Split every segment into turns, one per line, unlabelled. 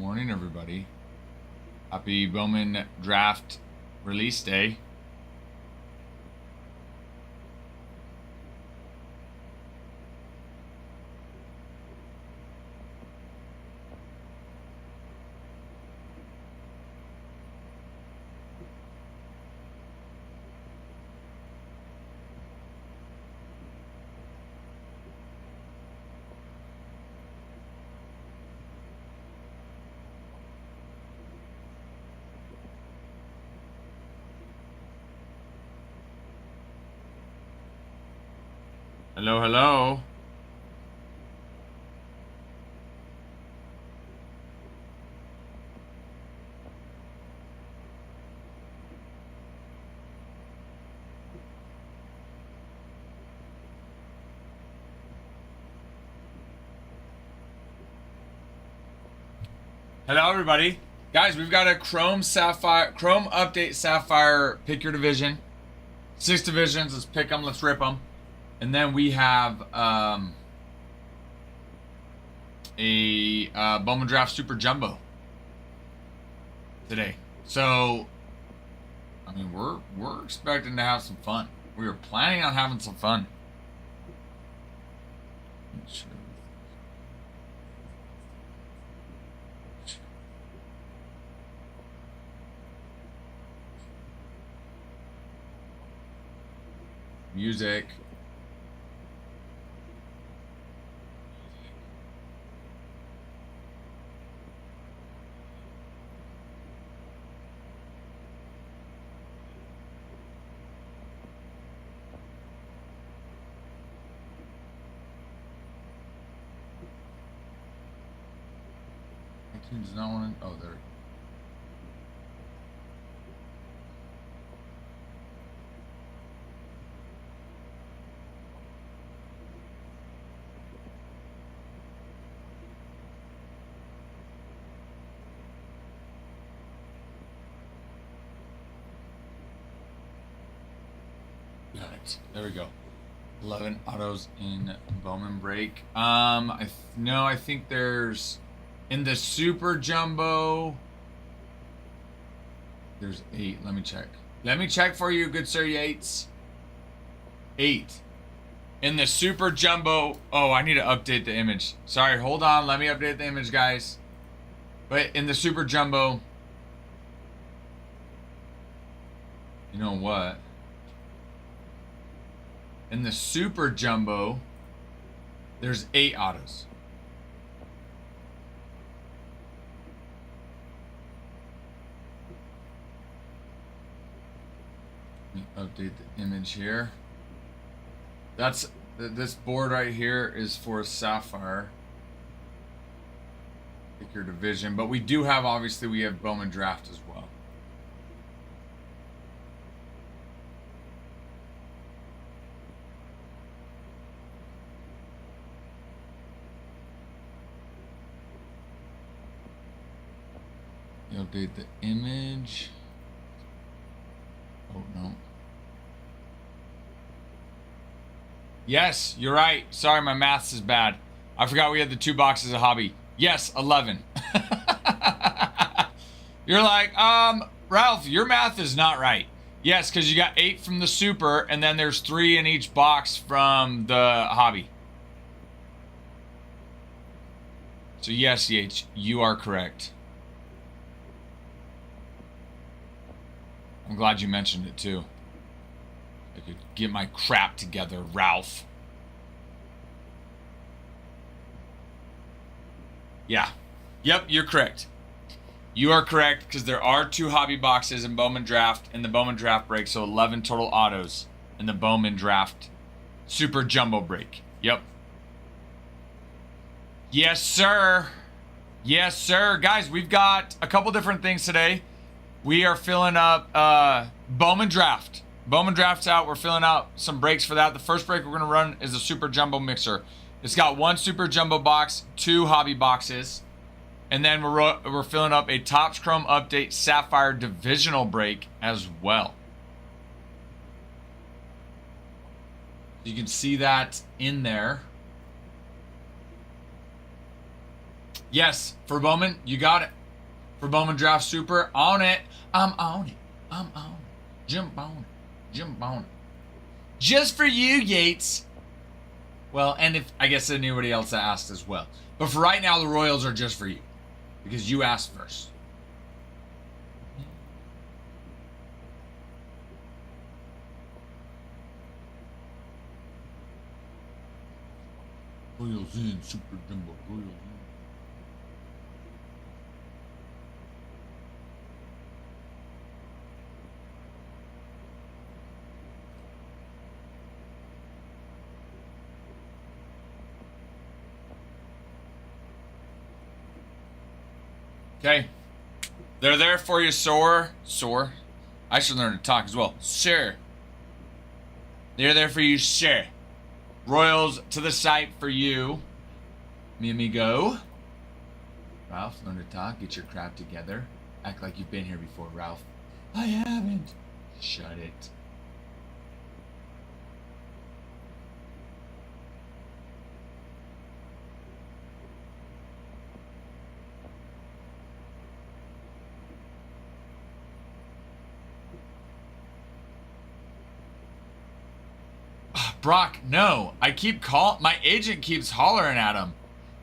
morning, everybody. Happy Bowman draft release day. Hello, hello. Hello, everybody. Guys, we've got a Chrome Update Sapphire pick your division. 6 divisions. Let's pick them. Let's rip them. And then we have a Bowman Draft Super Jumbo today. So, I mean, we're expecting to have some fun. We are planning on having some fun. Sure. Music. Does not want to. Oh, there. Got it. There we go. 11 autos in Bowman break. I think there's. In the Super Jumbo, there's 8. Let me check. Let me check for you, good sir Yates. 8. In the Super Jumbo. Oh, I need to update the image. Sorry, hold on. Let me update the image, guys. But in the Super Jumbo, you know what? In the Super Jumbo, there's 8 autos. Update the image here. That's this board right here is for Sapphire. Pick your division, but we do have obviously we have Bowman Draft as well. Update the image. Oh no. Yes, you're right. Sorry, my maths is bad. I forgot we had the 2 boxes of hobby. Yes, 11. You're like, Ralph, your math is not right. Yes, because you got 8 from the super, and then there's 3 in each box from the hobby. So yes, Yates, you are correct. I'm glad you mentioned it too. I could get my crap together, Ralph. Yeah. Yep, you're correct. You are correct because there are 2 hobby boxes in Bowman Draft in the Bowman Draft break, so 11 total autos in the Bowman Draft Super Jumbo break. Yep. Yes, sir. Yes, sir. Guys, we've got a couple different things today. We are filling up Bowman Draft. Bowman Draft's out. We're filling out some breaks for that. The first break we're going to run is a Super Jumbo Mixer. It's got 1 Super Jumbo box, 2 hobby boxes. And then we're filling up a Topps Chrome Update Sapphire Divisional break as well. You can see that in there. Yes, for Bowman, you got it. for Bowman Draft Super. On it. I'm on it. I'm on it. Jump on it. Jump on it. Just for you, Yates. Well, and if I guess anybody else that asked as well. But for right now, the Royals are just for you. Because you asked first. Royals in, Super Jumbo, Royals in. Okay. They're there for you, Soar. I should learn to talk as well. Sir. They're there for you, sir. Royals to the site for you. Mi amigo. Ralph, learn to talk. Get your crap together. Act like you've been here before, Ralph. I haven't. Shut it. Brock, no. My agent keeps hollering at him.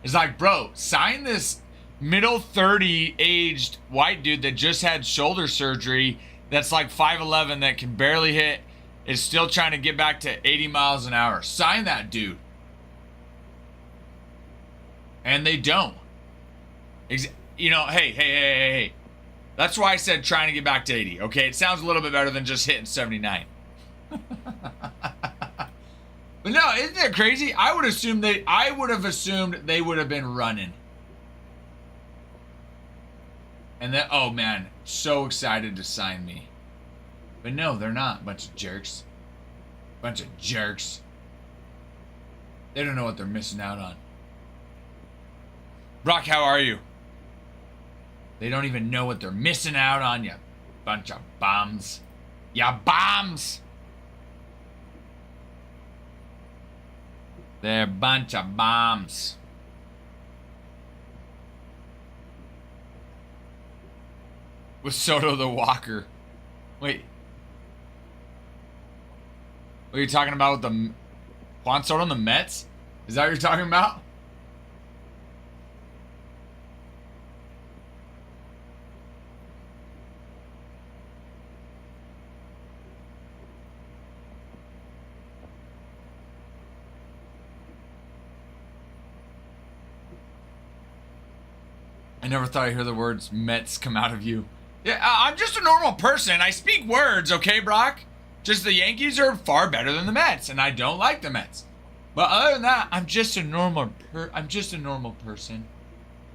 It's like, bro, sign this middle 30 aged white dude that just had shoulder surgery that's like 5'11", that can barely hit, is still trying to get back to 80 miles an hour. Sign that dude. And they don't. Hey. That's why I said trying to get back to 80. Okay, it sounds a little bit better than just hitting 79. But no, isn't that crazy? I would have assumed they would have been running. And then, oh man, so excited to sign me. But no, they're not. Bunch of jerks. Bunch of jerks. They don't know what they're missing out on. Brock, how are you? They don't even know what they're missing out on, you bunch of bombs. Ya bombs! They're a bunch of bombs. With Soto the Walker. Wait. What are you talking about with the Juan Soto and the Mets? Is that what you're talking about? I never thought I'd hear the words Mets come out of you. Yeah, I'm just a normal person. I speak words, okay, Brock? Just the Yankees are far better than the Mets, and I don't like the Mets. But other than that, I'm just a normal person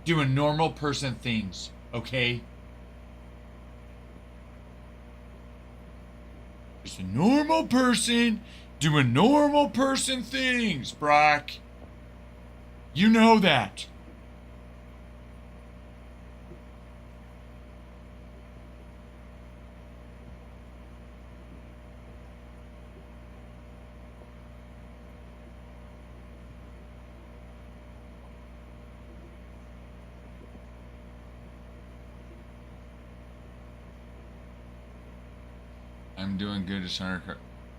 doing normal person things, okay? Just a normal person doing normal person things, Brock. You know that. I'm doing good. Just under.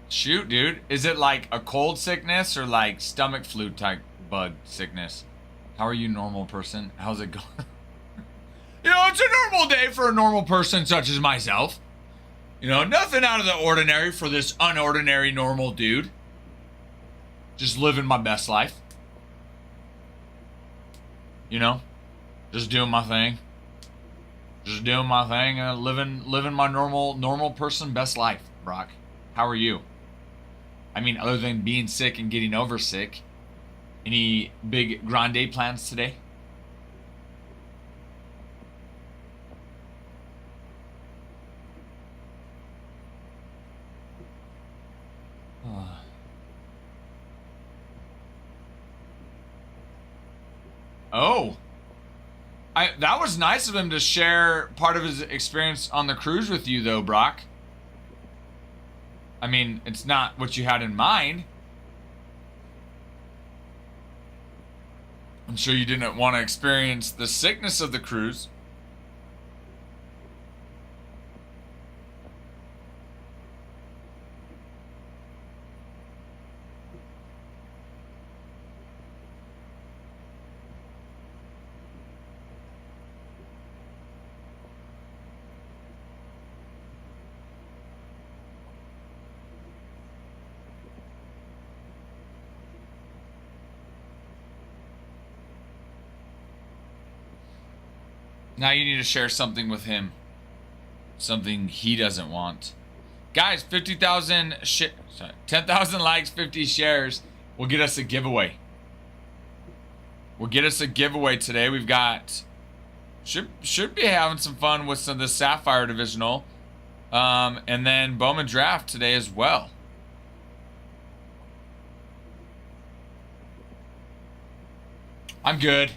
Shoot, dude. Is it like a cold sickness or like stomach flu type bug sickness? How are you, normal person? How's it going? It's a normal day for a normal person such as myself. Nothing out of the ordinary for this unordinary normal dude. Just living my best life. Just doing my thing. Just doing my thing and living my normal person best life, Brock. How are you? I mean, other than being sick and getting over sick, any big grande plans today? Oh. That was nice of him to share part of his experience on the cruise with you, though, Brock. I mean, it's not what you had in mind. I'm sure you didn't want to experience the sickness of the cruise. Now you need to share something with him. Something he doesn't want. Guys, 10,000 likes, 50 shares will get us a giveaway. Will get us a giveaway today. We've got... Should be having some fun with some of the Sapphire Divisional. And then Bowman Draft today as well. I'm good.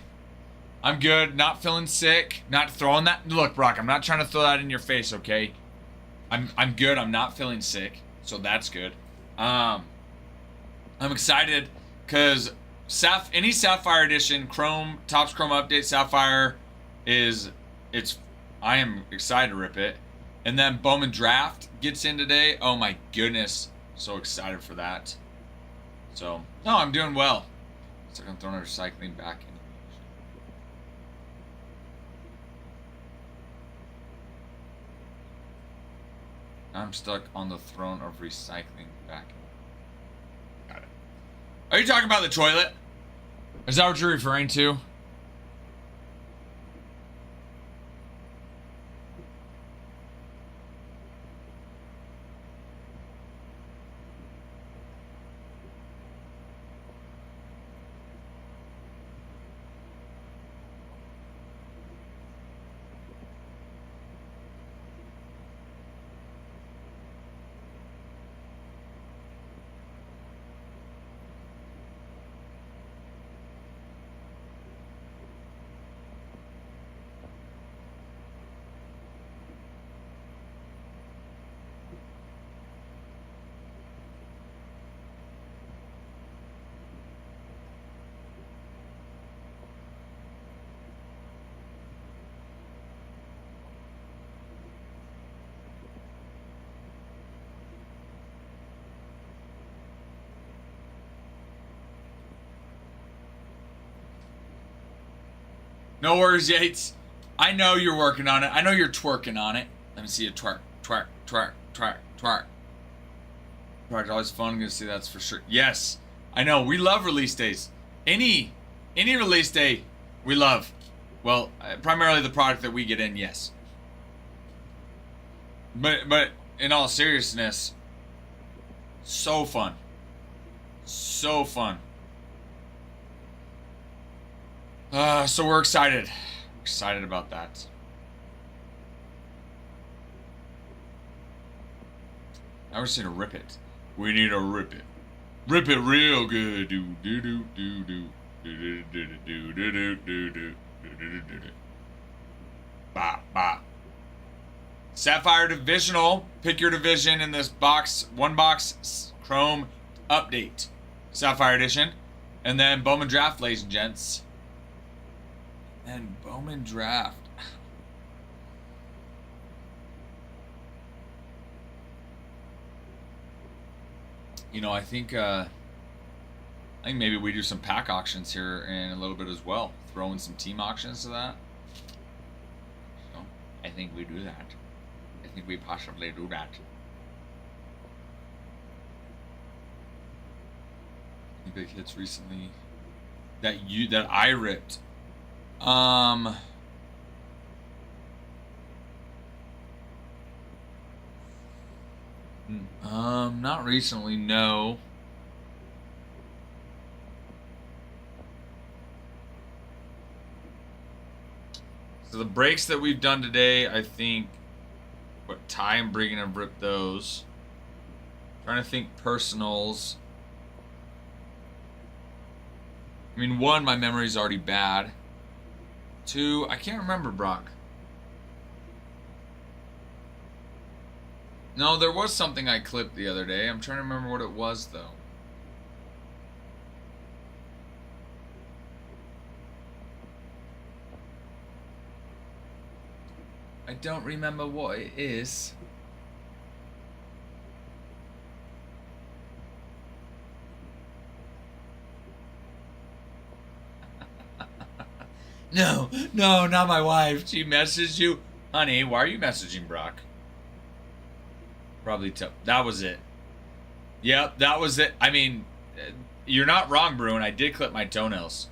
I'm good. Not feeling sick. Not throwing that. Look, Brock, I'm not trying to throw that in your face, okay? I'm good. I'm not feeling sick. So that's good. I'm excited because any Sapphire Edition, Chrome, Topps Chrome Update Sapphire I am excited to rip it. And then Bowman Draft gets in today. Oh my goodness. So excited for that. So, no, I'm doing well. So I'm throwing our recycling back in. I'm stuck on the throne of recycling back. Got it. Are you talking about the toilet? Is that what you're referring to? No worries, Yates. I know you're working on it. I know you're twerking on it. Let me see you twerk, twerk, twerk, twerk, twerk. Twerk, always fun to see, that's for sure. Yes, I know. We love release days. Any release day, we love. Well, primarily the product that we get in, yes. But in all seriousness, so fun. So fun. So we're excited. Excited about that. Now we're just gonna rip it. We need to rip it. Rip it real good. Do do do do do do do do do do do do do do do. Ba ba. Sapphire Divisional. Pick your division in this box. One box Chrome update. Sapphire Edition. And then Bowman Draft, ladies and gents. And Bowman Draft. You know, I think maybe we do some pack auctions here in a little bit as well. Throw in some team auctions to that. So I think we do that. I think we possibly do that. Any big hits recently that I ripped? Not recently, no. So the breaks that we've done today, I think, what Ty and Brigham have ripped those. Trying to think personals. I mean, one, my memory's already bad. Two, I can't remember, Brock. No, there was something I clipped the other day. I'm trying to remember what it was, though. I don't remember what it is. No, not my wife. She messaged you. Honey, why are you messaging Brock? Probably that was it. Yep, that was it. I mean, you're not wrong, Bruin. I did clip my toenails.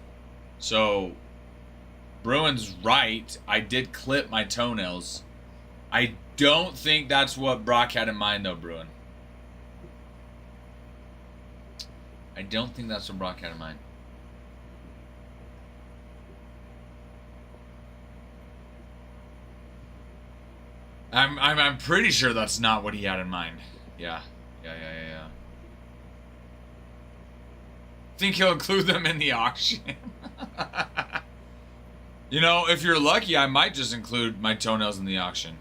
So, Bruin's right. I did clip my toenails. I don't think that's what Brock had in mind, though, Bruin. I don't think that's what Brock had in mind. I'm pretty sure that's not what he had in mind. Yeah. Think he'll include them in the auction. You know, if you're lucky, I might just include my toenails in the auction.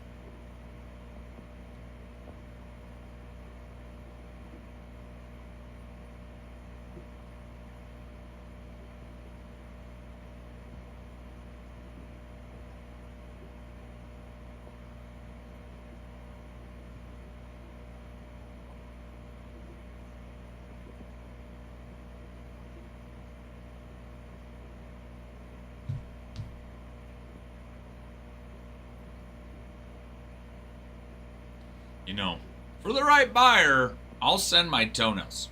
You know, for the right buyer, I'll send my toenails.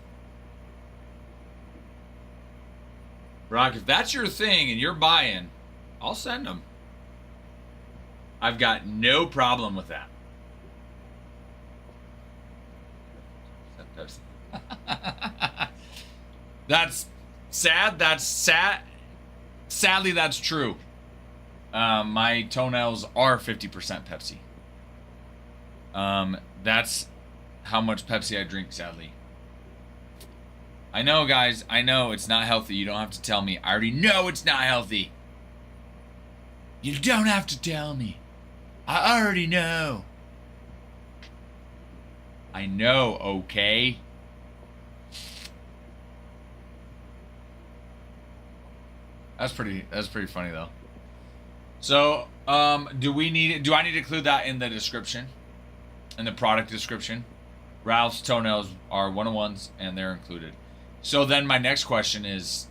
Brock, if that's your thing and you're buying, I'll send them. I've got no problem with that. That's sad. That's sad. Sadly, that's true. My toenails are 50% Pepsi. That's how much Pepsi I drink, sadly. I know, guys. I know it's not healthy. You don't have to tell me. I already know it's not healthy. You don't have to tell me. I already know. I know, okay? That's pretty funny, though. So, do I need to include that in the description? In the product description? Ralph's toenails are 101s and they're included. So then my next question is...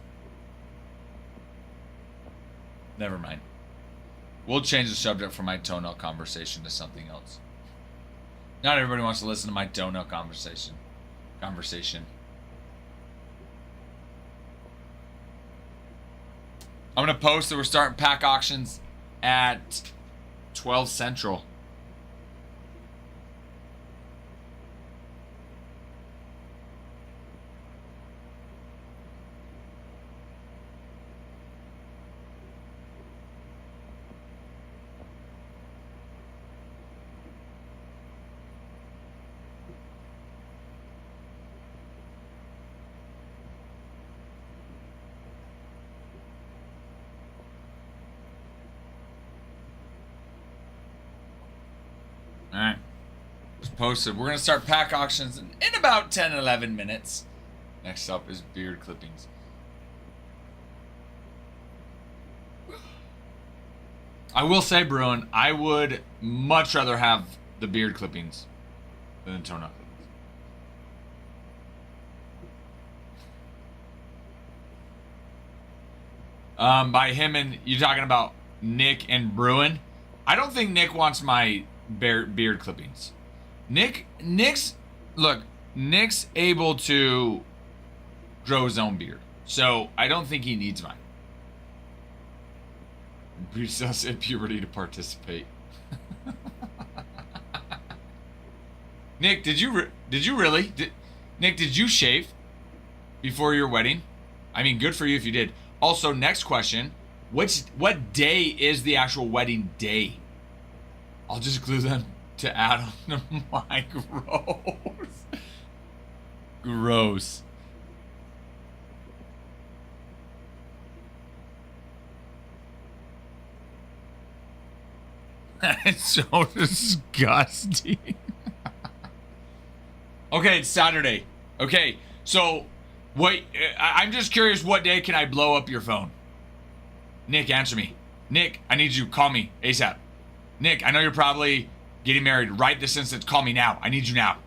Never mind. We'll change the subject from my toenail conversation to something else. Not everybody wants to listen to my toenail conversation. I'm going to post that we're starting pack auctions at 12 Central. Alright. Just posted. We're going to start pack auctions in about 10-11 minutes. Next up is beard clippings. I will say, Bruin, I would much rather have the beard clippings than the toenail clippings. By him and you talking about Nick and Bruin? I don't think Nick wants my beard clippings. Nick's able to grow his own beard, so I don't think he needs mine. Breach us at puberty to participate. Nick, did you really? Nick, did you shave before your wedding? I mean, good for you if you did. Also, next question: what day is the actual wedding day? I'll just glue them to add on to my gross. Gross. It's so disgusting. Okay, it's Saturday. Okay, so wait, I'm just curious, what day can I blow up your phone? Nick, answer me. Nick, I need you. Call me ASAP. Nick, I know you're probably getting married right this instant. Call me now. I need you now.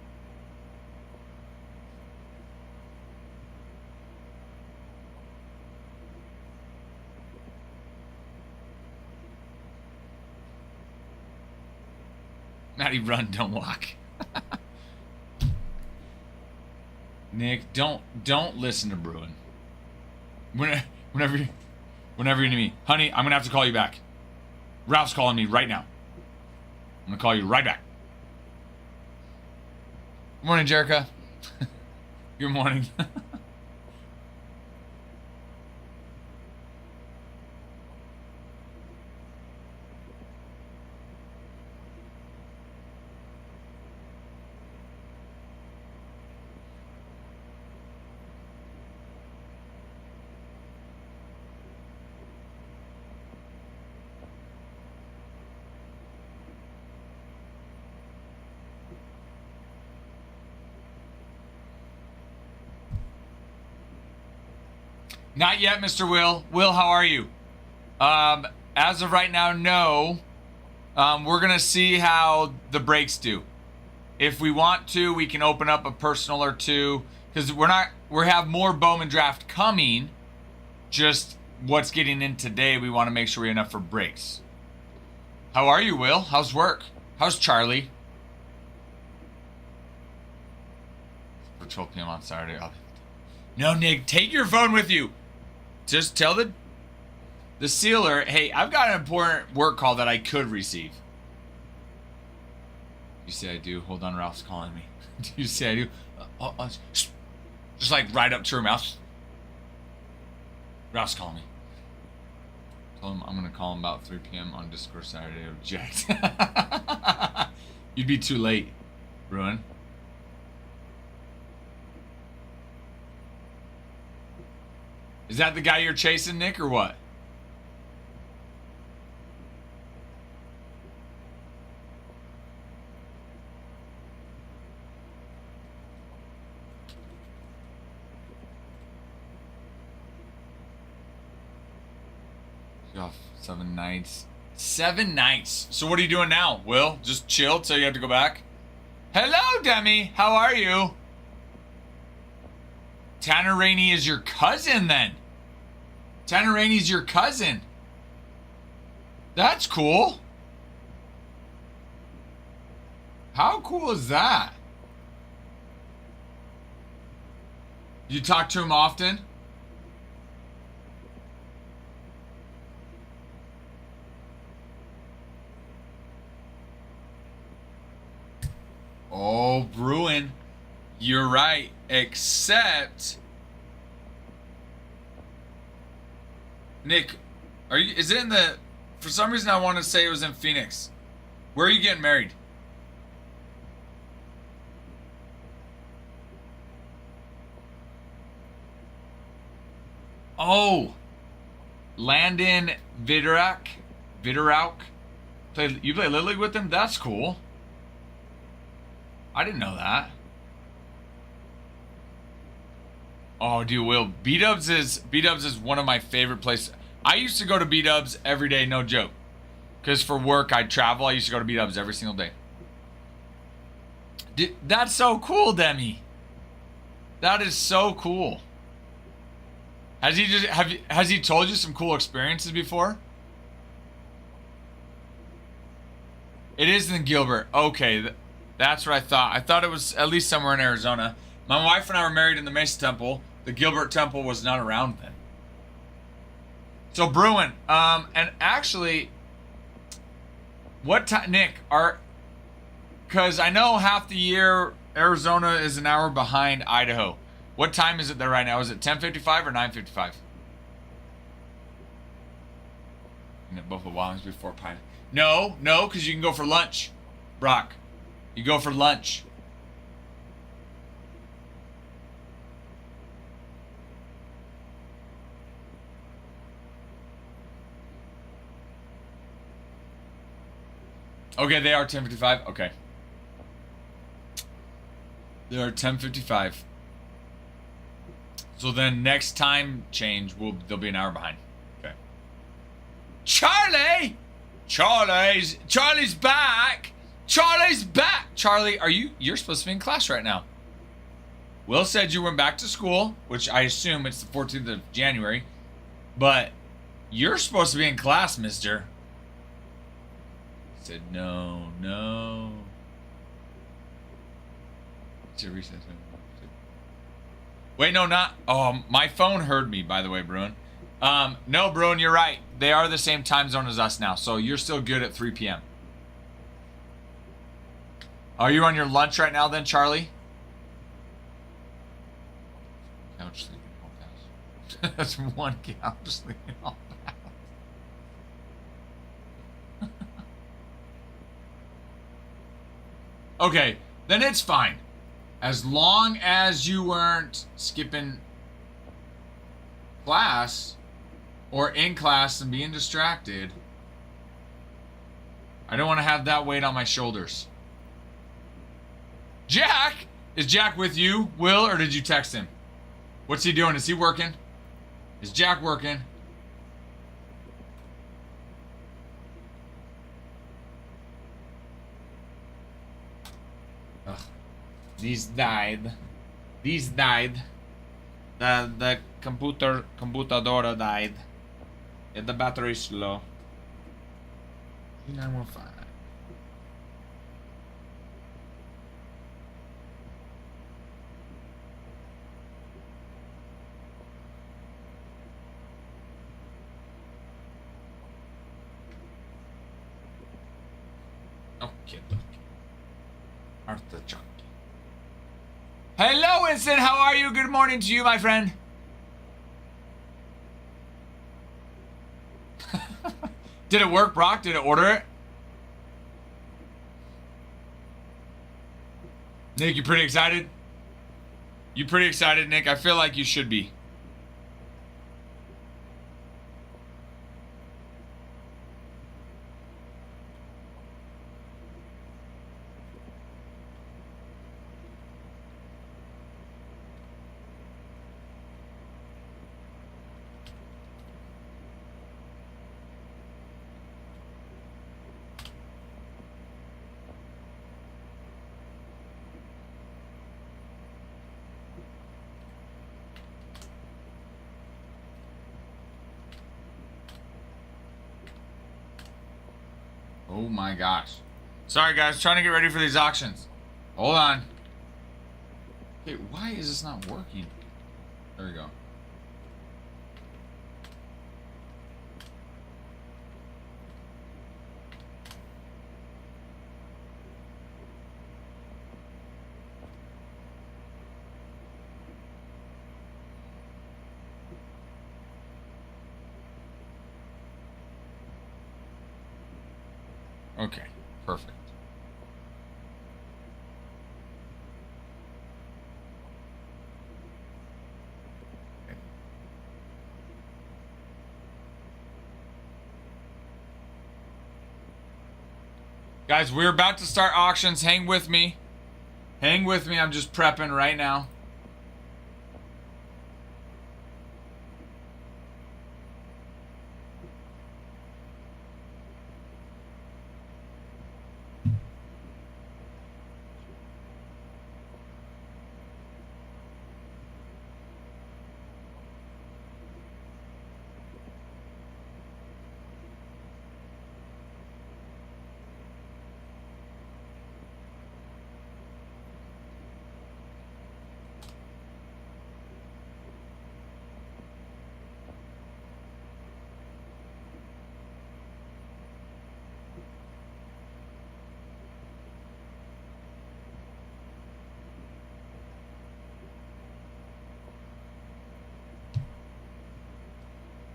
Maddie, run, don't walk. Nick, don't listen to Bruin. Whenever Whenever you need me. Honey, I'm gonna have to call you back. Ralph's calling me right now. I'm gonna call you right back. Good morning, Jerica. Good morning. Not yet, Mr. Will. Will, how are you? As of right now, no. We're gonna see how the breaks do. If we want to, we can open up a personal or two, because we have more Bowman draft coming. Just what's getting in today, we want to make sure we have enough for breaks. How are you, Will? How's work? How's Charlie? For 12 p.m. on Saturday. No, Nick, take your phone with you. Just tell the sealer, hey, I've got an important work call that I could receive. You say I do. Hold on, Ralph's calling me. Do you say I do? Just like right up to her mouth. Ralph's calling me. Tell him I'm gonna call him about 3 p.m. on Discord Saturday. Object. You'd be too late, Bruin. Is that the guy you're chasing, Nick, or what? Off 7 nights. 7 nights. So what are you doing now, Will? Just chill till you have to go back? Hello, Demi. How are you? Tanner Rainey is your cousin, then. Tanner Rainey's your cousin. That's cool. How cool is that? You talk to him often? Oh, Bruin. You're right. Except... Nick, is it in the... For some reason I want to say it was in Phoenix. Where are you getting married? Oh. Landon Vidorauk. You play Little League with him? That's cool. I didn't know that. Oh, dude, Will. B-Dubs is one of my favorite places. I used to go to B-Dubs every day, no joke. Because for work, I'd travel. I used to go to B-Dubs every single day. Dude, that's so cool, Demi. That is so cool. Has he told you some cool experiences before? It is in Gilbert. Okay, that's what I thought. I thought it was at least somewhere in Arizona. My wife and I were married in the Mesa Temple. The Gilbert Temple was not around then. So Bruin, and actually, what time, Nick, because I know half the year Arizona is an hour behind Idaho. What time is it there right now? Is it 10:55 or 9:55? Both the Wildings before Pine. No, because you can go for lunch, Brock. You go for lunch. Okay, they are 10:55. Okay. They are 10:55. So then next time change, they'll be an hour behind. Okay. Charlie! Charlie's back! Charlie's back! Charlie, you're supposed to be in class right now. Will said you went back to school, which I assume it's the 14th of January, but you're supposed to be in class, mister. Said no. Wait, no, not. Oh, my phone heard me, by the way, Bruin. No, Bruin, you're right. They are the same time zone as us now, so you're still good at 3 p.m. Are you on your lunch right now then, Charlie? Couch sleeping all past. That's one couch sleeping all past. Okay, then it's fine. As long as you weren't skipping class or in class and being distracted. I don't want to have that weight on my shoulders. Jack! Is Jack with you, Will, or did you text him? What's he doing? Is he working? Is Jack working? Ugh. These died. These died. The computadora died. And the battery's slow. 915. Okay. Arthur Chunky. Hello, Winston. How are you? Good morning to you, my friend. Did it work, Brock? Did it order it? Nick, you pretty excited? You pretty excited, Nick? I feel like you should be. Oh my gosh. Sorry guys, trying to get ready for these auctions. Hold on. Okay, why is this not working? There we go. Okay, perfect. Okay. Guys, we're about to start auctions. Hang with me. Hang with me. I'm just prepping right now.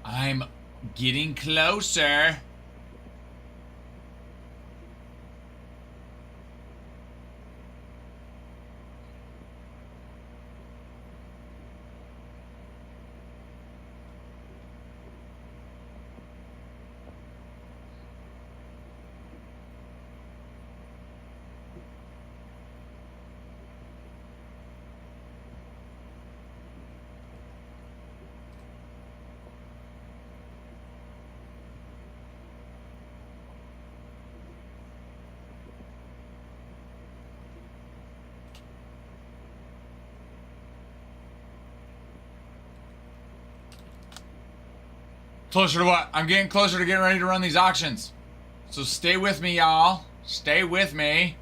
I'm getting closer. Closer to what? I'm getting closer to getting ready to run these auctions. So stay with me, y'all. Stay with me.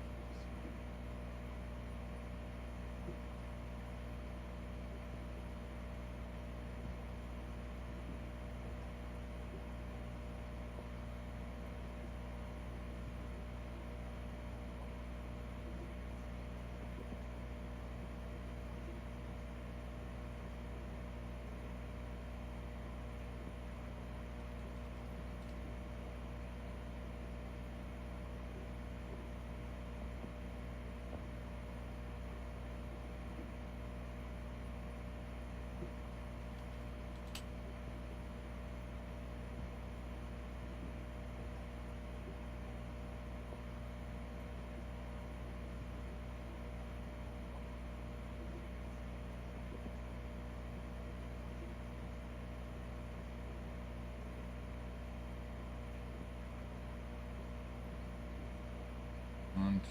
1,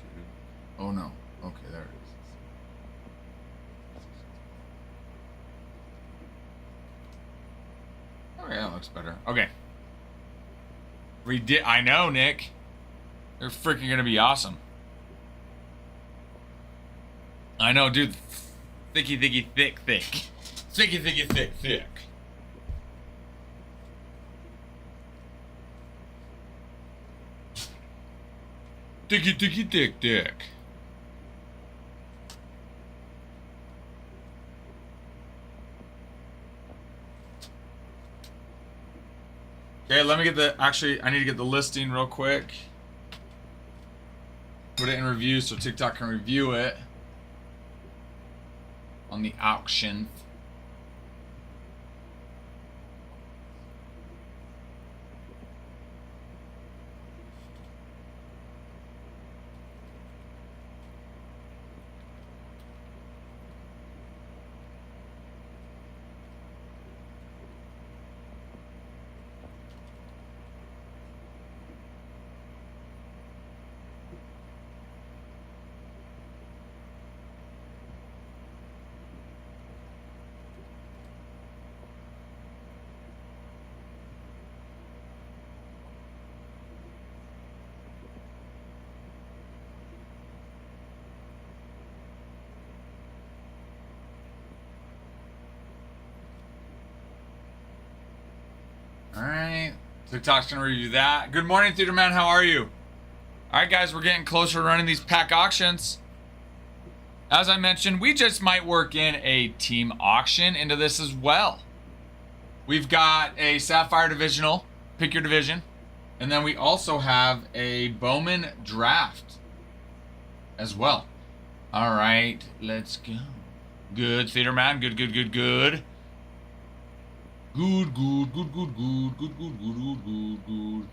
2. Oh no. Okay, there it is. Okay, that looks better. Okay. I know, Nick. They're freaking gonna be awesome. I know, dude. Thicky, thicky, thick, thick. Thicky, thicky, thick, thick. Thicky, thicky, thick, thick. Okay, let me get the, actually, I need to get the listing real quick. Put it in review so TikTok can review it on the auction. Alright, TikTok's gonna review that. Good morning, Theater Man, how are you? Alright guys, we're getting closer to running these pack auctions. As I mentioned, we just might work in a team auction into this as well. We've got a Sapphire Divisional, pick your division. And then we also have a Bowman Draft as well. Alright, let's go. Good, Theater Man, good, good, good, good. Good, good, good, good, good, good, good, good, good, good.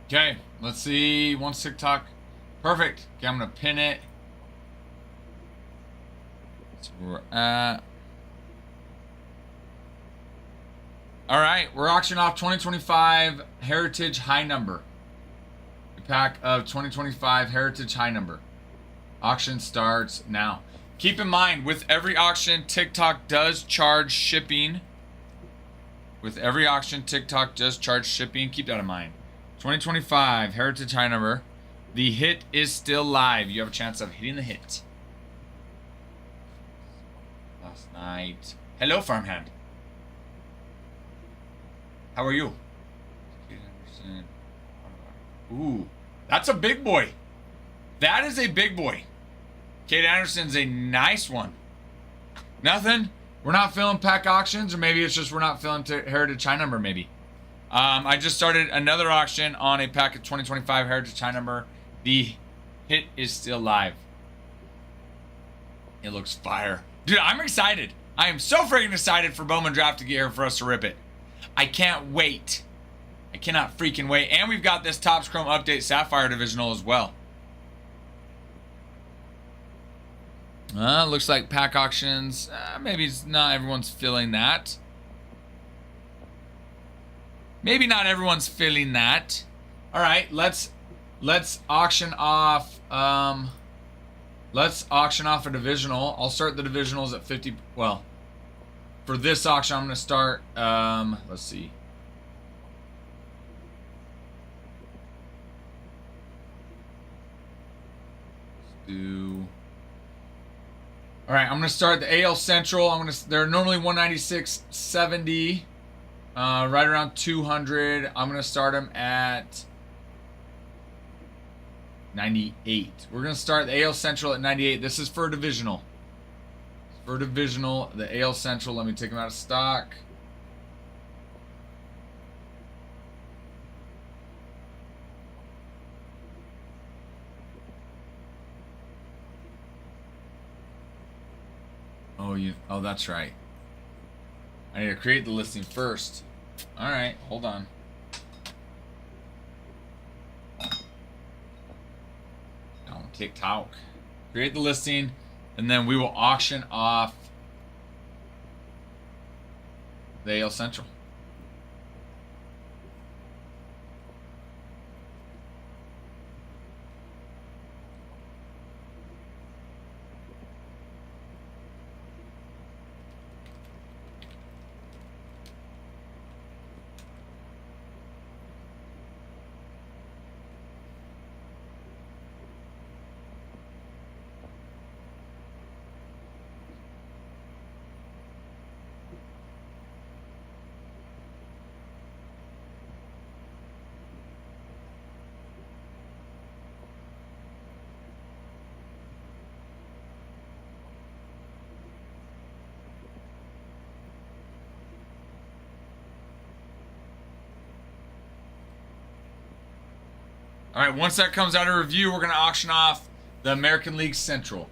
Okay, let's see. One TikTok. Perfect. Okay, I'm gonna pin it. That's where we're at. All right, we're auctioning off 2025 Heritage High Number. A pack of 2025 Heritage High Number. Auction starts now. Keep in mind, with every auction, TikTok does charge shipping. With every auction, TikTok does charge shipping. Keep that in mind. 2025 Heritage High Number. The hit is still live. You have a chance of hitting the hit. Last night. Hello, Farmhand. How are you? Ooh, that's a big boy. That is a big boy. Kate Anderson's a nice one. Nothing. We're not filling pack auctions, or maybe it's just we're not filling Heritage High Number, maybe. I just started another auction on a pack of 2025 Heritage High Number. The hit is still live. It looks fire. Dude, I'm excited. I am so freaking excited for Bowman Draft to get here for us to rip it. I can't wait. I cannot freaking wait. And we've got this Topps Chrome Update Sapphire Divisional as well. Looks like pack auctions. Maybe it's not everyone's feeling that. Maybe not everyone's feeling that. All right, let's auction off. Let's auction off a divisional. I'll start the divisionals at 50. Well, for this auction, I'm gonna start. Let's see. Let's do. All right, I'm gonna start the AL Central. They're normally 196.70. Right around 200. I'm gonna start them at 98. We're gonna start the AL Central at 98. This is for divisional. For divisional, the AL Central. Let me take them out of stock. Oh, that's right. I need to create the listing first. All right, hold on. TikTok. Create the listing, and then we will auction off the AL Central. All right, once that comes out of review, we're going to auction off the American League Central.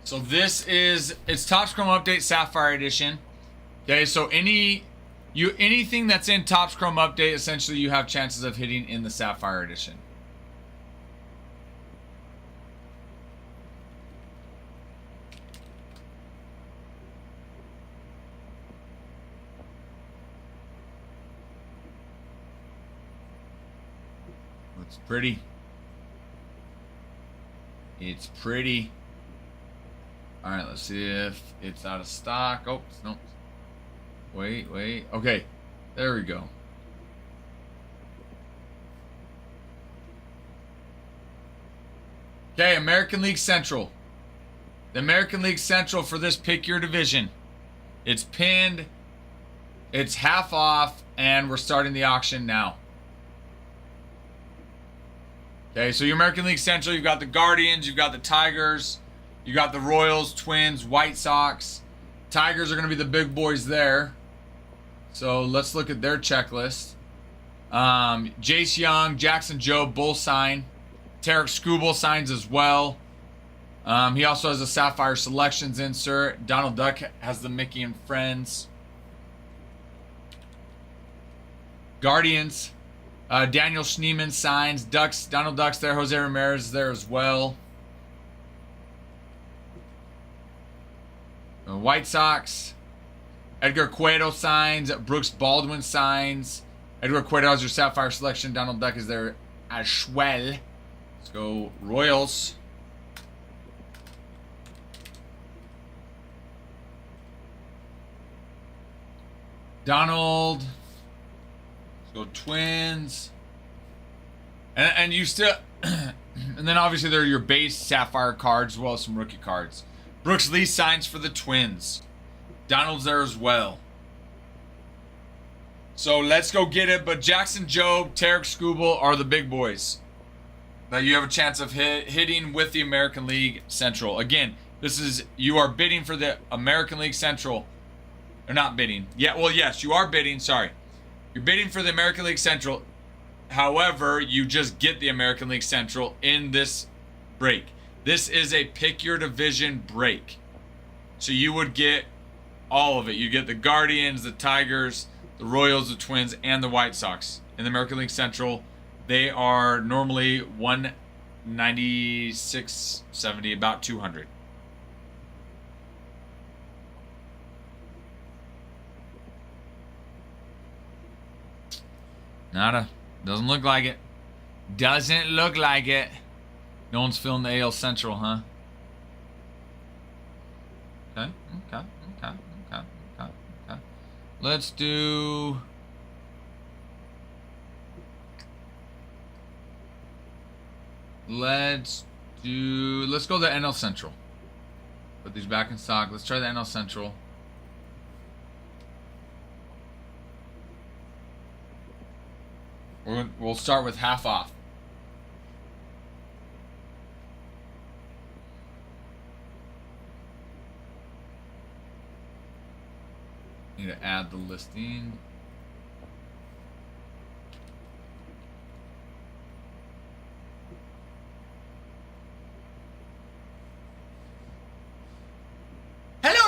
So this is, it's Topps Chrome Update Sapphire Edition. Okay, so anything that's in Topps Chrome Update, essentially you have chances of hitting in the Sapphire Edition. It's pretty. It's pretty. All right, let's see if it's out of stock. Oh, no. Wait. Okay, there we go. Okay, American League Central. The American League Central for this pick your division. It's pinned. It's half off, and we're starting the auction now. Okay, so your American League Central, you've got the Guardians, you've got the Tigers, you got the Royals, Twins, White Sox. Tigers are going to be the big boys there. So let's look at their checklist. Jace Young, Jackson Jobe, both sign. Tarek Skubal signs as well. He also has a Sapphire Selections insert. Donald Duck has the Mickey and Friends. Guardians. Daniel Schneemann signs. Donald Duck's there. Jose Ramirez is there as well. White Sox. Edgar Cueto signs. Brooks Baldwin signs. Edgar Cueto has your Sapphire Selection. Donald Duck is there as well. Let's go Royals. Donald. Let's go Twins. And you still... and then obviously there are your base Sapphire cards as well as some rookie cards. Brooks Lee signs for the Twins. Donald's there as well. So let's go get it. But Jackson Jobe, Tarek Skubal are the big boys that you have a chance of hitting with the American League Central. Again, this is, you are bidding for the American League Central. Or not bidding. Yeah, well, yes, you are bidding. Sorry. You're bidding for the American League Central. However, you just get the American League Central in this break. This is a pick your division break. So you would get all of it. You get the Guardians, the Tigers, the Royals, the Twins, and the White Sox. In the American League Central, they are normally 196.70, about 200. Nada. Doesn't look like it. Doesn't look like it. No one's filling the AL Central, huh? Okay. Let's do... Let's go to the NL Central. Put these back in stock. Let's try the NL Central. We'll start with half off. Need to add the listing.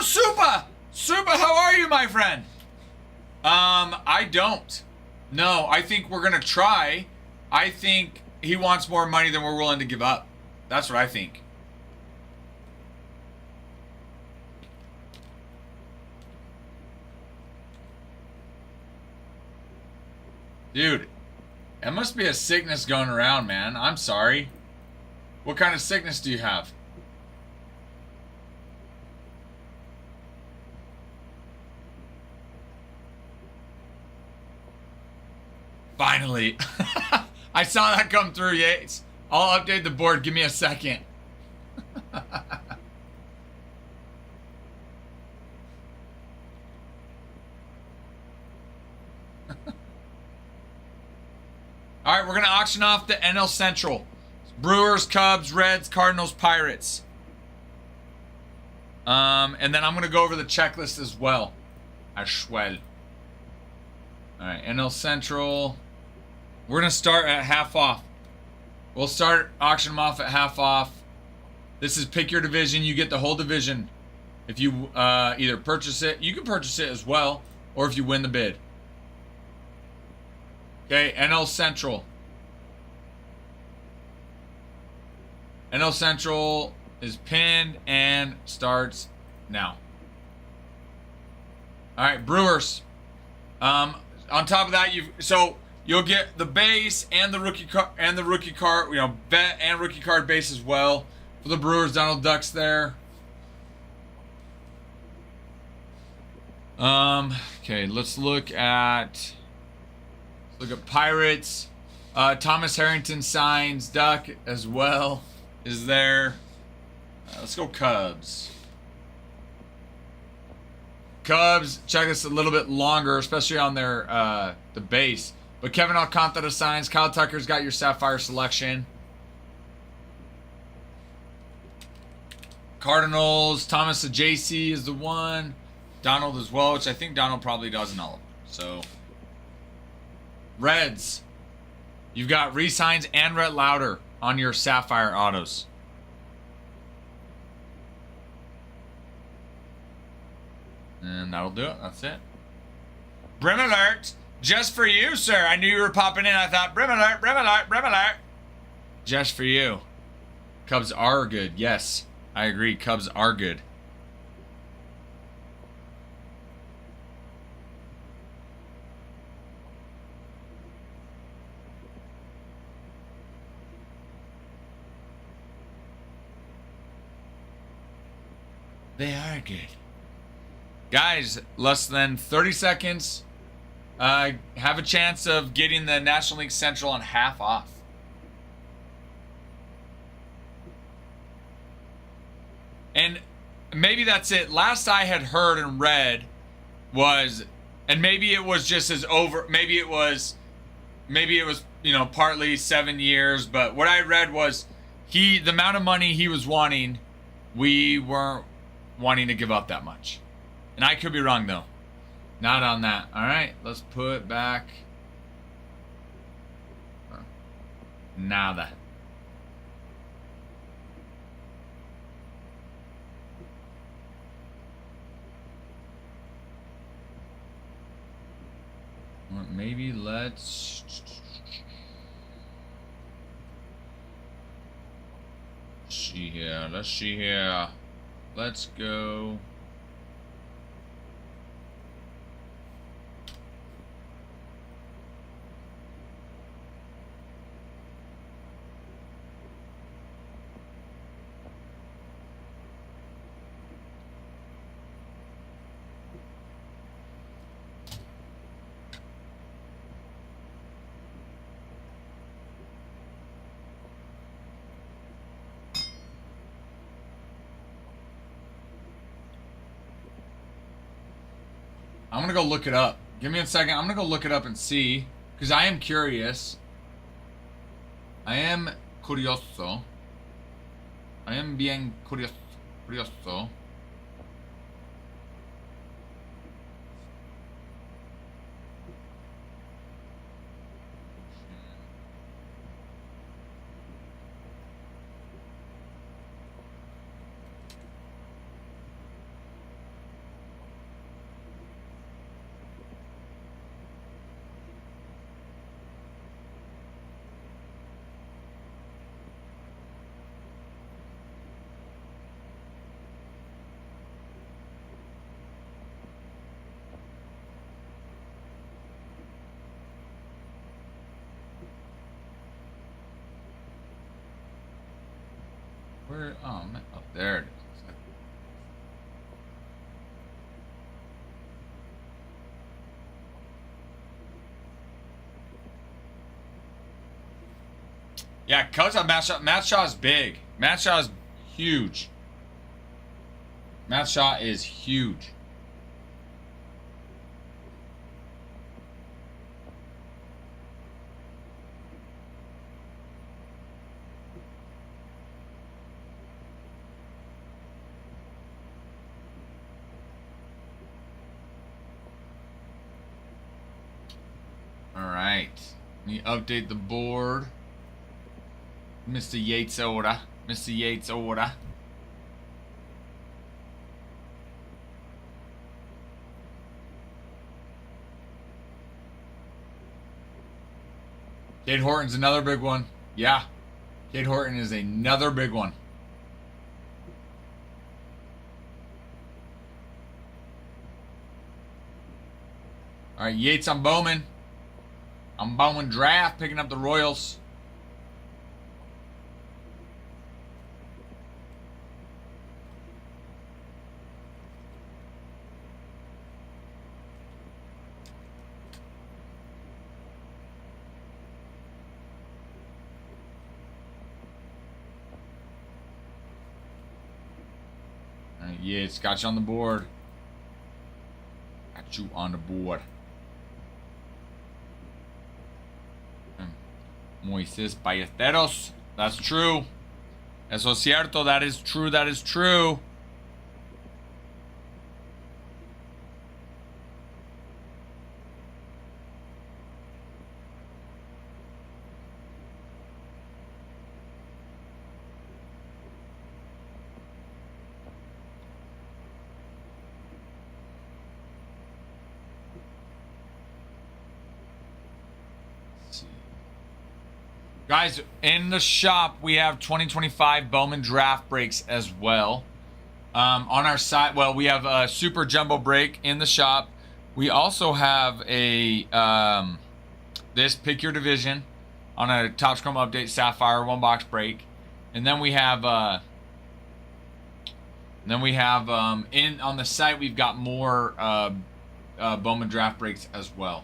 Oh, Supa! Supa, how are you, my friend? I don't. No, I think we're gonna try. I think he wants more money than we're willing to give up. That's what I think. Dude, it must be a sickness going around, man. I'm sorry. What kind of sickness do you have? Finally. I saw that come through, Yates. I'll update the board. Give me a second. All right, we're going to auction off the NL Central. Brewers, Cubs, Reds, Cardinals, Pirates. And then I'm going to go over the checklist as well. All right, NL Central. We're going to start at half off. We'll start auction them off at half off. This is pick your division. You get the whole division. If you either purchase it, you can purchase it as well, or if you win the bid. Okay, NL Central. NL Central is pinned and starts now. All right, Brewers. On top of that, you'll get the base and the rookie card, you know, vet and rookie card base as well for the Brewers. Donald Duck's there. Okay, let's look at Pirates. Thomas Harrington signs. Duck as well is there. Let's go Cubs. Cubs, check this a little bit longer, especially on their the base. But Kevin Alcantara signs. Kyle Tucker's got your Sapphire selection. Cardinals, Thomas JC is the one. Donald as well, which I think Donald probably does in all of them. So, Reds, you've got re-signs and Rhett Lauder on your Sapphire autos. And that'll do it. That's it. Brim alert! Just for you, sir. I knew you were popping in. I thought, Brim alert, Brim alert, Brim alert. Just for you. Cubs are good. Yes, I agree. Cubs are good. They are good. Guys, less than 30 seconds. Have a chance of getting the National League Central on half off. And maybe that's it. Last I had heard and read was, and maybe it was just as over, maybe it was, you know, partly 7 years, but what I read was the amount of money he was wanting, we weren't wanting to give up that much. And I could be wrong though. Not on that. All right, let's put back nada. Maybe let's see here. Let's see here. Let's go. I'm gonna go look it up. Give me a second. I'm gonna go look it up and see, because I am curious. I am curioso. I am bien curioso. Where? Oh, man. Oh, there it is. Yeah, Coach on Matt Shaw. Matt Shaw is big. Matt Shaw is huge. Matt Shaw is huge. All right. Let me update the board. Mr. Yates order. Mr. Yates order. Cade Horton's another big one. Yeah. Cade Horton is another big one. All right, Yates on Bowman. On Bowman draft, picking up the Royals. Yates got you on the board. Got you on the board. Moises Ballesteros. That's true. Eso es cierto. That is true. That is true. Guys, in the shop, we have 2025 Bowman draft breaks as well. On our side, well, we have a super jumbo break in the shop. We also have a this pick your division on a Topps Chrome Update Sapphire one box break, and then we have in on the site we've got more Bowman draft breaks as well.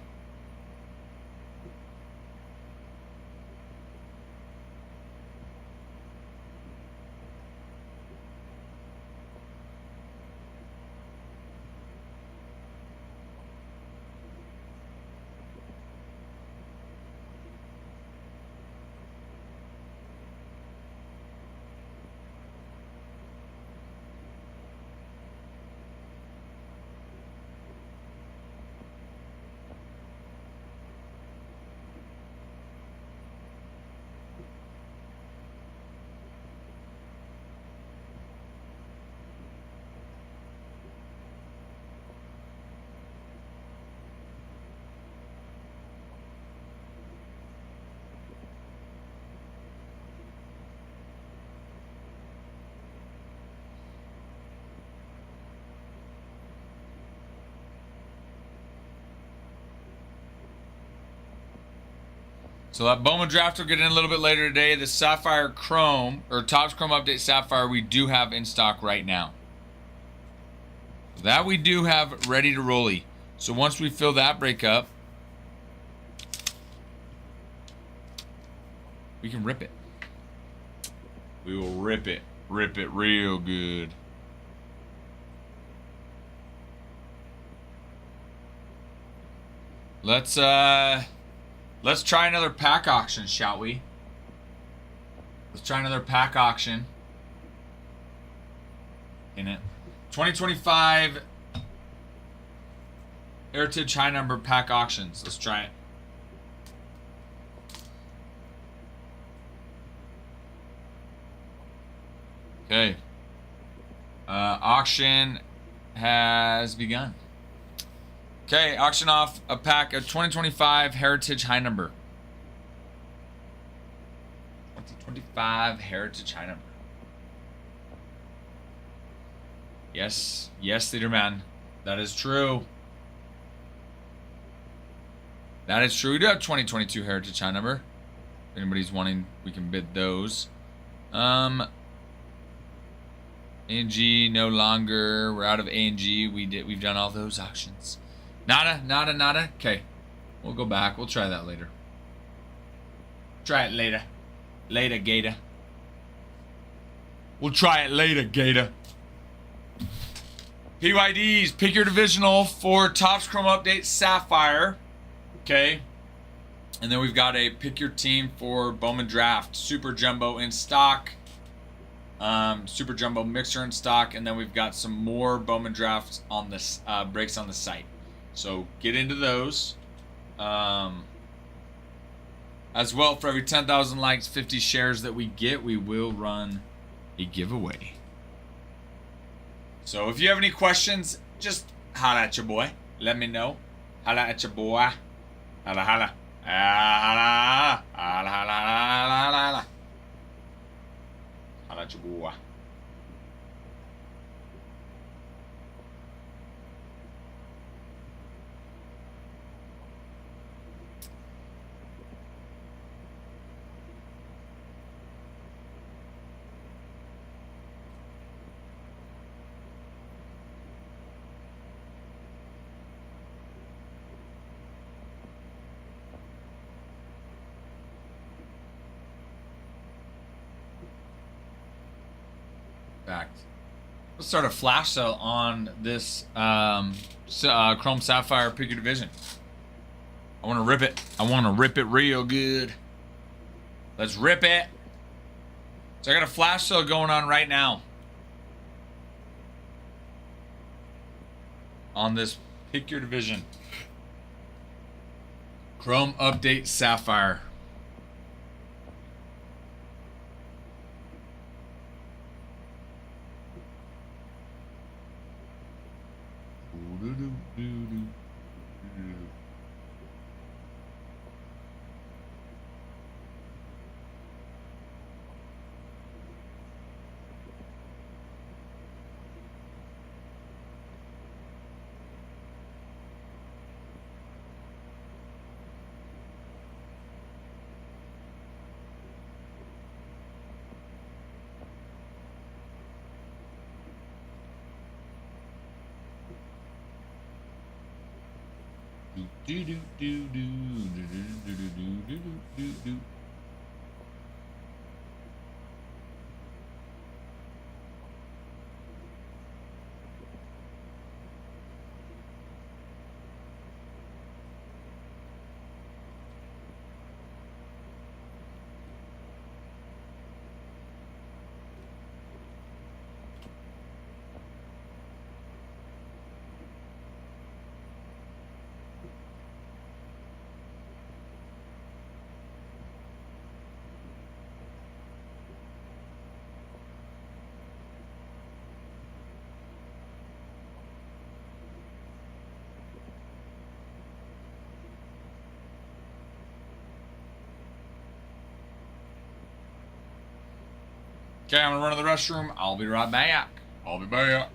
So that Bowman draft will get in a little bit later today. The Sapphire Chrome, or Topps Chrome Update Sapphire, we do have in stock right now. That we do have ready to rolly. So once we fill that break up, we can rip it. We will rip it. Rip it real good. Let's try another pack auction, shall we? Let's try another pack auction. In it. 2025 Heritage High Number pack auctions. Let's try it. Okay. Auction has begun. Okay, auction off a pack of 2025 Heritage High Number. 2025 Heritage High Number. Yes, yes, Leaderman. That is true. That is true. We do have 2022 Heritage High Number. If anybody's wanting, we can bid those. A&G no longer. We're out of A&G. We've done all those auctions. Nada, nada, nada. Okay. We'll go back. We'll try that later. Try it later. Later, Gator. We'll try it later, Gator. PYDs, pick your divisional for Topps Chrome Update Sapphire. Okay. And then we've got a pick your team for Bowman Draft. Super Jumbo in stock. Super Jumbo Mixer in stock. And then we've got some more Bowman Drafts on this breaks on the site. So get into those. As well, for every 10,000 likes, 50 shares that we get, we will run a giveaway. So if you have any questions, just holla at your boy. Let me know. Holla at your boy. Holla, holla. Holla, holla, holla, holla, holla. Holla at your boy. Fact. Let's start a flash sale on this Chrome Sapphire Pick Your Division. I want to rip it. I want to rip it real good. Let's rip it. So I got a flash sale going on right now on this Pick Your Division Chrome Update Sapphire. Okay, I'm gonna run to the restroom. I'll be right back. I'll be back.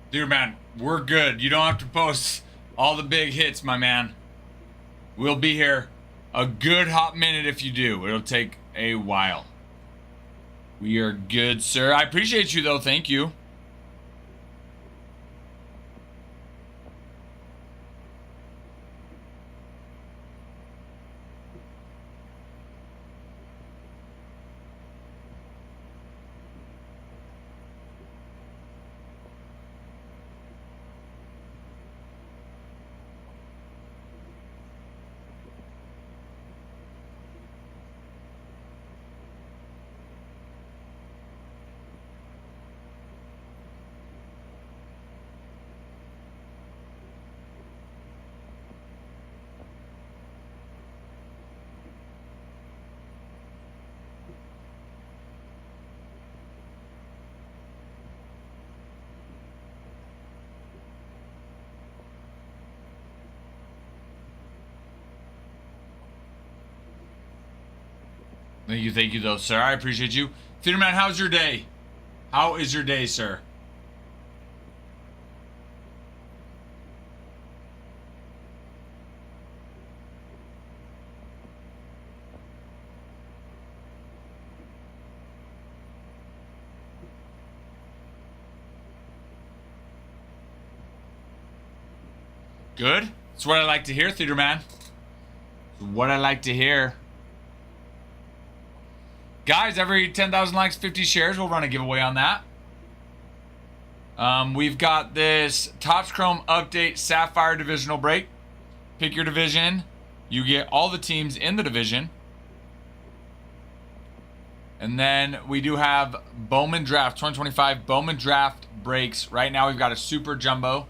Dude, man, we're good. You don't have to post all the big hits, my man. We'll be here a good hot minute if you do. It'll take a while. We are good, sir. I appreciate you, though. Thank you. Thank you, though, sir. I appreciate you. Theater Man, how's your day? How is your day, sir? Good. That's what I like to hear, Theater Man. What I like to hear. Guys, every 10,000 likes, 50 shares, we'll run a giveaway on that. We've got this Topps Chrome Update Sapphire Divisional Break. Pick your division. You get all the teams in the division. And then we do have Bowman Draft 2025 Bowman Draft breaks. Right now we've got a Super Jumbo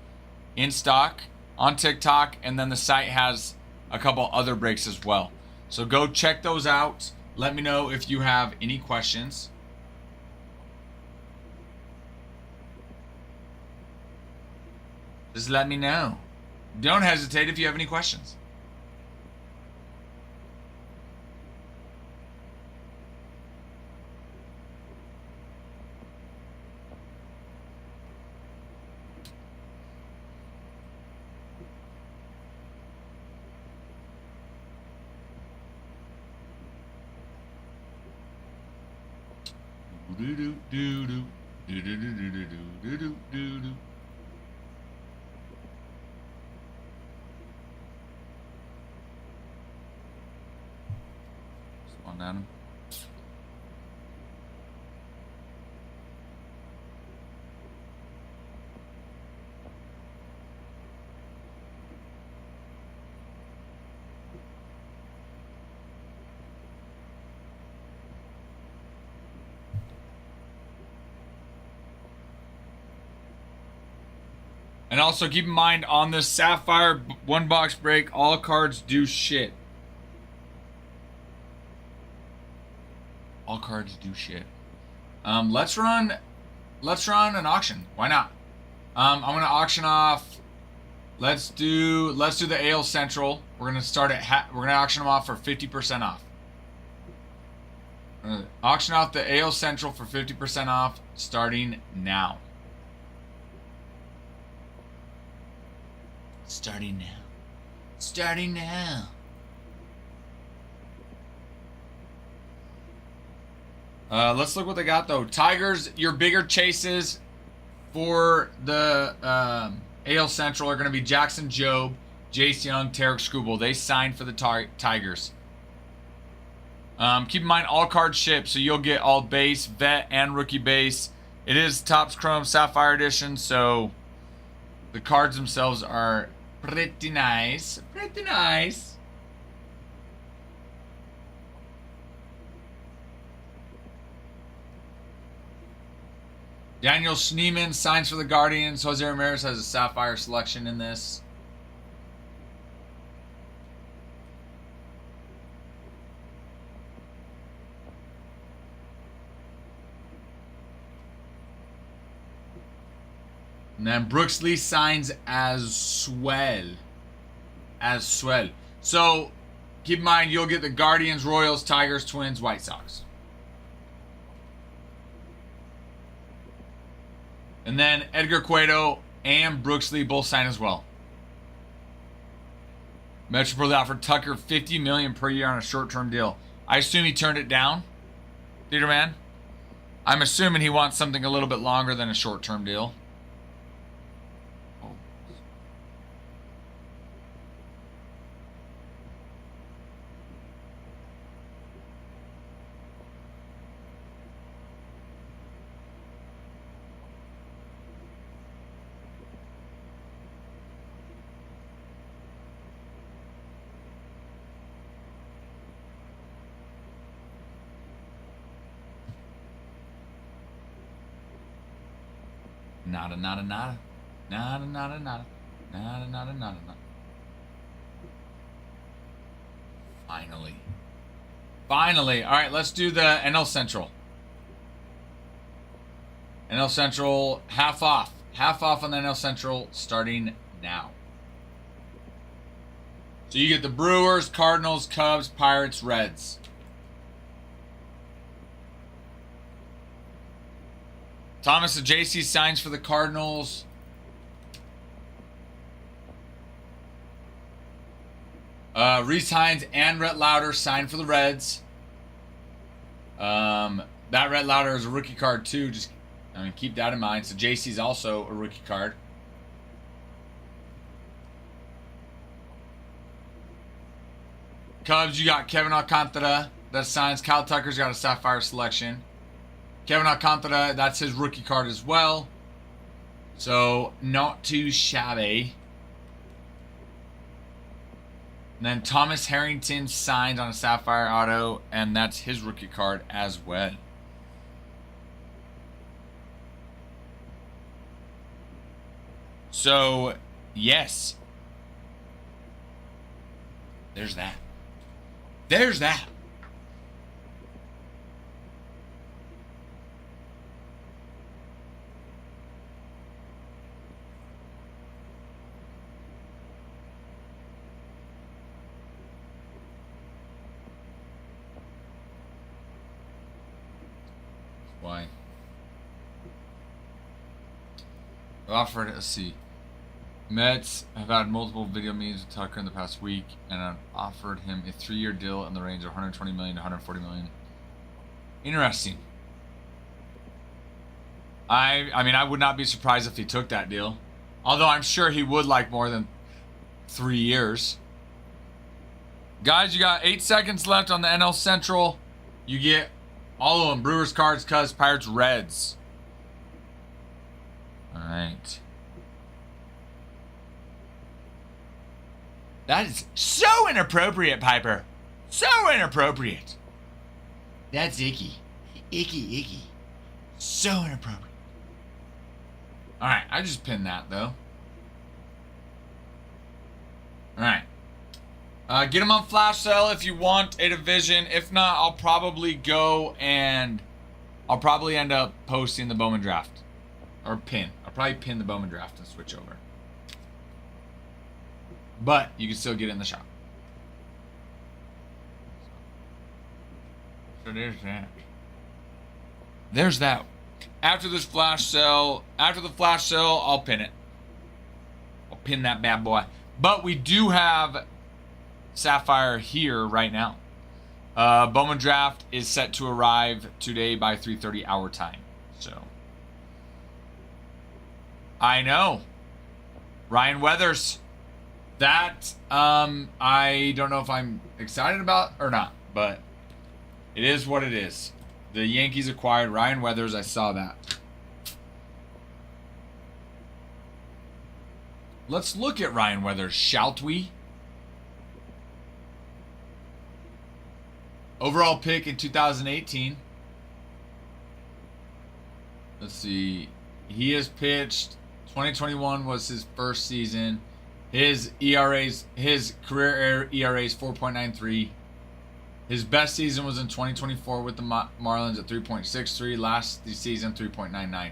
in stock on TikTok. And then the site has a couple other breaks as well. So go check those out. Let me know if you have any questions. Just let me know. Don't hesitate if you have any questions. Spawn down. And also keep in mind on this Sapphire one box break, all cards do shit. All cards do shit. Let's run an auction. Why not? I'm gonna auction off. Let's do the AL Central. We're gonna start at we're gonna auction them off for 50% off. We're gonna auction off the AL Central for 50% off starting now. Starting now. Starting now. Let's look what they got though. Tigers, your bigger chases for the AL Central are going to be Jackson Jobe, Jace Young, Tarek Skubal. They signed for the Tigers. Keep in mind all cards ship, so you'll get all base, vet, and rookie base. It is Topps Chrome Sapphire Edition, so the cards themselves are pretty nice. Pretty nice. Daniel Schneemann signs for the Guardians. Jose Ramirez has a Sapphire selection in this. And then Brooks Lee signs as well. So keep in mind, you'll get the Guardians, Royals, Tigers, Twins, White Sox. And then Edgar Cueto and Brooks Lee both sign as well. Metro offered Tucker $50 million per year on a short-term deal. I assume he turned it down, Theater Man. I'm assuming he wants something a little bit longer than a short-term deal. Nada. Finally. All right, let's do the NL Central. NL Central, half off. Half off on the NL Central starting now. So you get the Brewers, Cardinals, Cubs, Pirates, Reds. Thomas JC signs for the Cardinals. Reese Hines and Rhett Lauder signed for the Reds. That Rhett Lauder is a rookie card too. Just, keep that in mind. So JC's also a rookie card. Cubs, you got Kevin Alcantara that signs. Kyle Tucker's got a Sapphire selection. Kevin Alcantara, that's his rookie card as well. So, not too shabby. And then Thomas Harrington signed on a Sapphire Auto, and that's his rookie card as well. So, yes. There's that. There's that. Why? Offered, let's see. Mets have had multiple video meetings with Tucker in the past week and have offered him a 3-year deal in the range of $120 million to $140 million. Interesting. I would not be surprised if he took that deal. Although I'm sure he would like more than 3 years. Guys, you got 8 seconds left on the NL Central. You get all of them. Brewers, Cards, Cubs, Pirates, Reds. All right. That is so inappropriate, Piper. So inappropriate. That's icky. Icky. So inappropriate. All right, I just pinned that, though. All right. Get them on flash sale if you want a division. If not, I'll probably go and I'll probably end up posting the Bowman draft. Or pin. I'll probably pin the Bowman draft and switch over. But you can still get in the shop. So there's that. There's that. After this flash sale, after the flash sale, I'll pin it. I'll pin that bad boy. But we do have Sapphire here right now. Bowman draft is set to arrive today by 3:30 our time. So I know. Ryan Weathers. That I don't know if I'm excited about or not, but it is what it is. The Yankees acquired Ryan Weathers. I saw that. Let's look at Ryan Weathers, shall we? Overall pick in 2018. Let's see. He has pitched. 2021 was his first season. His career ERA is 4.93. His best season was in 2024 with the Marlins at 3.63. Last season, 3.99.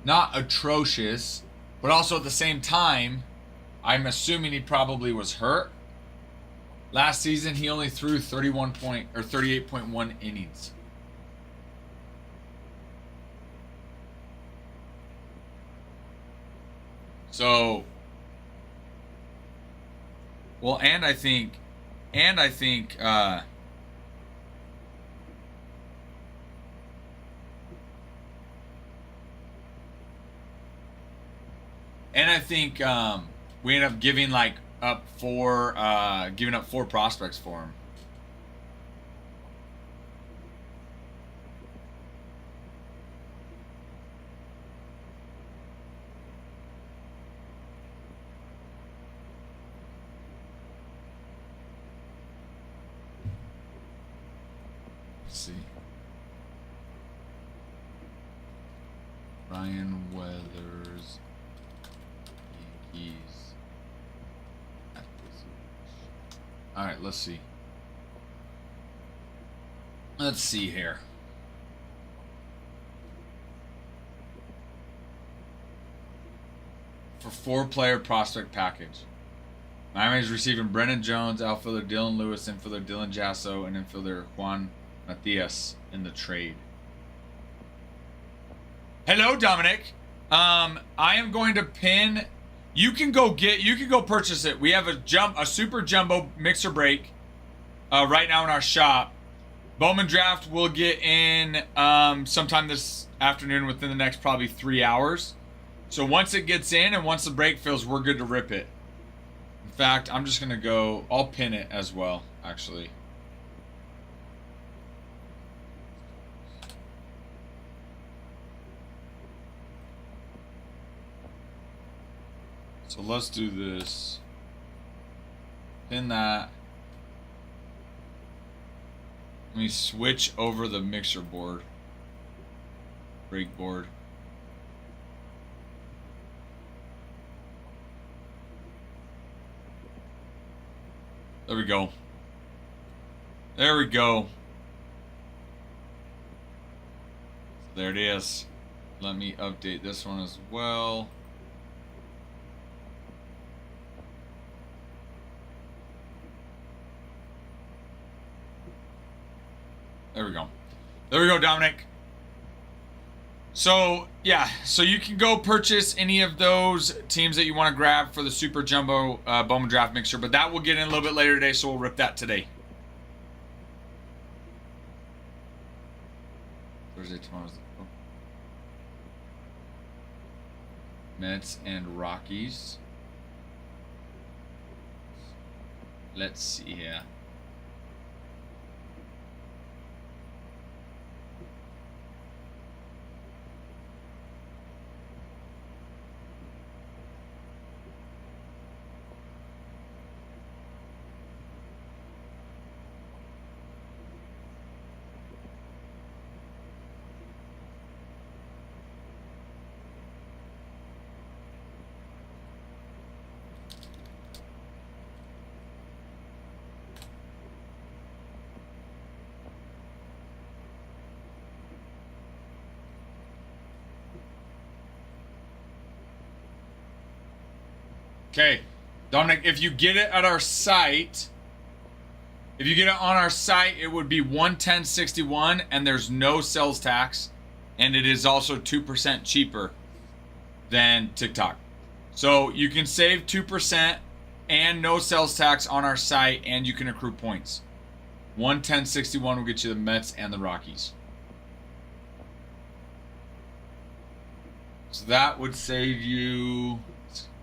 Not atrocious, but also at the same time, I'm assuming he probably was hurt. Last season, he only threw 38.1 innings. So, well, and I think, and I think we end up giving like giving up 4 prospects for him. Let's see. Ryan Weathers, Yankees. All right, let's see. Let's see here. For 4-player prospect package, Miami is receiving Brennan Jones, outfielder Dylan Lewis, infielder Dylan Jasso, and infielder Juan Matias in the trade. Hello, Dominic. I am going to pin. You can go purchase it. We have a super jumbo mixer break right now in our shop. Bowman draft will get in sometime this afternoon within the next probably 3 hours. So once it gets in and once the break fills, we're good to rip it. In fact, I'm just gonna go. I'll pin it as well, actually. So let's do this. Pin that. Let me switch over the mixer board. Break board. There we go. There we go. There it is. Let me update this one as well. There we go. There we go, Dominic. So, yeah. So you can go purchase any of those teams that you want to grab for the Super Jumbo Bowman Draft Mixer. But that will get in a little bit later today, so we'll rip that today. Thursday, tomorrow's the Mets and Rockies. Let's see here. Okay, Dominic, if you get it at our site, if you get it on our site, it would be $110.61, and there's no sales tax, and it is also 2% cheaper than TikTok. So you can save 2% and no sales tax on our site, and you can accrue points. $110.61 will get you the Mets and the Rockies. So that would save you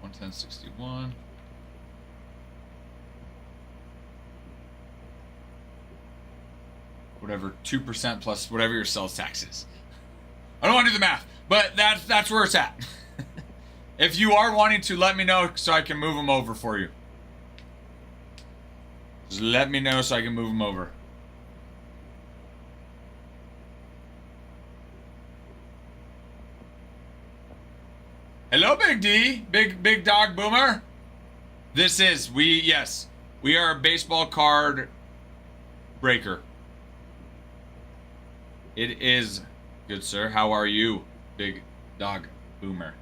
110.61. Whatever, 2% plus whatever your sales tax is. I don't want to do the math, but that's where it's at. If you are wanting to, let me know so I can move them over for you. Just let me know so I can move them over. Hello, Big D. Big Dog Boomer. This is, we are a baseball card breaker. It is good, sir. How are you, Big Dog Boomer?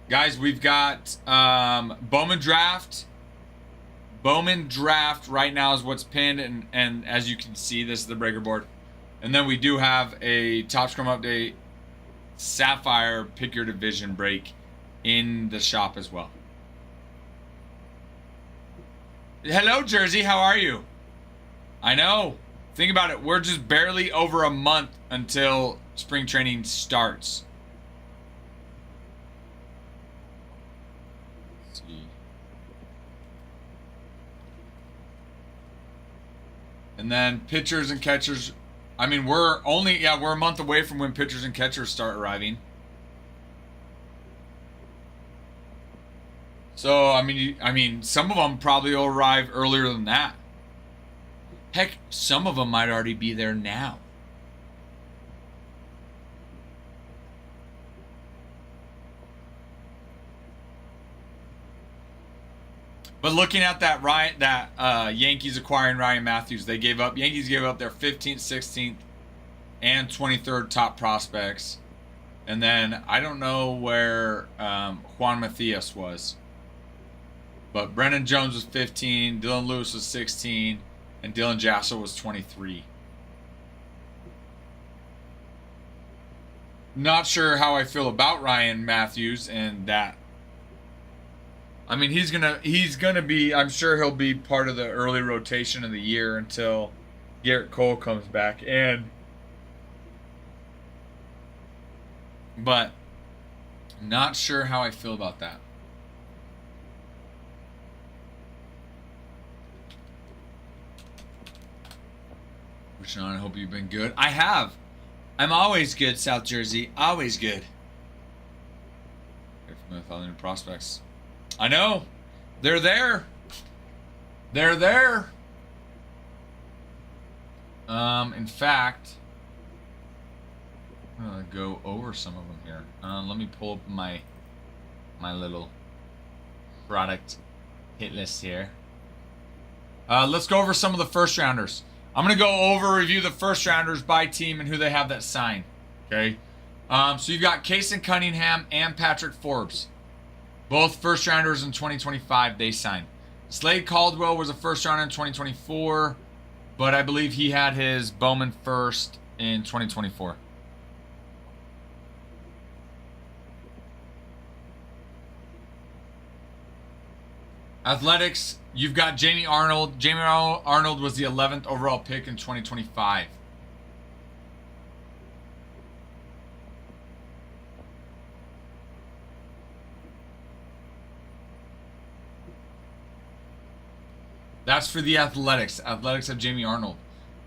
Guys, we've got Bowman Draft. Bowman Draft right now is what's pinned, and as you can see, this is the breaker board. And then we do have a Top Scrum update Sapphire Pick Your Division break in the shop as well. Hello, Jersey. How are you? I know. Think about it. We're just barely over a month until spring training starts. Let's see. And then pitchers and catchers. I mean, we're a month away from when pitchers and catchers start arriving. So, I mean, some of them probably will arrive earlier than that. Heck, some of them might already be there now. But looking at that Yankees acquiring Ryan Matthews, Yankees gave up their 15th, 16th, and 23rd top prospects. And then I don't know where Juan Macias was. But Brennan Jones was 15, Dylan Lewis was 16, and Dylan Jasser was 23. Not sure how I feel about Ryan Matthews and that. I mean, he's gonna be. I'm sure he'll be part of the early rotation of the year until Garrett Cole comes back. But not sure how I feel about that. Sean, I hope you've been good. I have. I'm always good, South Jersey. Always good. With all the new prospects. I know. They're there. They're there. In fact, I'm gonna go over some of them here. Let me pull up my little product hit list here. Let's go over some of the first rounders. I'm going to go review the first rounders by team and who they have that sign. Okay. So you've got Kason Cunningham and Patrick Forbes. Both first rounders in 2025, they signed. Slade Caldwell was a first rounder in 2024, but I believe he had his Bowman first in 2024. Athletics, you've got Jamie Arnold. Jamie Arnold was the 11th overall pick in 2025. That's for the Athletics. Athletics have Jamie Arnold.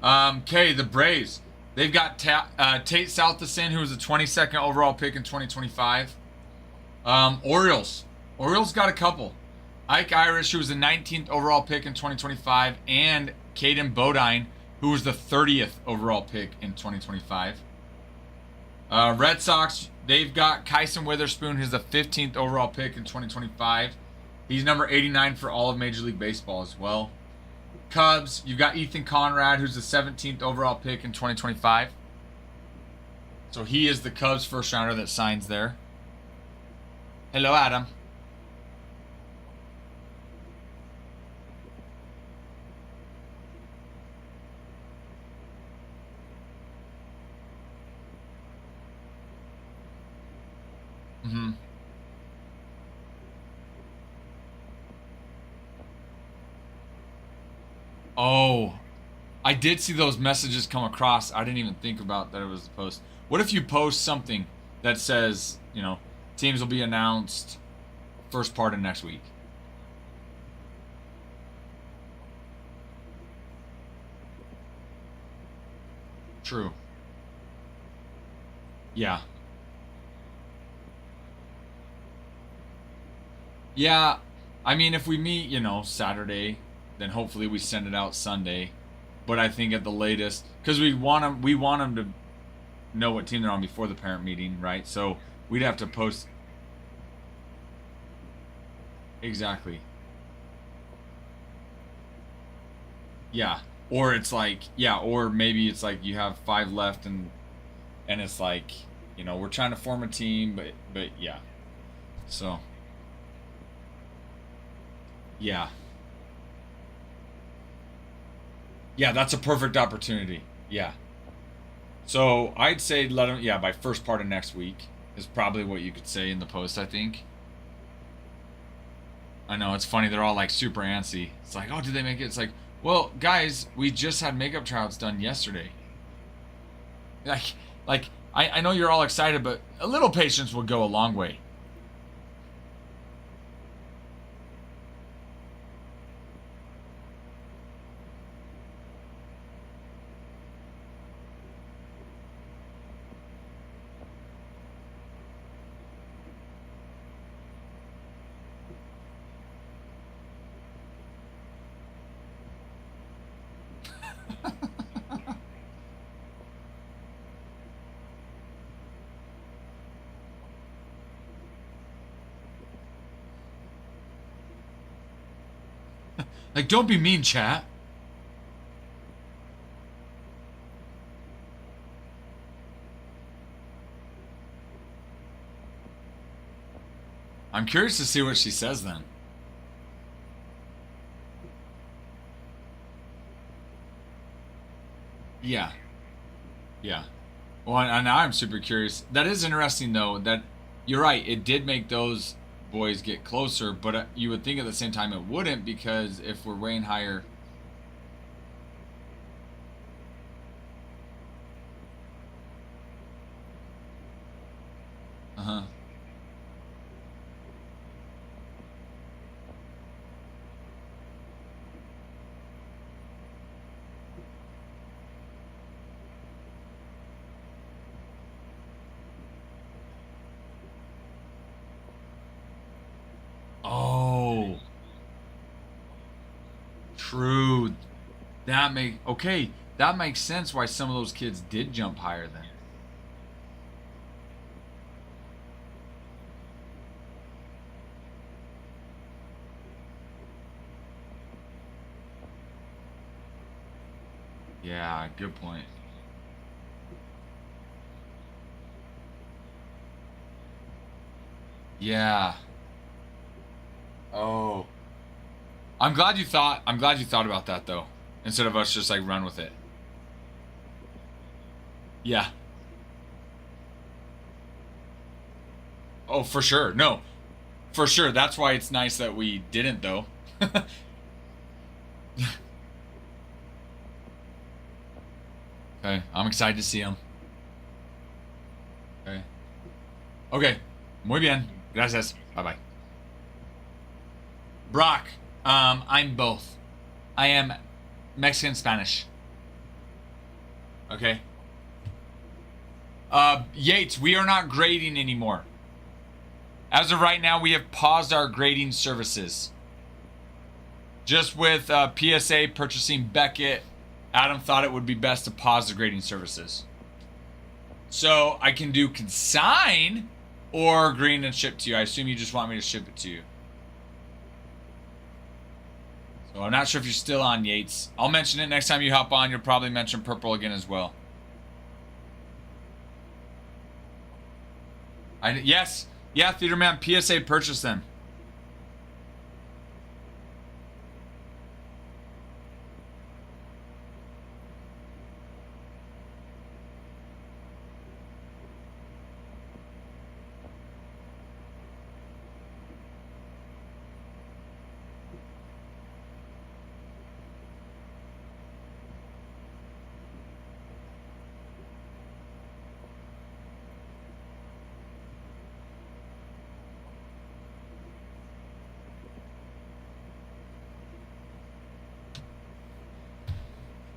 Okay, the Braves. They've got Tate Salteson, who was the 22nd overall pick in 2025. Orioles. Orioles got a couple. Ike Irish, who was the 19th overall pick in 2025, and Caden Bodine, who was the 30th overall pick in 2025. Red Sox, they've got Kyson Witherspoon, who's the 15th overall pick in 2025. He's number 89 for all of Major League Baseball as well. Cubs, you've got Ethan Conrad, who's the 17th overall pick in 2025. So he is the Cubs first rounder that signs there. Hello, Adam. Mm-hmm. Oh, I did see those messages come across. I didn't even think about that it was a post. What if you post something that says, you know, teams will be announced first part of next week? True. Yeah. Yeah, I mean, if we meet, you know, Saturday, then hopefully we send it out Sunday. But I think at the latest, because we want them to know what team they're on before the parent meeting, right? So we'd have to post. Exactly. Yeah. Or it's like, yeah, or maybe it's like you have 5 left and it's like, you know, we're trying to form a team, but yeah. So yeah. Yeah, that's a perfect opportunity. Yeah. So I'd say let them, yeah, by first part of next week is probably what you could say in the post, I think. I know, it's funny. They're all like super antsy. It's like, oh, did they make it? It's like, well, guys, we just had makeup tryouts done yesterday. Like, I know you're all excited, but a little patience will go a long way. Like, don't be mean, chat. I'm curious to see what she says then. Yeah. Yeah. Well, and now I'm super curious. That is interesting, though, that you're right. It did make those boys get closer, but you would think at the same time it wouldn't, because if we're weighing higher. Uh-huh. Oh. True. That makes sense why some of those kids did jump higher then. Yeah, good point. Yeah. Oh. I'm glad you thought about that though. Instead of us just like run with it. Yeah. Oh, for sure. No. For sure. That's why it's nice that we didn't though. Okay, I'm excited to see him. Okay. Okay. Muy bien. Gracias. Bye bye. Brock. I'm both. I am Mexican Spanish. Okay. Yates, we are not grading anymore. As of right now, we have paused our grading services. Just with PSA purchasing Beckett, Adam thought it would be best to pause the grading services. So I can do consign or green and ship to you. I assume you just want me to ship it to you. So I'm not sure if you're still on, Yates. I'll mention it next time you hop on. You'll probably mention purple again as well. Yes. Yeah, Theater Man, PSA purchased them.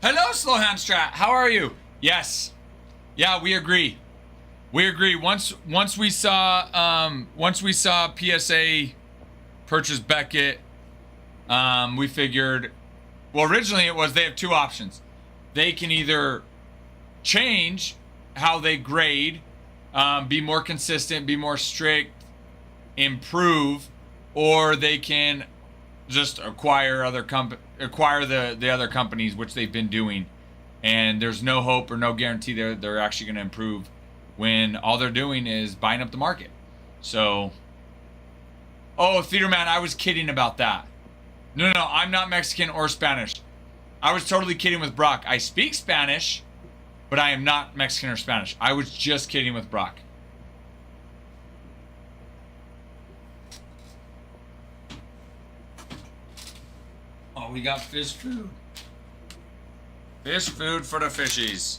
Hello, Slowhand Strat. How are you? Yes. Yeah, we agree. We agree. Once we saw PSA purchase Beckett, we figured. Well, originally it was they have two options. They can either change how they grade, be more consistent, be more strict, improve, or they can just acquire the other companies, which they've been doing, and there's no hope or no guarantee they're actually going to improve when all they're doing is buying up the market. So, oh, Theater Man, I was kidding about that. No, I'm not Mexican or Spanish. I was totally kidding with Brock. I speak Spanish, but I am not Mexican or Spanish. I was just kidding with Brock. Oh, we got fish food. Fish food for the fishies.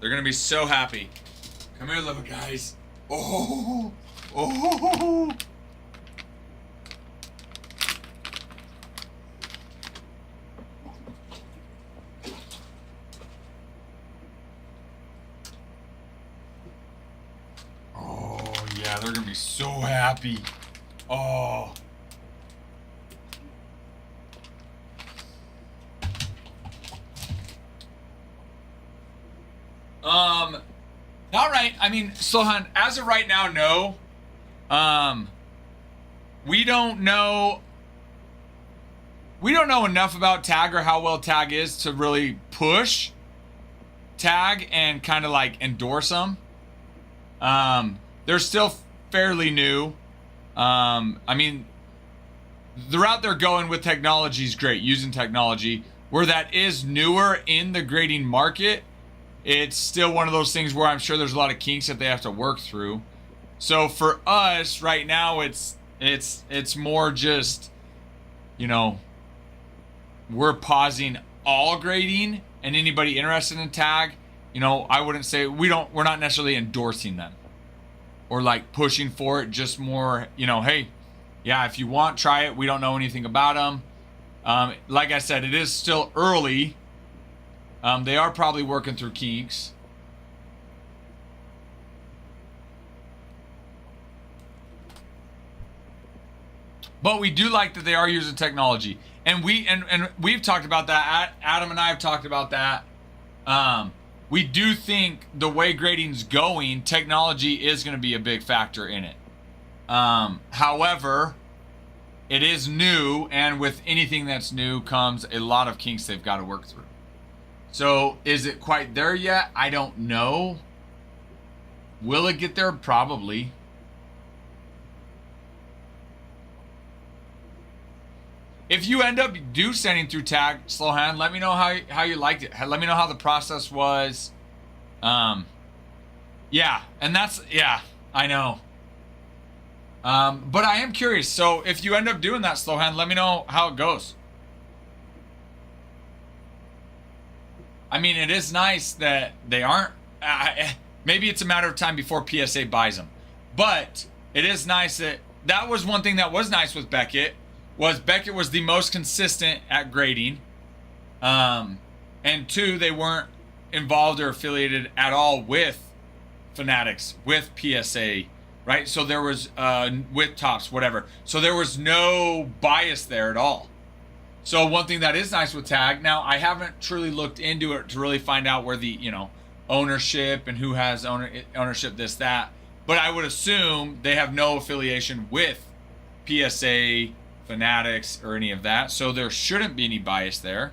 They're gonna be so happy. Come here, little guys. Oh, oh. Oh, yeah, they're gonna be so happy. Oh. All right. I mean, Slohan, as of right now, no. We don't know enough about tag or how well tag is to really push tag and kind of like endorse them. They're still fairly new. I mean, the route they're going with technology is great, using technology. Where that is newer in the grading market, it's still one of those things where I'm sure there's a lot of kinks that they have to work through. So for us right now, it's more just, you know, we're pausing all grading, and anybody interested in tag, you know, I wouldn't say we're not necessarily endorsing them or like pushing for it, just more, you know, hey, yeah, if you want, try it. We don't know anything about them. Like I said, it is still early. They are probably working through kinks. But we do like that they are using technology. And we've talked about that. Adam and I have talked about that. We do think the way grading's going, technology is going to be a big factor in it. However, it is new, and with anything that's new comes a lot of kinks they've got to work through. So, is it quite there yet? I don't know. Will it get there? Probably. If you end up sending through tag, Slowhand, let me know how you liked it. Let me know how the process was. Yeah, and I know. But I am curious. So if you end up doing that, Slowhand, let me know how it goes. I mean, it is nice that they aren't. Maybe it's a matter of time before PSA buys them. But it is nice that was one thing that was nice with Beckett. Beckett was the most consistent at grading. And two, they weren't involved or affiliated at all with Fanatics, with PSA, right? So there was, with Tops, whatever. So there was no bias there at all. So one thing that is nice with tag, now I haven't truly looked into it to really find out where the, you know, ownership and who has ownership, this, that. But I would assume they have no affiliation with PSA, Fanatics, or any of that. So there shouldn't be any bias there.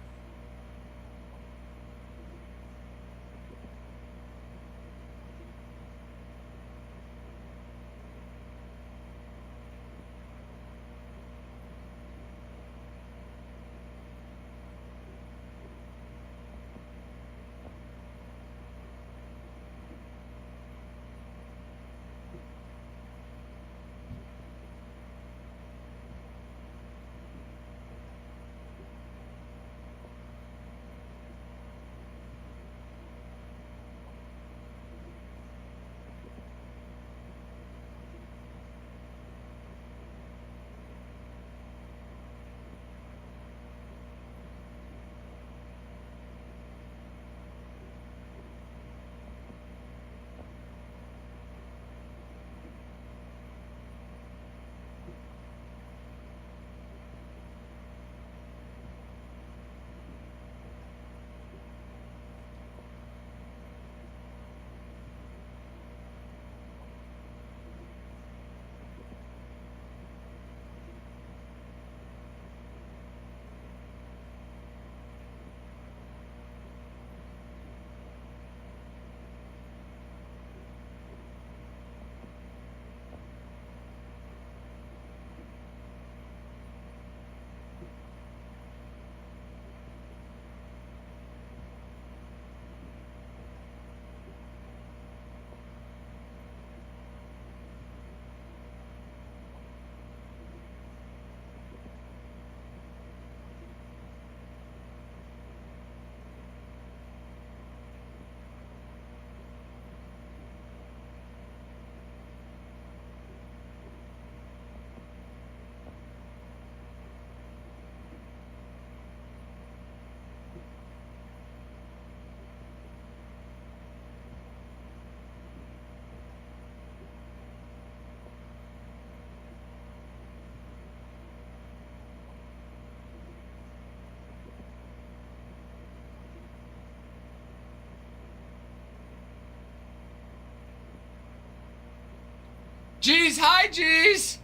Jeez, hi, jeez.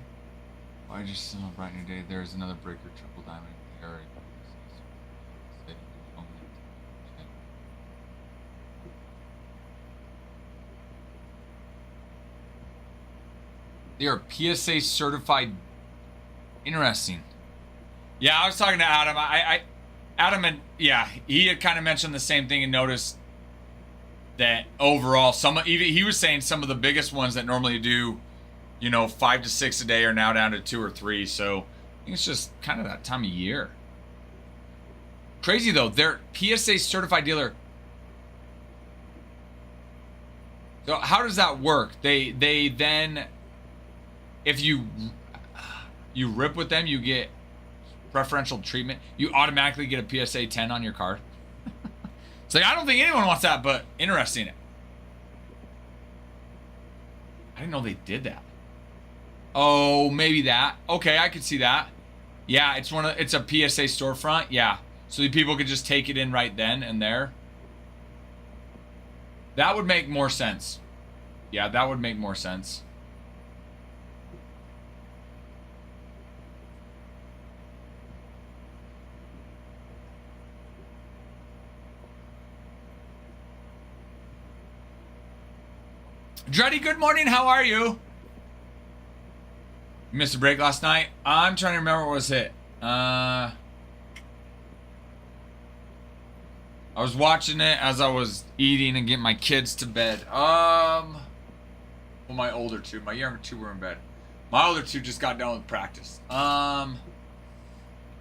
I just saw a bright new day. There's another breaker triple diamond there. They are PSA certified. Interesting. Yeah, I was talking to Adam. Adam and yeah, he had kind of mentioned the same thing and noticed that overall, he was saying some of the biggest ones that normally do, 5 to 6 a day are now down to 2 or 3. So I think it's just kind of that time of year. Crazy though, they're PSA certified dealer. So how does that work? They then, if you rip with them, you get preferential treatment. You automatically get a PSA 10 on your card. It's like, I don't think anyone wants that, but interesting. I didn't know they did that. Oh, maybe that. Okay, I could see that. Yeah, it's a PSA storefront. Yeah, so the people could just take it in right then and there. That would make more sense. Yeah, that would make more sense. Dreddy, good morning. How are you? You missed a break last night. I'm trying to remember what was it. I was watching it as I was eating and getting my kids to bed. Well, my older two. My younger two were in bed. My older two just got done with practice. Don't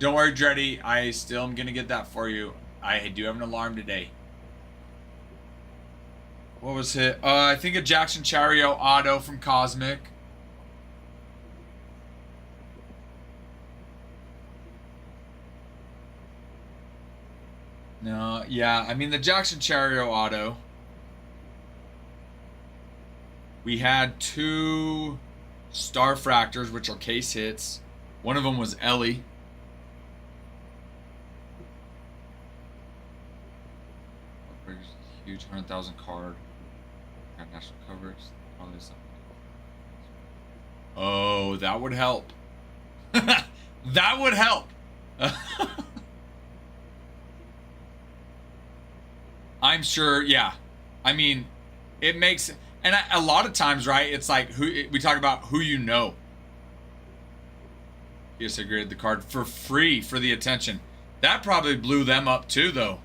worry, Dreddy. I still am gonna get that for you. I do have an alarm today. What was it? I think a Jackson Chario auto from Cosmic. No, yeah, I mean the Jackson Chario auto. We had 2 Star Fractors, which are case hits. One of them was Ellie. Huge 100,000 card. Got national coverage. Oh, that would help. That would help. I'm sure, yeah. I mean, it makes, and a lot of times, right, it's like, we talk about who you know. Yes, I graded the card for free for the attention. That probably blew them up too, though.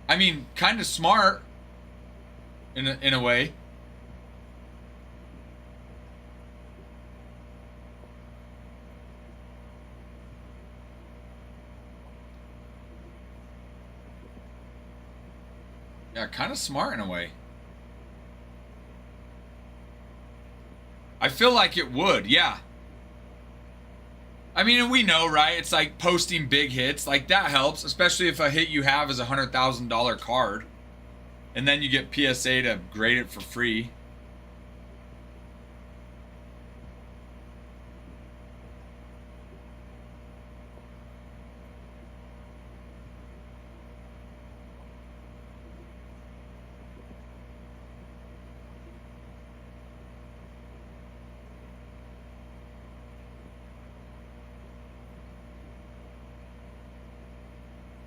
I mean, kind of smart in a way. Yeah, kind of smart in a way. I feel like it would, yeah. I mean, and we know, right? It's like posting big hits. Like, that helps, especially if a hit you have is a $100,000 card. And then you get PSA to grade it for free.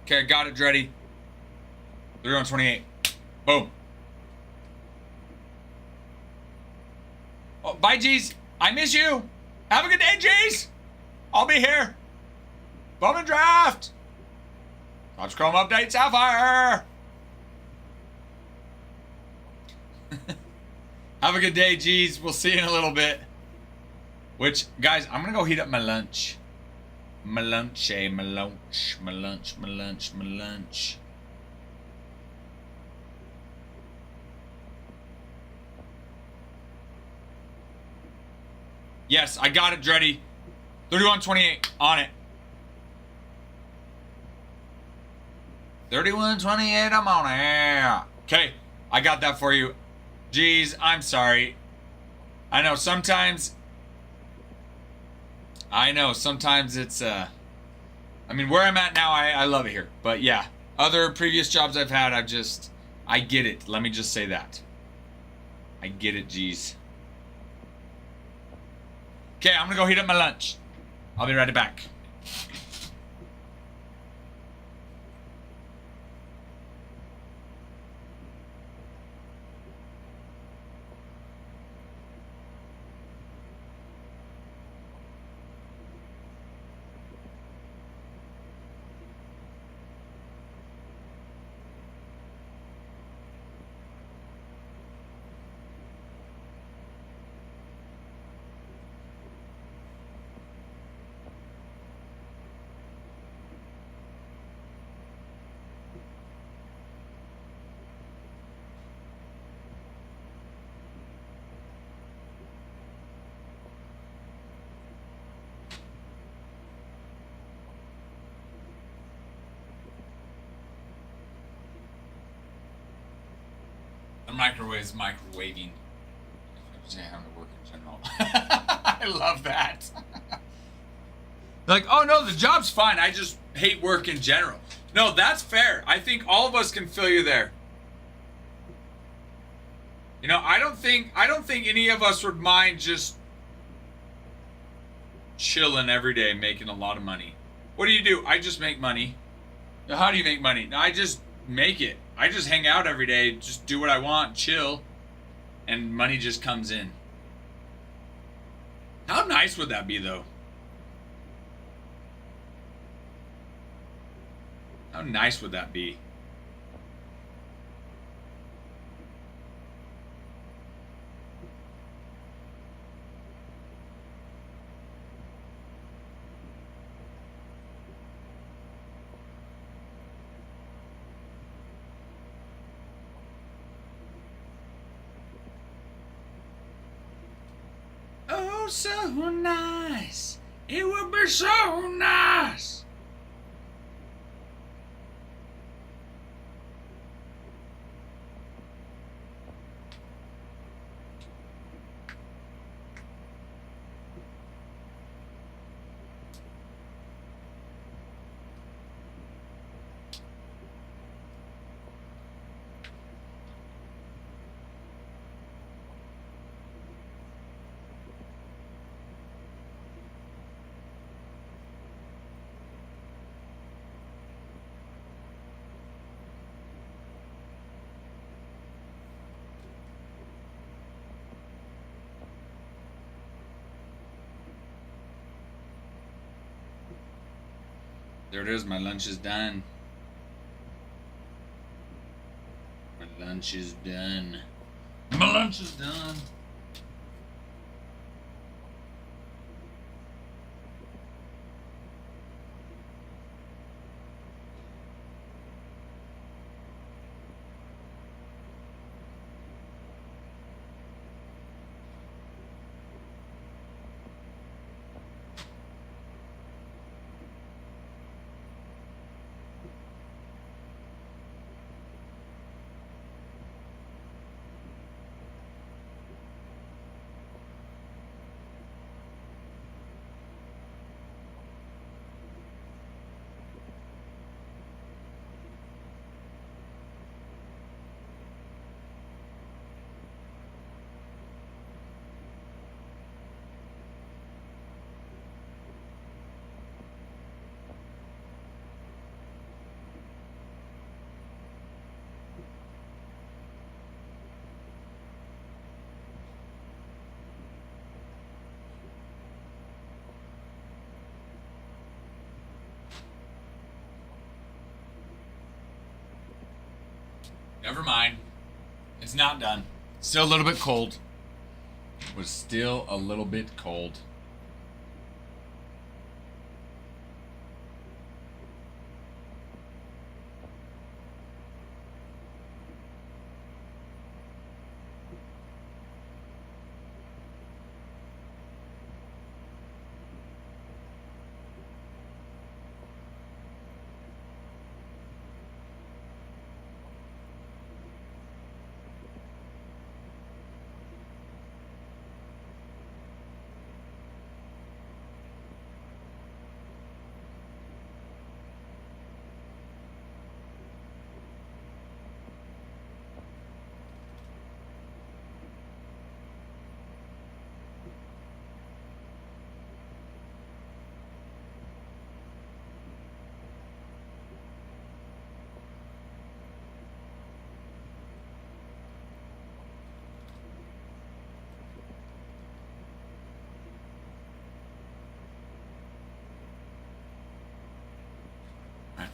Okay, I got it, Dreddy. 3128. Boom. Oh, bye, G's. I miss you. Have a good day, G's. I'll be here. Bowman draft. Topps Chrome update Sapphire. Have a good day, G's. We'll see you in a little bit. Which, guys, I'm going to go heat up my lunch. My lunch. Yes, I got it, Dreddy. 3128 on it. 3128, I'm on it. Okay, I got that for you. Jeez, I'm sorry. I know sometimes it's I mean, where I'm at now, I love it here. But yeah, other previous jobs I've had, I get it. Let me just say that. I get it, geez. Okay, I'm gonna go heat up my lunch. I'll be right back. The microwave's microwaving. Just having to work in general. I love that. Like, oh no, the job's fine. I just hate work in general. No, that's fair. I think all of us can feel you there. You know, I don't think any of us would mind just chilling every day, making a lot of money. What do? I just make money. How do you make money? No, I just make it. I just hang out every day, just do what I want, chill, and money just comes in. How nice would that be, though? How nice would that be? Oh, so nice. It would be so nice. There it is, my lunch is done. My lunch is done. My lunch is done. Never mind. It's not done. Still a little bit cold. It was still a little bit cold.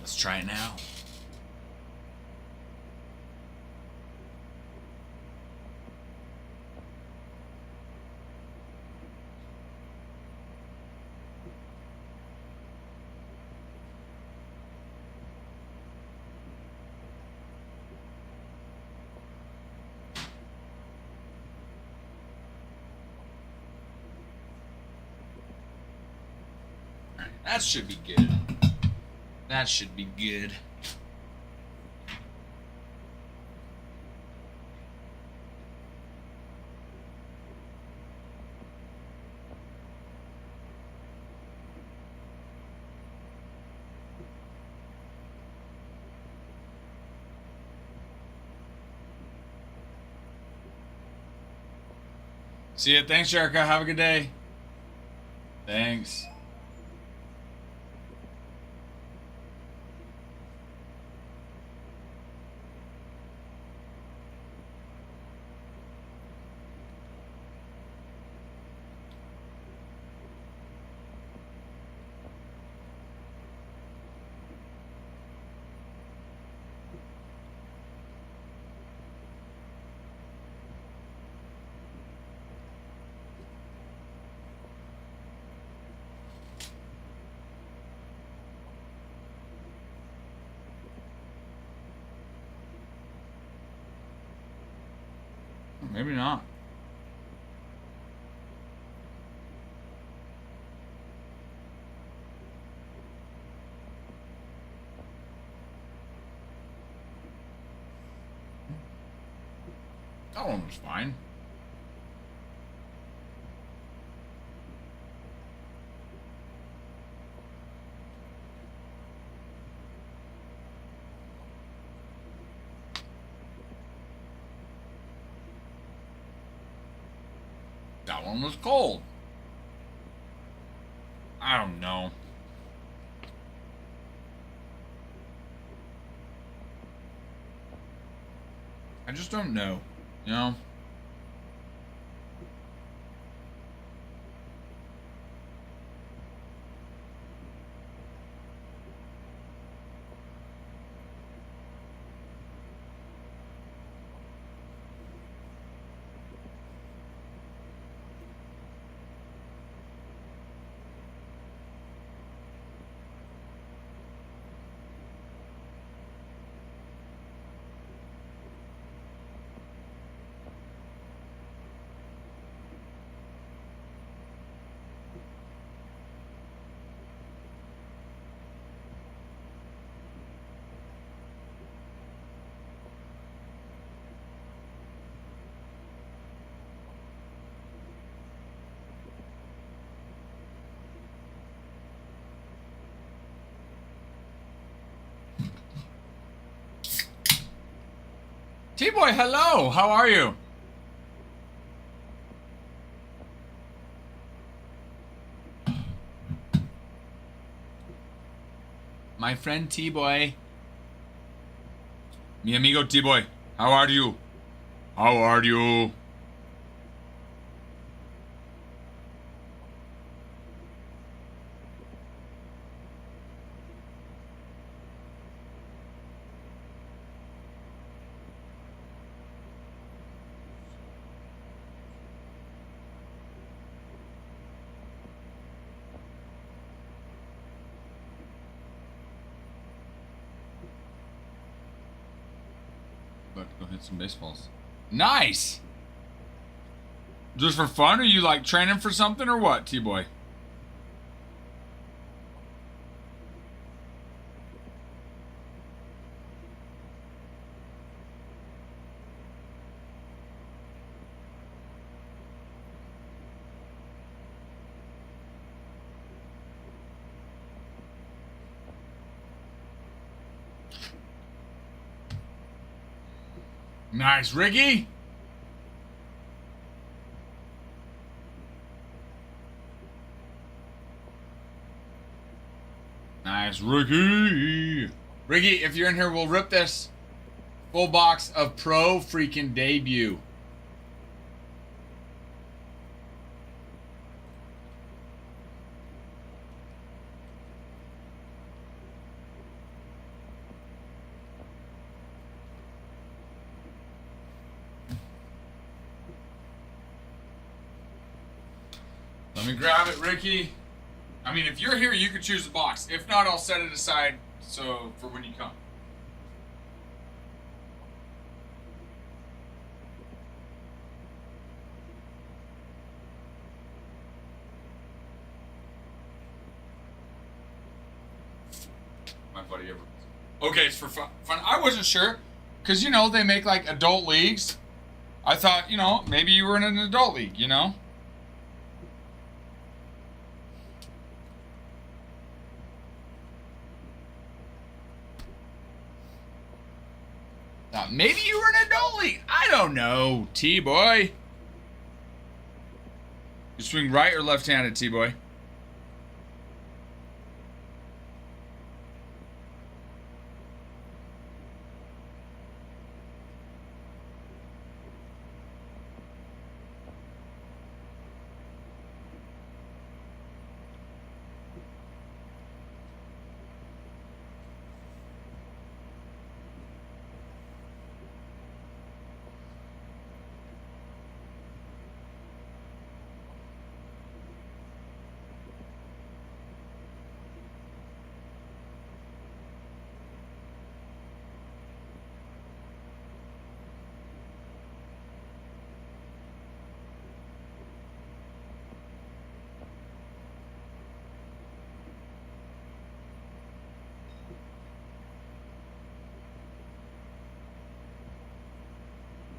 Let's try it now. That should be good. That should be good. See ya. Thanks, Erica. Have a good day. Thanks. Maybe not. That one was fine. That one was cold. I don't know. I just don't know, you know? T-Boy, hello! How are you? My friend T-Boy. Mi amigo T-Boy. How are you? How are you? About to go hit some baseballs. Nice! Just for fun? Are you like training for something or what, T-Boy? Nice, Ricky. Nice, Ricky. Ricky, if you're in here, we'll rip this full box of Pro freaking debut. Let me grab it, Ricky. I mean, if you're here, you could choose the box. If not, I'll set it aside so for when you come. My buddy ever. Okay, it's for fun. I wasn't sure, because, you know, they make, like, adult leagues. I thought, you know, maybe you were in an adult league, you know? Maybe you were in an adult league. I don't know, T-boy. You swing right or left-handed, T-boy?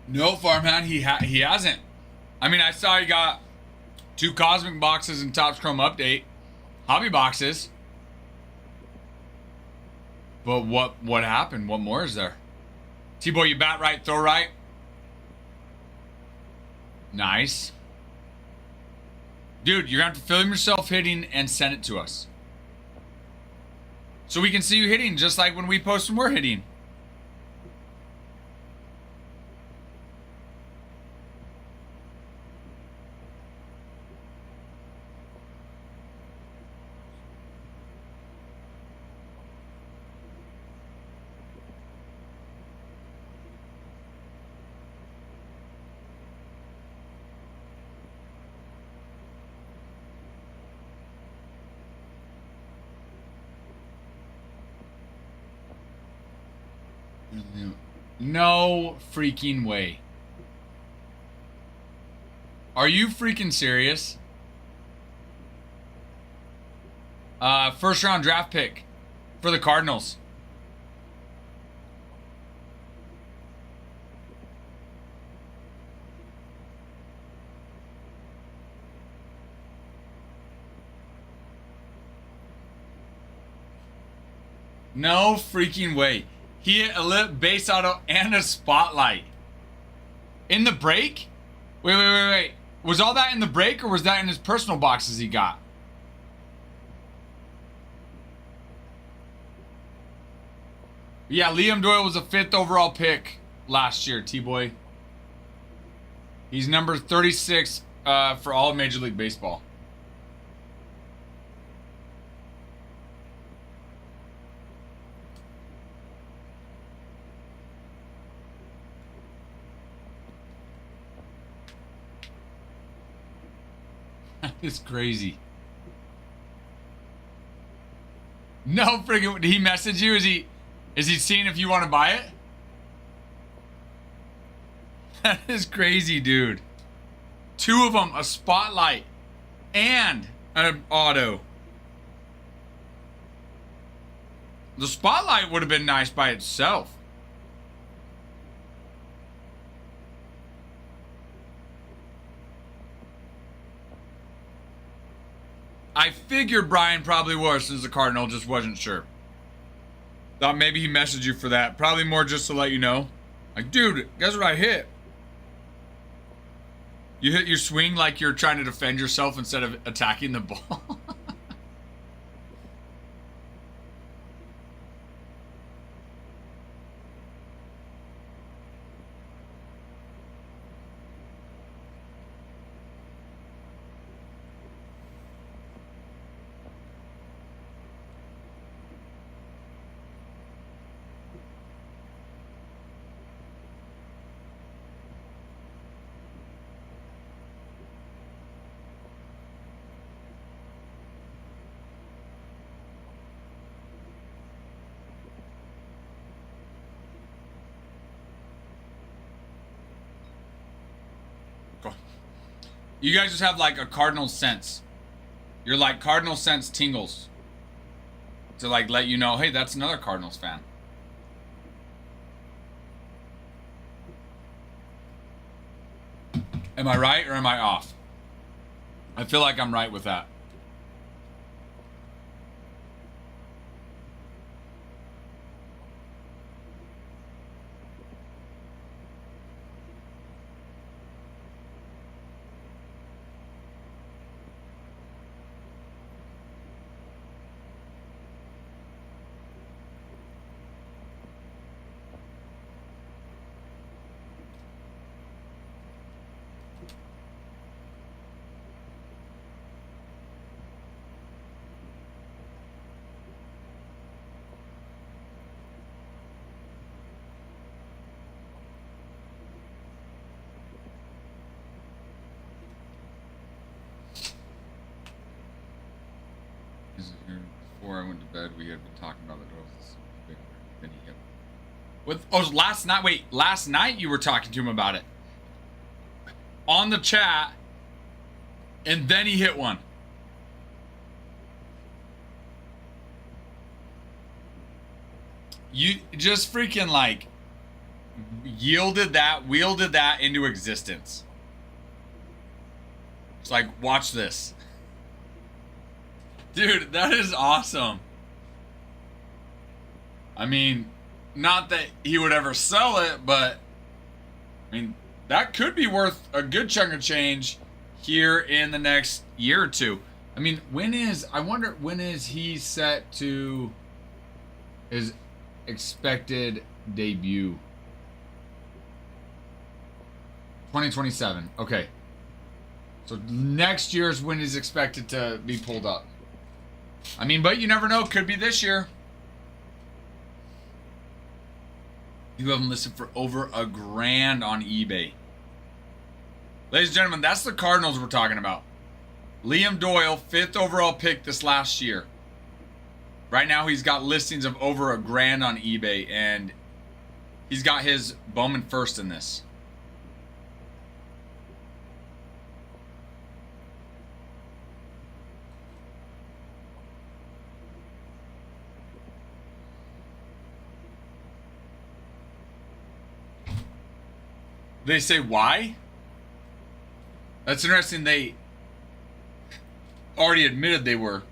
No, Farmhand, he hasn't. I mean, I saw he got 2 Cosmic boxes and Topps Chrome Update. Hobby boxes. But what happened? What more is there? T-Boy, you bat right, throw right. Nice. Dude, you're going to have to film yourself hitting and send it to us. So we can see you hitting, just like when we post when we're hitting. No freaking way. Are you freaking serious? First round draft pick for the Cardinals. No freaking way. He hit a base auto and a spotlight. In the break? Wait. Was all that in the break, or was that in his personal boxes he got? Yeah, Liam Doyle was a 5th overall pick last year, T-Boy. He's number 36 for all of Major League Baseball. It's crazy. No friggin', did he message you? Is he seeing if you want to buy it? That is crazy, dude. 2 of them, a spotlight and an auto. The spotlight would have been nice by itself. I figured Brian probably was, since the Cardinal just wasn't sure. Thought maybe he messaged you for that. Probably more just to let you know. Like, dude, guess what I hit? You hit your swing like you're trying to defend yourself instead of attacking the ball. You guys just have like a cardinal sense. You're like cardinal sense tingles. To like let you know, hey, that's another Cardinals fan. Am I right or am I off? I feel like I'm right with that. Before I went to bed, we had been talking about the girls. Then he hit. With last night. Wait, last night you were talking to him about it on the chat, and then he hit one. You just freaking like wielded that into existence. It's like, watch this. Dude, that is awesome. I mean, not that he would ever sell it, but I mean, that could be worth a good chunk of change here in the next year or two. I mean, I wonder when is he set to his expected debut? 2027. Okay. So next year's when he's expected to be pulled up. I mean, but you never know. Could be this year. You have them listed for over $1,000 on eBay. Ladies and gentlemen, that's the Cardinals we're talking about. Liam Doyle, 5th overall pick this last year. Right now, he's got listings of over $1,000 on eBay, and he's got his Bowman first in this. They say why? That's interesting. They already admitted they were.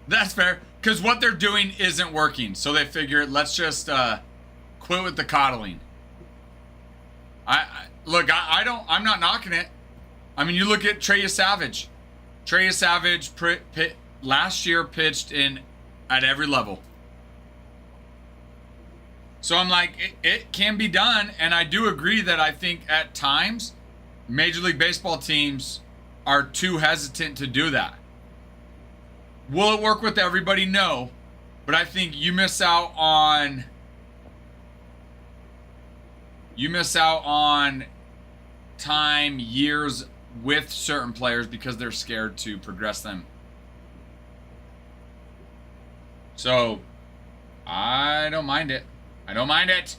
That's fair, because what they're doing isn't working, so they figure let's just quit with the coddling. I'm not knocking it. I mean, you look at Treya Savage. Treya Savage last year pitched in at every level. So I'm like, it can be done, and I do agree that I think at times Major League Baseball teams are too hesitant to do that. Will it work with everybody? No. But I think you miss out on time, years with certain players because they're scared to progress them. So, I don't mind it. I don't mind it.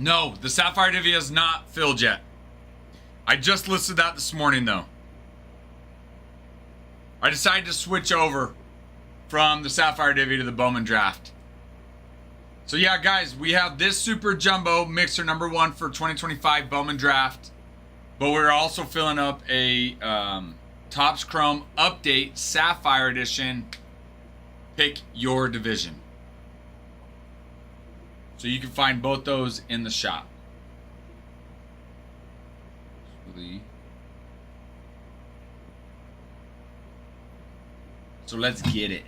No, the Sapphire Divvy is not filled yet. I just listed that this morning, though. I decided to switch over from the Sapphire Divvy to the Bowman draft. So yeah, guys, we have this Super Jumbo Mixer #1 for 2025 Bowman draft. But we're also filling up a Topps Chrome Update Sapphire Edition. Pick your division. So you can find both those in the shop. So let's get it.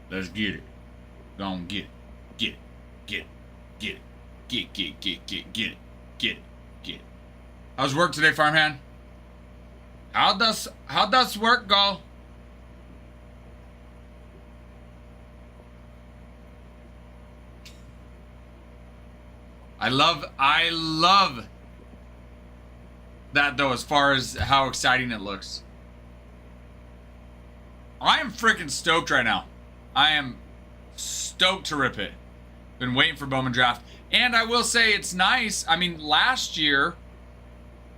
Let's get it. Go on, get it. Get it. Get it. Get it. Get it. Get it. Get it. Get it. Get it. How's work today, farmhand? How does work go? I love that though, as far as how exciting it looks. I am freaking stoked right now. I am stoked to rip it. Been waiting for Bowman draft. And I will say it's nice. I mean, last year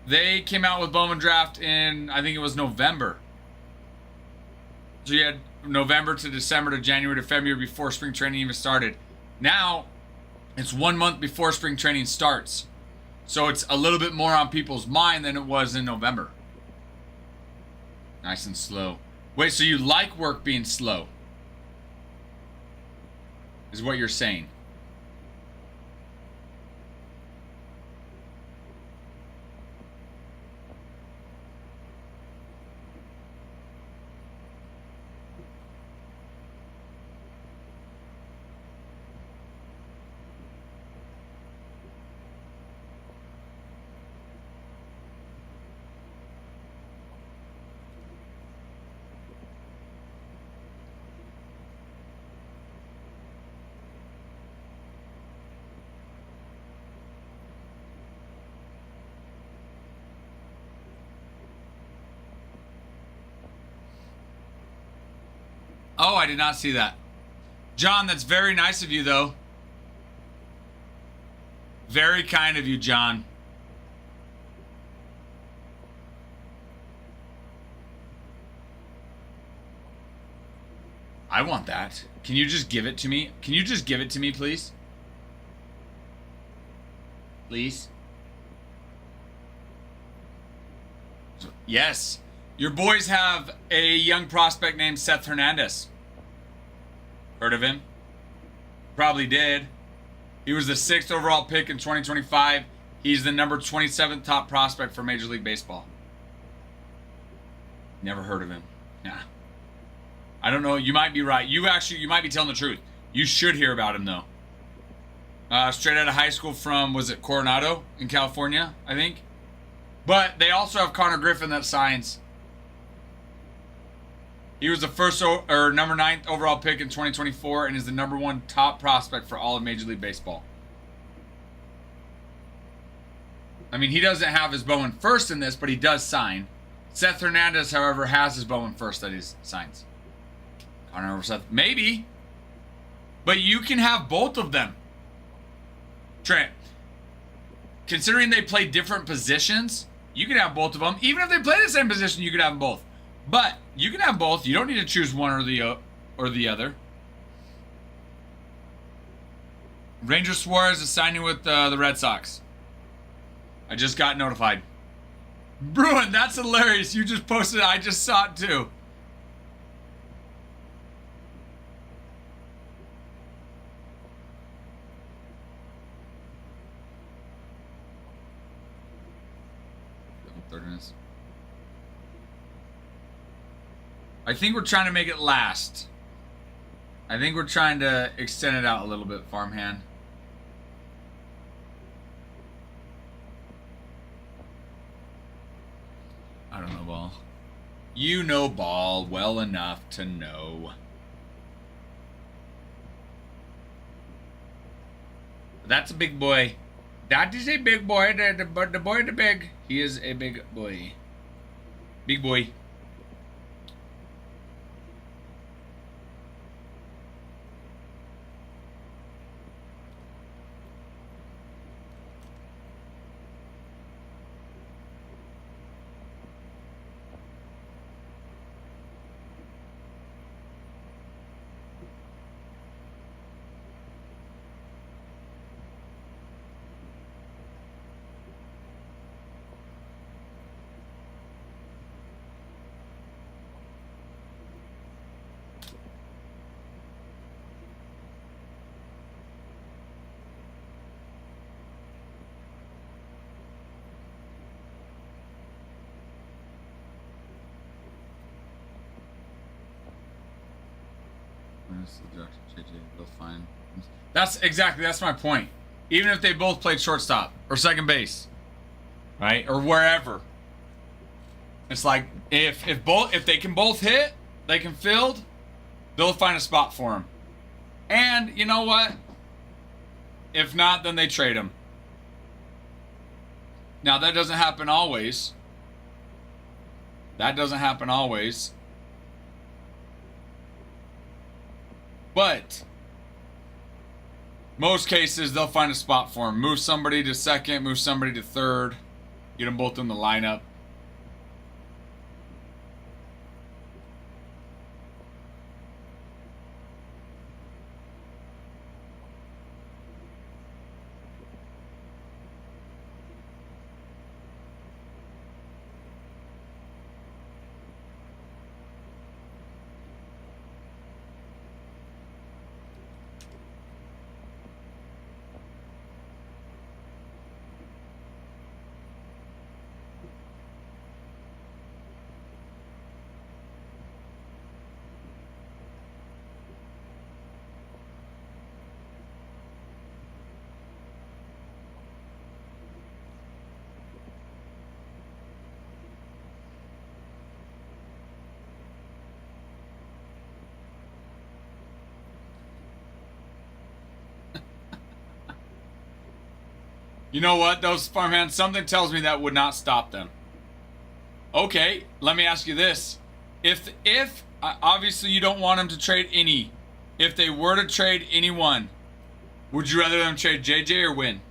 they came out with Bowman draft in, I think it was November. So you had November to December to January to February before spring training even started. Now it's 1 month before spring training starts. So it's a little bit more on people's mind than it was in November. Nice and slow. Wait, so you like work being slow? Is what you're saying? Oh, I did not see that. John, that's very nice of you, though. Very kind of you, John. I want that. Can you just give it to me? Can you just give it to me, please? Please? Yes. Your boys have a young prospect named Seth Hernandez. Heard of him? Probably did. He was the 6th overall pick in 2025. He's the number 27th top prospect for Major League Baseball. Never heard of him. Yeah. I don't know. You might be right. You might be telling the truth. You should hear about him, though. Straight out of high school from, was it Coronado in California, I think? But they also have Connor Griffin that signs. He was the first or number 9th overall pick in 2024 and is the number 1 top prospect for all of Major League Baseball. I mean, he doesn't have his Bowman first in this, but he does sign. Seth Hernandez, however, has his Bowman first that he signs. Connor over Seth, maybe. But you can have both of them. Trent, considering they play different positions, you can have both of them. Even if they play the same position, you can have them both. But you can have both. You don't need to choose one or the other. Ranger Suarez is signing with the Red Sox. I just got notified. Bruin, that's hilarious. You just posted it. I just saw it too. I think we're trying to make it last. I think we're trying to extend it out a little bit, farmhand. I don't know, Ball. You know Ball well enough to know. That's a big boy. That is a big boy. The boy, the big. He is a big boy. Big boy. they'll find. That's my point. Even if they both played shortstop or second base, right, or wherever, it's like if they can both hit, they can field, they'll find a spot for him. And you know what? If not, then they trade him. Now that doesn't happen always. But most cases, they'll find a spot for him. Move somebody to second, move somebody to third. Get them both in the lineup. You know what, those farmhands, something tells me that would not stop them. Okay, let me ask you this. If obviously you don't want them to trade any. If they were to trade anyone, would you rather them trade JJ or Win?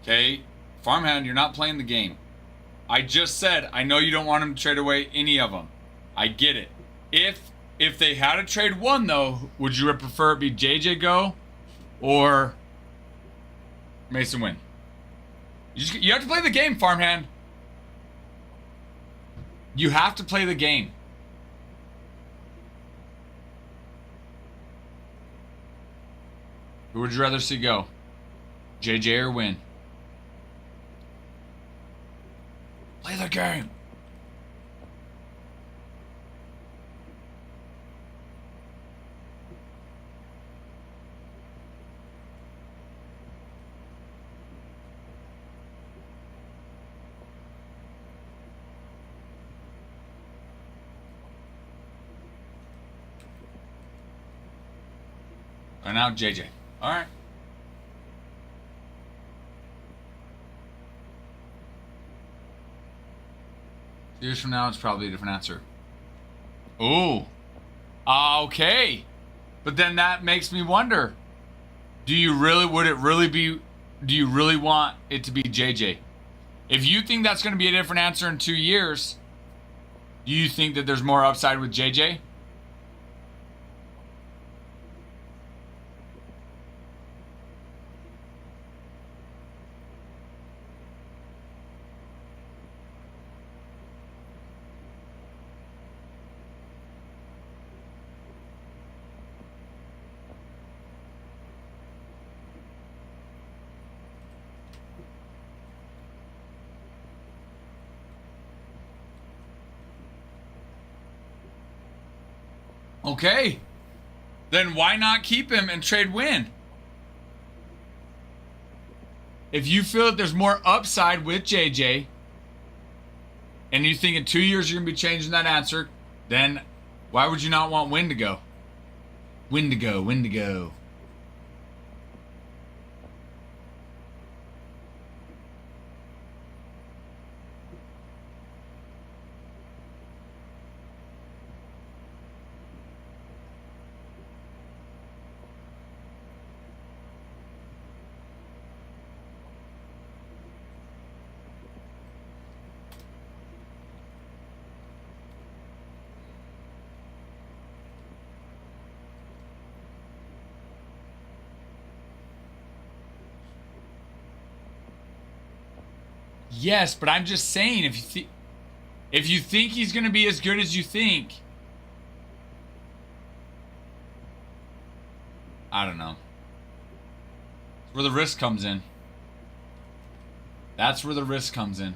Okay, farmhand, you're not playing the game. I just said I know you don't want them to trade away any of them. I get it. If they had to trade one though, would you prefer it be JJ go or Mason Win? You have to play the game, farmhand. You have to play the game. Who would you rather see go? JJ or Win? Play the game. And now JJ. All right. Years from now, it's probably a different answer. Ooh. Okay. But then that makes me wonder. Do you really want it to be JJ? If you think that's going to be a different answer in 2 years, do you think that there's more upside with JJ? Okay. Then why not keep him and trade Win? If you feel that there's more upside with JJ, and you think in 2 years you're going to be changing that answer, then why would you not want Win to go? Win to go, Win to go. Yes, but I'm just saying, if you think he's going to be as good as you think, I don't know. That's where the risk comes in. That's where the risk comes in.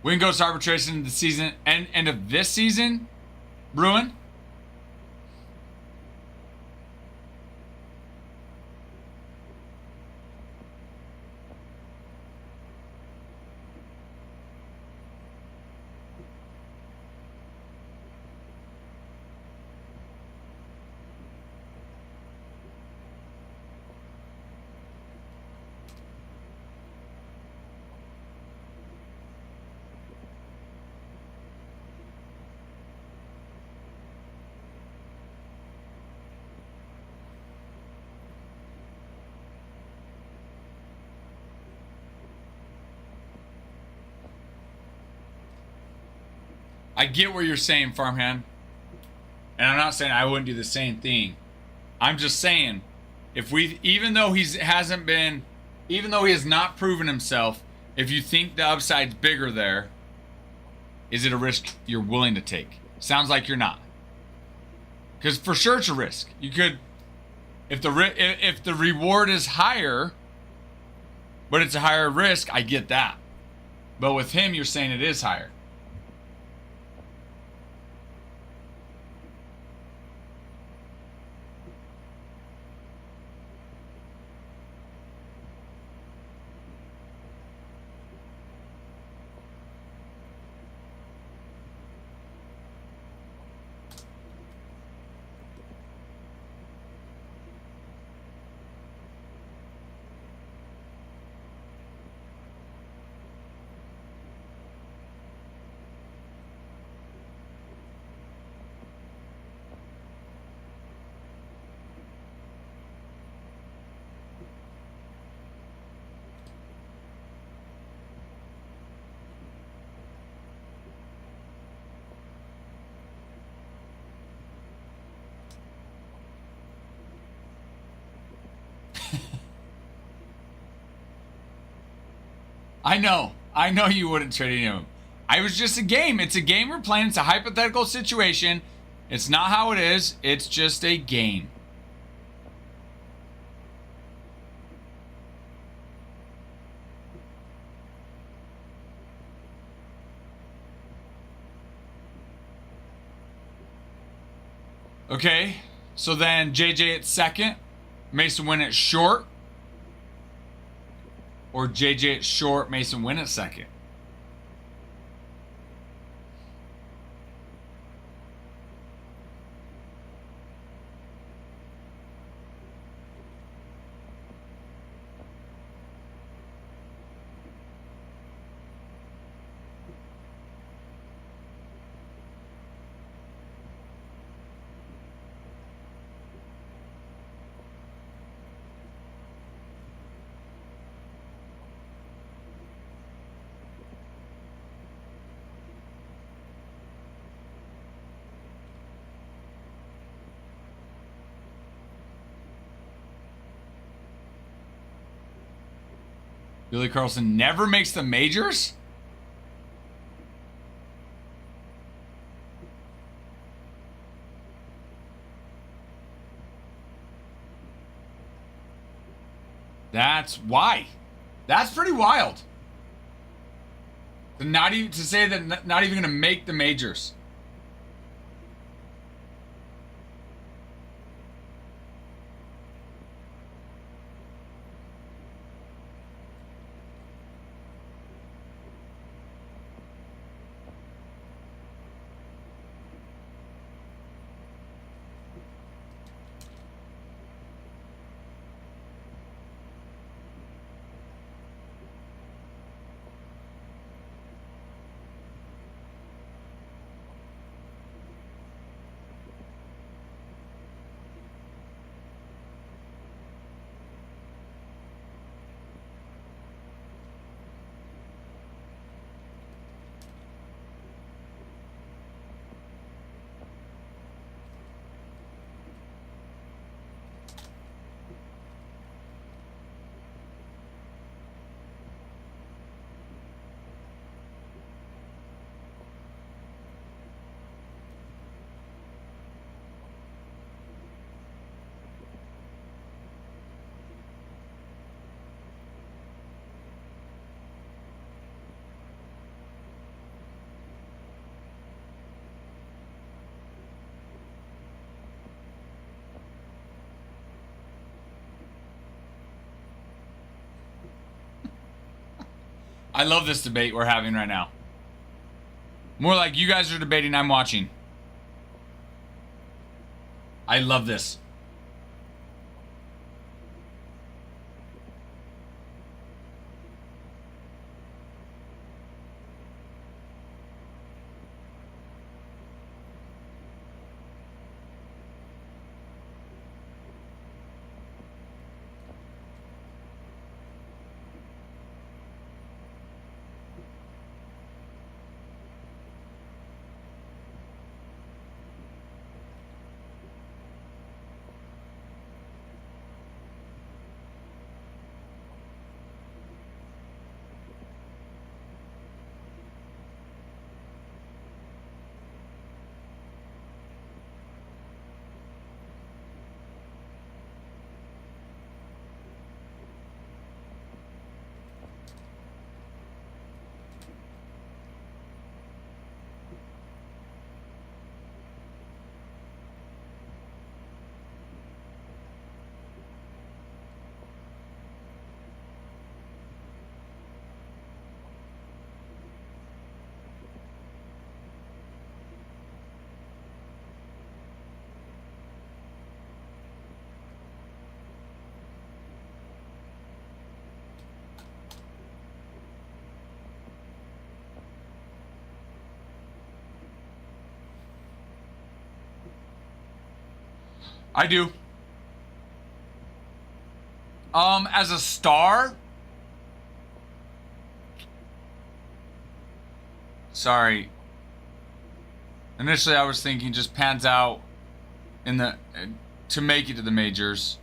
Win goes to arbitration the season end of this season, Bruin. I get what you're saying, Farmhand. And I'm not saying I wouldn't do the same thing. I'm just saying, if we, even though he has not proven himself, if you think the upside's bigger there, is it a risk you're willing to take? Sounds like you're not. Because for sure it's a risk. You could, if the reward is higher, but it's a higher risk, I get that. But with him, you're saying it is higher. I know you wouldn't trade any of them. I was just a game. It's a game we're playing. It's a hypothetical situation. It's not how it is. It's just a game. Okay, so then JJ at second, Mason Win at short. Or JJ at short, Mason Win at second. Billy Carlson never makes the majors? That's why. That's pretty wild. Not even to say that not even going to make the majors. I love this debate we're having right now. More like you guys are debating, I'm watching. I love this. I do. As a star? Sorry. Initially I was thinking just pans out in the to make it to the majors.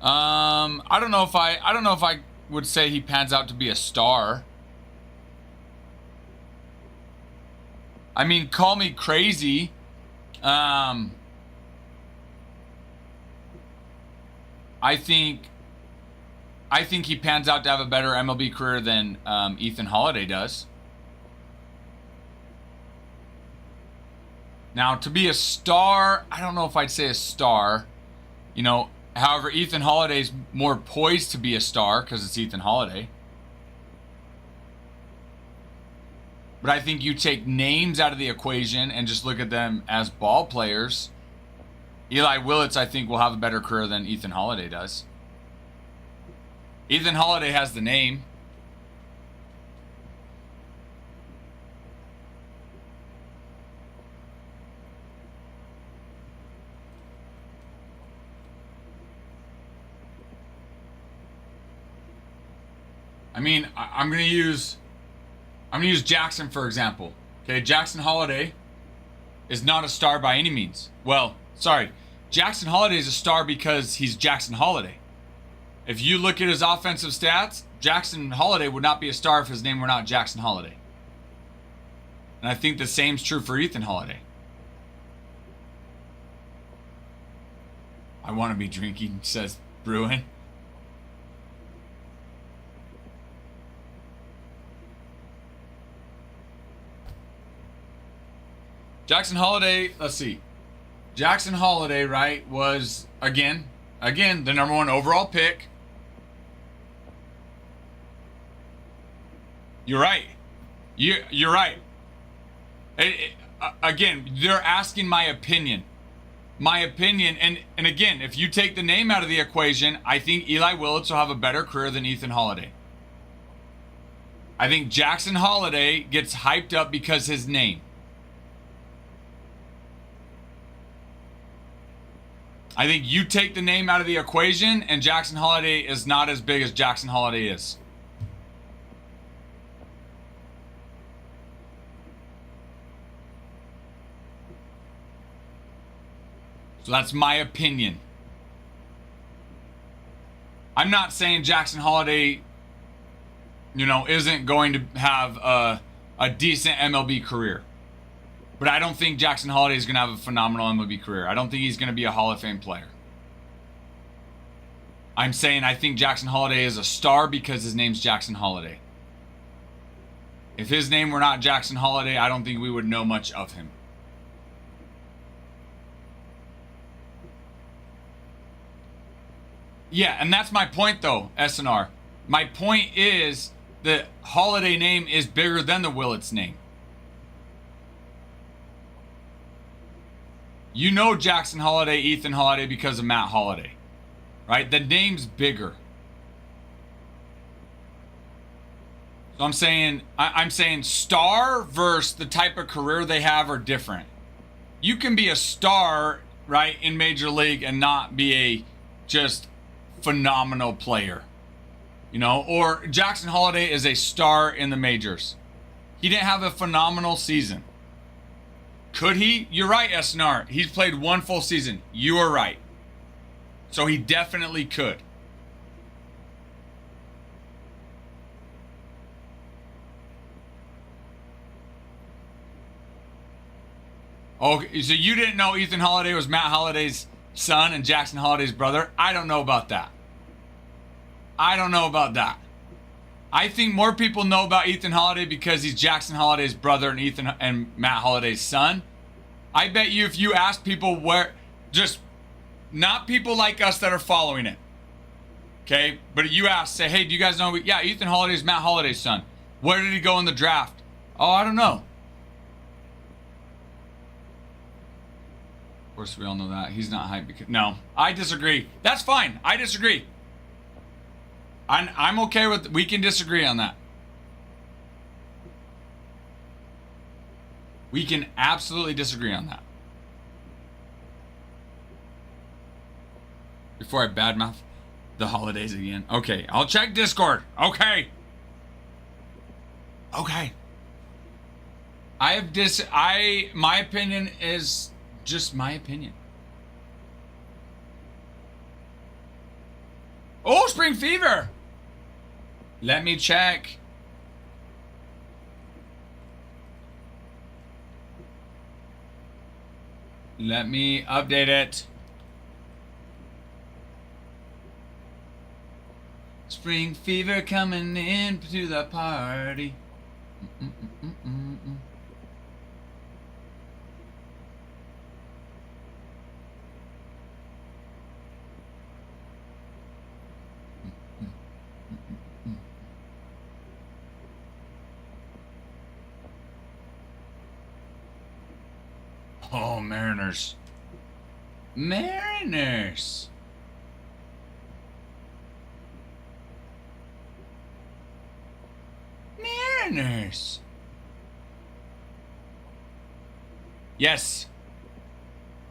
I don't know if I would say he pans out to be a star. I mean, call me crazy. I think he pans out to have a better MLB career than Ethan Holiday does. Now, to be a star, I don't know if I'd say a star. You know, however, Ethan Holiday's more poised to be a star because it's Ethan Holiday. But I think you take names out of the equation and just look at them as ball players. Eli Willits, I think, will have a better career than Ethan Holiday does. Ethan Holiday has the name. I mean, I'm gonna use Jackson for example. Okay, Jackson Holiday is not a star by any means. Well, sorry, Jackson Holiday is a star because he's Jackson Holiday. If you look at his offensive stats, Jackson Holiday would not be a star if his name were not Jackson Holiday. And I think the same's true for Ethan Holiday. I want to be drinking, says Bruin. Jackson Holiday, let's see. Jackson Holiday, right, was, again, the #1 overall pick. You're right. You're right. Again, they're asking my opinion. My opinion, and again, if you take the name out of the equation, I think Eli Willits will have a better career than Ethan Holiday. I think Jackson Holiday gets hyped up because his name. I think you take the name out of the equation, and Jackson Holiday is not as big as Jackson Holiday is. So that's my opinion. I'm not saying Jackson Holiday, you know, isn't going to have a decent MLB career. But I don't think Jackson Holiday is going to have a phenomenal MLB career. I don't think he's going to be a Hall of Fame player. I'm saying I think Jackson Holiday is a star because his name's Jackson Holiday. If his name were not Jackson Holiday, I don't think we would know much of him. Yeah, and that's my point though, SNR. My point is the Holiday name is bigger than the Willits name. You know Jackson Holiday, Ethan Holiday because of Matt Holiday, right? The name's bigger. So I'm saying star versus the type of career they have are different. You can be a star, right, in Major League and not be a just phenomenal player. You know, or Jackson Holiday is a star in the majors. He didn't have a phenomenal season. Could he? You're right, SNR. He's played one full season. You are right. So he definitely could. Okay, so you didn't know Ethan Holiday was Matt Holiday's son and Jackson Holiday's brother? I don't know about that. I don't know about that. I think more people know about Ethan Holiday because he's Jackson Holiday's brother and Matt Holiday's son. I bet you if you ask people where, just not people like us that are following it, okay? But you ask, say, hey, do you guys know? Yeah, Ethan Holiday is Matt Holiday's son. Where did he go in the draft? Oh, I don't know. Of course, we all know that. He's not hyped because... No, I disagree. That's fine. I disagree. I'm okay with... We can disagree on that. We can absolutely disagree on that. Before I badmouth the holidays again. Okay, I'll check Discord. Okay. Okay. My opinion is just my opinion. Oh, Spring Fever. Let me check. Let me update it. Spring Fever coming in to the party. Oh, Mariners. Mariners. Mariners. Yes.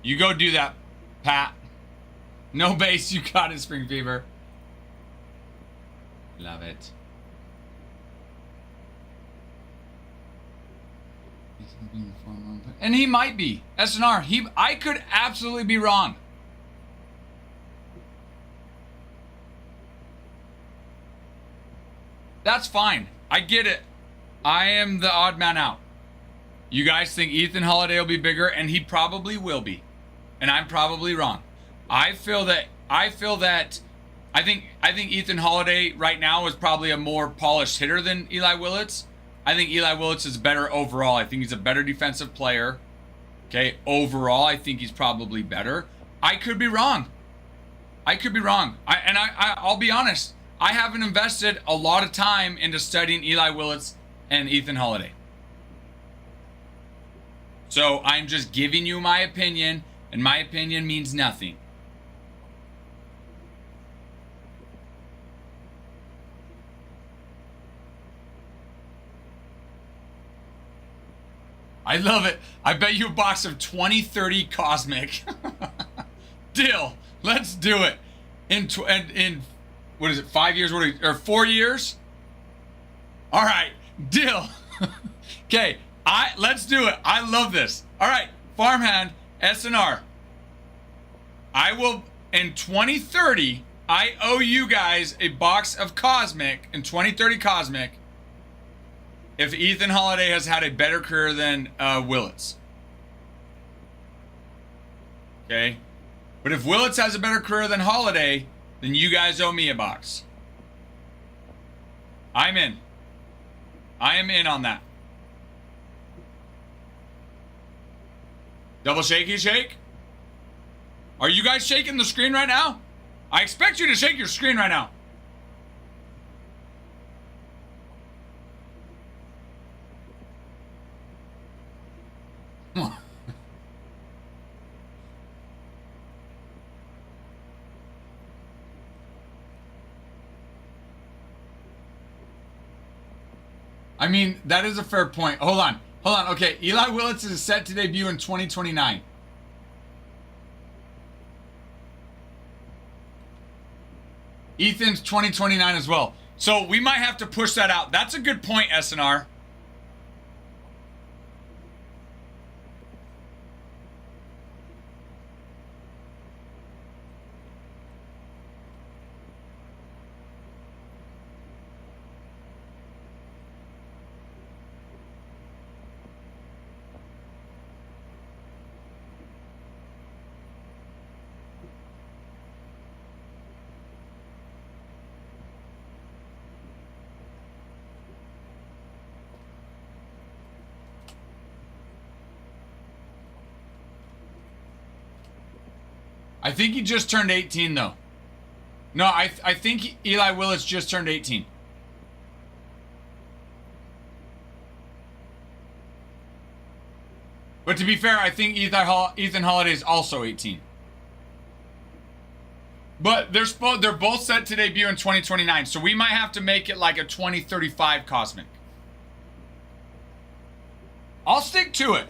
You go do that, Pat. No base, you got it, Spring Fever. Love it. And he might be. SNR, I could absolutely be wrong. That's fine. I get it. I am the odd man out. You guys think Ethan Holiday will be bigger, and he probably will be. And I'm probably wrong. I think Ethan Holiday right now is probably a more polished hitter than Eli Willits. I think Eli Willits is better overall. I think he's a better defensive player. Okay, overall, I think he's probably better. I could be wrong. I'll be honest. I haven't invested a lot of time into studying Eli Willits and Ethan Holiday. So I'm just giving you my opinion, and my opinion means nothing. I love it. I bet you a box of 2030 Cosmic. Deal. Let's do it. In what is it? 5 years? Or 4 years? All right. Deal. Okay. Let's do it. I love this. All right. Farmhand SNR. I will in 2030. I owe you guys a box of Cosmic in 2030 Cosmic. If Ethan Holiday has had a better career than Willits. Okay? But if Willits has a better career than Holiday, then you guys owe me a box. I'm in. I am in on that. Double shaky shake? Are you guys shaking the screen right now? I expect you to shake your screen right now. I mean, that is a fair point. Hold on. Hold on. Okay, Eli Willits is set to debut in 2029. Ethan's 2029 as well. So we might have to push that out. That's a good point, SNR. I think he just turned 18, though. No, I think Eli Willits just turned 18. But to be fair, I think Ethan Holiday is also 18. But they're both set to debut in 2029, so we might have to make it like a 2035 Cosmic. I'll stick to it.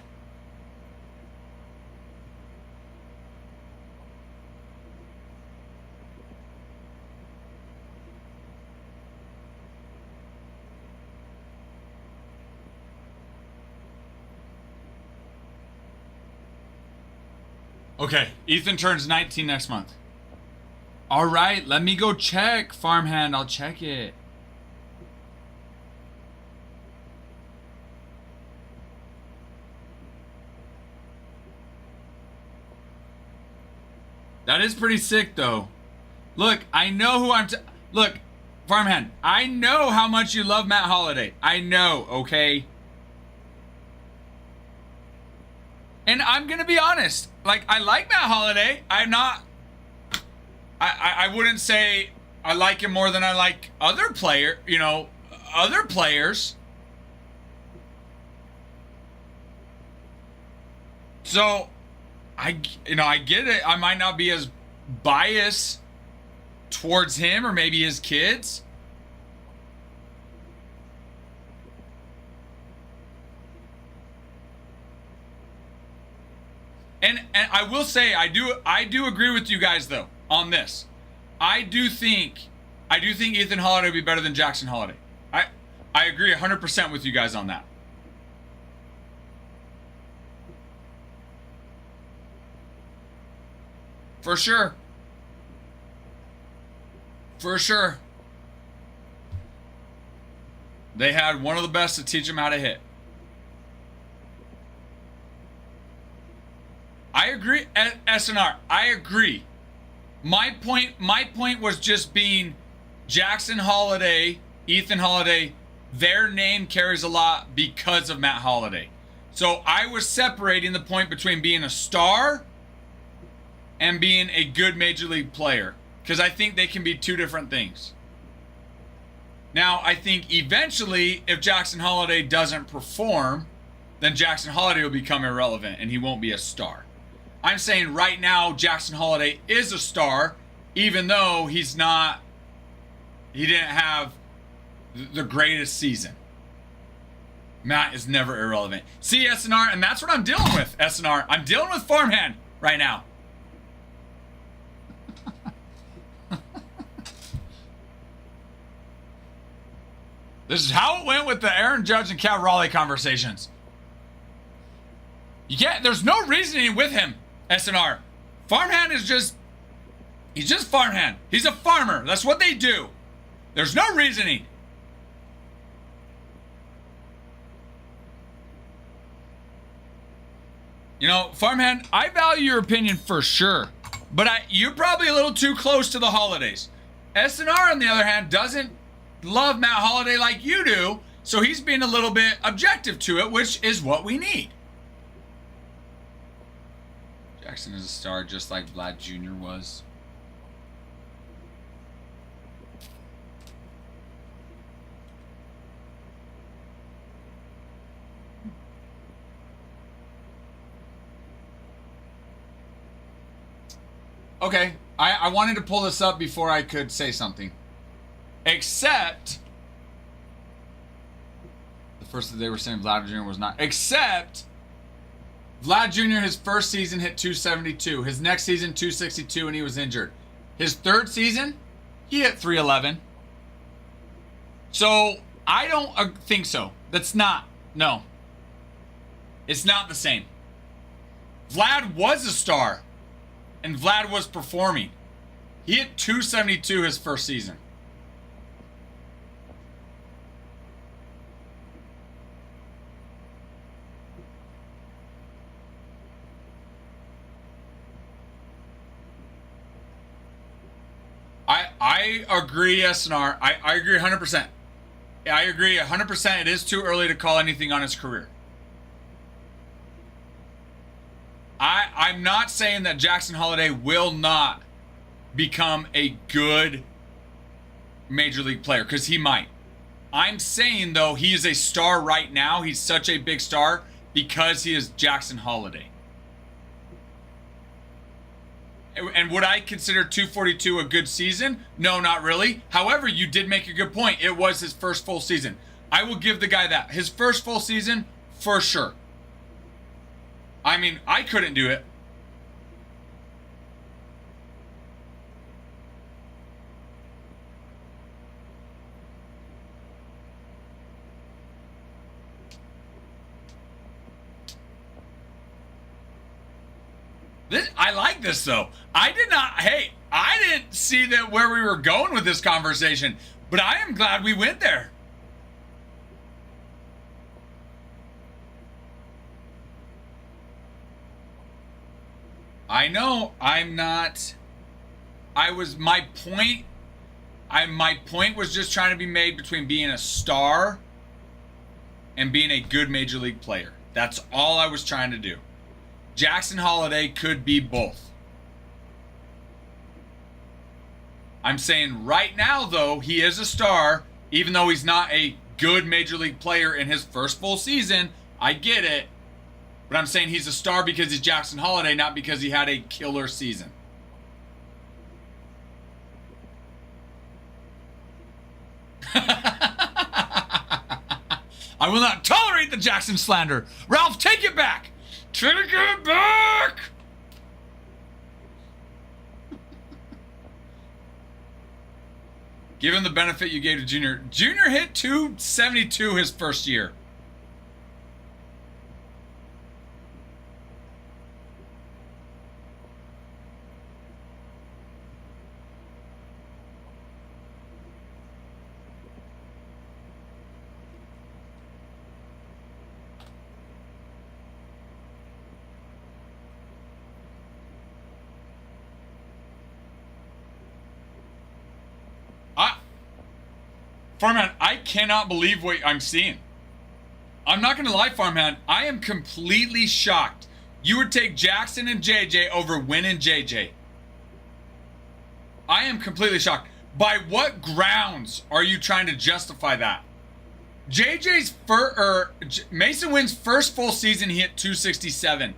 Okay, Ethan turns 19 next month. All right, let me go check, Farmhand. I'll check it. That is pretty sick, though. Look, I know who look, Farmhand, I know how much you love Matt Holliday. I know, okay? And I'm going to be honest. Like, I like Matt Holliday. I'm not... I wouldn't say I like him more than I like other other players. So, I get it. I might not be as biased towards him or maybe his kids. And I will say I do agree with you guys though on this. I do think Ethan Holiday would be better than Jackson Holiday. I agree 100% with you guys on that. For sure. For sure. They had one of the best to teach him how to hit. I agree, SNR. I agree. My point was just being Jackson Holiday, Ethan Holiday, their name carries a lot because of Matt Holliday. So I was separating the point between being a star and being a good major league player, because I think they can be two different things. Now, I think eventually, if Jackson Holiday doesn't perform, then Jackson Holiday will become irrelevant and he won't be a star. I'm saying right now, Jackson Holiday is a star, even though he didn't have the greatest season. Matt is never irrelevant. See, SNR, and that's what I'm dealing with, SNR. I'm dealing with Farmhand right now. This is how it went with the Aaron Judge and Cal Raleigh conversations. There's no reasoning with him, SNR. Farmhand is he's just Farmhand. He's a farmer. That's what they do. There's no reasoning. Farmhand, I value your opinion for sure, but you're probably a little too close to the holidays. SNR, on the other hand, doesn't love Matt Holliday like you do, so he's being a little bit objective to it, which is what we need. Jackson is a star just like Vlad Jr. was. Okay. I wanted to pull this up before I could say something. Except the first that they were saying Vlad Jr. was not. Except Vlad Jr. his first season hit 272. His next season 262 and he was injured. His third season, he hit 311. So I don't think so. That's not. No. It's not the same. Vlad was a star. And Vlad was performing. He hit 272 his first season. I agree, SNR. I agree 100%. I agree 100%. It is too early to call anything on his career. I'm not saying that Jackson Holliday will not become a good major league player, because he might. I'm saying, though, he is a star right now. He's such a big star because he is Jackson Holliday. And would I consider 242 a good season? No, not really. However, you did make a good point. It was his first full season. I will give the guy that. His first full season, for sure. I mean, I couldn't do it. I like this, though. I didn't see that where we were going with this conversation, but I am glad we went there. I know I'm not. My point was just trying to be made between being a star and being a good major league player. That's all I was trying to do. Jackson Holliday could be both. I'm saying right now, though, he is a star, even though he's not a good major league player in his first full season. I get it. But I'm saying he's a star because he's Jackson Holliday, not because he had a killer season. I will not tolerate the Jackson slander. Ralph, take it back. Take it back. Give him the benefit you gave to Junior. Junior hit 272 his first year. Farmhand, I cannot believe what I'm seeing. I'm not going to lie, Farmhand. I am completely shocked. You would take Jackson and JJ over Win and JJ. I am completely shocked. By what grounds are you trying to justify that? Mason Wynn's first full season, he hit 267.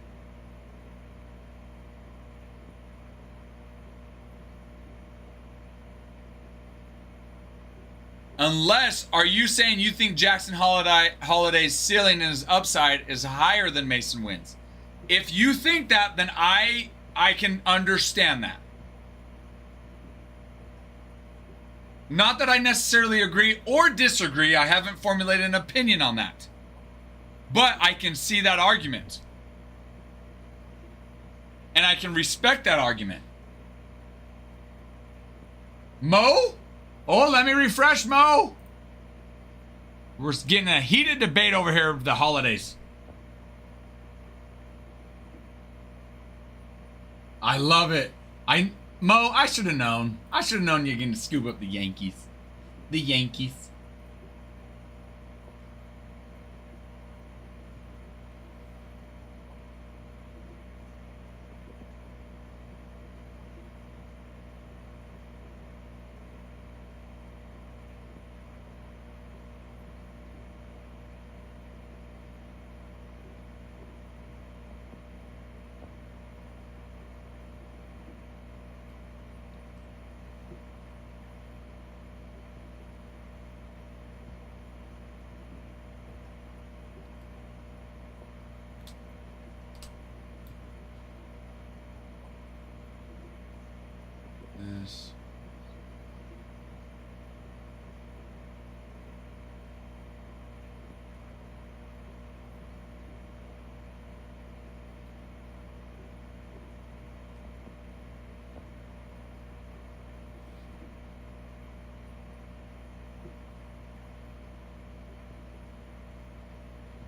Unless, are you saying you think Jackson Holliday's ceiling and his upside is higher than Mason Wynn's? If you think that, then I can understand that. Not that I necessarily agree or disagree. I haven't formulated an opinion on that. But I can see that argument. And I can respect that argument. Mo? Oh, let me refresh, Mo. We're getting a heated debate over here of the holidays. I love it. Mo, I should have known. I should have known you're going to scoop up the Yankees. The Yankees. this.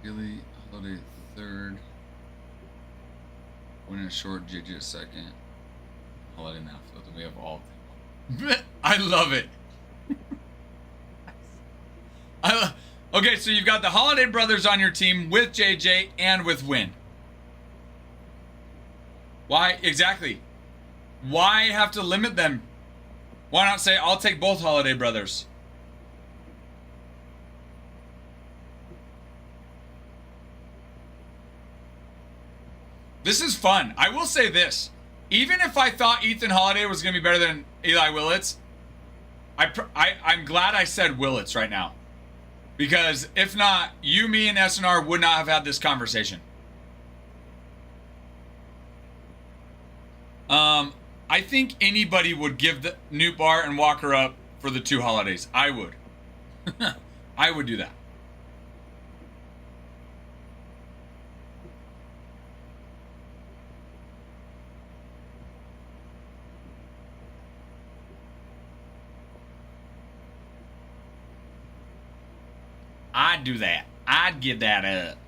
Billy Holiday third. Winning a short, JJ second. Holiday in the outfield, and we have all of them. I love it. Okay, so you've got the Holiday brothers on your team with JJ and with Win. Why exactly? Why have to limit them? Why not say I'll take both Holiday brothers? This is fun. I will say this. Even if I thought Ethan Holiday was going to be better than Eli Willits, I'm glad I said Willits right now. Because if not, you, me, and SNR would not have had this conversation. I think anybody would give the Newt Bar and Walker up for the 2 Holidays. I would. I would do that. I'd do that. I'd give that up.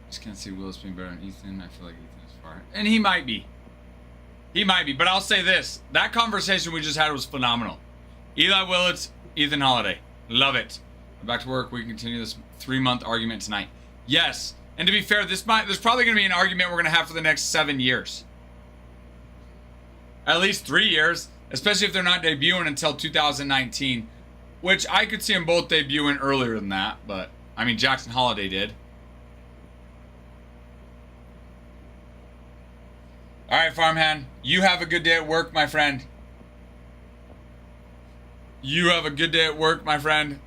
Just can't see Willis being better than Ethan. I feel like Ethan is far. And he might be. He might be. But I'll say this. That conversation we just had was phenomenal. Eli Willits, Ethan Holiday. Love it. Back to work. We can continue this 3-month argument tonight. Yes. And to be fair, there's probably going to be an argument we're going to have for the next 7 years. At least 3 years. Especially if they're not debuting until 2019. Which I could see them both debuting earlier than that. But, I mean, Jackson Holiday did. All right, farmhand. You have a good day at work, my friend. You have a good day at work, my friend.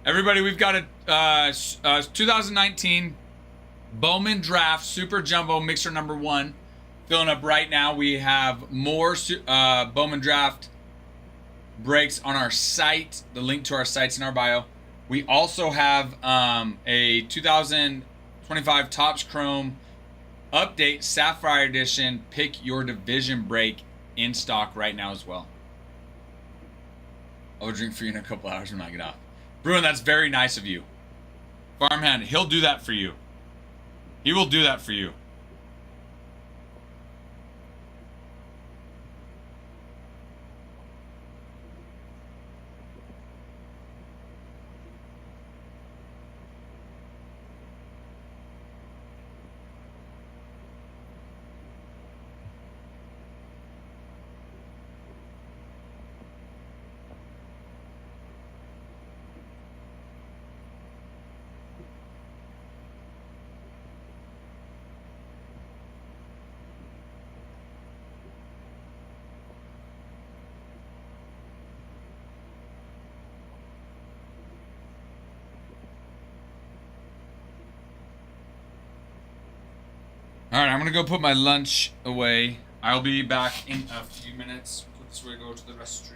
Everybody, we've got a 2019 Bowman Draft Super Jumbo Mixer number 1 filling up right now. We have more Bowman Draft breaks on our site. The link to our site's in our bio. We also have a 2025 Topps Chrome Update Sapphire Edition Pick Your Division break in stock right now as well. I'll drink for you in a couple hours when I get off. Bruin, that's very nice of you. Farmhand, he'll do that for you. He will do that for you. All right, I'm gonna go put my lunch away. I'll be back in a few minutes. Put this way, go to the restroom.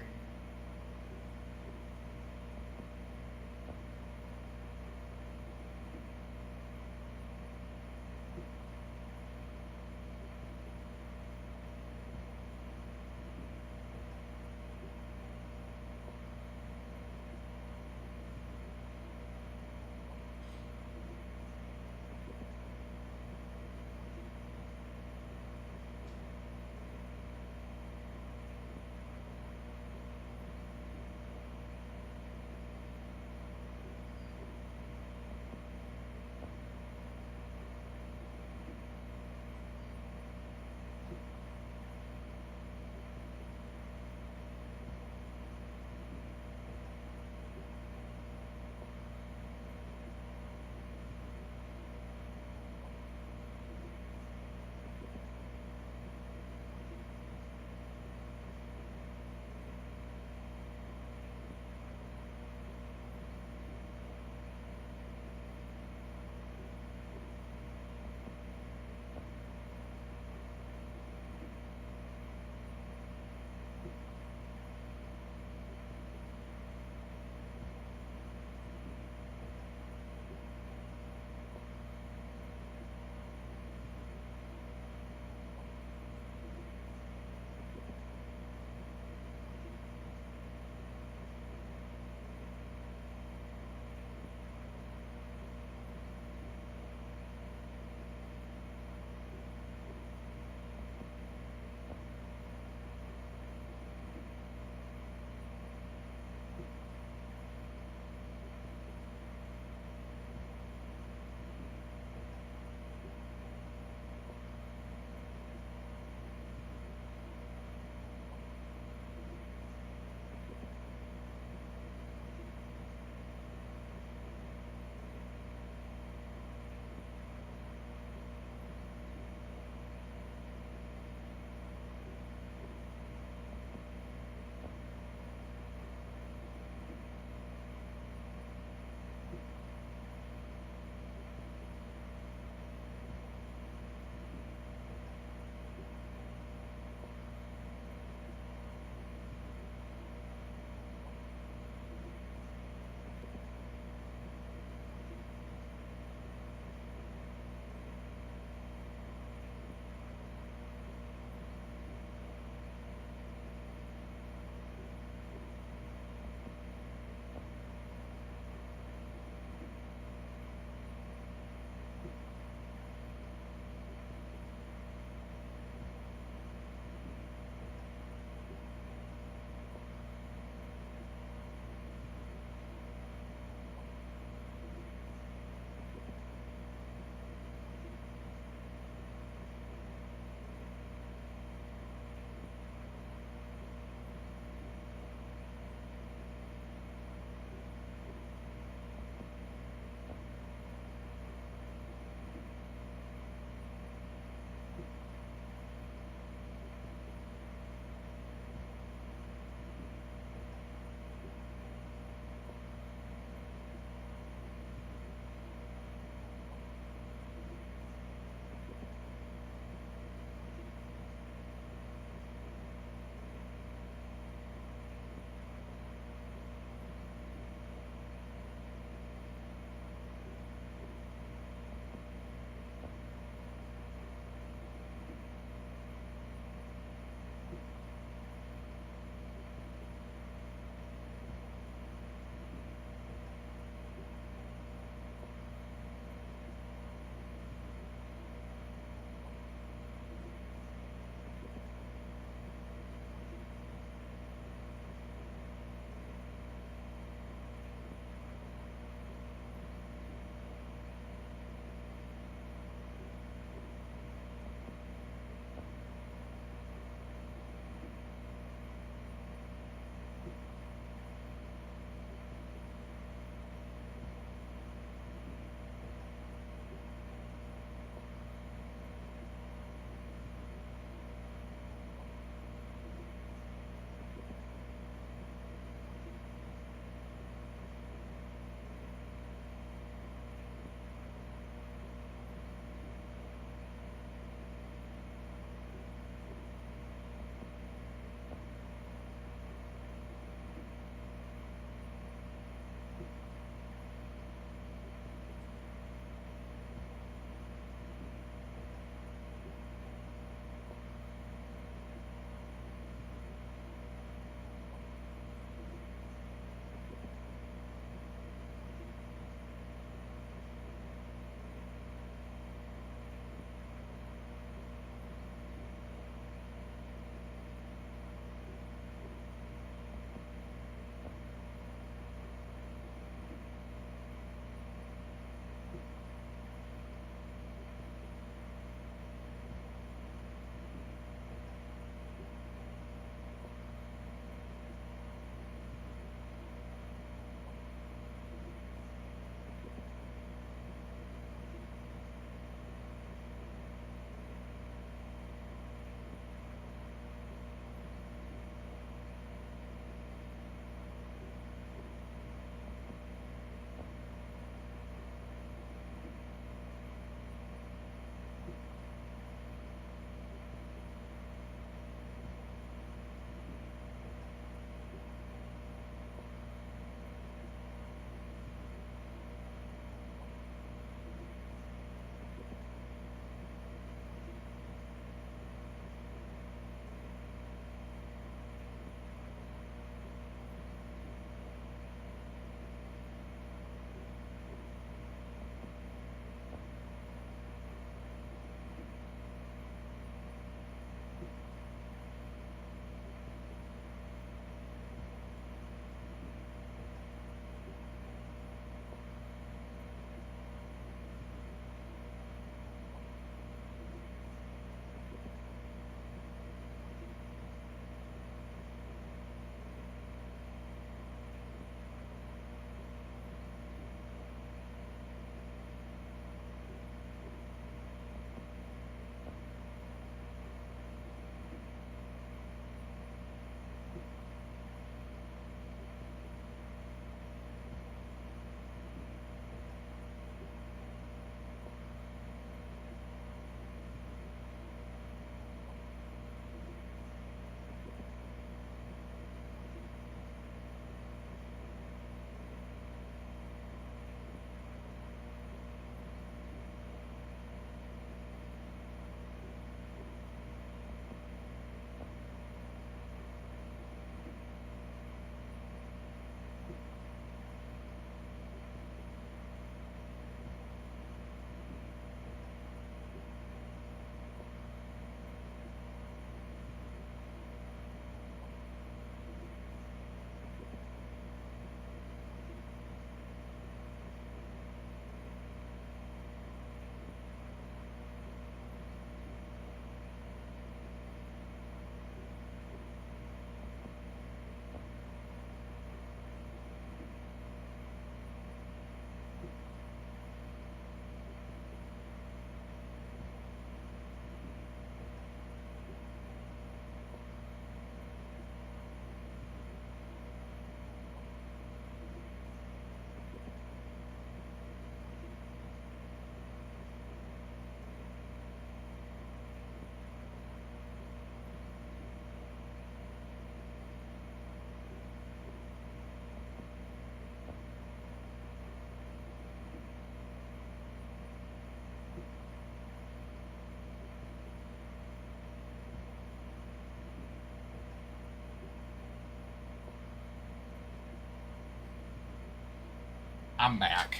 I'm back.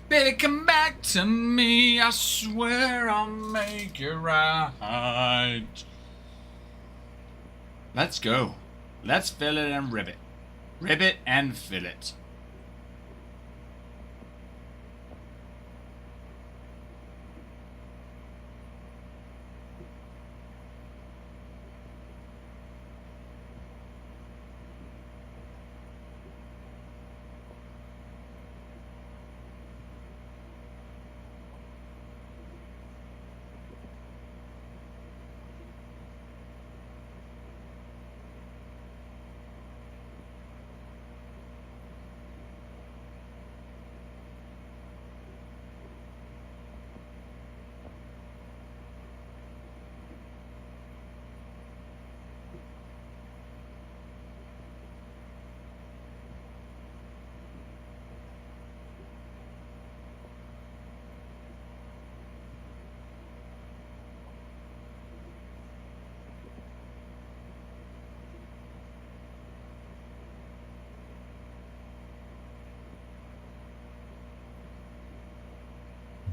Baby, come back to me. I swear I'll make it right. Let's go. Let's fill it and ribbit. Ribbit and fill it.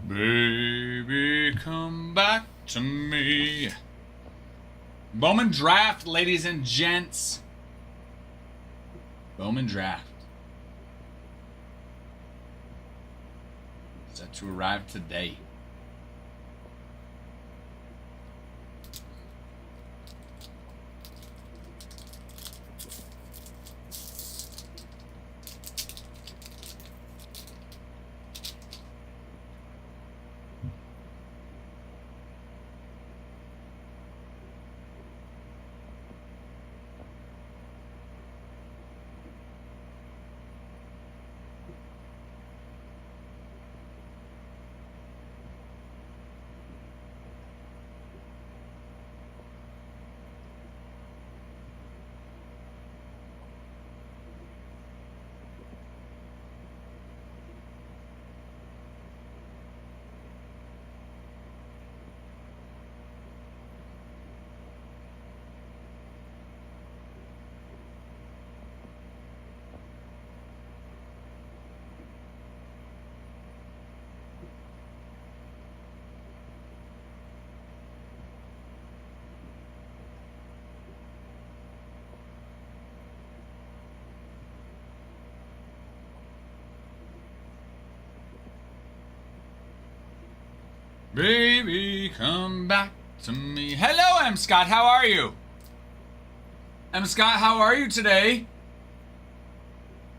Baby, come back to me. Bowman draft, ladies and gents. Bowman draft. Set to arrive today. Baby, come back to me. Hello, M. Scott. How are you? M. Scott, how are you today?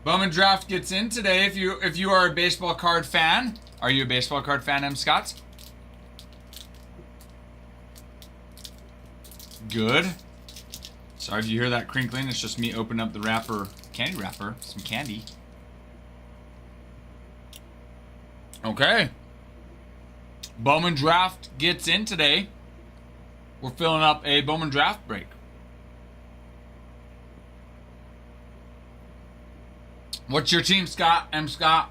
Bowman Draft gets in today. If you are a baseball card fan, are you a baseball card fan, M. Scott? Good. Sorry if you hear that crinkling. It's just me opening up the wrapper, candy wrapper, some candy. Okay. Bowman Draft gets in today. We're filling up a Bowman Draft break. What's your team, Scott? M. Scott.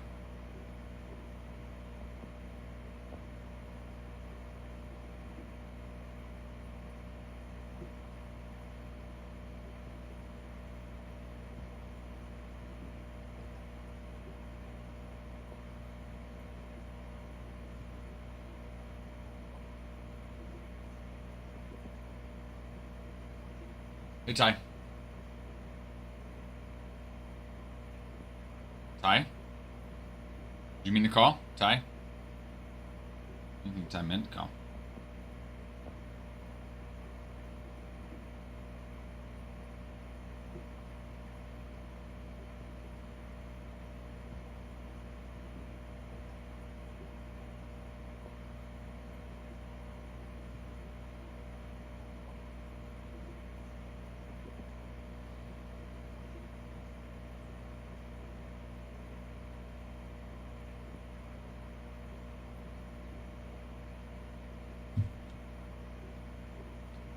Hey, Ty. Ty? Do you mean to call? Ty? I think Ty meant to call.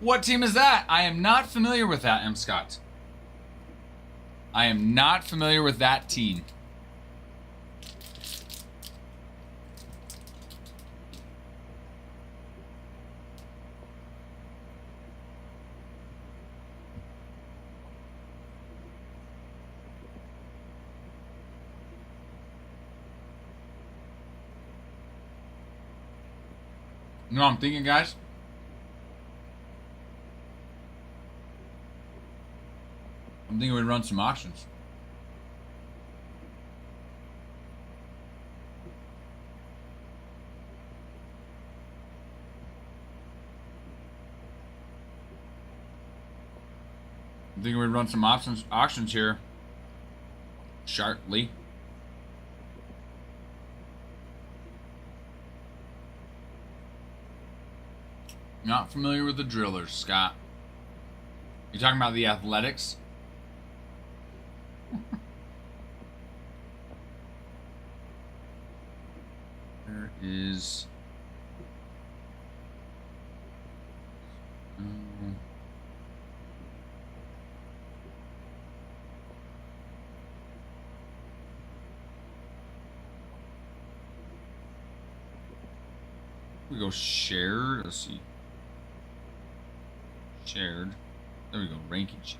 What team is that? I am not familiar with that, M. Scott. I am not familiar with that team. You know what I'm thinking, guys? I'm thinking we'd run some auctions. I'm thinking we'd run some auctions here. Sharply. Not familiar with the drillers, Scott. You talking about the athletics? There is... we go shared. Let's see. Shared. There we go. Ranking sheet.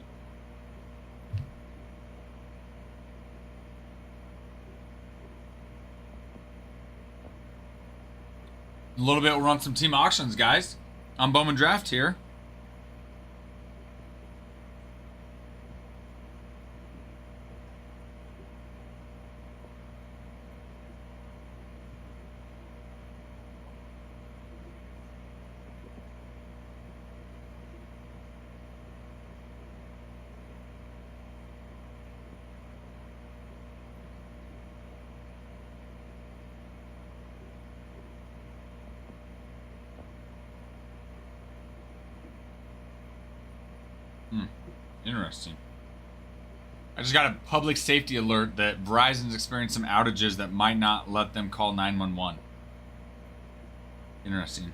A little bit, we'll run some team auctions, guys. On Bowman Draft here. Interesting. I just got a public safety alert that Verizon's experienced some outages that might not let them call 911. Interesting.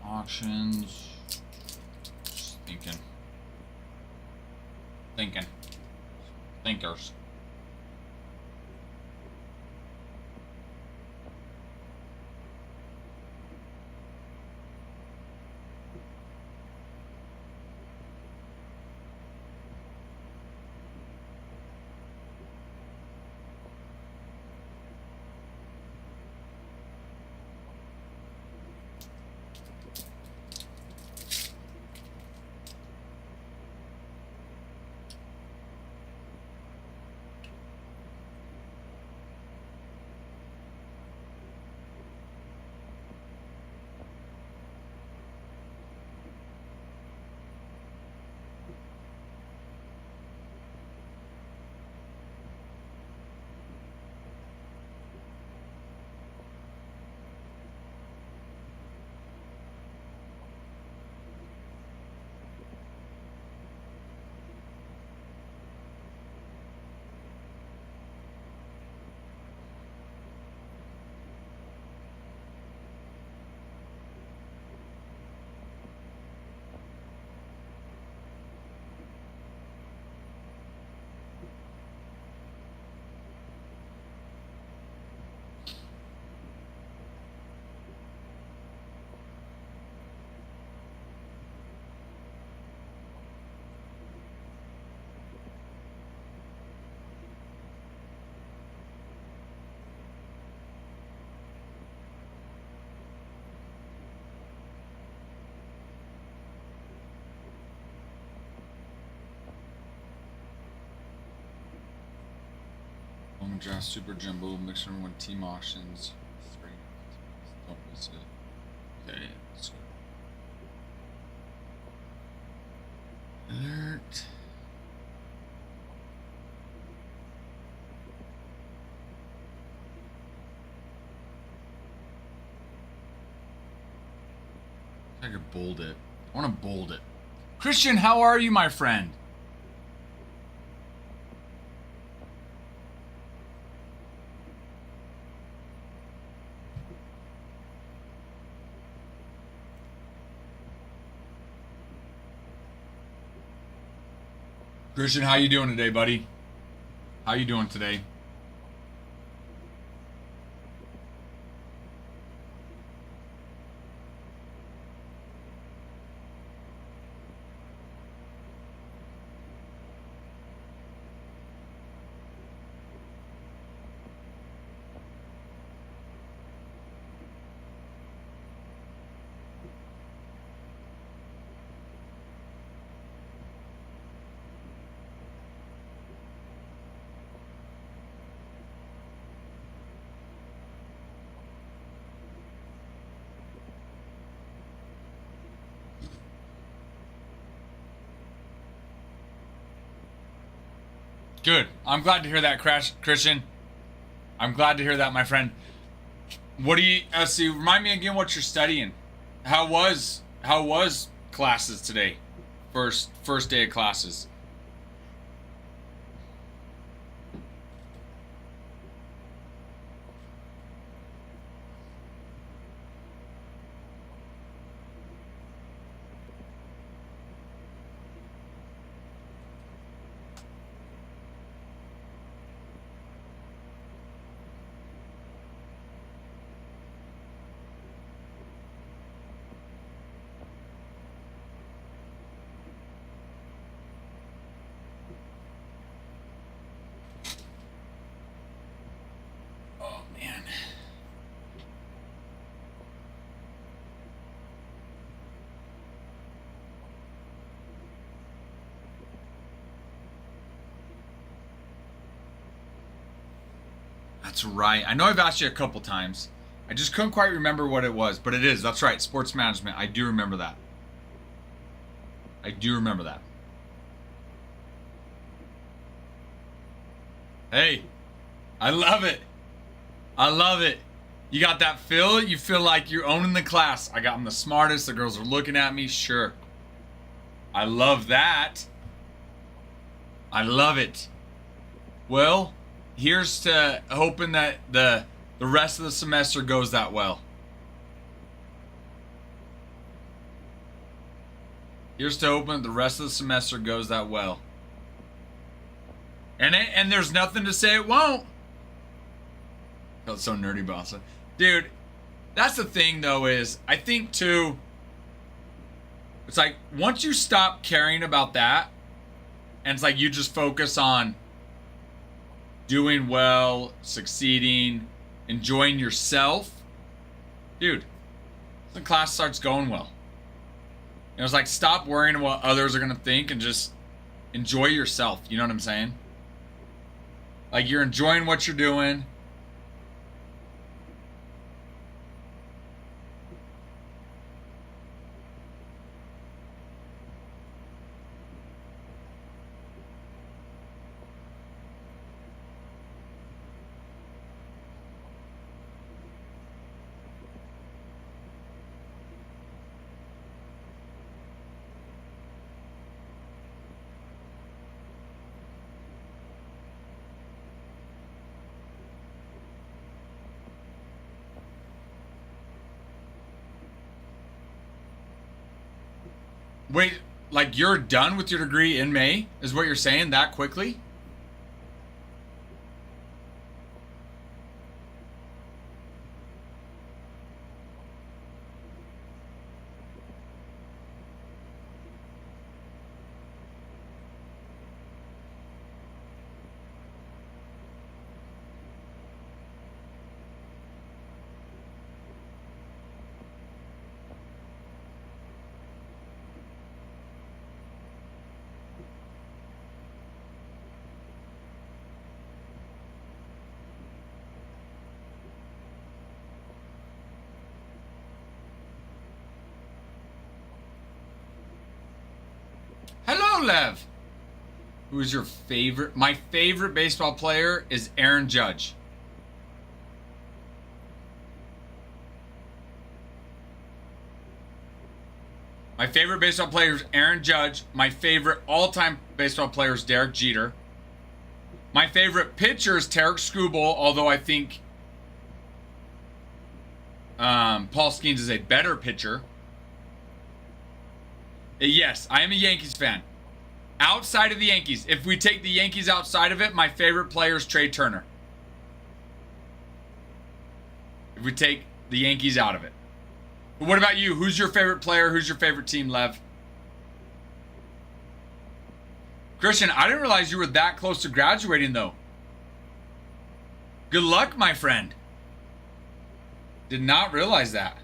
Auctions. Just thinking. Thinkers. draft super jumbo mixer one team auctions. Don't miss it. Okay, let's go. Alert. I could bold it. I want to bold it. Christian, how are you, my friend? Christian, how you doing today, buddy? How you doing today? Good. I'm glad to hear that, Christian. I'm glad to hear that, my friend. What do you see? Remind me again what you're studying. How was classes today? First day of classes. That's right. I know I've asked you a couple times. I just couldn't quite remember what it was, but it is. That's right. Sports management. I do remember that. I do remember that. Hey, I love it. I love it. You got that feel? You feel like you're owning the class. I'm the smartest. The girls are looking at me. Sure. I love that. I love it. Well, here's to hoping that the rest of the semester goes that well. Here's to hoping the rest of the semester goes that well. And there's nothing to say it won't. Felt so nerdy, boss. Dude, that's the thing though, is I think too, it's like once you stop caring about that, and it's like you just focus on doing well, succeeding, enjoying yourself, dude, the class starts going well. You know, it's like stop worrying what others are gonna think and just enjoy yourself. You know what I'm saying? Like you're enjoying what you're doing. Wait, like you're done with your degree in May? Is what you're saying that quickly? go, Lev. Who is your favorite? My favorite baseball player is Aaron Judge. My favorite baseball player is Aaron Judge. My favorite all-time baseball player is Derek Jeter. My favorite pitcher is Tarek Skubal, although I think Paul Skeens is a better pitcher. Yes, I am a Yankees fan. Outside of the Yankees, if we take the Yankees outside of it, my favorite player is Trey Turner. If we take the Yankees out of it. But what about you? Who's your favorite player? Who's your favorite team, Lev? Christian, I didn't realize you were that close to graduating, though. Good luck, my friend. Did not realize that.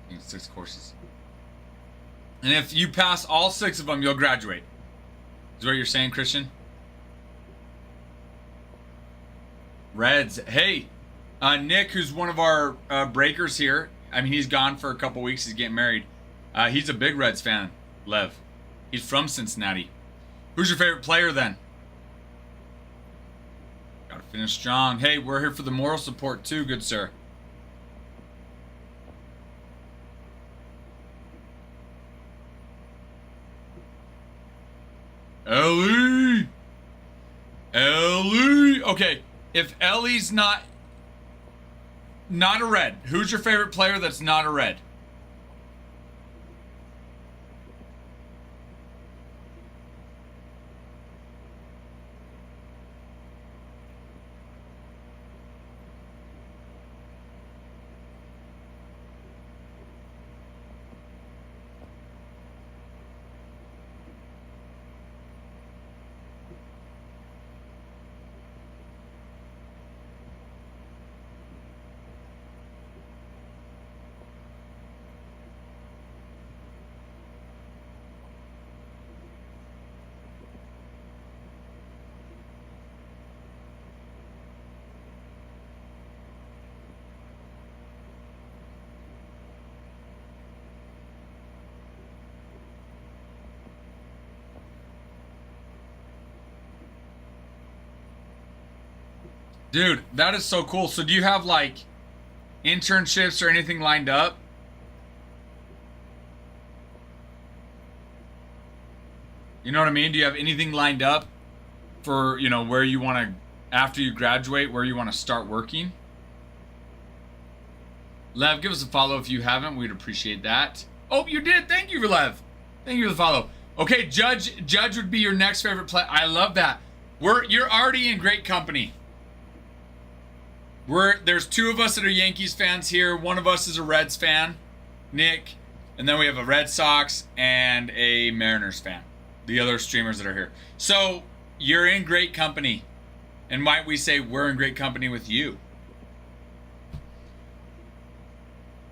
I think 6 courses. And if you pass all 6 of them, you'll graduate. Is what you're saying, Christian? Reds. Hey, Nick, who's one of our breakers here. I mean, he's gone for a couple weeks. He's getting married. He's a big Reds fan, Lev. He's from Cincinnati. Who's your favorite player then? Gotta finish strong. Hey, we're here for the moral support too, good sir. Ellie! Ellie! Okay, if Ellie's not a red, who's your favorite player that's not a red? Dude, that is so cool. So do you have like internships or anything lined up? You know what I mean? Do you have anything lined up for, you know, where you want to, after you graduate, where you want to start working? Lev, give us a follow if you haven't. We'd appreciate that. Oh, you did. Thank you, Lev. Thank you for the follow. Okay, Judge would be your next favorite play. I love that. You're already in great company. There's 2 of us that are Yankees fans here. One of us is a Reds fan, Nick, and then we have a Red Sox and a Mariners fan. The other streamers that are here. So you're in great company, and might we say we're in great company with you?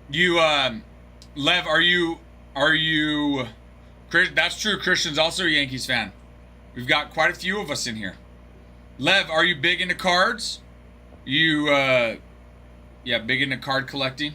You, Lev, are you? That's true. Christian's also a Yankees fan. We've got quite a few of us in here. Lev, are you big into cards? You, yeah, big into card collecting?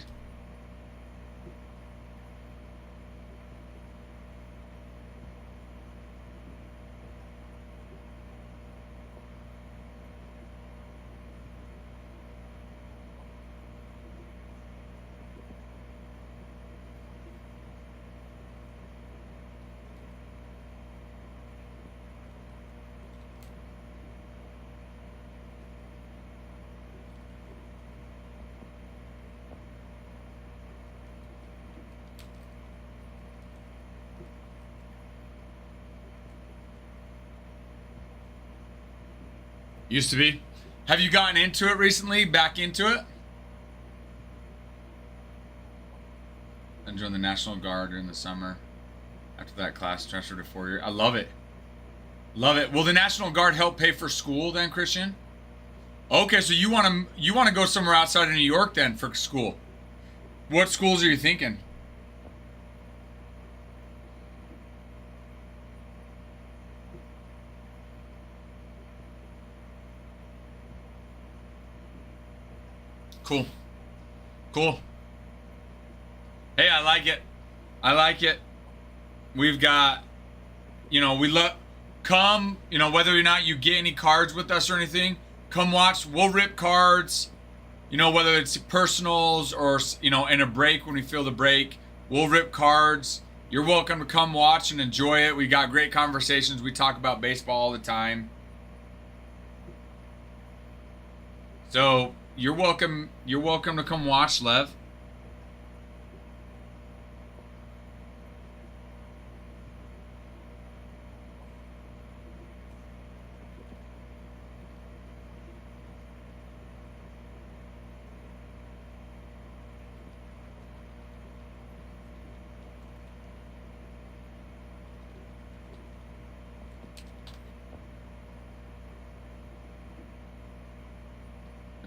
Used to be. Have you gotten into it recently? Back into it? I joined the National Guard during the summer. After that class, transferred to 4 years. I love it. Love it. Will the National Guard help pay for school then, Christian? Okay, so you want to go somewhere outside of New York then for school. What schools are you thinking? Cool. Cool. Hey, I like it. I like it. We've got, we come, whether or not you get any cards with us or anything, come watch. We'll rip cards, whether it's personals or, in a break when we feel the break, we'll rip cards. You're welcome to come watch and enjoy it. We got great conversations. We talk about baseball all the time. So you're welcome to come watch, Lev.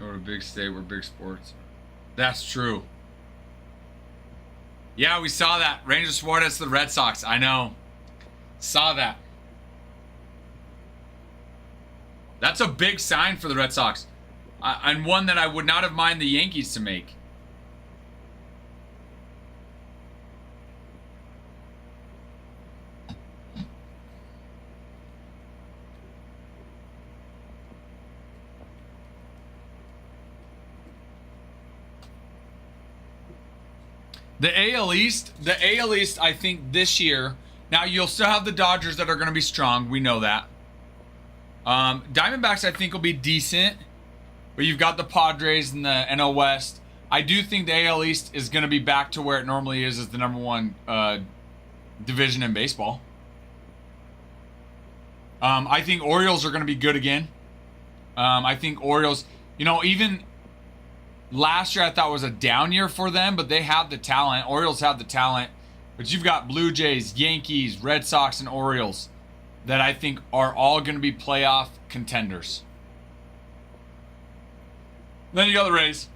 We're a big state, we're big sports. That's true. Yeah, we saw that. Ranger Suarez to the Red Sox. I know. Saw that. That's a big sign for the Red Sox. And one that I would not have minded the Yankees to make. The AL East, I think this year, now you'll still have the Dodgers that are going to be strong. We know that. Diamondbacks, I think, will be decent. But you've got the Padres and the NL West. I do think the AL East is going to be back to where it normally is as the number one division in baseball. I think Orioles are going to be good again. I think Orioles, even last year I thought was a down year for them, but they have the talent. Orioles have the talent. But you've got Blue Jays, Yankees, Red Sox, and Orioles that I think are all going to be playoff contenders. Then you got the Rays.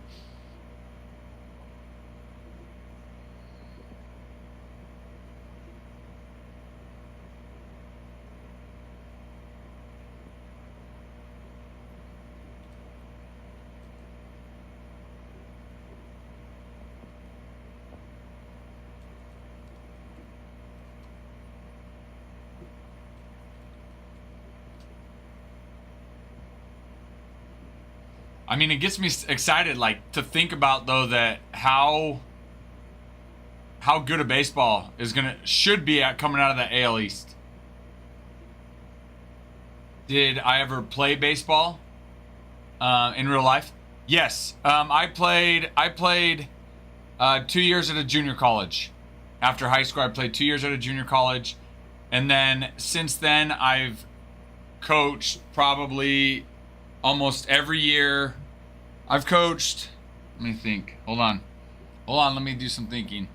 I mean, it gets me excited, to think about, though, that how good a baseball should be at coming out of the AL East. Did I ever play baseball in real life? Yes. I played 2 years at a junior college. After high school, I played 2 years at a junior college. And then, since then, I've coached probably almost every year. I've coached, let me think. Hold on, let me do some thinking.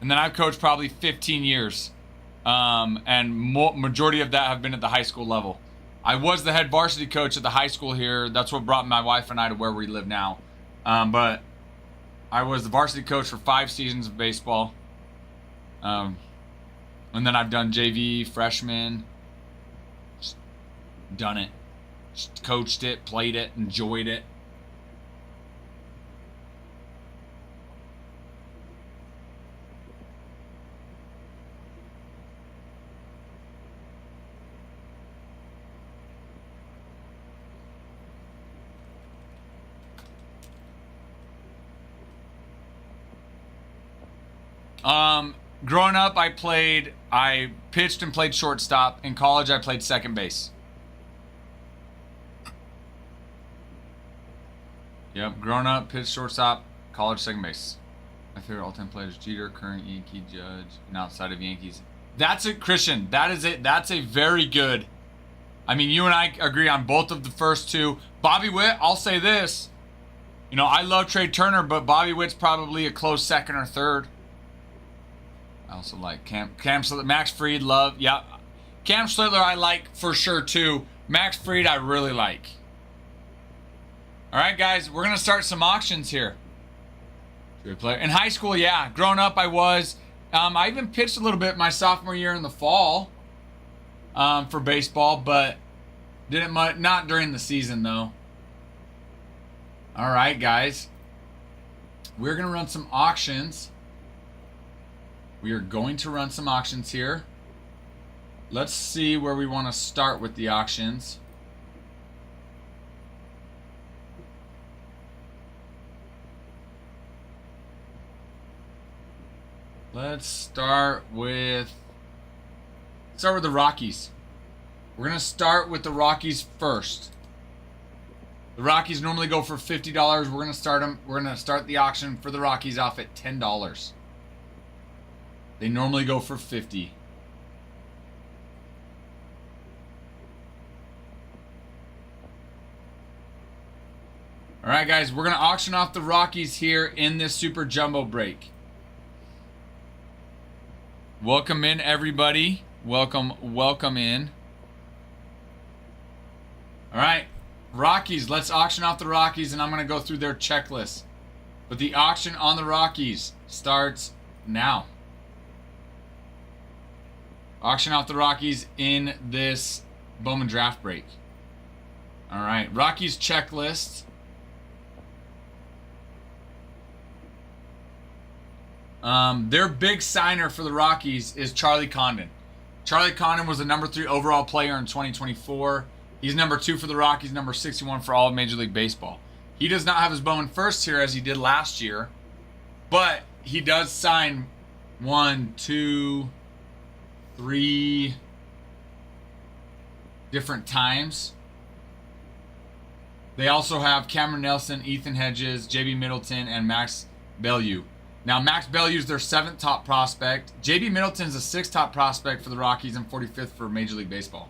And then I've coached probably 15 years. And majority of that have been at the high school level. I was the head varsity coach at the high school here. That's what brought my wife and I to where we live now. But I was the varsity coach for 5 seasons of baseball. And then I've done JV, freshman. Just done it. Just coached it, played it, enjoyed it. Growing up, I pitched and played shortstop. In college, I played second base. Yep, growing up, pitched shortstop, college second base. My favorite all-time players: Jeter, current Yankee, Judge, and outside of Yankees. That's it, Christian. That is it. That's a very good. I mean, you and I agree on both of the first two. Bobby Witt, I'll say this. You know, I love Trey Turner, but Bobby Witt's probably a close second or third. I also like Cam Slater, Max Fried, love. Yeah. Cam Slater I like for sure too. Max Fried I really like. All right, guys, we're going to start some auctions here. In high school, yeah. Growing up, I was. I even pitched a little bit my sophomore year in the fall for baseball, but didn't much, not during the season, though. All right, guys. We're going to run some auctions. We are going to run some auctions here. Let's see where we want to start with the auctions. Let's start with the Rockies. We're going to start with the Rockies first. The Rockies normally go for $50. We're going to start them. We're going to start the auction for the Rockies off at $10. They normally go for $50. All right, guys, we're going to auction off the Rockies here in this Super Jumbo break. Welcome in, everybody. Welcome in. All right, Rockies. Let's auction off the Rockies, and I'm going to go through their checklist. But the auction on the Rockies starts now. Auction off the Rockies in this Bowman draft break. All right, Rockies checklist. Their big signer for the Rockies is Charlie Condon. Charlie Condon was the number 3 overall player in 2024. He's number 2 for the Rockies, number 61 for all of Major League Baseball. He does not have his Bowman first here as he did last year, but he does sign 1, 2, 3 different times. They also have Cameron Nelson, Ethan Hedges, JB Middleton, and Max Bellew. Now, Max Bellew's their 7th top prospect. J.B. Middleton's the 6th top prospect for the Rockies and 45th for Major League Baseball.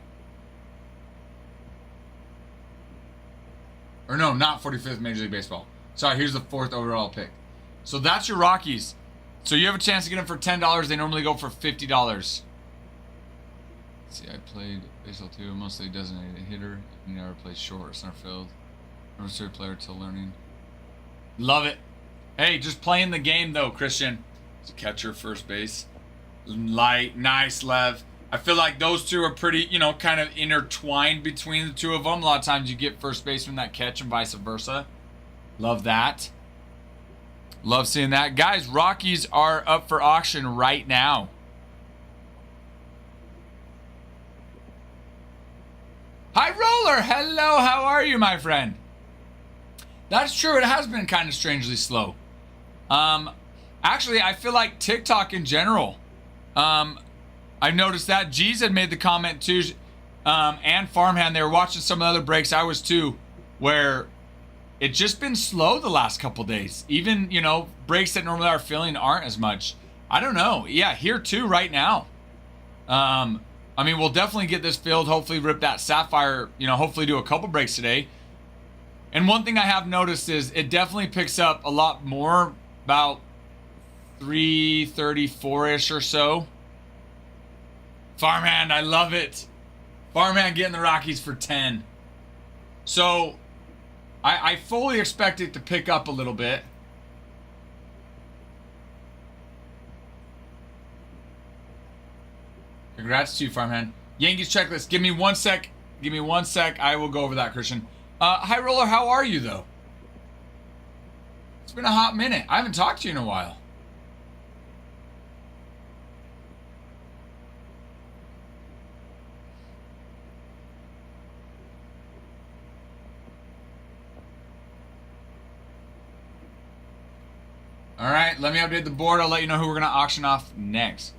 Or no, not 45th Major League Baseball. Sorry, here's the 4th overall pick. So that's your Rockies. So you have a chance to get them for $10. They normally go for $50. Let's see, I played baseball too. Mostly designated hitter. You never played short or center field. I'm a third player till learning. Love it. Hey, just playing the game, though, Christian. Catcher, first base. Light, nice, Lev. I feel like those two are pretty, you know, kind of intertwined between the two of them. A lot of times you get first baseman that catch and vice versa. Love that. Love seeing that. Guys, Rockies are up for auction right now. Hi, Roller. Hello, how are you, my friend? That's true. It has been kind of strangely slow. Actually, I feel like TikTok in general. I've noticed that. G's had made the comment too, and Farmhand. They were watching some of the other breaks. I was too, where it's just been slow the last couple days. Even, you know, breaks that normally are filling aren't as much. I don't know. Yeah, here too right now. I mean, we'll definitely get this filled. Hopefully rip that Sapphire, you know, hopefully do a couple breaks today. And one thing I have noticed is it definitely picks up a lot more about 3:34-ish or so. Farmhand, I love it. Farmhand getting the Rockies for 10. So I fully expect it to pick up a little bit. Congrats to you, Farmhand. Yankees checklist. Give me 1 sec. Give me 1 sec. I will go over that, Christian. Hi, Roller. How are you, though? It's been a hot minute. I haven't talked to you in a while. All right, let me update the board. I'll let you know who we're going to auction off next.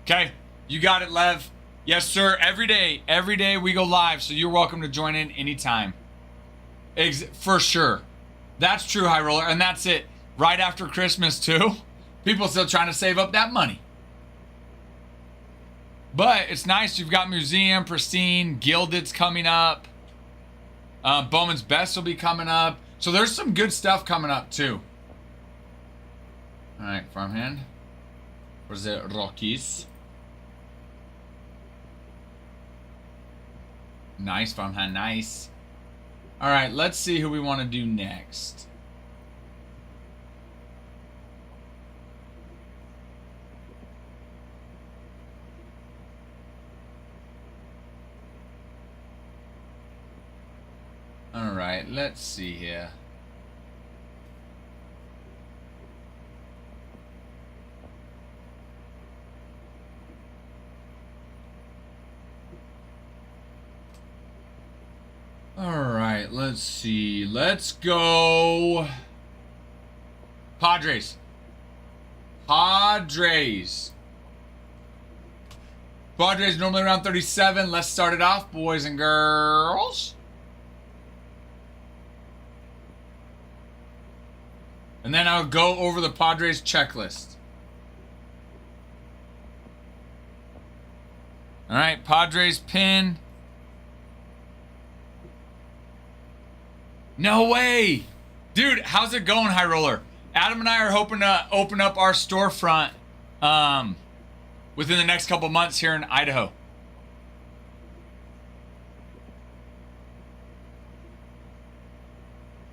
Okay, you got it, Lev. Yes, sir. Every day we go live, so you're welcome to join in anytime. For sure. That's true, High Roller, and that's it. Right after Christmas, too. People still trying to save up that money. But it's nice. You've got Museum, Pristine, Gilded's coming up. Bowman's Best will be coming up. So there's some good stuff coming up too. All right, farmhand. What is it? Rockies. Nice, farmhand, nice. All right, let's see who we want to do next. All right, let's see here. All right, let's see. Let's go Padres. Padres normally around 37. Let's start it off, boys and girls. And then I'll go over the Padres checklist. All right, Padres pin. No way! Dude, how's it going, High Roller? Adam and I are hoping to open up our storefront within the next couple months here in Idaho.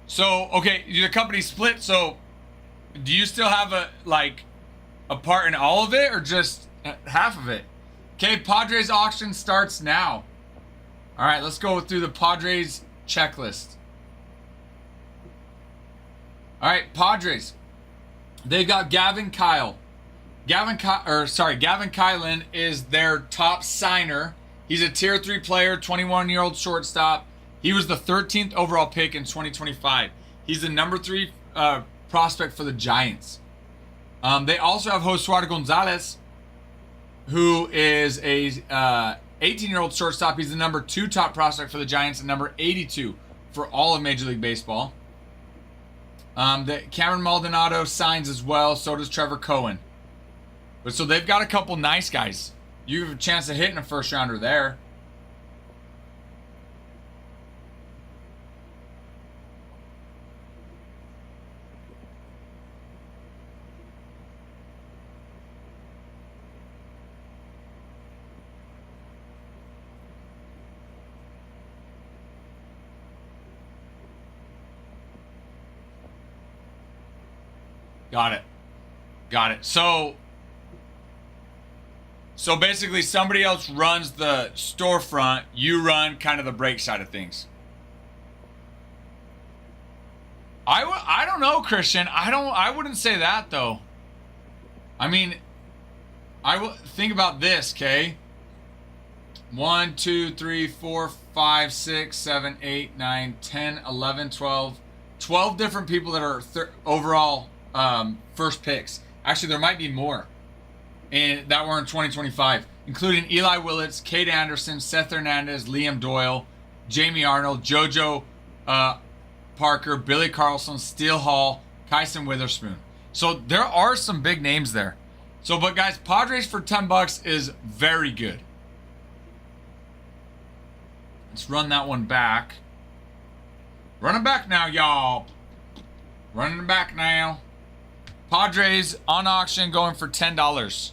So, okay, the company split, so do you still have a part in all of it or just half of it? Okay, Padres auction starts now. All right, let's go through the Padres checklist. All right, Padres. They've got Gavin Kyle. Gavin Kylan is their top signer. He's a tier 3 player, 21-year-old shortstop. He was the 13th overall pick in 2025. He's the number 3 prospect for the Giants. They also have Josué Gonzalez, who is a 18-year-old shortstop. He's the number 2 top prospect for the Giants and number 82 for all of Major League Baseball. Cameron Maldonado signs as well. So does Trevor Cohen. But so they've got a couple nice guys. You have a chance of hitting a first rounder there. Got it. So basically somebody else runs the storefront. You run kind of the brake side of things. I don't know, Christian. I wouldn't say that though. I mean, think about this, okay? 1, 2, 3, 4, 5, 6, 7, 8, 9, 10, 11, 12. 12 different people that are overall first picks. Actually, there might be more. And that were in 2025, including Eli Willits, Kate Anderson, Seth Hernandez, Liam Doyle, Jamie Arnold, JoJo Parker, Billy Carlson, Steele Hall, Kyson Witherspoon. So there are some big names there. So, but guys, Padres for $10 is very good. Let's run that one back. Running back now, y'all. Running back now. Padres on auction going for $10.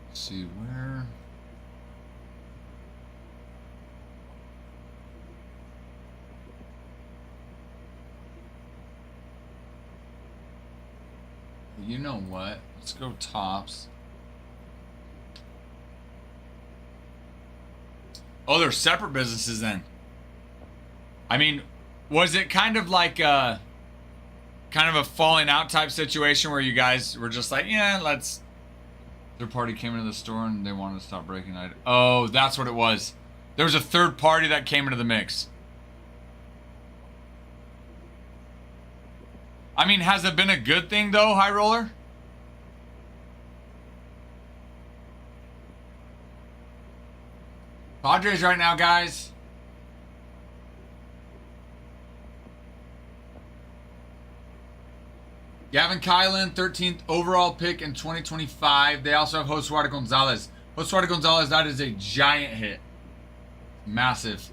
Let's see where. You know what? Let's go tops. Oh, they're separate businesses then. I mean, was it kind of like a falling out type situation where you guys were just like, yeah, let's. Third party came into the store and they wanted to stop breaking it. Oh, that's what it was. There was a third party that came into the mix. I mean, has it been a good thing though, High Roller? Padres right now, guys. Gavin Kylan, 13th overall pick in 2025. They also have Josué Gonzalez. Josué Gonzalez, that is a giant hit. Massive.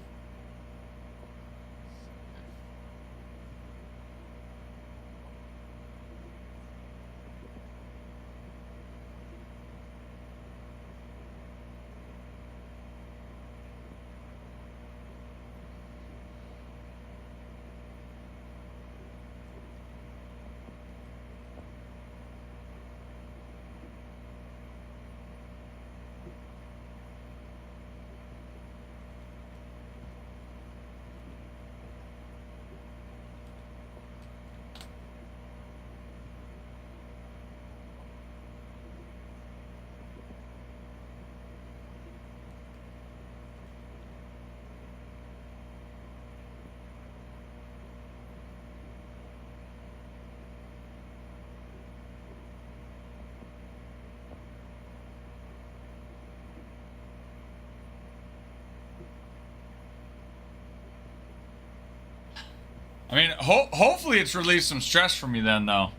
I mean, hopefully it's released some stress from you then, though.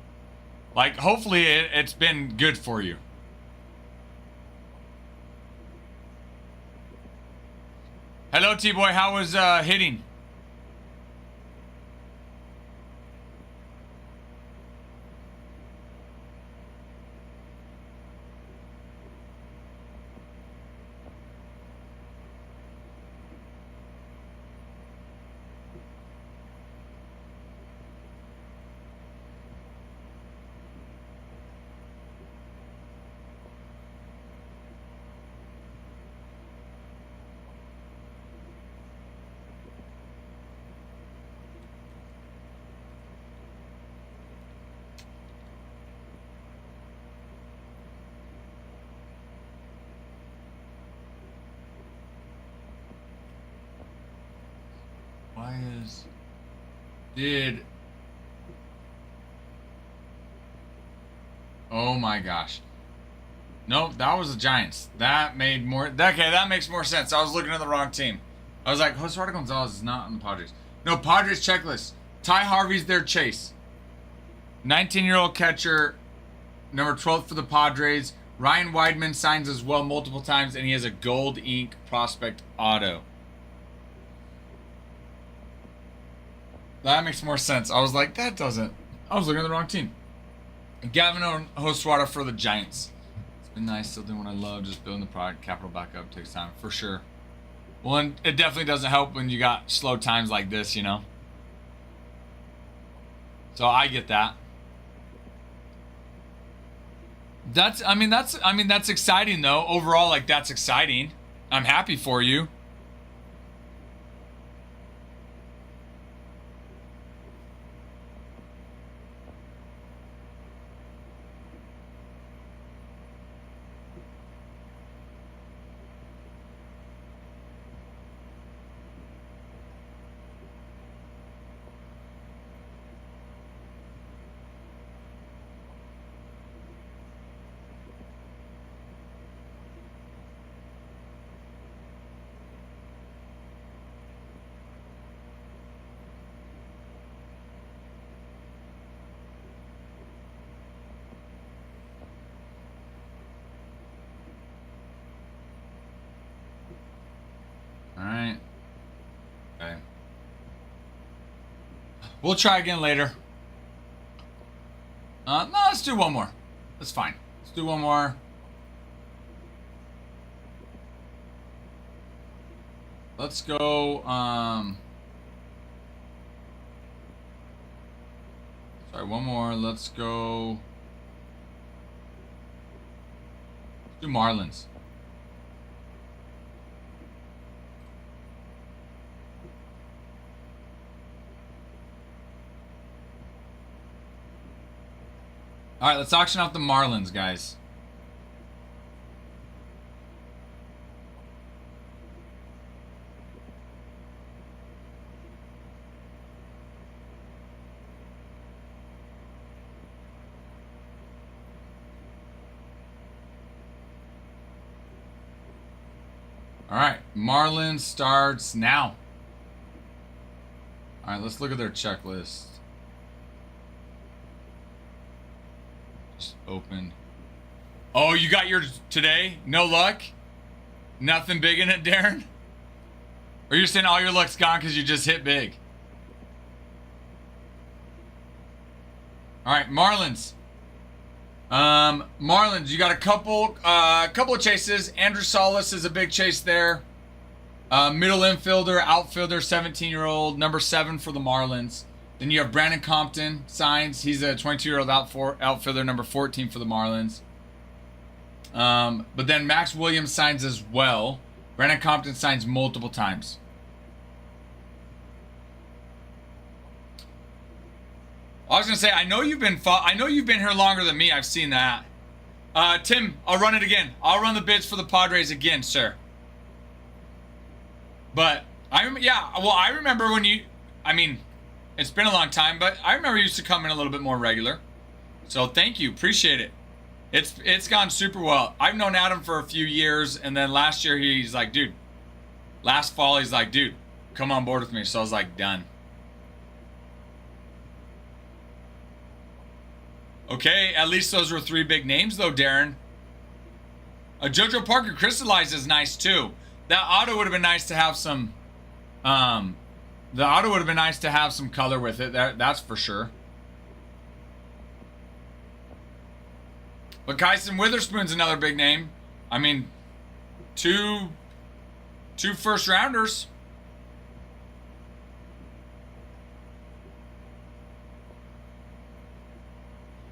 Like, hopefully it's been good for you. Hello, T-Boy. How was hitting? Why is... Did... Oh my gosh. Nope, that was the Giants. That made more... Okay, that makes more sense. I was looking at the wrong team. I was like, Josué Gonzalez is not on the Padres. No, Padres checklist. Ty Harvey's their chase. 19-year-old catcher, number 12 for the Padres. Ryan Weidman signs as well multiple times, and he has a gold ink prospect auto. That makes more sense. I was like, that doesn't. I was looking at the wrong team. Gavin Josué for the Giants. It's been nice, still doing what I love, just building the product. Capital back up takes time, for sure. Well, and it definitely doesn't help when you got slow times like this, you know? So I get that. That's exciting though. Overall, like, that's exciting. I'm happy for you. Alright. Okay. We'll try again later. No, let's do one more. That's fine. Let's do one more. Let's go, sorry, one more. Let's go. Let's do Marlins. All right, let's auction off the Marlins, guys. All right, Marlins starts now. All right, let's look at their checklist. open. Oh, you got yours today? No luck? Nothing big in it, Darren? Or you're saying all your luck's gone because you just hit big? All right, Marlins. Marlins, you got a couple of chases. Andrew Solis is a big chase there. Middle infielder, outfielder, 17-year-old, number 7 for the Marlins. Then you have Brandon Compton signs. He's a 22-year-old outfielder, number 14 for the Marlins. But then Max Williams signs as well. Brandon Compton signs multiple times. I was gonna say, I know you've been here longer than me. I've seen that. Tim, I'll run it again. I'll run the bids for the Padres again, sir. But I remember when you. I mean, it's been a long time, but I remember you used to come in a little bit more regular. So thank you, appreciate it. It's gone super well. I've known Adam for a few years, and then last year he's like, dude. Last fall he's like, dude, come on board with me. So I was like, done. Okay, at least those were 3 big names, though, Darren. JoJo Parker crystallized is nice, too. That auto would have been nice to have some... the auto would have been nice to have some color with it. That's for sure. But Kyson Witherspoon's another big name. I mean, two first-rounders.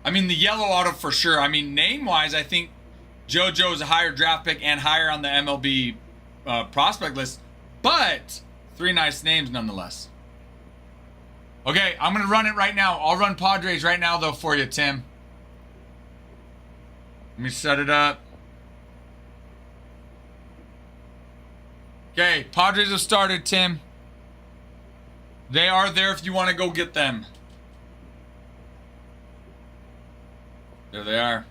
I mean, the yellow auto for sure. I mean, name-wise, I think JoJo is a higher draft pick and higher on the MLB prospect list. But 3 nice names nonetheless. Okay, I'm going to run it right now. I'll run Padres right now, though, for you, Tim. Let me set it up. Okay, Padres have started, Tim. They are there if you want to go get them. There they are.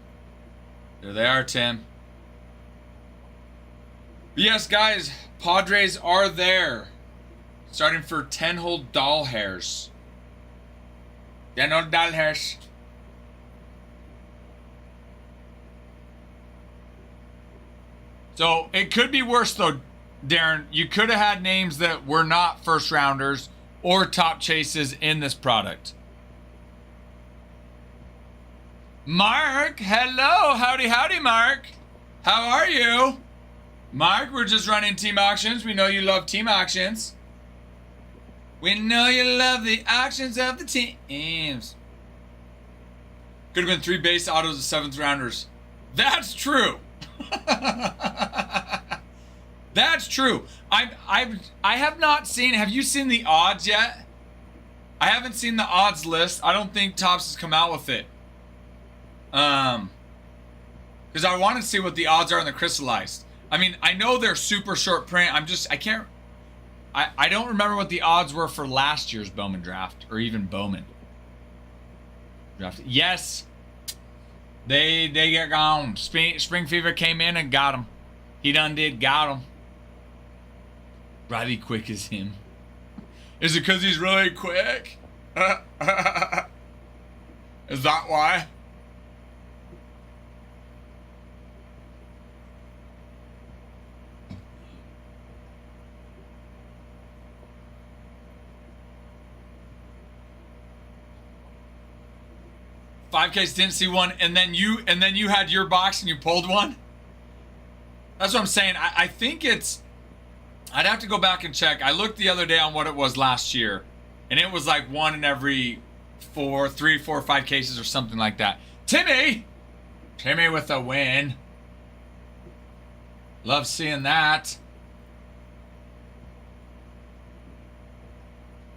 There they are, Tim. But yes, guys, Padres are there. Starting for 10-hole doll hairs. 10-hole doll hairs. So it could be worse, though, Darren. You could have had names that were not first rounders or top chases in this product. Mark, hello. Howdy, howdy, Mark. How are you? Mark, we're just running team auctions. We know you love team auctions. We know you love the auctions of the teams. Could have been 3 base autos of 7th rounders. That's true. That's true. I have not seen. Have you seen the odds yet? I haven't seen the odds list. I don't think Topps has come out with it. Because I want to see what the odds are in the crystallized. I mean, I know they're super short print. I don't remember what the odds were for last year's Bowman draft, or even Bowman draft. Yes, they get gone. Spring Fever came in and got him. He done got him. Riley Quick is him. Is it because he's really quick? Is that why? $5Ks didn't see one, and then you had your box and you pulled one. That's what I'm saying. I think it's. I'd have to go back and check. I looked the other day on what it was last year, and it was like 1 in every 3, 4, 5 cases or something like that. Timmy with a win. Love seeing that.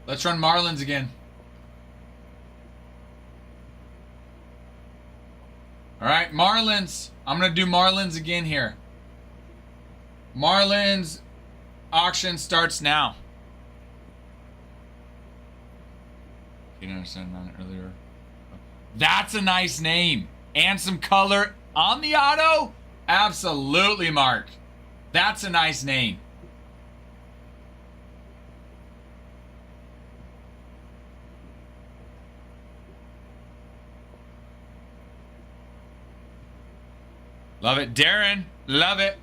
Let's run Marlins again. All right, Marlins. I'm going to do Marlins again here. Marlins auction starts now. You didn't understand that earlier. That's a nice name. And some color on the auto? Absolutely, Mark. That's a nice name. Love it. Darren, love it.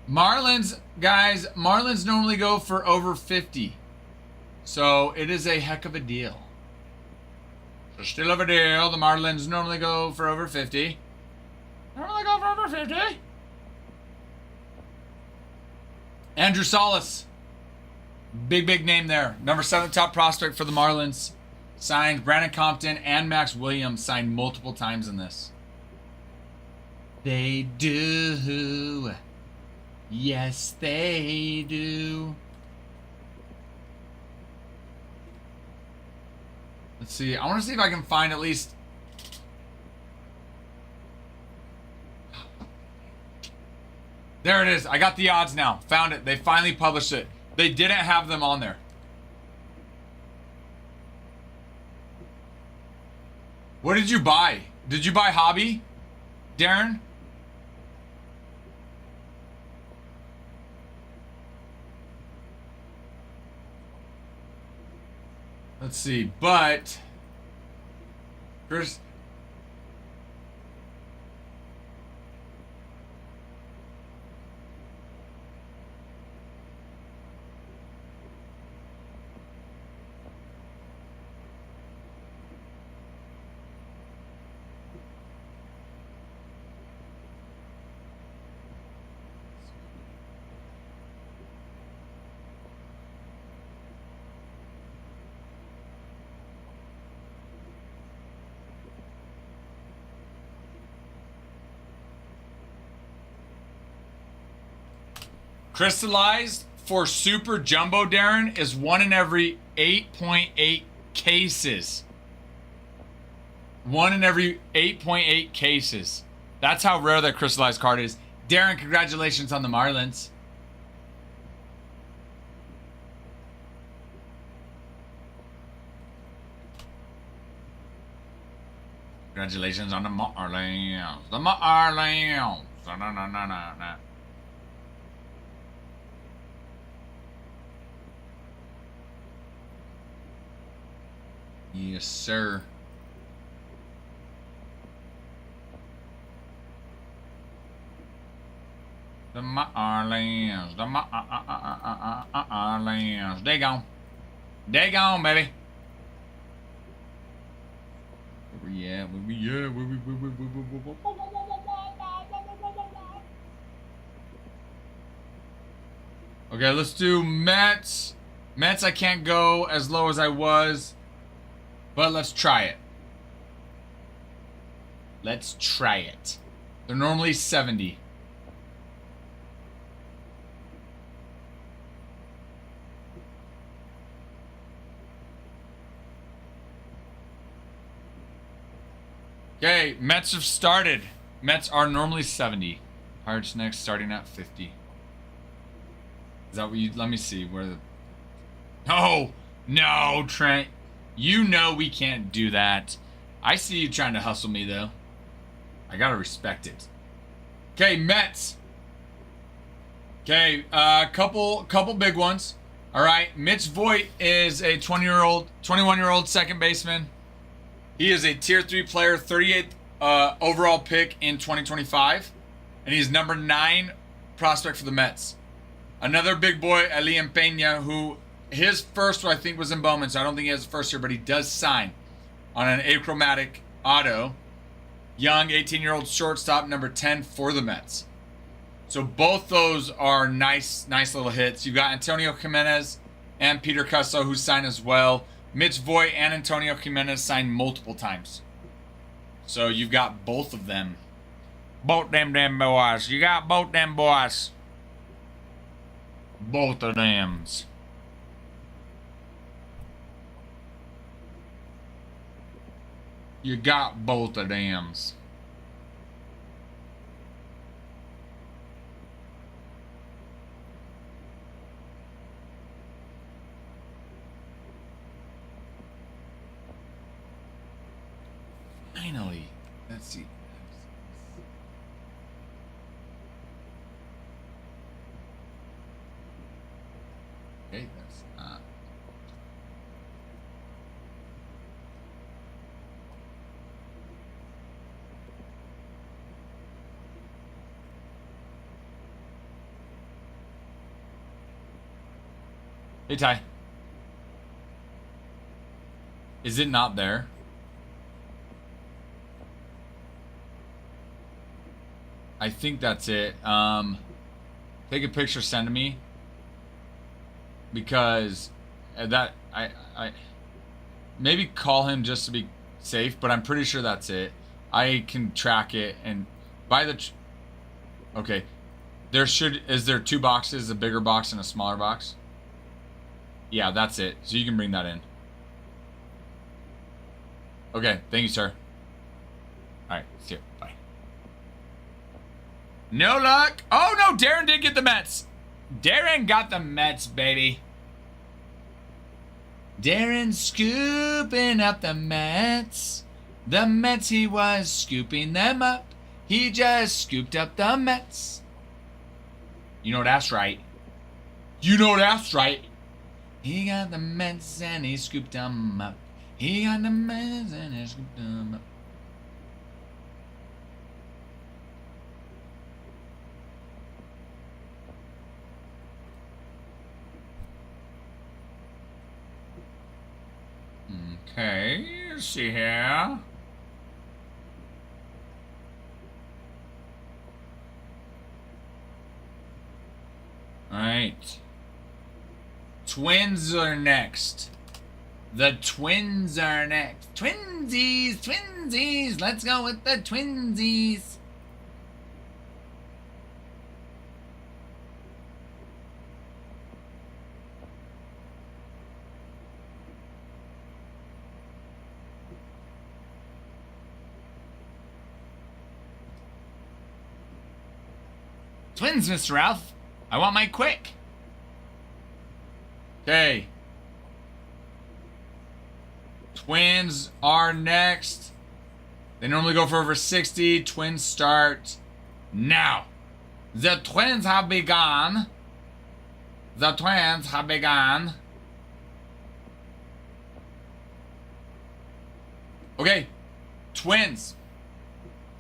Marlins, guys, Marlins normally go for over 50. So it is a heck of a deal. So still of a deal. The Marlins normally go for over 50. Normally go for over 50. Andrew Salas. Big name there. Number 7 top prospect for the Marlins. Signed. Brandon Compton and Max Williams signed multiple times in this. They do. Yes, they do. Let's see. I want to see if I can find at least... There it is. I got the odds now. Found it. They finally published it. They didn't have them on there. What did you buy? Did you buy Hobby, Darren? Let's see. But Chris... Crystallized for Super Jumbo, Darren, is 1 in every 8.8 cases. 1 in every 8.8 cases. That's how rare that crystallized card is. Darren, congratulations on the Marlins. Congratulations on the Marlins. The Marlins. No. Yes, sir. The Marlins. The Marlins. They gone. They gone, baby. Where we at? Where we at? Okay, let's do Mets. Mets, I can't go as low as I was. But let's try it. Let's try it. They're normally 70. Okay, Mets have started. Mets are normally 70. Pirates next, starting at 50. Is that what you... Let me see where the... No, Trent. You know we can't do that. I see you trying to hustle me, though. I gotta respect it. Okay, Mets. Okay, couple big ones. All right, Mitch Voigt is a 21-year-old second baseman. He is a Tier 3 player, 38th overall pick in 2025. And he's number 9 prospect for the Mets. Another big boy, Elian Pena, who... His first, I think, was in Bowman, so I don't think he has a first year, but he does sign on an achromatic auto. Young, 18-year-old shortstop, number 10 for the Mets. So both those are nice little hits. You've got Antonio Jimenez and Peter Cusso, who signed as well. Mitch Voigt and Antonio Jimenez signed multiple times. So you've got both of them. Both them boys. You got both them boys. Both of them's. You got both of them's. Finally. Let's see. Okay, that's not. Hey, Ty. Is it not there? I think that's it. Take a picture, send to me. Because that I maybe call him just to be safe, but I'm pretty sure that's it. I can track it and buy the. Okay, is there 2 boxes, a bigger box and a smaller box? Yeah, that's it. So you can bring that in. Okay, thank you, sir. All right, see you. Bye. No luck. Oh no, Darren did get the Mets. Darren got the Mets, baby. Darren scooping up the Mets. The Mets, he was scooping them up. He just scooped up the Mets. You know that's right. You know that's right. He got the Mets and he scooped them up. He got the Mets and he scooped them up. Okay, let's see here. Alright. Twins are next. The Twins are next. Twinsies, twinsies. Let's go with the twinsies. Twins, Mr. Ralph. I want my quick. Okay. Twins are next. They normally go for over 60. Twins start now. The Twins have begun. The Twins have begun. Okay. Twins.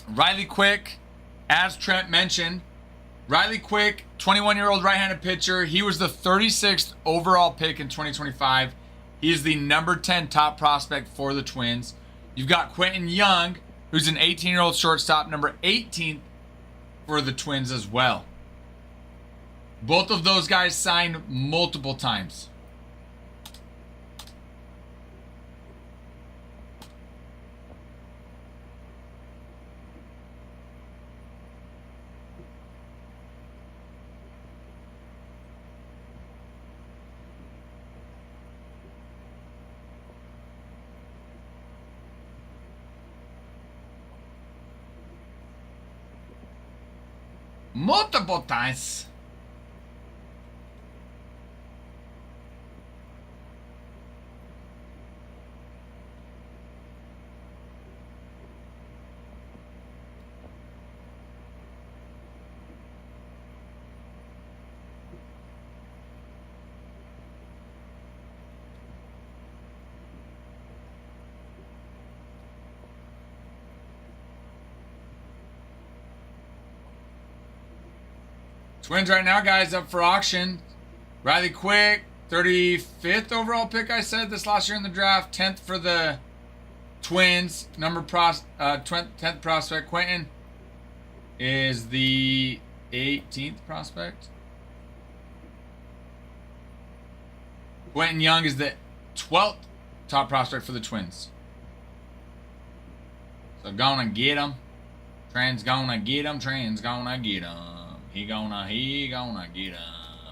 Riley Quick, as Trent mentioned, Riley Quick, 21-year-old right-handed pitcher. He was the 36th overall pick in 2025. He is the number 10 top prospect for the Twins. You've got Quentin Young, who's an 18-year-old shortstop, number 18th for the Twins as well. Both of those guys signed multiple times. Multiple times. Twins right now, guys, up for auction. Riley Quick, 35th overall pick, I said this last year in the draft. 10th for the Twins. 10th prospect. Quentin is the 18th prospect. Quentin Young is the 12th top prospect for the Twins. So gonna get him. Trent's gonna get him. Trent's gonna get him. He gonna get him.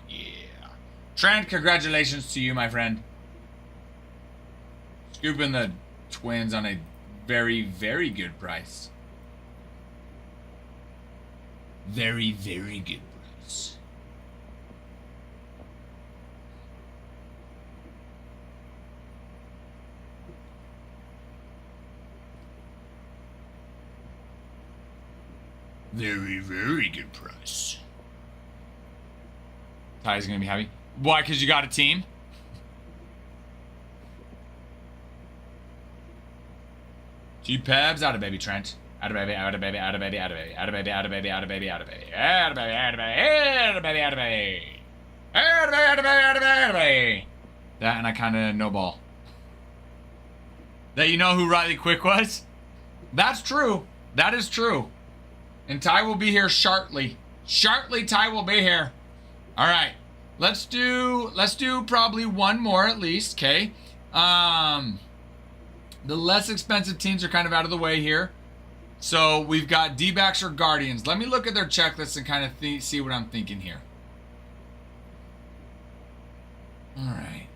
Yeah. Trent, congratulations to you, my friend. Scooping the Twins on a very, very good price. Very, very good price. Very, very good price. Ty's gonna be happy. Why? Because you got a team? G-Pebs, out of baby, Trent. Out of baby, out of baby, out of baby, out of baby, out of baby, out of baby, out of baby, out of baby, out of baby, out of baby, out of baby, out of baby. That, and I kind of no ball. That you know who Riley Quick was? That's true. That is true. And Ty will be here shortly. Shortly, Ty will be here. All right. Let's do probably one more at least, okay? The less expensive teams are kind of out of the way here. So we've got D-backs or Guardians. Let me look at their checklist and kind of see what I'm thinking here. All right.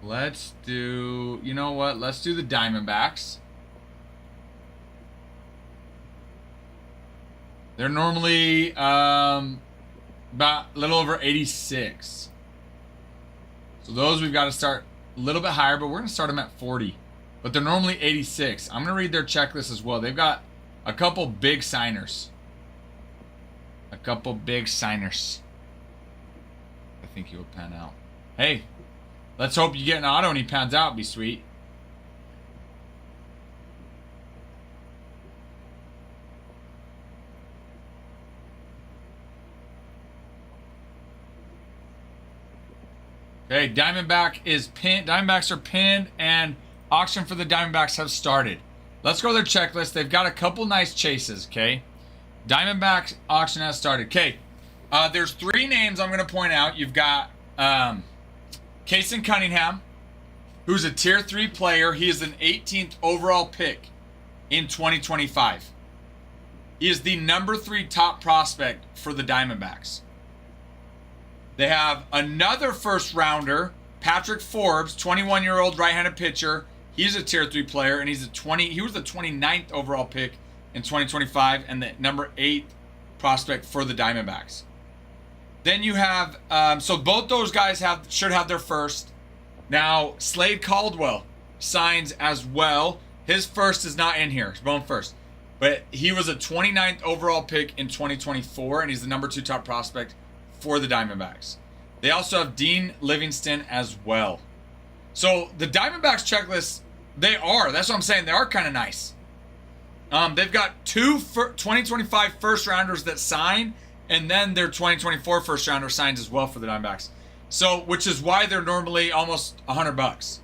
Let's do, you know what? Let's do the Diamondbacks. They're normally about a little over 86. So those we've got to start a little bit higher, but we're going to start them at 40. But they're normally 86. I'm going to read their checklist as well. They've got a couple big signers. I think he will pan out. Hey, let's hope you get an auto and he pans out. Be sweet. Okay, Diamondbacks are pinned, and auction for the Diamondbacks have started. Let's go to their checklist. They've got a couple nice chases, okay? Diamondbacks auction has started. Okay, there's 3 names I'm going to point out. You've got Kason Cunningham, who's a Tier 3 player. He is an 18th overall pick in 2025. He is the number 3 top prospect for the Diamondbacks. They have another first rounder, Patrick Forbes, 21-year-old right-handed pitcher. He's a Tier 3 player, and he was the 29th overall pick in 2025 and the number 8 prospect for the Diamondbacks. Then you have, so both those guys should have their first. Now, Slade Caldwell signs as well. His first is not in here. He's going first. But he was a 29th overall pick in 2024, and he's the number 2 top prospect for the Diamondbacks. They also have Dean Livingston as well. So the Diamondbacks checklist, that's what I'm saying, they are kind of nice. They've got 2 2025 first rounders that sign, and then their 2024 first rounder signs as well for the Diamondbacks. So, which is why they're normally almost $100.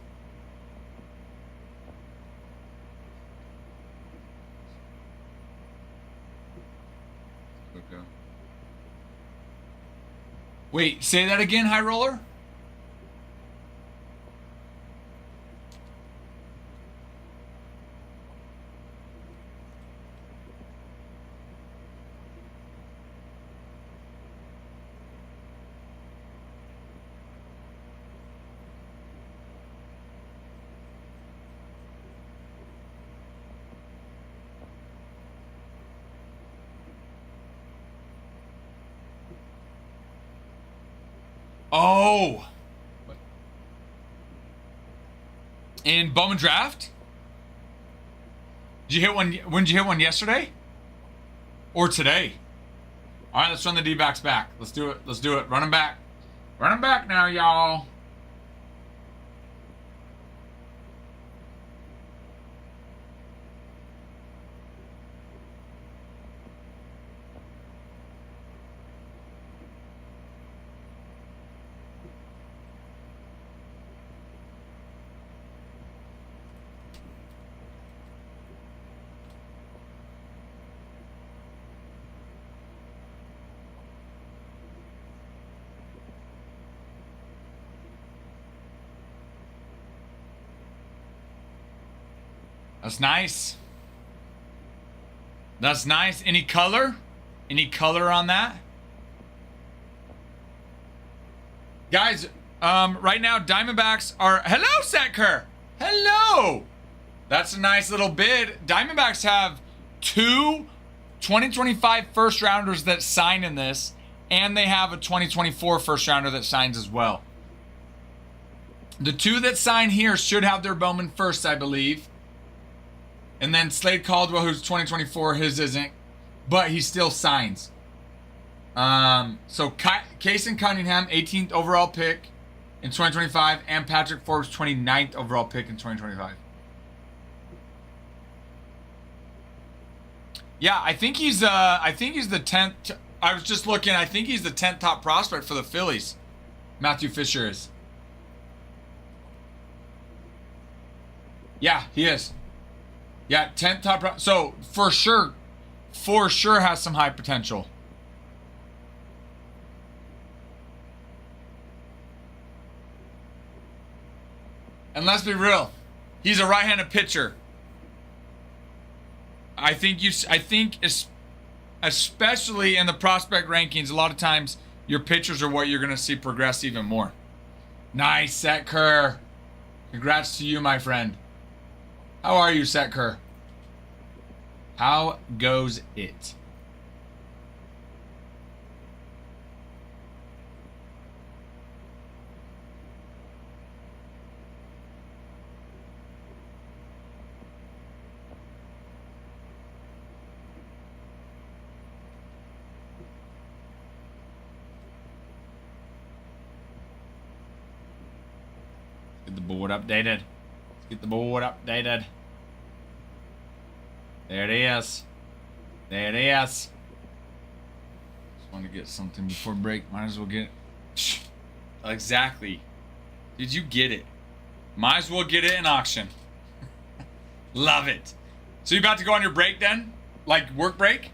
Wait, say that again, High Roller? Oh. In Bowman draft? Did you hit one? When did you hit one? Yesterday? Or today? All right, let's run the D-backs back. Let's do it. Let's do it. Run them back. Run them back now, y'all. That's nice. That's nice. Any color? Any color on that? Guys, right now, Diamondbacks are... Hello, Setker! Hello! That's a nice little bid. Diamondbacks have 2 2025 first rounders that sign in this, and they have a 2024 first rounder that signs as well. The 2 that sign here should have their Bowman first, I believe. And then Slade Caldwell, who's 2024, his isn't, but he still signs. So Kason Cunningham, 18th overall pick. in 2025, and Patrick Forbes 29th overall pick in 2025. Yeah, I think he's the 10th. I was just looking. I think he's the 10th top prospect for the Phillies. Matthew Fisher is. Yeah, he is. Yeah, 10th top. So for sure has some high potential. And let's be real, he's a right-handed pitcher. I think especially in the prospect rankings, a lot of times your pitchers are what you're going to see progress even more. Nice, Set Kerr. Congrats to you, my friend. How are you, Set Kerr? How goes it? Get the board updated. Let's get the board updated. There it is. There it is. Just want to get something before break. Might as well get it. Exactly. Did you get it? Might as well get it in auction. Love it. So you about to go on your break then? Like work break?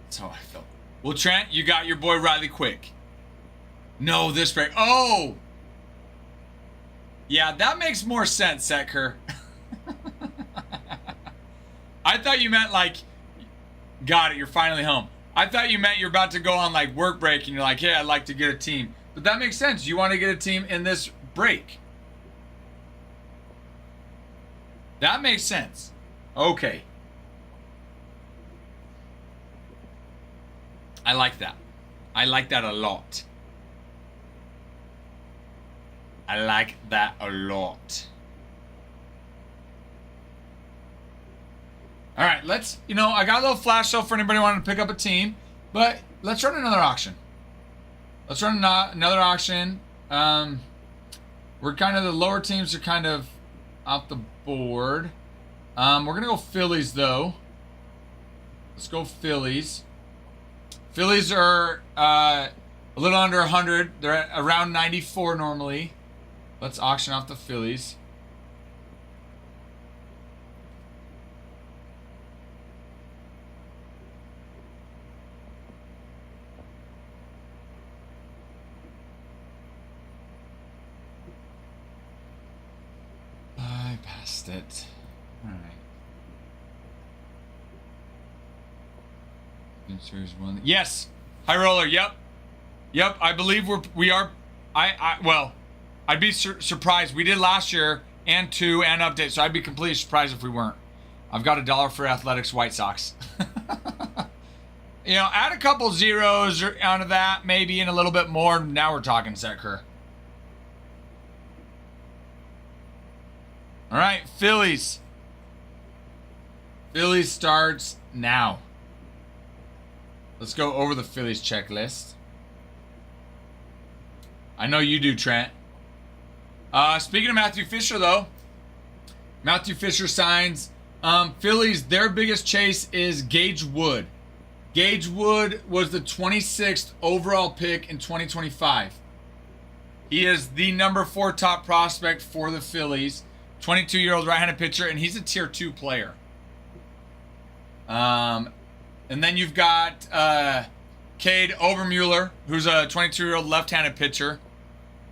That's how I felt. Well, Trent, you got your boy Riley Quick. No, this break. Oh! Yeah, that makes more sense, Setker. I thought you meant like, got it, you're finally home. I thought you meant you're about to go on like work break and you're like, hey, I'd like to get a team. But that makes sense. You want to get a team in this break. That makes sense. Okay. I like that. I like that a lot. I like that a lot. All right, let's, I got a little flash sale for anybody wanting to pick up a team, but let's run another auction. Let's run another auction. We're kind of, the lower teams are kind of off the board. We're going to go Phillies, though. Let's go Phillies. Phillies are a little under 100. They're at around 94 normally. Let's auction off the Phillies. I passed it. All right. Yes, high roller. Yep. I believe we are. Well, I'd be surprised. We did last year and update, so I'd be completely surprised if we weren't. I've got $1 for Athletics White Sox. Add a couple zeros onto that, maybe, and a little bit more. Now we're talking, Setker. All right, Phillies. Phillies starts now. Let's go over the Phillies checklist. I know you do, Trent. Speaking of Matthew Fisher, though. Matthew Fisher signs. Phillies, their biggest chase is Gage Wood. Gage Wood was the 26th overall pick in 2025. He is the number 4 top prospect for the Phillies. 22-year-old right-handed pitcher, and he's a tier 2 player. And then you've got Cade Overmuller, who's a 22-year-old left-handed pitcher,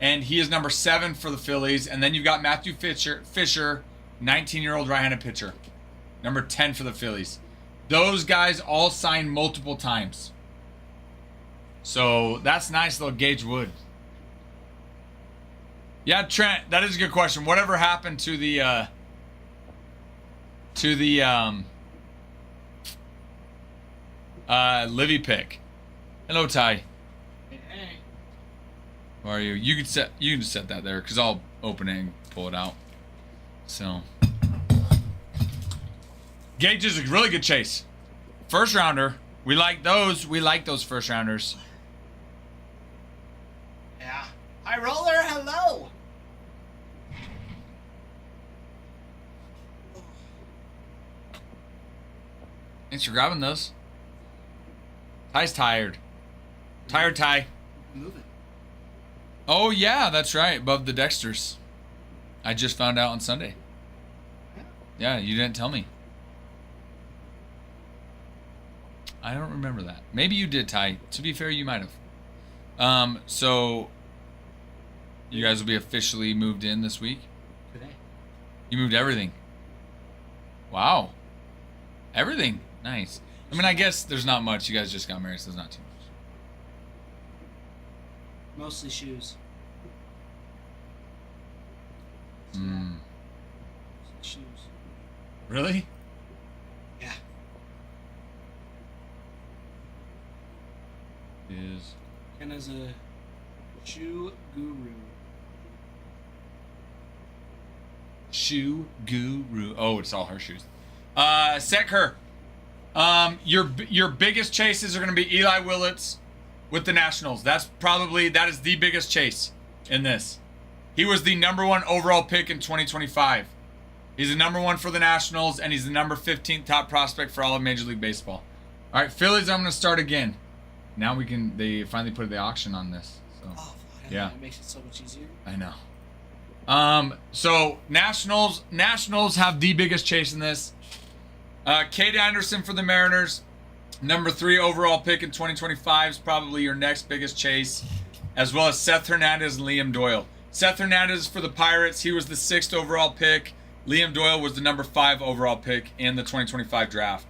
and he is number 7 for the Phillies. And then you've got Matthew Fisher, 19-year-old right-handed pitcher, number 10 for the Phillies. Those guys all signed multiple times. So that's nice, little Gage Wood. Yeah, Trent, that is a good question. Whatever happened to the Livy pick. Hello, Ty.
Hey.
How are you? You can set that there because I'll open it and pull it out. So Gage is a really good chase. First rounder. We like those. We like those first rounders.
Yeah. High roller, hello.
Thanks for grabbing those. Ty's tired. Tired Ty.
Moving.
Oh yeah, that's right. Above the Dexters. I just found out on Sunday. Yeah, you didn't tell me. I don't remember that. Maybe you did, Ty. To be fair, you might have. So you guys will be officially moved in this week?
Today.
You moved everything. Wow. Everything. Nice. I mean, I guess there's not much. You guys just got married, so there's not too much.
Mostly shoes.
Mm.
Shoes.
Really?
Yeah.
Is
Ken is a shoe guru.
shoe guru. Oh, it's all her shoes. Set her. Your biggest chases are going to be Eli Willits with the Nationals. That is the biggest chase in this. He was the #1 overall pick in 2025. He's the #1 for the Nationals, and he's the number 15th top prospect for all of Major League Baseball. All right, Phillies, I'm going to start again. Now they finally put the auction on this. So,
Oh,
yeah.
It makes it so much easier.
I know. So Nationals have the biggest chase in this. Kate Anderson for the Mariners, #3 overall pick in 2025 is probably your next biggest chase, as well as Seth Hernandez and Liam Doyle. Seth Hernandez for the Pirates, he was the 6th overall pick. Liam Doyle was the #5 overall pick in the 2025 draft.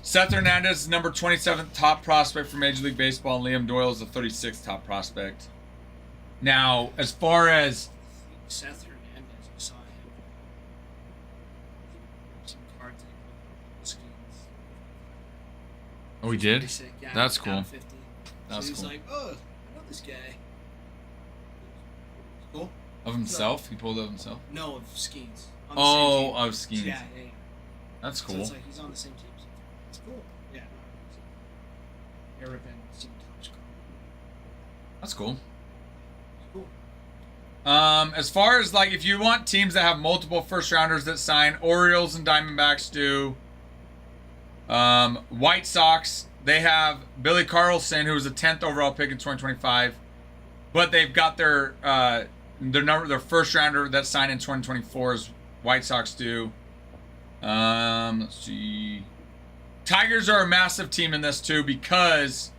Seth Hernandez is number 27th top prospect for Major League Baseball, and Liam Doyle is the 36th top prospect. Now, as far as
Seth Hernandez, I saw him. Some cards that he put on the screens.
oh, he did?
Pretty sick. Yeah,
That's
down
cool.
50.
That's
so he was
cool.
like, oh, I know this guy. Cool.
Of himself? He pulled of himself?
No, of Skeens. On the same
Oh,
team.
of Skeens.
Yeah.
That's
So
cool.
it's like he's on the same team. So it's cool. Yeah. Eric and Steve Thomas.
That's cool.
Cool.
As far as like if you want teams that have multiple first rounders that sign, Orioles and Diamondbacks do. White Sox, they have Billy Carlson, who was a 10th overall pick in 2025, but they've got their first rounder that signed in 2024 is White Sox do. Let's see. Tigers are a massive team in this too because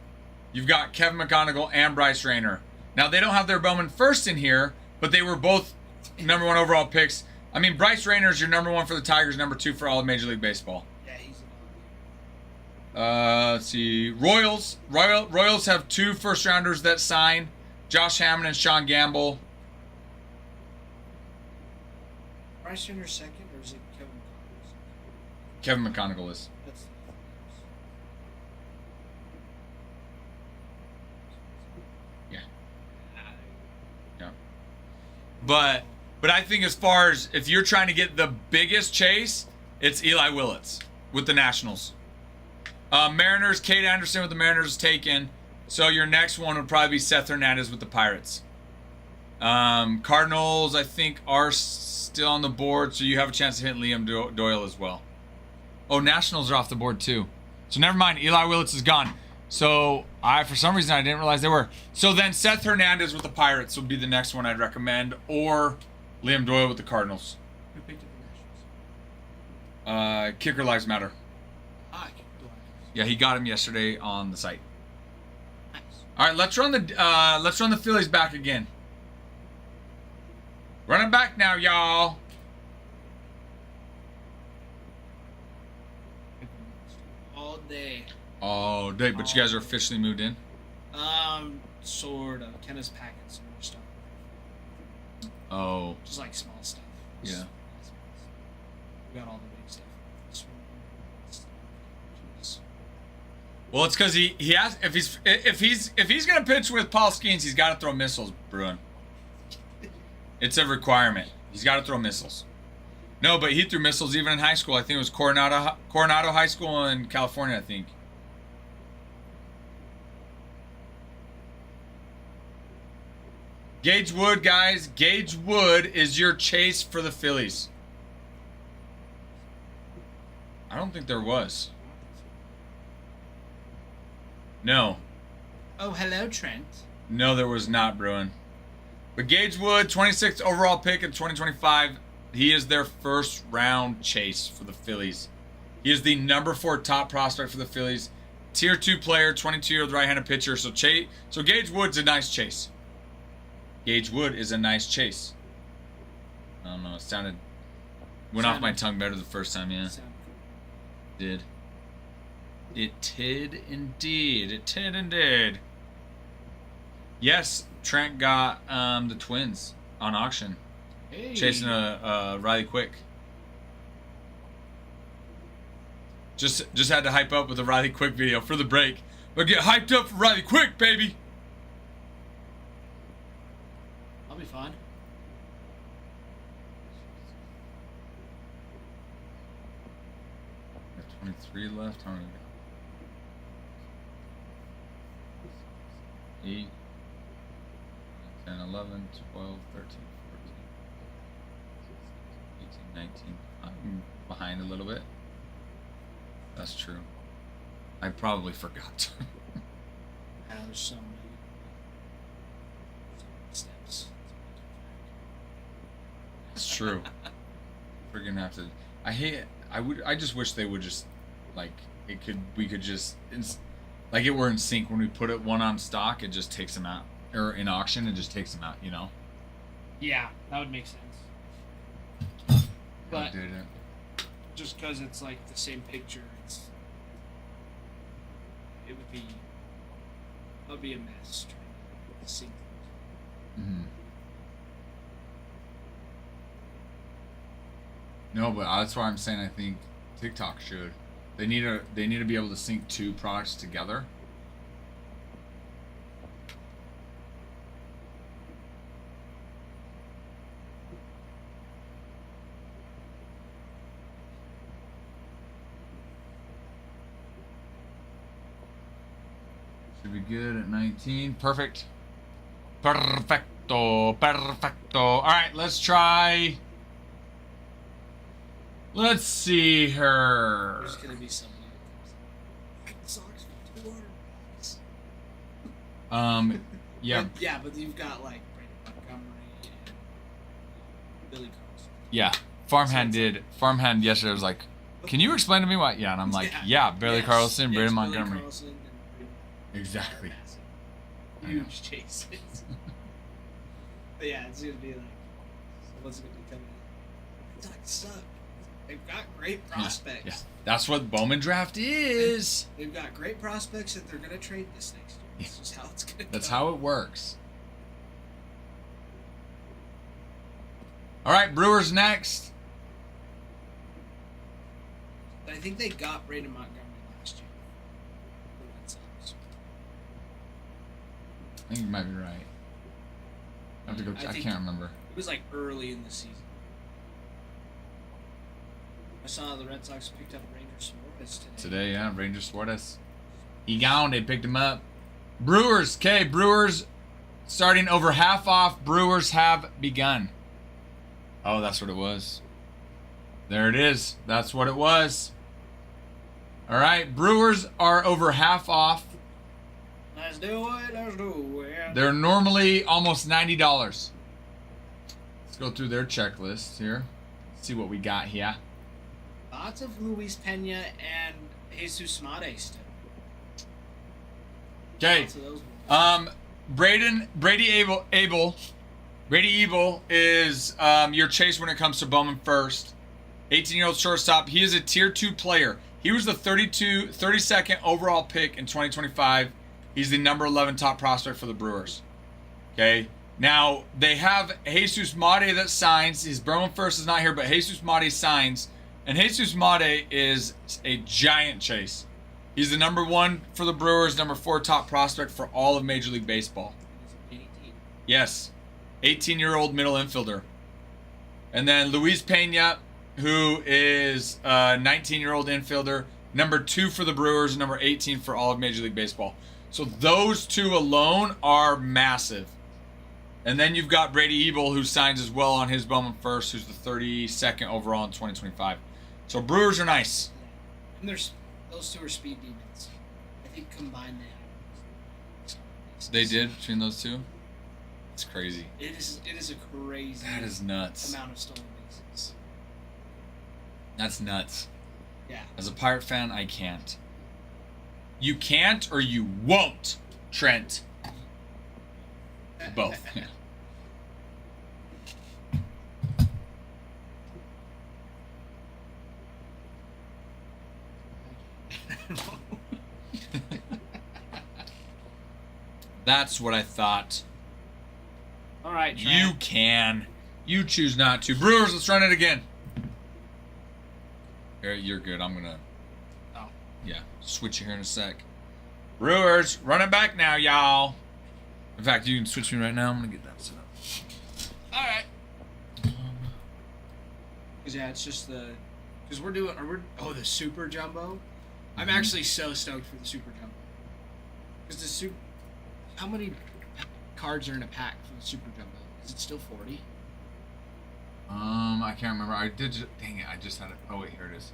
you've got Kevin McConaughey and Bryce Rayner. Now they don't have their Bowman first in here, but they were both #1 overall picks. I mean, Bryce Rayner is your #1 for the Tigers, #2 for all of Major League Baseball.
Yeah, he's
Let's see. Royals have 2 first rounders that sign, Josh Hammond and Sean Gamble.
Bryce Turner second, or is it Kevin McConaughey?
Kevin McConaughey is.
That's
Yeah. Yeah. But I think as far as if you're trying to get the biggest chase, it's Eli Willits with the Nationals. Mariners, Kate Anderson with the Mariners is taken. So your next one would probably be Seth Hernandez with the Pirates. Cardinals, I think, are still on the board, so you have a chance to hit Liam Doyle as well. Oh, Nationals are off the board too. So never mind, Eli Willits is gone. So for some reason I didn't realize they were. So then Seth Hernandez with the Pirates would be the next one I'd recommend, or Liam Doyle with the Cardinals.
who picked up the Nationals?
Kicker Lives Matter.
Ah, Kicker Lives.
Yeah, he got him yesterday on the site.
Nice.
All right, let's run the Phillies back again. Running back now, y'all.
All day.
All day, but you guys are officially moved in.
Sort of. Ken is packing some more stuff.
Oh,
Just like small stuff.
yeah.
We got all the big stuff. This one,
Well, it's because he has if he's gonna pitch with Paul Skeens, he's got to throw missiles, Bruin. It's a requirement. He's got to throw missiles. No, but he threw missiles even in high school. I think it was Coronado High School in California, I think. Gage Wood, guys. Gage Wood is your chase for the Phillies. I don't think there was. No.
Oh, hello, Trent.
No, there was not, Bruin. But Gage Wood, 26th overall pick in 2025. He is their first round chase for the Phillies. He is the number 4 top prospect for the Phillies. Tier 2 player, 22-year-old right-handed pitcher. So Gage Wood's a nice chase. Gage Wood is a nice chase. I don't know. It went off my tongue better the first time, yeah. Did. It did indeed. It did indeed. Yes, Trent got the Twins on auction.
Hey.
Chasing a Riley Quick. Just had to hype up with a Riley Quick video for the break. But get hyped up for Riley Quick, baby.
I'll be fine.
Got 23 left. How many we got? 8, 10, 11, 12, 13, 14, 18, 19. I'm behind a little bit. That's true. I probably forgot.
There's so many steps.
It's true. We're gonna have to. I just wish they would just like we could just like it were in sync when we put it one on stock. It just takes them out, or in auction, it just takes them out. You know.
Yeah, that would make sense. But just because it's like the same picture, it would be a mess trying to sync things.
Mm-hmm. No, but that's why I'm saying I think TikTok should. They need to be able to sync 2 products together. Should be good at 19. Perfect. Perfecto. Perfecto. All right, let's try. Let's see her.
There's gonna be somebody that comes out. Red Sox for $200.
Yeah.
But you've got like Brandon Montgomery and Billy Carlson.
Yeah. Farmhand yesterday was like, "Can you explain to me why?" Yeah, and I'm like, "Yeah, Billy Carlson, Brandon Montgomery." Exactly.
Huge chases. But yeah, it's gonna be like, what's gonna be coming in? Red Sox suck. They've got great prospects.
Yeah. That's what Bowman draft is.
They've got great prospects that they're going to trade this next year. That's just how it's going to go.
That's how it works. All right, Brewers next.
But I think they got Brandon Montgomery last year. The Red Sox.
I think you might be right. I have to go. I can't remember.
It was like early in the season. I saw the Red Sox picked up Ranger Suarez
today. Yeah, Ranger Suarez. He gone. They picked him up. Brewers. Okay, Brewers starting over half off. Brewers have begun. Oh, that's what it was. There it is. That's what it was. All right, Brewers are over half off.
Let's do it. Let's do it.
They're normally almost $90. Let's go through their checklist here. See what we got here.
Lots of Luis Pena and Jesus Mate still.
Okay. Brady Abel is your chase when it comes to Bowman first. 18-year-old shortstop. He is a tier 2 player. He was the 32nd overall pick in 2025. He's the number 11 top prospect for the Brewers. Okay. Now they have Jesus Mate that signs. His Bowman first is not here, but Jesus Mate signs. And Jesus Mate is a giant chase. He's the number 1 for the Brewers, number 4 top prospect for all of Major League Baseball.
He's 18.
Yes. 18-year-old middle infielder. And then Luis Pena, who is a 19-year-old infielder, number 2 for the Brewers, number 18 for all of Major League Baseball. So those 2 alone are massive. And then you've got Brady Ebel, who signs as well on his Bowman first, who's the 32nd overall in 2025. So Brewers are nice.
And those 2 are speed demons. I think combined they have.
They did between those 2? It's crazy.
It is a crazy.
That is nuts.
Amount of stolen bases.
That's nuts.
Yeah.
As a Pirate fan, I can't. You can't or you won't, Trent. Both. Yeah. That's what I thought.
All right, Trent.
You can. You choose not to. Brewers, let's run it again. You're good. I'm gonna.
Oh.
Yeah. Switch you here in a sec. Brewers, run it back now, y'all. In fact, you can switch me right now. I'm gonna get that set up.
All right. Cause yeah, it's just the. Cause we're doing. The super jumbo. I'm actually so stoked for the super jumbo. Cause the super. How many cards are in a pack for the super jumbo? Is it still 40?
I can't remember. Dang it! I just had it. Oh wait, here it is.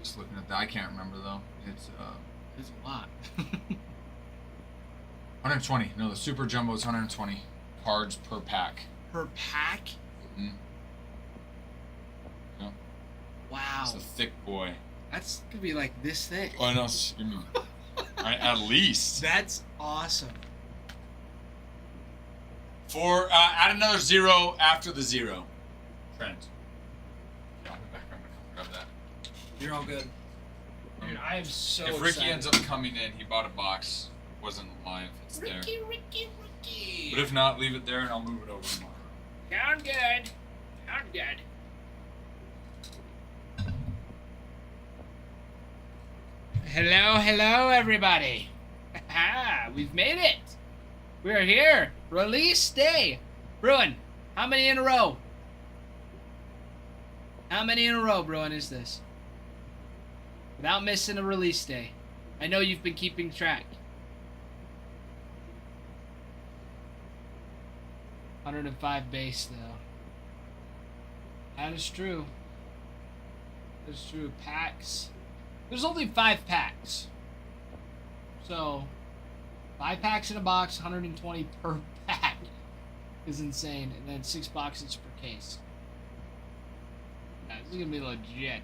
Just looking at that. I can't remember though. It's
a lot.
120. No, the super jumbo is 120 cards per pack.
Per pack?
Mm-hmm. Yep.
Wow.
It's a thick boy.
That's gonna be like this thick.
Oh no, at least.
That's awesome.
For add another 0 after the 0. Trent. Yeah, I'll be back. I'm gonna grab that.
You're all good. Dude, I am so
If Ricky
excited.
ends up coming in, he bought a box. Wasn't live. It's there.
Ricky.
But if not, leave it there and I'll move it over tomorrow.
Sound good. Sound good. Hello, everybody. We've made it. We're here. Release day. Bruin, how many in a row? How many in a row, Bruin, is this? Without missing a release day. I know you've been keeping track. 105 base, though. That is true. That's true. Packs. There's only 5 packs. So, 5 packs in a box, 120 per pack is insane. And then 6 boxes per case. Yeah, this is going to be legit.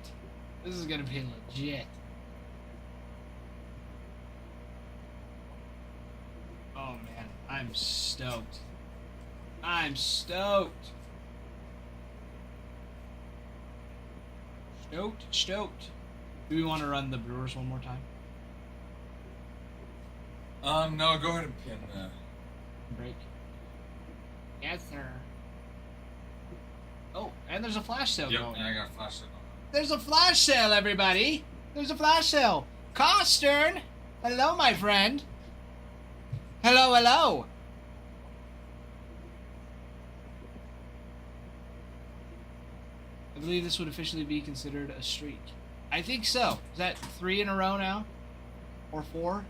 This is going to be legit. Oh, man. I'm stoked. I'm stoked. Stoked. Do we want to run the Brewers one more time?
No, go ahead and pin the
Break. Yes, sir. Oh, and there's a flash sale
Yep,
going.
and I got a flash sale.
There's a flash sale, everybody. There's a flash sale. Costern. Hello, my friend. Hello. I believe this would officially be considered a streak. I think so. Is that 3 in a row now? Or 4?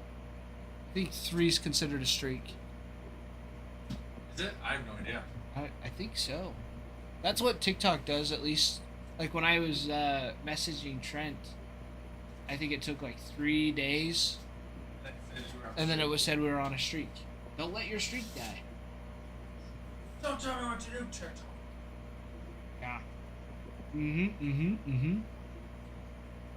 I think 3 is considered a streak.
Is it? I have no idea.
I think so. That's what TikTok does, at least. Like when I was messaging Trent, I think it took like 3 days. And then it was said we were on a streak. Don't let your streak die.
Don't tell me what to do, TikTok.
Yeah.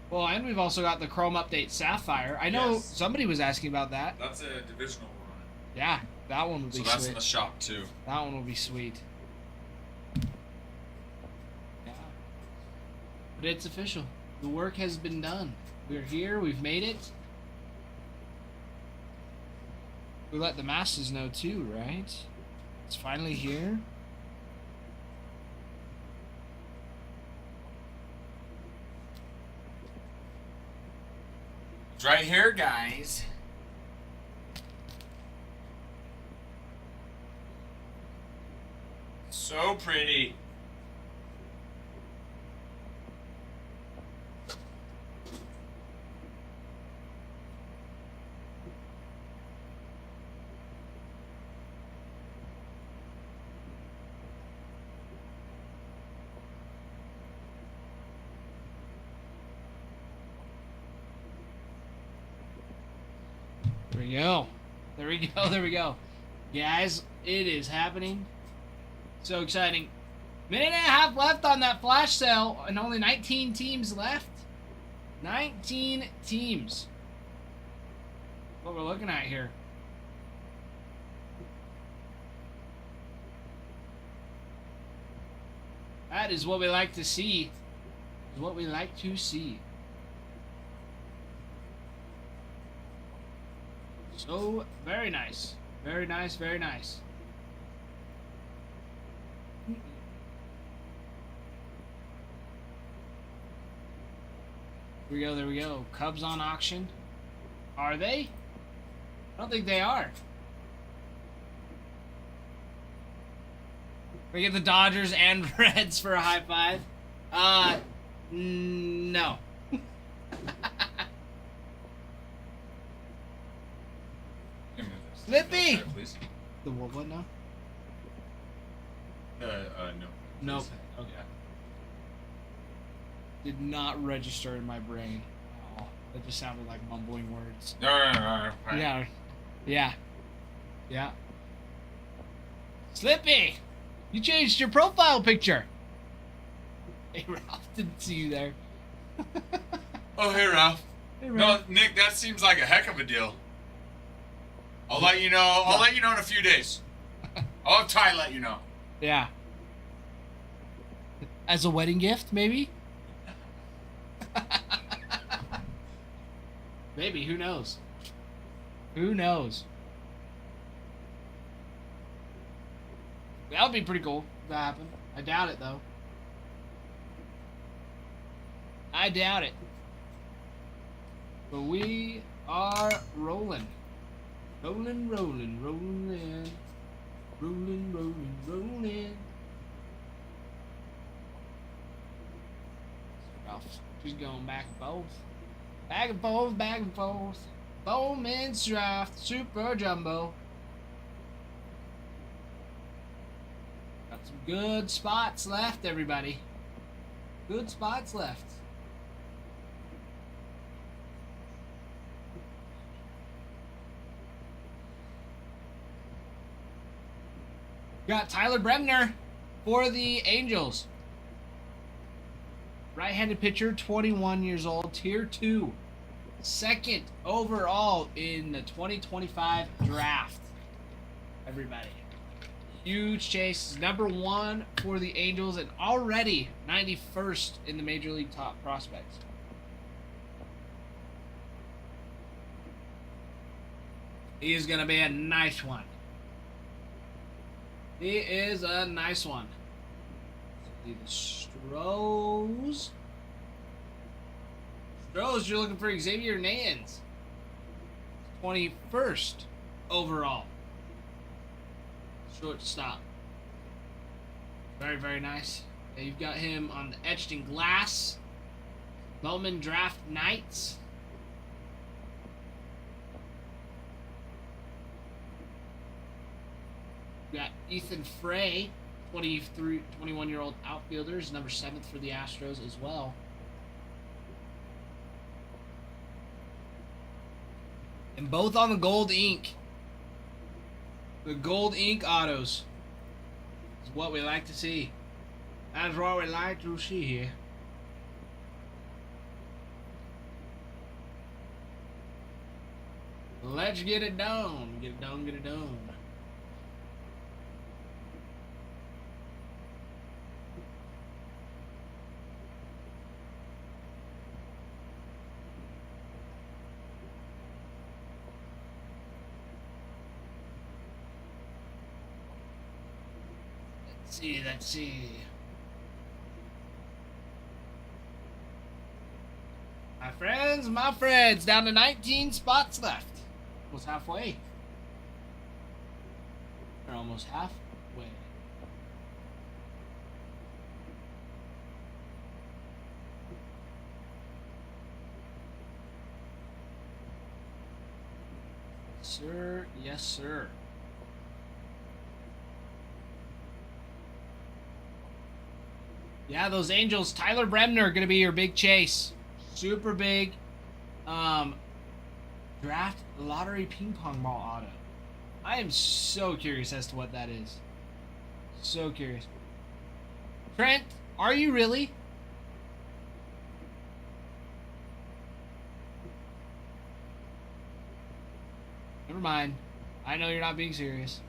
Well, and we've also got the Chrome Update Sapphire. I know
Yes.
somebody was asking about that.
That's a divisional run.
Yeah, that one would be
So that's
sweet.
in the shop too.
That one will be sweet. Yeah. But it's official. The work has been done. We're here. We've made it. We let the masses know too, right? It's finally here.
right here, guys. So pretty.
There we go. There we go. There we go. Guys, it is happening. So exciting. Minute and a half left on that flash sale, and only 19 teams left. 19 teams. What we're looking at here. That is what we like to see. Is what we like to see. So, very nice. Very nice, very nice. Here we go, there we go. Cubs on auction. Are they? I don't think they are. We get the Dodgers and Reds for a high five. No. Slippy!
Please.
The what now?
No.
Nope. Okay. Did not register in my brain. Oh, that just sounded like mumbling words.
No.
Yeah. Yeah. Yeah. Slippy! You changed your profile picture! Hey, Ralph, didn't see you there.
Oh, hey, Ralph.
Hey, Ralph.
No, Nick, that seems like a heck of a deal. I'll let you know. I'll let you know in a few days. I'll have Ty let you know.
Yeah. As a wedding gift, maybe? Maybe, who knows? Who knows? That would be pretty cool if that happened. I doubt it, though. I doubt it. But we are rolling. Rolling, rolling, rolling. Rolling, rolling, rolling. Ralph, she's going back and forth. Back and forth, back and forth. Bowman's draft, super jumbo. Got some good spots left, everybody. Good spots left. Got Tyler Bremner for the Angels. Right-handed pitcher, 21 years old, tier 2. Second overall in the 2025 draft. Everybody. Huge chase. Number 1 for the Angels and already 91st in the Major League top prospects. He is going to be a nice one. He is a nice one. The Stros. Stros, you're looking for Xavier Nans. 21st overall. Shortstop. Very, very nice. Yeah, you've got him on the etched in glass. Bowman draft nights. We got Ethan Frey, 21-year-old outfielder, is number 7th for the Astros as well. And both on the gold ink. The gold ink autos is what we like to see. That's what we like to see here. Let's get it done. Get it done, get it done. Let's see. My friends, my friends, down to 19 spots left. Almost halfway. We're almost halfway. Sir, yes, sir. Yeah, those Angels, Tyler Bremner are gonna be your big chase. Super big. Draft lottery ping pong ball auto. I am so curious as to what that is. So curious. Trent, are you really? Never mind. I know you're not being serious.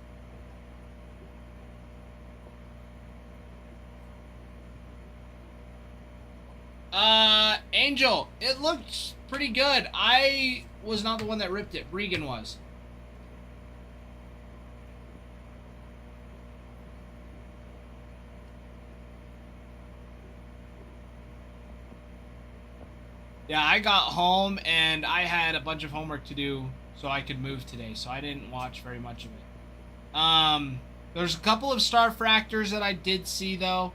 Angel, it looked pretty good. I was not the one that ripped it. Regan was. Yeah, I got home and I had a bunch of homework to do so I could move today, so I didn't watch very much of it. There's a couple of star fractors that I did see though.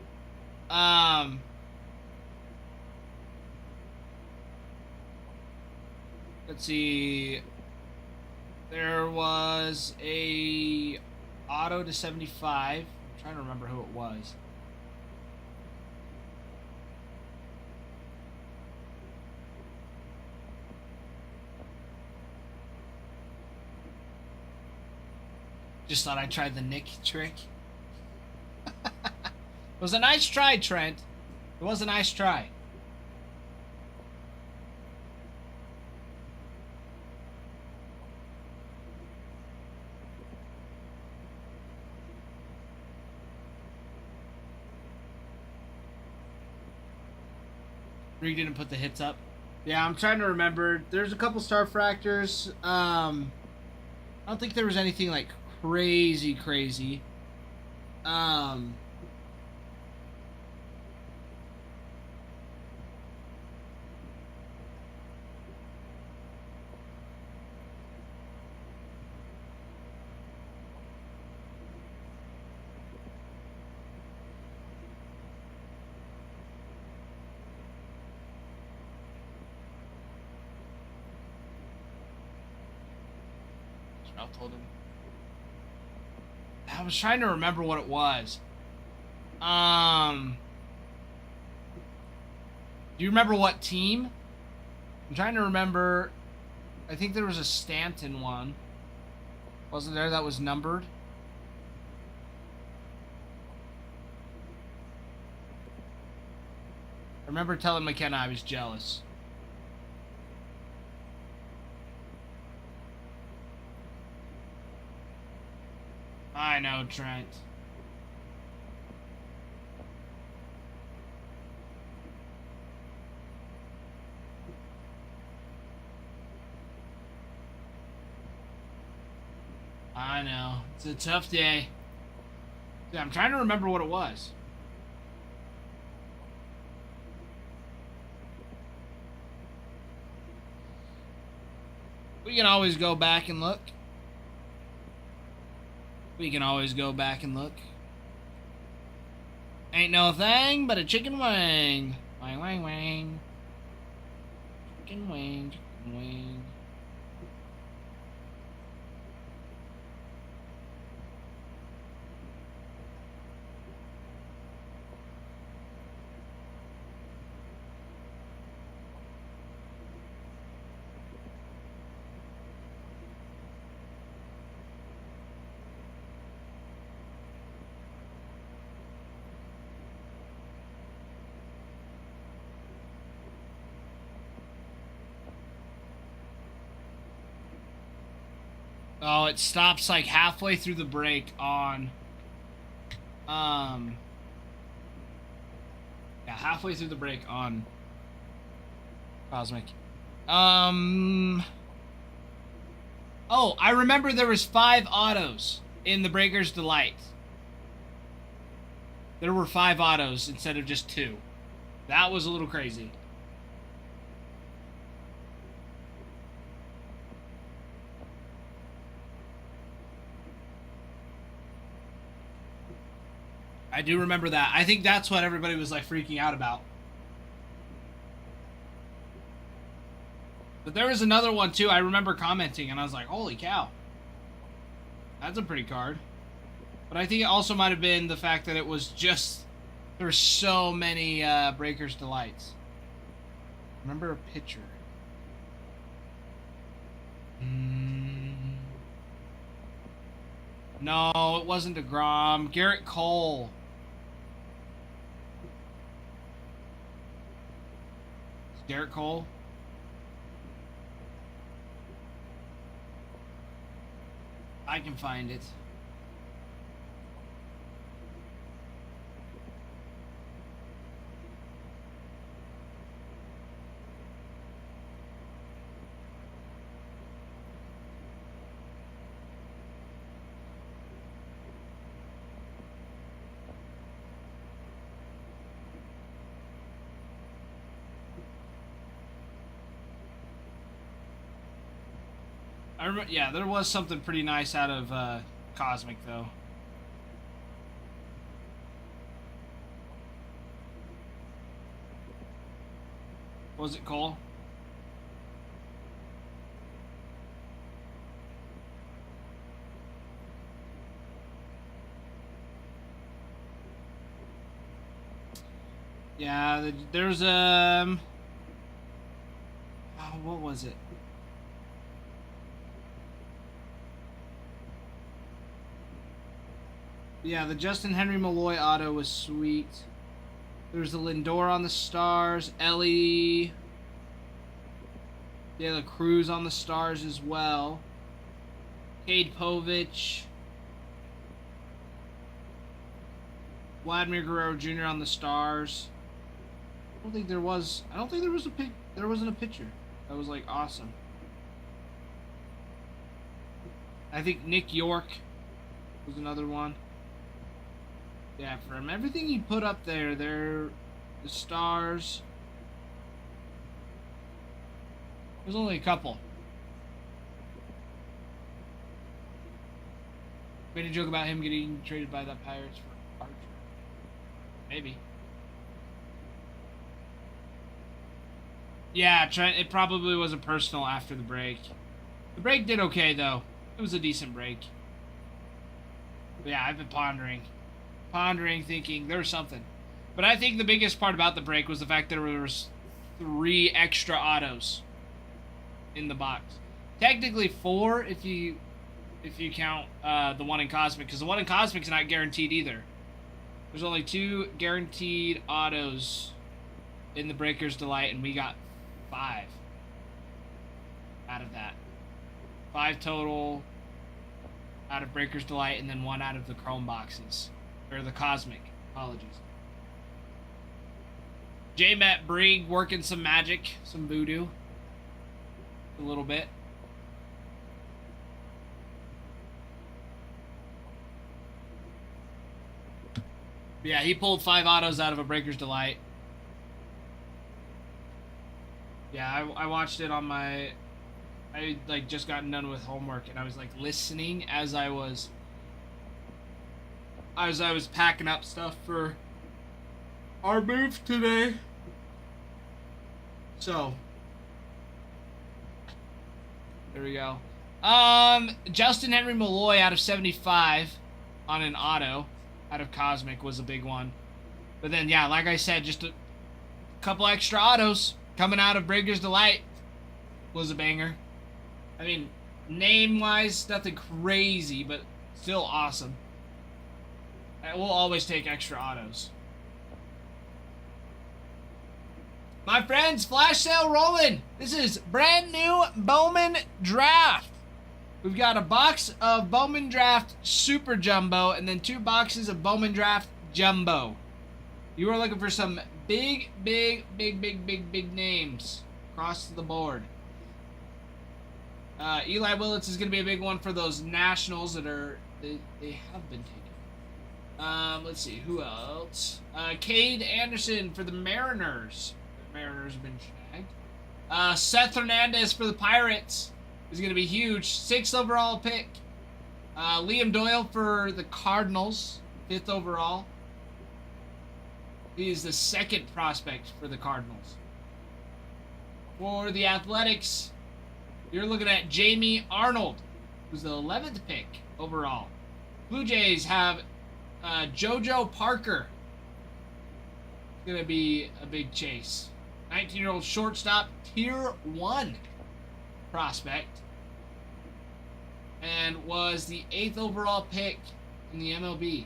Let's see. There was a auto to 75. I'm trying to remember who it was. Just thought I'd try the Nick trick. It was a nice try, Trent. It was a nice try. Reed didn't put the hits up. Yeah, I'm trying to remember. There's a couple star fractors. I don't think there was anything like crazy. I told him. I was trying to remember what it was. Do you remember what team? I'm trying to remember. I think there was a Stanton one. Wasn't there that was numbered? I remember telling McKenna I was jealous. I know, Trent. I know. It's a tough day. Yeah, I'm trying to remember what it was. We can always go back and look. We can always go back and look. Ain't no thing but a chicken wing. Wang, wang, wang. Chicken wing, chicken wing. Oh, it stops like halfway through the break on yeah, halfway through the break on Cosmic. Oh, I remember there was 5 autos in the Breaker's Delight. There were 5 autos instead of just 2. That was a little crazy. I do remember that. I think that's what everybody was like freaking out about. But there was another one too. I remember commenting and I was like, holy cow. That's a pretty card. But I think it also might have been the fact that it was just, there were so many Breakers Delights. Remember a pitcher. No, it wasn't DeGrom. Garrett Cole. Garrett Cole? I can find it. I remember, yeah, there was something pretty nice out of Cosmic, though. Was it Cole? Yeah, there's oh, what was it? Yeah, the Justin Henry Malloy auto was sweet. There's the Lindor on the Stars, Ellie. Yeah, the Cruz on the Stars as well. Cade Povich. Vladimir Guerrero Jr. on the Stars. I don't think there was a pick. There wasn't a pitcher. That was like awesome. I think Nick York was another one. Yeah, from everything he put up there, the Stars. There's only a couple. Made a joke about him getting traded by the Pirates for Archer. Maybe. Yeah, Trent, it probably was a personal after the break. The break did okay, though. It was a decent break. But yeah, I've been pondering, thinking there was something. But I think the biggest part about the break was the fact that there was 3 extra autos in the box. Technically 4 if you count the one in Cosmic, because the one in Cosmic's not guaranteed either. There's only 2 guaranteed autos in the Breakers Delight, and we got 5 out of that. 5 total out of Breakers Delight, and then 1 out of the Chrome boxes. Or the Cosmic. Apologies. J-Met Brig working some magic, some voodoo. A little bit. Yeah, he pulled 5 autos out of a Breaker's Delight. Yeah, I watched it on my... I like just gotten done with homework, and I was like listening as I was packing up stuff for our move today. So there we go. Justin Henry Malloy out of 75 on an auto out of Cosmic was a big one. But then, yeah, like I said, just a couple extra autos coming out of Breakers Delight was a banger. I mean, name-wise, nothing crazy, but still awesome. We'll always take extra autos. My friends, flash sale rolling. This is brand new Bowman Draft. We've got a box of Bowman Draft Super Jumbo and then 2 boxes of Bowman Draft Jumbo. You are looking for some big names across the board. Eli Willits is going to be a big one for those Nationals that are they have been taken. Let's see who else. Cade Anderson for the Mariners. The Mariners have been snagged. Seth Hernandez for the Pirates is going to be huge. 6th overall pick. Liam Doyle for the Cardinals, 5th overall. He is the second prospect for the Cardinals. For the Athletics, you're looking at Jamie Arnold, who's the 11th pick overall. Blue Jays have JoJo Parker. It's going to be a big chase. 19-year-old shortstop, tier 1 prospect. And was the 8th overall pick in the MLB.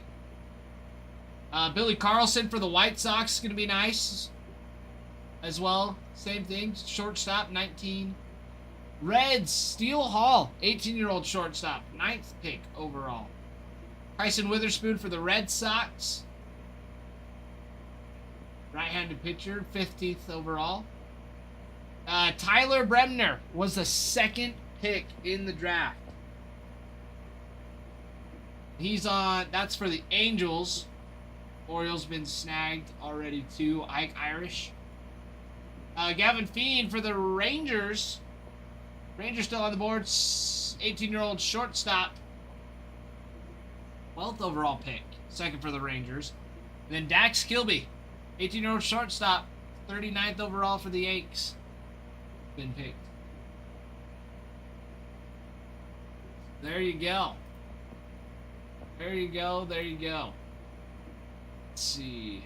Billy Carlson for the White Sox is going to be nice as well. Same thing, shortstop, 19. Reds, Steele Hall, 18-year-old shortstop, 9th pick overall. Tyson Witherspoon for the Red Sox. Right-handed pitcher, 15th overall. Tyler Bremner was the 2nd pick in the draft. He's on, that's for the Angels. Orioles been snagged already too. Ike Irish. Gavin Fiend for the Rangers. Rangers still on the board. 18-year-old shortstop. 12th overall pick. 2nd for the Rangers. And then Dax Kilby. 18-year-old shortstop. 39th overall for the Yanks. Been picked. There you go. There you go. There you go. Let's see.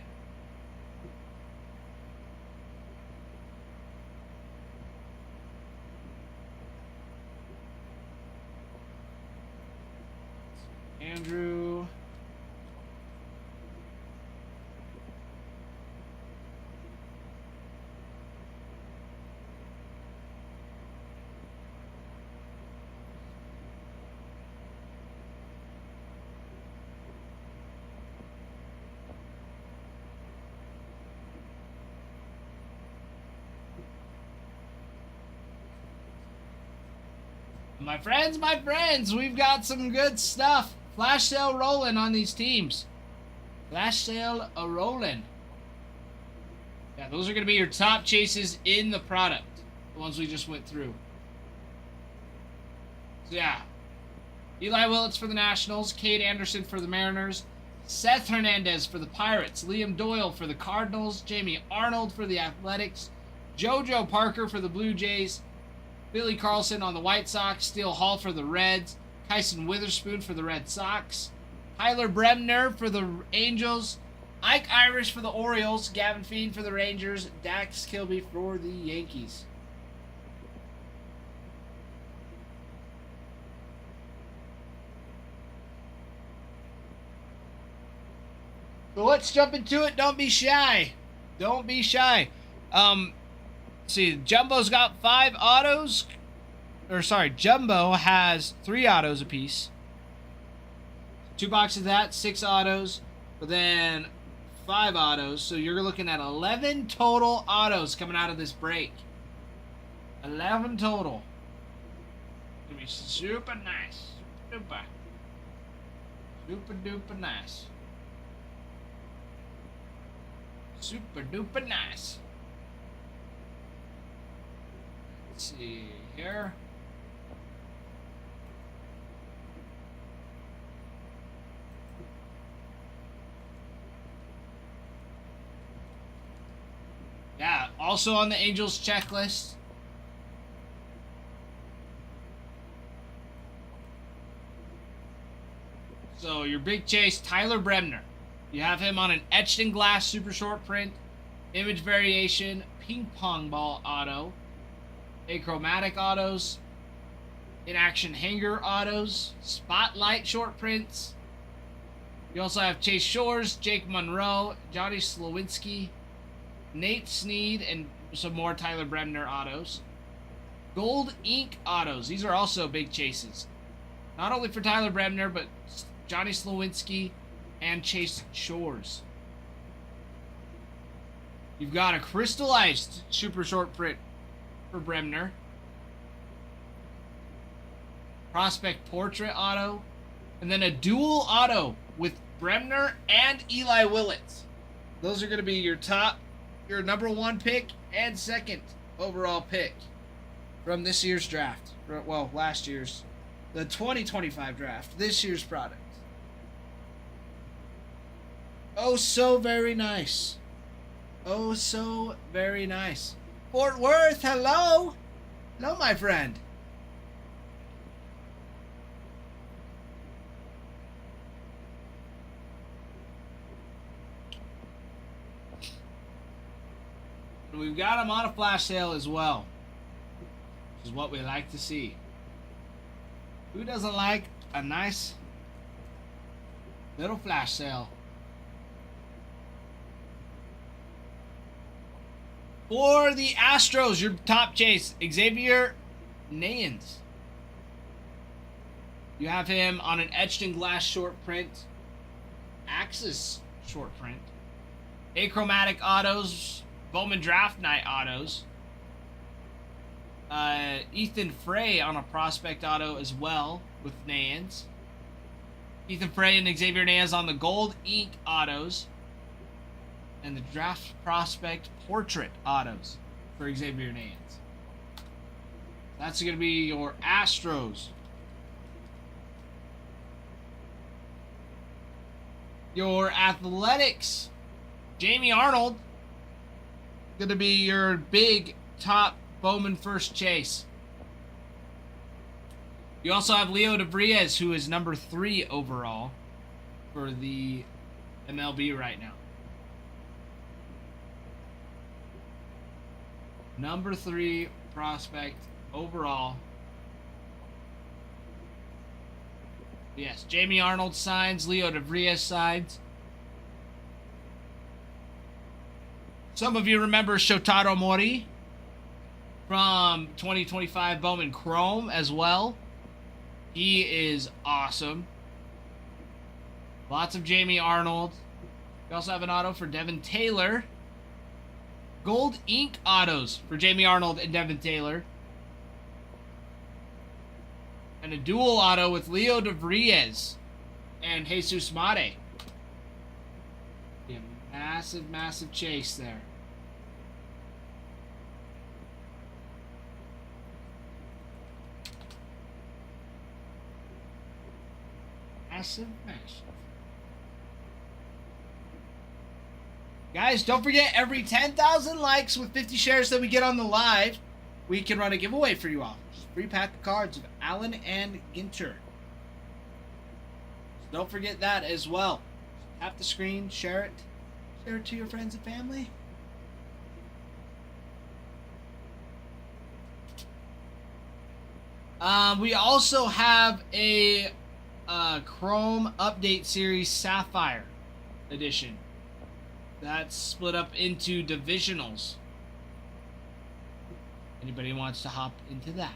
Andrew. My friends, we've got some good stuff. Flash sale rolling on these teams. Flash sale a rolling. Yeah, those are going to be your top chases in the product. The ones we just went through. So yeah. Eli Willits for the Nationals. Cade Anderson for the Mariners. Seth Hernandez for the Pirates. Liam Doyle for the Cardinals. Jamie Arnold for the Athletics. JoJo Parker for the Blue Jays. Billy Carlson on the White Sox. Steele Hall for the Reds. Tyson Witherspoon for the Red Sox. Tyler Bremner for the Angels. Ike Irish for the Orioles. Gavin Fiend for the Rangers. Dax Kilby for the Yankees. So let's jump into it. Don't be shy. Don't be shy. See, Jumbo's got 5 autos. Jumbo has 3 autos apiece. 2 boxes of that, 6 autos. But then 5 autos. So you're looking at 11 total autos coming out of this break. 11 total. Gonna be super nice. Super. Super duper nice. Super duper nice. Let's see here. Yeah, also on the Angels checklist. So your big chase, Tyler Bremner. You have him on an etched in glass super short print, image variation, ping pong ball auto, achromatic autos, in action hanger autos, spotlight short prints. You also have Chase Shores, Jake Monroe, Johnny Slowinski, Nate Snead, and some more Tyler Bremner autos. Gold ink autos. These are also big chases. Not only for Tyler Bremner, but Johnny Slowinski and Chase Shores. You've got a crystallized super short print for Bremner. Prospect portrait auto. And then a dual auto with Bremner and Eli Willits. Those are going to be your number 1 pick and 2nd overall pick from this year's draft. Well, last year's. The 2025 draft. This year's product. Oh, so very nice. Oh, so very nice. Fort Worth, hello. Hello, my friend. And we've got them on a flash sale as well, which is what we like to see. Who doesn't like a nice little flash sale? For the Astros, your top chase, Xavier Nayans. You have him on an etched in glass short print, Axis short print, achromatic autos, Bowman draft night autos, Ethan Frey on a prospect auto as well with Nayans. Ethan Frey and Xavier Nayans on the gold ink autos, and the draft prospect portrait autos for Xavier Nayans. That's going to be your Astros. Your Athletics, Jamie Arnold, going to be your big top Bowman first chase. You also have Leo DeVries, who is number 3 overall for the MLB right now. Number 3 prospect overall. Yes, Jamie Arnold signs, Leo DeVries signs. Some of you remember Shotaro Mori from 2025 Bowman Chrome as well. He is awesome. Lots of Jamie Arnold. We also have an auto for Devin Taylor. Gold ink autos for Jamie Arnold and Devin Taylor. And a dual auto with Leo DeVries and Jesus Mate. Yeah, massive, massive chase there. Massive, massive. Guys, don't forget, every 10,000 likes with 50 shares that we get on the live, we can run a giveaway for you all. Just a free pack of cards of Allen and Ginter. So don't forget that as well. Tap the screen, share it. Share it to your friends and family. We also have a Chrome Update Series Sapphire Edition. That's split up into divisionals. Anybody wants to hop into that?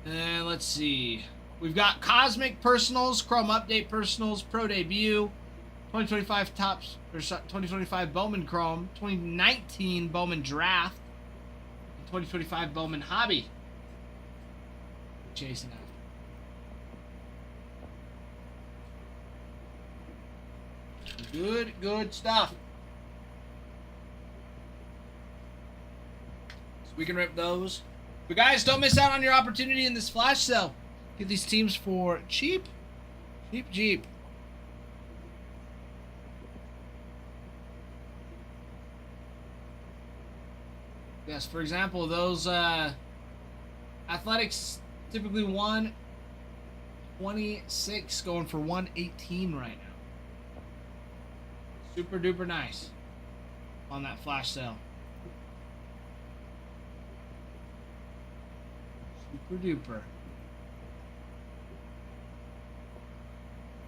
And let's see. We've got Cosmic Personals, Chrome Update Personals, Pro Debut, 2025 Tops, or 2025 Bowman Chrome, 2019 Bowman Draft, and 2025 Bowman Hobby. Chasing after. Good stuff. So we can rip those. But guys, don't miss out on your opportunity in this flash sale. Get these teams for cheap. Cheap. Yes, for example, those Athletics typically 126 going for 118 right now. Super duper nice on that flash sale. Super duper.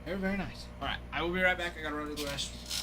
Very, very nice. Alright, I will be right back. I gotta run to the restroom.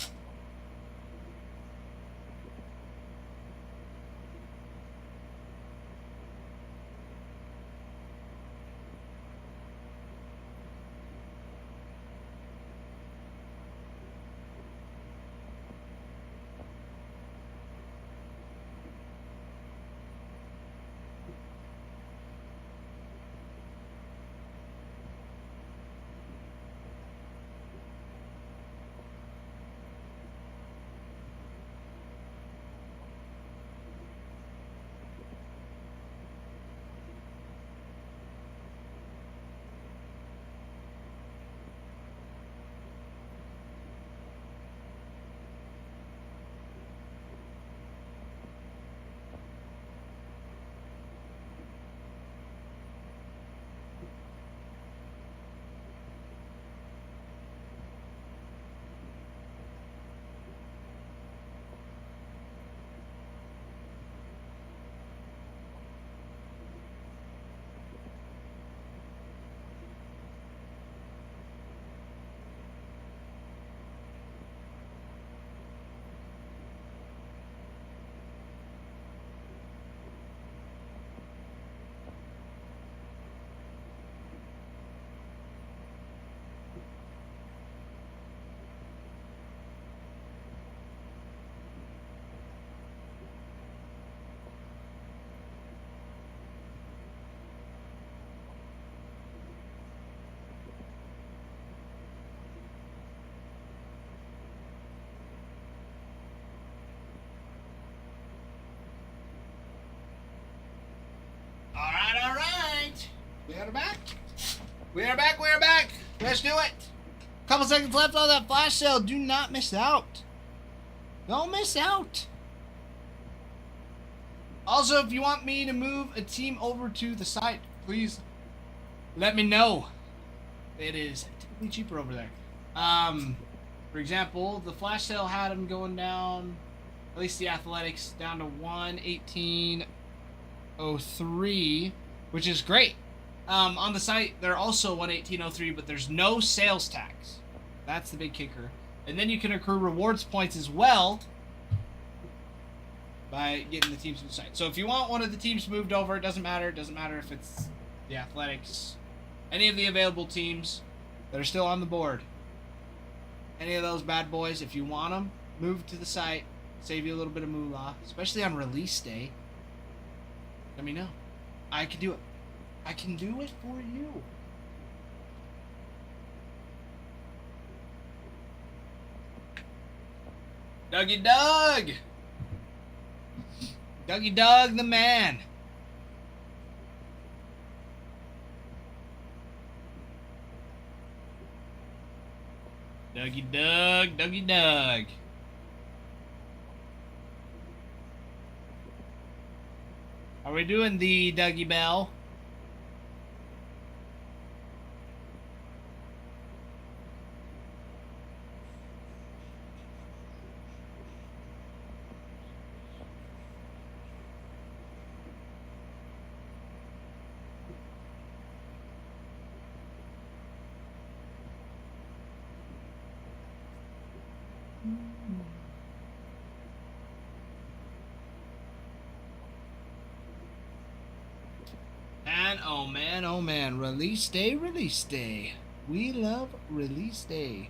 are back. We are back. We are back. Let's do it. Couple seconds left on that flash sale. Do not miss out. Don't miss out. Also, if you want me to move a team over to the site, please let me know. It is typically cheaper over there. For example, the flash sale had them going down, at least the athletics, down to 118.03, which is great. On the site, they're also 118.03, but there's no sales tax. That's the big kicker. And then you can accrue rewards points as well by getting the teams to the site. So if you want one of the teams moved over, it doesn't matter. It doesn't matter if it's the athletics, any of the available teams that are still on the board. Any of those bad boys, if you want them, move to the site, save you a little bit of moolah, especially on release day. Let me know. I can do it. I can do it for you. Dougie Doug! Dougie Doug the man. Dougie Doug, Dougie Doug. Are we doing the Dougie Bell? And oh man, oh man, release day, release day. We love release day.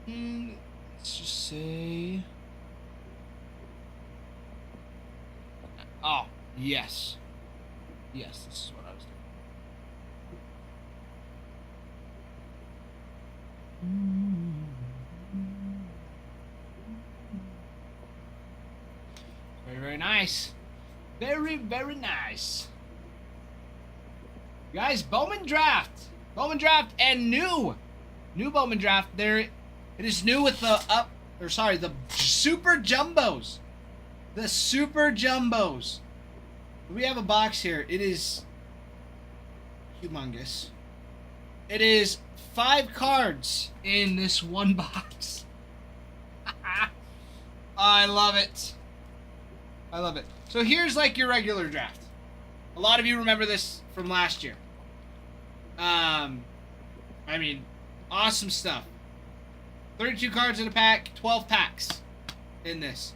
Let's just say, oh yes, yes, this is what I was doing. Very, very nice. Very, very nice. Guys, Bowman draft. Bowman draft and new Bowman draft. There, it is new with the the super jumbos. The super jumbos. We have a box here. It is humongous. It is 5 cards in this one box. I love it. I love it. So here's like your regular draft. A lot of you remember this from last year. I mean, awesome stuff. 32 cards in a pack, 12 packs in this.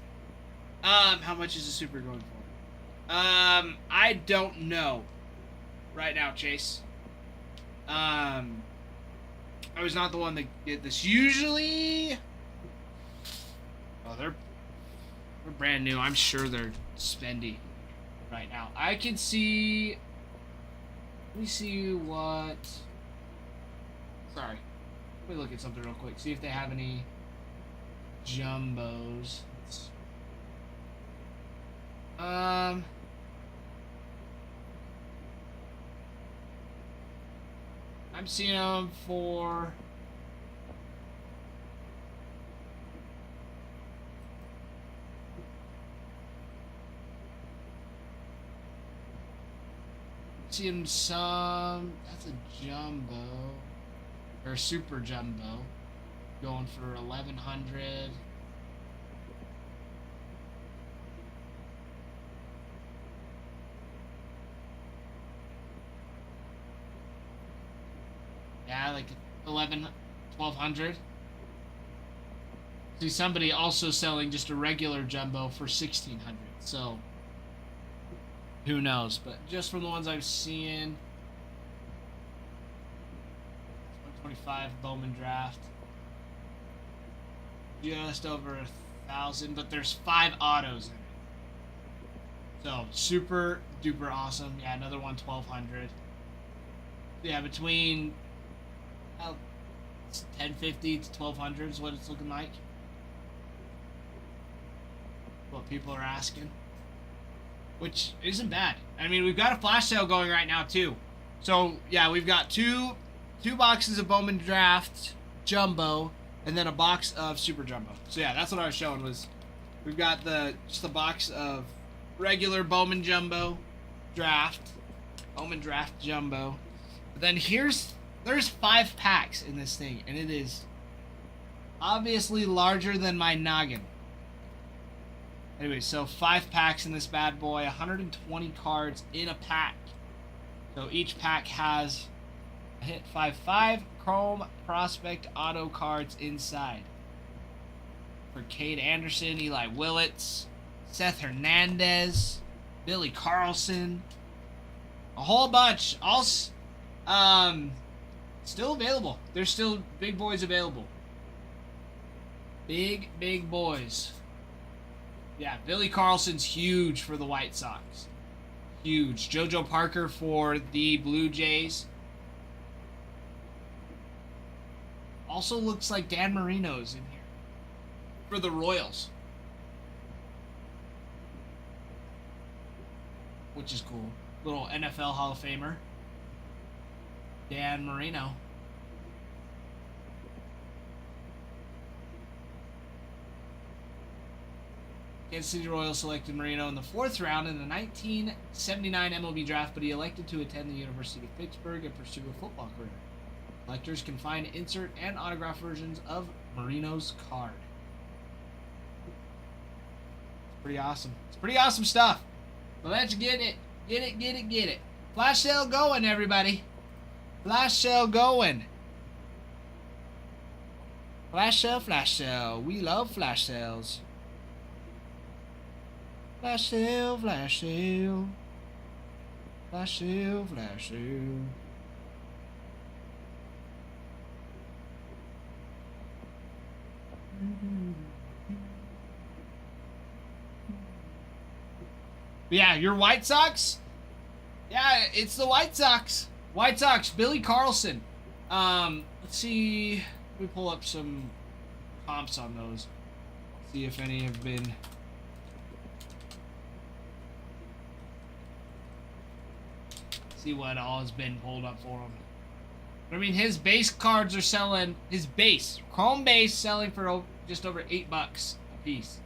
How much is the super going for? I don't know right now, Chase. I was not the one that did this. Usually, oh, they're brand new. I'm sure they're spendy right now. I can see. Let me see what. Sorry. Let me look at something real quick. See if they have any jumbos. I'm seeing them for. Seeing some. That's a jumbo or super jumbo, going for 1,100. Yeah, like 1,200. See somebody also selling just a regular jumbo for 1,600. So. Who knows? But just from the ones I'm seeing, 125 Bowman draft, just over 1,000. But there's 5 autos in it, so super duper awesome. Yeah, another one 1,200. Yeah, between 1,050 to 1,200 is what it's looking like. What people are asking. which isn't bad. I mean, we've got a flash sale going right now too. So yeah, we've got two boxes of Bowman Draft Jumbo, and then a box of Super Jumbo. So yeah, that's what I was showing. Was we've got just the box of regular Bowman Jumbo Draft, Bowman Draft Jumbo. But then there's 5 packs in this thing, and it is obviously larger than my noggin. Anyway, so 5 packs in this bad boy, 120 cards in a pack. So each pack has a hit 5/5 Chrome Prospect Auto cards inside. For Cade Anderson, Eli Willits, Seth Hernandez, Billy Carlson, a whole bunch. All still available. There's still big boys available. Big boys. Yeah, Billy Carlson's huge for the White Sox. Huge. JoJo Parker for the Blue Jays. Also looks like Dan Marino's in here for the Royals, which is cool. Little NFL Hall of Famer, Dan Marino. Kansas City Royals selected Marino in the 4th round in the 1979 MLB draft, but he elected to attend the University of Pittsburgh and pursue a football career. Collectors can find insert and autograph versions of Marino's card. It's pretty awesome. It's pretty awesome stuff. So let's get it. Get it. Flash sale going, everybody. Flash sale going. Flash sale. We love flash sales. Flash sale. Flash sale. Flash sale. Flash sale. Yeah, your White Sox? Yeah, it's the White Sox. White Sox, Billy Carlson. Let's see. Let me pull up some comps on those. See if any have been. See what all has been pulled up for him. I mean, his base cards are selling. His base, Chrome base, selling for just over $8 a piece.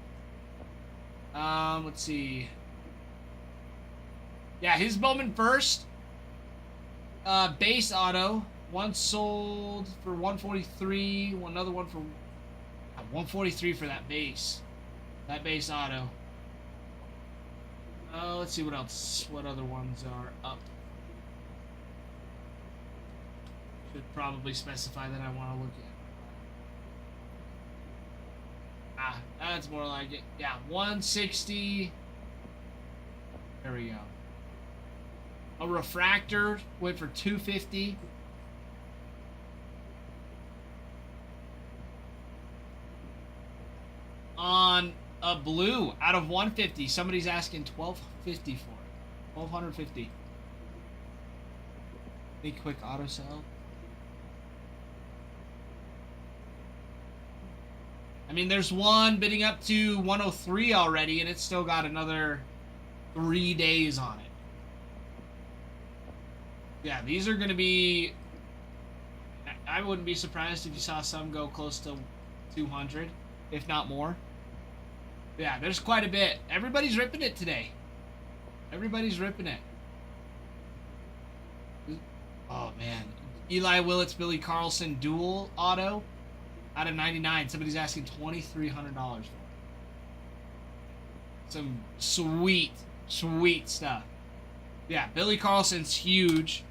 Let's see. Yeah, his Bowman first. Base auto. One sold for $143. Another one for $143 for that base. That base auto. Let's see what else. What other ones are up. Should probably specify that I want to look at. That's more like it. Yeah, 160. There we go. A refractor went for $250. On a blue out of 150, somebody's asking $1,250 for it. $1,250. Big quick auto sell. I mean, there's one bidding up to 103 already, and it's still got another 3 days on it. Yeah, these are going to be... I wouldn't be surprised if you saw some go close to 200, if not more. Yeah, there's quite a bit. Everybody's ripping it today. Everybody's ripping it. Oh, man. Eli Willits, Billy Carlson, dual auto out of 99. Somebody's asking $2,300 for it. Some sweet stuff. Yeah, Billy Carlson's huge.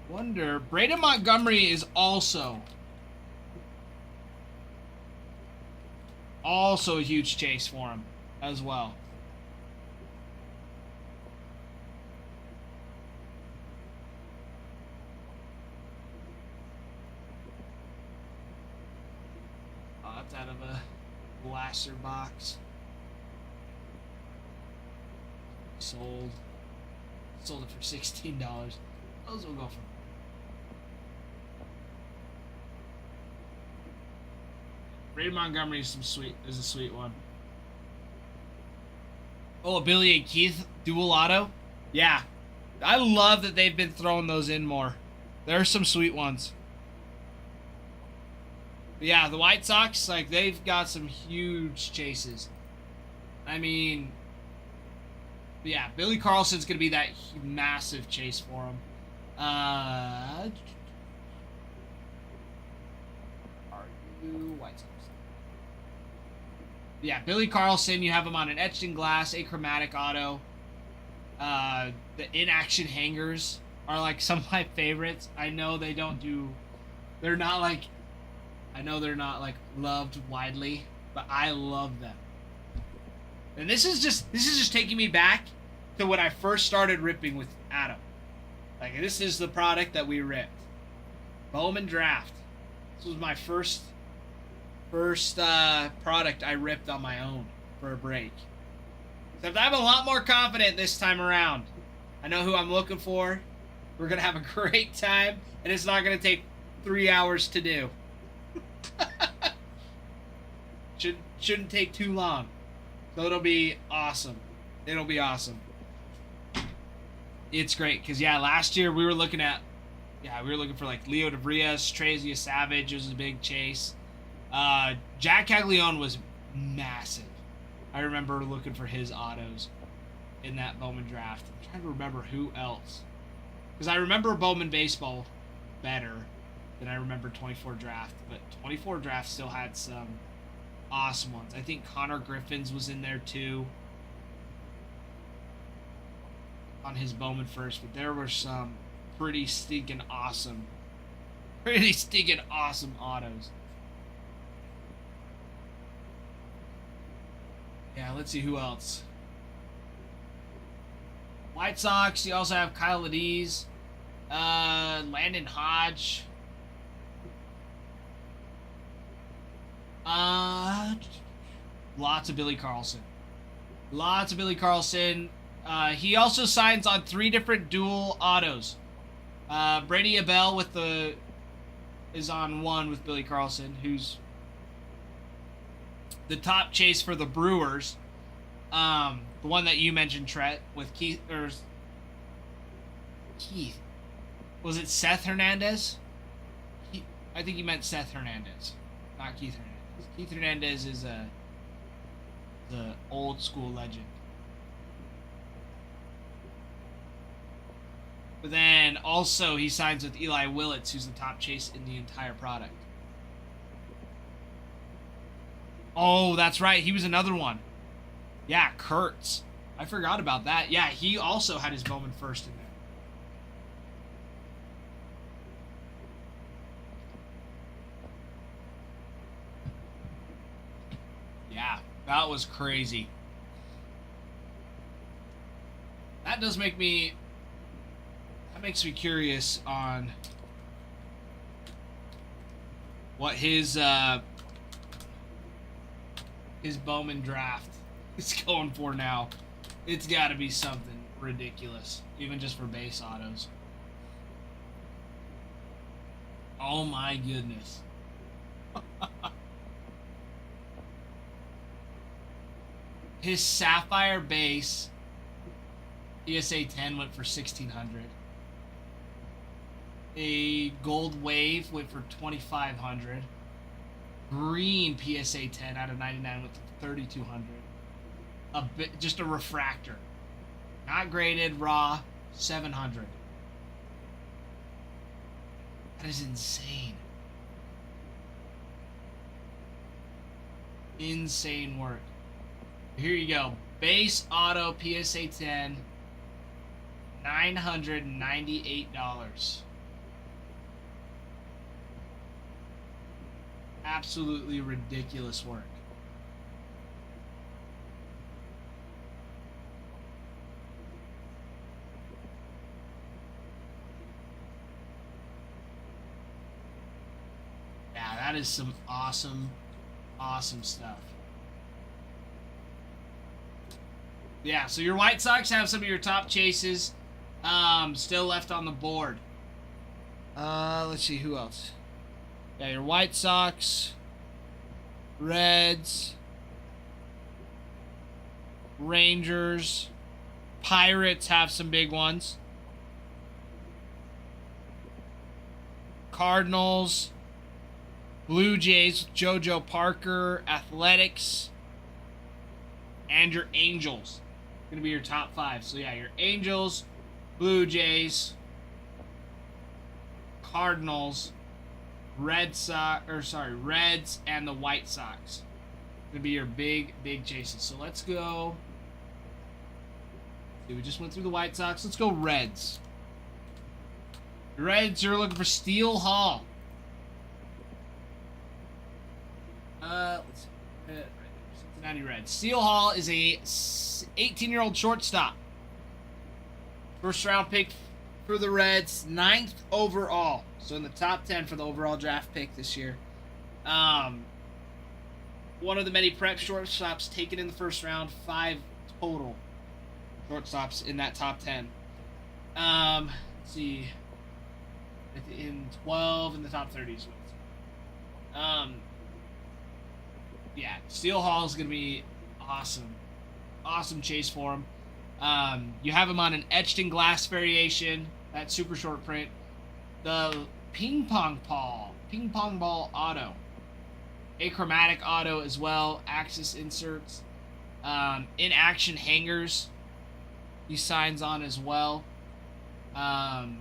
Wonder. Braden Montgomery is also a huge chase for him as well. Oh, that's out of a blaster box. Sold it for $16. Those will go for. Braden Montgomery is a sweet one. Oh, a Billy and Keith dual auto? Yeah. I love that they've been throwing those in more. There are some sweet ones. But yeah, the White Sox, like, they've got some huge chases. I mean, yeah, Billy Carlson's going to be that massive chase for him. Are you White Sox? Yeah, Billy Carlson, you have him on an etched in glass, achromatic auto. The in-action hangers are like some of my favorites. I know they don't do, they're not like, I know they're not like loved widely, but I love them. And this is just taking me back to when I first started ripping with Adam. Like, this is the product that we ripped. Bowman Draft. This was my first product I ripped on my own for a break. Except I'm a lot more confident this time around. I know who I'm looking for. We're going to have a great time, and it's not going to take 3 hours to do. Shouldn't take too long. So it'll be awesome. It'll be awesome. It's great, because, yeah, last year we were looking for, like, Leo DeVrias, Trazia Savage. It was a big chase. Jack Caglione was massive. I remember looking for his autos in that Bowman draft. I'm trying to remember who else. Because I remember Bowman Baseball better than I remember 24 draft. But 24 draft still had some awesome ones. I think Connor Griffin's was in there too. On his Bowman first. But there were some pretty stinking awesome autos. Yeah, let's see who else. White Sox, you also have Kyle Ledez, Landon Hodge. Lots of Billy Carlson. He also signs on 3 different dual autos. Brady Abell is on 1 with Billy Carlson, who's the top chase for the Brewers. The one that you mentioned, Tret, with Keith. Was it Seth Hernandez? I think you meant Seth Hernandez, not Keith Hernandez. Keith Hernandez is the old school legend. But then also he signs with Eli Willits, who's the top chase in the entire product. Oh, that's right. He was another one. Yeah, Kurtz. I forgot about that. Yeah, he also had his Bowman first in there. Yeah, that was crazy. That makes me curious on what his Bowman draft is going for now. It's got to be something ridiculous, even just for base autos. Oh my goodness. His Sapphire base PSA 10 went for $1,600. A Gold Wave went for $2,500. Green PSA 10 out of 99 went for $3,200. Just a refractor, not graded, raw, $700. That is insane. Insane work. Here you go. Base auto PSA 10, $998. Absolutely ridiculous work. Yeah, that is some awesome stuff. Yeah, so your White Sox have some of your top chases still left on the board. Let's see, who else? Yeah, your White Sox, Reds, Rangers. Pirates have some big ones. Cardinals. Blue Jays, JoJo Parker. Athletics. And your Angels. Gonna be your top 5. So yeah, your Angels, Blue Jays, Cardinals, Reds, and the White Sox. Gonna be your big chases. So let's go. See, we just went through the White Sox. Let's go Reds. Reds, you're looking for Steel Hall. Let's see. Cincinnati Reds. Steel Hall is a 18-year-old shortstop. First round pick for the Reds, 9th overall. So in the top 10 for the overall draft pick this year. One of the many prep shortstops taken in the first round. 5 total shortstops in that top 10. Let's see. In 12 in the top 30s. Yeah, Steel Hall is going to be awesome. Awesome chase for him. You have him on an etched in glass variation. That super short print. The ping pong ball auto. Achromatic auto as well. Axis inserts. In action hangers. He signs on as well. Let's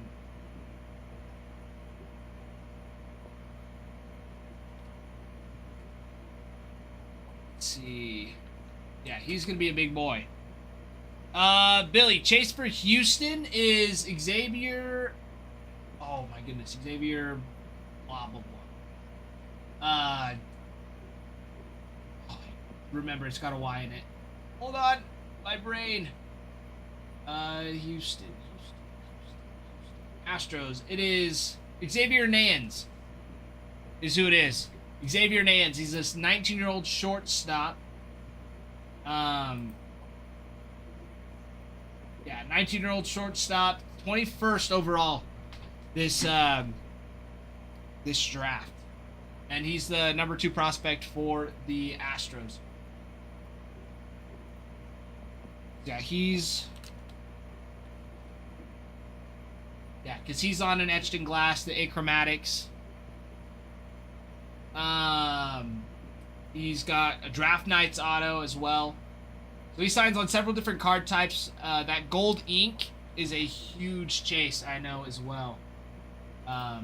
see. Yeah, he's going to be a big boy. Billy, chase for Houston is Xavier. Oh my goodness, Xavier. Blah blah blah. Remember, it's got a Y in it. Hold on, my brain. Houston. Astros. It is Xavier Nans. Is who it is. Xavier Nans. He's this 19-year-old shortstop. Yeah, 19-year-old shortstop, 21st overall this draft. And he's the number 2 prospect for the Astros. Yeah, because he's on an etched in glass, the achromatics. He's got a Draft Nights auto as well. So he signs on several different card types. That gold ink is a huge chase, I know, as well. It's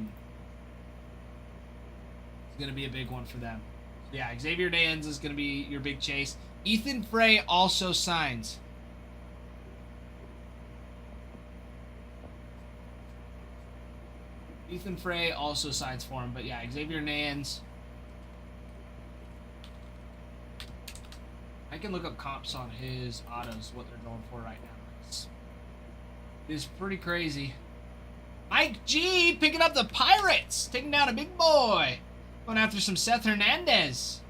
going to be a big one for them. Yeah, Xavier Nans is going to be your big chase. Ethan Frey also signs. Ethan Frey also signs for him. But yeah, Xavier Nans. I can look up comps on his autos, what they're going for right now. It's pretty crazy. Mike G picking up the Pirates, taking down a big boy. Going after some Seth Hernandez.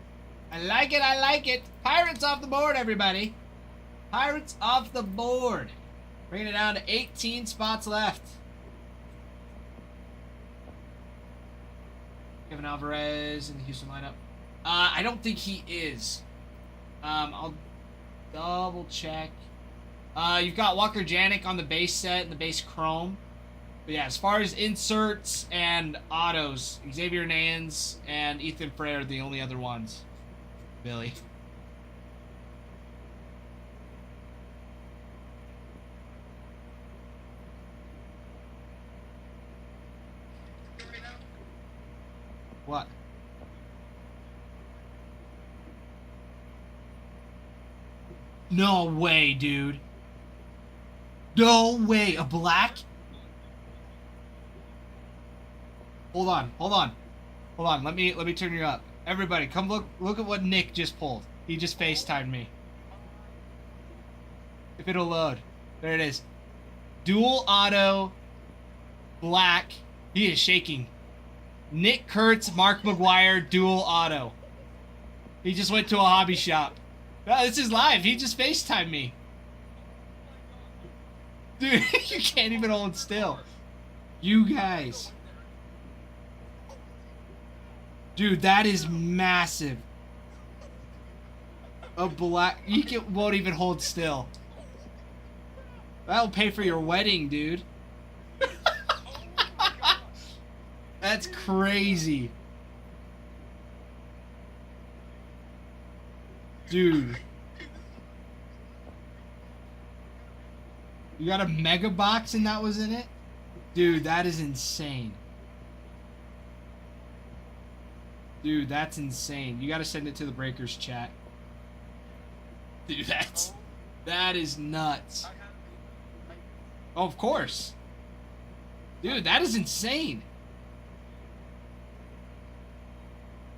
I like it, I like it. Pirates off the board, everybody. Pirates off the board. Bringing it down to 18 spots left. Kevin Alvarez in the Houston lineup. I don't think he is. I'll double check. You've got Walker Janik on the base set and the base chrome. But yeah, as far as inserts and autos, Xavier Nans and Ethan Frey are the only other ones. Billy. What? No way, dude. No way. A black? Hold on. Let me turn you up. Everybody, come look at what Nick just pulled. He just FaceTimed me. If it'll load. There it is. Dual auto black. He is shaking. Nick Kurtz, Mark McGuire, dual auto. He just went to a hobby shop. Oh, this is live. He just FaceTimed me. Dude, you can't even hold still. You guys. Dude, that is massive. A black... won't even hold still. That'll pay for your wedding, dude. That's crazy. Dude. You got a mega box and that was in it? Dude, that is insane. Dude, that's insane. You gotta send it to the Breakers chat. Dude, that is nuts. Oh, of course. Dude, that is insane.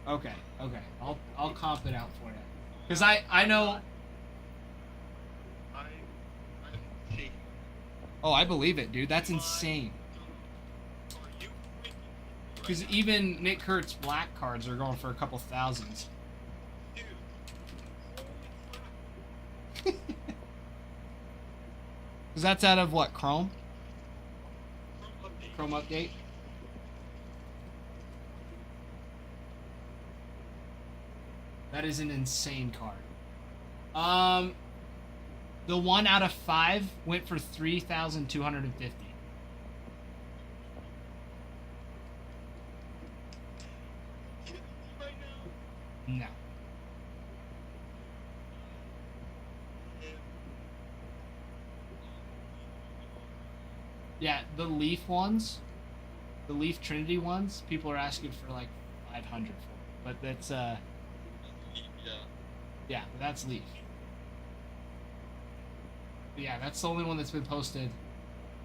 Okay. I'll comp it out for you. Cause I know. Oh, I believe it, dude. That's insane. Because even Nick Kurt's black cards are going for a couple thousands. Because that's out of what, Chrome? Chrome update? That is an insane card. The 1 out of 5 went for 3,250. No. Yeah, the Leaf ones, the Leaf Trinity ones, people are asking for like 500 for, but that's yeah, but that's Leaf. But yeah, that's the only one that's been posted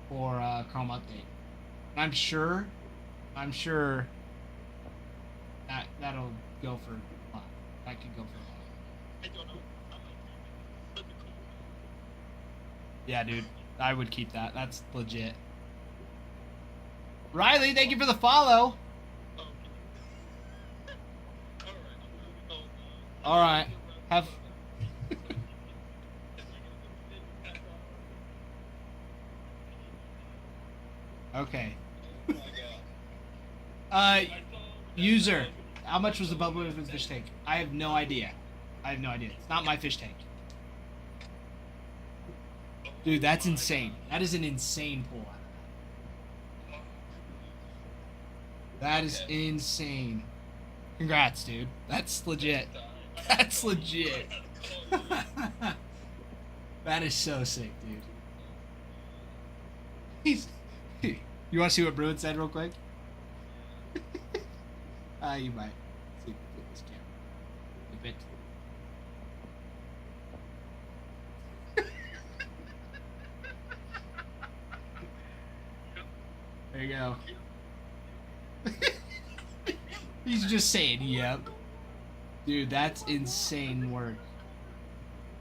for Chrome update. And I'm sure that'll go for a lot. That could go for a lot.
I don't know.
Yeah, dude, I would keep that. That's legit. Riley, thank you for the follow. All right. Have. Okay. User, how much was the bubble in the fish tank? I have no idea. It's not my fish tank. Dude, that's insane. That is an insane pull. That is insane. Congrats, dude. That's legit. That's legit. That is so sick, dude. You want to see what Bruin said real quick? You might. Let's see if we flip this camera. Flip it. There you go. He's just saying, yep. Dude, that's insane work.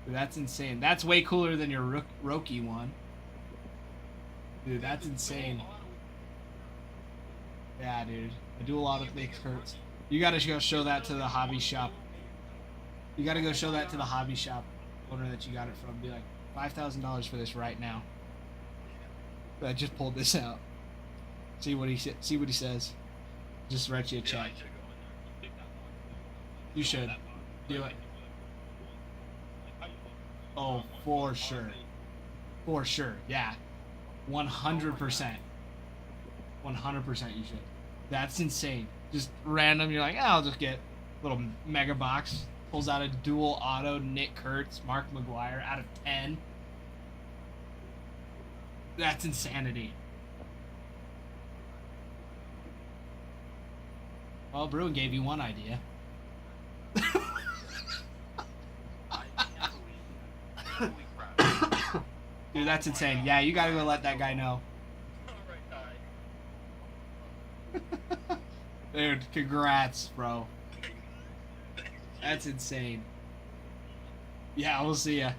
Dude, that's insane. That's way cooler than your Roki one. Dude, that's insane. Yeah, dude. I do a lot of makes hurts. You gotta go show that to the hobby shop. You gotta go show that to the hobby shop owner that you got it from. Be like, $5,000 for this right now. But I just pulled this out. See what he says. Just write you a check. You should do it. Oh, for sure. For sure. Yeah. 100%. 100% you should. That's insane. Just random, you're like, oh, I'll just get a little mega box. Pulls out a dual auto Nick Kurtz, Mark McGuire out of 10. That's insanity. Well, Bruin gave you one idea. Dude, that's insane. Yeah, you gotta go let that guy know. Dude, congrats, bro. That's insane. Yeah, we'll see ya.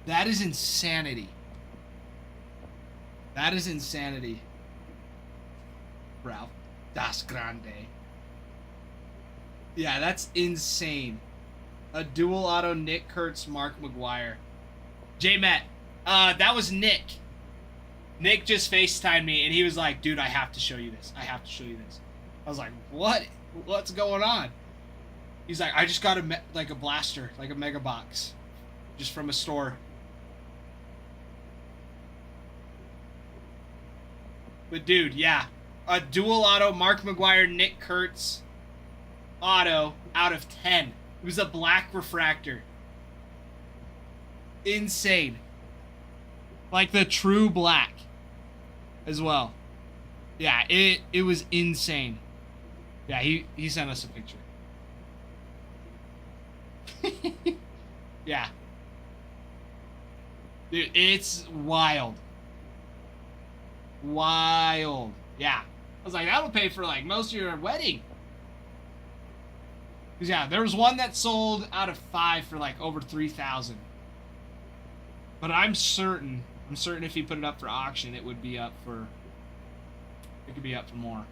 That is insanity. That is insanity. Ralph. Das Grande. Yeah, that's insane. A dual auto Nick Kurtz, Mark McGuire. J-Met. That was Nick. Nick just FaceTimed me and he was like, dude, I have to show you this. I have to show you this. I was like, what? What's going on? He's like, I just got a blaster, like a mega box, just from a store. But dude, yeah, a dual auto Mark McGuire, Nick Kurtz auto out of 10. It was a black refractor. Insane. Like the true black as well. Yeah, it was insane. Yeah, he sent us a picture. Yeah. Dude, it's wild. Wild. Yeah. I was like, that'll pay for like most of your wedding. Cause yeah, there was one that sold out of 5 for like over 3,000. But I'm certain if he put it up for auction, it could be up for more.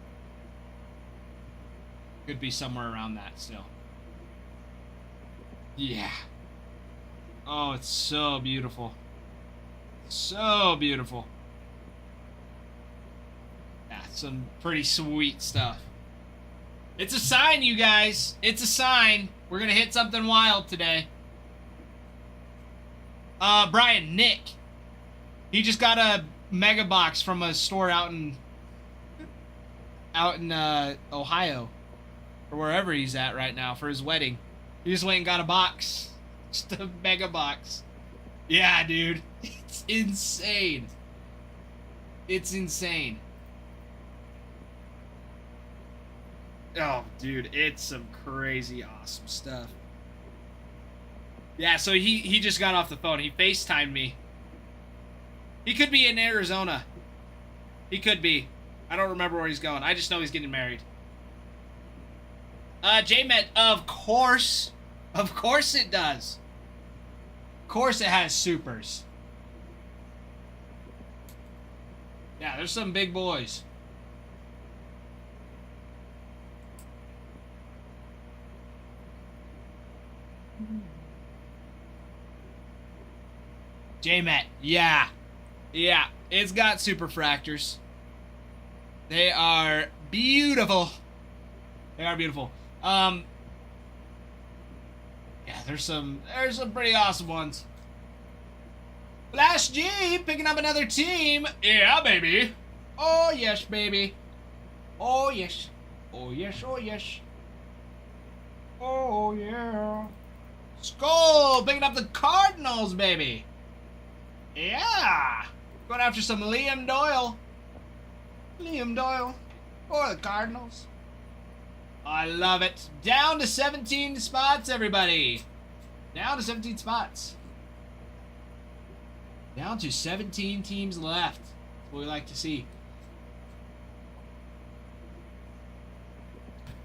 Could be somewhere around that still. Yeah. Oh, it's so beautiful. So beautiful. Yeah, some pretty sweet stuff. It's a sign, you guys. It's a sign. We're gonna hit something wild today. Brian, Nick. He just got a mega box from a store out in Ohio. Or wherever he's at right now for his wedding. He just went and got a box. Just a mega box. Yeah, dude. It's insane. It's insane. Oh, dude, it's some crazy awesome stuff. Yeah, so he just got off the phone. He FaceTimed me. He could be in Arizona. He could be. I don't remember where he's going. I just know he's getting married. J-Met, of course. Of course it does. Of course it has supers. Yeah, there's some big boys. J-Met, yeah. Yeah, it's got super fractors. They are beautiful. They are beautiful. Yeah, there's some pretty awesome ones. Flash G picking up another team. Yeah, baby. Oh yes, baby. Oh yes. Oh yes. Oh yes. Oh yeah. Skull picking up the Cardinals, baby. Yeah. Going after some Liam Doyle. Liam Doyle for the Cardinals. I love it. Down to 17 spots, everybody. Down to 17 spots. Down to 17 teams left. That's what we like to see.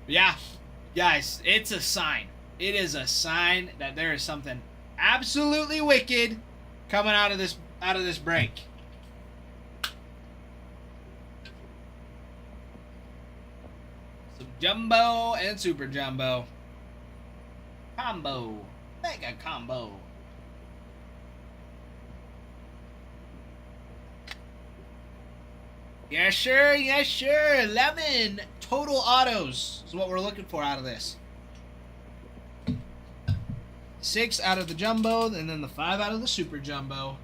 Yeah, guys, it's a sign. It is a sign that there is something absolutely wicked coming out of this break. Some jumbo and super jumbo. Combo. Mega combo. Yes, sir. Yes, sir. 11 total autos is what we're looking for out of this. 6 out of the jumbo, and then the 5 out of the super jumbo.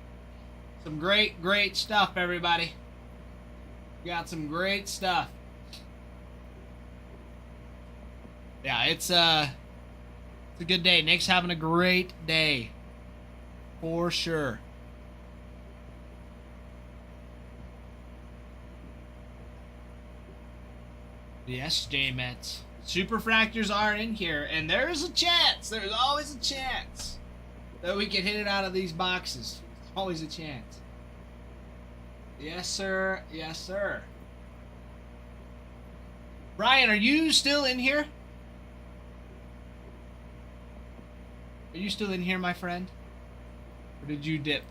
Some great, great stuff, everybody. We got some great stuff. Yeah, it's a good day. Nick's having a great day. For sure. Yes, J-Mets. Super fractors are in here, and there's a chance. There's always a chance that we can hit it out of these boxes. Always a chance. Yes, sir. Yes, sir. Brian, are you still in here? Are you still in here, my friend? Or did you dip?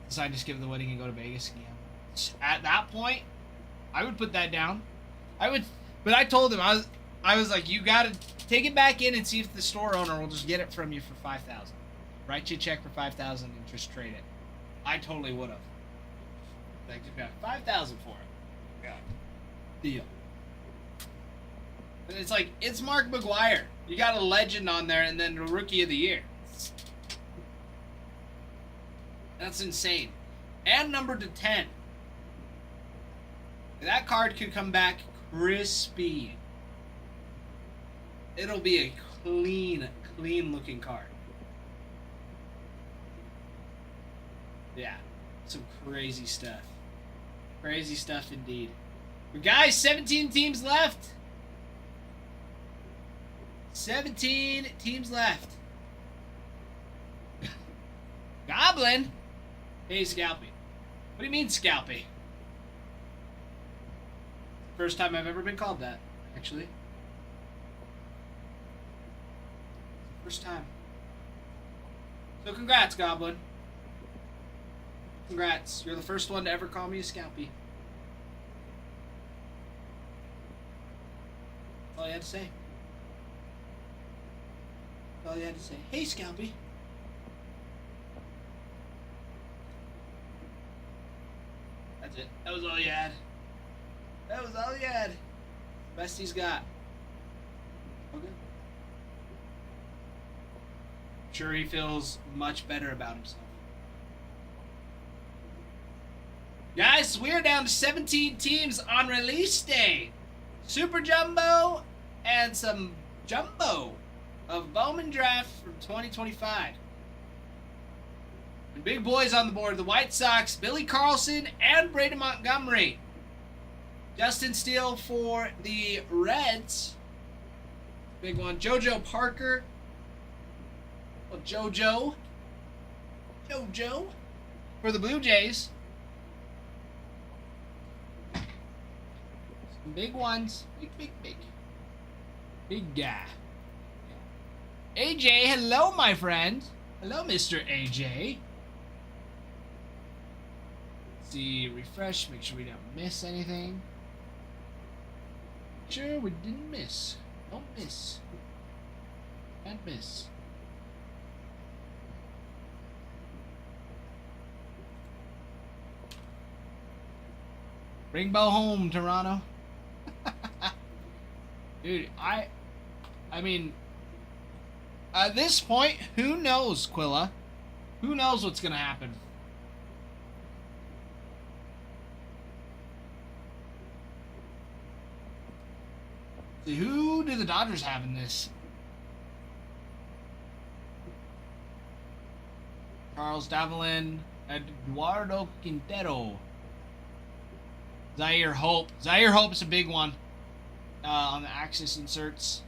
Decide to skip the wedding and go to Vegas again. At that point, I would put that down. But I told him I was like, you gotta take it back in and see if the store owner will just get it from you for $5,000. Write you a check for $5,000 and just trade it. I totally would have. Like, just got 5,000 for it. Yeah. Deal. And it's like, it's Mark McGuire. You got a legend on there, and then the Rookie of the Year. That's insane. And numbered to 10. That card could come back crispy. It'll be a clean looking card. Yeah. Some crazy stuff. Crazy stuff indeed. But guys, 17 teams left. 17 teams left. Goblin? Hey, Scalpy. What do you mean, Scalpy? First time I've ever been called that, actually. First time. So congrats, Goblin. Congrats. You're the first one to ever call me a Scalpy. That's all you had to say. That's all you had to say. Hey, Scalpy. That's it. That was all you had. That was all you had. Best he's got. Okay. Sure, he feels much better about himself. Guys, we're down to 17 teams on release day. Super Jumbo and some Jumbo of Bowman Draft from 2025. And big boys on the board. The White Sox, Billy Carlson and Braden Montgomery. Justin Steele for the Reds. Big one. JoJo Parker. Well, JoJo for the Blue Jays. Some big ones. Big. Big guy. AJ, hello, my friend. Hello, Mr. AJ. Let's see, refresh, make sure we don't miss anything. Sure, we didn't miss. Don't miss. Can't miss. Bring Bo home, Toronto. Dude, I mean, at this point, who knows, Quilla? Who knows what's gonna happen? See, who do the Dodgers have in this? Charles Davelin, Eduardo Quintero, Zaire Hope. Zaire Hope's a big one on the Axis inserts.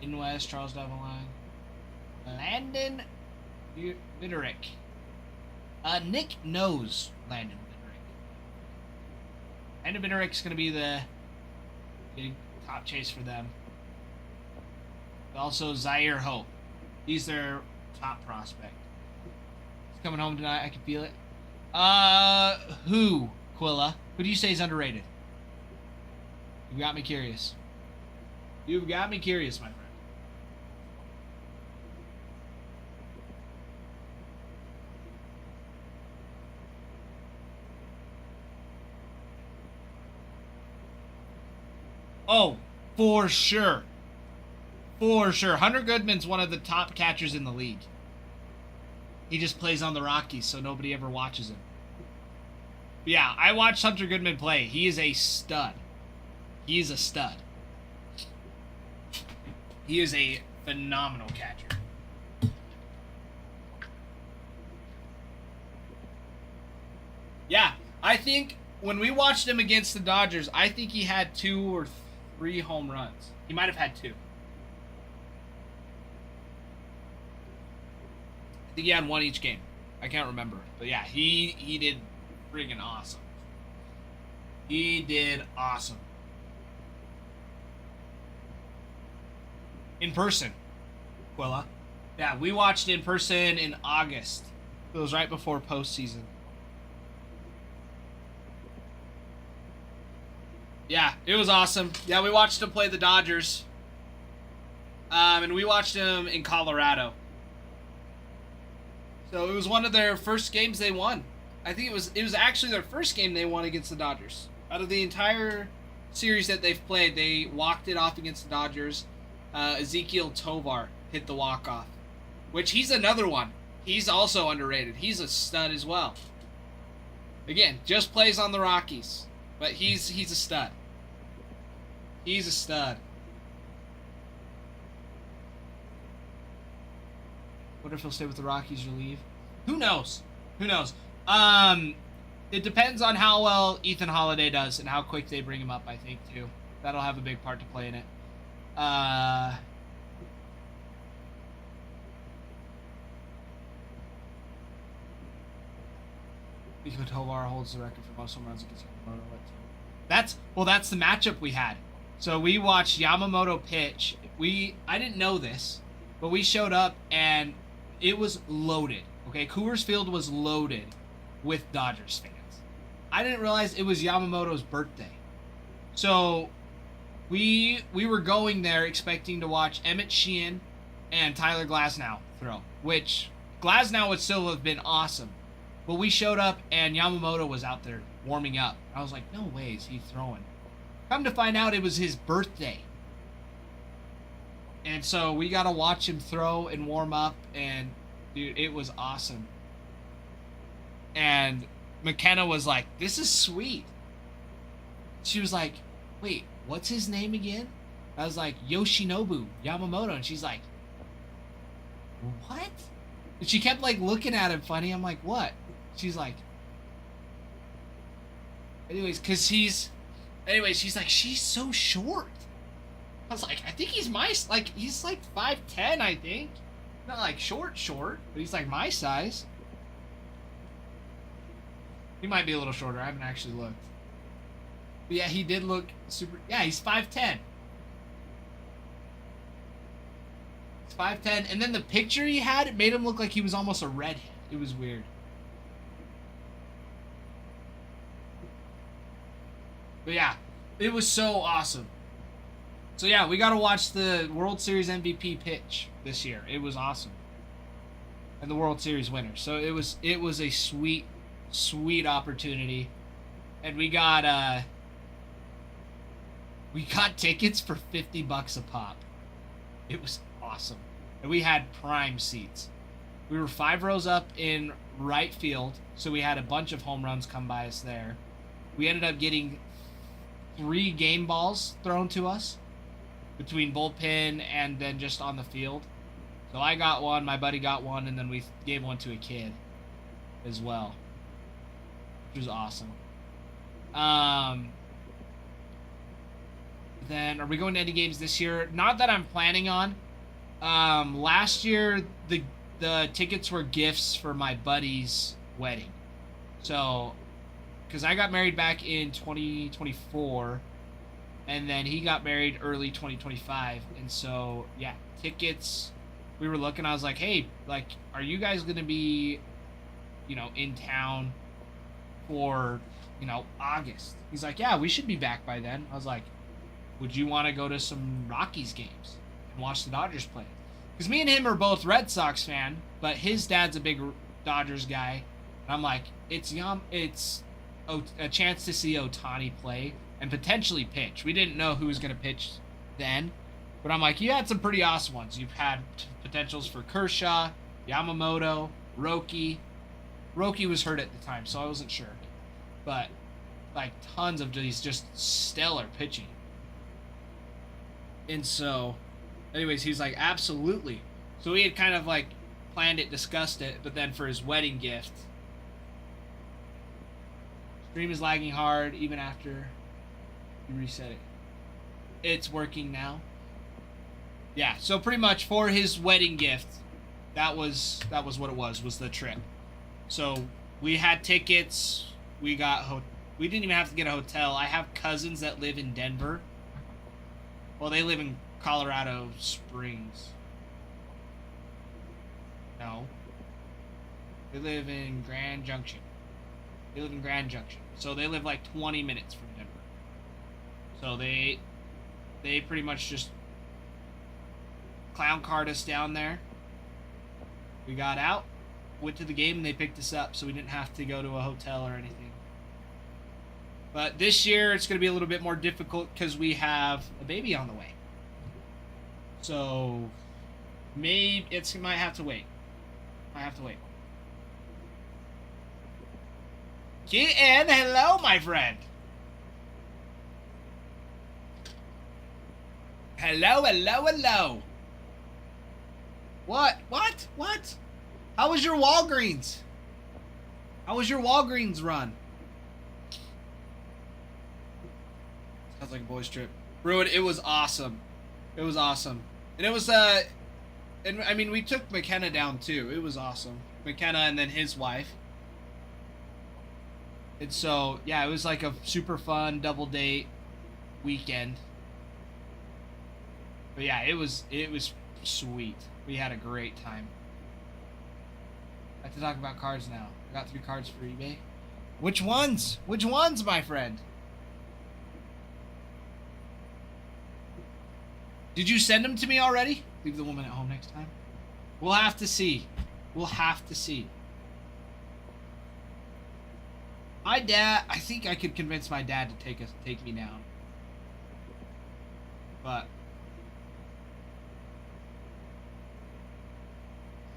In West, Charles Davelin, Landon Vitterick. Nick knows Landon Vitterick. Landon Vitterick's going to be the big top chase for them. But also Zaire Hope. He's their top prospect. He's coming home tonight. I can feel it. Who, Quilla? Who do you say is underrated? You got me curious. You've got me curious, my friend. Oh, for sure. For sure. Hunter Goodman's one of the top catchers in the league. He just plays on the Rockies, so nobody ever watches him. But yeah, I watched Hunter Goodman play. He is a stud. He is a stud. He is a phenomenal catcher. Yeah, I think when we watched him against the Dodgers, I think he had 2 or 3 home runs. He might have had 2. I think he had 1 each game. I can't remember. But yeah, he did friggin' awesome. He did awesome. In person, Quilla. Yeah, we watched in person in August. It was right before postseason. Yeah, it was awesome. Yeah, we watched him play the Dodgers. And we watched him in Colorado. So it was one of their first games they won. I think it was actually their first game they won against the Dodgers. Out of the entire series that they've played, they walked it off against the Dodgers. Ezekiel Tovar hit the walk-off, which he's another one. He's also underrated. He's a stud as well. Again, just plays on the Rockies, but he's a stud. He's a stud. Wonder if he'll stay with the Rockies or leave. Who knows? Who knows? It depends on how well Ethan Holiday does and how quick they bring him up, I think, too. That'll have a big part to play in it. Nico Tovar holds the record for most home runs against Yamamoto. That's the matchup we had. So we watched Yamamoto pitch. I didn't know this, but we showed up and it was loaded. Okay, Coors Field was loaded with Dodgers fans. I didn't realize it was Yamamoto's birthday. So we were going there expecting to watch Emmett Sheehan and Tyler Glasnow throw, which Glasnow would still have been awesome. But we showed up and Yamamoto was out there warming up. I was like, no way is he throwing. Come to find out it was his birthday. And so we got to watch him throw and warm up, and dude, it was awesome. And McKenna was like, this is sweet. She was like, wait, what's his name again? I was like, Yoshinobu Yamamoto. And she's like, what? And she kept like looking at him funny. I'm like, what? She's like, she's like, she's so short. I was like, I think he's he's like 5'10", I think. Not like short, but he's like my size. He might be a little shorter. I haven't actually looked. But yeah, he did look super. Yeah, he's 5'10". He's 5'10", and then the picture he had, it made him look like he was almost a redhead. It was weird. But yeah, it was so awesome. So yeah, we got to watch the World Series MVP pitch this year. It was awesome. And the World Series winner. So it was a sweet opportunity. And we got tickets for $50 a pop. It was awesome. And we had prime seats. We were 5 rows up in right field, so we had a bunch of home runs come by us there. We ended up getting 3 game balls thrown to us between bullpen and then just on the field. So I got one, my buddy got one, and then we gave one to a kid as well, which was awesome. Then are we going to any games this year? Not that I'm planning on. Last year the tickets were gifts for my buddy's wedding. So, because I got married back in 2024, and then he got married early 2025, and so yeah, tickets. We were looking. I was like, hey, like, are you guys gonna be, in town for, August? He's like, yeah, we should be back by then. I was like, would you want to go to some Rockies games and watch the Dodgers play? Because me and him are both Red Sox fan, but his dad's a big Dodgers guy. And I'm like, it's a chance to see Ohtani play and potentially pitch. We didn't know who was going to pitch then, but I'm like, you had some pretty awesome ones. You've had potentials for Kershaw, Yamamoto, Roki. Roki was hurt at the time, so I wasn't sure. But, like, tons of these just stellar pitching. And so, anyways, he's like, absolutely. So we had kind of, like, planned it, discussed it, but then for his wedding gift, stream is lagging hard even after you reset it. It's working now. Yeah, so pretty much for his wedding gift, that was what it was the trip. So we had tickets. We didn't even have to get a hotel. I have cousins that live in Denver. Well, they live in Colorado Springs. No. They live in Grand Junction. So they live like 20 minutes from Denver. So they pretty much just clown card us down there. We got out, went to the game and they picked us up, so we didn't have to go to a hotel or anything. But this year it's going to be a little bit more difficult because we have a baby on the way. So maybe it might have to wait. Get in. Hello, my friend. Hello. What? How was your Walgreens? How was your Walgreens run? Sounds like a boys trip. Ruin, it was awesome. And it was, and I mean, we took McKenna down too. It was awesome. McKenna and then his wife. And so, yeah, it was like a super fun double date weekend. But yeah, it was sweet. We had a great time. I have to talk about cards now. I got 3 cards for eBay. Which ones, my friend? Did you send them to me already? Leave the woman at home next time. We'll have to see. My dad, I think I could convince my dad to take me down. But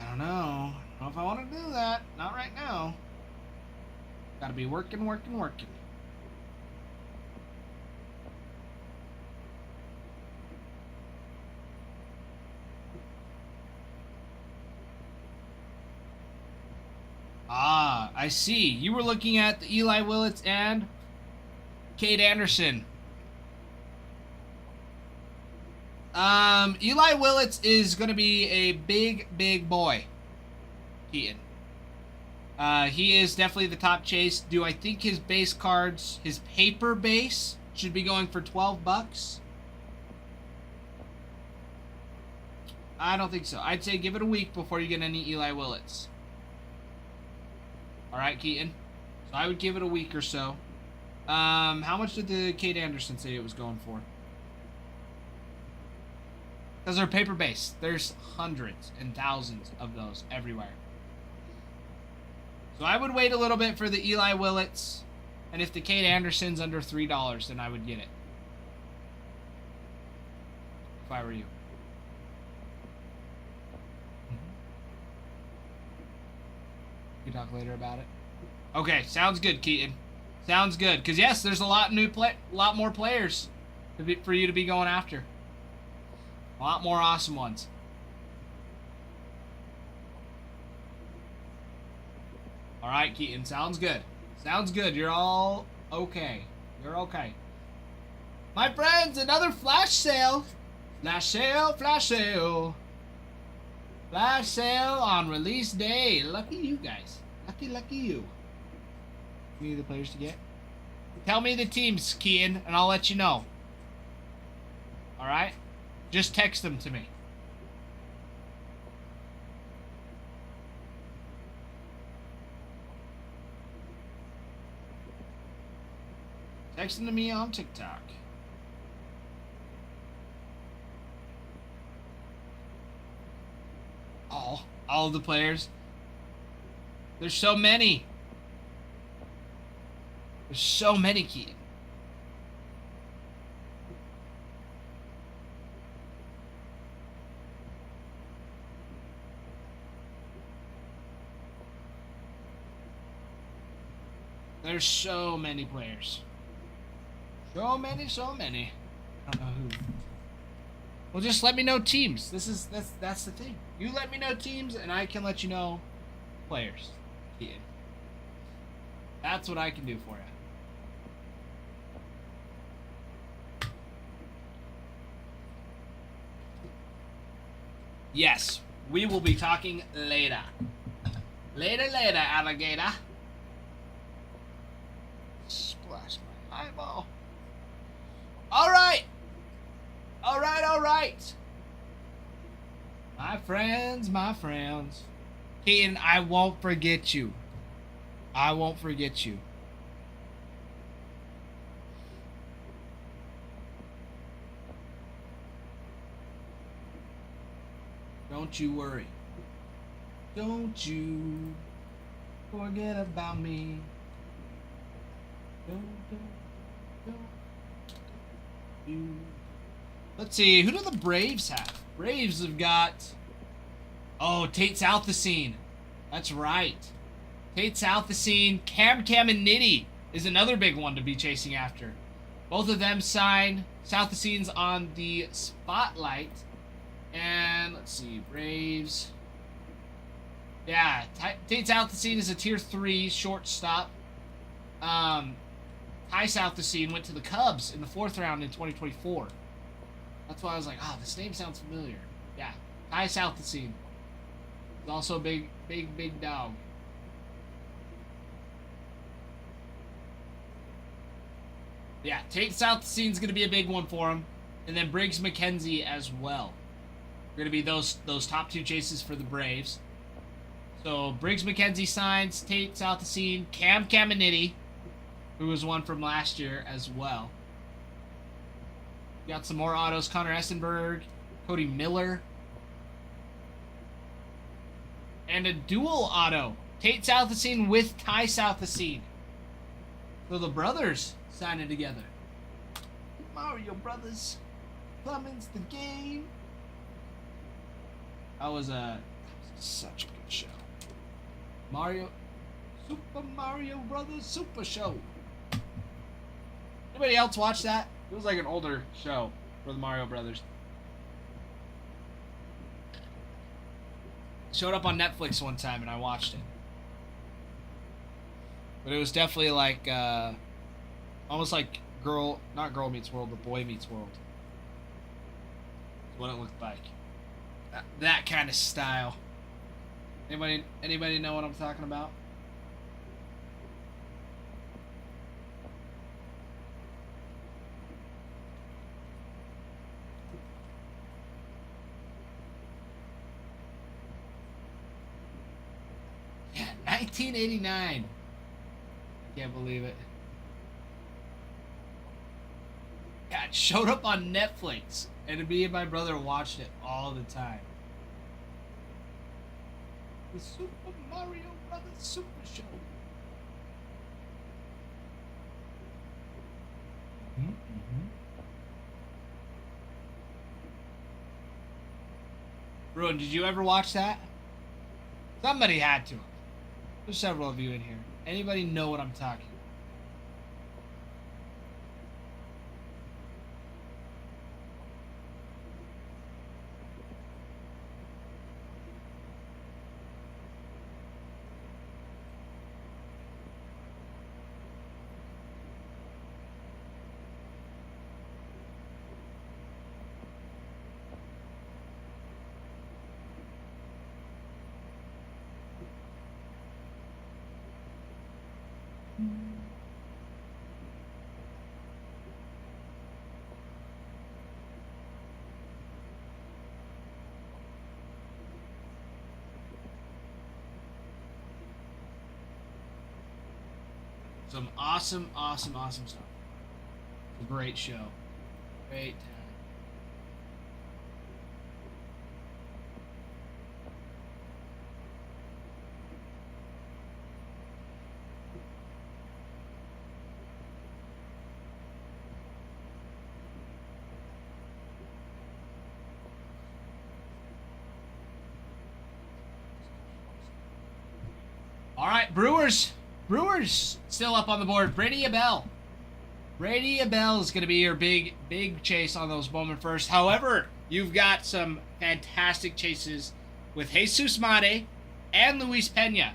I don't know if I want to do that. Not right now. Gotta be working. Ah, I see. You were looking at the Eli Willits and Cade Anderson. Eli Willits is going to be a big boy, Keaton. He is definitely the top chase. Do I think his base cards, his paper base, should be going for $12? I don't think so. I'd say give it a week before you get any Eli Willits. All right, Keaton. So I would give it a week or so. How much did the Cade Anderson say it was going for? Because they're paper based. There's hundreds and thousands of those everywhere. So I would wait a little bit for the Eli Willits. And if the Cade Anderson's under $3, then I would get it. If I were you. We can talk later about it. Okay, sounds good, Keaton. Sounds good. Because yes, there's a lot more players for you to be going after. A lot more awesome ones. All right, Keaton. Sounds good. You're all okay. You're okay. My friends, another flash sale. Flash sale on release day. Lucky you guys. Lucky you. Any of the players to get? Tell me the teams, Keaton, and I'll let you know. All right? Just text them to me. Text them to me on TikTok. All of the players. There's so many. Keaton. There's so many players. So many. I don't know who. Well, just let me know teams. That's the thing. You let me know teams, and I can let you know players. Keaton. That's what I can do for you. Yes, we will be talking later. Later, alligator. Splash my eyeball. All right. My friends. Keaton, I won't forget you. Don't you worry. Don't you forget about me. Don't you. Let's see, who do the Braves have? Braves have got... Oh, Tate Southacene. That's right. Tate Southacene, Cam and Nitty is another big one to be chasing after. Both of them sign. Southacene's on the spotlight. And let's see, Braves. Yeah, Tate Southacene is a tier 3 shortstop. Ty Southacene went to the Cubs in the 4th round in 2024. That's why I was like, this name sounds familiar. Yeah, Ty Southacene. He's also a big dog. Yeah, Tate Southacene's going to be a big one for him. And then Briggs McKenzie as well. Going to be those top 2 chases for the Braves. So Briggs McKenzie signs, Tate Southacene, Cam and Nitty, who was one from last year as well. Got some more autos, Connor Essenberg, Cody Miller. And a dual auto, Tate Southacene with Ty Southacene. So the brothers signing together. Mario Brothers, Clemens the game. That was such a good show. Super Mario Brothers Super Show. Anybody else watch that? It was like an older show for the Mario Brothers. Showed up on Netflix one time and I watched it. But it was definitely like, almost like not Girl Meets World, but Boy Meets World. That's what it looked like. That kind of style. Anybody know what I'm talking about? Yeah, 1989. I can't believe it. Yeah, it showed up on Netflix, and me and my brother watched it all the time. The Super Mario Brothers Super Show. Bruin, did you ever watch that? Somebody had to. There's several of you in here. Anybody know what I'm talking about? Some awesome stuff. A great show. Great time. All right, Brewers still up on the board. Brady Abell is going to be your big chase on those Bowman first. However, you've got some fantastic chases with Jesus Mate and Luis Pena,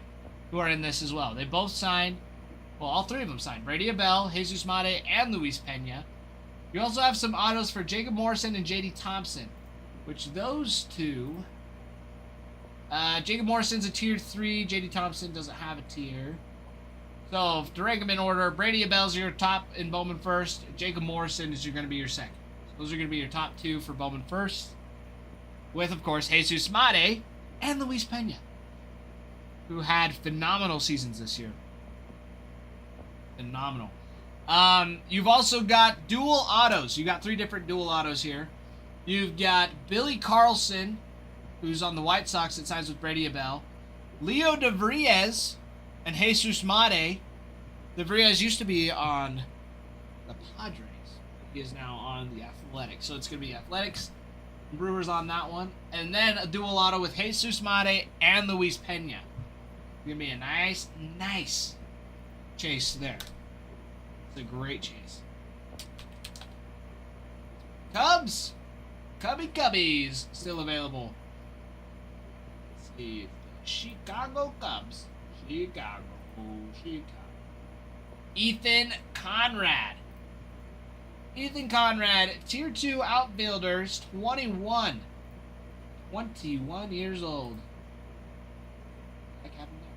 who are in this as well. They both signed. Well, all 3 of them signed. Brady Abell, Jesus Mate, and Luis Pena. You also have some autos for Jacob Morrison and J.D. Thompson, which those two... Jacob Morrison's a tier 3. J.D. Thompson doesn't have a tier. So, to rank them in order, Brady Abell's your top in Bowman first. Jacob Morrison is going to be your second. So those are going to be your top 2 for Bowman first. With, of course, Jesus Mate and Luis Pena, who had phenomenal seasons this year. Phenomenal. You've also got dual autos. You got 3 different dual autos here. You've got Billy Carlson, who's on the White Sox that signs with Brady Abell. Leo DeVries and Jesus Mate. DeVries used to be on the Padres. He is now on the Athletics. So it's going to be Athletics, Brewers on that one. And then a dual auto with Jesus Mate and Luis Pena. Going to be a nice chase there. It's a great chase. Cubs! Cubbies still available. Let's see. Chicago Cubs. Chicago. Ethan Conrad. Ethan Conrad, Tier 2 outfielders, 21. 21 years old. What happened there?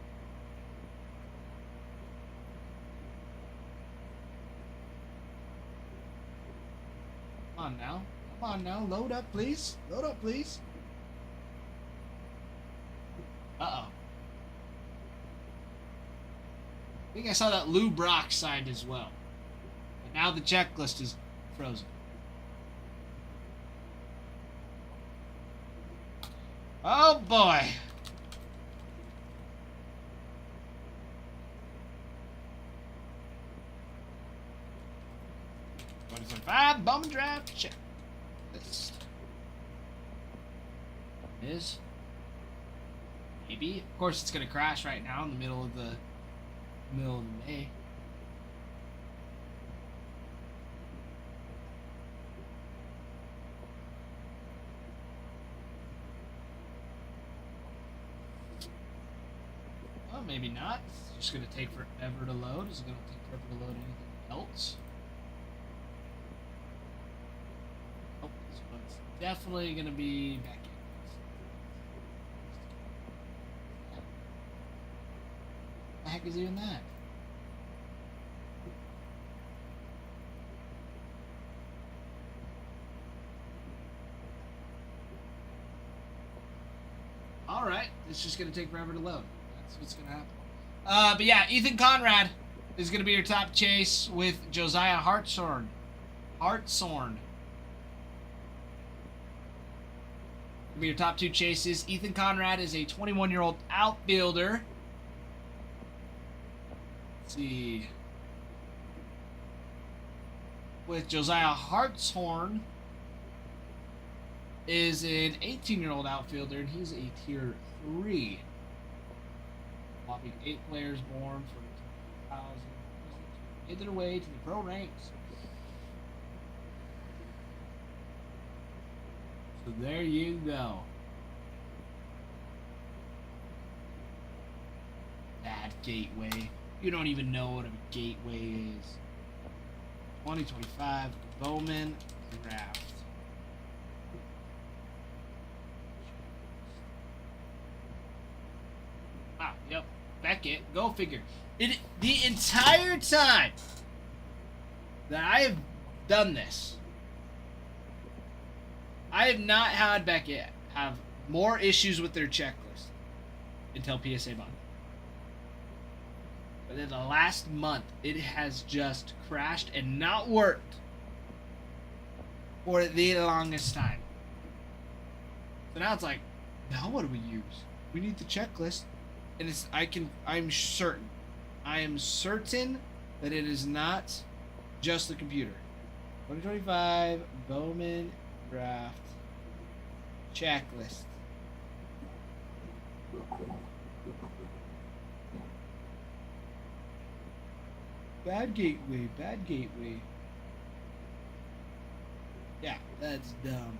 Come on now. Load up, please. Uh-oh. I think I saw that Lou Brock signed as well. But now the checklist is frozen. Oh boy. Bowman draft check list. Is maybe. Of course, it's gonna crash right now in the middle of May. Well, maybe not. It's just gonna take forever to load. Is it gonna take forever to load anything else? Oh, this one's definitely gonna be back in. What the heck is even that? Alright, it's just going to take forever to load. That's what's going to happen. But yeah, Ethan Conrad is going to be your top chase with Josiah Hartshorn. Going to be your top two chases. Ethan Conrad is a 21-year-old outfielder. Let's see. With Josiah Hartshorn is an 18-year-old outfielder, and he's a Tier 3. Whopping 8 players born from 2000. Made their way to the pro ranks. So there you go. Bad gateway. You don't even know what a gateway is. 2025 Bowman draft. Wow, yep. Beckett, go figure. The entire time that I have done this, I have not had Beckett have more issues with their checklist until PSA bond. But in the last month, it has just crashed and not worked for the longest time. So now it's like, now what do we use? We need the checklist. And I'm certain that it is not just the computer. 2025 Bowman draft checklist. Bad gateway. Yeah, that's dumb.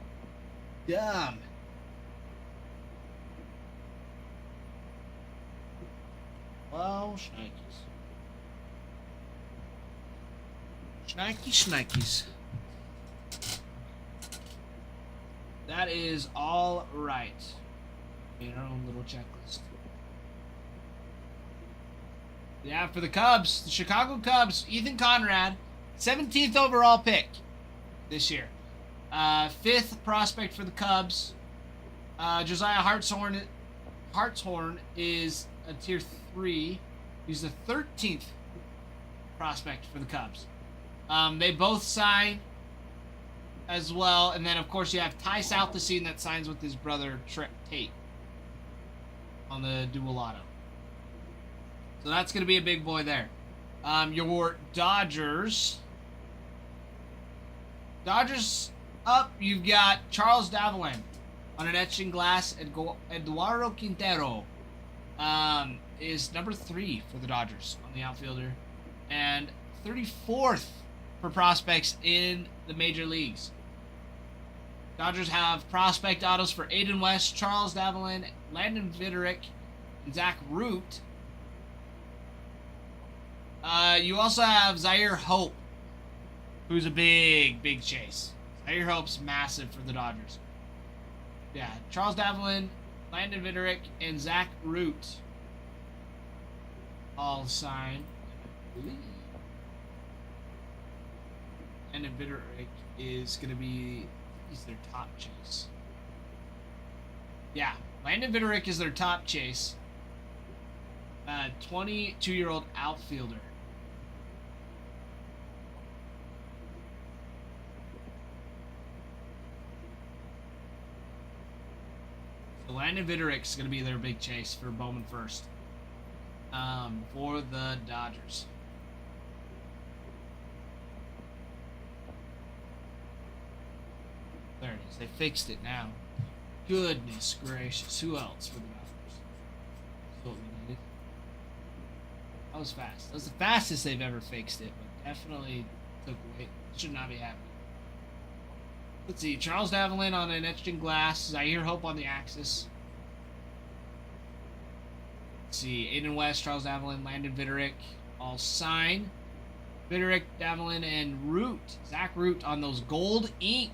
Well, Shnikes. That is all right. Made our own little checklist. Yeah, for the Cubs, the Chicago Cubs, Ethan Conrad, 17th overall pick this year. 5th prospect for the Cubs. Josiah Hartshorn is a Tier 3. He's the 13th prospect for the Cubs. They both sign as well. And then, of course, you have Ty Southesine that signs with his brother, Tate. on the dual auto. So that's going to be a big boy there. Your Dodgers. Dodgers up, you've got Charles Davalin on an etched in glass. Eduardo Quintero is number 3 for the Dodgers on the outfielder. And 34th for prospects in the major leagues. Dodgers have prospect autos for Aiden West, Charles Davalin, Landon Viderick, and Zach Root. You also have Zaire Hope, who's a big chase. Zaire Hope's massive for the Dodgers. Yeah, Charles Davalin, Landon Viderick, and Zach Root all signed. Landon Viderick is going to be... he's their top chase. Yeah, Landon Viderick is their top chase. 22-year-old outfielder. So Landon Viderick's going to be their big chase for Bowman first. For the Dodgers. There it is. They fixed it now. Goodness gracious. Who else for the Dodgers? That's what we needed. That was fast. That was the fastest they've ever fixed it, but definitely took away. Should not be happening. Let's see. Charles Davalin on an etched in glass. Zaire Hope on the axis. Let's see. Aiden West, Charles Davalin, Landon Viderick all signed. Viderick, Davalin, and Root. Zach Root on those gold ink.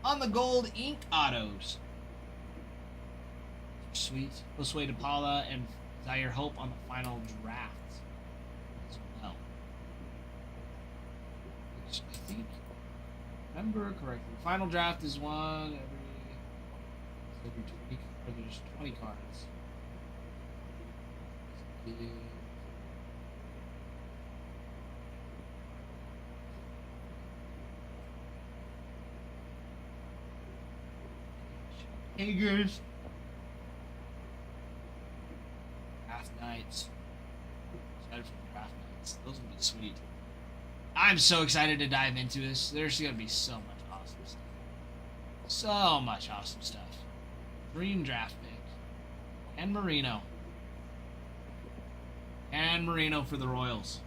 On the gold ink autos. Sweet. Josue DePaula and Zaire Hope on the final draft as well. Which I think, remember correctly, final draft is one every 20, or there's 20 cards. Hager's draft nights. Excited for the draft nights. Those would be sweet. I'm so excited to dive into this. There's gonna be so much awesome stuff. So much awesome stuff. Dream draft pick. And Marino. And Marino for the Royals.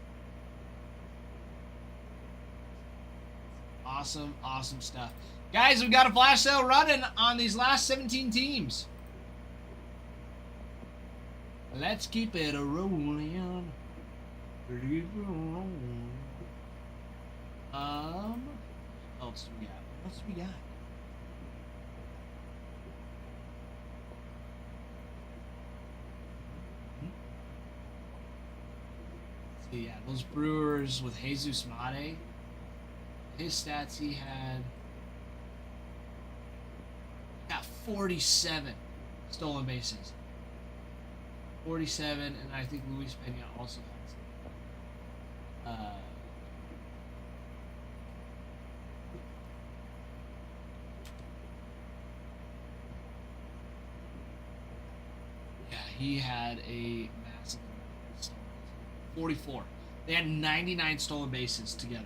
Awesome, awesome stuff. Guys, we've got a flash sale running on these last 17 teams. Let's keep it a rolling. Keep it rolling. What else do we got? What else do we got? So yeah, those Brewers with Jesus Mate. His stats, he had got 47 stolen bases. 47, and I think Luis Pena also has. Yeah, he had a massive amount of stolen bases. 44. They had 99 stolen bases together.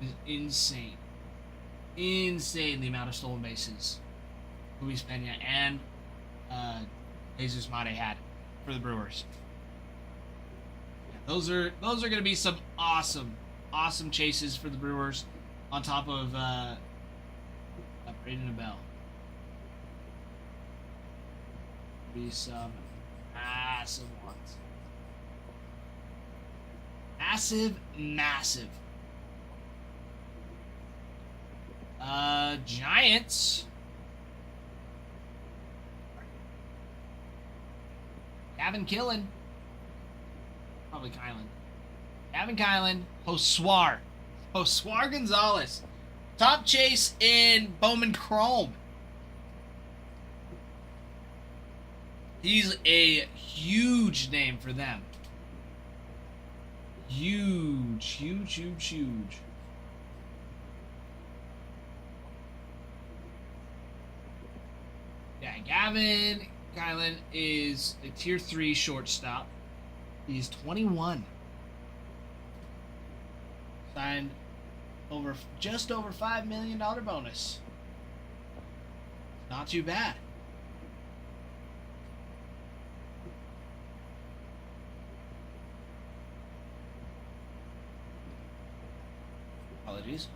It is insane. Insane the amount of stolen bases Luis Pena and Jesus Mate had for the Brewers. Yeah, those are going to be some awesome chases for the Brewers on top of Braden Abell. Be some massive ones. Massive. Giants. Gavin Killen. Probably Kylan. Gavin Kylan. Josue Gonzalez. Top chase in Bowman Chrome. He's a huge name for them. Huge. Yeah, Gavin Kylan is a tier 3 shortstop. He's 21. Signed just over $5 million bonus. Not too bad. Apologies.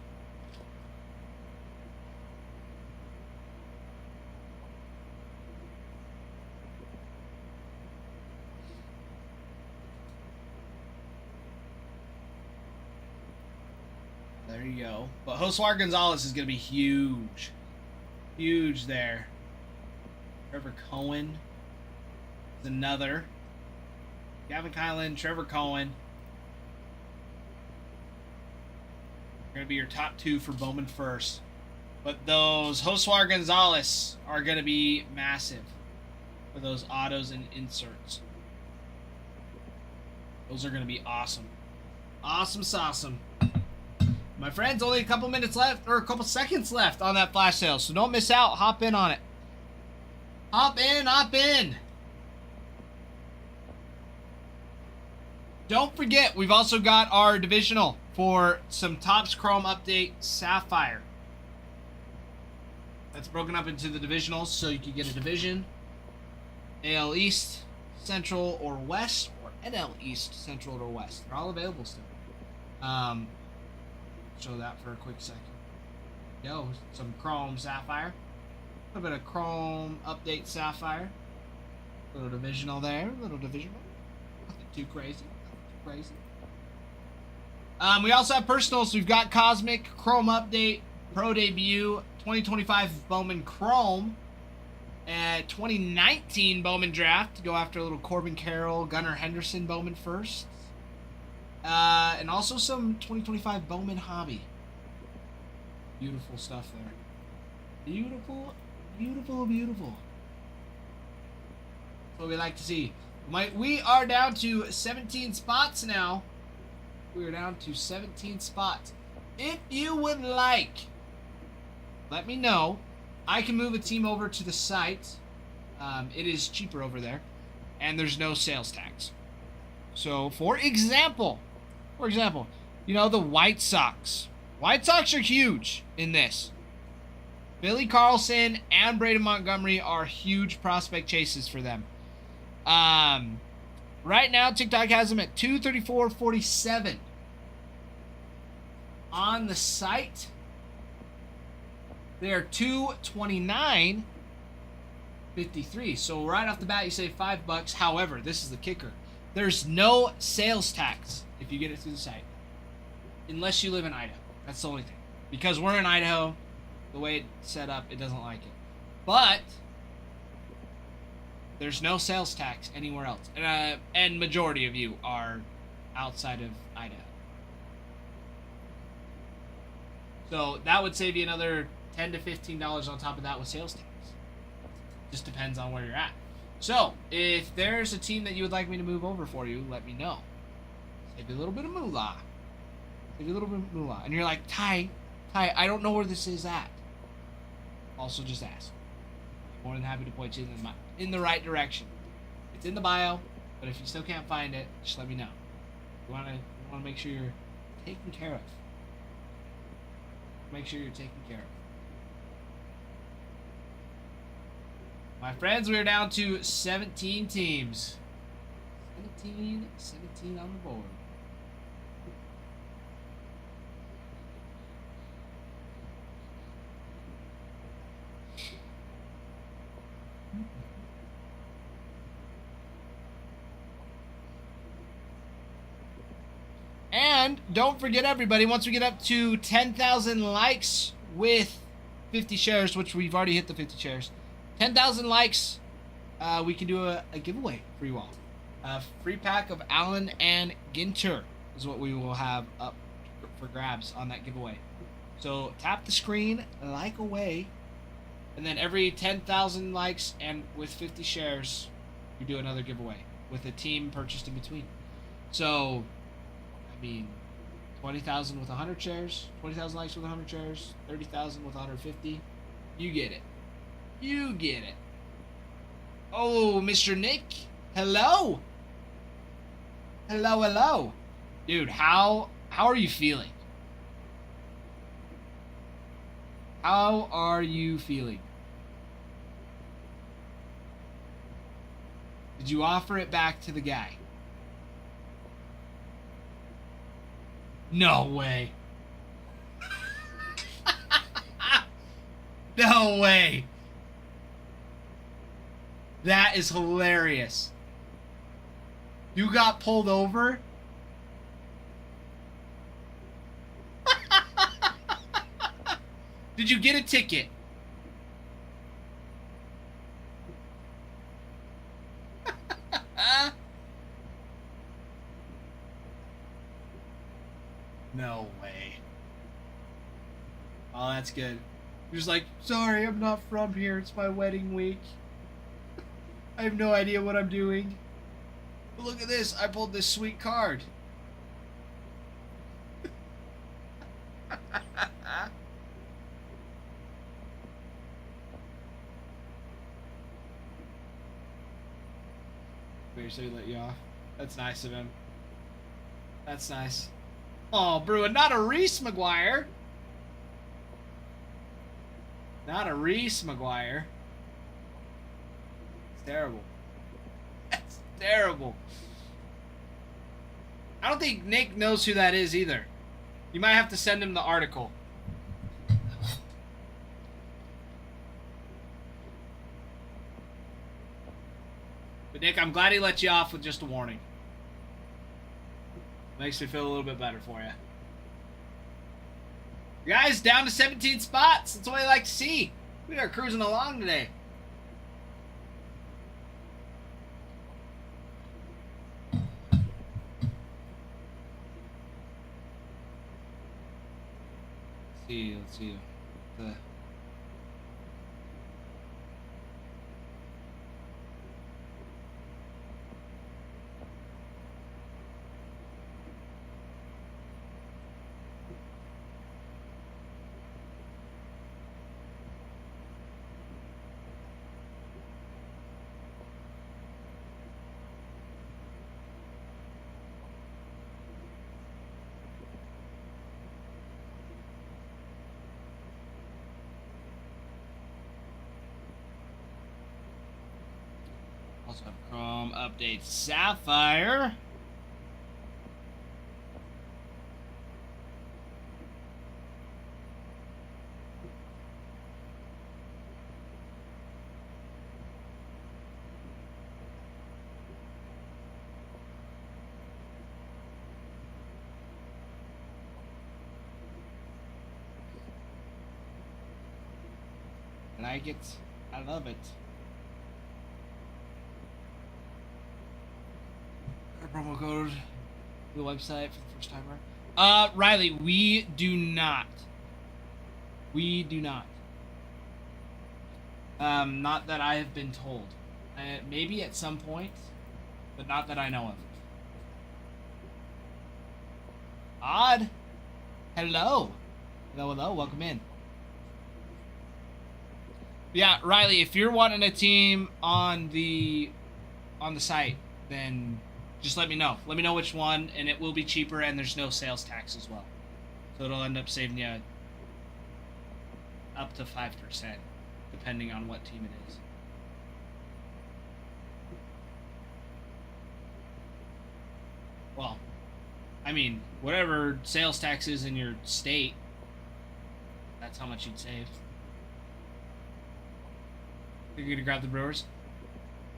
There you go. But Josue Gonzalez is going to be huge. Huge there. Trevor Cohen is another. Gavin Kylan, Trevor Cohen. Going to be your top 2 for Bowman first. But those Josue Gonzalez are going to be massive for those autos and inserts. Those are going to be awesome. Awesome sauceum. My friends, only a couple minutes left, or a couple seconds left on that flash sale, so don't miss out. Hop in on it. Hop in, hop in. Don't forget, we've also got our divisional for some Topps Chrome Update Sapphire. That's broken up into the divisionals, so you can get a division, AL East, Central, or West, or NL East, Central, or West. They're all available still. Show that for a quick second. Yo, some Chrome Sapphire. A little bit of Chrome Update Sapphire. Little divisional there. Little divisional. Nothing too crazy. Nothing too crazy. We also have personals. We've got Cosmic, Chrome Update, Pro Debut, 2025 Bowman Chrome, and 2019 Bowman Draft to go after a little Corbin Carroll, Gunnar Henderson Bowman first. And also some 2025 Bowman Hobby. Beautiful stuff there. Beautiful, beautiful, beautiful. That's what we like to see. We are down to 17 spots now. We are down to 17 spots. If you would like, let me know. I can move a team over to the site. It is cheaper over there. And there's no sales tax. So, for example, you know, the White Sox. White Sox are huge in this. Billy Carlson and Braden Montgomery are huge prospect chases for them. Right now, TikTok has them at 234.47. On the site, they are 229.53. So right off the bat, you save $5. However, this is the kicker. There's no sales tax if you get it through the site. Unless you live in Idaho. That's the only thing. Because we're in Idaho, the way it's set up, it doesn't like it. But there's no sales tax anywhere else. And majority of you are outside of Idaho. So that would save you another $10 to $15 on top of that with sales tax. Just depends on where you're at. So, if there's a team that you would like me to move over for you, let me know. Save you a little bit of moolah. Save you a little bit of moolah. And you're like, Ty, I don't know where this is at. Also, just ask. I'm more than happy to point you in the right direction. It's in the bio, but if you still can't find it, just let me know. You want to make sure you're taken care of. Make sure you're taken care of. My friends, we are down to 17 teams. 17 on the board. And don't forget, everybody, once we get up to 10,000 likes with 50 shares, which we've already hit the 50 shares, 10,000 likes, we can do a giveaway for you all. A free pack of Allen and Ginter is what we will have up for grabs on that giveaway. So tap the screen, like away, and then every 10,000 likes and with 50 shares, we do another giveaway with a team purchased in between. So, I mean, 20,000 with 100 shares, 20,000 likes with 100 shares, 30,000 with 150. You get it. You get it. Oh, Mr. Nick. Hello. Hello, hello. Dude, how are you feeling? How are you feeling? Did you offer it back to the guy? No way. No way. That is hilarious. You got pulled over? Did you get a ticket? No way. Oh, that's good. You're just like, sorry, I'm not from here. It's my wedding week. I have no idea what I'm doing. But look at this. I pulled this sweet card. Wait, so he let you off? That's nice of him. That's nice. Oh, Bruin, not a Reese McGuire. Not a Reese McGuire. It's terrible. That's terrible. I don't think Nick knows who that is either. You might have to send him the article. But Nick, I'm glad he let you off with just a warning. Makes me feel a little bit better for you. Guys, down to 17 spots. That's what I like to see. We are cruising along today. Let's see. Also have Chrome update Sapphire. I like it. I love it. Promo code to the website for the first timer. Riley, we do not. We do not. Not that I have been told. Maybe at some point, but not that I know of. Odd. Hello. Hello, welcome in. Yeah, Riley, if you're wanting a team on the site, then just let me know. Let me know which one, and it will be cheaper, and there's no sales tax as well. So it'll end up saving you up to 5%, depending on what team it is. Well, I mean, whatever sales tax is in your state, that's how much you'd save. You're gonna grab the Brewers?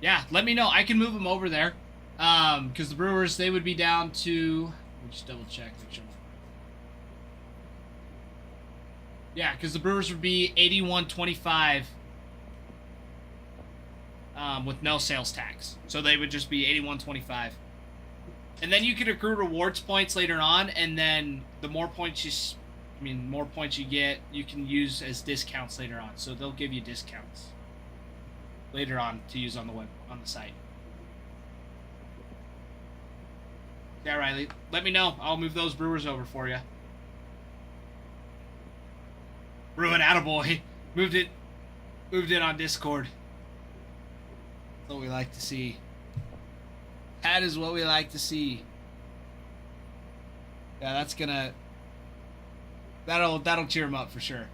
Yeah, let me know. I can move them over there. Because the Brewers, they would be down to... Let me just double check. Make sure. Yeah, because the Brewers would be 81.25 with no sales tax. So they would just be 81.25. And then you could accrue rewards points later on, and then the more points more points you get, you can use as discounts later on. So they'll give you discounts later on to use on the site. Yeah, Riley, let me know. I'll move those Brewers over for you. Bruin, attaboy. Moved it on Discord. That's what we like to see. That is what we like to see. Yeah, that's gonna... That'll cheer him up for sure.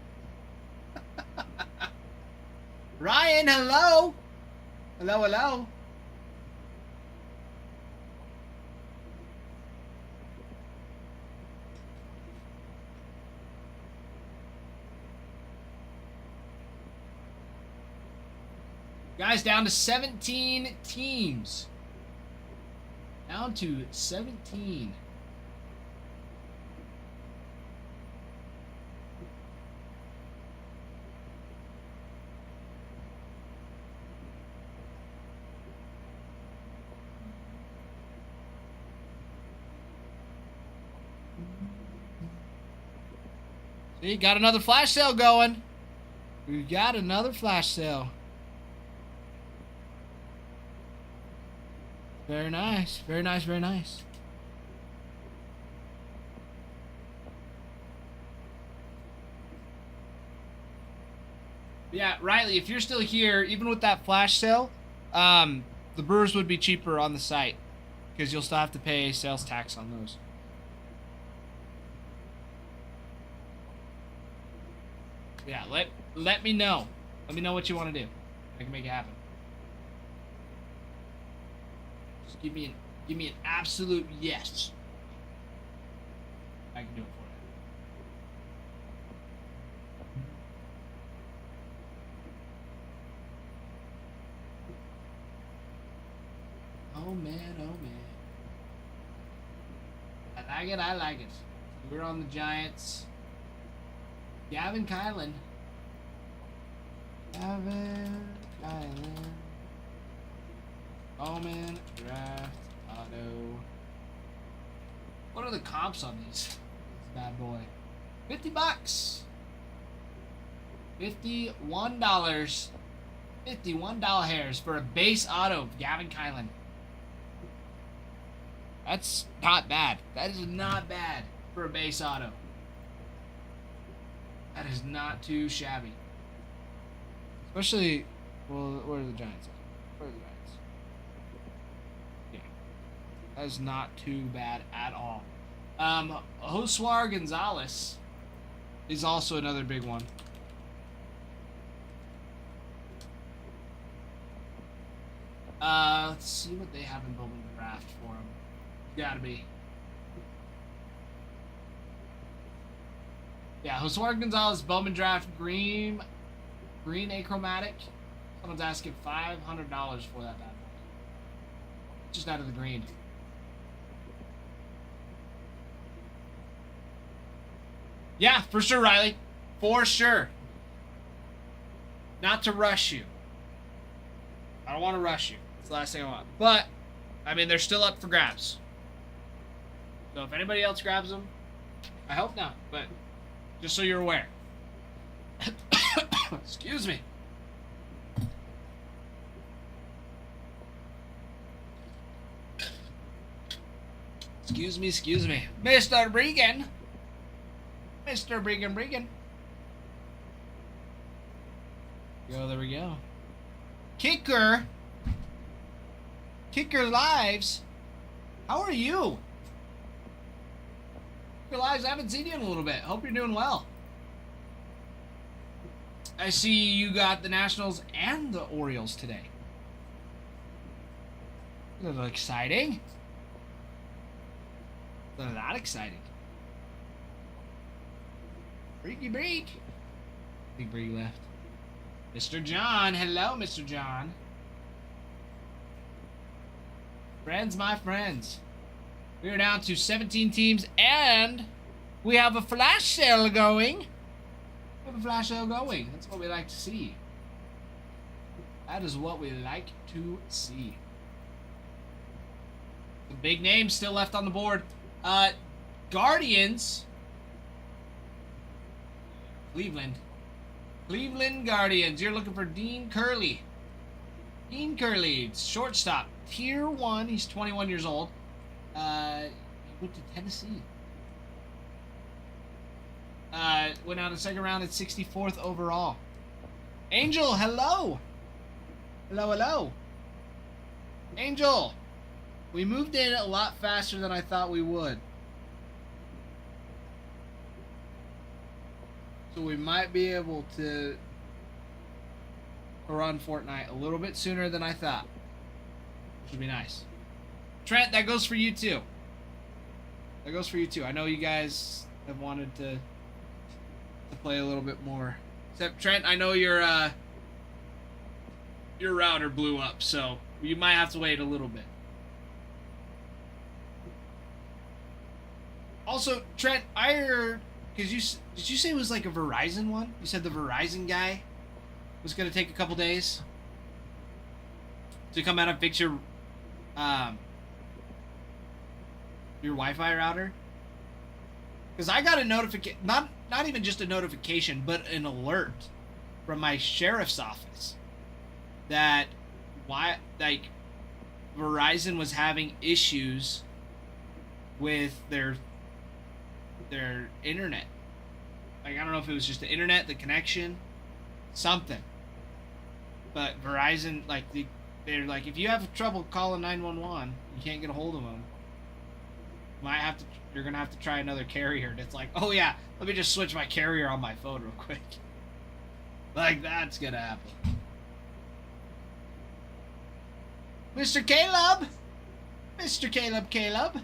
Ryan, hello! Hello, hello. Guys, down to 17 teams. Down to 17. See, got another flash sale going. We got another flash sale. Very nice. Very nice, very nice. Yeah, Riley, if you're still here, even with that flash sale, the Brewers would be cheaper on the site because you'll still have to pay sales tax on those. Yeah, let me know. Let me know what you want to do. I can make it happen. Just give me an absolute yes. I can do it for you. Oh man, oh man. I like it, I like it. We're on the Giants. Gavin Kylan. Bowman, draft, auto. What are the comps on these? Bad boy. $50. $51. $51 hairs for a base auto of Gavin Kylan. That's not bad. That is not bad for a base auto. That is not too shabby. Especially, well, where are the Giants at? Where are the Giants? Yeah. That is not too bad at all. Josuar Gonzalez is also another big one. Let's see what they have in Bowman draft for him. Gotta be. Yeah, Josuar Gonzalez, Bowman draft, green achromatic. Someone's asking $500 for that bad boy. Just out of the green. Yeah, for sure, Riley. For sure. Not to rush you. I don't want to rush you. That's the last thing I want. But, I mean, they're still up for grabs. So if anybody else grabs them, I hope not. But just so you're aware. Excuse me. Excuse me. Mr. Bregan. Mr. Bregan. There we go. Kicker Lives. How are you? Kicker Lives, I haven't seen you in a little bit. Hope you're doing well. I see you got the Nationals and the Orioles today. A little exciting. Not exciting. Freaky break. Big break left. Mr. John. Hello, Mr. John. Friends, my friends. We are down to 17 teams and we have a flash sale going. That's what we like to see. That is what we like to see. The big names still left on the board. Guardians. Cleveland Guardians. You're looking for Dean Curley. Shortstop. Tier 1. He's 21 years old. He went to Tennessee. Went out in the second round at 64th overall. Angel, hello. Hello. Angel, we moved in a lot faster than I thought we would. So we might be able to run Fortnite a little bit sooner than I thought. Which would be nice. Trent, that goes for you too. That goes for you too. I know you guys have wanted to play a little bit more. Except Trent, I know your router blew up, so you might have to wait a little bit. Also, Trent, I heard, did you say it was like a Verizon one? You said the Verizon guy was gonna take a couple days to come out and fix your Wi-Fi router. Because I got a notification, not even just a notification, but an alert from my sheriff's office that Verizon was having issues with their internet. Like, I don't know if it was just the internet, the connection, something. But Verizon, like, they're like, if you have trouble calling 911, you can't get a hold of them, you're gonna have to try another carrier. And it's like, oh yeah, let me just switch my carrier on my phone real quick. Like, that's gonna happen. Mr. Caleb! Mr. Caleb!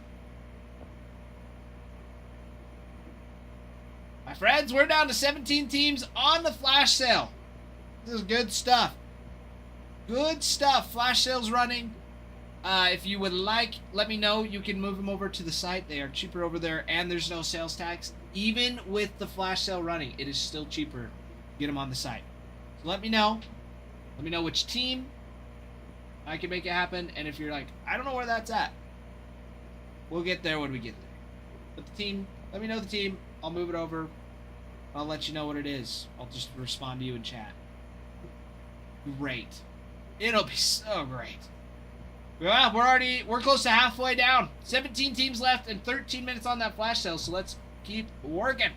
My friends, we're down to 17 teams on the flash sale. This is good stuff. Good stuff. Flash sale's running. If you would like, let me know. You can move them over to the site. They are cheaper over there, and there's no sales tax. Even with the flash sale running, it is still cheaper to get them on the site. So let me know. Let me know which team I can make it happen. And if you're like, I don't know where that's at, we'll get there when we get there. But the team, let me know the team. I'll move it over. I'll let you know what it is. I'll just respond to you in chat. Great. It'll be so great. Well, we're close to halfway down. 17 teams left and 13 minutes on that flash sale, so let's keep working.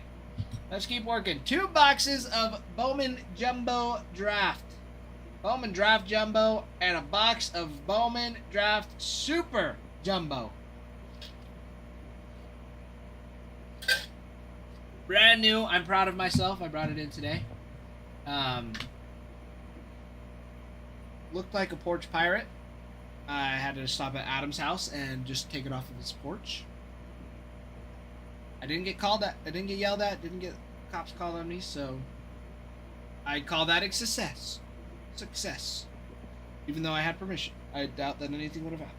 Let's keep working. 2 boxes of Bowman Jumbo Draft. Bowman Draft Jumbo and a box of Bowman Draft Super Jumbo. Brand new. I'm proud of myself. I brought it in today. Looked like a porch pirate. I had to stop at Adam's house and just take it off of his porch. I didn't get called at. I didn't get yelled at. Didn't get cops called on me. So I call that a success. Success. Even though I had permission, I doubt that anything would have happened.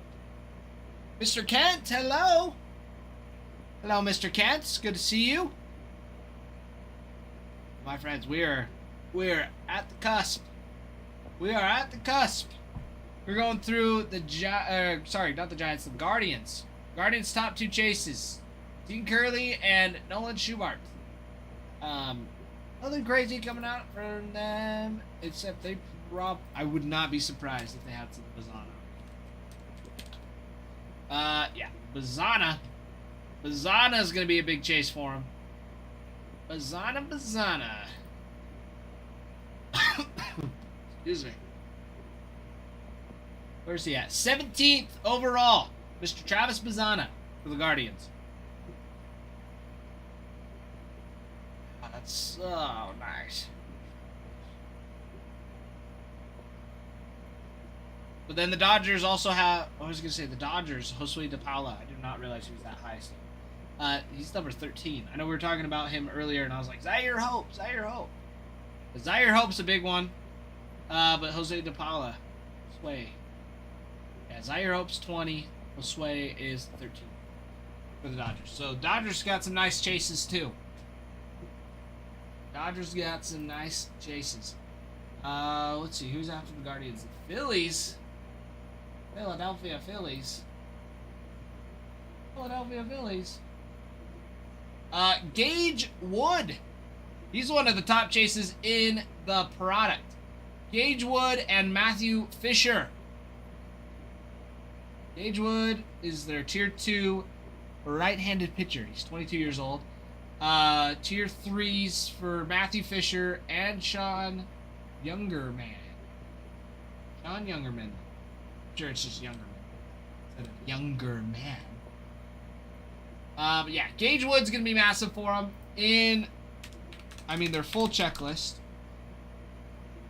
Mr. Kent, hello. Hello, Mr. Kent. It's good to see you. My friends, we're at the cusp. We are at the cusp. We're going through the not the Giants, the Guardians. Guardians' top 2 chases. Dean Curley and Nolan Schubart. Nothing crazy coming out from them, except I would not be surprised if they had some Bazana. Yeah, Bazana. Bazana's gonna be a big chase for him. Bazana. Excuse me. Where's he at? 17th overall. Mr. Travis Bazana for the Guardians. Oh, that's so nice. But then the Dodgers also have... I was going to say the Dodgers, Josue DePaula. I did not realize he was that high still. He's number 13. I know we were talking about him earlier, and I was like, Zaire Hope. But Zaire Hope's a big one. But Jose DePaula, Josue. Yeah, Zaire Hope's 20. Josue is 13 for the Dodgers. So Dodgers got some nice chases too. Let's see, who's after the Guardians? The Phillies. Philadelphia Phillies. Gage Wood. He's one of the top chases in the product. Gage Wood and Matthew Fisher. Gage Wood is their tier 2 right-handed pitcher. He's 22 years old. Tier 3s for Matthew Fisher and Sean Youngerman. Sure, it's just Youngerman. instead of younger man. But yeah, Gage Wood's going to be massive for him. Their full checklist.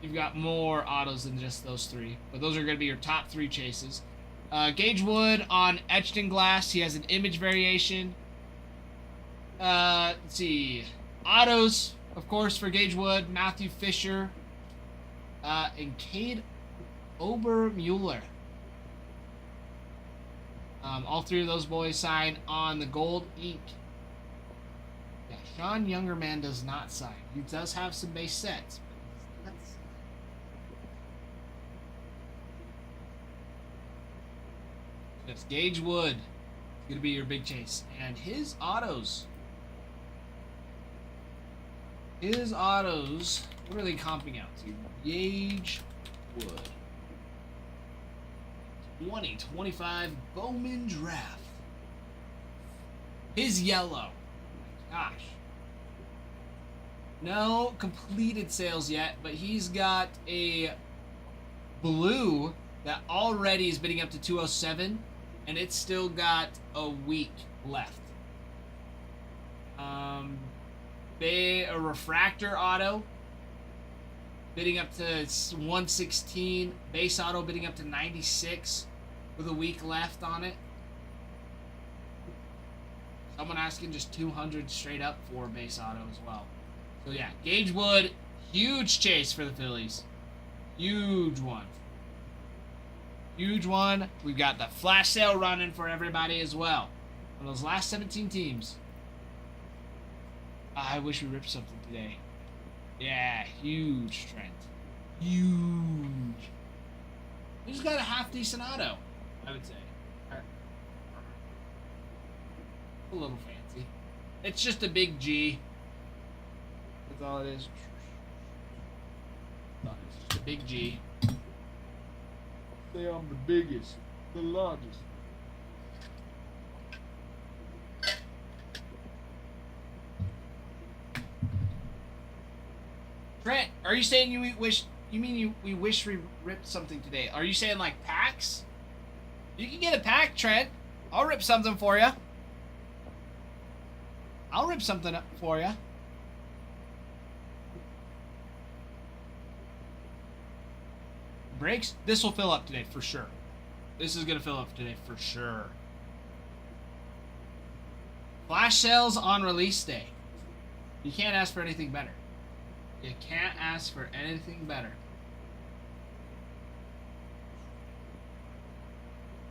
You've got more autos than just those three. But those are going to be your top 3 chases. Gage Wood on Etched in Glass. He has an image variation. Let's see. Autos, of course, for Gage Wood. Matthew Fisher. And Cade Obermueller. All 3 of those boys sign on the gold ink. Yeah, Sean Youngerman does not sign. He does have some base sets. But that's Gage Wood. It's going to be your big chase. And his autos. What are they comping out to? Gage Wood. 2025 Bowman draft. His yellow. Oh my gosh. No completed sales yet, but he's got a blue that already is bidding up to 207, and it's still got a week left. A refractor auto bidding up to 116, base auto bidding up to 96 with a week left on it. Someone asking just 200 straight up for base auto as well. So yeah, Gage Wood, huge chase for the Phillies. Huge one. Huge one. We've got the flash sale running for everybody as well. For those last 17 teams. I wish we ripped something today. Yeah, huge Trent. Huge. We just got a half decent auto, I would say. A little fancy. It's just a big G. That's all it is. It's just a big G.
Say I'm the biggest, the largest.
Trent, are you saying we wish we ripped something today? Are you saying like packs? You can get a pack, Trent. I'll rip something for you. I'll rip something up for you. Breaks? This will fill up today for sure. This is gonna fill up today for sure. Flash sales on release day. You can't ask for anything better. You can't ask for anything better.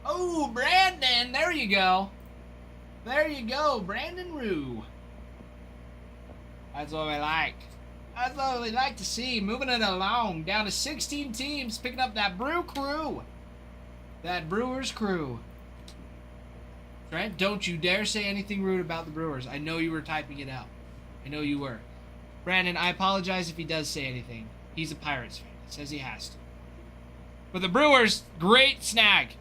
Oh, Brandon! There you go. There you go, Brandon Rue. That's what we like. That's what we like to see. Moving it along. Down to 16 teams. Picking up that Brew crew. That Brewers crew. Trent, don't you dare say anything rude about the Brewers. I know you were typing it out. I know you were. Brandon, I apologize if he does say anything. He's a Pirates fan. He says he has to. But the Brewers, great snag.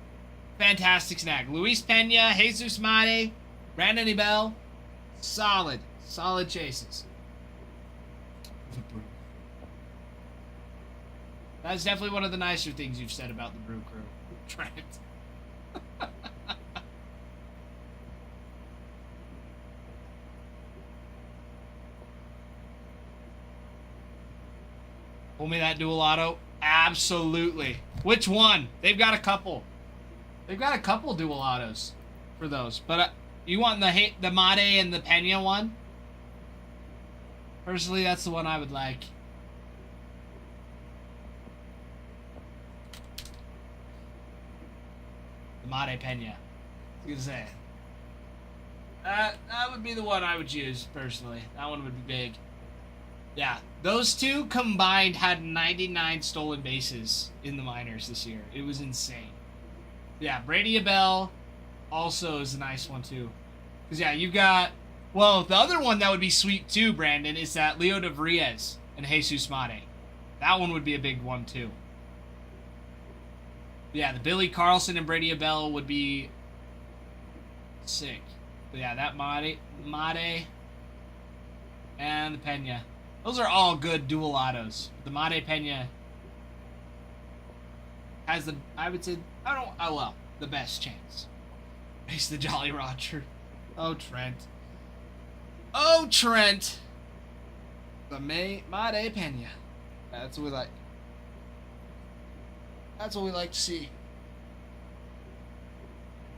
Fantastic snag. Luis Pena, Jesus Mate, Brandon Ebel. Solid. Solid chases. That's definitely one of the nicer things you've said about the Brew crew. Trent. Pull me that dual auto. Absolutely. Which one? They've got a couple. They've got a couple dual autos for those. But you want the Mate and the Pena one? Personally, that's the one I would like. The Mate Pena. I was gonna say. That would be the one I would choose, personally. That one would be big. Yeah, those two combined had 99 stolen bases in the minors this year. It was insane. Yeah, Brady Abell also is a nice one, too. Because, yeah, you've got... Well, the other one that would be sweet, too, Brandon, is that Leo de Vries and Jesus Mate. That one would be a big one, too. Yeah, the Billy Carlson and Brady Abell would be sick. But, yeah, that Mate and the Pena. Those are all good dual autos. The Mate Pena has the, I would say, I don't, oh well. the best chance. Face the Jolly Roger. Oh, Trent. Oh, Trent. The Mate Pena. That's what we like. That's what we like to see.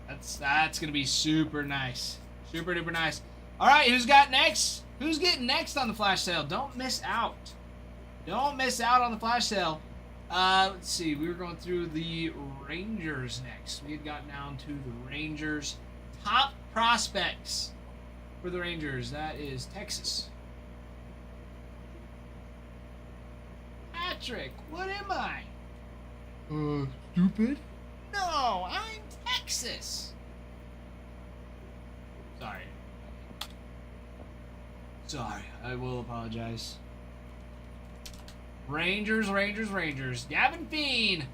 That's gonna be super nice. Super duper nice. Alright, who's got next? Who's getting next on the flash sale? Don't miss out. Don't miss out on the flash sale. Let's see. We were going through the Rangers next. We had gotten down to the Rangers. Top prospects for the Rangers. That is Texas. Patrick, what am I?
Stupid?
No, I'm Texas. Sorry. Sorry, I will apologize. Rangers. Gavin Fiend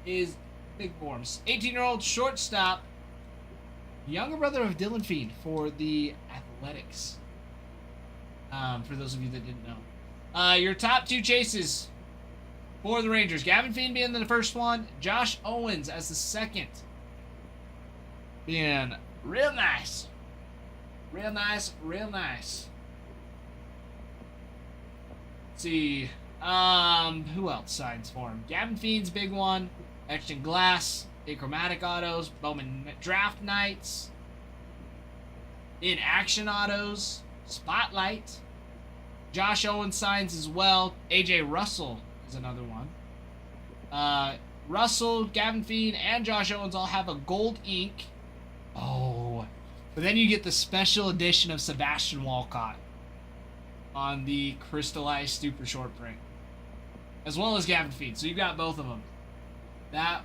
is big forms. 18-year-old shortstop. Younger brother of Dylan Fiend for the Athletics. For those of you that didn't know. Your top 2 chases for the Rangers. Gavin Fiend being the first one. Josh Owens as the second. Being real nice. Real nice. Let's see. Who else signs for him? Gavin Fiend's big one. Action Glass. Achromatic autos. Bowman draft nights. In action autos. Spotlight. Josh Owens signs as well. AJ Russell is another one. Russell, Gavin Fiend, and Josh Owens all have a gold ink. Oh. But then you get the special edition of Sebastian Walcott on the crystallized super short print. As well as Gavin Fiend. So you've got both of them. That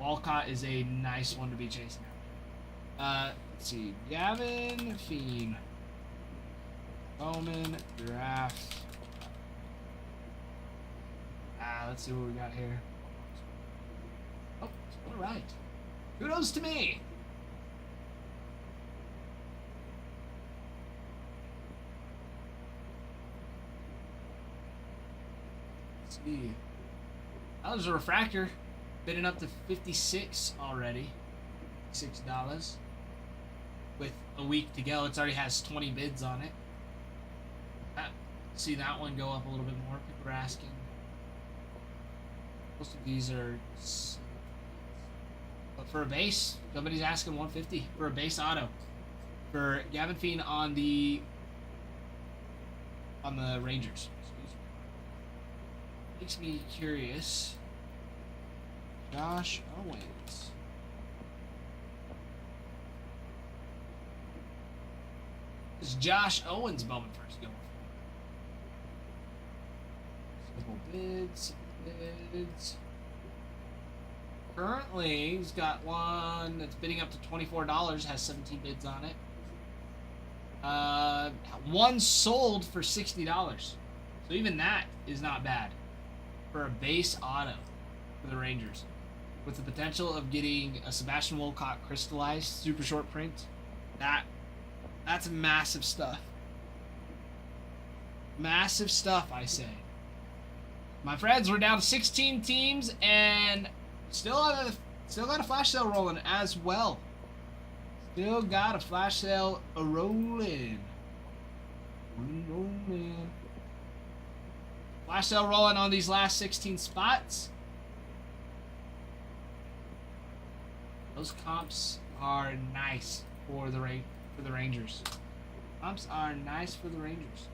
Walcott is a nice one to be chasing after. Let's see. Gavin Fiend. Bowman draft. Let's see what we got here. Oh, all right. Kudos to me. Let's see. Oh, there's a refractor bidding up to 56 already. $6. With a week to go, it already has 20 bids on it. See that one go up a little bit more. People are asking. Most of these are. But for a base, somebody's asking 150 for a base auto for Gavin Fiend on the Rangers. Makes me curious. Josh Owens. Is Josh Owens Bowman first going for? Simple bids. Currently, he's got one that's bidding up to $24, has 17 bids on it. One sold for $60. So even that is not bad for a base auto for the Rangers. With the potential of getting a Sebastian Walcott crystallized super short print. That's massive stuff. Massive stuff, I say. My friends, we're down to 16 teams and still got a flash sale rolling as well. Still got a flash sale rolling. Flash sale rolling on these last 16 spots. Those comps are nice for the Rangers. Comps are nice for the Rangers.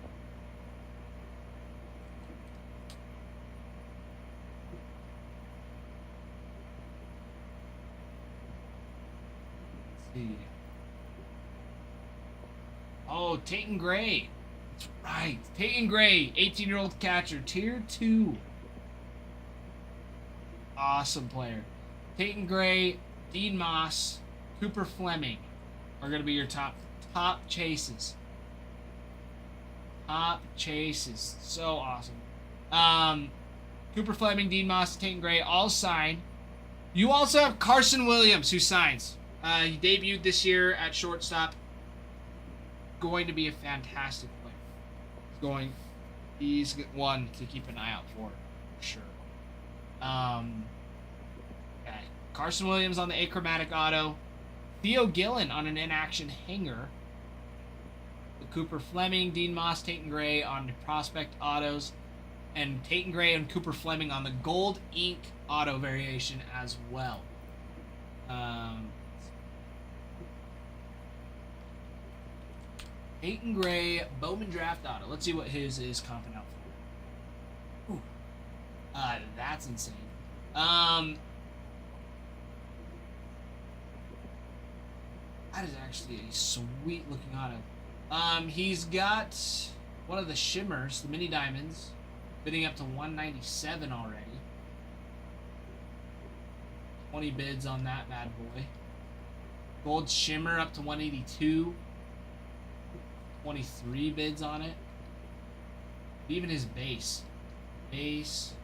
Let's see. Oh, Tayton Gray. That's right. Tayton Gray, 18-year-old catcher, tier 2. Awesome player. Tayton Gray, Dean Moss, Cooper Fleming are going to be your top chases. Top chases. So awesome. Cooper Fleming, Dean Moss, Tayton Gray all sign. You also have Carson Williams who signs. He debuted this year at shortstop. Going to be a fantastic player. He's one to keep an eye out for sure. Okay. Carson Williams on the achromatic auto. Theo Gillen on an in-action hanger. The Cooper Fleming, Dean Moss, Tate and Gray on the prospect autos. And Tate and Gray and Cooper Fleming on the gold ink auto variation as well. Tate and Gray Bowman draft auto. Let's see what his is comping out for. Ooh. That's insane. That is actually a sweet looking auto. He's got one of the shimmers, the mini diamonds, bidding up to 197 already. 20 bids on that bad boy. Gold shimmer up to 182. 23 bids on it. Even his base. Base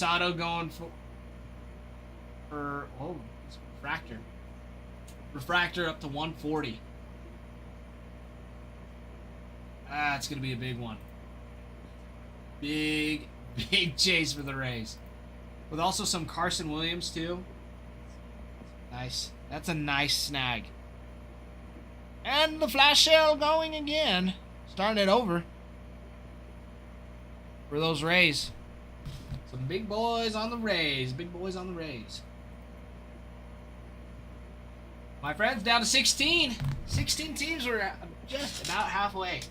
auto going for it's refractor. Refractor up to 140. It's gonna be a big one. Big chase for the Rays. With also some Carson Williams too. Nice. That's a nice snag. And the flash sale going again. Starting it over. For those Rays. Some big boys on the Rays. Big boys on the Rays. My friends, down to 16. 16 teams. We're just about halfway.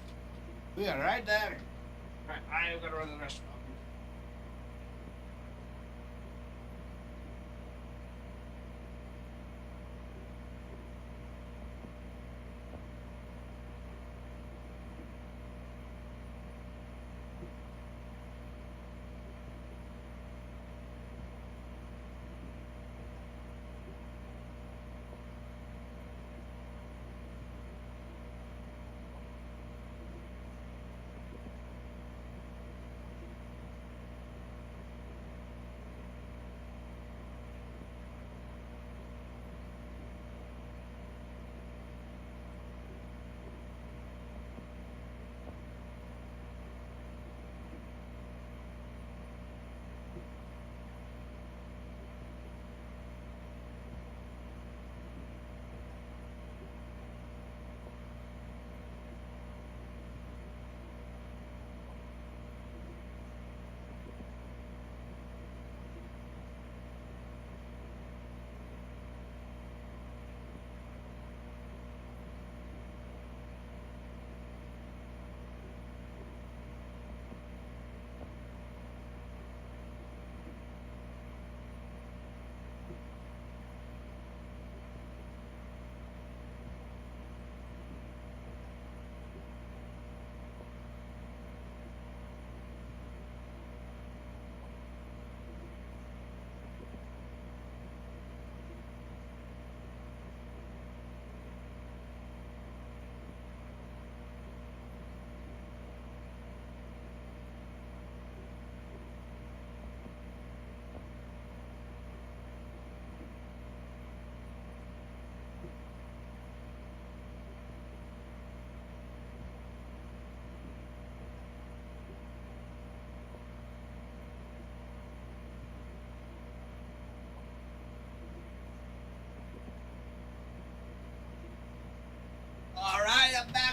We are right there. Right, I gotta run to the restaurant.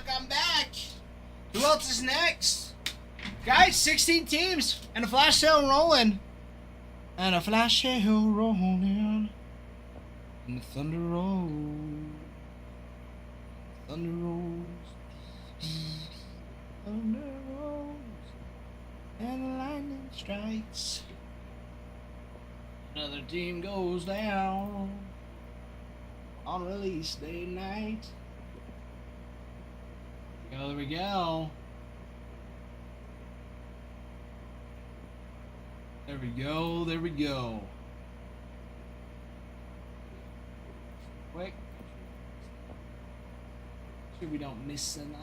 I'm back. Who else is next? Guys, 16 teams and a flash sale rolling. And a flash sale rolling. And the thunder rolls. Thunder rolls. Thunder rolls. And the lightning strikes. Another team goes down on release day night. There we go. There we go. There we go. Quick. Sure we don't miss nothing.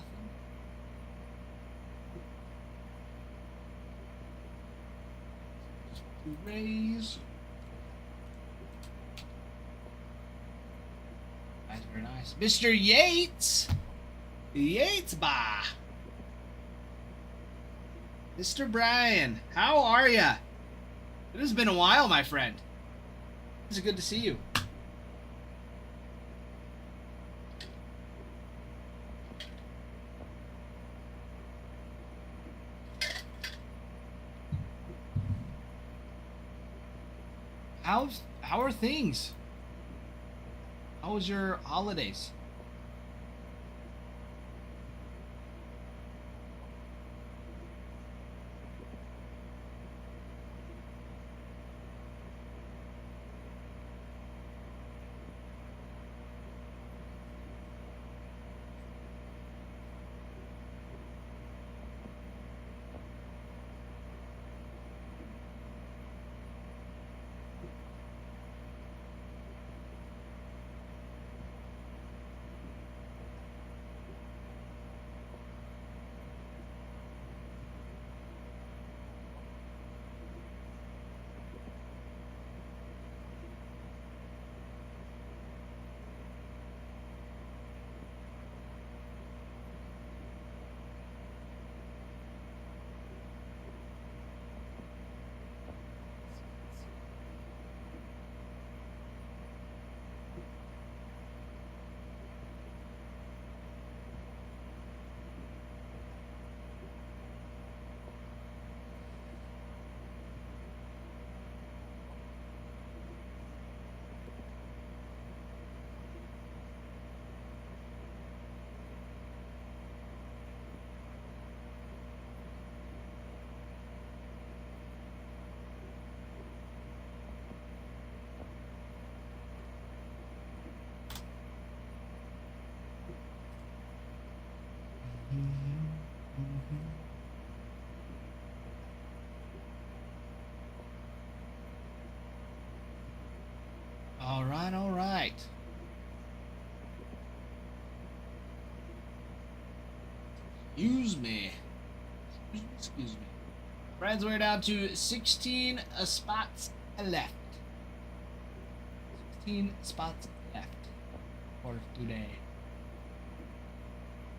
Two Rays. That's very nice. Mr. Yates. Yates ba. Mr. Brian, how are ya? It has been a while, my friend. It's good to see you. How are things? How was your holidays? All right, all right. Excuse me. Excuse me. Friends, we're down to 16 spots left. 16 spots left for today.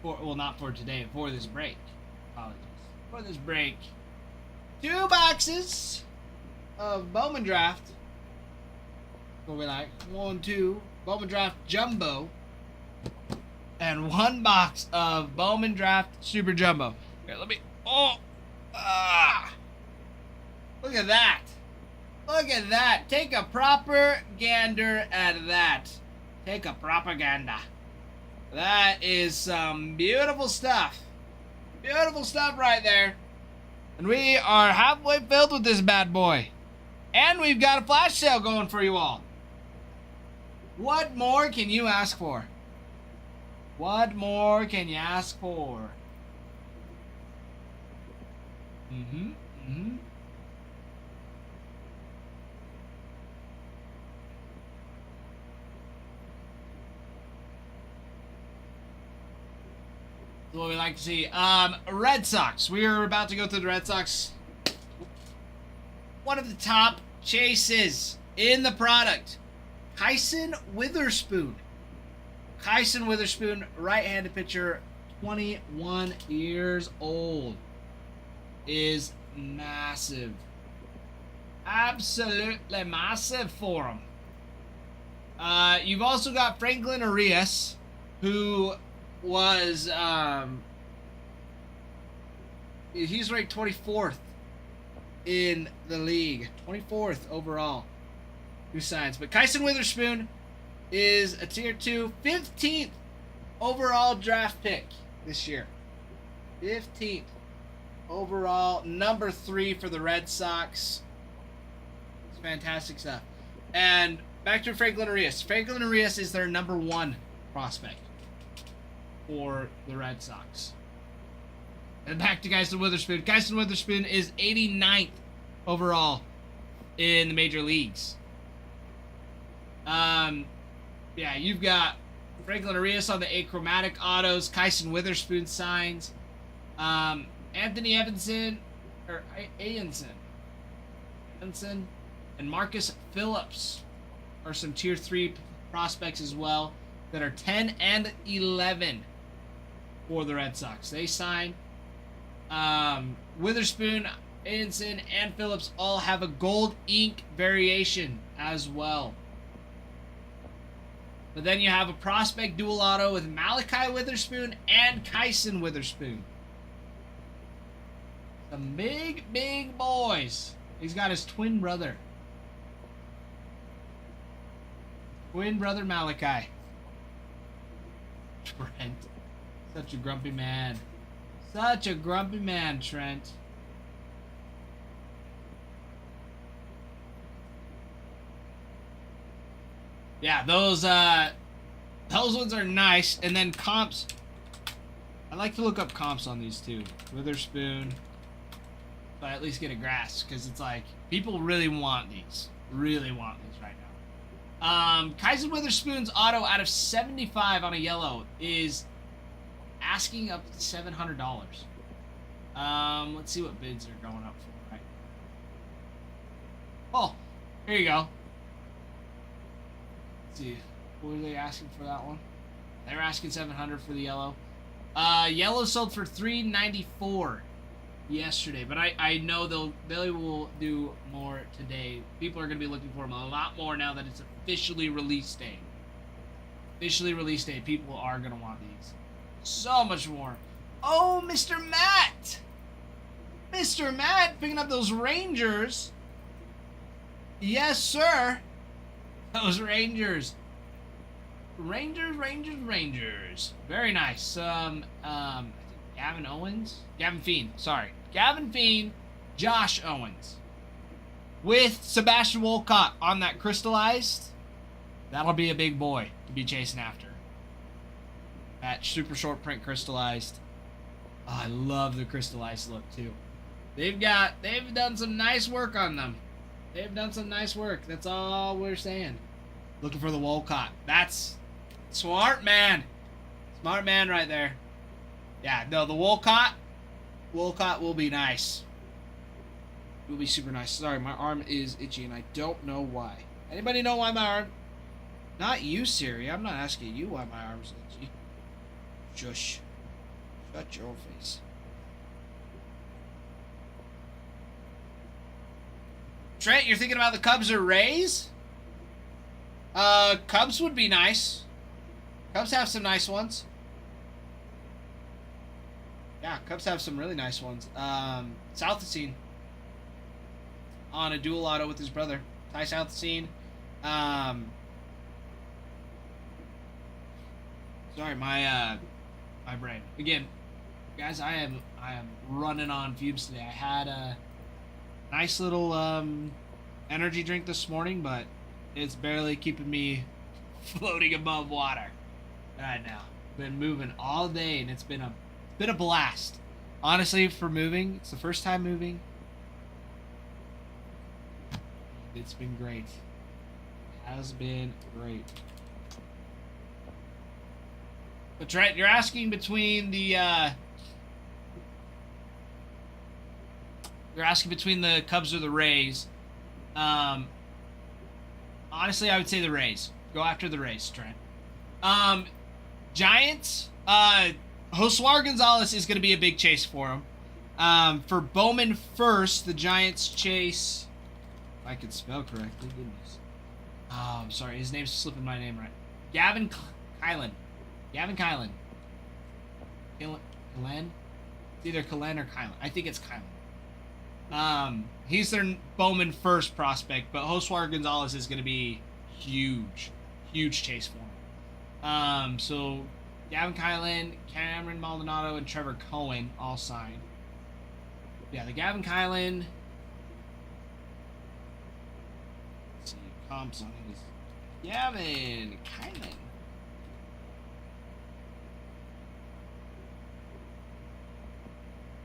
Well, not for today, for this break. Apologies. For this break. 2 boxes of Bowman Draft. What we like? 1, 2. Bowman Draft Jumbo. And 1 box of Bowman Draft Super Jumbo. Here, let me. Oh! Ah! Look at that. Look at that. Take a proper gander at that. Take a propaganda. That is some beautiful stuff. Beautiful stuff right there. And we are halfway filled with this bad boy. And we've got a flash sale going for you all. What more can you ask for? What more can you ask for? What we like to see. Red Sox. We are about to go through the Red Sox. One of the top chases in the product. Kyson Witherspoon. Kyson Witherspoon, right-handed pitcher, 21 years old. Is massive. Absolutely massive for him. You've also got Franklin Arias, who was he's ranked 24th in the league, 24th overall. Who signs? But Kyson Witherspoon is a tier 2, 15th overall draft pick this year. 15th overall, number 3 for the Red Sox. It's fantastic stuff. And back to Franklin Arias. Franklin Arias is their number 1 prospect for the Red Sox. And back to Kyson Witherspoon. Kyson Witherspoon is 89th overall in the major leagues. Yeah, you've got Franklin Arias on the achromatic autos. Kyson Witherspoon signs. Anthony Evanson, or Ayenson, and Marcus Phillips are some tier 3 prospects as well that are 10 and 11 for the Red Sox. They sign. Witherspoon, Anson, and Phillips all have a gold ink variation as well. But then you have a prospect dual auto with Malachi Witherspoon and Kyson Witherspoon. Some big, big boys. He's got his twin brother. Twin brother Malachi. Trent. Such a grumpy man. Such a grumpy man, Trent. Yeah, those ones are nice. And then comps. I like to look up comps on these too. Witherspoon. So I at least get a grasp, because it's like people really want these. Really want these right now. Kyson Witherspoon's auto out of 75 on a yellow is asking up to $700. Let's see what bids are going up for right now. Oh, here you go. Let's see. What were they asking for that one? They were asking $700 for the yellow. Yellow sold for $394 yesterday, but I know they will do more today. People are going to be looking for them a lot more now that it's officially release day. Officially release day. People are going to want these so much more. Oh, Mr. Matt! Mr. Matt picking up those Rangers. Yes, sir. Those Rangers. Rangers. Very nice. I think Gavin Fiend. Sorry. Gavin Fiend, Josh Owens. With Sebastian Wolcott on that crystallized. That'll be a big boy to be chasing after. That super short print crystallized. Oh, I love the crystallized look too. They've done some nice work on them. They've done some nice work. That's all we're saying. Looking for the Wolcott. That's smart, man. Smart man right there. Yeah, no, the Wolcott will be nice. It will be super nice. Sorry, my arm is itchy and I don't know why. Anybody know why my arm? Not you, Siri. I'm not asking you why my arm's itchy. Shush. Shut your face. Trent, you're thinking about the Cubs or Rays? Cubs would be nice. Cubs have some nice ones. Yeah, Cubs have some really nice ones. Southacene on a dual auto with his brother, Ty Southacene. Sorry, my brain. Again, guys, I am running on fumes today. I had a nice little energy drink this morning, but it's barely keeping me floating above water right now. Been moving all day, and it's been a blast. Honestly, for moving, it's the first time moving. It's been great. It has been great. But Trent, you're asking between the Cubs or the Rays. Honestly, I would say the Rays. Go after the Rays, Trent. Giants. Josuar Gonzalez is going to be a big chase for him. For Bowman first, the Giants chase. If I could spell correctly, goodness. Oh, I'm sorry. His name's slipping my name right. Gavin Kylan. Gavin Kylan. Kylan? It's either Kylan or Kylan. I think it's Kylan. He's their Bowman first prospect, but Josuar Gonzalez is going to be huge. Huge chase for him. So Gavin Kylan, Cameron Maldonado, and Trevor Cohen all signed. Yeah, the Gavin Kylan. Let's see, comps on his. Gavin Kylan.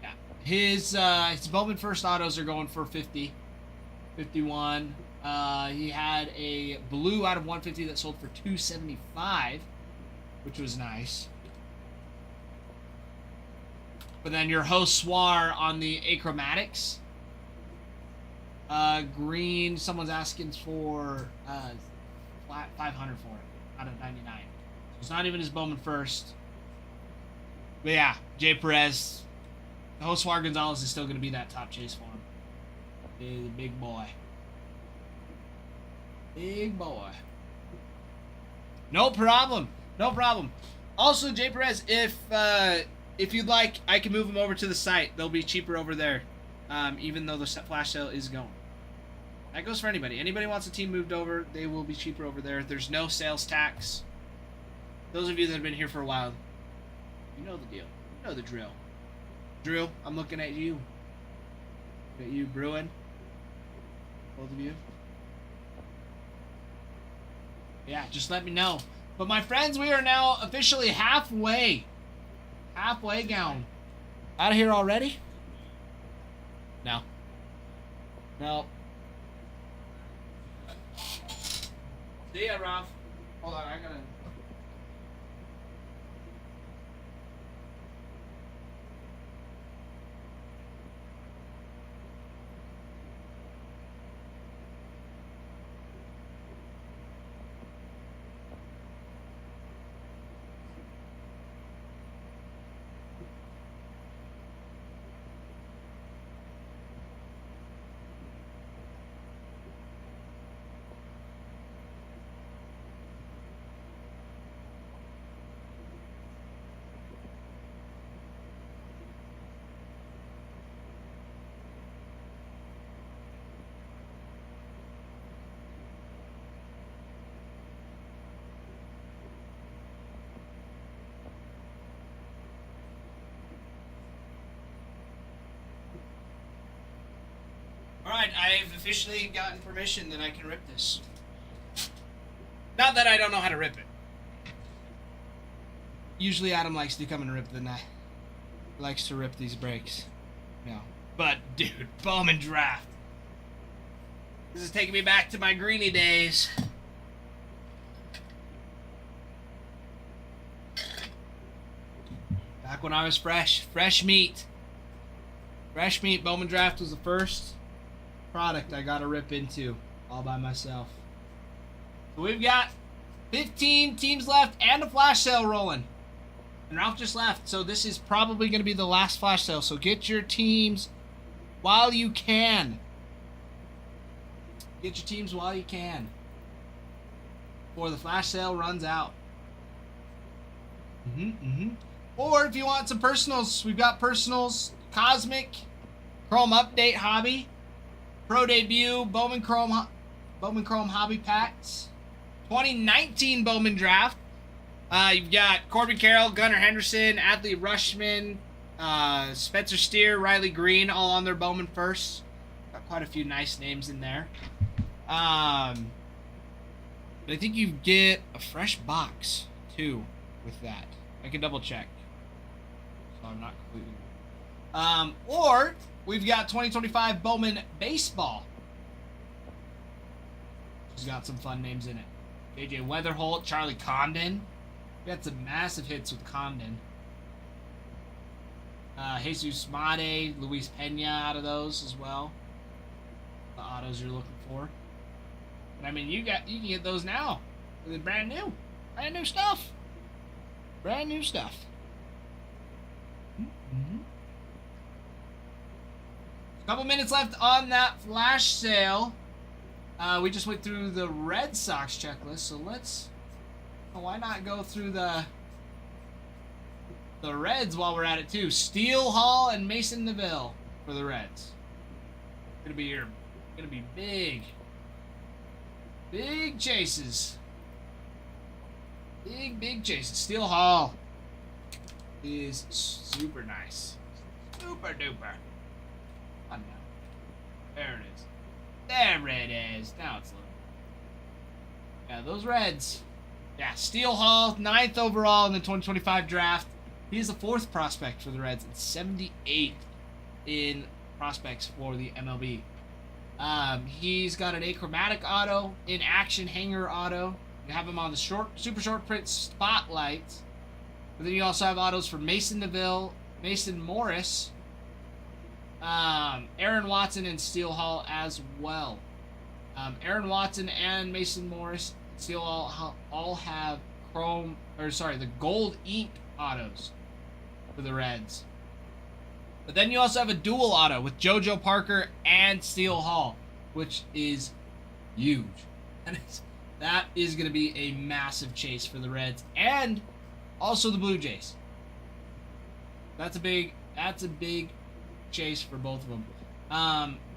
Yeah, his Bowman first autos are going for 50, 51. He had a blue out of 150 that sold for 275, which was nice. But then your Josuar on the achromatics. Green, someone's asking for flat 500 for it out of 99. So it's not even his Bowman first. But yeah, Jay Perez, Josuar Gonzalez is still going to be that top chase for him. He's a big boy. Big boy. No problem. No problem. Also, Jay Perez, if you'd like, I can move them over to the site. They'll be cheaper over there, even though the flash sale is going. That goes for anybody. Anybody wants a team moved over, they will be cheaper over there. There's no sales tax. Those of you that have been here for a while, you know the deal. You know the drill. Drew, I'm looking at you. Look at you, Bruin. Both of you. Yeah, just let me know. But my friends, we are now officially halfway down. Out of here already? No. No. See ya, Ralph. Hold on, I gotta... Alright, I've officially gotten permission that I can rip this. Not that I don't know how to rip it. Usually Adam likes to come and rip the knife. Likes to rip these brakes. No. But, dude, Bowman draft. This is taking me back to my greeny days. Back when I was fresh. Fresh meat. Fresh meat. Bowman draft was the first product I gotta rip into all by myself. So we've got 15 teams left and a flash sale rolling. And Ralph just left, so this is probably going to be the last flash sale. So get your teams while you can. Get your teams while you can. Before the flash sale runs out. Or if you want some personals, we've got personals, Cosmic, Chrome Update Hobby, Pro Debut, Bowman Chrome Hobby Packs, 2019 Bowman Draft. You've got Corbin Carroll, Gunnar Henderson, Adley Rushman, Spencer Steer, Riley Green, all on their Bowman first. Got quite a few nice names in there. But I think you get a fresh box too with that. I can double check, so I'm not completely. Or we've got 2025 Bowman Baseball. She's got some fun names in it. JJ Weatherholt, Charlie Condon. We got some massive hits with Condon. Jesus Made, Luis Pena out of those as well. The autos you're looking for. But I mean, you can get those now. They're brand new stuff. Brand new stuff. Couple minutes left on that flash sale. We just went through the Red Sox checklist, so why not go through the Reds while we're at it too? Steele Hall and Mason Neville for the Reds. Gonna be big chases. Big chases. Steele Hall is super nice. Super duper. I don't know. There it is. There it is. Now it's loading. Yeah, those Reds. Yeah, Steele Hall, 9th overall in the 2025 draft. He is the 4th prospect for the Reds and 78th in prospects for the MLB. He's got an achromatic auto, in action hanger auto. You have him on the super short print spotlight. But then you also have autos for Mason Neville, Mason Morris, Aaron Watson, and Steele Hall as well. Aaron Watson and Mason Morris, Steele Hall all have the gold ink autos for the Reds. But then you also have a dual auto with JoJo Parker and Steele Hall, which is huge. That is going to be a massive chase for the Reds and also the Blue Jays. That's a big chase for both of them.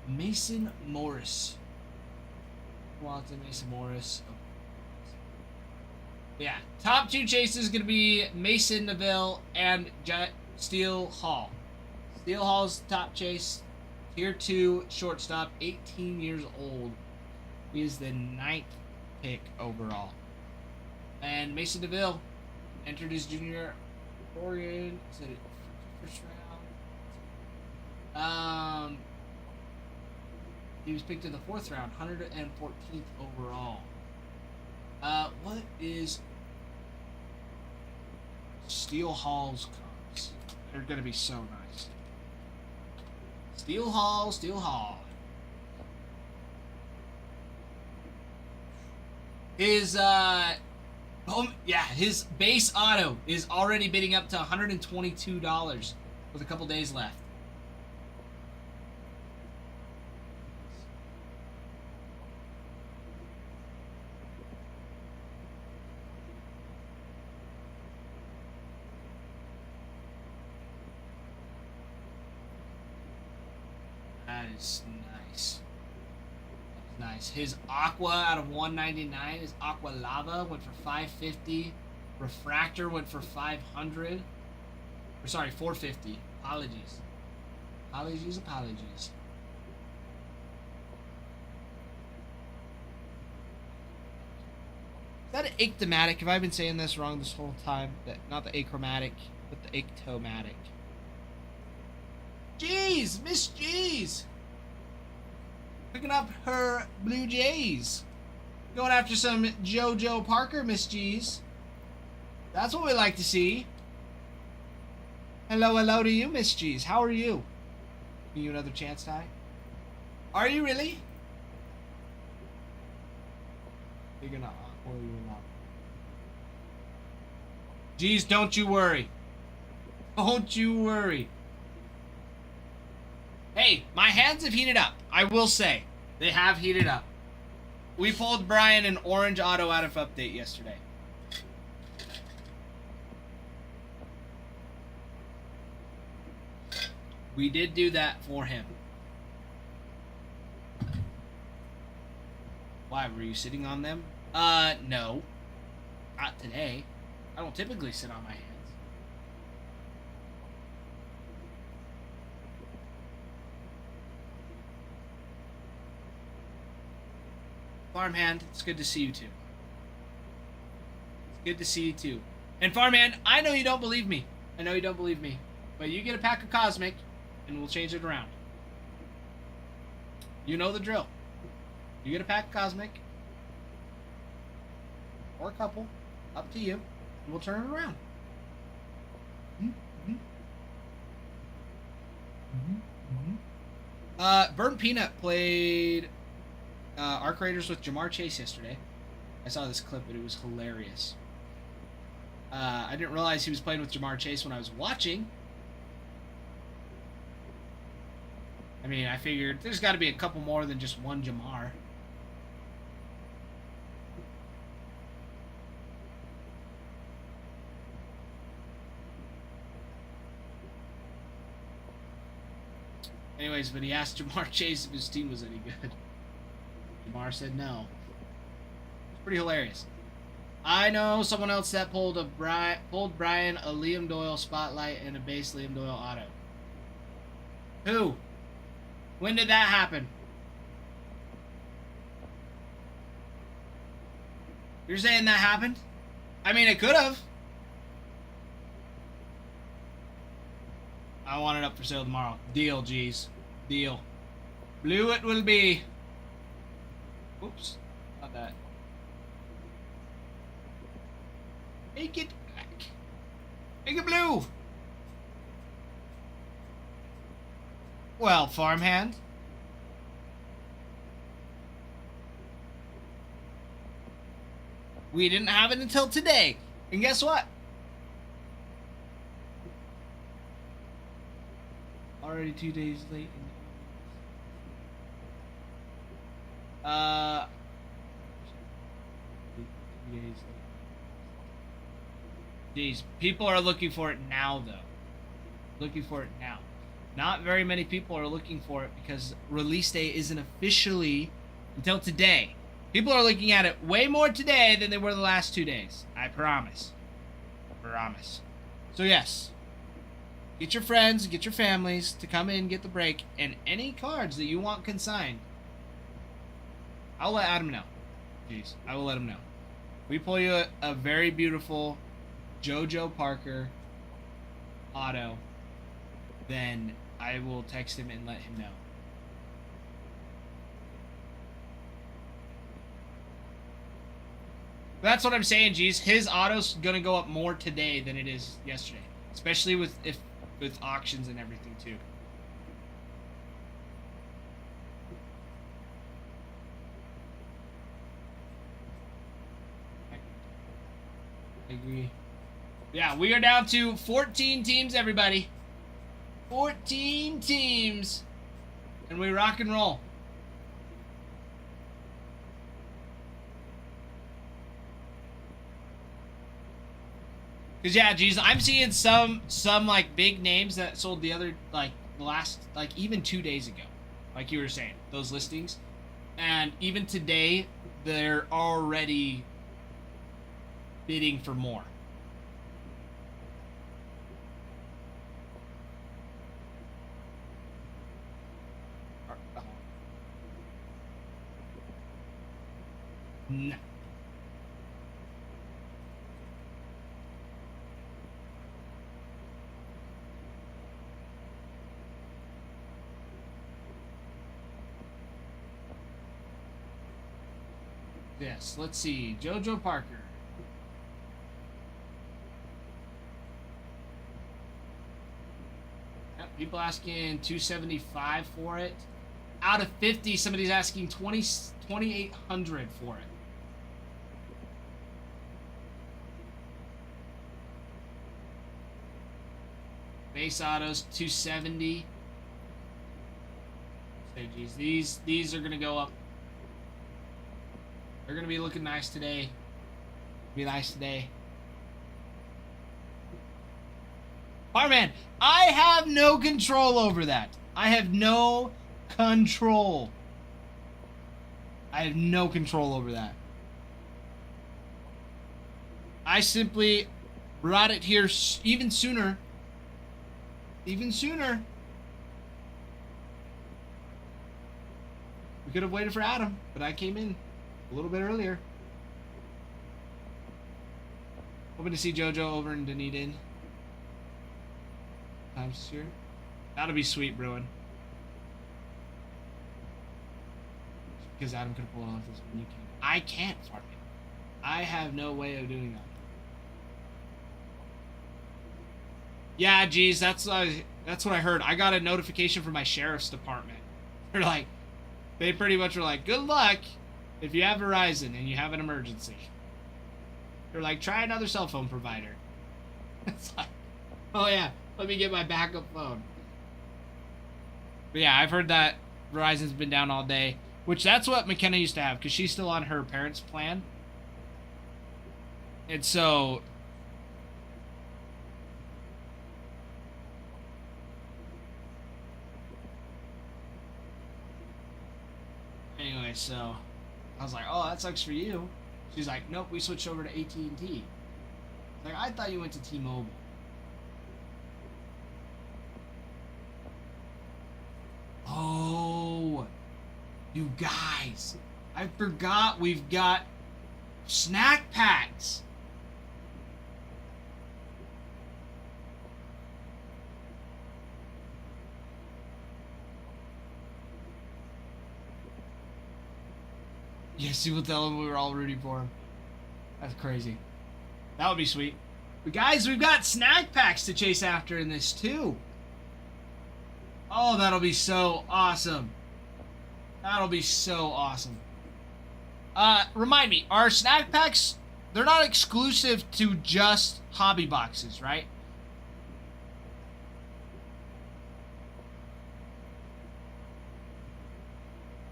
Mason Morris. Watson, Mason Morris. Yeah, top two chases going to be Mason Neville and Steele Hall. Steele Hall's top chase, tier 2 shortstop, 18 years old. He is the 9th pick overall. And Mason Neville entered his junior Oregon. Is it first round? He was picked in the 4th round, 114th overall. What is Steele Hall's comps? They're gonna be so nice. Steele Hall. His his base auto is already bidding up to $122 with a couple days left. That is nice. Nice. His Aqua out of 199. His Aqua Lava went for 550. Refractor went for 500. Or sorry, 450. Apologies. Apologies. Is that an achromatic? Have I been saying this wrong this whole time? That not the achromatic, but the ectomatic. Jeez, Miss Jeez. Picking up her Blue Jays. Going after some JoJo Parker, Miss G's. That's what we like to see. Hello to you, Miss G's. How are you? Give you another chance, Ty? Are you really? You're gonna or you're not. G's, don't you worry. Don't you worry. Hey, my hands have heated up. I will say, they have heated up. We pulled Brian an orange auto out of update yesterday. We did do that for him. Why, were you sitting on them? No. Not today. I don't typically sit on my hands. Farmhand, it's good to see you too. It's good to see you too. And Farmhand, I know you don't believe me. But you get a pack of Cosmic, and we'll change it around. You know the drill. You get a pack of Cosmic, or a couple, up to you, and we'll turn it around. Burnt Peanut played Arc Raiders with Jamar Chase yesterday. I saw this clip, but it was hilarious. I didn't realize he was playing with Jamar Chase when I was watching. I mean, I figured there's got to be a couple more than just one Jamar. Anyways, but he asked Jamar Chase if his team was any good. Jamar said no. It's pretty hilarious. I know someone else that pulled Brian a Liam Doyle Spotlight and a base Liam Doyle auto. Who? When did that happen? You're saying that happened? I mean, it could have. I want it up for sale tomorrow. Deal, G's. Deal. Blue it will be. Oops. Not that. Make it black. Make it blue. Well, Farmhand. We didn't have it until today. And guess what? All Already 2 days late. 2 days late. Jeez, people are looking for it now, though. Looking for it now. Not very many people are looking for it because release day isn't officially until today. People are looking at it way more today than they were the last 2 days. I promise. Promise. So yes, get your friends, get your families to come in, get the break, and any cards that you want consigned, I'll let Adam know. Jeez, I will let him know. We pull you a very beautiful JoJo Parker auto, then I will text him and let him know. That's what I'm saying, G's. His auto's gonna go up more today than it is yesterday, especially with auctions and everything too. I agree. Yeah, we are down to 14 teams, everybody. 14 teams, and we rock and roll. Cause yeah, geez, I'm seeing some like big names that sold the other the last even 2 days ago, like you were saying, those listings, and even today they're already bidding for more. No. Yes, let's see. JoJo Parker. Yep, people asking $275 for it. Out of 50, somebody's asking $2,800 for it. Base autos $270. So geez, these are gonna go up. They're gonna be looking nice today. Be nice today. Barman, I have no control over that. I have no control. I have no control over that. I simply brought it here even sooner. Even sooner. We could have waited for Adam, but I came in a little bit earlier. Hoping to see JoJo over in Dunedin. Times here. That'll be sweet, Bruin. Because Adam could have pulled off this one. You can't. I can't, Farming. I have no way of doing that. Yeah, geez, that's what I heard. I got a notification from my sheriff's department. They're like, they pretty much were like, good luck if you have Verizon and you have an emergency. They're like, try another cell phone provider. It's like, oh yeah, let me get my backup phone. But yeah, I've heard that Verizon's been down all day, which that's what McKenna used to have because she's still on her parents' plan. And so anyway, so I was like, oh, that sucks for you. She's like, nope, we switched over to AT&T. Like, I thought you went to T-Mobile. Oh, you guys, I forgot we've got snack packs. Yes, you will tell him we were all rooting for him. That's crazy. That would be sweet. But guys, we've got snack packs to chase after in this too. Oh, that'll be so awesome. That'll be so awesome. Remind me, our snack packs, they're not exclusive to just hobby boxes, right?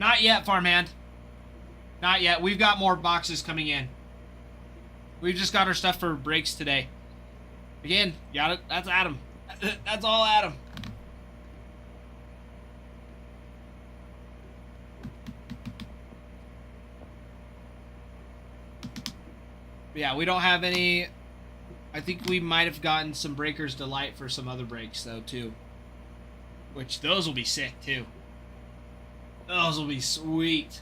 Not yet, farmhand. Not yet. We've got more boxes coming in. We've just got our stuff for breaks today. Again, got it. That's Adam. That's all Adam. Yeah, we don't have any. I think we might have gotten some Breakers Delight for some other breaks, though, too. Which, those will be sick, too. Those will be sweet.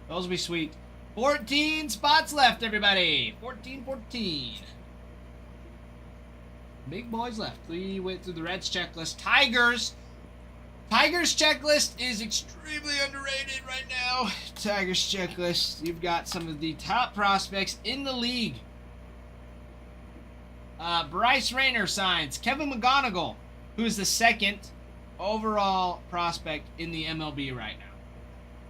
Those will be sweet. 14 spots left, everybody. 14. Big boys left. We went through the Reds checklist. Tigers checklist is extremely underrated right now. Tigers checklist. You've got some of the top prospects in the league. Bryce Rayner signs Kevin McGonigal, who is the second overall prospect in the MLB right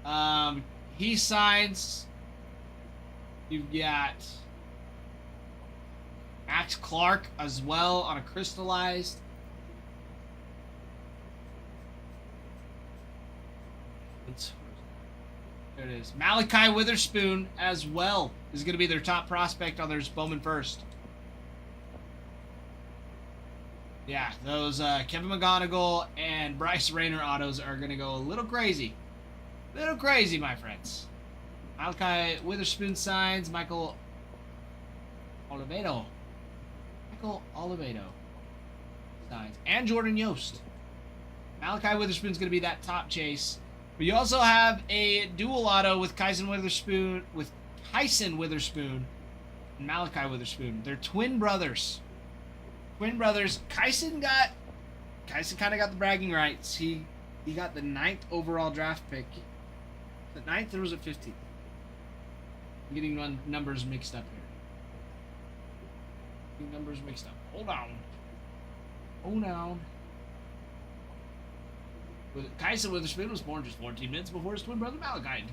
now. He signs. You've got Max Clark as well on a crystallized. There it is. Malachi Witherspoon as well is going to be their top prospect on their Bowman first. Yeah, those Kevin McGonigal and Bryce Rayner autos are going to go a little crazy. Little crazy, my friends. Malachi Witherspoon signs Michael Olivedo. Signs. And Jordan Yost. Malachi Witherspoon's going to be that top chase. But you also have a dual auto with Kyson Witherspoon and Malachi Witherspoon. They're twin brothers. Kyson kind of got the bragging rights. He got the 9th overall draft pick. The 9th, or was it 15th? I'm getting numbers mixed up here. Hold on. Kyson Witherspoon was born just 14 minutes before his twin brother Malachi in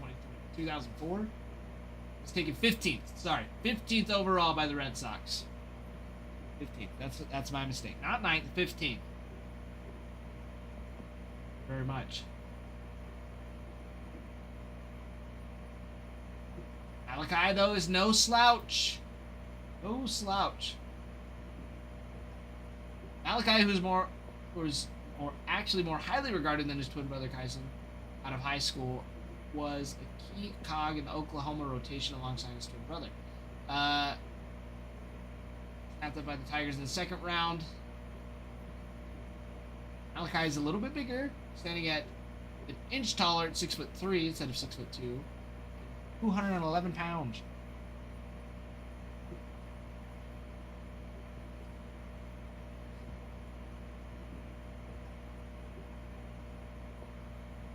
2004. He's taken 15th. Sorry, 15th overall by the Red Sox. 15th. That's my mistake. Not 9th, 15th. Very much. Malachi, though, is no slouch. No slouch. Malachi, who's more highly regarded than his twin brother Kyson out of high school, was a key cog in the Oklahoma rotation alongside his twin brother. Snapped up by the Tigers in the second round. Malachi is a little bit bigger, standing at an inch taller at 6'3" instead of 6'2", 211 pounds.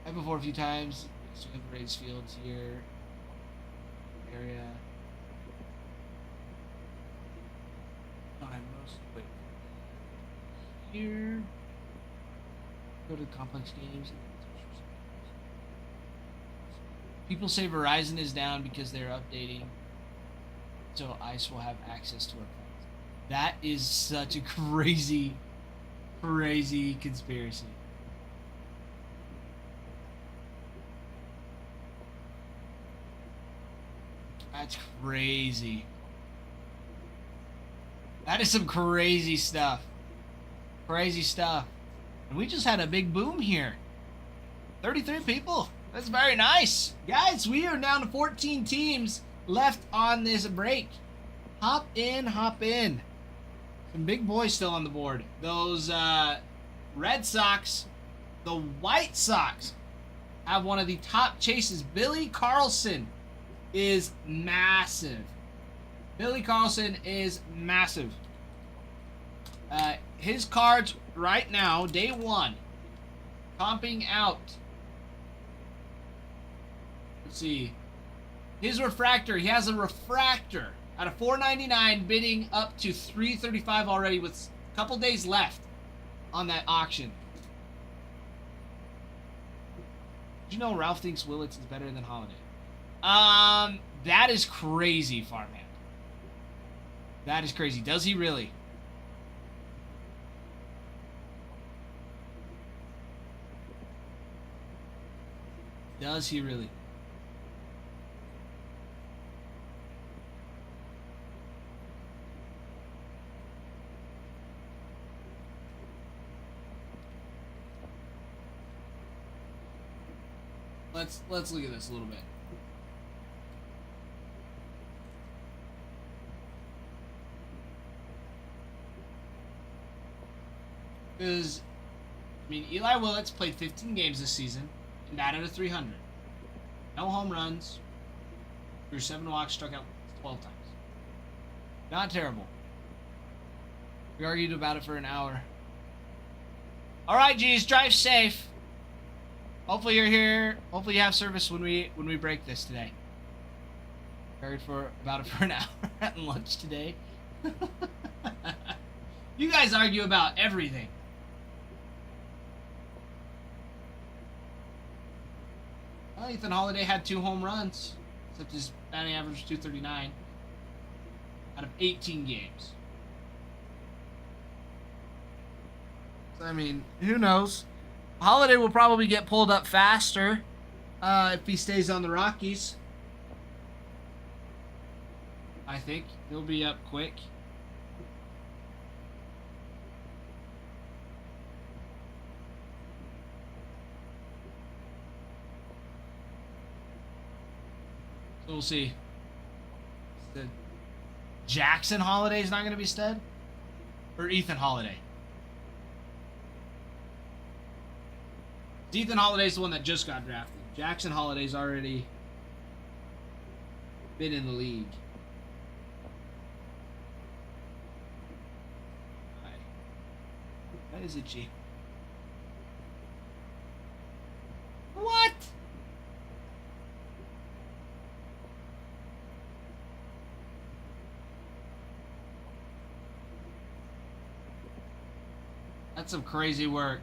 I've been before a few times. So we have raised fields here. Area. Don't have most of it here. Go to the complex games. People say Verizon is down because they're updating, so ICE will have access to our phones. That is such a crazy conspiracy. That's crazy. That is some crazy stuff. Crazy stuff. And we just had a big boom here. 33 people. That's very nice. Guys, we are down to 14 teams left on this break. Hop in, hop in. Some big boys still on the board. Those Red Sox, the White Sox, have one of the top chases. Billy Carlson is massive. Billy Carlson is massive. His cards right now, day one, comping out. Let's see. His refractor, he has a refractor out of $4.99 bidding up to $3.35 already with a couple days left on that auction. Did you know Ralph thinks Willits is better than Holiday? That is crazy, Farmhand. That is crazy. Does he really? Does he really? Let's look at this a little bit. Because, I mean, Eli Willits played 15 games this season and batted a 300. No home runs. Threw 7 walks, struck out 12 times. Not terrible. We argued about it for an hour. All right, G's, drive safe. Hopefully you're here. Hopefully you have service when we break this today. Argued for about it for an hour at lunch today. You guys argue about everything. Well, Ethan Holiday had 2 home runs, except his batting average was 239 out of 18 games. So, I mean, who knows? Holiday will probably get pulled up faster if he stays on the Rockies. I think he'll be up quick. So we'll see. The Jackson Holiday's not going to be stud? Or Ethan Holiday? Ethan Holiday's the one that just got drafted. Jackson Holiday's already been in the league. That is itchy. What? That's some crazy work.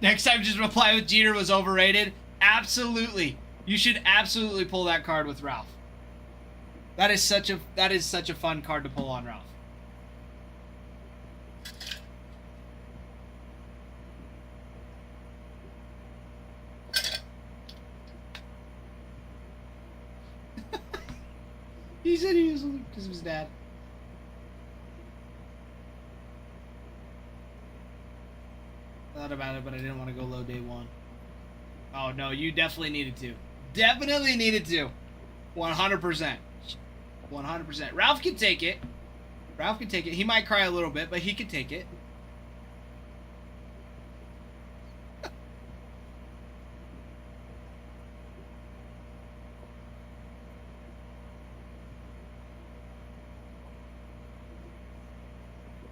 Next time, just reply with Jeter was overrated. Absolutely. You should absolutely pull that card with Ralph. That is such a fun card to pull on Ralph. He said he was because of his dad. Thought about it, but I didn't want to go low day 1. Oh no, you definitely needed to. Definitely needed to. 100%. 100%. Ralph can take it. Ralph can take it. He might cry a little bit, but he can take it.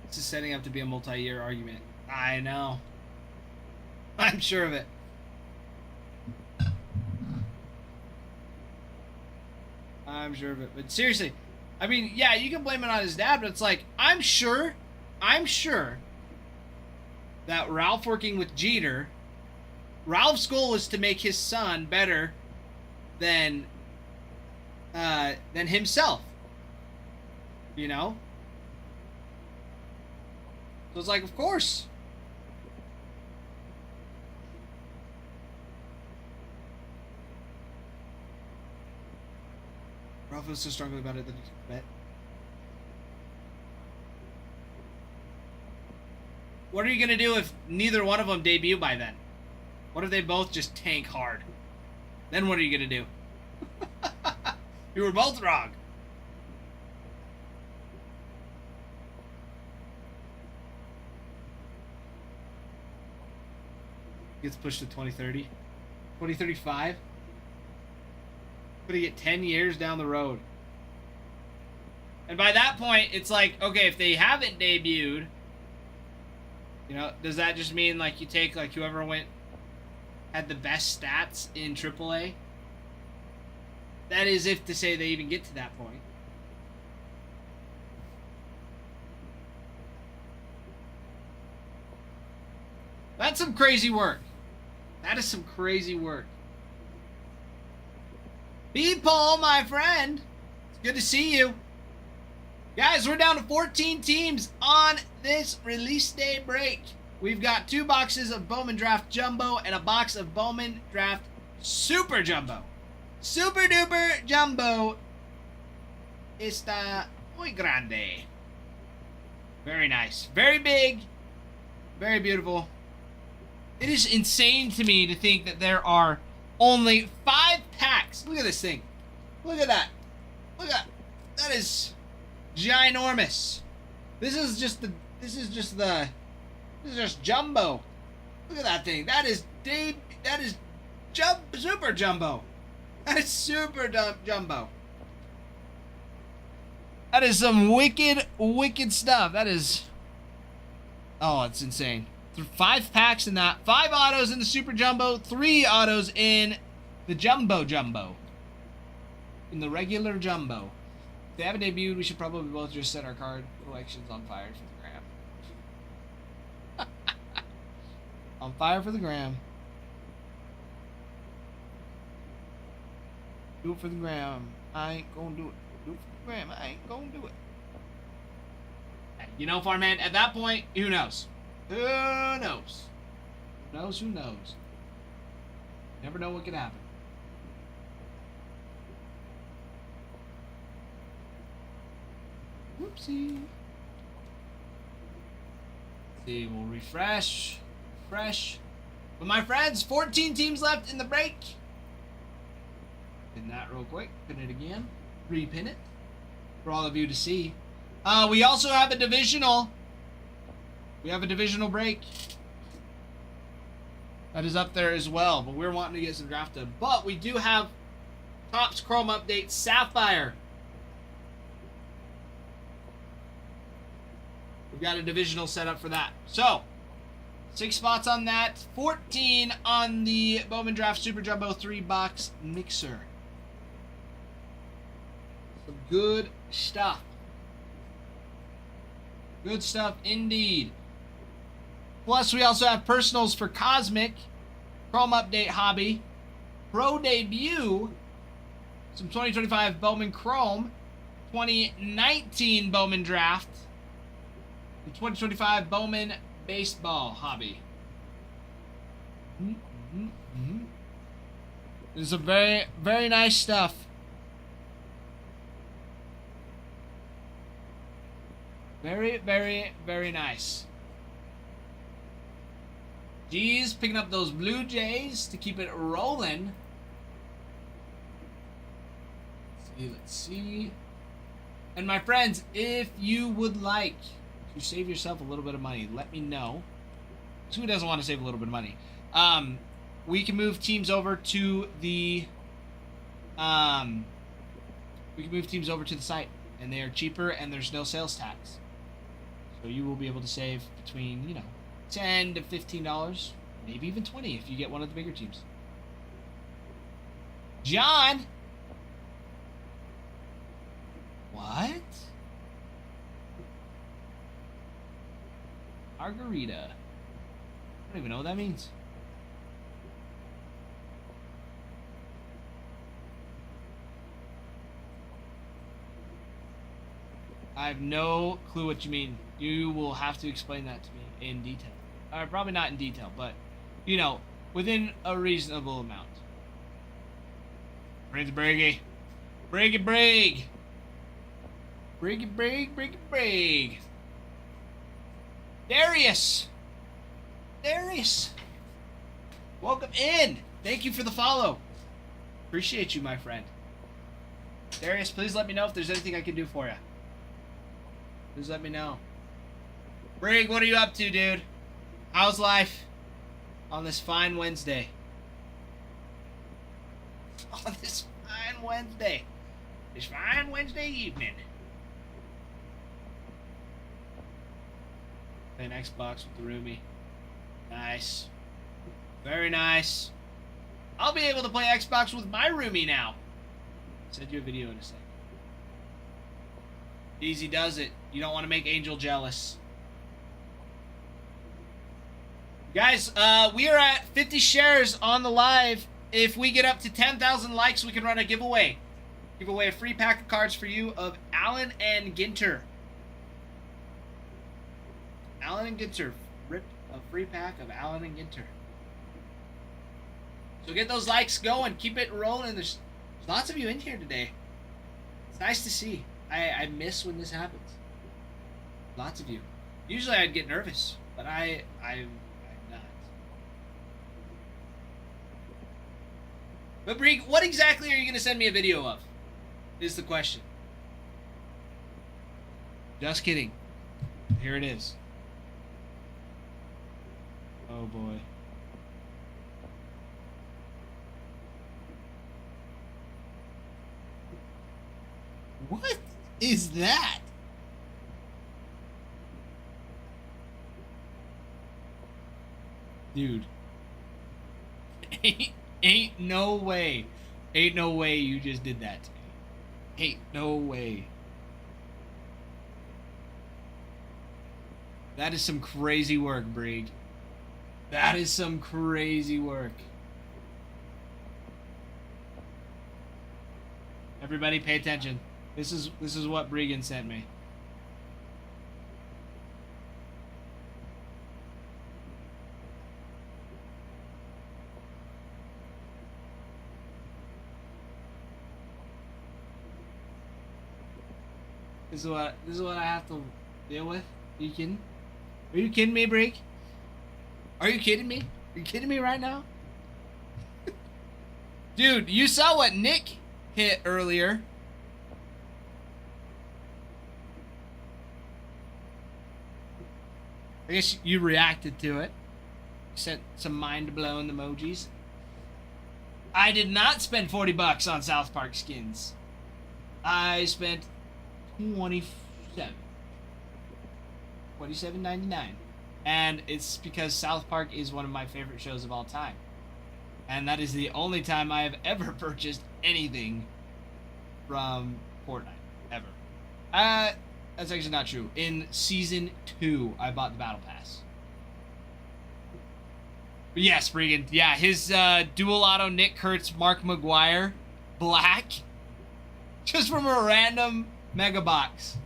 This is setting up to be a multi-year argument. I know. I'm sure of it. I'm sure of it. But seriously, I mean, yeah, you can blame it on his dad, but it's like, I'm sure that Ralph working with Jeter, Ralph's goal is to make his son better than himself. You know? So it's like, of course. Ralph feels so strongly about it that he bet. What are you going to do if neither one of them debut by then? What if they both just tank hard? Then what are you going to do? You were both wrong. Gets pushed to 2030. 2035? Putting it 10 years down the road. And by that point, it's like, okay, if they haven't debuted, you know, does that just mean like you take like whoever had the best stats in AAA? That is if to say they even get to that point. That's some crazy work. That is some crazy work. Beepole, my friend. It's good to see you. Guys, we're down to 14 teams on this release day break. We've got 2 boxes of Bowman Draft Jumbo and a box of Bowman Draft Super Jumbo. Super duper Jumbo está muy grande. Very nice. Very big. Very beautiful. It is insane to me to think that there are only 5 packs. Look at this thing. Look at that. Look at that. Is ginormous. This is just jumbo. Look at that thing. That is super jumbo. That is super jumbo. That is some wicked stuff. That is, oh, it's insane. 5 packs in that. 5 autos in the super jumbo. 3 autos in the jumbo. In the regular jumbo. If they haven't debuted, we should probably both just set our card collections on fire for the gram. On fire for the gram. Do it for the gram. I ain't gonna do it. Do it for the gram. I ain't gonna do it. You know, Farmhand, at that point, who knows? Who knows? Who knows? Who knows? Never know what could happen. Whoopsie. See, we'll refresh. Refresh. But my friends, 14 teams left in the break. Pin that real quick. Pin it again. Repin it. For all of you to see. We also have a divisional. We have a divisional break. That is up there as well. But we're wanting to get some draft done. But we do have Topps Chrome Update Sapphire. We've got a divisional set up for that. So, 6 spots on that. 14 on the Bowman Draft Super Jumbo 3-box mixer. Some good stuff. Good stuff indeed. Plus, we also have personals for Cosmic, Chrome Update Hobby, Pro Debut, some 2025 Bowman Chrome, 2019 Bowman Draft, and 2025 Bowman Baseball Hobby. This is some very, very nice stuff. Very, very, very nice. G's picking up those Blue Jays to keep it rolling. Let's see. And my friends, if you would like to save yourself a little bit of money, let me know. So who doesn't want to save a little bit of money? We can move teams over to the site, and they are cheaper, and there's no sales tax. So you will be able to save between, $10 to $15, maybe even $20 if you get one of the bigger teams. John? What? Margarita. I don't even know what that means. I have no clue what you mean. You will have to explain that to me in detail. Probably not in detail, but, within a reasonable amount. Prince Briggy. Briggy Brig. Briggy Brig, Briggy Brig. Darius. Darius. Welcome in. Thank you for the follow. Appreciate you, my friend. Darius, please let me know if there's anything I can do for you. Please let me know. Brig, what are you up to, dude? How's life on this fine Wednesday? On this fine Wednesday. This fine Wednesday evening. Playing Xbox with the roomie. Nice. Very nice. I'll be able to play Xbox with my roomie now. Send you a video in a second. Easy does it. You don't want to make Angel jealous. Guys, we are at 50 shares on the live. If we get up to 10,000 likes, we can run a giveaway. Give away a free pack of cards for you of Allen and Ginter. Allen and Ginter. Rip a free pack of Allen and Ginter. So get those likes going. Keep it rolling. There's lots of you in here today. It's nice to see. I miss when this happens. Lots of you. Usually I'd get nervous, but I'm not. But Brig, what exactly are you going to send me a video of? Is the question. Just kidding. Here it is. Oh boy. What is that? Dude. Ain't no way. Ain't no way you just did that to me. Ain't no way. That is some crazy work, Brig. That is some crazy work. Everybody pay attention. This is what Bregan sent me. This is what I have to deal with. Are you kidding? Are you kidding me, Brig? Are you kidding me? Are you kidding me right now? Dude, you saw what Nick hit earlier. I guess you reacted to it. Sent some mind-blowing emojis. I did not spend $40 on South Park skins. I spent $27.99, and it's because South Park is one of my favorite shows of all time, and that is the only time I have ever purchased anything from Fortnite ever. That's actually not true. In season 2, I bought the battle pass. But yes, Bregan. Yeah, his dual auto Nick Kurtz Mark McGuire black, just from a random mega box.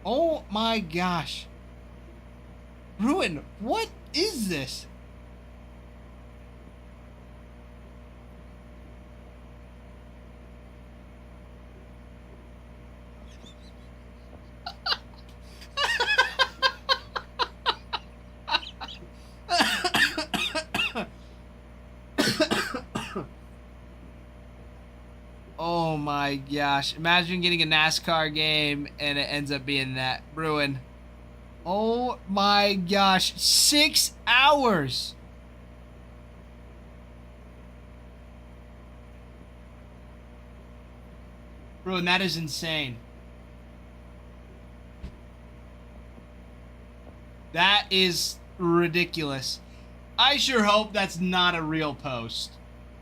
Oh my gosh. Ruin, what is this? Oh my gosh. Imagine getting a NASCAR game and it ends up being that. Bruin. Oh my gosh. 6 hours. Bruin, that is insane. That is ridiculous. I sure hope that's not a real post.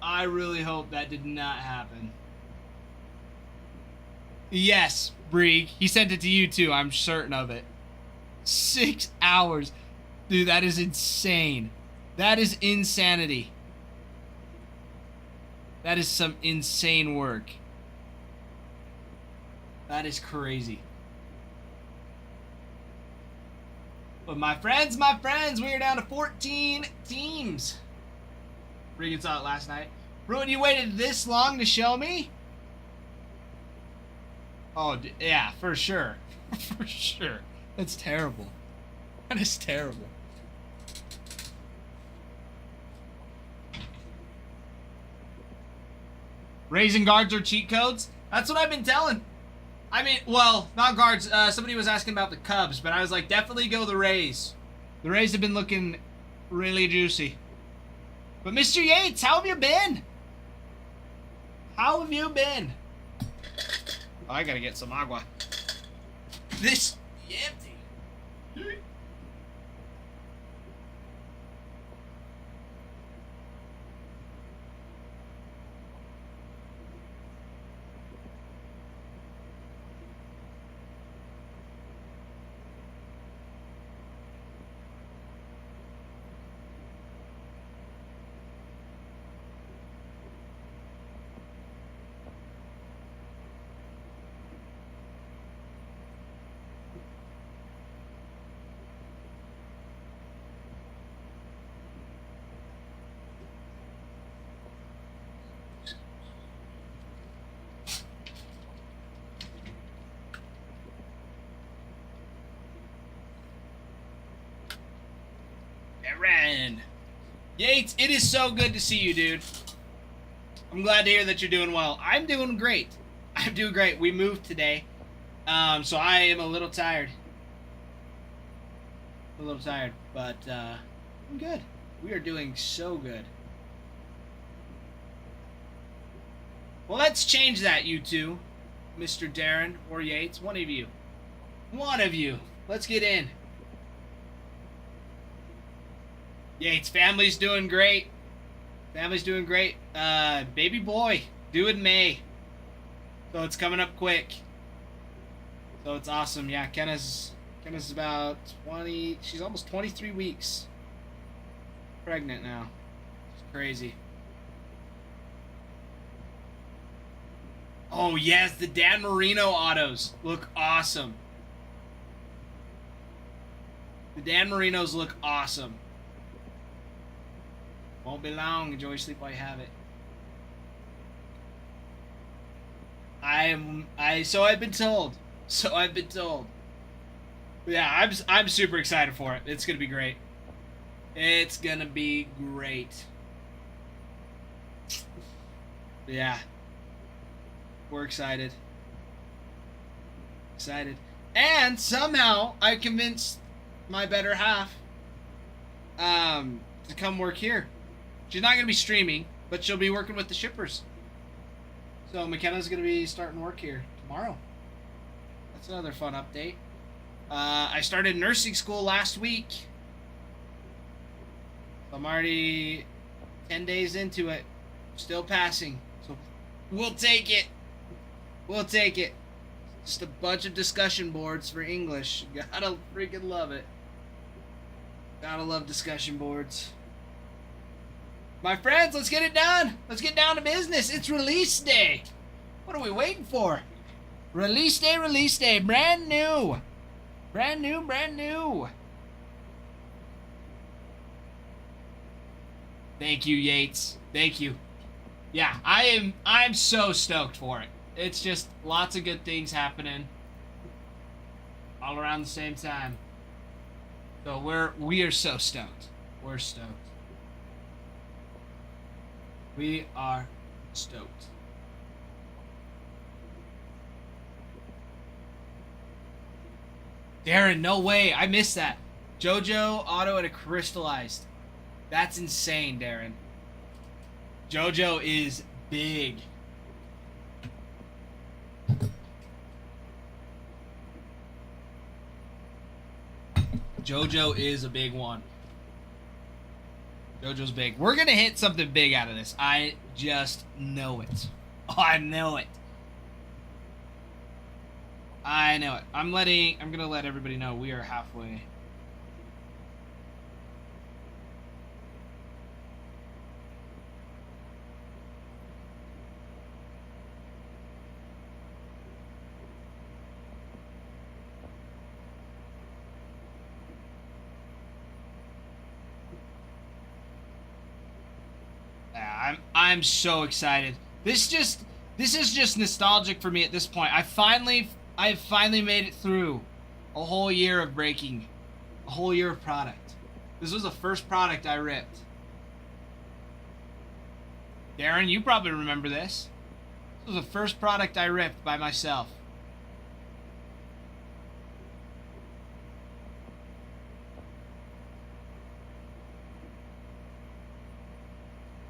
I really hope that did not happen. Yes, Brig. He sent it to you too. I'm certain of it. 6 hours. Dude, that is insane. That is insanity. That is some insane work. That is crazy. But my friends, we are down to 14 teams. Regan saw it last night. Ruin, you waited this long to show me? Oh, yeah, for sure. For sure. That's terrible. That is terrible. Raising guards are cheat codes? That's what I've been telling. I mean, well, not guards. Somebody was asking about the Cubs, but I was like, definitely go the Rays. The Rays have been looking really juicy. But Mr. Yates, how have you been? How have you been? Oh, I gotta get some agua. This empty. Darren. Yates, it is so good to see you, dude. I'm glad to hear that you're doing well. I'm doing great. I'm doing great. We moved today, so I am a little tired. But I'm good. We are doing so good. Well, let's change that, you two. Mr. Darren or Yates, one of you. One of you. Let's get in. Yates, family's doing great. Family's doing great. Baby boy, due in May. So it's coming up quick. So it's awesome. Yeah, Kenna's about 20, she's almost 23 weeks pregnant now. It's crazy. Oh yes, the Dan Marino autos look awesome. The Dan Marinos look awesome. Won't be long. Enjoy sleep while you have it. So I've been told. Yeah, I'm super excited for it. It's gonna be great. It's gonna be great. Yeah. We're excited. And somehow I convinced my better half to come work here. She's not going to be streaming, but she'll be working with the shippers. So McKenna's going to be starting work here tomorrow. That's another fun update. I started nursing school last week. I'm already 10 days into it. Still passing. So we'll take it. Just a bunch of discussion boards for English. Gotta freaking love it. Gotta love discussion boards. My friends, let's get it done. Let's get down to business. It's release day. What are we waiting for? Release day. Brand new. Brand new. Thank you, Yates. Thank you. Yeah, I'm so stoked for it. It's just lots of good things happening all around the same time. So we are so stoked. We're stoked. We are stoked. Darren, no way. I missed that. JoJo auto and a crystallized. That's insane, Darren. JoJo is big. JoJo is a big one. JoJo's big. We're going to hit something big out of this. I just know it. Oh, I know it. I'm going to let everybody know we are halfway. I'm so excited. This is just nostalgic for me at this point. I have finally made it through a whole year of breaking, a whole year of product. This was the first product I ripped. Darren, you probably remember this. This was the first product I ripped by myself.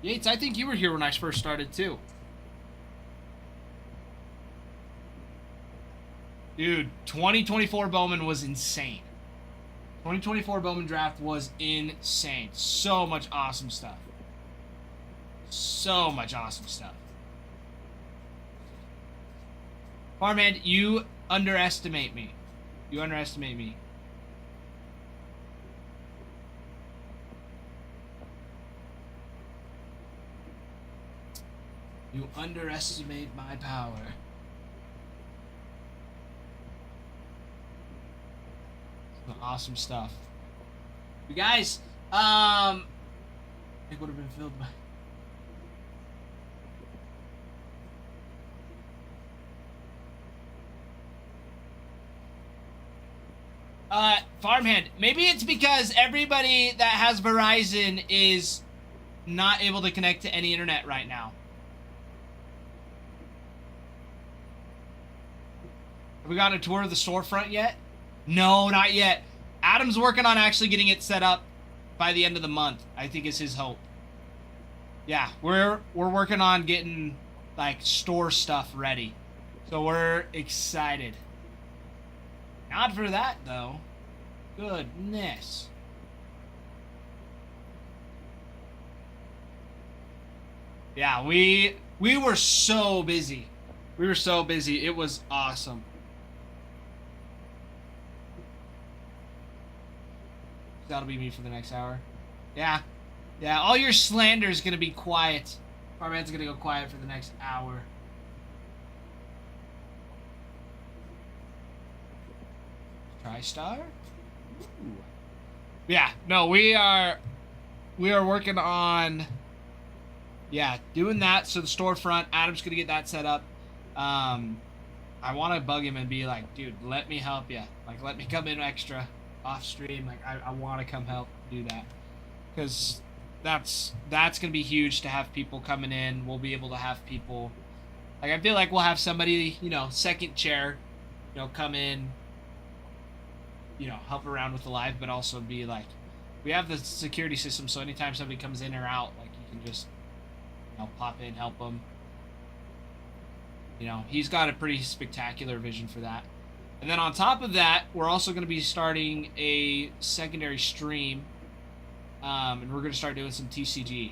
Yates, I think you were here when I first started too. Dude, 2024 Bowman was insane. 2024 Bowman draft was insane. So much awesome stuff. Farmhand, you underestimate me. You underestimate me. You underestimate my power. Some awesome stuff. You guys, it would have been filled by. Farmhand. Maybe it's because everybody that has Verizon is not able to connect to any internet right now. Have we got a tour of the storefront yet? No, not yet. Adam's working on actually getting it set up by the end of the month. I think is his hope. Yeah, we're working on getting like store stuff ready. So we're excited. Not for that though. Goodness. Yeah, we were so busy. We were so busy. It was awesome. That'll be me for the next hour. Yeah. Yeah, all your slander is going to be quiet. Farman's going to go quiet for the next hour. TriStar? Ooh. Yeah, no, we are working on doing that. So the storefront, Adam's going to get that set up. I want to bug him and be like, dude, let me help you. Like, let me come in extra off stream. Like, I want to come help do that. Because that's going to be huge to have people coming in. We'll be able to have people, like, I feel like we'll have somebody, second chair, come in, help around with the live, but also be like, we have the security system, so anytime somebody comes in or out, like, you can just, pop in, help them. He's got a pretty spectacular vision for that. And then on top of that, we're also going to be starting a secondary stream. And we're going to start doing some TCG.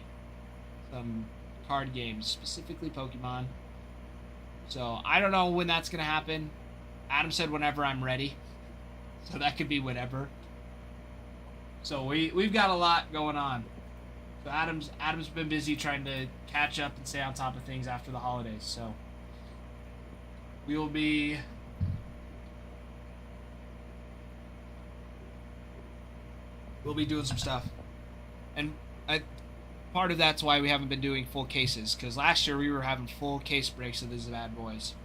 Some card games, specifically Pokemon. So I don't know when that's going to happen. Adam said whenever I'm ready. So that could be whenever. So we've got a lot going on. So Adam's been busy trying to catch up and stay on top of things after the holidays. So we'll be doing some stuff. And part of that's why we haven't been doing full cases, because last year we were having full case breaks of these bad boys.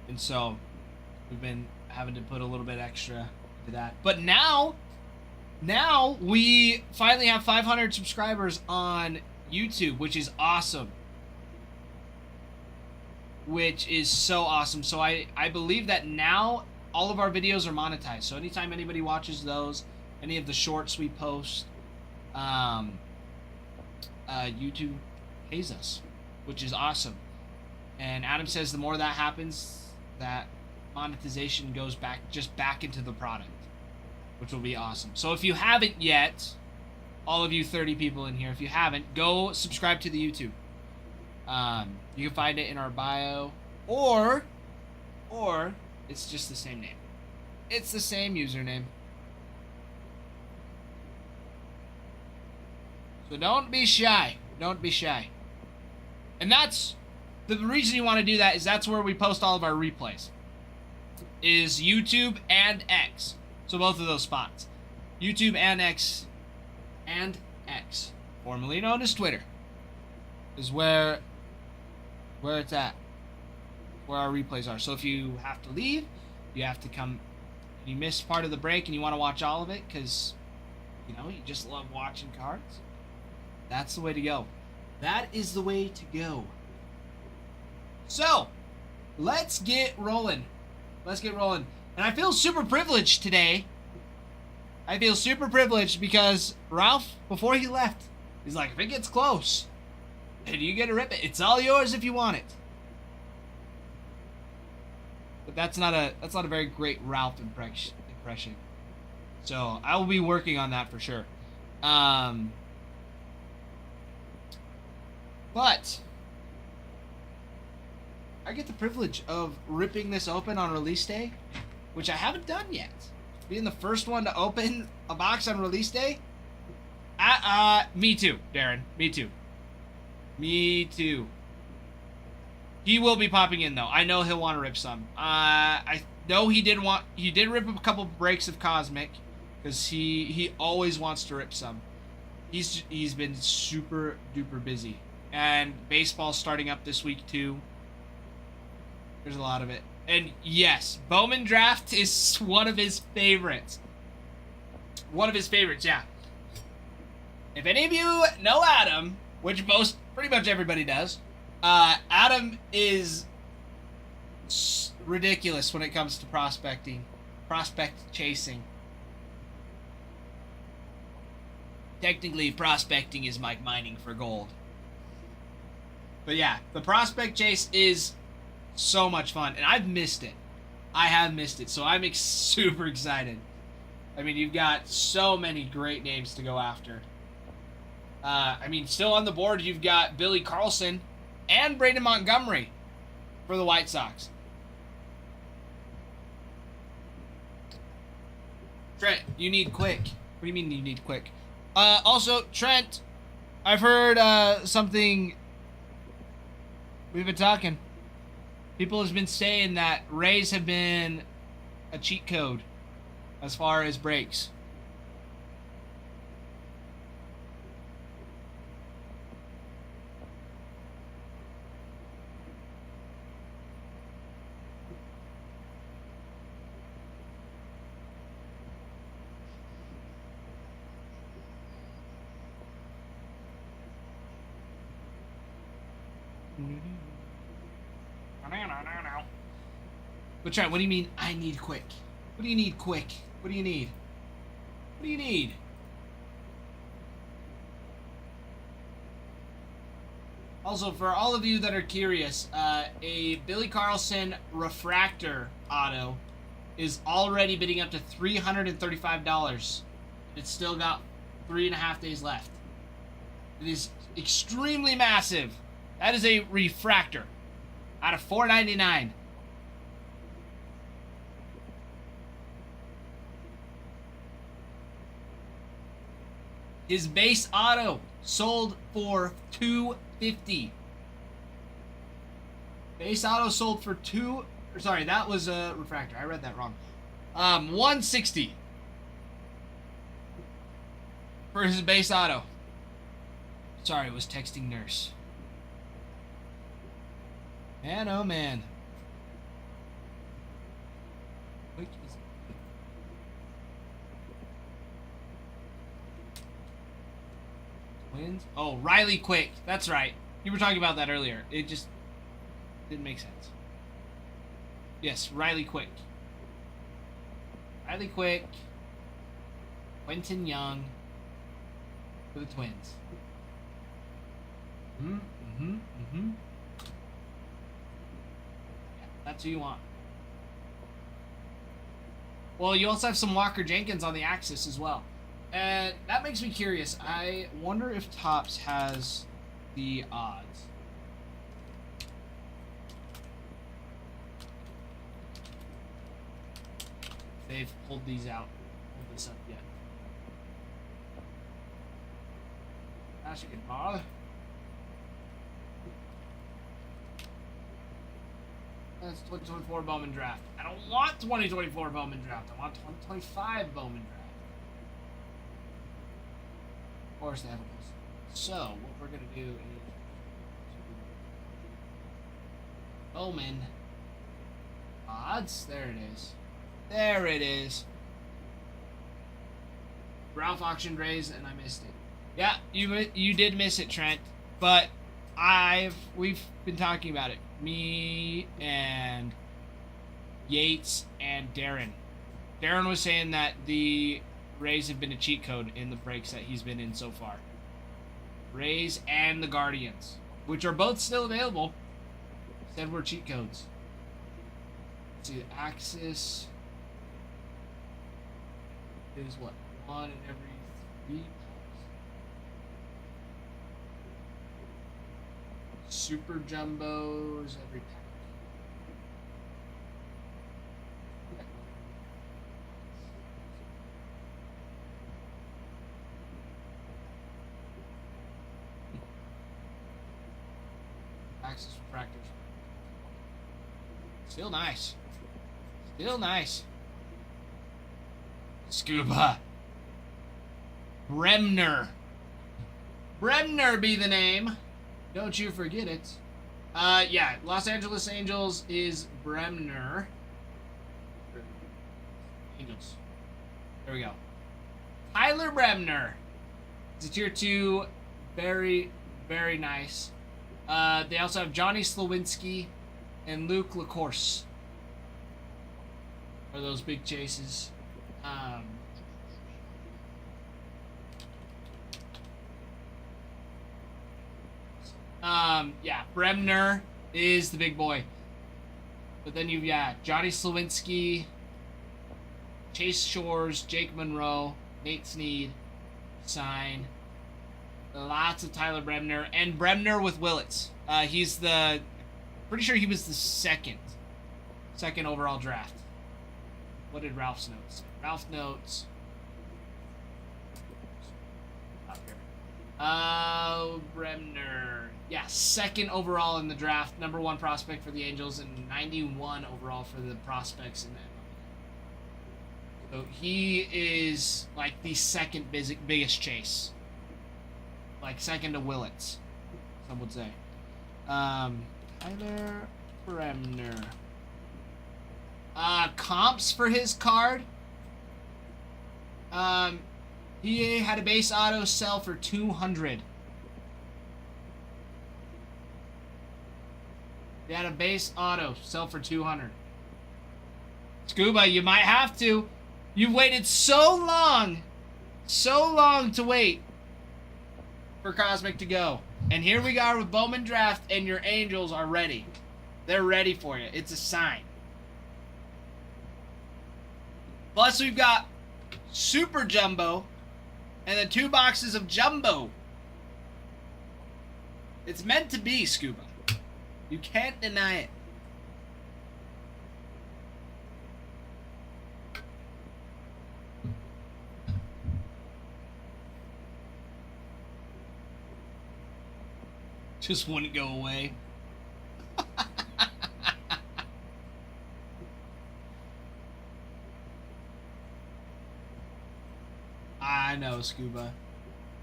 And so we've been having to put a little bit extra into that. But now we finally have 500 subscribers on YouTube, which is awesome. Which is so awesome. So I believe that now all of our videos are monetized. So anytime anybody watches those, any of the shorts we post, YouTube pays us, which is awesome. And Adam says the more that happens, that monetization goes back into the product, which will be awesome. So if you haven't yet, all of you 30 people in here, if you haven't, go subscribe to the YouTube. You can find it in our bio, or it's just the same name. It's the same username. So don't be shy. Don't be shy. And that's the reason you want to do that, is that's where we post all of our replays. Is YouTube and X. So both of those spots. YouTube and X, formerly known as Twitter, is where it's at. Where our replays are. So if you have to leave, you have to come, you miss part of the break and you want to watch all of it because, you just love watching cards, that's the way to go. That is the way to go. So, let's get rolling. And I feel super privileged today. I feel super privileged because Ralph, before he left, he's like, if it gets close, and you get to rip it, it's all yours if you want it. But that's not a very great Ralph impression. So I will be working on that for sure. But I get the privilege of ripping this open on release day, which I haven't done yet. Being the first one to open a box on release day. Me too, Darren. Me too. He will be popping in though. I know he'll want to rip some. I know he did rip a couple breaks of Cosmic, because he always wants to rip some. He's been super duper busy. And baseball's starting up this week too. There's a lot of it. And yes, Bowman Draft is one of his favorites. One of his favorites, yeah. If any of you know Adam, which pretty much everybody does, Adam is ridiculous when it comes to prospect chasing. Technically, prospecting is like mining for gold. But yeah, the prospect chase is so much fun, and I've missed it. I have missed it, so I'm super excited. I mean, you've got so many great names to go after. I mean, still on the board, you've got Billy Carlson and Braden Montgomery for the White Sox. Trent, you need quick. What do you mean you need quick? Also, Trent, I've heard something. We've been talking. People have been saying that Rays have been a cheat code as far as breaks. But Trent, what do you mean I need quick? What do you need quick? What do you need? What do you need? Also, for all of you that are curious, a Billy Carlson refractor auto is already bidding up to $335. It's still got 3.5 days left. It is extremely massive. That is a refractor out of $4.99. His base auto sold for $250. Base auto sold for sorry, that was a refractor. I read that wrong. $160 for his base auto. Sorry, it was texting nurse. Man, oh man. Wait, Twins? Oh, Riley Quick. That's right. You were talking about that earlier. It just didn't make sense. Yes, Riley Quick. Riley Quick. Quentin Young. For the Twins. Yeah, that's who you want. Well, you also have some Walker Jenkins on the Axis as well. And that makes me curious. I wonder if Topps has the odds. They've pulled these out. Pulled this up yet. Basketball. That's 2024 Bowman Draft. I don't want 2024 Bowman Draft. I want 2025 Bowman Draft. Of course they have a post. So, what we're going to do is Bowman odds. There it is. There it is. Ralph auctioned Rays and I missed it. Yeah, you did miss it, Trent. But we've been talking about it. Me and Yates and Darren. Darren was saying that the Rays have been a cheat code in the breaks that he's been in so far. Rays and the Guardians, which are both still available, said we're cheat codes. Let's see, the Axis is what? 1 in every 3 packs. Super Jumbos every pack. Axis refractors. Still nice. Still nice. Scuba. Bremner. Bremner be the name. Don't you forget it. Yeah, Los Angeles Angels is Bremner. Angels. There we go. Tyler Bremner. It's a tier 2. Very, very nice. They also have Johnny Slowinski and Luke LaCourse. Are those big chases? Yeah, Bremner is the big boy. But then you've got Johnny Slowinski, Chase Shores, Jake Monroe, Nate Snead, Sign. Lots of Tyler Bremner. And Bremner with Willits. He's the... Pretty sure he was the second overall draft. What did Ralph's notes say? Ralph notes... Up here. Bremner. Yeah, second overall in the draft. Number 1 prospect for the Angels and 91 overall for the prospects in that. So he is like the second biggest chase. Like second to Willits, some would say. Tyler Bremner. Comps for his card. He had a base auto sell for 200. He had a base auto sell for 200. Scuba, you might have to. You've waited so long to wait for Cosmic to go. And here we are with Bowman Draft, and your Angels are ready. They're ready for you. It's a sign. Plus, we've got Super Jumbo and then 2 boxes of Jumbo. It's meant to be, Scuba. You can't deny it. Just wouldn't go away. I know, Scuba.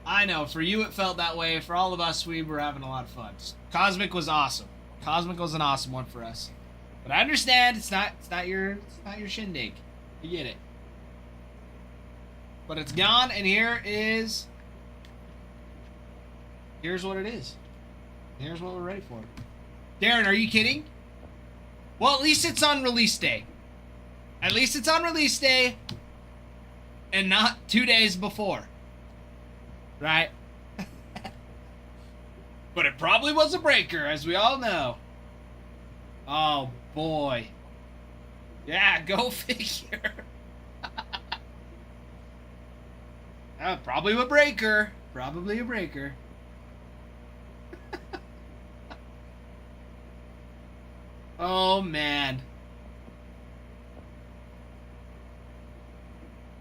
I know. For you, it felt that way. For all of us, we were having a lot of fun. Cosmic was awesome. Cosmic was an awesome one for us. But I understand it's not your shindig. You get it. But it's gone, and here's what it is. Here's what we're ready for. Darren, are you kidding? Well, at least it's on release day. At least it's on release day and not 2 days before. Right? But it probably was a breaker, as we all know. Oh, boy. Yeah, go figure. Probably a breaker. Probably a breaker. Oh, man.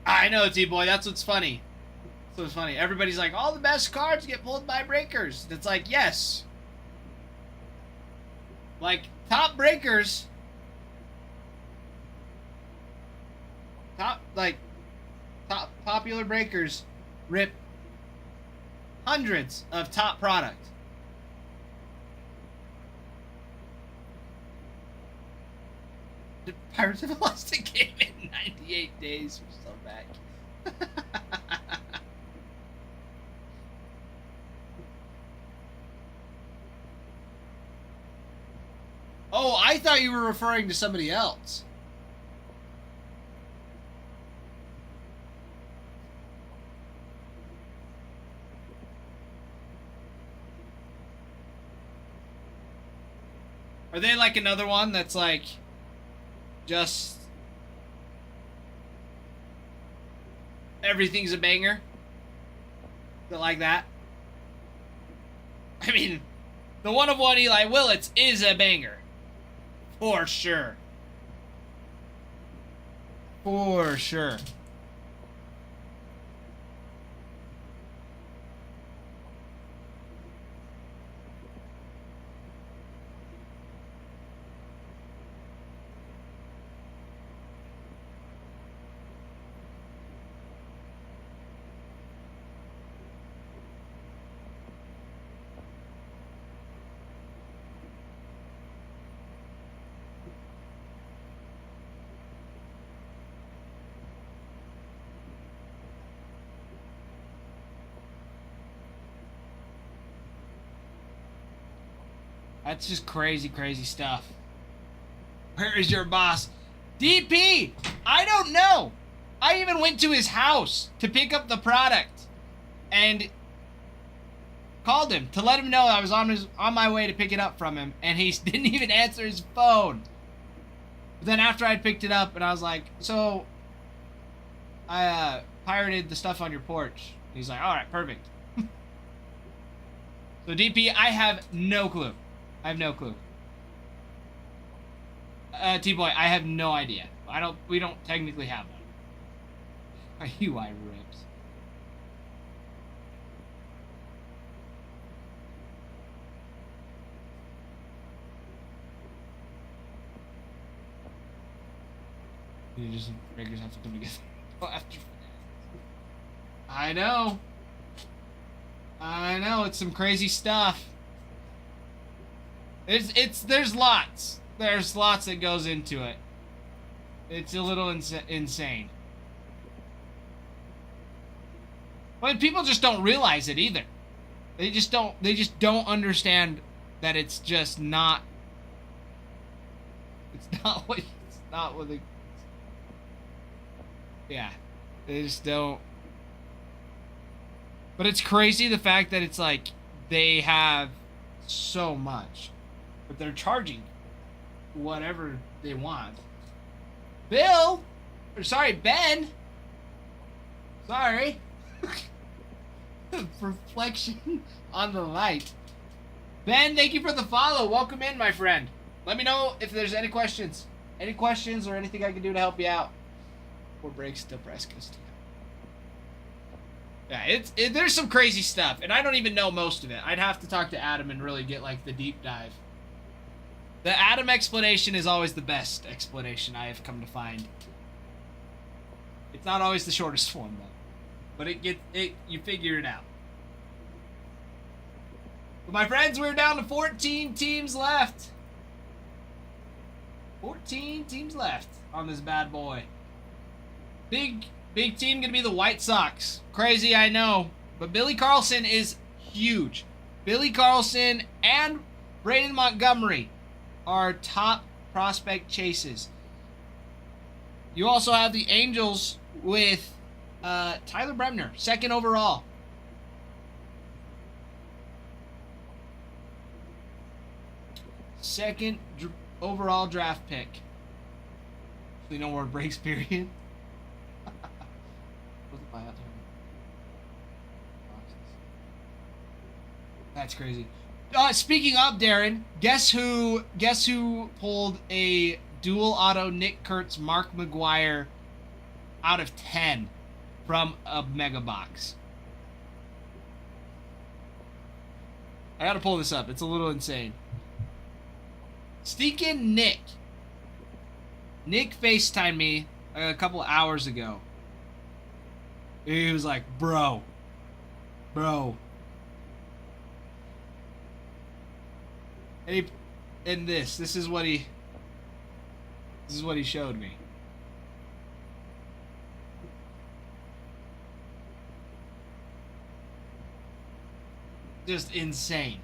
I know, T-Boy. That's what's funny. That's what's funny. Everybody's like, all the best cards get pulled by breakers. It's like, yes. Like, top breakers. Top popular breakers rip hundreds of top product. The Pirates have lost a game in 98 days. We're still back. Oh, I thought you were referring to somebody else. Are they like another one that's like just everything's a banger? Is it like that? I mean, the one of one Eli Willits is a banger. For sure. For sure. That's just crazy, crazy stuff. Where is your boss? DP! I don't know. I even went to his house to pick up the product and called him to let him know I was on my way to pick it up from him, and he didn't even answer his phone. But then after I picked it up, and I was like, so I pirated the stuff on your porch. And he's like, all right, perfect. So DP, I have no clue. I have no clue. T-Boy, I have no idea. We don't technically have one. UI rips. You just breakers have to come together. I know. It's some crazy stuff. There's lots. There's lots that goes into it. It's a little insane. But people just don't realize it either. They just don't understand that it's just not. It's not what they. Yeah, they just don't. But it's crazy the fact that it's like they have so much, but they're charging whatever they want. Ben. Sorry. Reflection on the light. Ben, thank you for the follow. Welcome in, my friend. Let me know if there's any questions. Any questions or anything I can do to help you out. Or breaks to Prescott. Yeah, there's some crazy stuff, and I don't even know most of it. I'd have to talk to Adam and really get like the deep dive. The Adam explanation is always the best explanation I have come to find. It's not always the shortest one though, but you figure it out. But my friends, we're down to 14 teams left. 14 teams left on this bad boy. Big team gonna be the White Sox. Crazy, I know, but Billy Carlson is huge. Billy Carlson and Braden Montgomery are top prospect chases. You also have the Angels with Tyler Bremner, second overall. Second overall draft pick. So no more breaks, period. That's crazy. Speaking of Darren, guess who pulled a dual auto Nick Kurtz Mark McGuire out of 10 from a mega box? I gotta pull this up. It's a little insane. Steakin' Nick. Nick FaceTimed me a couple hours ago. He was like, bro. And this is what he showed me. Just insane.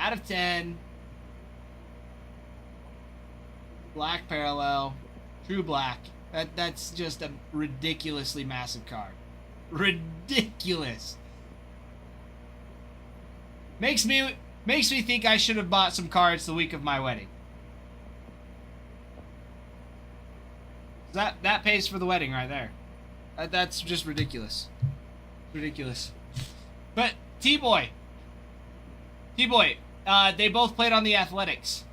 Out of 10. Black parallel. True black. That's just a ridiculously massive card. Ridiculous. Makes me think I should have bought some cards the week of my wedding. That pays for the wedding right there. That's just ridiculous. Ridiculous. But T-Boy, they both played on the Athletics.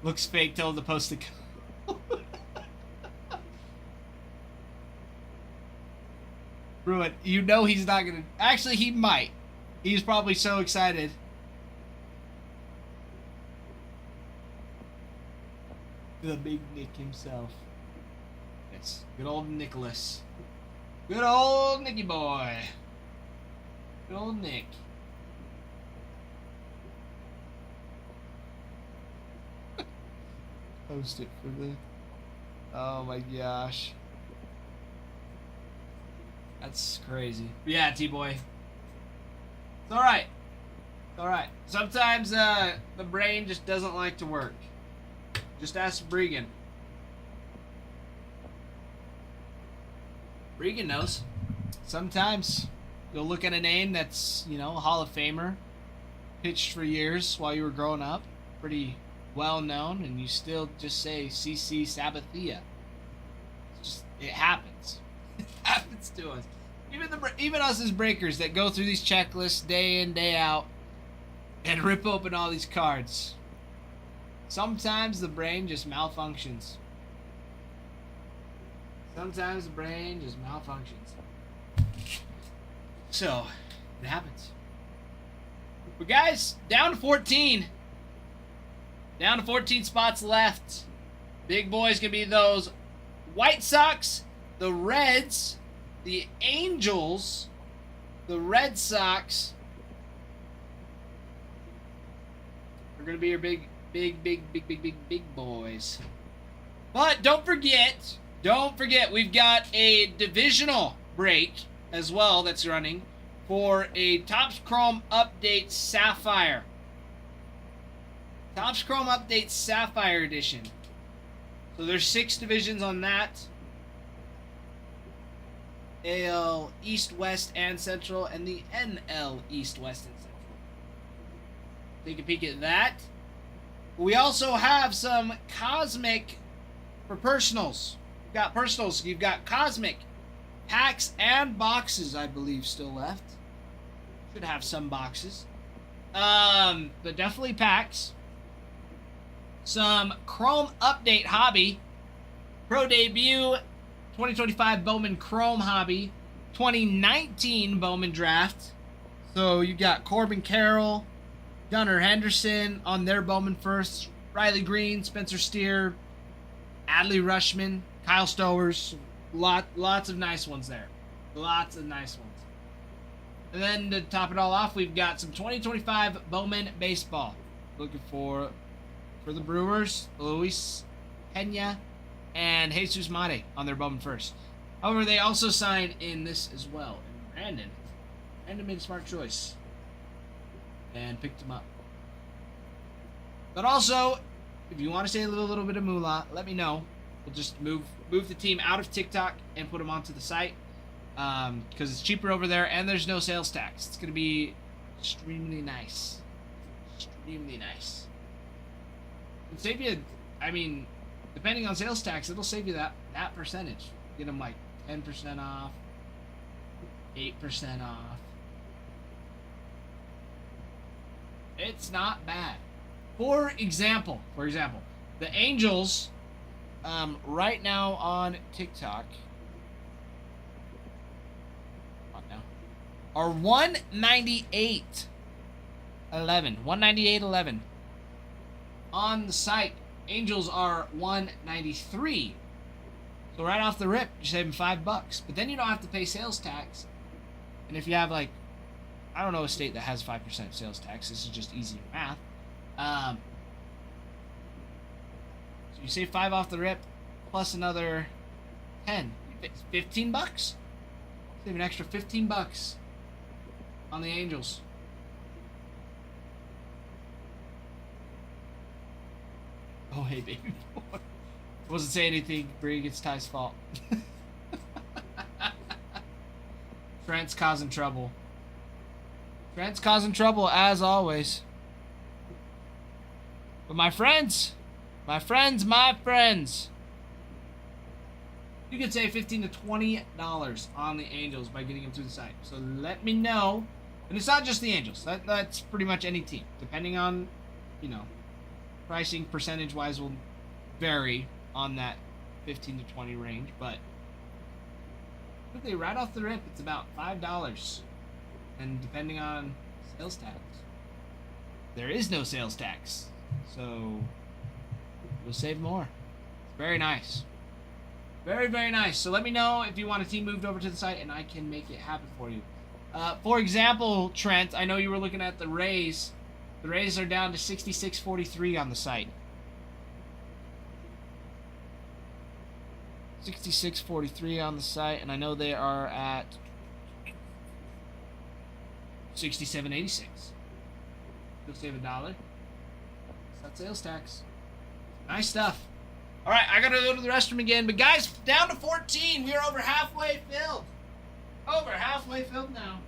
Looks fake. Tell the post to go. Ruin. You know he's not gonna. Actually, he might. He's probably so excited. The big Nick himself. Yes. Good old Nicholas. Good old Nicky boy. Good old Nick. Post it for the. Oh my gosh. That's crazy. Yeah, T-Boy. It's alright. It's alright. Sometimes the brain just doesn't like to work. Just ask Bregan. Bregan knows. Sometimes you'll look at a name that's, you know, a Hall of Famer, pitched for years while you were growing up, pretty well known, and you still just say CC Sabathia. It's just, it happens. It happens to us. Even us as breakers that go through these checklists day in, day out, and rip open all these cards. Sometimes the brain just malfunctions. Sometimes the brain just malfunctions. So, it happens. But guys, down to 14. Down to 14 spots left. Big boys gonna be those White Sox, the Reds, the Angels, the Red Sox. Are gonna be your big boys. But don't forget, we've got a divisional break as well that's running for a Topps Chrome Update Sapphire. Topps Chrome Update Sapphire Edition. So there's 6 divisions on that. AL East, West, and Central, and the NL East, West, and Central. Take a peek at that. We also have some Cosmic for personals. You've got personals. You've got Cosmic packs and boxes, I believe, still left. Should have some boxes. But definitely packs. Some Chrome Update Hobby. Pro Debut 2025 Bowman Chrome Hobby. 2019 Bowman Draft. So you got Corbin Carroll, Gunnar Henderson on their Bowman first. Riley Green, Spencer Steer, Adley Rushman, Kyle Stowers. Lots of nice ones there. Lots of nice ones. And then to top it all off, we've got some 2025 Bowman Baseball. Looking for the Brewers, Luis Pena and Jesus Mate on their Bowman first. However, they also signed in this as well. And Brandon made a smart choice and picked him up. But also, if you want to say a little bit of moolah, let me know. We'll just move the team out of TikTok and put them onto the site because it's cheaper over there and there's no sales tax. It's going to be extremely nice. Extremely nice. It'll save you, I mean, depending on sales tax, it'll save you that percentage. Get them like 10% off, 8% off. It's not bad. For example, the Angels, right now on TikTok, are 198.11. 198.11. On the site, Angels are 193. So right off the rip, you're saving $5. But then you don't have to pay sales tax. And if you have like, I don't know a state that has 5% sales tax. This is just easy math. So you save 5 off the rip, plus another 10. It's $15. Save an extra $15 on the Angels. Oh, hey, baby boy. Wasn't saying anything, Brig. It's Ty's fault. Trent's causing trouble. Trent's causing trouble, as always. But my friends, you could save $15 to $20 on the Angels by getting them through the site. So let me know. And it's not just the Angels. That's pretty much any team. Depending on, you know, pricing percentage-wise will vary on that 15 to 20 range. But quickly, right off the rip, it's about $5. And depending on sales tax, there is no sales tax. So you'll save more. It's very nice. Very, very nice. So let me know if you want a team moved over to the site and I can make it happen for you. For example, Trent, I know you were looking at the Rays. The Rays are down to 66.43 on the site. 66.43 on the site, and I know they are at 67.86. You'll save $1. That's sales tax. Nice stuff. All right, I gotta go to the restroom again. But guys, down to 14. We are over halfway filled. Over halfway filled now.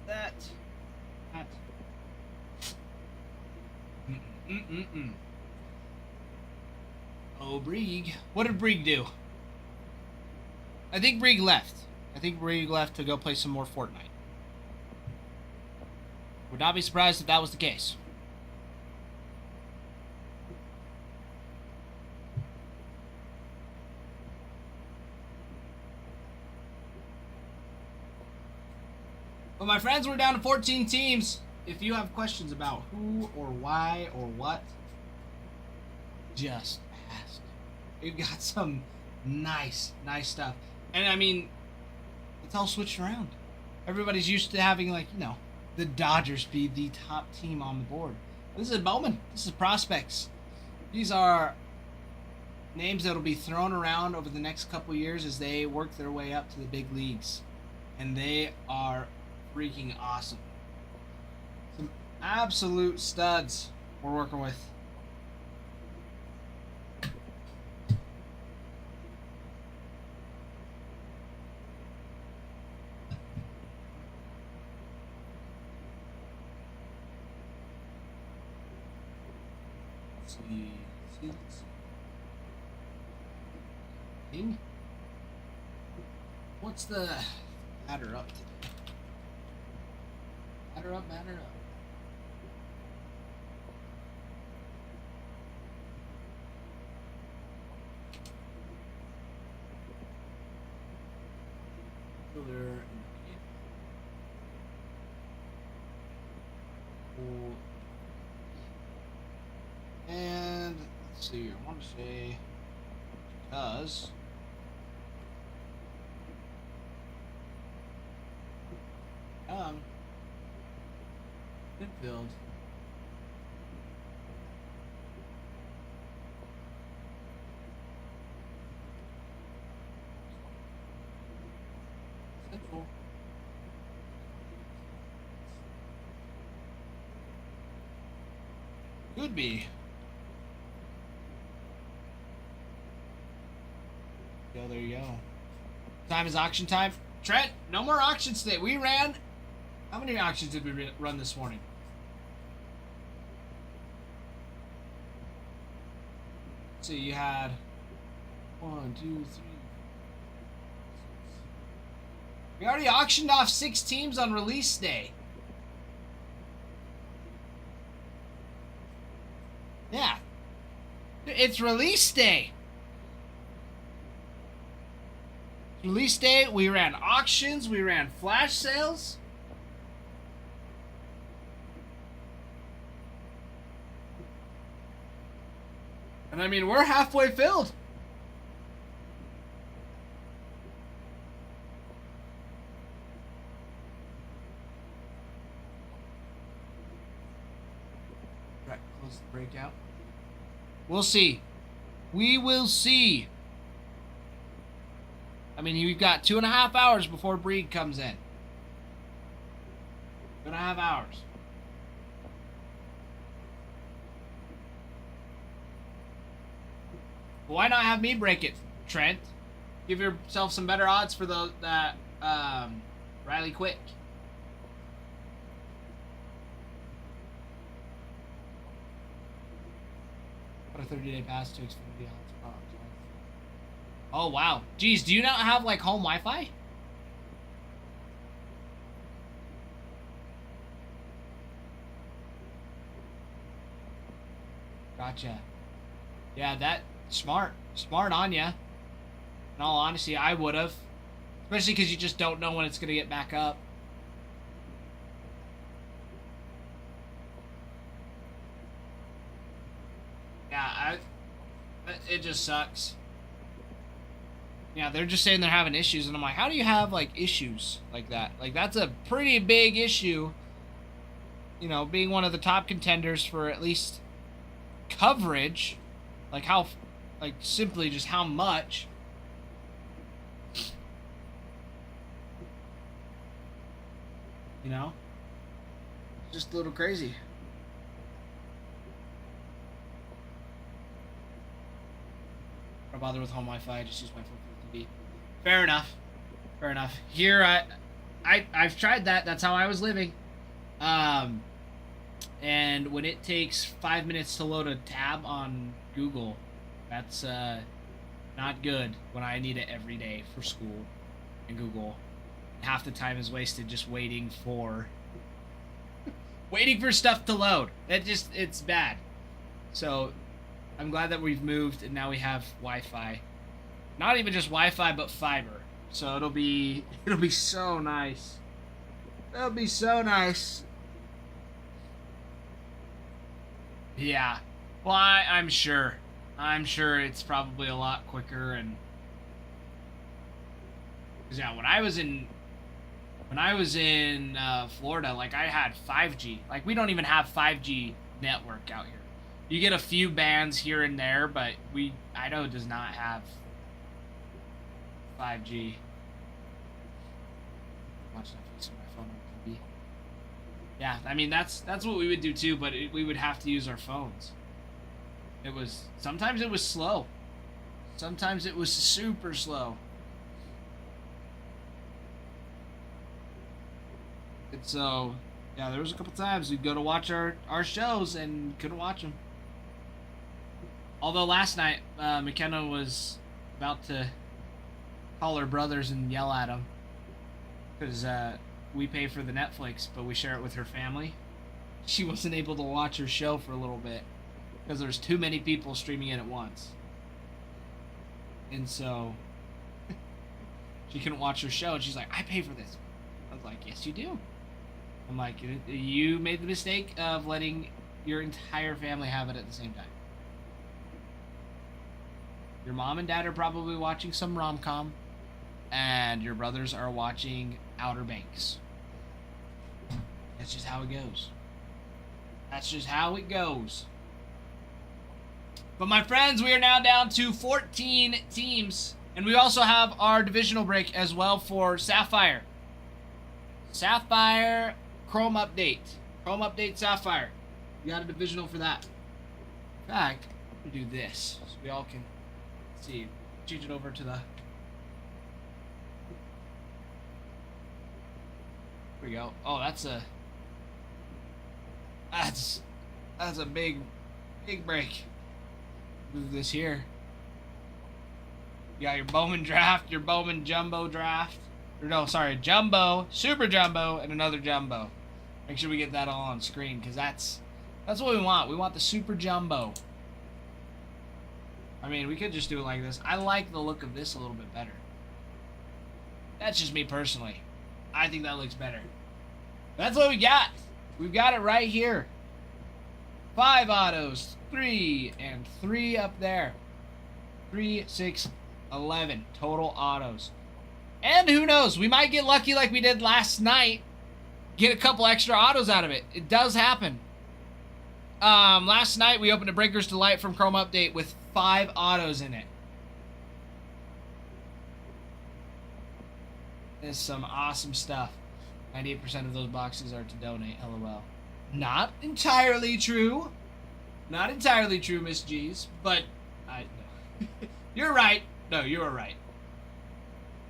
That. Oh, Brieg. What did Brieg do? I think Brieg left. I think Brieg left to go play some more Fortnite. Would not be surprised if that was the case. Well, my friends, we're down to 14 teams. If you have questions about who or why or what, just ask. We've got some nice stuff. And I mean, it's all switched around. Everybody's used to having, like, you know, the Dodgers be the top team on the board. This is Bowman. This is prospects. These are names that will be thrown around over the next couple years as they work their way up to the big leagues. And they are freaking awesome. Some absolute studs we're working with. Let's see. King? What's the batter up today? Batter up. There. And let's see. I want to say because midfield. Central. Could be. there you go. Time is auction time. Trent, no more auctions today. We ran... How many auctions did we run this morning? Let's see, you had 1, 2, 3. We already auctioned off 6 teams on release day. Yeah. It's release day. Release day, we ran auctions, we ran flash sales. And I mean, we're halfway filled. Right, close the breakout. We'll see. We will see. I mean, we've got 2.5 hours before breed comes in. 2.5 hours. Why not have me break it, Trent? Give yourself some better odds for that Riley Quick. What a 30-day pass to Xfinity odds. Oh, wow. Geez, do you not have, like, home Wi-Fi? Gotcha. Yeah, that... Smart. Smart on ya. In all honesty, I would have. Especially because you just don't know when it's going to get back up. Yeah, it just sucks. Yeah, they're just saying they're having issues, and I'm like, how do you have, like, issues like that? Like, that's a pretty big issue. You know, being one of the top contenders for at least coverage. Like, how, like, simply just how much. You know? Just a little crazy. Don't bother with home Wi-Fi, just use my phone for TV. Fair enough. Fair enough. Here, I've tried that. That's how I was living. And when it takes 5 minutes to load a tab on Google, that's not good when I need it every day for school and Google. Half the time is wasted just waiting for stuff to load. It's bad. So I'm glad that we've moved and now we have Wi-Fi. Not even just Wi-Fi, but fiber. So it'll be so nice. It'll be so nice. Yeah. Well, I'm sure. I'm sure it's probably a lot quicker and. 'Cause yeah, when I was in Florida, like I had 5G. Like we don't even have 5G network out here. You get a few bands here and there, but Idaho does not have 5G. Watch Netflix on my phone on TV. Yeah, I mean that's what we would do too, but we would have to use our phones. Sometimes it was slow. Sometimes it was super slow. And so, yeah, there was a couple times we'd go to watch our shows and couldn't watch them. Although last night, McKenna was about to call her brothers and yell at them. Because we pay for the Netflix, but we share it with her family. She wasn't able to watch her show for a little bit. Because there's too many people streaming it at once. And so, she couldn't watch her show. And she's like, I pay for this. I was like, yes, you do. I'm like, you made the mistake of letting your entire family have it at the same time. Your mom and dad are probably watching some rom-com, and your brothers are watching Outer Banks. That's just how it goes. That's just how it goes. But my friends, we are now down to 14 teams, and we also have our divisional break as well for Sapphire. Sapphire Chrome Update. Chrome Update Sapphire. We got a divisional for that. In fact, we do this so we all can see. Change it over to the Here we go. Oh, that's a big break. Move this here. You got your Bowman draft, your Bowman jumbo draft. Or no, sorry, jumbo, super jumbo, and another jumbo. Make sure we get that all on screen, because that's what we want. We want the super jumbo. I mean, we could just do it like this. I like the look of this a little bit better. That's just me personally. I think that looks better. That's what we got. We've got it right here. 5 autos, 3, and 3 up there. 3, 6, 11 total autos. And who knows, we might get lucky like we did last night. Get a couple extra autos out of it. It does happen. Last night we opened a Breaker's Delight from Chrome Update with 5 autos in it. There's some awesome stuff. 98% of those boxes are to donate, LOL. Not entirely true. Not entirely true, Miss G's. But, no. You're right. No, you are right.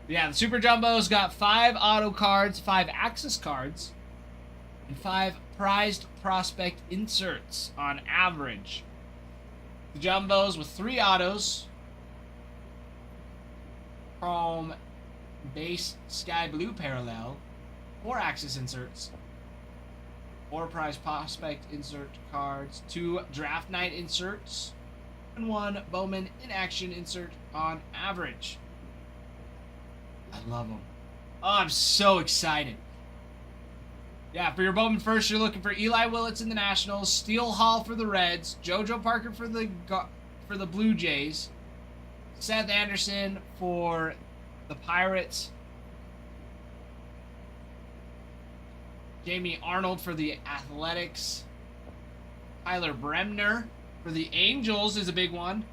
Yeah, the Super Jumbo's got 5 auto cards, 5 access cards, and 5 prized prospect inserts on average. The Jumbos with 3 autos, Chrome base sky blue parallel, 4 access inserts, 4 prize prospect insert cards, 2 draft night inserts, and 1 Bowman in action insert on average. I love them. Oh, I'm so excited. Yeah, for your Bowman first, you're looking for Eli Willits in the Nationals, Steele Hall for the Reds, JoJo Parker for the Blue Jays, Seth Anderson for the Pirates, Jamie Arnold for the Athletics, Tyler Bremner for the Angels is a big one,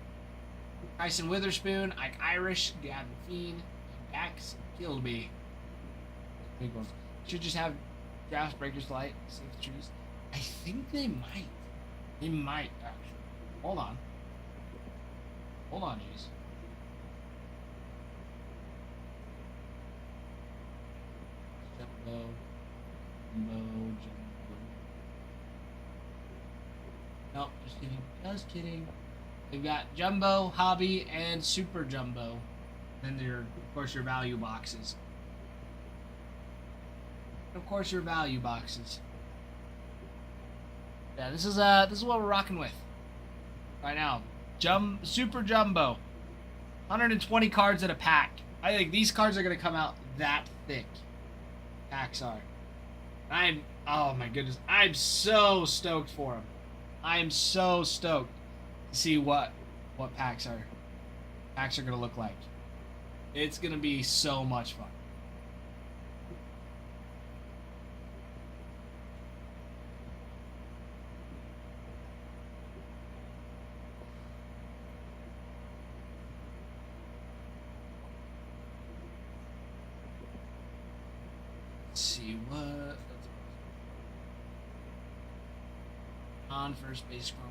Tyson Witherspoon, Ike Irish, Gavin Fiend, and Dax Gilby. Big ones. Should just have Draft Breakers Delight, save the trees. I think they might. They might, actually. Hold on. Hold on, jeez. Jumbo. Nope, just kidding. Just kidding. They've got Jumbo, Hobby, and Super Jumbo. Then there, of course, your value boxes. And of course, your value boxes. Yeah, this is what we're rocking with right now. Super Jumbo, 120 cards in a pack. I think these cards are gonna come out that thick. Packs are. Oh my goodness, I'm so stoked for them. I am so stoked to see what packs are gonna look like. It's gonna be so much fun. Let's see what on first base Chrome.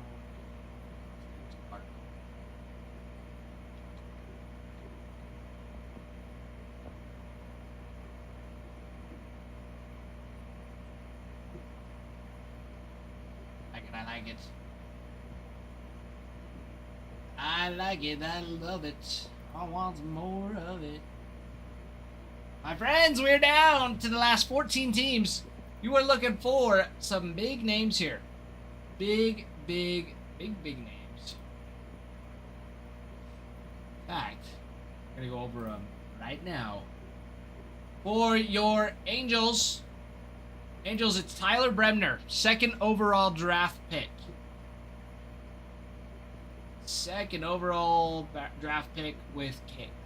I like it. I like it. I love it. I want more of it. My friends, we're down to the last 14 teams. You are looking for some big names here. Big names. In fact, I'm going to go over them right now. For your Angels, it's Tyler Bremner, 2nd overall draft pick. 2nd overall draft pick with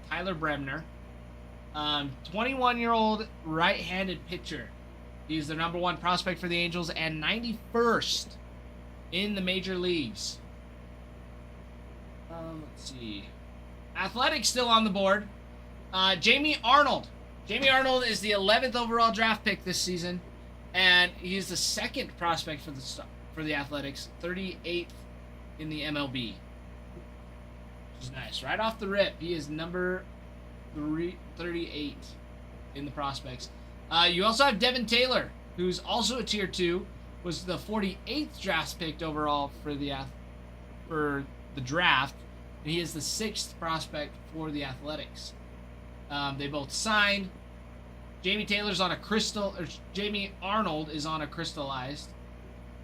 Tyler Bremner. 21-year-old right-handed pitcher. He's the number 1 prospect for the Angels and 91st in the major leagues. Let's see. Athletics still on the board. Jamie Arnold. Jamie Arnold is the 11th overall draft pick this season, and he's the 2nd prospect for the Athletics, 38th in the MLB. Which is nice. Right off the rip, he is number 38 in the prospects. You also have Devin Taylor, who's also a tier 2, was the 48th draft pick overall for the draft, and he is the 6th prospect for the Athletics. They both signed. Jamie Arnold is on a crystallized.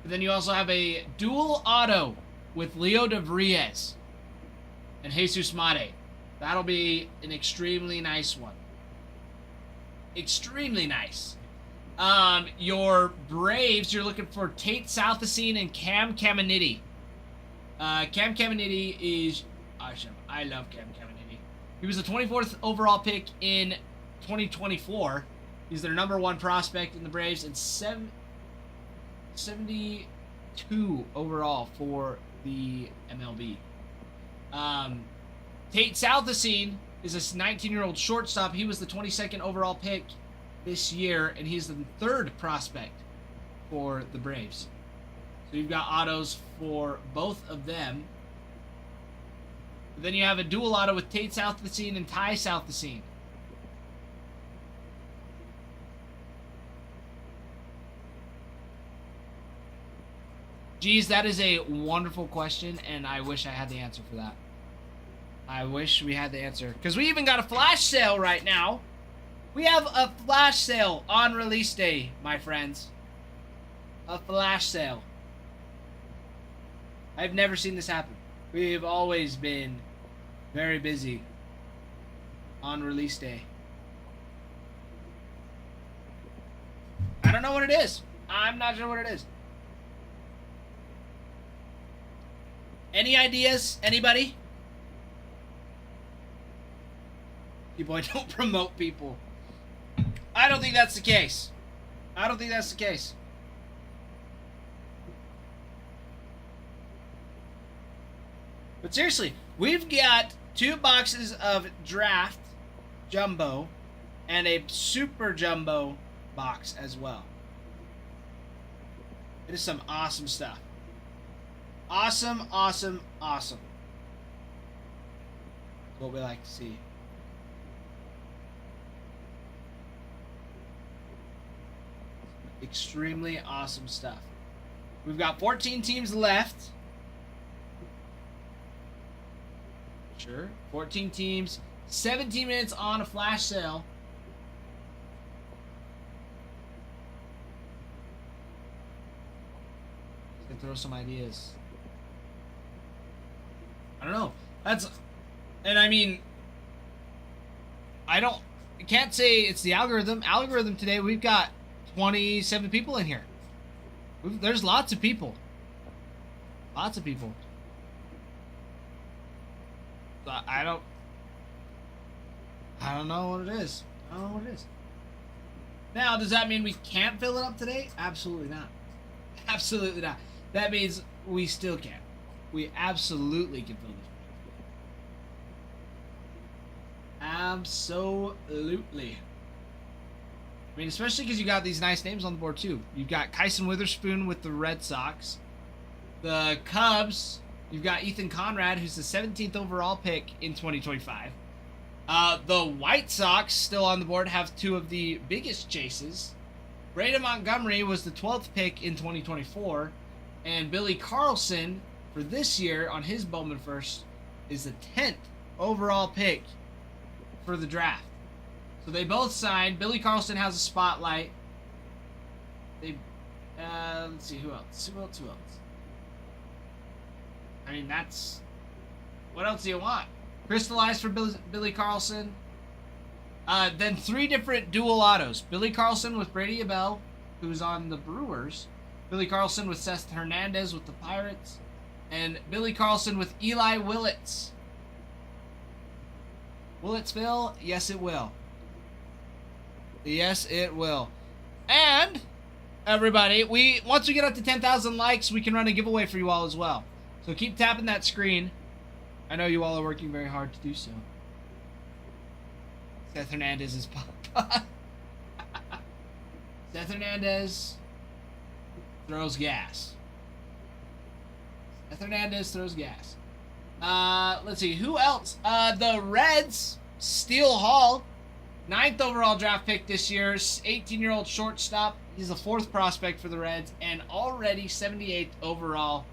But then you also have a dual auto with Leo DeVries and Jesus Mate. That'll be an extremely nice one. Extremely nice. Your Braves, you're looking for Tate Southacene and Cam Caminiti. Cam Caminiti is awesome. I love Cam Caminiti. He was the 24th overall pick in 2024. He's their number 1 prospect in the Braves, and 72 overall for the MLB. Tate Southacene is a 19-year-old shortstop. He was the 22nd overall pick this year, and he's the 3rd prospect for the Braves. So you've got autos for both of them. Then you have a dual auto with Tate Southacene and Ty Southacene. Geez, that is a wonderful question, and I wish I had the answer for that. I wish we had the answer. Because we even got a flash sale right now. We have a flash sale on release day, my friends. A flash sale. I've never seen this happen. We've always been very busy on release day. I don't know what it is. I'm not sure what it is. Any ideas? Anybody? People, I don't promote people. I don't think that's the case. I don't think that's the case. But seriously, we've got 2 boxes of draft jumbo and a super jumbo box as well. It is some awesome stuff. Awesome, awesome, awesome. What we like to see. Extremely awesome stuff. We've got 14 teams left. Sure. 14 teams. 17 minutes on a flash sale. Let's throw some ideas. I don't know. And I mean, I can't say it's the algorithm. Algorithm today, we've got 27 people in here. There's lots of people. Lots of people. So I don't know what it is. I don't know what it is. Now, does that mean we can't fill it up today? Absolutely not. Absolutely not. That means we still can. We absolutely can fill this. Absolutely. I mean, especially because you got these nice names on the board, too. You've got Kyson Witherspoon with the Red Sox. The Cubs, you've got Ethan Conrad, who's the 17th overall pick in 2025. The White Sox, still on the board, have 2 of the biggest chases. Braden Montgomery was the 12th pick in 2024. And Billy Carlson, for this year, on his Bowman first, is the 10th overall pick for the draft. So they both signed. Billy Carlson has a spotlight. Let's see, who else? Who else? I mean, that's... What else do you want? Crystallized for Billy Carlson. Then 3 different dual autos. Billy Carlson with Brady Abell, who's on the Brewers. Billy Carlson with Seth Hernandez with the Pirates. And Billy Carlson with Eli Willits. Will it fill? Yes, it will. Yes, it will. And, everybody, once we get up to 10,000 likes, we can run a giveaway for you all as well. So keep tapping that screen. I know you all are working very hard to do so. Seth Hernandez is pop. Seth Hernandez throws gas. Seth Hernandez throws gas. Let's see, who else? The Reds, Steele Hall. Ninth overall draft pick this year, 18-year-old shortstop. He's the 4th prospect for the Reds and already 78th overall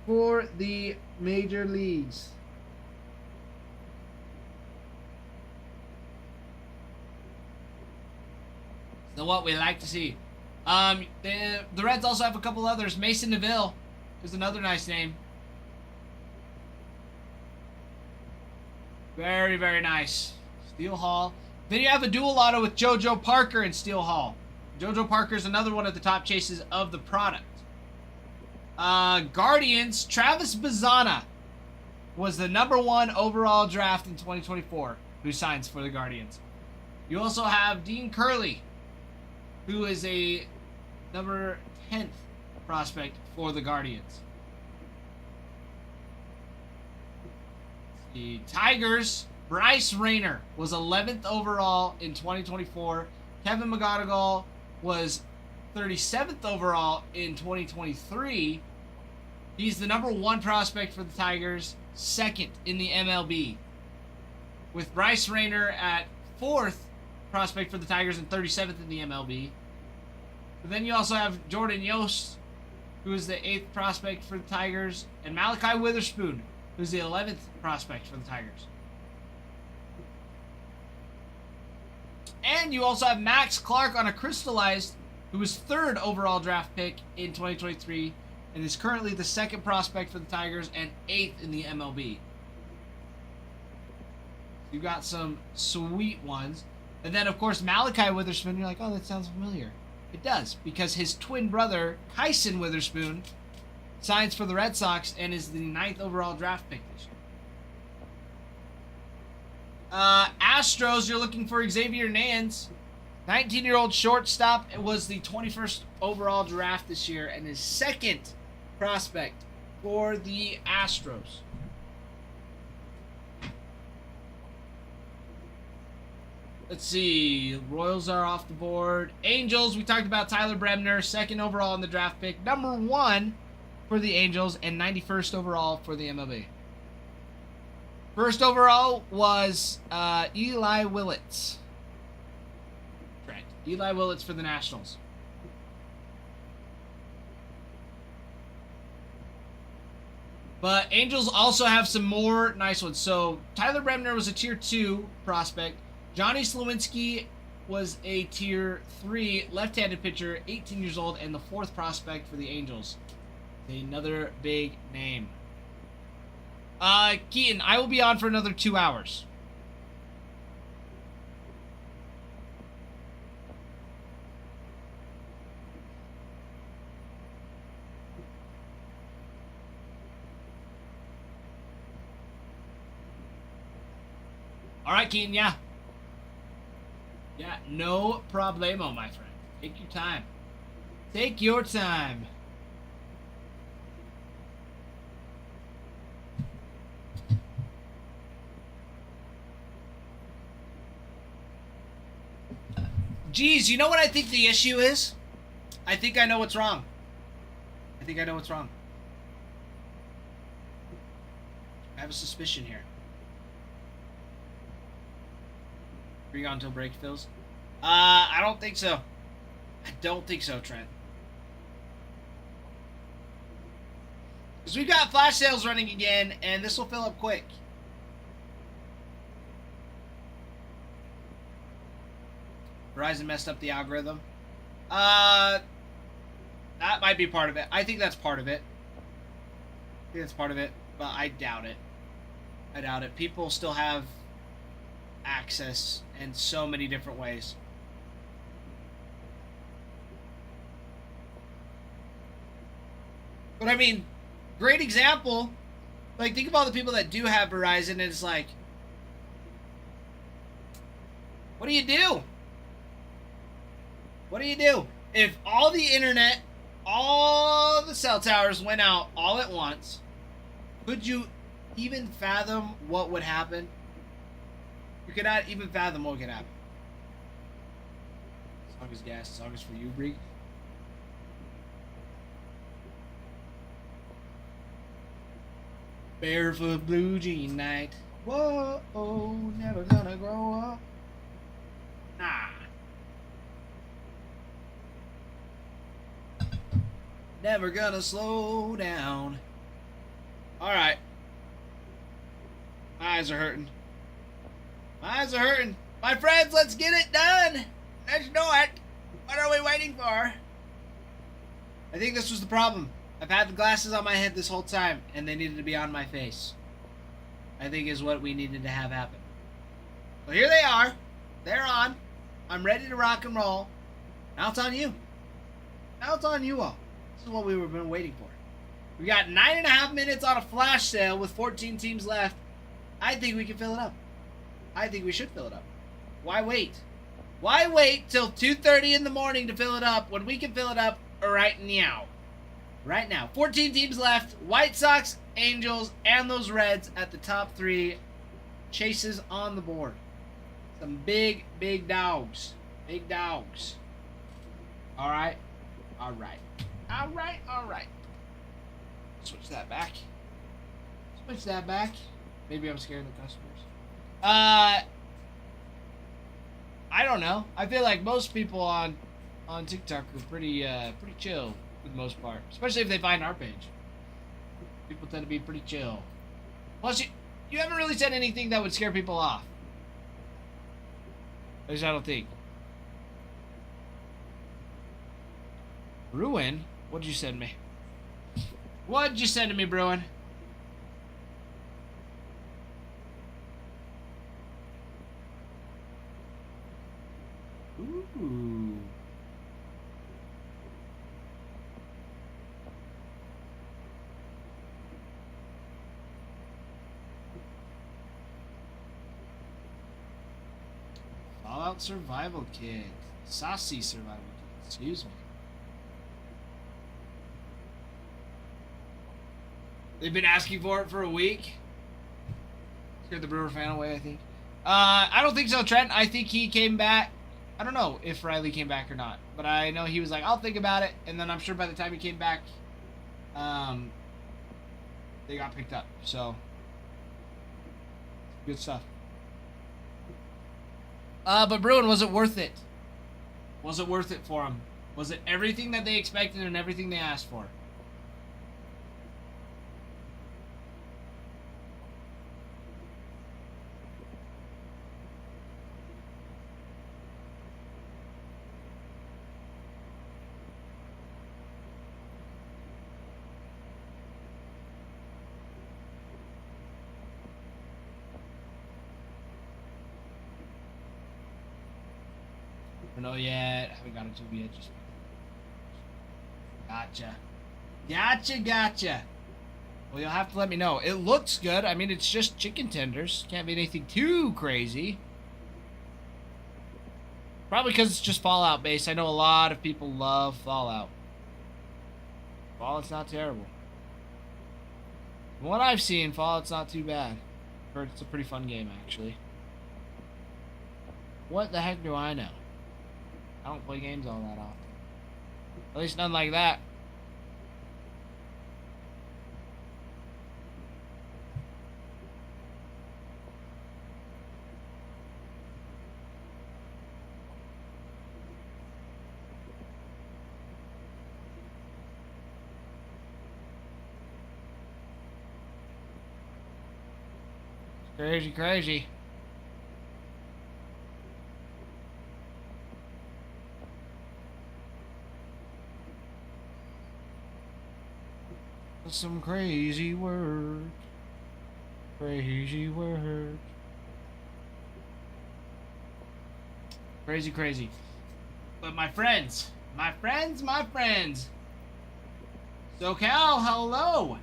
for the major leagues. So what we like to see. The Reds also have a couple others. Mason Neville is another nice name. Very, very nice. Steel Hall. Then you have a dual auto with JoJo Parker and Steel Hall. JoJo Parker is another one of the top chases of the product. Guardians, Travis Bazzana was the #1 overall draft in 2024 who signs for the Guardians. You also have Dean Curley, who is a number 10th prospect for the Guardians. The Tigers, Bryce Rayner was 11th overall in 2024. Kevin McGonigal was 37th overall in 2023. He's the #1 prospect for the Tigers, 2nd in the MLB. With Bryce Rayner at 4th prospect for the Tigers and 37th in the MLB. But then you also have Jordan Yost, who is the 8th prospect for the Tigers, and Malachi Witherspoon, who's the 11th prospect for the Tigers. And you also have Max Clark on a crystallized, who was 3rd overall draft pick in 2023 and is currently the 2nd prospect for the Tigers and 8th in the MLB. You got some sweet ones. And then, of course, Malachi Witherspoon, you're like, oh, that sounds familiar. It does, because his twin brother, Kyson Witherspoon, signs for the Red Sox and is the 9th overall draft pick this year. Astros, you're looking for Xavier Nance. 19-year-old shortstop. It was the 21st overall draft this year and his 2nd prospect for the Astros. Let's see. Royals are off the board. Angels, we talked about Tyler Bremner, 2nd overall in the draft pick. #1 for the Angels and 91st overall for the MLB. First overall was Eli Willits. Correct. Eli Willits for the Nationals. But Angels also have some more nice ones. So Tyler Bremner was a tier 2 prospect. Johnny Slawinski was a tier 3 left-handed pitcher, 18 years old, and the 4th prospect for the Angels. Another big name. Keaton, I will be on for another 2 hours. All right, Keaton, yeah. Yeah, no problemo, my friend. Take your time. Take your time. Geez, you know what I think the issue is? I think I know what's wrong. I have a suspicion here. Bring on until break fills. I don't think so. Trent. Because we've got flash sales running again, and this will fill up quick. Verizon messed up the algorithm. That might be part of it. I think that's part of it. But I doubt it. People still have access in so many different ways. But I mean, great example. Like, think of all the people that do have Verizon, and it's like, what do you do? If all the internet, all the cell towers went out all at once, could you even fathom what would happen? You cannot even fathom what could happen. As long as gas, as long as for you, Bree. Barefoot blue jean night. Whoa, never gonna grow up. Never gonna slow down. Alright. My eyes are hurting. My eyes are hurting. My friends, let's get it done. Let's do it. What are we waiting for? I think this was the problem. I've had the glasses on my head this whole time, and they needed to be on my face. I think is what we needed to have happen. So here they are. They're on. I'm ready to rock and roll. Now it's on you. Now it's on you all. This is what we've been waiting for. We got 9.5 minutes on a flash sale with 14 teams left. I think we can fill it up. I think we should fill it up. Why wait? Why wait till 2:30 in the morning to fill it up when we can fill it up right now? Right now. 14 teams left. White Sox, Angels, and those Reds at the top 3. Chases on the board. Some big, big dogs. Big dogs. Alright. Alright. Alright, alright. Switch that back. Switch that back. Maybe I'm scaring the customers. I don't know. I feel like most people on TikTok are pretty chill for the most part, especially if they find our page. People tend to be pretty chill. Plus, you haven't really said anything that would scare people off. At least I don't think. Bruin? What'd you send me? What'd you send to me, Bruin? Ooh. Fallout Survival Kit. Saucy Survival Kit. Excuse me. They've been asking for it for a week. Scared the Brewer fan away, I think. I don't think so, Trent. I think he came back. I don't know if Riley came back or not, but I know he was like, I'll think about it, and then I'm sure by the time he came back, they got picked up. So, good stuff. But Bruin, was it worth it? Was it worth it for him? Was it everything that they expected and everything they asked for? I don't know yet. I haven't got into it yet. Just gotcha. Well, you'll have to let me know. It looks good. I mean, it's just chicken tenders. Can't be anything too crazy. Probably because it's just Fallout based. I know a lot of people love Fallout. Fallout's not terrible. From what I've seen, Fallout's not too bad. I've heard it's a pretty fun game, actually. What the heck do I know? I don't play games all that often. At least none like that. It's crazy. Some crazy words. Crazy words. Crazy. But my friends. SoCal, hello.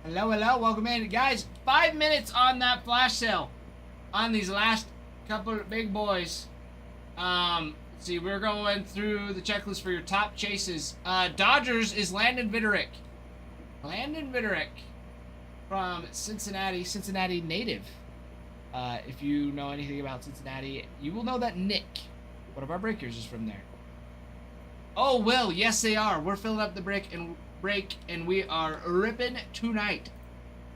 Hello. Welcome in. Guys, 5 minutes on that flash sale. On these last couple of big boys. Let's see, we're going through the checklist for your top chases. Dodgers is Landon Vitterick. From Cincinnati native. If you know anything about Cincinnati, you will know that Nick, one of our breakers, is from there. Oh, Will, yes they are. We're filling up the break, and we are ripping tonight.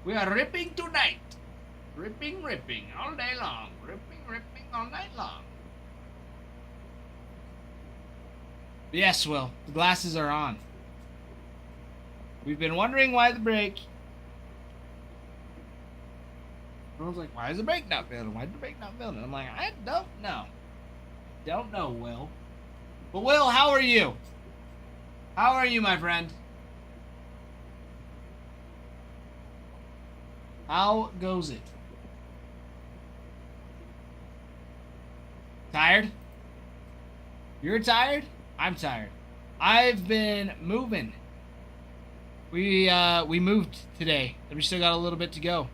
We are ripping tonight. Ripping all day long. Ripping all night long. Yes, Will, the glasses are on. We've been wondering why the brake. Everyone's like, why is the brake not building? Why is the brake not building? I'm like, I don't know. Don't know, Will. But Will, how are you? How are you, my friend? How goes it? Tired? You're tired? I'm tired. I've been moving. We moved today, and we still got a little bit to go.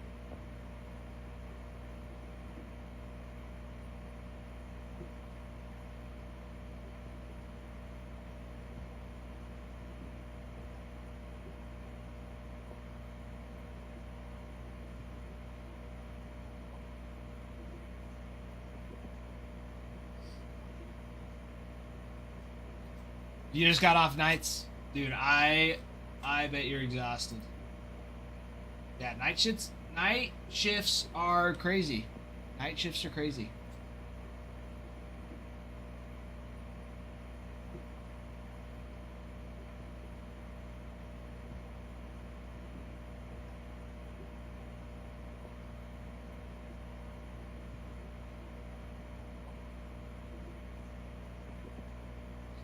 You just got off nights? Dude, I bet you're exhausted. Yeah, night shifts are crazy. Night shifts are crazy.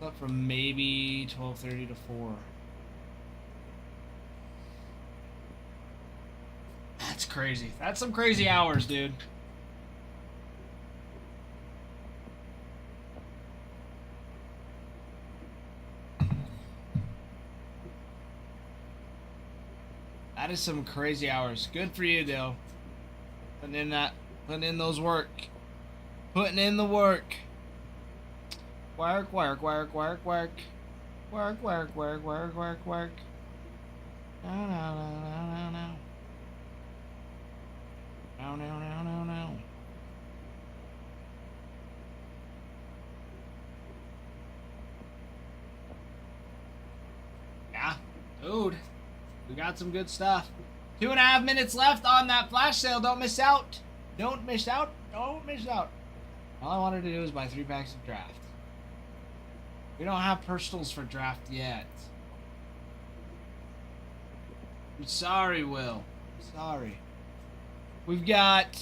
Slept from maybe 12:30 to 4. That's crazy. That's some crazy hours, dude. That is some crazy hours. Good for you, though. Putting in those work. Putting in the work. Work, work, work, work, work. Work, work, work, work, work, work. No, no, no, no, no, no. No, no, no, no, no. Yeah, dude. We got some good stuff. 2.5 minutes left on that flash sale. Don't miss out. Don't miss out. Don't miss out. All I wanted to do is buy 3 packs of draft. We don't have personals for draft yet. I'm sorry, Will. I'm sorry. We've got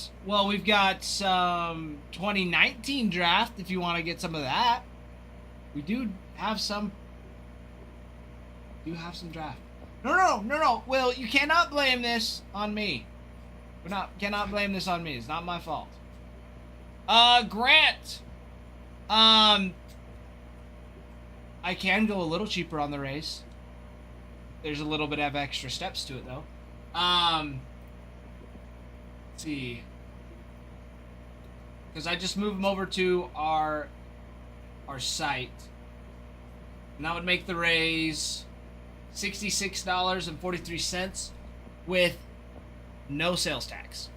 some 2019 draft if you want to get some of that. We do have some draft. No, Will, you cannot blame this on me. Cannot blame this on me. It's not my fault. Grant. I can go a little cheaper on the race. There's a little bit of extra steps to it, though. Let's see. Because I just moved them over to our site. And that would make the raise $66.43 with no sales tax.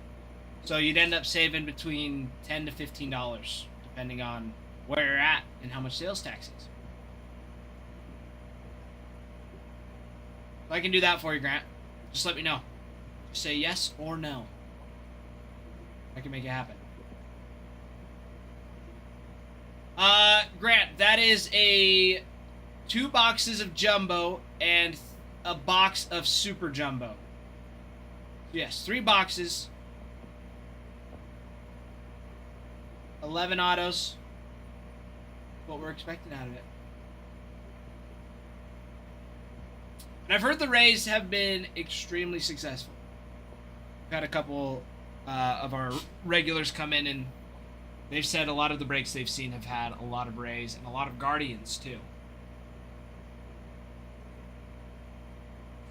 So you'd end up saving between $10 to $15, depending on where you're at and how much sales tax is. I can do that for you, Grant. Just let me know. Just say yes or no. I can make it happen. Grant, that is 2 boxes of jumbo and a box of super jumbo. Yes, 3 boxes. 11 autos. What we're expecting out of it. And I've heard the Rays have been extremely successful. We've had a couple of our regulars come in, and they've said a lot of the breaks they've seen have had a lot of Rays and a lot of Guardians, too.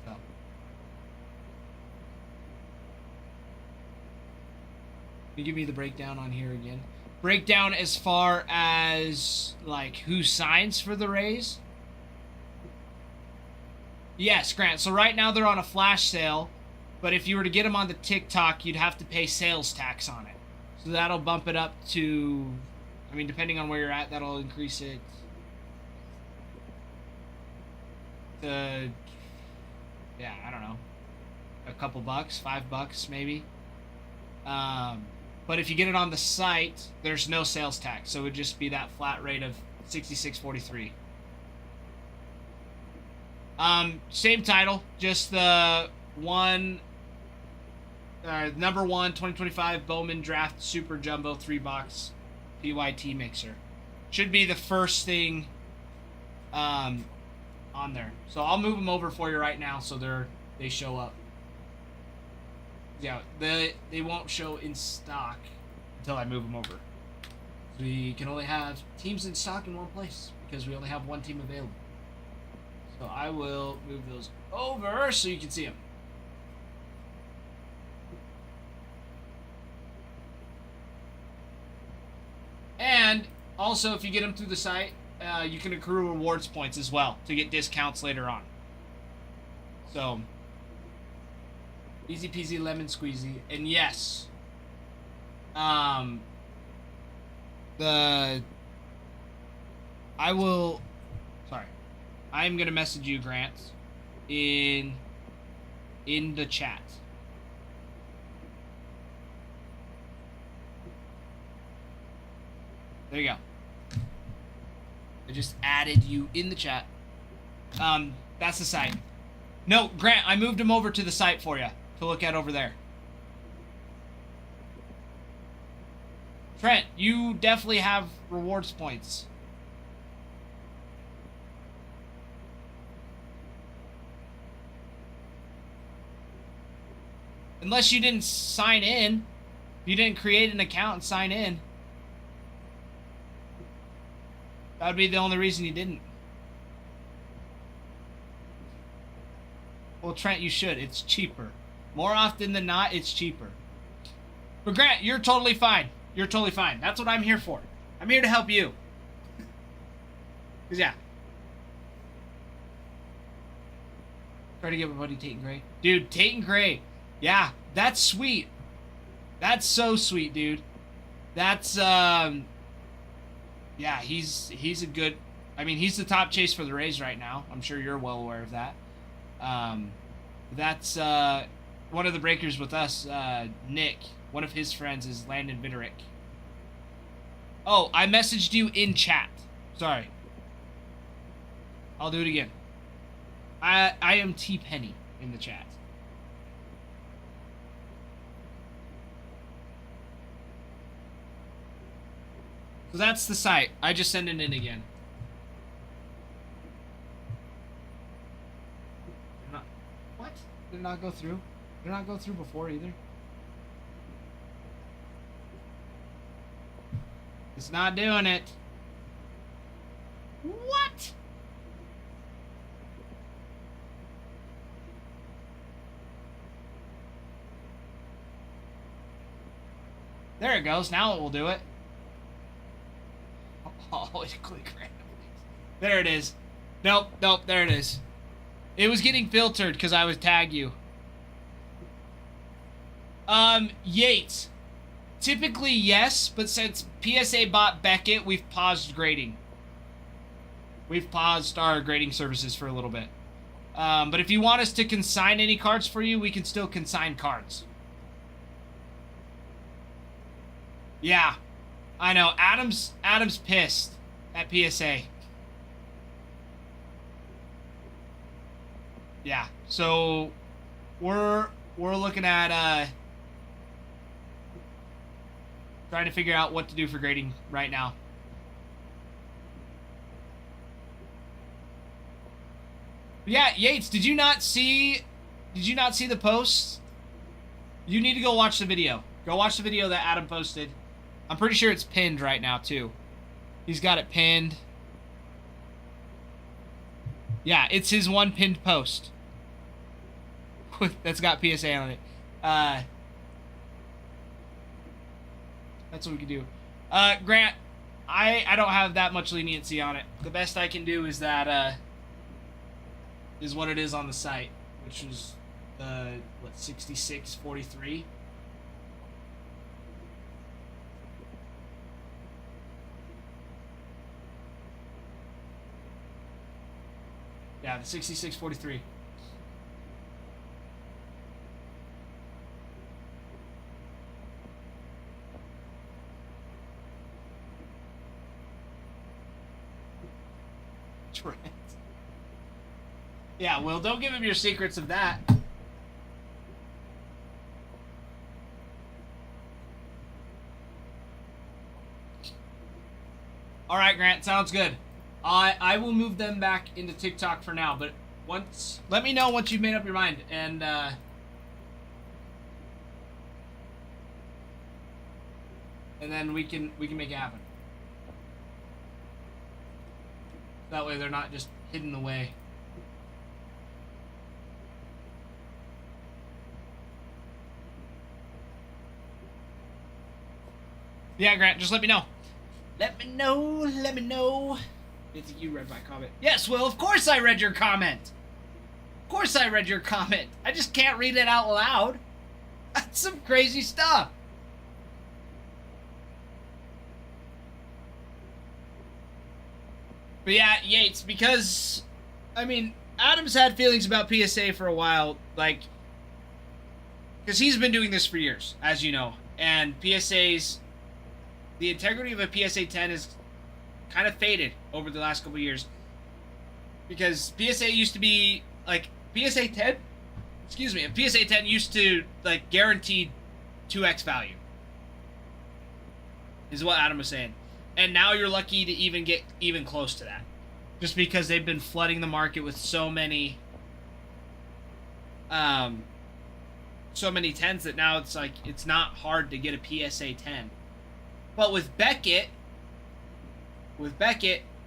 So. Can you give me the breakdown on here again? Breakdown as far as, like, who signs for the Rays? Yes, Grant. So right now they're on a flash sale, but if you were to get them on the TikTok, you'd have to pay sales tax on it. So that'll bump it up to, I mean, depending on where you're at, that'll increase it to, yeah, I don't know, a couple bucks, $5 maybe. But if you get it on the site, there's no sales tax, so it would just be that flat rate of $66.43. Same title, just the one, number one 2025 Bowman Draft Super Jumbo 3-box PYT mixer. Should be the first thing on there. So I'll move them over for you right now so they show up. Yeah, they won't show in stock until I move them over. We can only have teams in stock in one place because we only have one team available. So I will move those over so you can see them. And also, if you get them through the site, you can accrue rewards points as well to get discounts later on. So, easy peasy lemon squeezy. And yes, I am gonna message you, Grant, in the chat. There you go. I just added you in the chat. That's the site. No, Grant, I moved him over to the site for you to look at over there. Trent, you definitely have rewards points. Unless you didn't sign in. You didn't create an account and sign in. That would be the only reason you didn't. Well, Trent, you should. It's cheaper. More often than not, it's cheaper. But Grant, you're totally fine. You're totally fine. That's what I'm here for. I'm here to help you. Because, yeah. Try to get my buddy Tate and Gray. Dude, Tate and Gray. Yeah, that's sweet. That's so sweet, dude. That's, yeah, he's a good... I mean, he's the top chase for the Rays right now. I'm sure you're well aware of that. That's one of the breakers with us, Nick. One of his friends is Landon Vitterick. Oh, I messaged you in chat. Sorry. I'll do it again. I am T Penny in the chat. So that's the site. I just sent it in again. What? Did it not go through? Did it not go through before either? It's not doing it. What? There it goes. Now it will do it. Always click randomly. There it is. Nope, there it is. It was getting filtered because I would tag you. Yates. Typically, yes, but since PSA bought Beckett, we've paused grading. We've paused our grading services for a little bit. But if you want us to consign any cards for you, we can still consign cards. Yeah, I know. Adam's pissed at PSA. Yeah, so we're looking at trying to figure out what to do for grading right now. Yeah, Yates, did you not see the post? You need to go watch the video. Go watch the video that Adam posted. I'm pretty sure it's pinned right now too. He's got it pinned. Yeah, it's his one pinned post. That's got PSA on it. That's what we can do. Grant, I don't have that much leniency on it. The best I can do is that is what it is on the site, which is what, 6643. Yeah, the 6643. Trent. Yeah, Will, don't give him your secrets of that. All right, Grant, sounds good. I will move them back into TikTok for now, but let me know once you've made up your mind, and then we can make it happen. That way they're not just hidden away. Yeah, Grant, just let me know. Let me know. It's you read my comment. Yes, Will, of course I read your comment. Of course I read your comment. I just can't read it out loud. That's some crazy stuff. But yeah, Yates, because, I mean, Adam's had feelings about PSA for a while, like, because he's been doing this for years, as you know. And the integrity of a PSA 10 is kind of faded over the last couple of years. Because PSA used to be, like, a PSA 10 used to, like, guarantee 2x value. Is what Adam was saying. And now you're lucky to even get even close to that. Just because they've been flooding the market with so many 10s that now it's like, it's not hard to get a PSA 10. But with Beckett,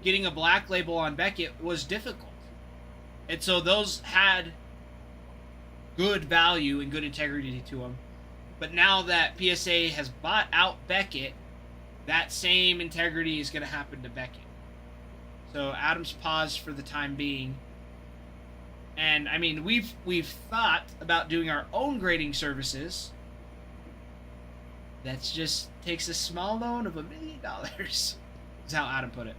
getting a black label on Beckett was difficult. And so those had good value and good integrity to them. But now that PSA has bought out Beckett, that same integrity is going to happen to Beckett. So Adam's paused for the time being. And I mean, we've thought about doing our own grading services. That just takes a small loan of $1 million. Is how Adam put it.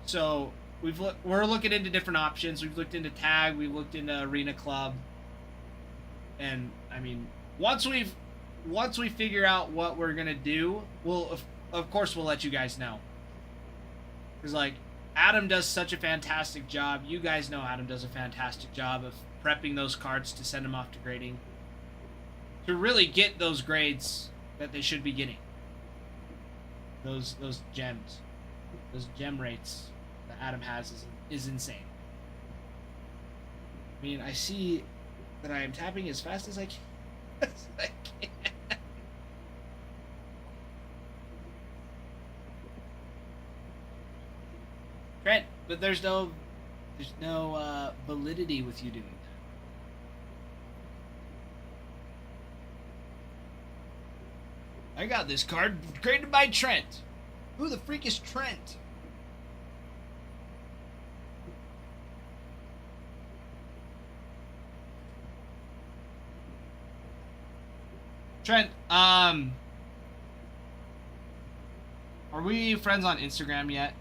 So we're looking into different options. We've looked into Tag. We've looked into Arena Club. And I mean, once we figure out what we're gonna do, of course we'll let you guys know. Because like, Adam does such a fantastic job. You guys know Adam does a fantastic job of prepping those cards to send them off to grading. To really get those grades that they should be getting. Those gems. Those gem rates that Adam has is insane. I mean, I see that I am tapping as fast as I can. Trent, but there's no validity with you doing that. I got this card created by Trent. Who the freak is Trent? Trent, are we friends on Instagram yet?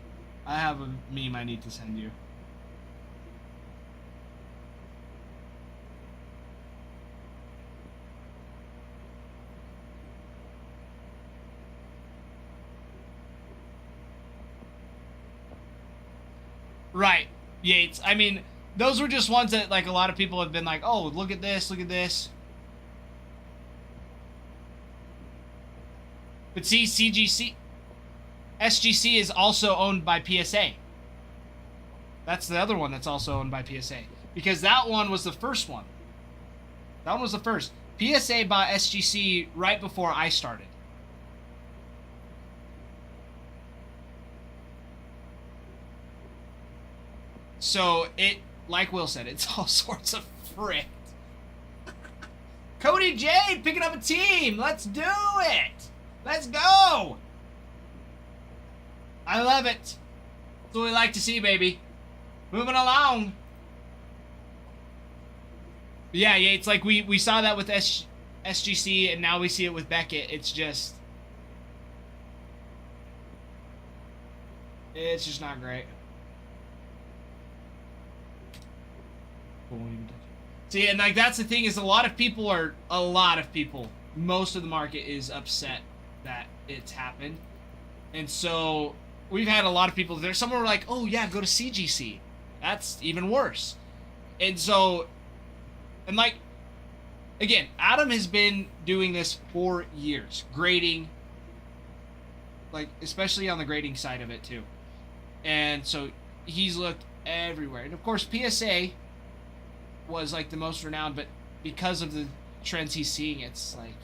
I have a meme I need to send you. Right, Yates. I mean, those were just ones that, like, a lot of people have been like, oh, look at this, look at this. But see, SGC is also owned by PSA. That's the other one that's also owned by PSA. Because that one was the first one. That one was the first. PSA bought SGC right before I started. So, like Will said, it's all sorts of frick. Cody J picking up a team. Let's do it. Let's go. I love it. That's what we like to see, baby. Moving along. Yeah, it's like we saw that with SGC, and now we see it with Beckett. It's just not great. See, and like that's the thing is a lot of people, most of the market is upset that it's happened. And so we've had a lot of people there. Some were like, oh yeah, go to CGC. That's even worse. And so, and like, again, Adam has been doing this for years, grading, like, especially on the grading side of it, too. And so he's looked everywhere. And of course, PSA was like the most renowned, but because of the trends he's seeing, it's like,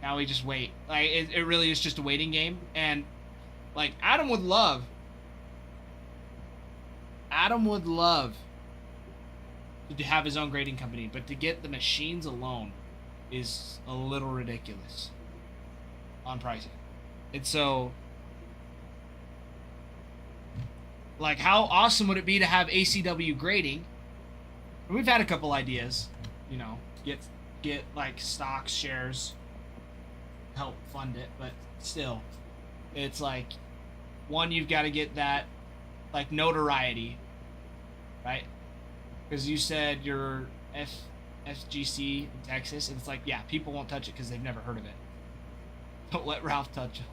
now we just wait. Like, it really is just a waiting game. And, like, Adam would love to have his own grading company, but to get the machines alone is a little ridiculous on pricing. And so, like, how awesome would it be to have ACW grading? And we've had a couple ideas, you know, get like stocks, shares, help fund it, but still, it's like, one, you've got to get that like notoriety, right? Because you said you're FGC in Texas, and it's like, yeah, people won't touch it because they've never heard of it. Don't let Ralph touch it.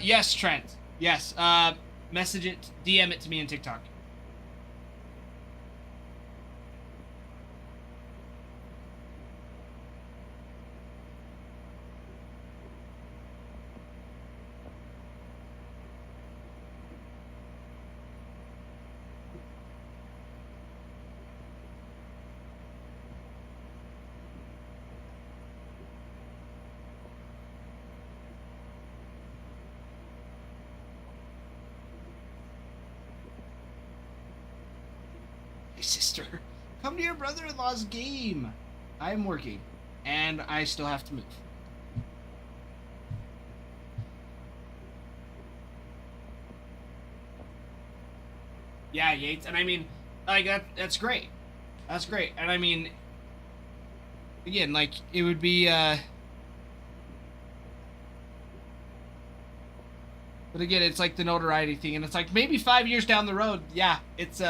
Yes, Trent. Yes. Message it, DM it to me in TikTok. Sister, come to your brother-in-law's game. I'm working, and I still have to move. Yeah, Yates, and I mean, like, that's great. That's great, and I mean, again, like, it would be, but again, it's like the notoriety thing, and it's like, maybe 5 years down the road, yeah, it's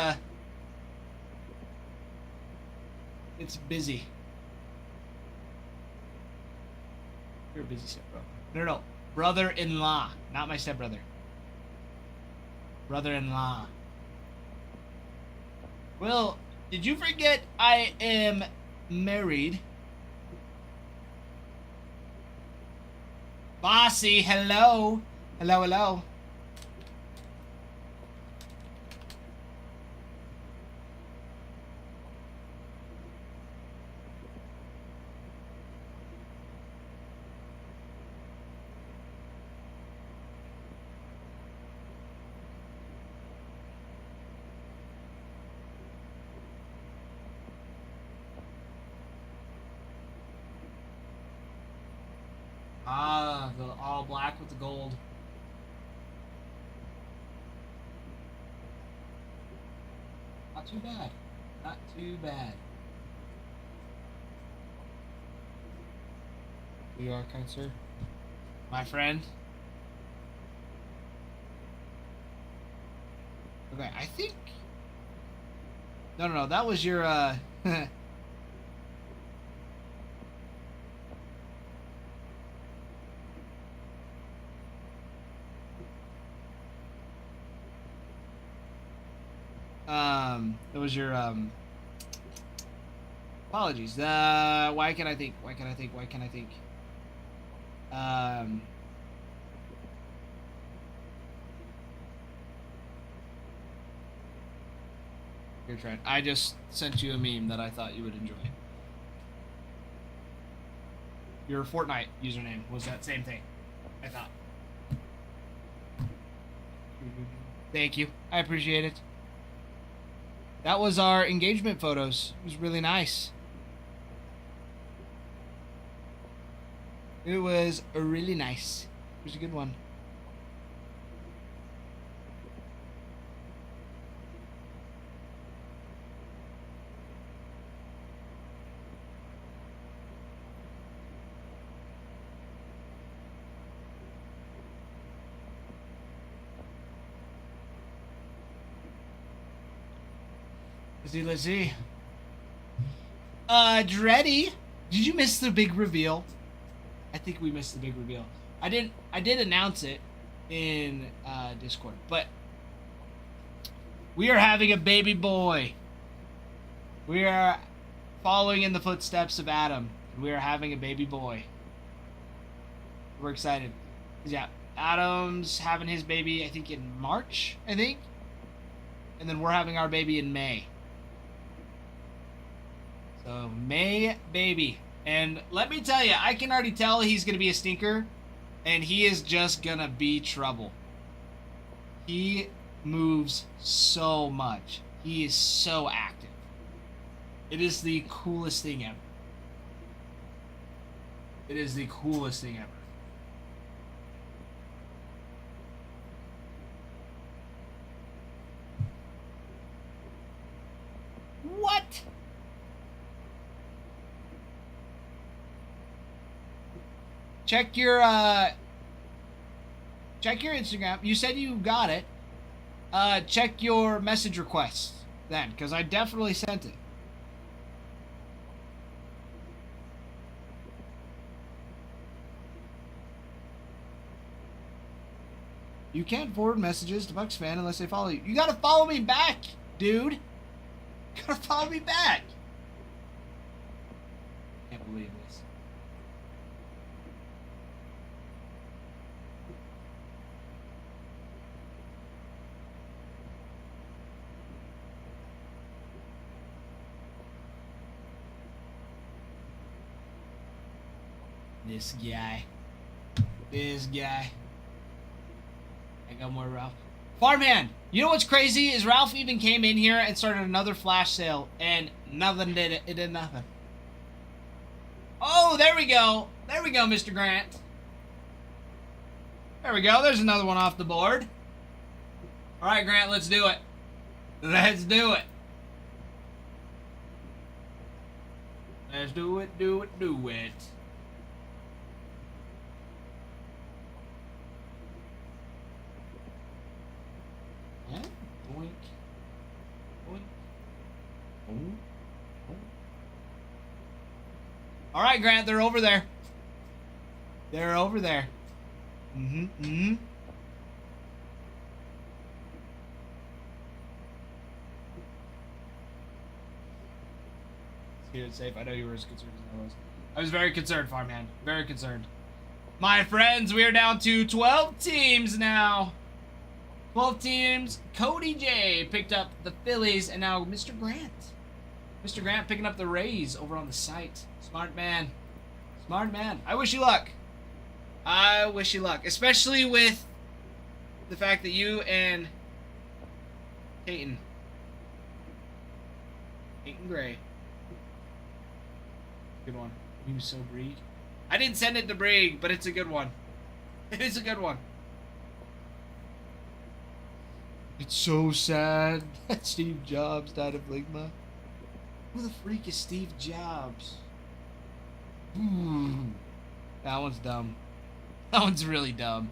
busy. You're a busy stepbro. No. Brother-in-law. Not my stepbrother. Brother-in-law. Well, did you forget I am married? Bossy, hello. Hello. Ah, the all black with the gold. Not too bad. Not too bad. You are, kind sir. My friend. Okay, I think... No, that was your, That was your, apologies. Why can I think? Here, Trent. I just sent you a meme that I thought you would enjoy. Your Fortnite username was that same thing, I thought. Thank you. I appreciate it. That was our engagement photos. It was really nice. It was really nice. It was a good one. Let's see. Dreddy, did you miss the big reveal? I think we missed the big reveal. I did announce it in Discord, but We are having a baby boy. We are following in the footsteps of Adam. We are having a baby boy. We're excited. Yeah, Adam's having his baby, I think, in March, I think. And then we're having our baby in May. So, May baby. And let me tell you, I can already tell he's going to be a stinker. And he is just going to be trouble. He moves so much. He is so active. It is the coolest thing ever. It is the coolest thing ever. What? Check your Instagram. You said you got it. Check your message requests then, because I definitely sent it. You can't forward messages to Bucks fan unless they follow you. You gotta follow me back, dude. You gotta follow me back. Can't believe this. This guy. This guy. I got more Ralph. Farmhand, you know what's crazy is Ralph even came in here and started another flash sale and nothing did it. It did nothing. Oh, there we go. There we go, Mr. Grant. There we go. There's another one off the board. All right, Grant, let's do it. Let's do it. Let's do it, do it, do it. Yeah. Boink. Boink. Oh. Oh. All right, Grant, they're over there. They're over there. Mm-hmm. Mm-hmm. Keep it safe. I know you were as concerned as I was. I was very concerned, Farmhand. Very concerned. My friends, we are down to 12 teams now. 12 teams. Cody J picked up the Phillies, and now Mr. Grant. Mr. Grant picking up the Rays over on the site. Smart man. Smart man. I wish you luck. I wish you luck. Especially with the fact that you and Peyton Gray. Good one. He was so Brig. I didn't send it to Brig, but it's a good one. It is a good one. It's so sad that Steve Jobs died of Ligma. Who the freak is Steve Jobs? That one's dumb. That one's really dumb.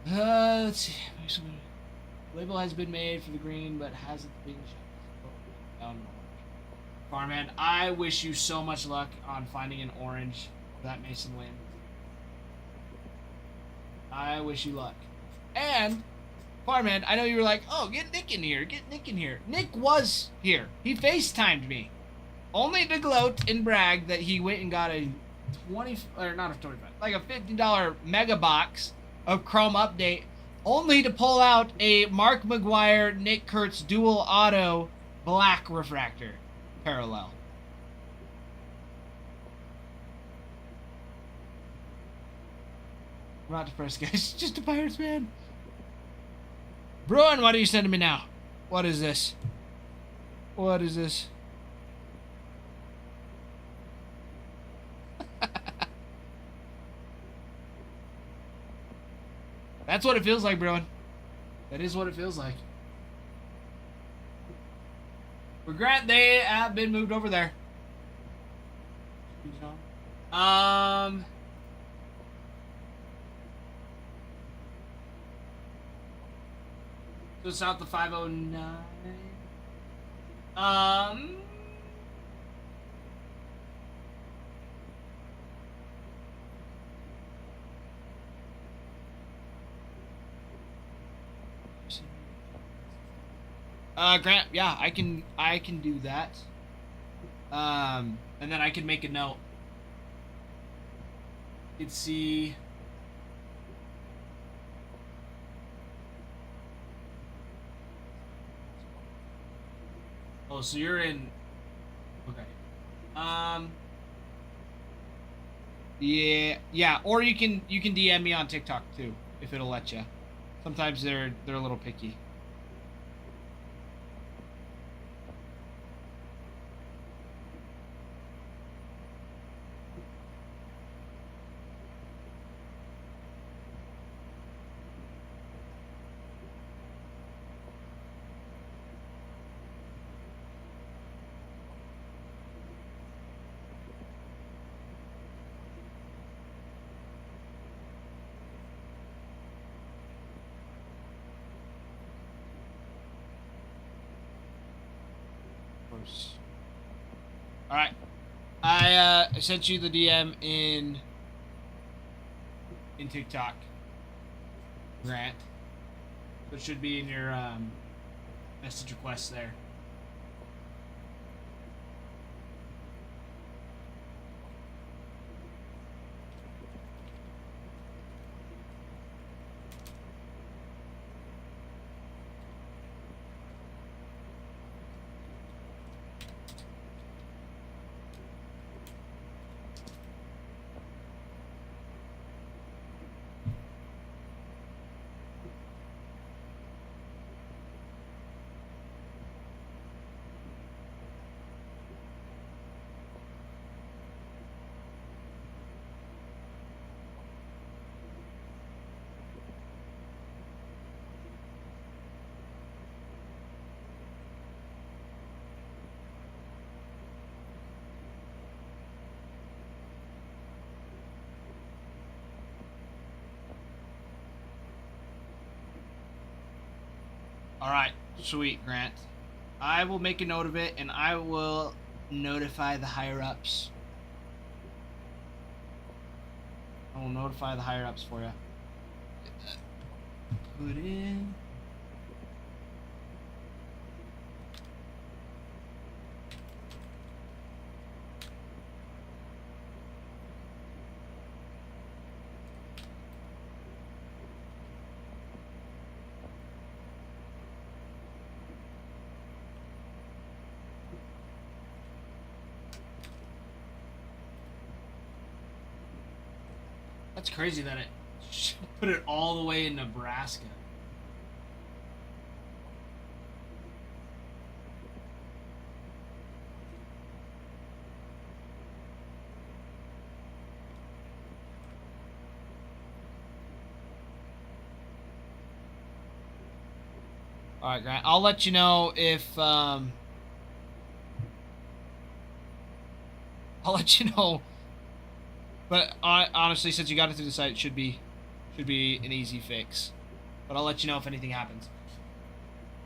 Let's see. Label has been made for the green, but hasn't been shown. Farmhand, I wish you so much luck on finding an orange for that Mason win. I wish you luck. And, Farmhand, I know you were like, oh, get Nick in here, get Nick in here. Nick was here. He FaceTimed me. Only to gloat and brag that he went and got a like a $50 mega box of Chrome Update, only to pull out a Mark McGuire Nick Kurtz dual auto black refractor parallel. I'm not depressed, guys. Just a Pirates fan. Bruin, what are you sending me now? What is this? What is this? That's what it feels like, Bruin. That is what it feels like. But Grant, they have been moved over there. So it's not the 509. Grant, yeah, I can do that. And then I can make a note. You can see. Oh, so you're in. Okay. Yeah, or you can DM me on TikTok too if it'll let you. Sometimes they're a little picky. All right, I sent you the DM in TikTok, Grant. So it should be in your message request there. All right, sweet, Grant. I will make a note of it, and I will notify the higher-ups. I will notify the higher-ups for you. Put in... That's crazy that it put it all the way in Nebraska. All right, Grant. I'll let you know if I'll let you know. But honestly, since you got it through the site, it should be an easy fix. But I'll let you know if anything happens.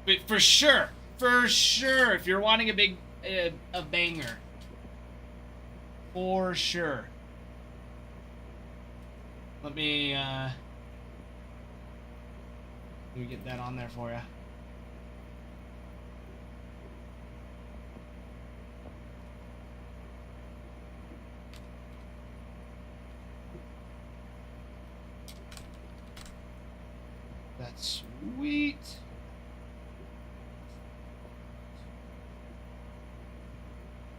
But for sure, if you're wanting a big a banger, for sure. Let me get that on there for you. That's sweet.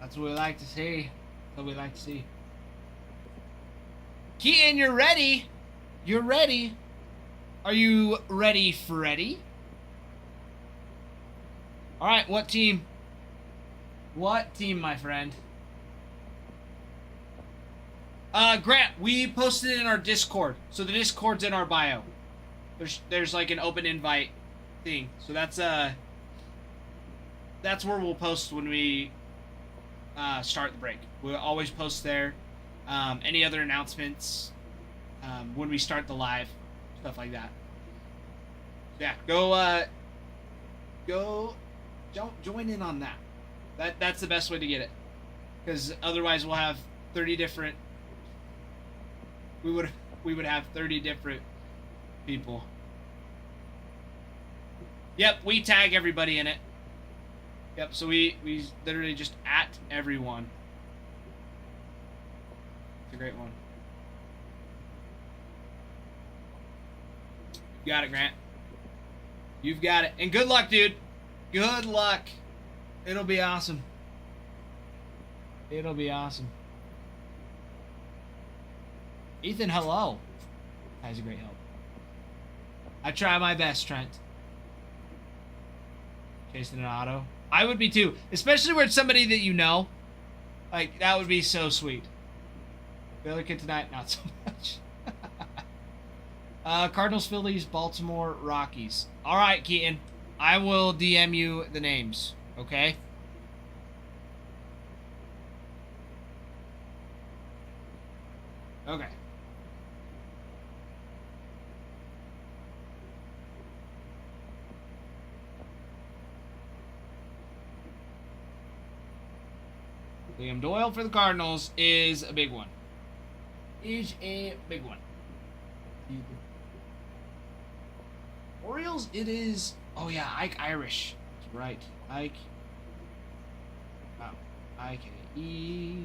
That's what we like to see. That's what we like to see. Keaton, you're ready. You're ready. Are you ready, Freddy? All right, what team? What team, my friend? Grant, we posted it in our Discord. So the Discord's in our bio. There's like an open invite thing. So that's where we'll post when we start the break. We'll always post there. Any other announcements when we start the live, stuff like that. Yeah, go join in on that. That's the best way to get it, because otherwise we'll have 30 different. We would have 30 different people. Yep, we tag everybody in it. Yep, so we literally just at everyone. It's a great one. You got it, Grant. You've got it. And good luck, dude. Good luck. It'll be awesome. It'll be awesome. Ethan, hello. That was a great help. I try my best, Trent. Chasing an auto. I would be too. Especially where it's somebody that you know. Like, that would be so sweet. Baylor kid tonight, not so much. Cardinals, Phillies, Baltimore, Rockies. Alright, Keaton. I will DM you the names. Okay? Okay. Liam Doyle for the Cardinals is a big one. Is a big one. Orioles, it is... Oh, yeah, Ike Irish. That's right. Ike. Wow. I-K-E.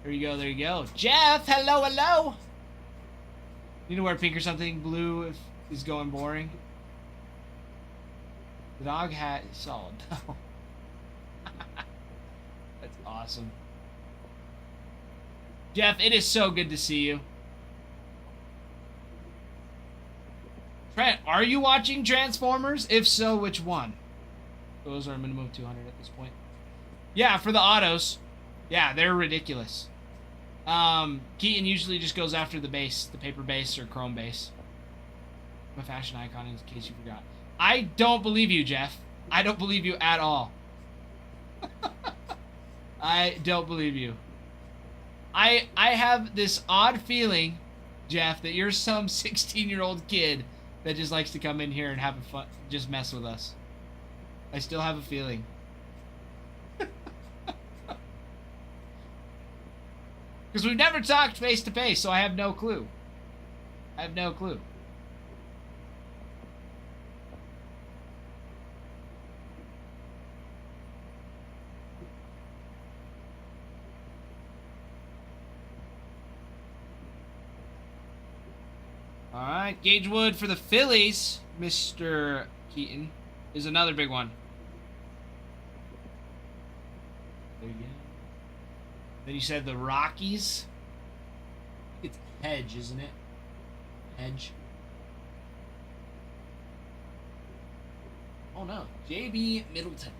There you go, there you go. Jeff, hello, hello! Need to wear pink or something blue if he's going boring. The dog hat is solid. That's awesome. Jeff, it is so good to see you. Trent, are you watching Transformers? If so, which one? Those are a minimum of 200 at this point. Yeah, for the autos. Yeah, they're ridiculous. Keaton usually just goes after the base, the paper base or chrome base. I'm a fashion icon, in case you forgot. I don't believe you, Jeff. I don't believe you at all. I don't believe you. I have this odd feeling, Jeff, that you're some 16-year-old kid that just likes to come in here and have fun, just mess with us. I still have a feeling. Because we've never talked face to face, so I have no clue. I have no clue. All right, Gage Wood for the Phillies, Mr. Keaton, is another big one. There you go. Then you said the Rockies. It's Hedge, isn't it? Hedge. Oh no, JB Middleton.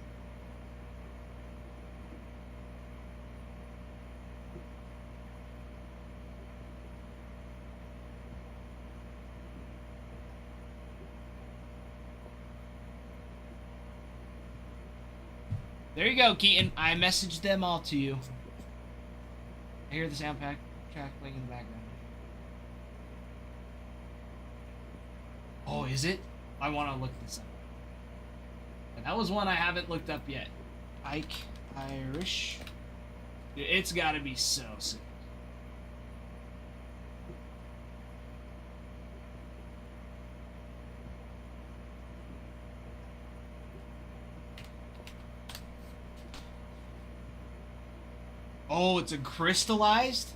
There you go, Keaton. I messaged them all to you. I hear the sound track playing in the background. Oh, is it? I want to look this up. And that was one I haven't looked up yet. Ike Irish. It's got to be so sick. Oh, it's a crystallized?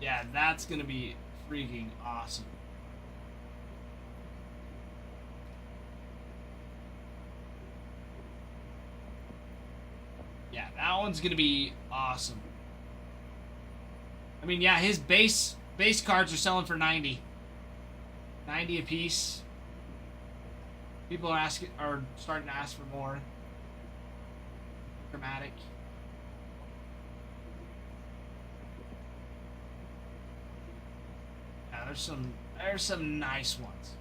Yeah, that's gonna be freaking awesome. Yeah, That one's gonna be awesome. I mean, yeah, his base cards are selling for 90. 90 a piece. People are starting to ask for more. Dramatic. Yeah, there's some nice ones.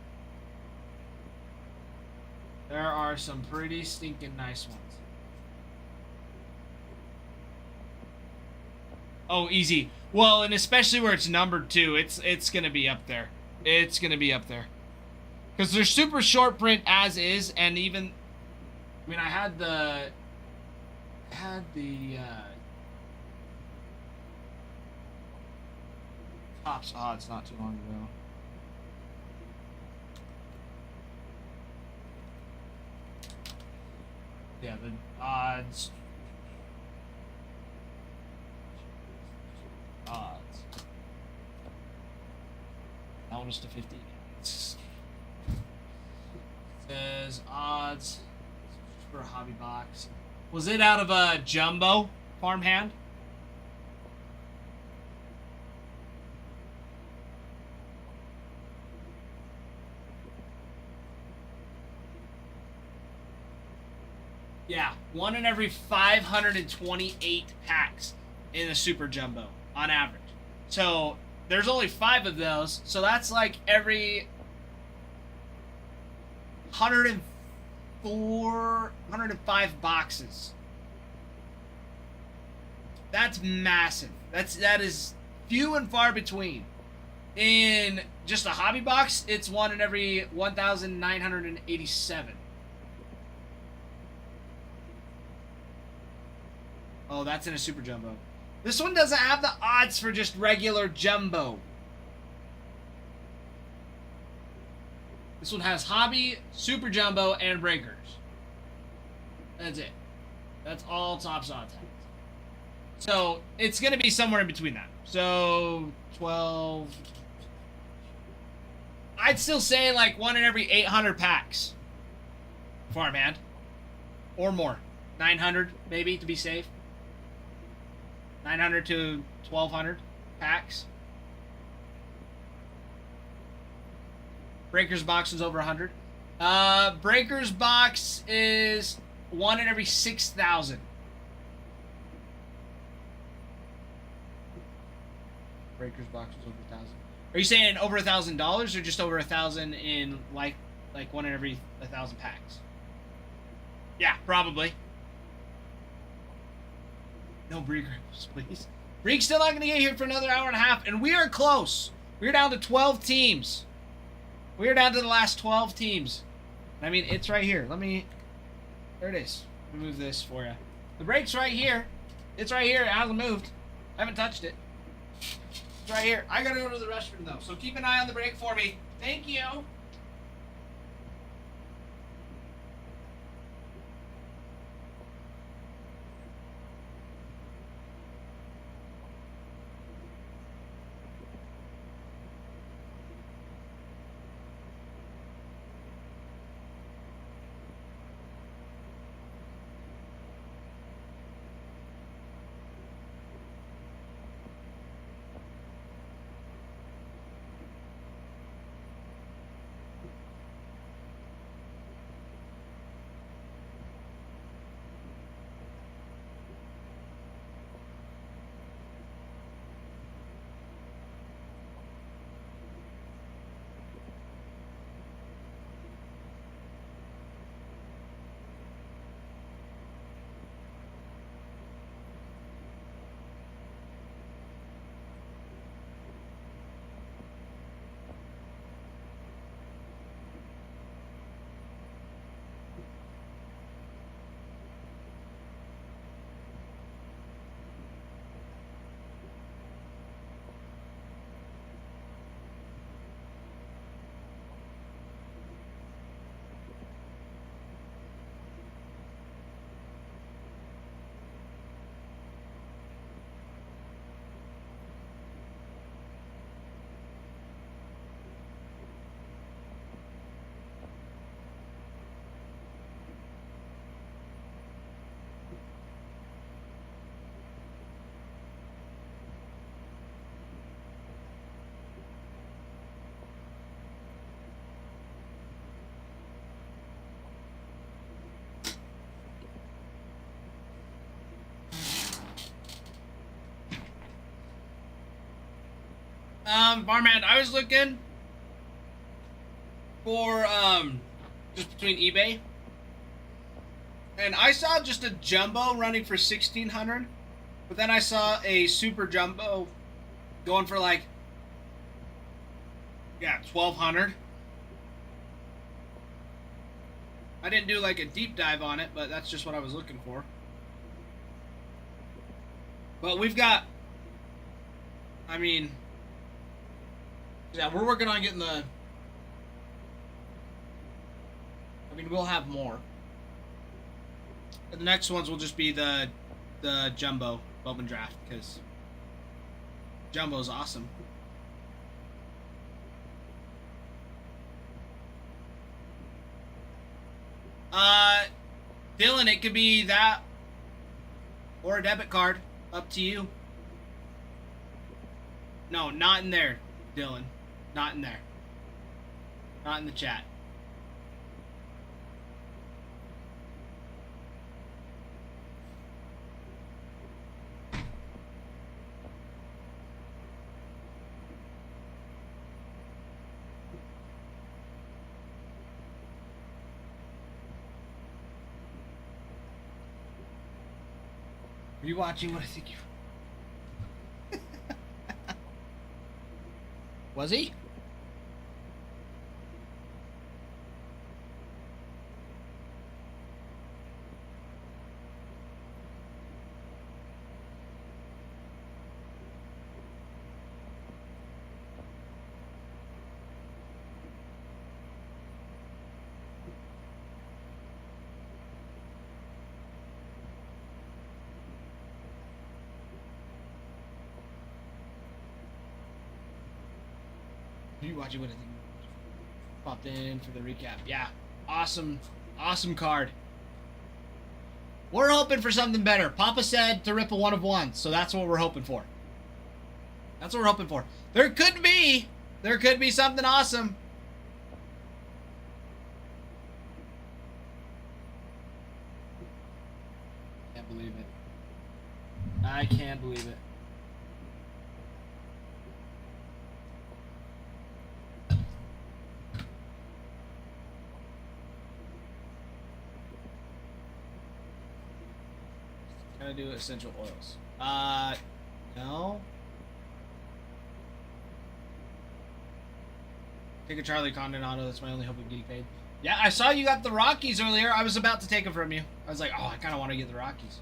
There are some pretty stinking nice ones. Oh, easy. Well, and especially where it's numbered too, it's gonna be up there. It's gonna be up there. Because they're super short print as is, and even, I mean, I had the Topps odds not too long ago. Yeah, the odds. That one was to 50. Says odds for a hobby box. Was it out of a jumbo farmhand? Yeah, 1 in every 528 packs in the super jumbo on average. So there's only 5 of those, so that's like every 105 boxes. That's massive. That is few and far between. In just a hobby box, it's 1 in every 1,987. Oh, that's in a super jumbo. This one doesn't have the odds for just regular jumbo. This one has hobby, super jumbo, and breakers. That's it. That's all Topps odds has. So it's gonna be somewhere in between that. So 12. I'd still say like 1 in every 800 packs. Farmhand. Or more. 900 maybe to be safe. 900 to 1,200 packs. Breakers box is over 100. Breakers box is 1 in every 6,000. Breakers box is over 1,000. Are you saying over $1,000 or just over 1,000 in like 1 in every 1,000 packs? Yeah, probably. No Breakers, please. Break's still not going to get here for another hour and a half, and we are close. We're down to 12 teams. We're down to the last 12 teams. I mean, it's right here. There it is. Let me move this for you. The break's right here. It's right here. It hasn't moved. I haven't touched it. It's right here. I got to go to the restroom, though, so keep an eye on the break for me. Thank you. Barman, I was looking for just between eBay, and I saw just a jumbo running for 1,600, but then I saw a super jumbo going for like 1,200. I didn't do like a deep dive on it, but that's just what I was looking for. But we've got, I mean, yeah, we're working on getting the, I mean, we'll have more. And the next ones will just be the jumbo Bowman draft, because jumbo's awesome. Dylan, it could be that or a debit card. Up to you. No, not in there, Dylan. Not in there. Not in the chat. Are you watching what I think you... Was he? Are you watching what I think popped in for the recap? Yeah. Awesome card. We're hoping for something better. Papa said to rip a 1 of 1, so that's what we're hoping for. That's what we're hoping for. There could be something awesome. Can't believe it. I can't believe it. Gonna do essential oils. No. Take a Charlie Condonado. That's my only hope of getting paid. Yeah, I saw you got the Rockies earlier. I was about to take them from you. I was like, oh, I kind of want to get the Rockies.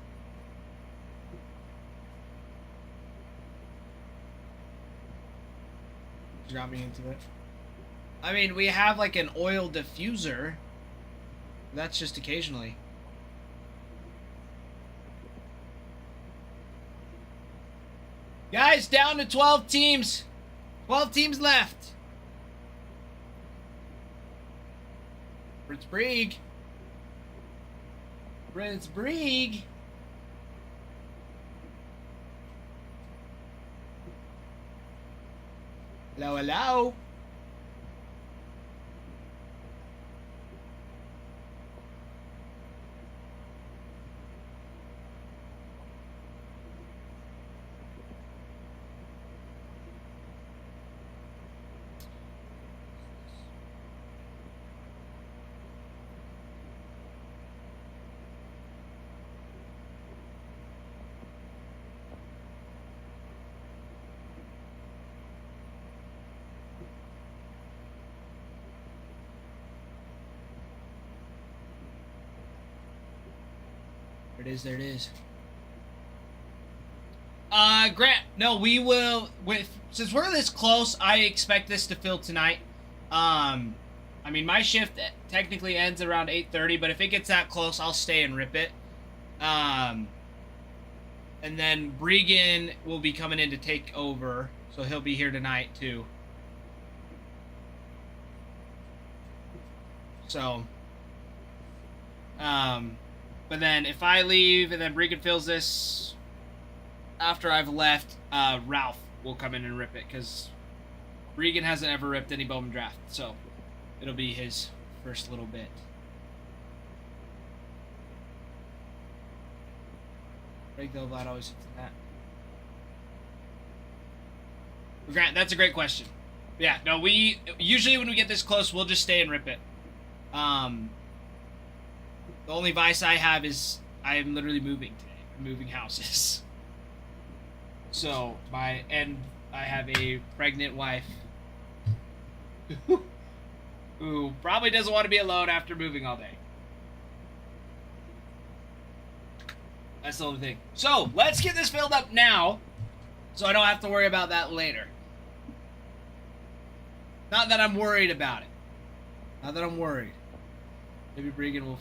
You got me into it. I mean, we have like an oil diffuser. That's just occasionally. Guys, down to 12 teams. 12 teams left. Prince Brieg. Prince Brieg. Hello, hello. There it is. Grant, no, we will, since we're this close, I expect this to fill tonight. I mean, my shift technically ends around 8:30, but if it gets that close, I'll stay and rip it. And then Bregan will be coming in to take over, so he'll be here tonight, too. So, but then if I leave and then Bregan fills this after I've left, Ralph will come in and rip it, because Bregan hasn't ever ripped any Bowman draft, so it'll be his first little bit. Greg Delblad always hits that. Grant, that's a great question. Yeah, no, we usually when we get this close, we'll just stay and rip it. The only vice I have is I am literally moving today. I'm moving houses. So I have a pregnant wife who probably doesn't want to be alone after moving all day. That's the only thing. So let's get this filled up now, so I don't have to worry about that later. Not that I'm worried about it. Not that I'm worried. Maybe Bregan will.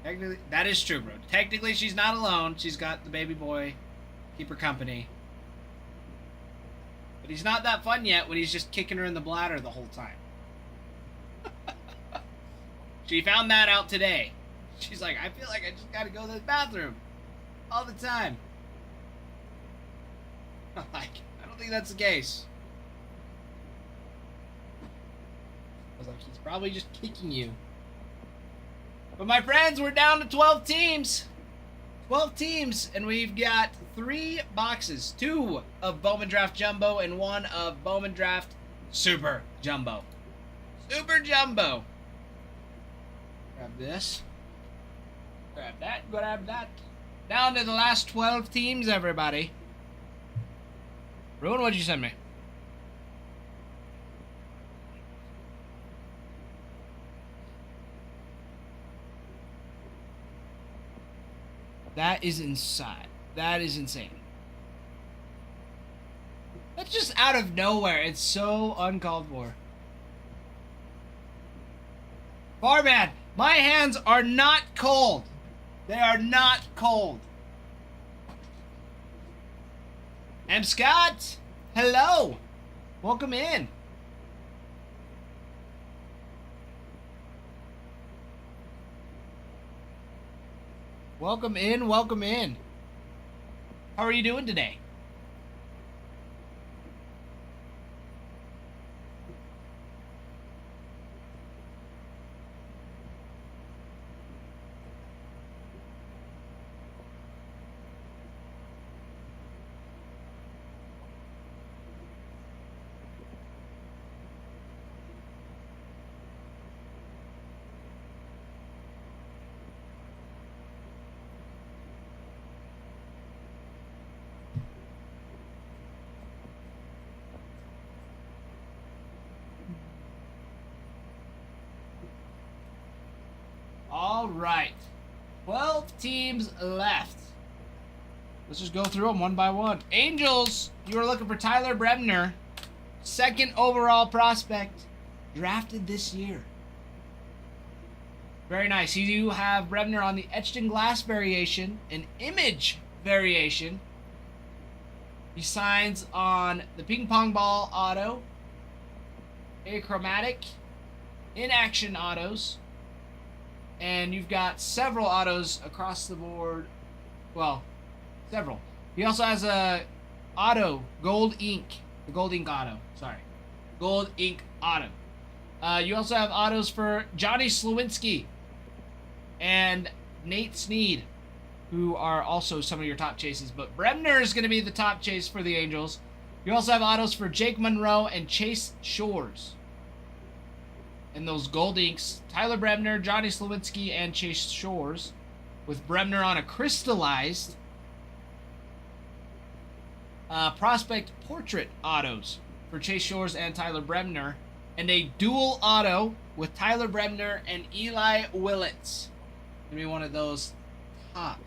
Technically, that is true, bro. Technically, she's not alone. She's got the baby boy, keep her company. But he's not that fun yet when he's just kicking her in the bladder the whole time. She found that out today. She's like, I feel like I just gotta go to the bathroom all the time. I'm like, I don't think that's the case. I was like, she's probably just kicking you. But my friends, we're down to 12 teams. 12 teams, and we've got 3 boxes. 2 of Bowman Draft Jumbo and 1 of Bowman Draft Super Jumbo. Super Jumbo. Grab this. Grab that. Grab that. Down to the last 12 teams, everybody. Ruin, what'd you send me? That is insane. That is insane. That's just out of nowhere. It's so uncalled for. Barman, my hands are not cold. They are not cold. M. Scott, hello. Welcome in. Welcome in, welcome in. How are you doing today? All right, 12 teams left. Let's just go through them one by one. Angels, you are looking for Tyler Bremner, 2nd overall prospect, drafted this year. Very nice. You have Bremner on the etched in glass variation, an image variation. He signs on the ping pong ball auto, achromatic, in action autos. And you've got several autos across the board. Well, several. He also has a auto, gold ink. The gold ink auto. Sorry. Gold ink auto. You also have autos for Johnny Slewinski and Nate Snead, who are also some of your top chases. But Bremner is going to be the top chase for the Angels. You also have autos for Jake Monroe and Chase Shores. And those gold inks, Tyler Bremner, Johnny Slewinski, and Chase Shores, with Bremner on a crystallized prospect portrait autos for Chase Shores and Tyler Bremner, and a dual auto with Tyler Bremner and Eli Willits. Gonna be one of those top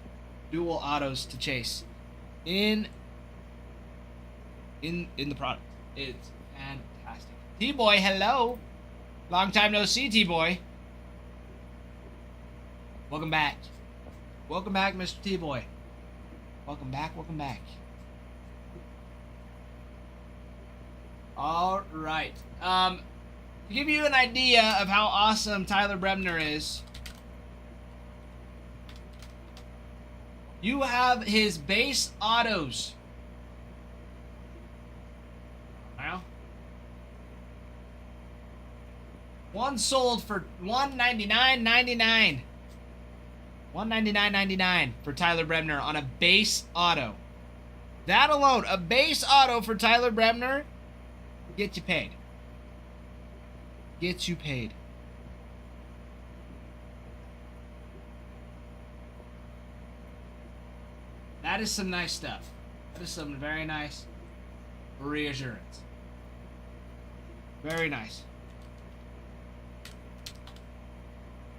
dual autos to chase in the product. It's fantastic. T-Boy, hello. Long time no see, T-Boy. Welcome back. Welcome back, Mr. T-Boy. Welcome back, welcome back. All right. To give you an idea of how awesome Tyler Bremner is, you have his base autos. Now, one sold for $199.99. $199.99 for Tyler Bremner on a base auto. That alone, a base auto for Tyler Bremner, get you paid. Get you paid. That is some nice stuff. That is some very nice reassurance. Very nice.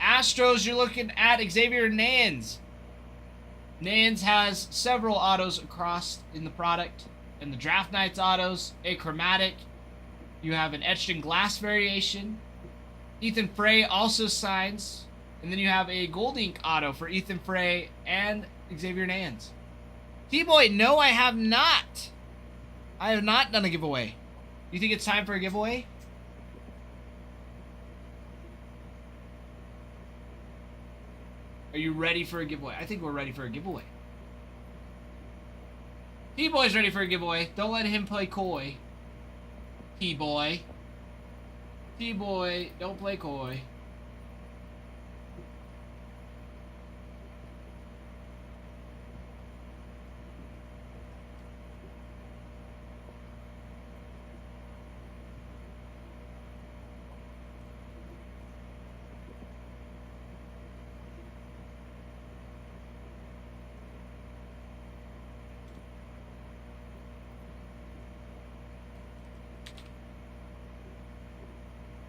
Astros, you're looking at Xavier Nans. Nans has several autos across in the product. In the Draft Nights autos, a chromatic. You have an etched in glass variation. Ethan Frey also signs. And then you have a gold ink auto for Ethan Frey and Xavier Nans. T-Boy, no, I have not. I have not done a giveaway. You think it's time for a giveaway? Are you ready for a giveaway? I think we're ready for a giveaway. T-Boy's ready for a giveaway. Don't let him play coy. T-Boy. T-Boy, don't play coy.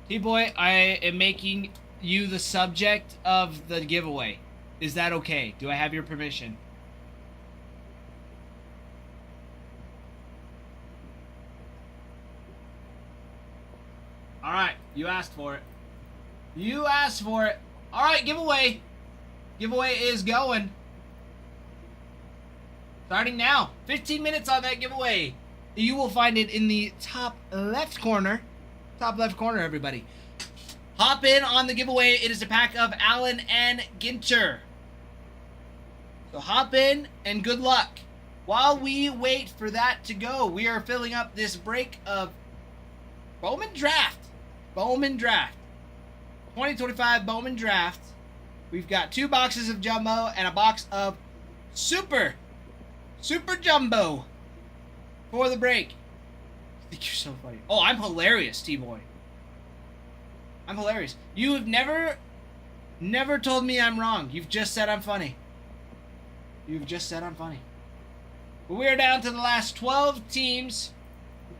T-Boy, I am making you the subject of the giveaway. Is that okay? Do I have your permission? Alright, you asked for it. You asked for it. Alright, giveaway. Giveaway is going. Starting now. 15 minutes on that giveaway. You will find it in the top left corner. Top left corner, everybody. Hop in on the giveaway. It is a pack of Allen and Ginter. So hop in and good luck. While we wait for that to go, we are filling up this break of Bowman Draft. Bowman Draft. 2025 Bowman Draft. We've got 2 boxes of Jumbo and a box of Super Jumbo for the break. I think you're so funny. Oh, I'm hilarious, T-Boy. I'm hilarious. You have never told me I'm wrong. You've just said I'm funny. You've just said I'm funny. But we're down to the last 12 teams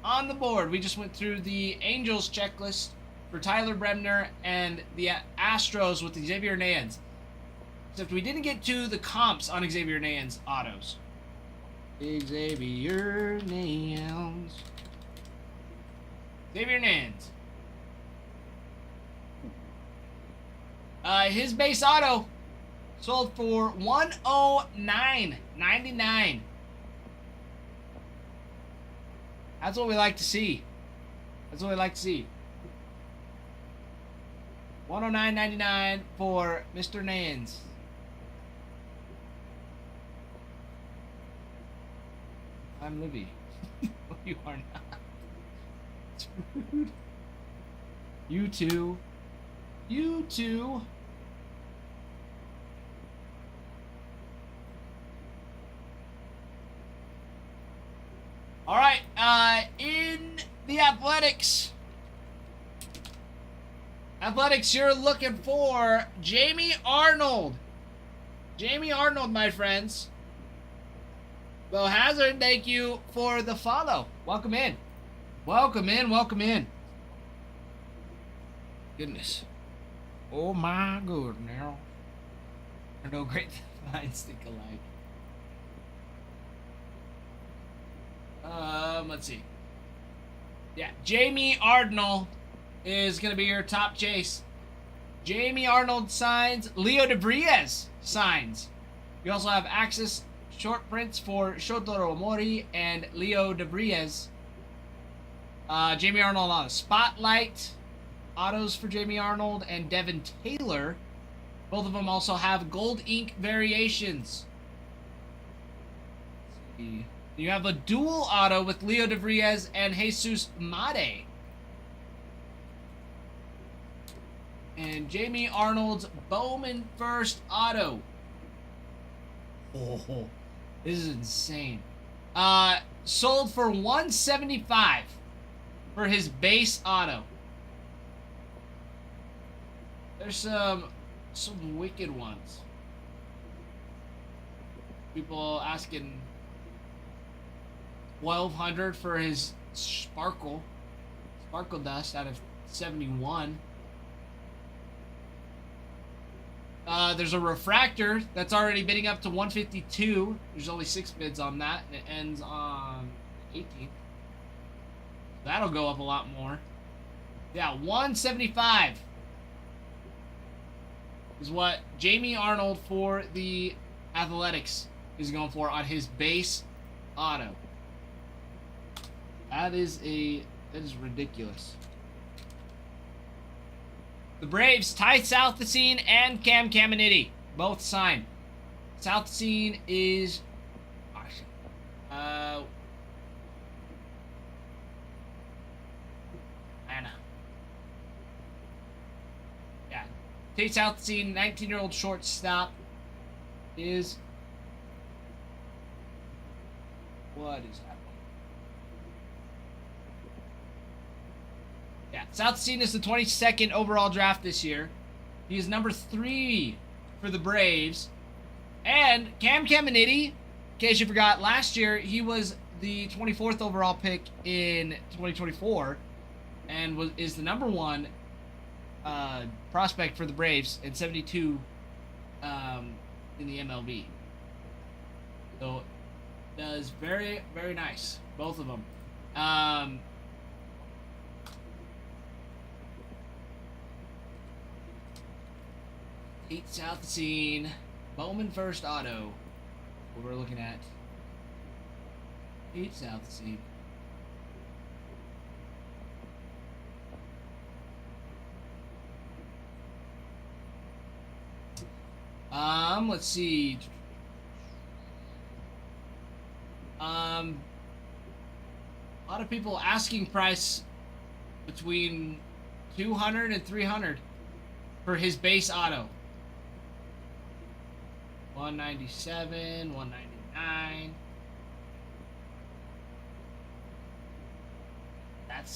on the board. We just went through the Angels checklist for Tyler Bremner and the Astros with Xavier Nans. Except we didn't get to the comps on Xavier Nans autos. Xavier Nans. Xavier Nans. His base auto sold for $109.99. That's what we like to see. That's what we like to see. $109.99 for Mr. Nans. I'm Libby. You are not. You too. You too. All right. In the athletics, you're looking for Jamie Arnold. Jamie Arnold, my friends. Well, Hazard, thank you for the follow. Welcome in. Welcome in. Welcome in. Goodness. Oh my goodness. Now. No great minds think alike. Let's see. Yeah, Jamie Arnold is going to be your top chase. Jamie Arnold signs. Leo DeVries signs. You also have Axis short prints for Shotaro Omori and Leo DeVries. Jamie Arnold on a Spotlight. Autos for Jamie Arnold and Devin Taylor. Both of them also have gold ink variations. Let's see. You have a dual auto with Leo DeVries and Jesus Made. And Jamie Arnold's Bowman first auto. Oh, this is insane. Sold for $175 for his base auto. There's some wicked ones. People asking $1,200 for his sparkle dust out of 71. There's a refractor that's already bidding up to 152. There's only 6 bids on that, and it ends on 18th. That'll go up a lot more. Yeah, 175 is what Jamie Arnold for the Athletics is going for on his base auto. That is ridiculous. The Braves, Ty Southacene and Cam Caminiti, both signed. Southacene is, Anna. Yeah, Ty Southacene, 19-year-old shortstop, is, what is happening? Yeah, Southacene is the 22nd overall draft this year. He is number 3 for the Braves. And Cam Caminiti, in case you forgot, last year he was the 24th overall pick in 2024 and is the number 1 prospect for the Braves and 72 in the MLB. So does very, very nice, both of them. Tate Southacene, Bowman first auto. What we're looking at. Tate Southacene. Let's see. A lot of people asking price between 200 and 300 for his base auto. 197, 199.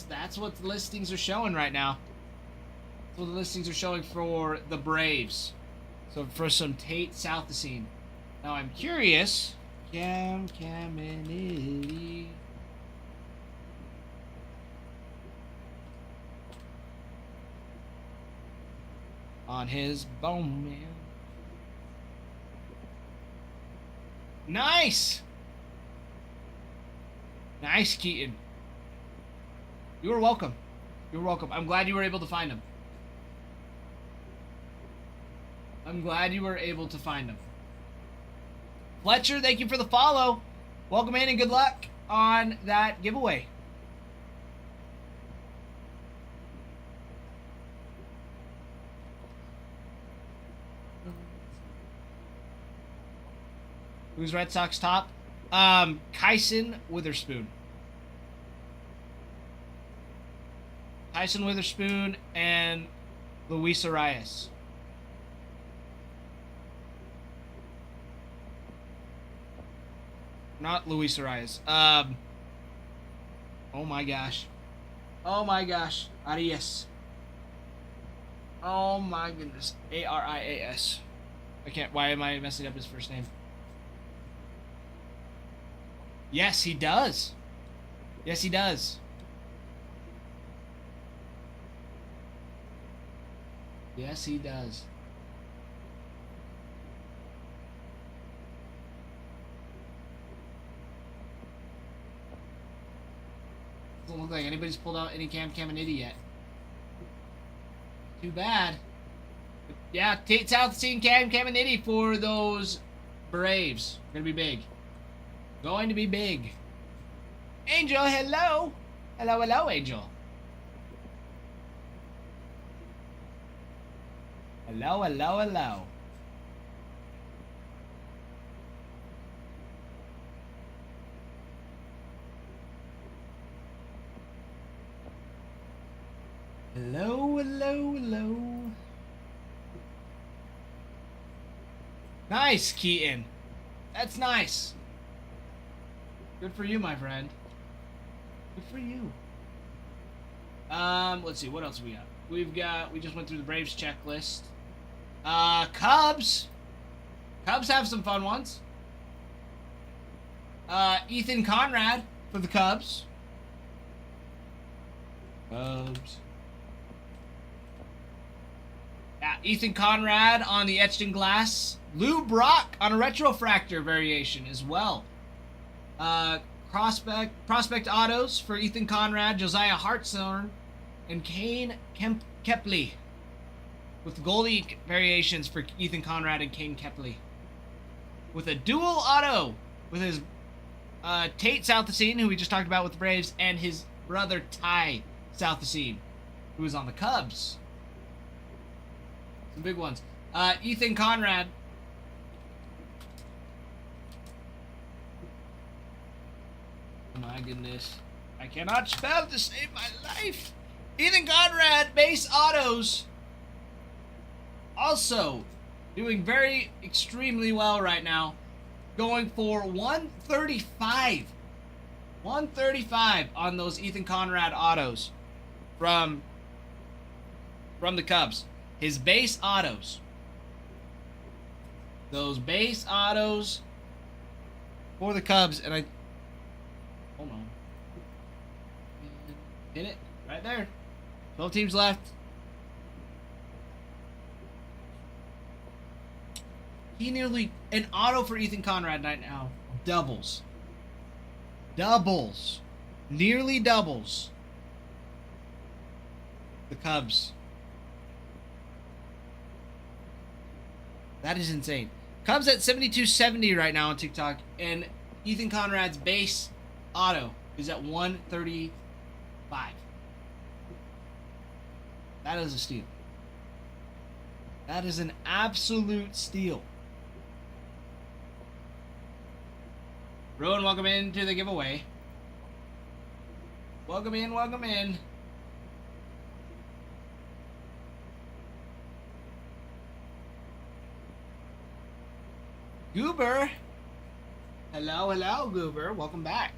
That's what the listings are showing right now. That's what the listings are showing for the Braves. So for some Tate Southacene. Now I'm curious. Cam Caminiti. On his Bowman. Nice! Nice, Keaton. You were welcome. You're welcome. I'm glad you were able to find him. I'm glad you were able to find him. Fletcher, thank you for the follow. Welcome in and good luck on that giveaway. Who's Red Sox top? Kyson Witherspoon. Tyson Witherspoon and Luis Arias. Not Luis Arias. Oh my gosh. Oh my gosh. Arias. Oh my goodness. Arias. I can't. Why am I messing up his first name? Yes, he does. Yes, he does. Yes, he does. Doesn't look like anybody's pulled out any Cam Caminiti yet. Too bad. But yeah, Tate Southacene, Cam Caminiti for those Braves. Gonna be big. Going to be big. Angel, hello. Hello, hello, Angel. Hello, hello, hello. Hello, hello, hello. Nice, Keaton. That's nice. Good for you, my friend. Good for you. Let's see, what else we got? We just went through the Braves checklist. Cubs. Cubs have some fun ones. Ethan Conrad for the Cubs. Cubs. Yeah, Ethan Conrad on the etched in glass. Lou Brock on a retrofractor variation as well. Prospect autos for Ethan Conrad, Josiah Hartshorn, and Kane Kepley. With goalie variations for Ethan Conrad and Kane Kepley. With a dual auto with his Tate Southacene, who we just talked about with the Braves, and his brother Ty Southacene, who is on the Cubs. Some big ones. Ethan Conrad. Oh my goodness. I cannot spell to save my life. Ethan Conrad, base autos. Also doing very extremely well right now. Going for 135. 135 on those Ethan Conrad autos from the Cubs. His base autos. Those base autos for the Cubs. And hold on. Hit it. Right there. 12 teams left. He nearly, an auto for Ethan Conrad right now, doubles. Nearly doubles the Cubs. That is insane. Cubs at 7270 right now on TikTok, and Ethan Conrad's base auto is at 135. That is a steal. That is an absolute steal. Rowan, welcome into the giveaway. Welcome in, welcome in. Goober. Hello, hello, Goober. Welcome back.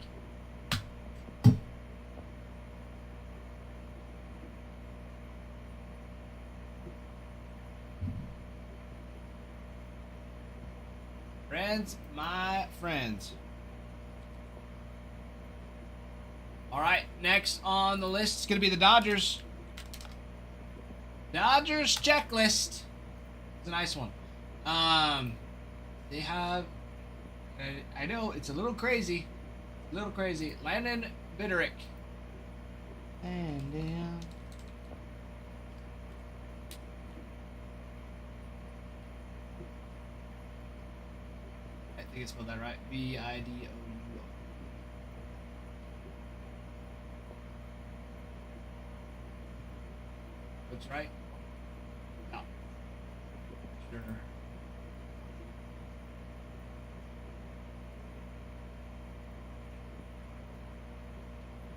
Friends, my friends. All right, next on the list is going to be the Dodgers. Dodgers checklist. It's a nice one. They have, I know it's a little crazy. Landon Bitterick. And I think I spelled that right. Bidou. That's right. No. Sure.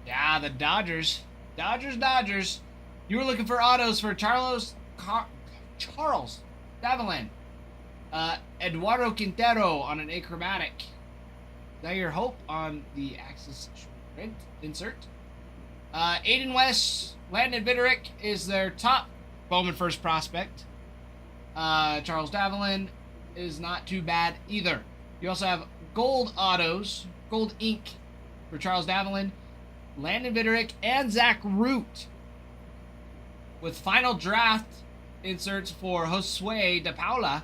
Yeah, the Dodgers. Dodgers. You were looking for autos for Charles Davalin. Eduardo Quintero on an achromatic. Zaire Hope on the Axis Sprint insert. Aiden West, Landon Bitterick is their top Bowman first prospect. Charles Davalin is not too bad either. You also have gold autos, gold ink for Charles Davalin, Landon Bitterick, and Zach Root. With final draft inserts for Josue De Paula,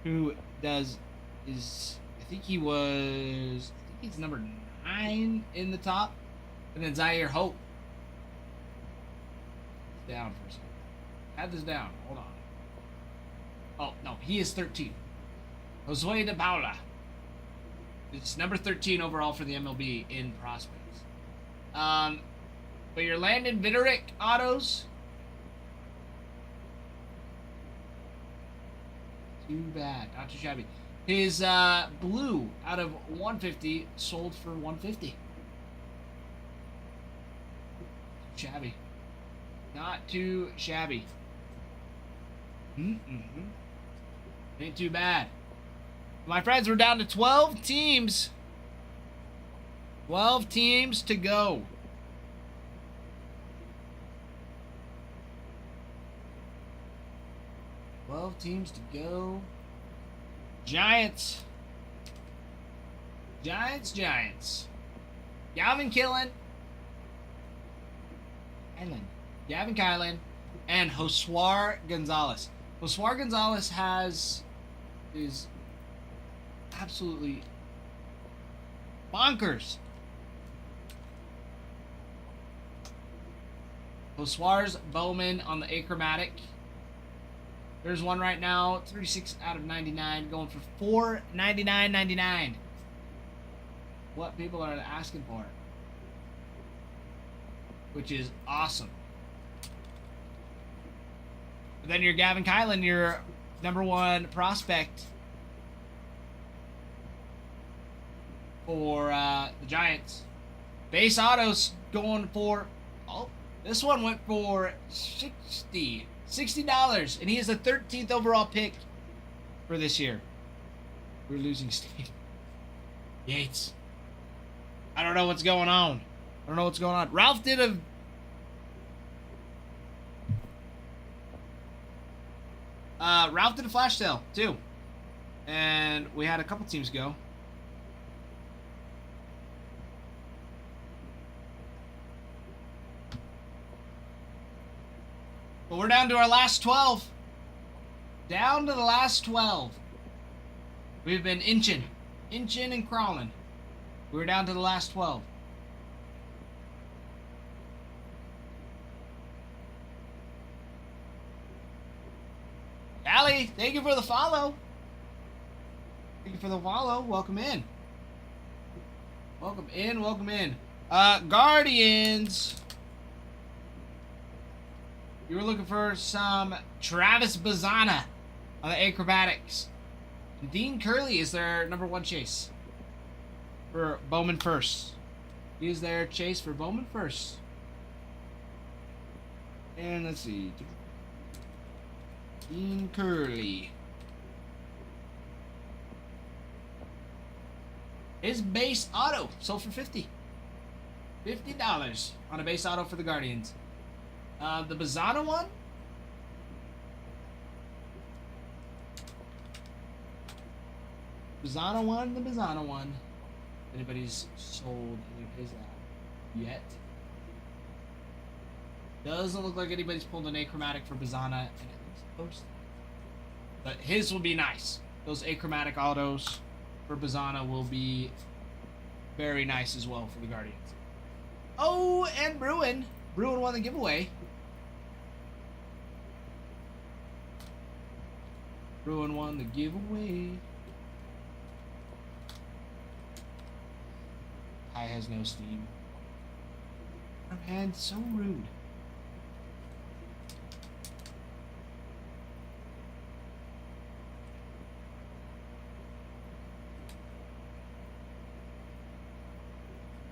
who I think he's number 9 in the top. And then Zaire Hope. Down for a second. Had this down. Hold on. Oh, no. He is 13. Josue De Paula. It's number 13 overall for the MLB in prospects. But your Landon Bitterick autos. Too bad. Not too shabby. His blue out of 150 sold for 150. Shabby. Not too shabby. Ain't too bad. My friends, we're down to 12 teams. 12 teams to go. Giants. Giants. Gavin Kylan, and Josuar Gonzalez. Josuar Gonzalez is absolutely bonkers. Josuar's Bowman on the achromatic. There's one right now, 36 out of 99, going for $499.99. What people are asking for, which is awesome. But then your Gavin Kylan, your number one prospect for the Giants. Base autos going for, oh, this one went for $60, and he is the 13th overall pick for this year. We're losing Steve Yates. I don't know what's going on. Ralph did a flash sale too, and we had a couple teams go. But we're down to our last 12. Down to the last 12. We've been inching and crawling. We're down to the last 12. Allie, thank you for the follow. Welcome in. Guardians. You were looking for some Travis Bazzana on the acrobatics. Dean Curley is their number one chase for Bowman first. He is their chase for Bowman first. And let's see. Dean Curley. His base auto sold for $50 on a base auto for the Guardians. The Bazzana one. The Bazzana one. Anybody's sold any of his out yet? Doesn't look like anybody's pulled an achromatic for Bazzana, and it looks close. But his will be nice. Those achromatic autos for Bazzana will be very nice as well for the Guardians. Oh, and Bruin won the giveaway. Kai has no steam. Our hand's so rude.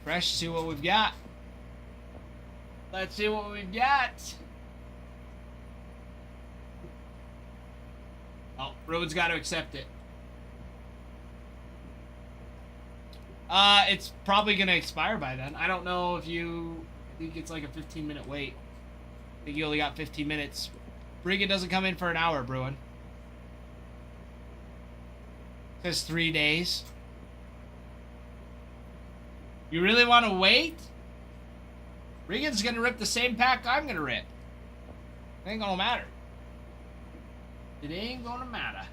Fresh, see what we've got. Let's see what we've got. Oh, Ruben's got to accept it. It's probably going to expire by then. I don't know if you... I think it's like a 15-minute wait. I think you only got 15 minutes. Brigid doesn't come in for an hour, Bruin. It says 3 days. You really want to wait? Regan's going to rip the same pack I'm going to rip. It ain't going to matter. It ain't going to matter.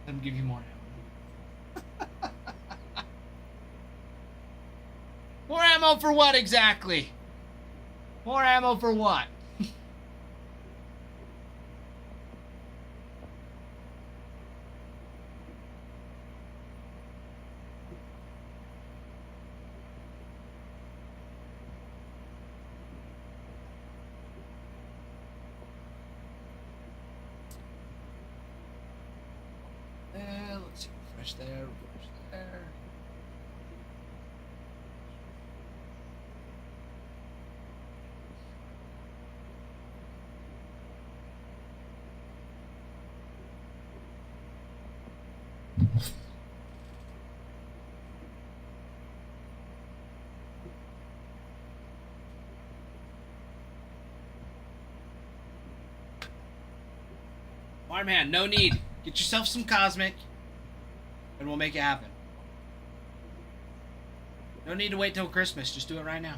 Let me give you more ammo. More ammo for what exactly? More ammo for what? Let's see, refresh there. Farmhand, no need. Get yourself some cosmic, and we'll make it happen. No need to wait till Christmas. Just do it right now.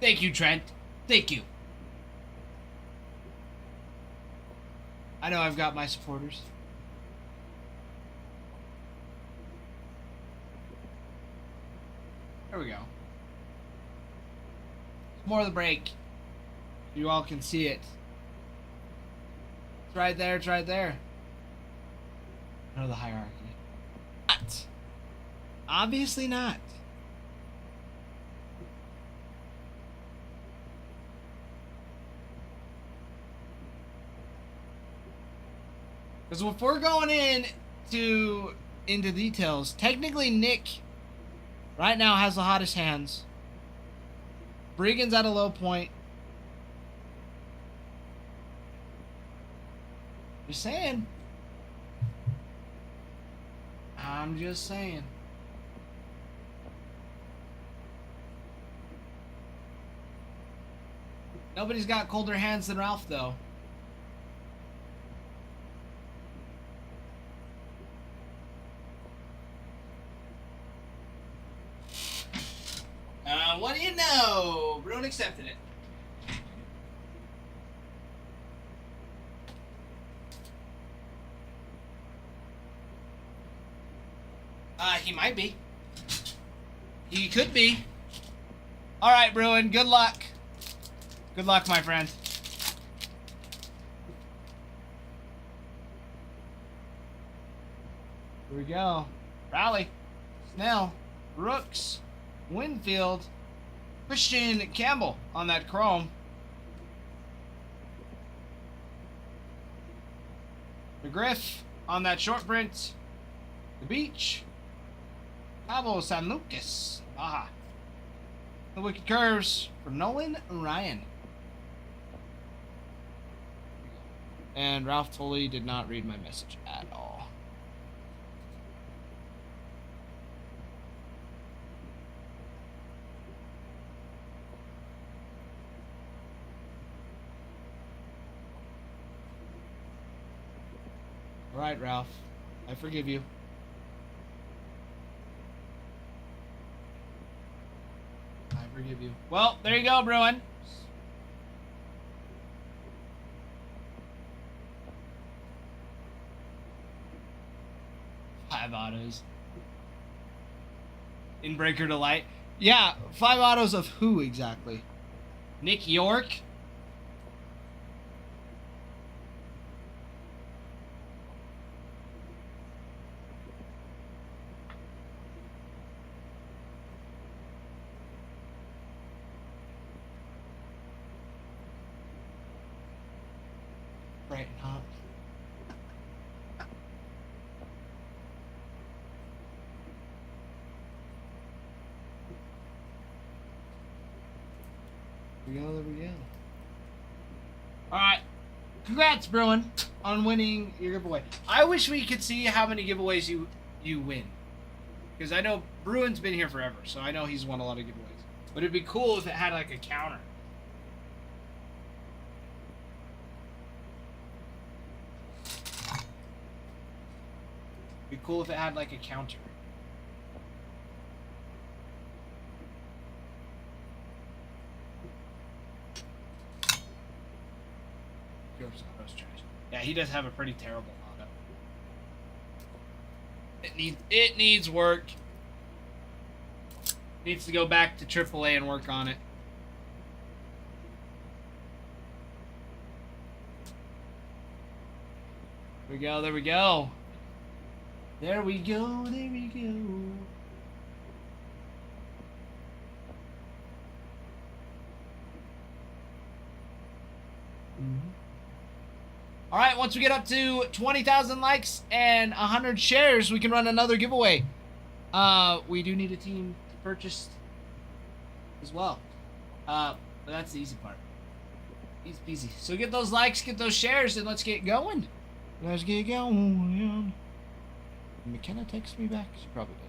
Thank you, Trent. Thank you. I know I've got my supporters. There we go. More of the break. You all can see it. It's right there, it's right there. None of the hierarchy. Not. Obviously not. Because if we're going into details, technically Nick right now has the hottest hands. Brigand's at a low point. Just saying. I'm just saying. Nobody's got colder hands than Ralph, though. What do you know? Bruin accepted it. He might be. He could be. Alright, Bruin, good luck. Good luck, my friend. Here we go. Rally. Snell. Brooks. Winfield. Christian Campbell on that chrome. McGriff on that short print. The Beach. Pablo San Lucas. Baja. The Wicked Curves for Nolan Ryan. And Ralph Tully did not read my message at all. All right, Ralph. I forgive you. I forgive you. Well, there you go, Bruin. Five autos. Inbreaker Delight. Yeah, 5 autos of who exactly? Nick York? Right, huh? There we go. Alright. Congrats, Bruin, on winning your giveaway. I wish we could see how many giveaways you win. Because I know Bruin's been here forever, so I know he's won a lot of giveaways. But it'd be cool if it had like a counter. It'd be cool if it had like a counter. Yeah, he does have a pretty terrible auto. It needs work. Needs to go back to AAA and work on it. There we go, there we go. There we go, there we go. All right, once we get up to 20,000 likes and 100 shares, we can run another giveaway. We do need a team to purchase as well. But that's the easy part. Easy peasy. So get those likes, get those shares, and let's get going. Let's get going. McKenna texts me back? She probably did.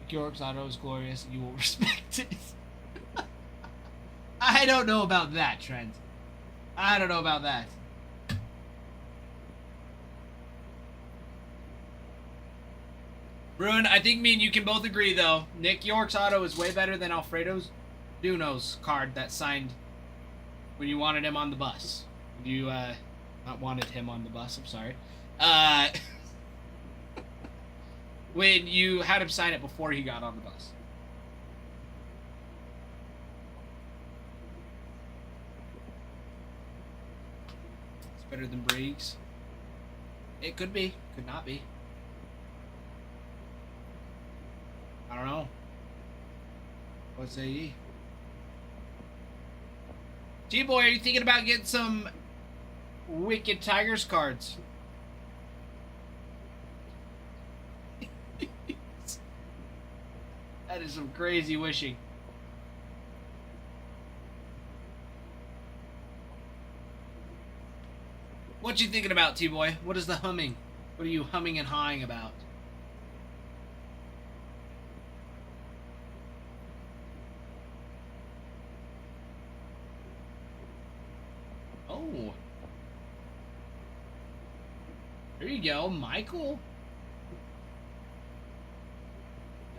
York's auto is glorious. You will respect it. I don't know about that, Trent. I don't know about that. Bruin, I think me and you can both agree, though. Nick York's auto is way better than Alfredo's Duno's card that signed when you wanted him on the bus. You, not wanted him on the bus, I'm sorry. When you had him sign it before he got on the bus. It's better than Briggs. It could be. Could not be. I don't know. What say ye? G-Boy, are you thinking about getting some Wicked Tigers cards? That is some crazy wishing. What you thinking about, T-Boy? What is the humming? What are you humming and hawing about? Oh. There you go, Michael.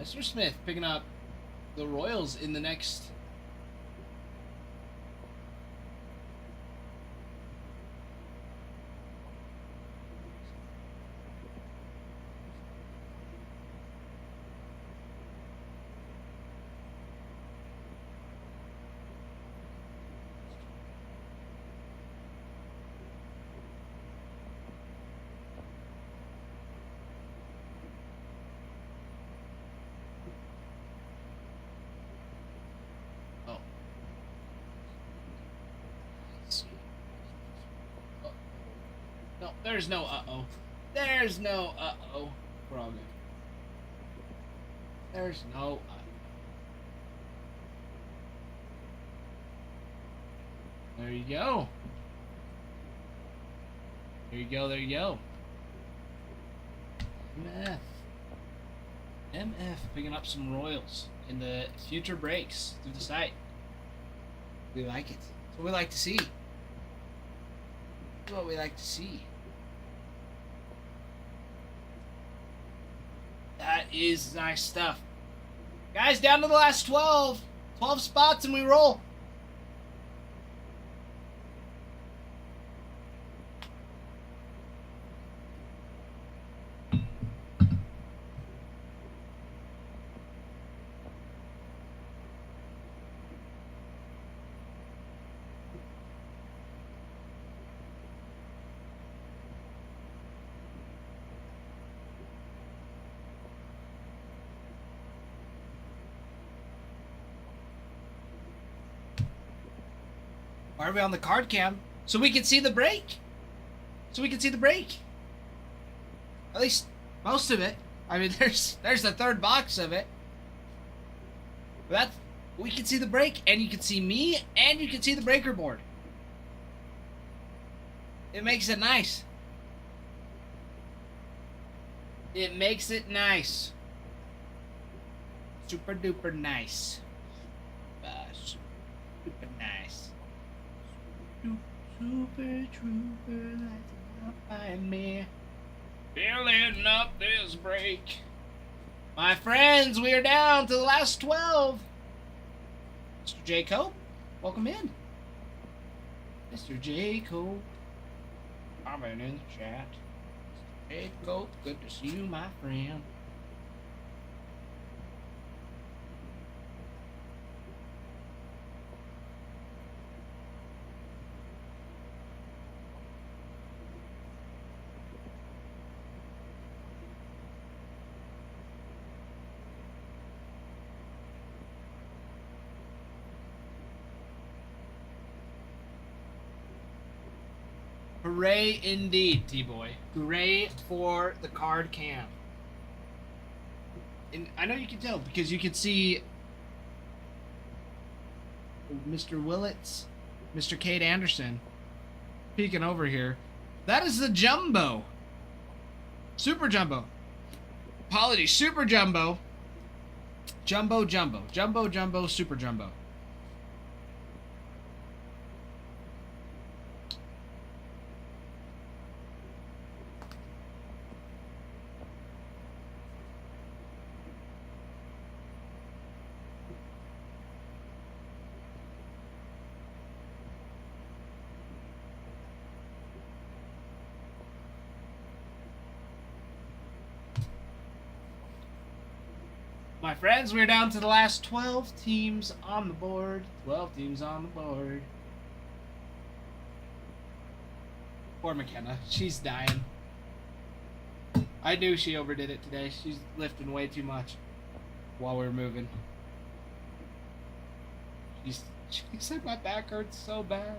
Mr. Smith picking up the Royals in the next. No, there's no uh-oh. There's no uh-oh. We're all good. There's no uh-oh. There you go. There you go, there you go. MF. MF picking up some Royals in the future breaks through the site. We like it. That's what we like to see. That's what we like to see. That is nice stuff. Guys, down to the last 12. 12 spots and we roll. Why are we on the card cam? So we can see the break. So we can see the break. At least most of it. I mean, there's the third box of it. But that's, we can see the break, and you can see me, and you can see the breaker board. It makes it nice. It makes it nice. Super duper nice. Super nice. Super trooper, lighting up by me. Filling up this break. My friends, we are down to the last 12. Mr. J. Cope, welcome in. Mr. J. Cope, comment in the chat. Mr. J. Cope, good to see you, my friend. Hooray indeed, T-Boy. Hooray for the card cam. And I know you can tell because you can see Mr. Willits, Mr. Kate Anderson peeking over here. That is the Jumbo. Super Jumbo. Apologies, Super Jumbo. Jumbo, Super Jumbo. My friends, we're down to the last 12 teams on the board. 12 teams on the board. Poor McKenna. She's dying. I knew she overdid it today. She's lifting way too much while we were moving. She said my back hurts so bad.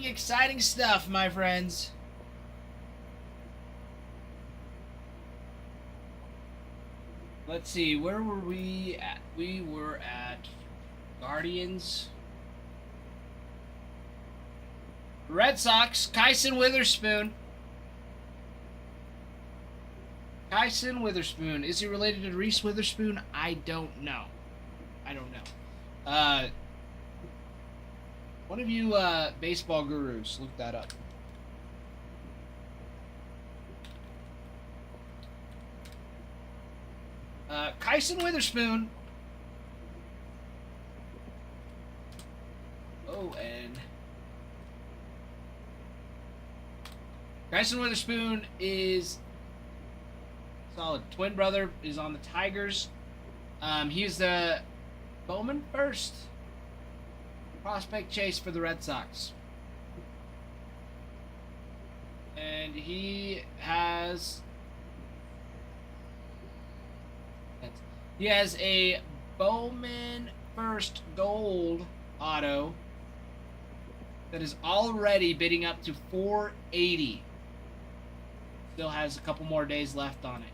Exciting stuff, my friends. Let's see, where were we at? We were at Guardians. Red Sox, Kyson Witherspoon. Kyson Witherspoon. Is he related to Reese Witherspoon? I don't know. One of you baseball gurus, look that up. Kyson Witherspoon. Oh, and Kyson Witherspoon is solid. Twin brother is on the Tigers. He's the Bowman first prospect chase for the Red Sox. And he has a Bowman first gold auto that is already bidding up to $480. Still has a couple more days left on it.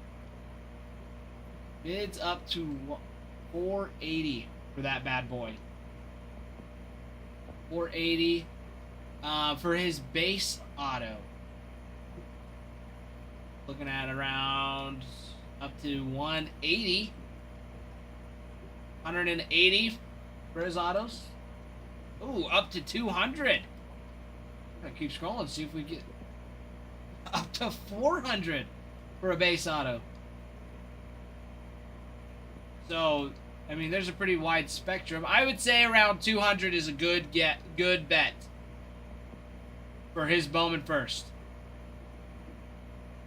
Bids up to $480 for that bad boy. $480 for his base auto. Looking at around up to $180. $180 for his autos. Ooh, up to $200. Gotta keep scrolling, see if we get up to $400 for a base auto. So, I mean, there's a pretty wide spectrum. I would say around 200 is a good bet for his Bowman first.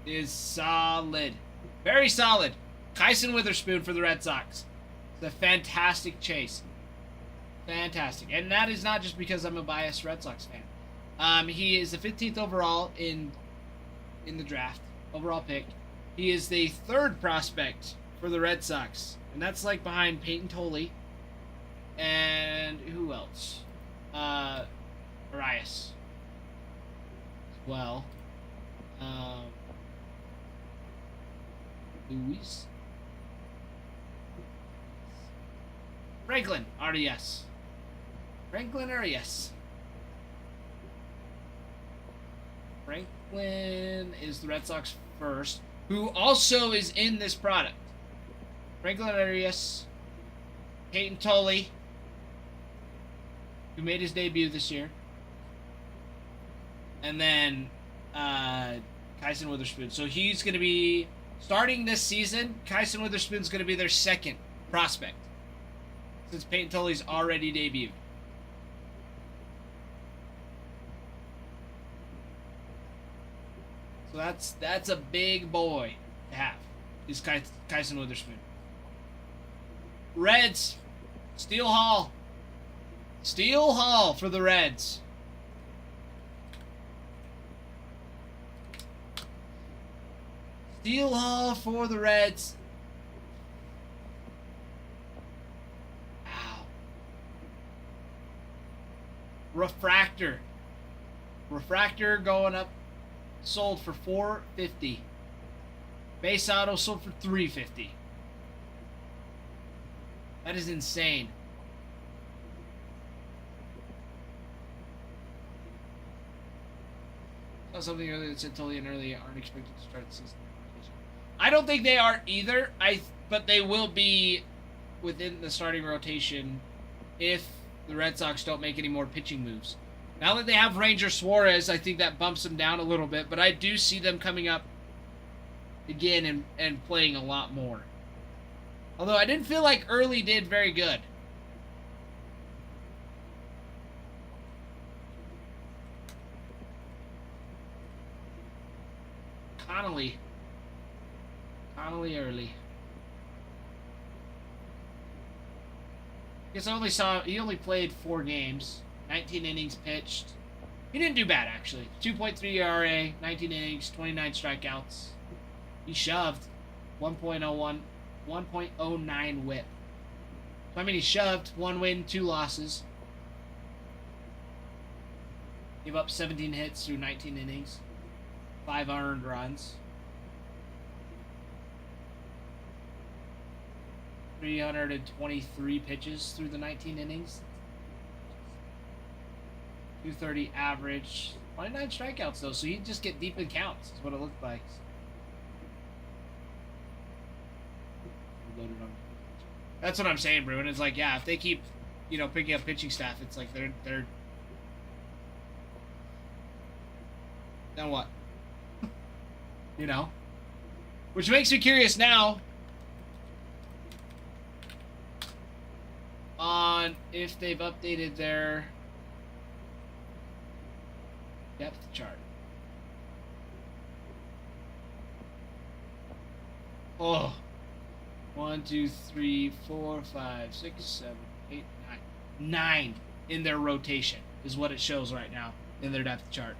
Is solid, very solid. Kyson Witherspoon for the Red Sox. It's a fantastic chase, fantastic, and that is not just because I'm a biased Red Sox fan. He is the 15th overall in the draft, overall pick. He is the third prospect for the Red Sox. And that's like behind Peyton Tolley. And who else? Arias. As well. Luis. Franklin Arias. Franklin Arias. Franklin is the Red Sox first, who also is in this product. Franklin Arias, Peyton Tolley, who made his debut this year, and then Kyson Witherspoon. So he's going to be, starting this season, Kyson Witherspoon's going to be their second prospect. since Peyton Tully's already debuted. So that's a big boy to have. Is Kyson Witherspoon. Reds, Steel Hall. Steel Hall for the Reds. Steel Hall for the Reds. Ow. Refractor. Refractor going up. Sold for $450. Base auto sold for $350. That is insane. Saw something earlier that said Tully and Early aren't expected to start the season. I don't think they are either. But they will be within the starting rotation if the Red Sox don't make any more pitching moves. Now that they have Ranger Suarez, I think that bumps them down a little bit. But I do see them coming up again and playing a lot more. Although I didn't feel like Early did very good. Connolly Early. Guess he only played 4 games, 19 innings pitched. He didn't do bad actually. 2.3 ERA, 19 innings, 29 strikeouts. He shoved 1.01, 1.09 whip. So, I mean, he shoved 1 win, 2 losses. Gave up 17 hits through 19 innings, 5 earned runs. 323 pitches through the 19 innings. 230 average. 29 strikeouts, though, so he'd just get deep in counts, is what it looked like. That's what I'm saying, Bruin. It's like, yeah, if they keep, picking up pitching staff, it's like they're then what? Which makes me curious now on if they've updated their depth chart. Oh. 1, 2, 3, 4, 5, 6, 7, 8, 9. 9 in their rotation is what it shows right now in their depth chart.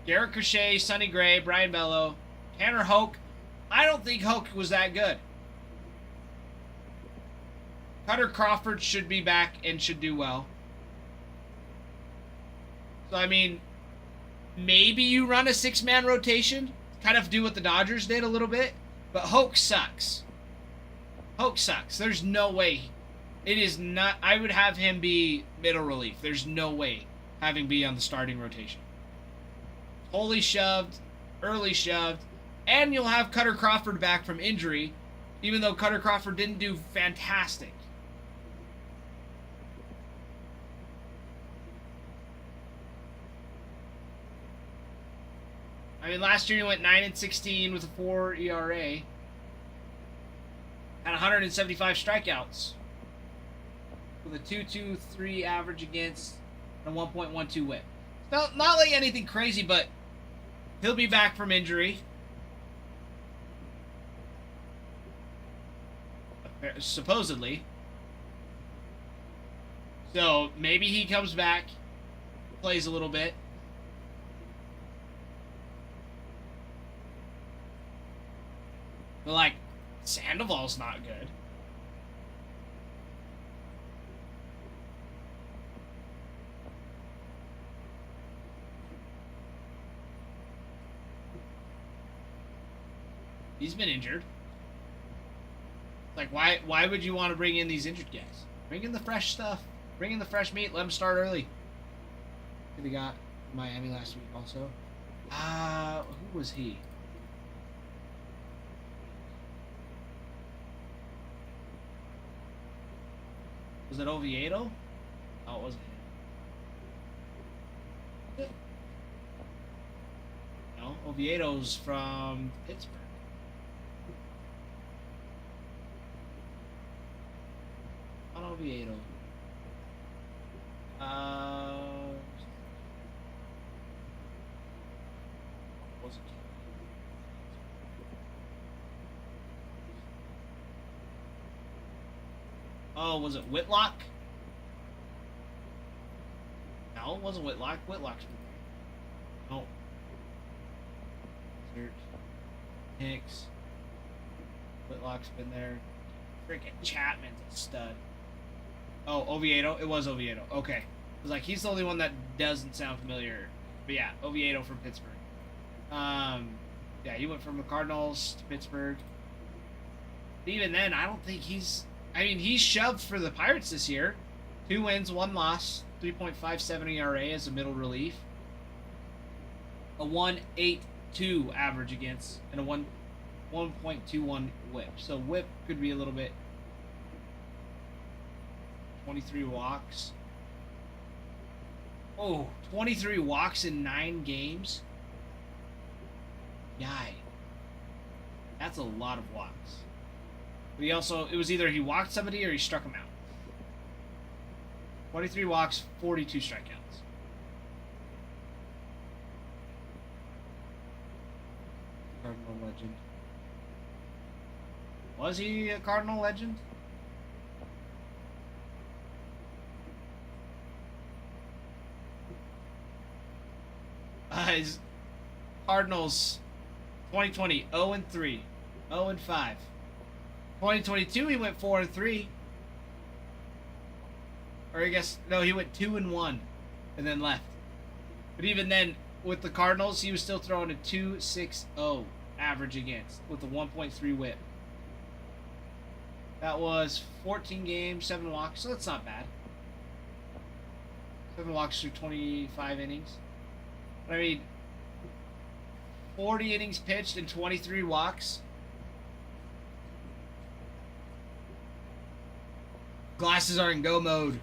Garrett Crochet, Sonny Gray, Brian Bello, Tanner Hoke. I don't think Hoke was that good. Cutter Crawford should be back and should do well. So, I mean, maybe you run a 6-man rotation. Kind of do what the Dodgers did a little bit. But Hoke sucks. Hoke sucks. There's no way. It is not. I would have him be middle relief. There's no way having be on the starting rotation. Holy shoved, Early shoved, and you'll have Cutter Crawford back from injury, even though Cutter Crawford didn't do fantastic. I mean, last year he went 9-16 with a 4 ERA. Had 175 strikeouts. With a 2.23 average against and a 1.12 whip. Not like anything crazy, but he'll be back from injury. Supposedly. So maybe he comes back, plays a little bit. But, like, Sandoval's not good. He's been injured. Like, why would you want to bring in these injured guys? Bring in the fresh stuff. Bring in the fresh meat. Let them start early. They got Miami last week also. Who was he? Was it Oviedo? Oh, it wasn't him. No, Oviedo's from Pittsburgh. I don't Oviedo. Was it? Oh, was it Whitlock? No, it wasn't Whitlock. Whitlock's been there. No. Search. Hicks. Whitlock's been there. Freaking Chapman's a stud. Oh, Oviedo. It was Oviedo. Okay. I was like, he's the only one that doesn't sound familiar. But yeah, Oviedo from Pittsburgh. Yeah, he went from the Cardinals to Pittsburgh. But even then, I don't think he's... I mean, he's shoved for the Pirates this year. 2 wins, 1 loss, 3.57 ERA as a middle relief. A 1.82 average against, and a 1.21 whip. So whip could be a little bit. 23 walks. Oh, 23 walks in 9 games. Yay. That's a lot of walks. But he also, it was either he walked somebody or he struck him out. 23 walks, 42 strikeouts. Cardinal legend. Was he a Cardinal legend? His Cardinals 2020 0-3, 0-5. 2022 he went 4-3. Or I guess no, he went 2-1 and then left. But even then, with the Cardinals, he was still throwing a 2.60 average against with a 1.3 whip. That was 14 games, 7 walks, so that's not bad. 7 walks through 25 innings. But I mean, 40 innings pitched and 23 walks. Glasses are in go mode.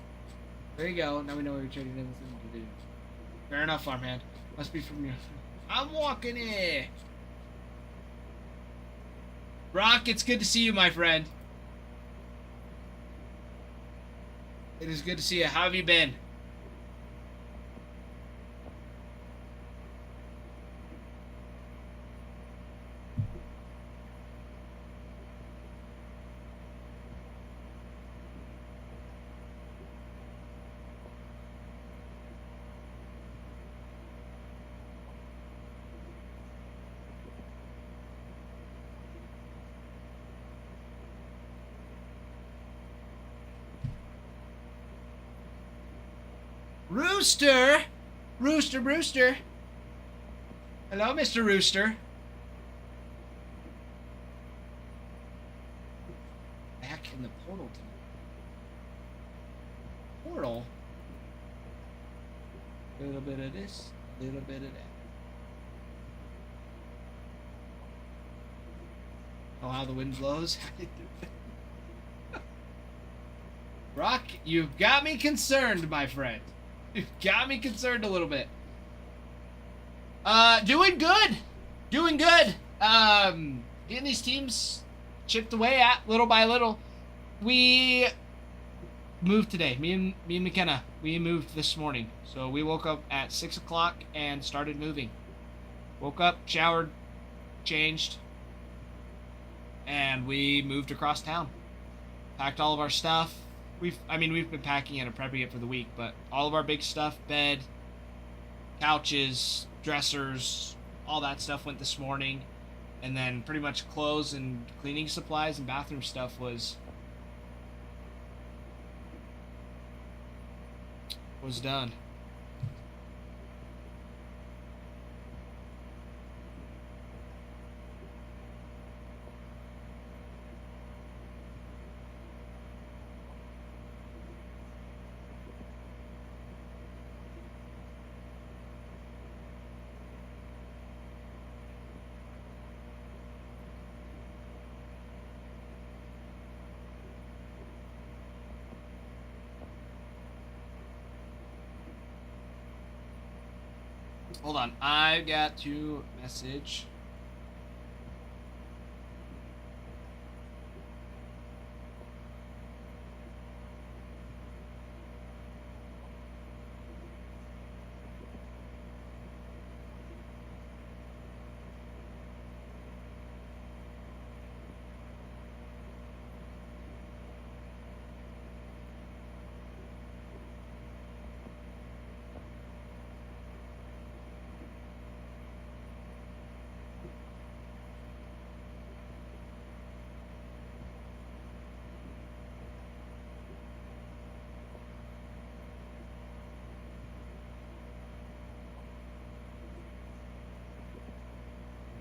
There you go. Now we know what you're trading in with the video. Fair enough, farmhand. Must be from your... I'm walking in. Brock, it's good to see you, my friend. It is good to see you. How have you been? Rooster! Rooster Brewster! Hello, Mr. Rooster. Back in the portal tonight. Portal? A little bit of this, a little bit of that. Oh, how the wind blows. Brock, you've got me concerned, my friend. You've got me concerned a little bit. Doing good. Doing good. Getting these teams chipped away at little by little. We moved today. Me and McKenna, we moved this morning. So we woke up at 6 o'clock and started moving. Woke up, showered, changed, and we moved across town. Packed all of our stuff. We've been packing it and prepping it for the week, but all of our big stuff, bed, couches, dressers, all that stuff went this morning. And then pretty much clothes and cleaning supplies and bathroom stuff was done. Hold on, I've got to message.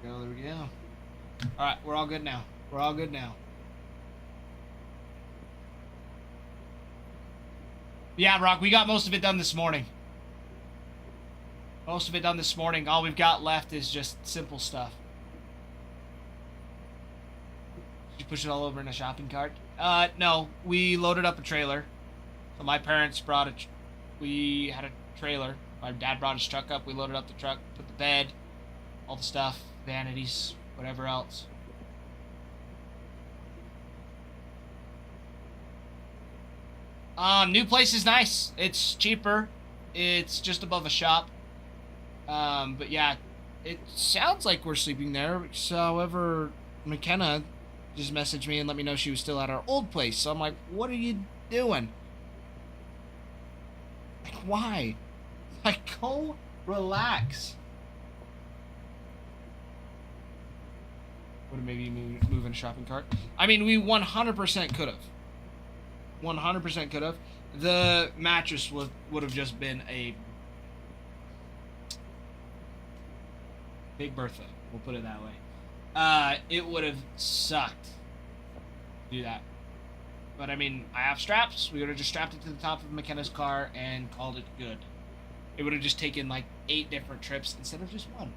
There we go. All right, we're all good now. We're all good now. Yeah, Brock, we got most of it done this morning. Most of it done this morning. All we've got left is just simple stuff. Did you push it all over in a shopping cart? No. We loaded up a trailer. So my parents brought we had a trailer. My dad brought his truck up. We loaded up the truck, put the bed, all the stuff, vanities, whatever else. New place is nice. It's cheaper. It's just above a shop. But yeah, it sounds like we're sleeping there. However, McKenna just messaged me and let me know she was still at our old place. So I'm like, what are you doing? Like, why? Like, go relax. Would have maybe move in a shopping cart. I mean, we 100% could have. 100% could have. The mattress would have just been a Big Bertha. We'll put it that way. It would have sucked to do that. But I mean, I have straps. We would have just strapped it to the top of McKenna's car and called it good. It would have just taken like 8 different trips instead of just one.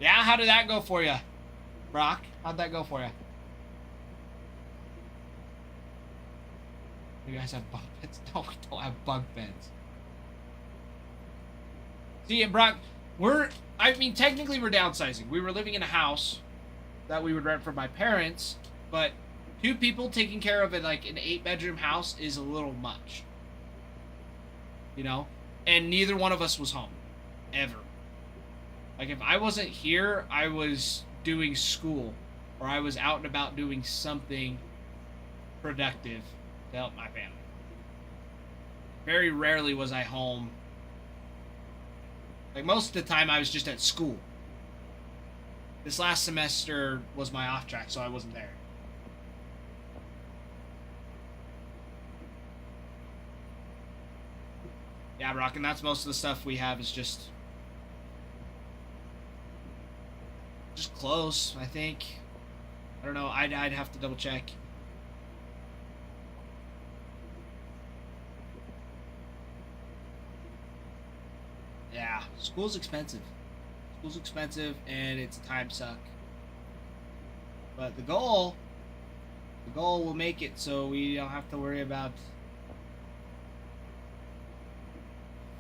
Yeah, how did that go for you, Brock? How'd that go for you? You guys have bunk beds? No, we don't have bunk beds. See, Brock, technically we're downsizing. We were living in a house that we would rent from my parents, but 2 people taking care of it, like an 8-bedroom house, is a little much. You know? And neither one of us was home. Ever. Like, if I wasn't here, I was doing school, or I was out and about doing something productive to help my family. Very rarely was I home. Like, most of the time I was just at school. This last semester was my off track, so I wasn't there. Yeah, Brock, and that's most of the stuff we have is just close, I think. I don't know. I'd have to double check. Yeah, school's expensive. School's expensive, and it's a time suck. But the goal will make it so we don't have to worry about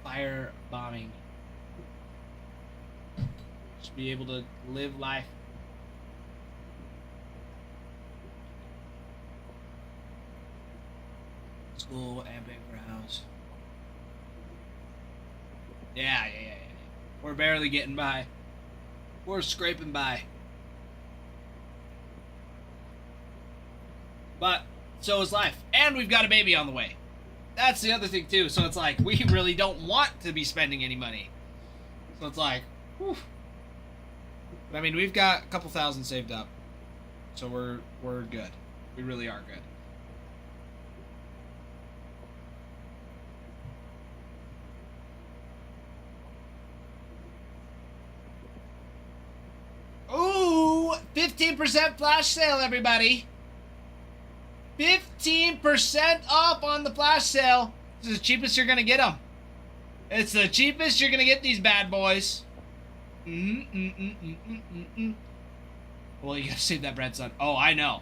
fire bombing. Just be able to live life. School and pay for a house. Yeah. We're barely getting by. We're scraping by. But so is life. And we've got a baby on the way. That's the other thing too. So it's like, we really don't want to be spending any money. So it's like, whew. But I mean, we've got a couple thousand saved up. So we're good. We really are good. Ooh, 15% flash sale, everybody. 15% off on the flash sale. This is the cheapest you're going to get them. It's the cheapest you're going to get these bad boys. Well, you got to save that bread, son. Oh, I know.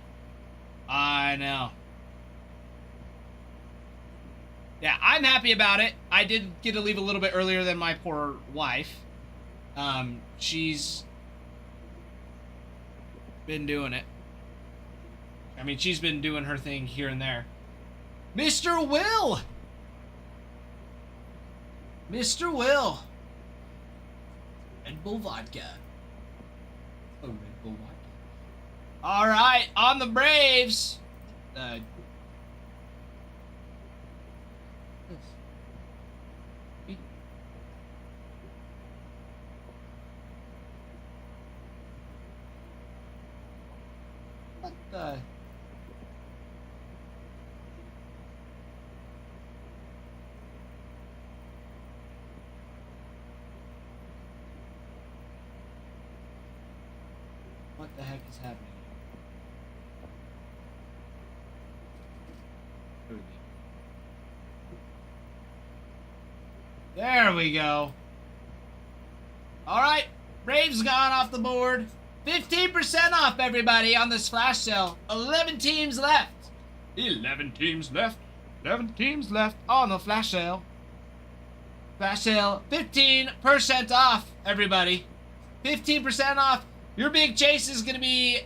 Yeah, I'm happy about it. I did get to leave a little bit earlier than my poor wife. She's been doing it. I mean, she's been doing her thing here and there. Mr. Will! Mr. Will! Red Bull vodka. Oh, Red Bull vodka. Alright, on the Braves! What the... What the heck is happening? There we go. All right, Braves gone off the board. 15% off, everybody, on this flash sale. 11 teams left. 11 teams left. 11 teams left on the flash sale. Flash sale, 15% off, everybody. 15% off. Your big chase is going to be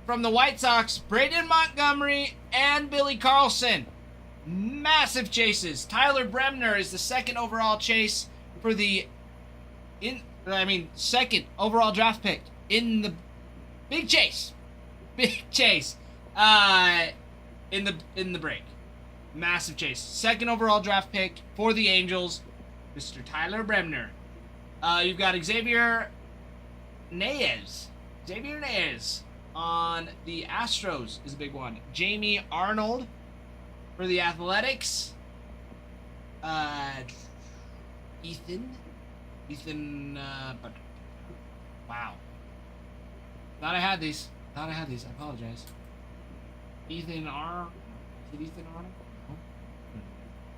from the White Sox, Braden Montgomery and Billy Carlson. Massive chases. Tyler Bremner is the second overall chase for the second overall draft pick in the big chase. Big chase. In the break. Massive chase. Second overall draft pick for the Angels, Mr. Tyler Bremner. You've got Xavier Naez. Xavier Naez on the Astros is a big one. Jamie Arnold for the Athletics. Ethan, wow. Thought I had these. I apologize. Is it Ethan Arnold?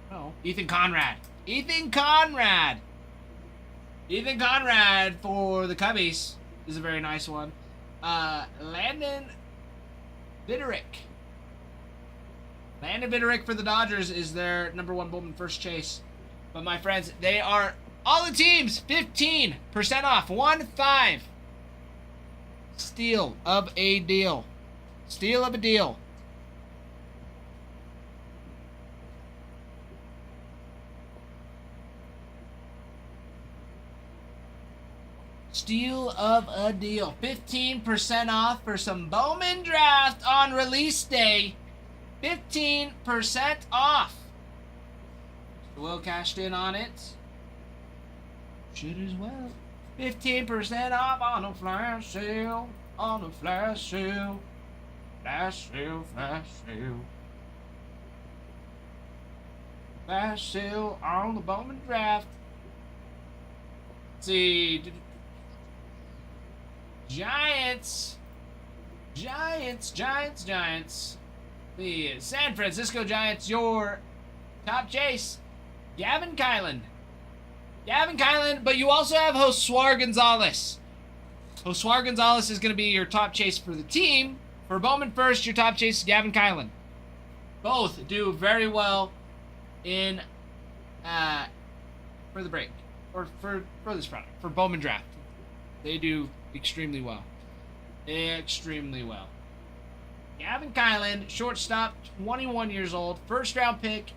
No. Ethan Conrad. Ethan Conrad for the Cubbies is a very nice one. Landon Vitterick for the Dodgers is their number one Bowman first chase. But my friends, they are all the teams 15% off. 1-5. Steal of a deal. Steal of a deal. Steal of a deal. 15% off for some Bowman draft on release day. 15% off. Will cashed in on it. Should as well. 15% off on a flash sale. On a flash sale. Flash sale, flash sale. Flash sale on the Bowman draft. Let's see. Giants. The San Francisco Giants, your top chase, Gavin Kylan, but you also have Josuar Gonzalez. Josuar Gonzalez is going to be your top chase for the team. For Bowman first, your top chase is Gavin Kylan. Both do very well in for the break, or for this product, for Bowman draft. They do extremely well. Gavin Kylan, shortstop, 21 years old, first round pick,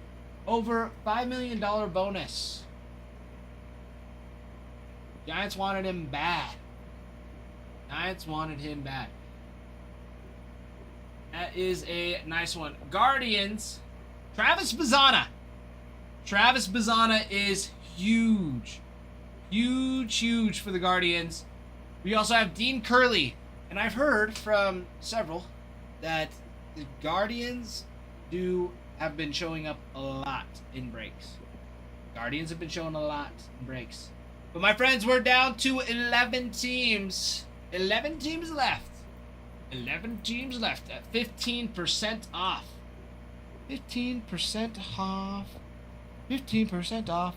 over $5 million bonus. Giants wanted him bad. That is a nice one. Guardians, Travis Bazzana. Travis Bazzana is huge. Huge for the Guardians. We also have Dean Curley. And I've heard from several that the Guardians have been showing up a lot in breaks. Guardians have been showing a lot in breaks. But my friends, we're down to 11 teams. 11 teams left. 11 teams left at 15% off. 15% off. 15% off.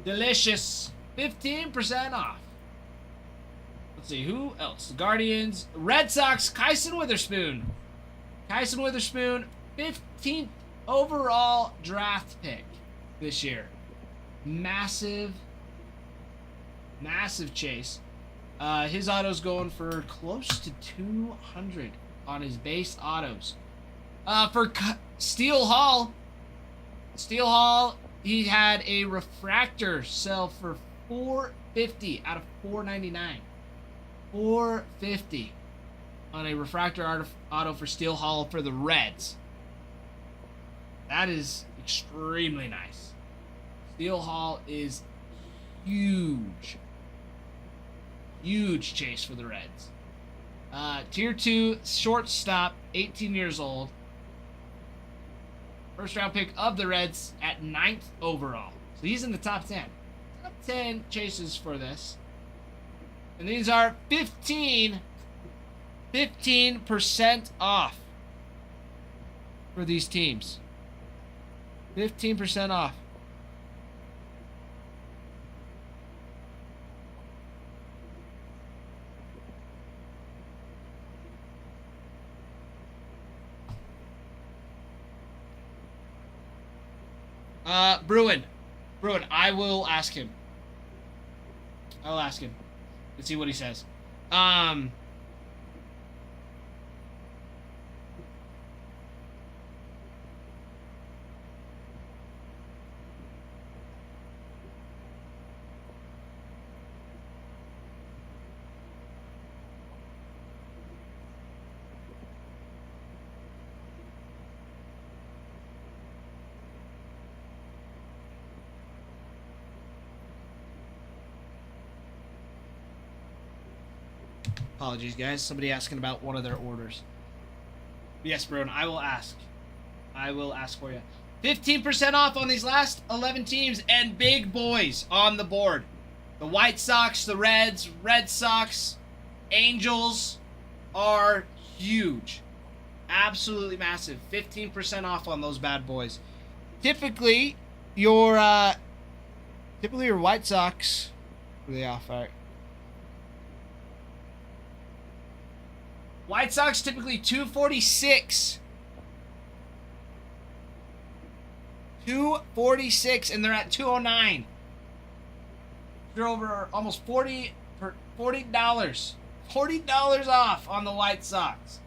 Delicious. 15% off. Let's see, who else? The Guardians. Red Sox, Kyson Witherspoon. 15th overall draft pick this year. Massive chase. His auto's going for close to 200 on his base autos. For Steel Hall, he had a refractor sell for $450 out of $499. $450 on a refractor auto for Steel Hall for the Reds. That is extremely nice. Steel Hall is huge chase for the Reds. Tier 2 shortstop, 18 years old. First round pick of the Reds at 9th overall. So he's in the top 10. Top 10 chases for this. And these are 15% off for these teams. 15% off. Bruin, I will ask him. I'll ask him. Let's see what he says. Apologies, guys. Somebody asking about one of their orders. Yes, Bruin, I will ask. I will ask for you. 15% off on these last 11 teams and big boys on the board. The White Sox, the Reds, Red Sox, Angels are huge. Absolutely massive. 15% off on those bad boys. Typically, your White Sox, what are they off at? White Sox typically 246. 246, and they're at 209. They're over almost $40 $40 off on the White Sox.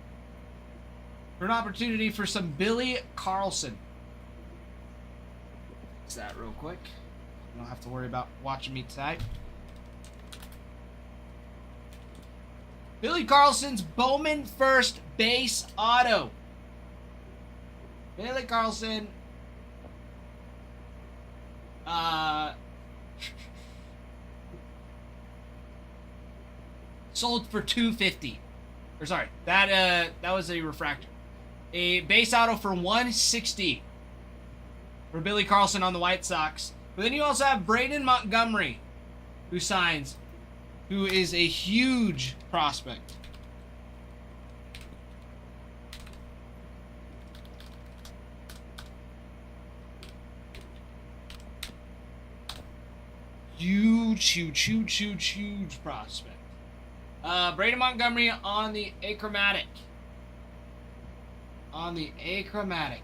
For an opportunity for some Billy Carlson. Fix that real quick. You don't have to worry about watching me type. Billy Carlson's Bowman first base auto. Billy Carlson. Sold for $250. Or sorry, that was a refractor. A base auto for $160 for Billy Carlson on the White Sox. But then you also have Braden Montgomery, who signs, who is a huge prospect. Huge prospect. Braden Montgomery on the achromatic. On the achromatic.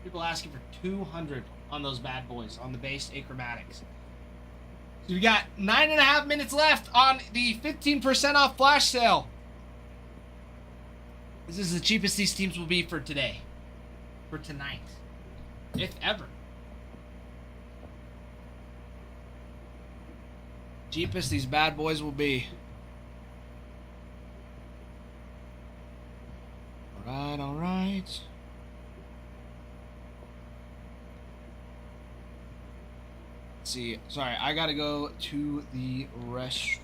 People asking for $200 on those bad boys, on the base achromatics. So we got 9.5 minutes left on the 15% off flash sale. This is the cheapest these teams will be for today. For tonight. If ever. Cheapest these bad boys will be. Alright. Let's see. Sorry, I gotta go to the restroom.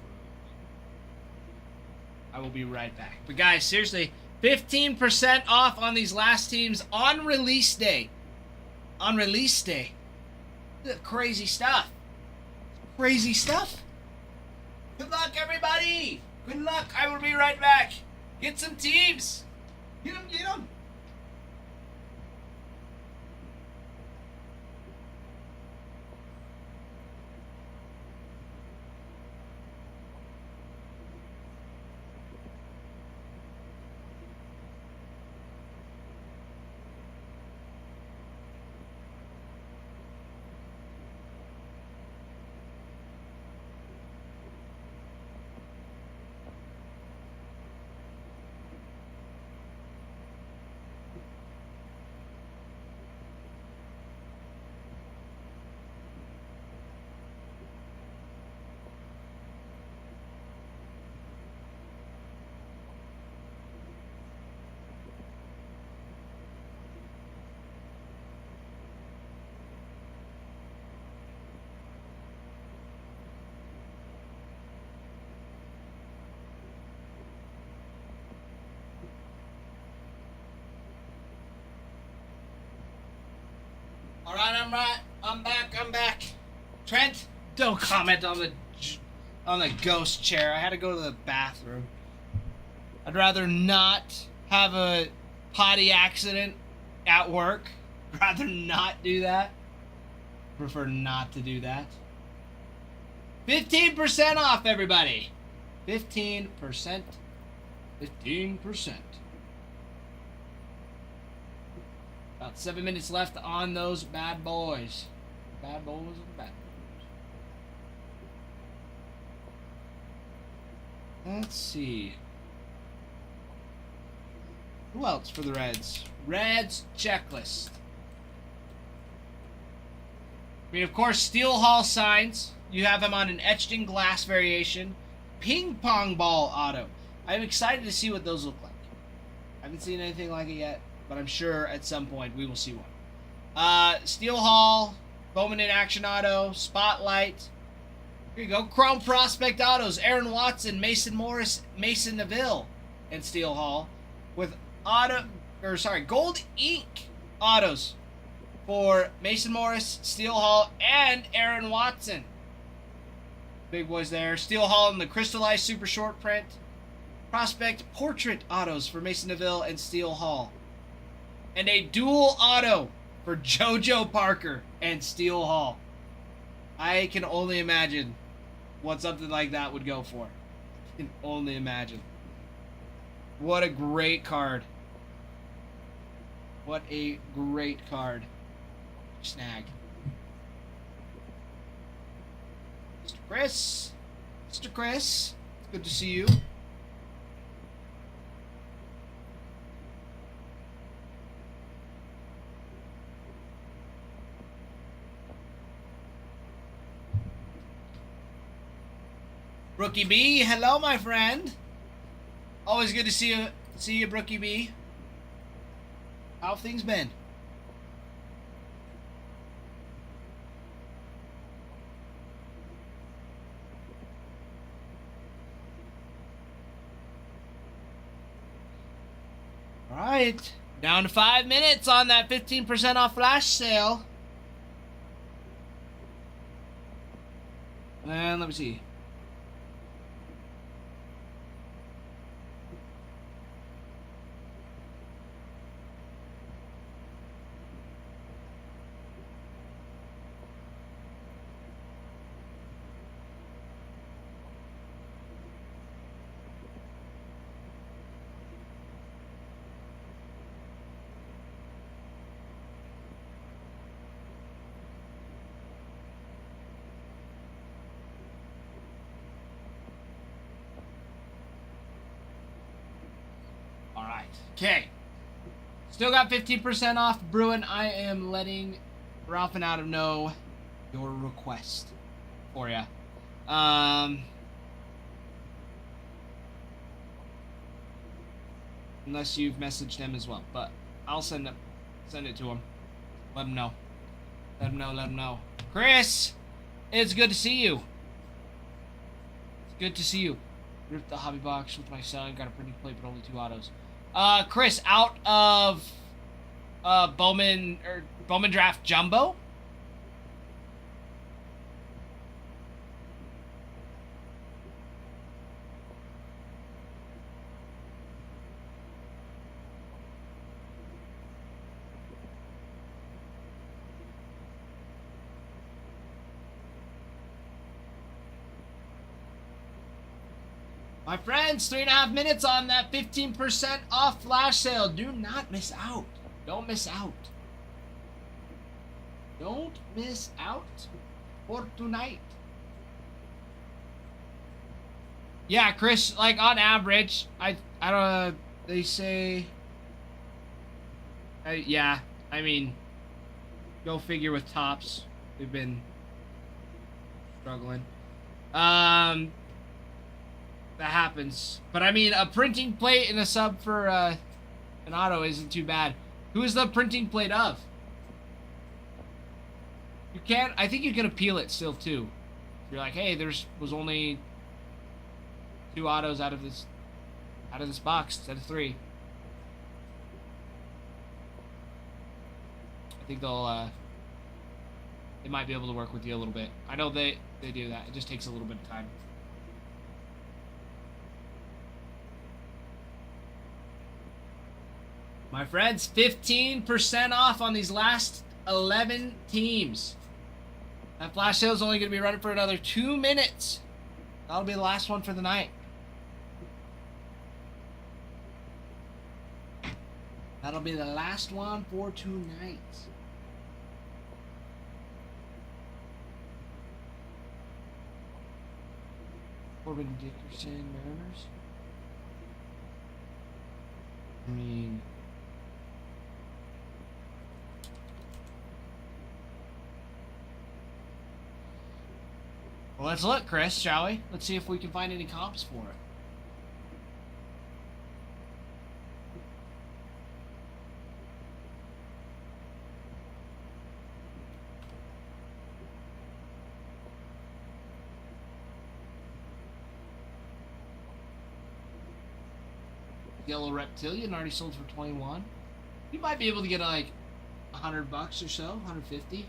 I will be right back. But guys, seriously, 15% off on these last teams on release day. On release day. Crazy stuff. Crazy stuff. Good luck, everybody. Good luck. I will be right back. Get some teams. Get them, get them. All right, I'm back. Trent, don't comment on the ghost chair. I had to go to the bathroom. I'd rather not have a potty accident at work. I'd rather not do that. Prefer not to do that. 15% off, everybody. 15%. 15%. About 7 minutes left on those bad boys. Bad boys and bad boys. Let's see. Who else for the Reds? Reds checklist. I mean, of course, Steel Hall signs. You have him on an etched in glass variation. Ping pong ball auto. I'm excited to see what those look like. I haven't seen anything like it yet, but I'm sure at some point we will see one. Steel Hall, Bowman in action auto, Spotlight. Here you go. Chrome Prospect autos. Aaron Watson, Mason Morris, Mason Neville, and Steel Hall with gold ink autos for Mason Morris, Steel Hall, and Aaron Watson. Big boys there. Steel Hall in the crystallized super short print. Prospect portrait autos for Mason Neville and Steel Hall. And a dual auto for JoJo Parker and Steel Hall. I can only imagine what something like that would go for. I can only imagine. What a great card. What a great card. Snag. Mr. Chris. Mr. Chris. It's good to see you. Brookie B, hello, my friend. Always good to see you, Brookie B. How have things been? All right, down to 5 minutes on that 15% off flash sale. And let me see. Okay. Still got 15% off. Bruin, I am letting Ralph and Adam know your request for you. Unless you've messaged them as well. But I'll send it to them. Let them know. Let them know. Chris! It's good to see you. It's good to see you. Ripped the hobby box with my son. Got a printing plate, but only 2 autos. Chris, out of Bowman Draft Jumbo. My friends, 3.5 minutes on that 15% off flash sale. Do not miss out. Don't miss out. Don't miss out for tonight. Yeah, Chris, like on average, I don't, they say, yeah, I mean, go figure with tops. They've been struggling. That happens. But I mean, a printing plate and a sub for an auto isn't too bad. Who is the printing plate of? You can't, I think you can appeal it still too. You're like, hey, was only 2 autos out of this box instead of 3. I think they'll they might be able to work with you a little bit. I know they do that. It just takes a little bit of time. My friends, 15% off on these last 11 teams. That flash sale is only going to be running for another 2 minutes. That'll be the last one for the night. That'll be the last one for tonight. Corbin Dickerson, Mariners. I mean, well, let's look, Chris, shall we? Let's see if we can find any comps for it. Yellow Reptilian already sold for 21. You might be able to get like $100 or so, 150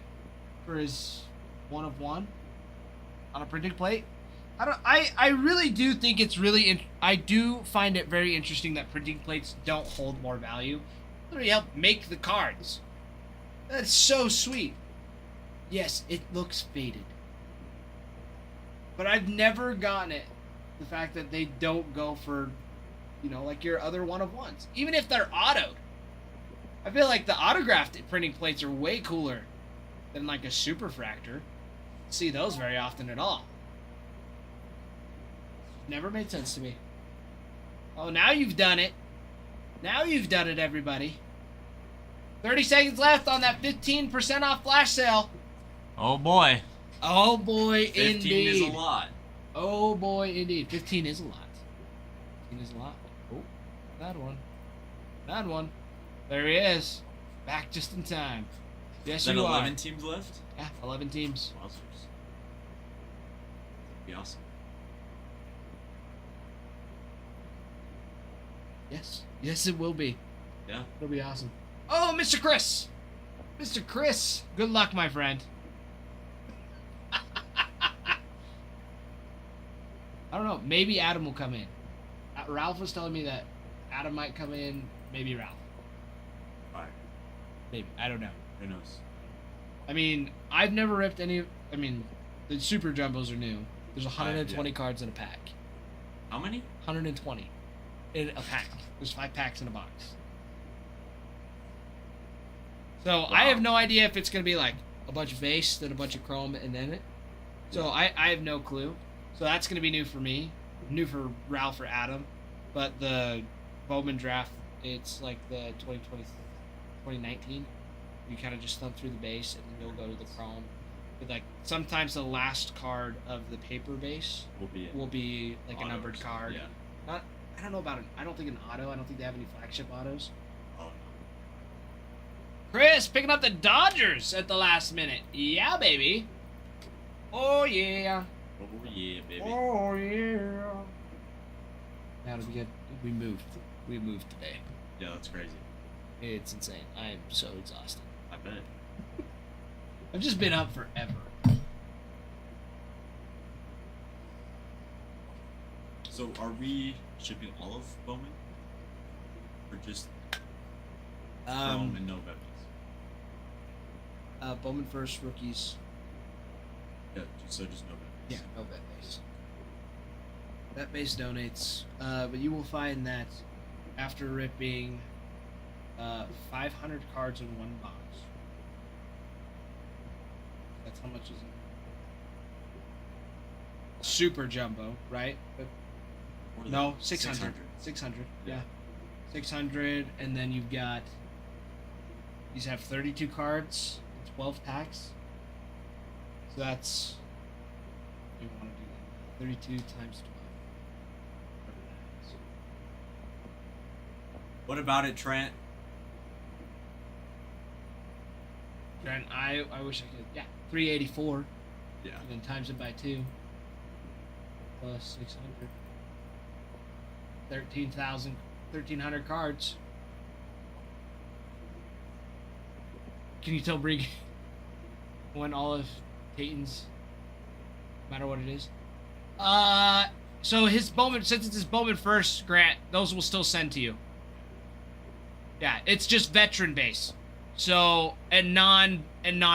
for his 1 of 1 on a printed plate. I really do think it's really I do find it very interesting that printing plates don't hold more value. Literally help make the cards. That's so sweet. Yes, it looks faded. But I've never gotten it. The fact that they don't go for, you know, like your other 1 of 1s. Even if they're autoed. I feel like the autographed printing plates are way cooler than like a superfractor. See those very often at all. Never made sense to me. Oh, now you've done it. Now you've done it, everybody. 30 seconds left on that 15% off flash sale.
Oh boy.
Oh boy,
15
indeed.
is a lot.
Oh boy, indeed. 15 is a lot. 15 is a lot. Oh, that one. That one. There he is. Back just in time. Yes,
Then
you
11
are.
teams left?
Yeah, 11 teams.
Wowzers. Be awesome.
Yes. Yes, it will be.
Yeah.
It'll be awesome. Oh, Mr. Chris! Mr. Chris! Good luck, my friend. I don't know. Maybe Adam will come in. Ralph was telling me that Adam might come in. Maybe Ralph.
Alright.
Maybe. I don't know.
Who knows?
I mean, I've never ripped any. I mean, the super jumbos are new. There's 120 cards in a pack.
How many?
120 in a pack. There's 5 packs in a box. So I have no idea if it's gonna be like a bunch of base, then a bunch of chrome, and then it. So I have no clue. So that's gonna be new for me, new for Ralph or Adam. But the Bowman draft, it's like the 2019. You kind of just thumb through the base and then you'll go to the chrome. But like sometimes the last card of the paper base will be like a numbered card.
Yeah.
Not, I don't know about I don't think an auto. I don't think they have any flagship autos.
Oh no.
Chris picking up the Dodgers at the last minute. Yeah, baby. Oh yeah.
Oh yeah, baby.
Oh yeah. That'll be good. We moved. We moved today.
Yeah, that's crazy.
It's insane. I am so exhausted.
I bet.
I've just been up forever.
So are we shipping all of Bowman? Or just Chrome and no Vepies?
Bowman first, rookies.
Yeah, just no Vepies.
Yeah, no bet base. Bet base donates, but you will find that after ripping 500 cards in one box, that's how much is it? Super jumbo, right? But no, 600. 600, yeah. 600, and then you've got, these have 32 cards, 12 packs. So that's, you want to do that, 32 times 12.
What about it, Trent?
Trent, I wish I could, yeah, 384,
Yeah.
and then times it by 2, plus 600. 1,300 cards. Can you tell Brig? want all of Peyton's, no matter what it is. So his Bowman, since it's his Bowman first, Grant, those will still send to you. Yeah, it's just veteran base. So and non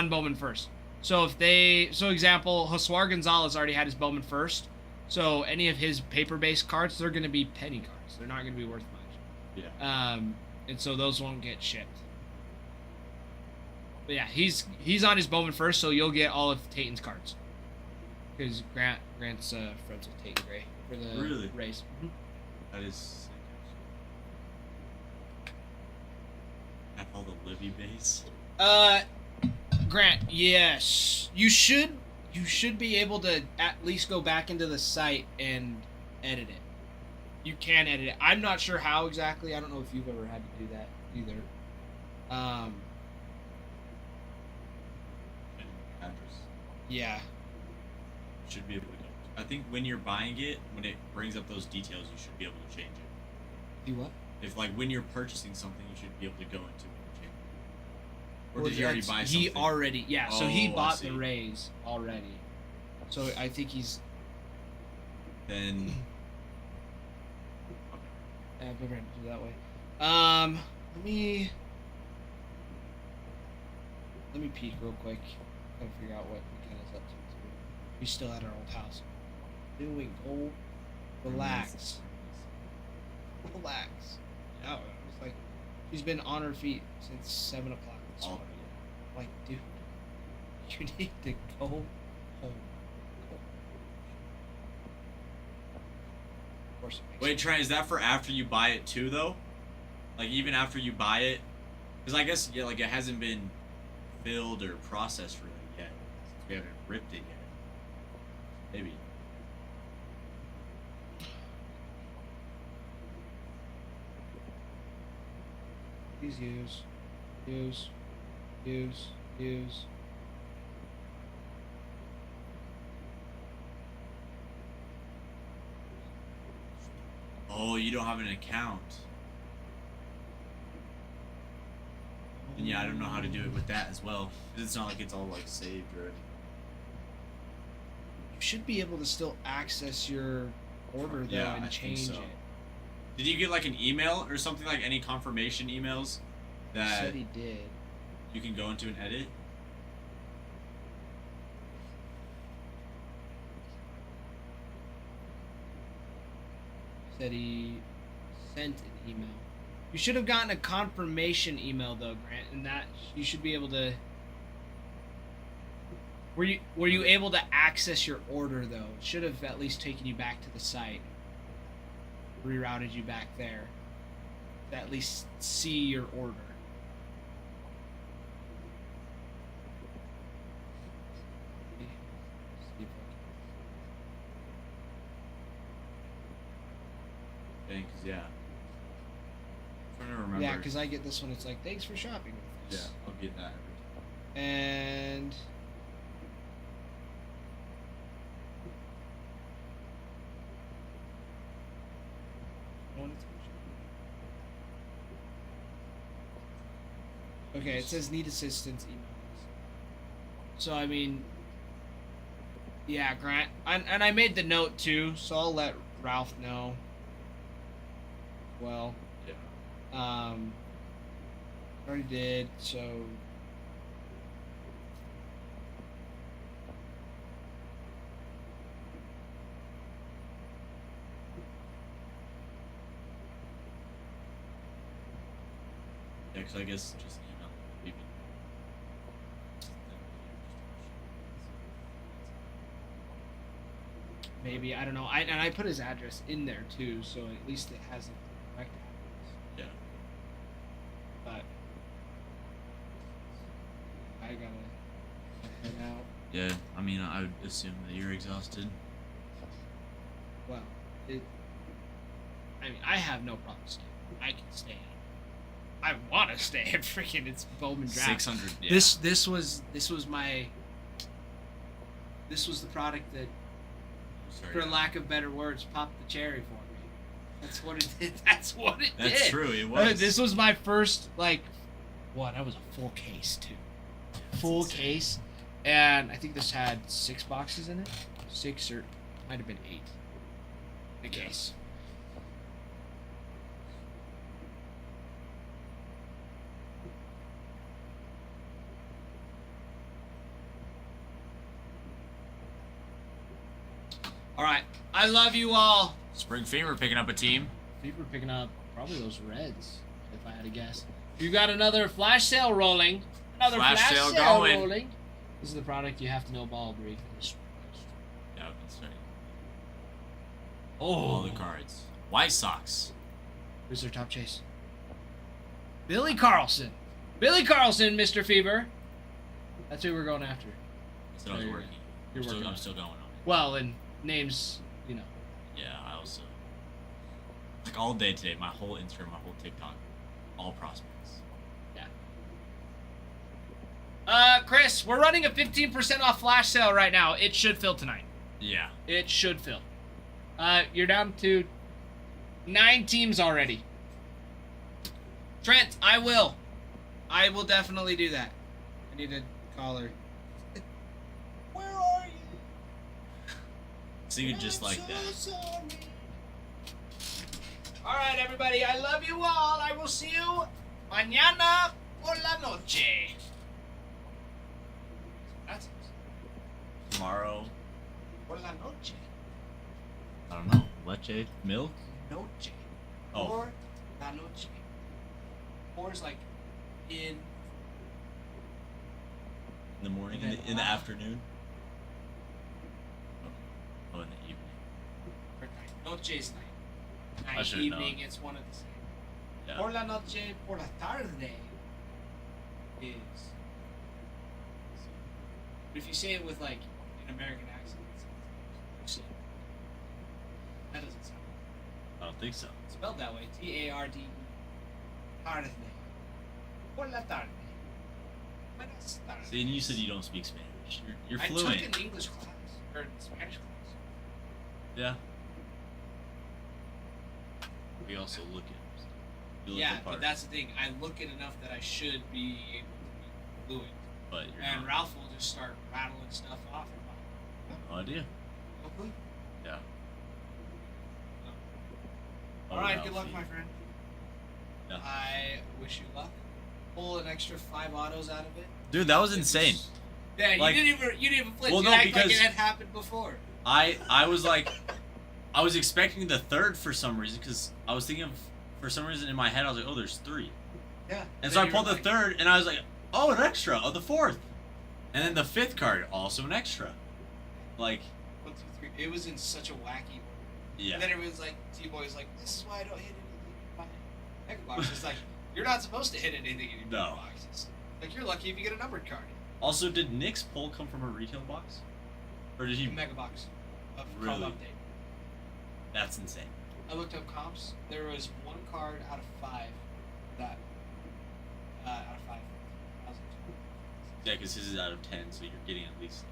Bowman first. So if example, Josuar Gonzalez already had his Bowman first. So any of his paper based cards, they're gonna be penny cards. They're not gonna be worth much.
Yeah.
And so those won't get shipped. But yeah, he's on his Bowman first, so you'll get all of Tayton's cards. Because Grant's friends with Tate Gray for the
Really?
race. Mm-hmm.
That is sick. Have all the Livy base.
Grant, yes, you should be able to at least go back into the site and edit it. You can edit it. I'm not sure how exactly. I don't know if you've ever had to do that either.
Address.
Yeah.
Should be able to go. I think when you're buying it, when it brings up those details, you should be able to change it.
Do what?
If like when you're purchasing something, you should be able to go into it and change it. Or did he already buy something?
He already, yeah. So he
Oh, I
bought
see.
the raise already. So I think he's.
Then.
I've never had to do that way. Let me peek real quick. Gotta figure out what McKenna's up to. We're still at our old house. Doing gold. Relax. Relax. Yeah, it's like she's been on her feet since 7 o'clock this
Oh,
morning. Like, dude, you need to go home. Of course it makes
Wait, Trent, is that for after you buy it too, though? Like even after you buy it, because I guess like it hasn't been filled or processed really yet. Since we haven't ripped it yet. Maybe.
Please use.
Oh, you don't have an account. And yeah, I don't know how to do it with that as well. 'Cause it's not like it's all like saved or anything.
You should be able to still access your order though
Yeah, I
and
think
change
so.
it.
Did you get like an email or something, like any confirmation emails
He
that
said he did.
you can go into and edit?
Said he sent an email. You should have gotten a confirmation email though, Grant, and that you should be able to. Were you able to access your order though? It should have at least taken you back to the site. Rerouted you back there. To at least see your order. See if I
Dang, 'cause, yeah. I'm trying to remember.
Yeah, because I get this one. It's like, thanks for shopping with
Yeah,
us.
I'll get that every time.
And okay, it says need assistance emails. So I mean, yeah, Grant, and I made the note too, so I'll let Ralph know. Well,
Yeah.
already did, so
Yeah, 'cause I guess just email maybe.
maybe I don't know. I put his address in there too, so at least it has the correct address.
Yeah.
But I gotta head out.
Yeah, I mean, I would assume that you're exhausted.
Well, I mean, I have no problem staying. I can stay. I want to stay. Freaking, it's Bowman Draft.
600. Yeah.
This was my. This was the product that,
Sorry.
for lack of better words, popped the cherry for me. That's what it did. That's what it did.
That's true. It was.
This was my first, like, what? I was a full case too. Full
insane.
case, And I think this had 6 boxes in it. 6 or might have been 8. In a case. All right. I love you all.
Spring Fever picking up a team.
People are picking up probably those Reds, if I had to guess. You got another flash sale rolling. Another flash sale
going.
rolling. This is the product you have to know ball break.
Yeah, that's right.
Oh,
All the cards. White Sox.
who's their top chase? Billy Carlson. Billy Carlson, Mr. Fever. That's who we're going after.
I said I was
You're-
working.
you're working on
I'm
it.
still going on it.
Well, and names, you know.
Yeah, I also like all day today. My whole Instagram, my whole TikTok, all prospects.
Chris, we're running a 15% off flash sale right now. It should fill tonight.
Yeah.
It should fill. You're down to 9 teams already. Trent, I will definitely do that. I need a caller. Where are you?
Sing it just like that.
Sorry. All right, everybody. I love you all. I will see you mañana por la noche. That's
Tomorrow,
por la noche.
I don't know. Leche, milk.
Noche.
Oh,
Por la noche. Por is like in.
in the morning,
And then
in the
la.
afternoon. Oh, in the evening.
Or night. Noche is night.
I
Night,
should've
evening,
known.
it's one of the same.
Yeah.
Por la noche, por la tarde is. But if you say it with like an American accent, it sounds like that doesn't sound
I don't think so.
spelled that way. T-A-R-D. Tarde. Por la tarde. Buenas tardes.
See, and you said you don't speak Spanish. You're
I
fluent.
took an English class or Spanish class.
Yeah. We also look at. You look
Yeah,
the
but
part,
that's the thing. I look it enough that I should be able to be fluent.
but you're
And
not.
Ralph will just start rattling stuff off. And I'm
No idea.
like, "Oh, good."
Yeah.
All
Oh,
right,
Ralphie.
good luck, my friend.
Yeah.
I wish you luck. Pull an extra 5 autos out of it.
Dude, that was insane.
Yeah,
Like-
you didn't even flinch.
Well,
you
no,
act like
because-
it had happened before.
I was like, I was expecting the third for some reason because I was thinking of, for some reason in my head I was like, oh, there's 3,
Yeah.
and so I pulled the third and I was like, oh, an extra of the fourth, and then the 5th card also an extra, like
1, 2, 3. It was in such a wacky order.
yeah,
And then everyone's like, T-Boy's like, this is why I don't hit anything in my mega box. It's like, you're not supposed to hit anything in your
No.
mega boxes. Like, you're lucky if you get a numbered card.
Also, did Nick's pull come from a retail box, or did he?
A mega box. Of
Really?
card update.
That's insane.
I looked up comps. There was 1 card out of 5 that, out of 5.
Yeah, because his is out of 10, so you're getting at least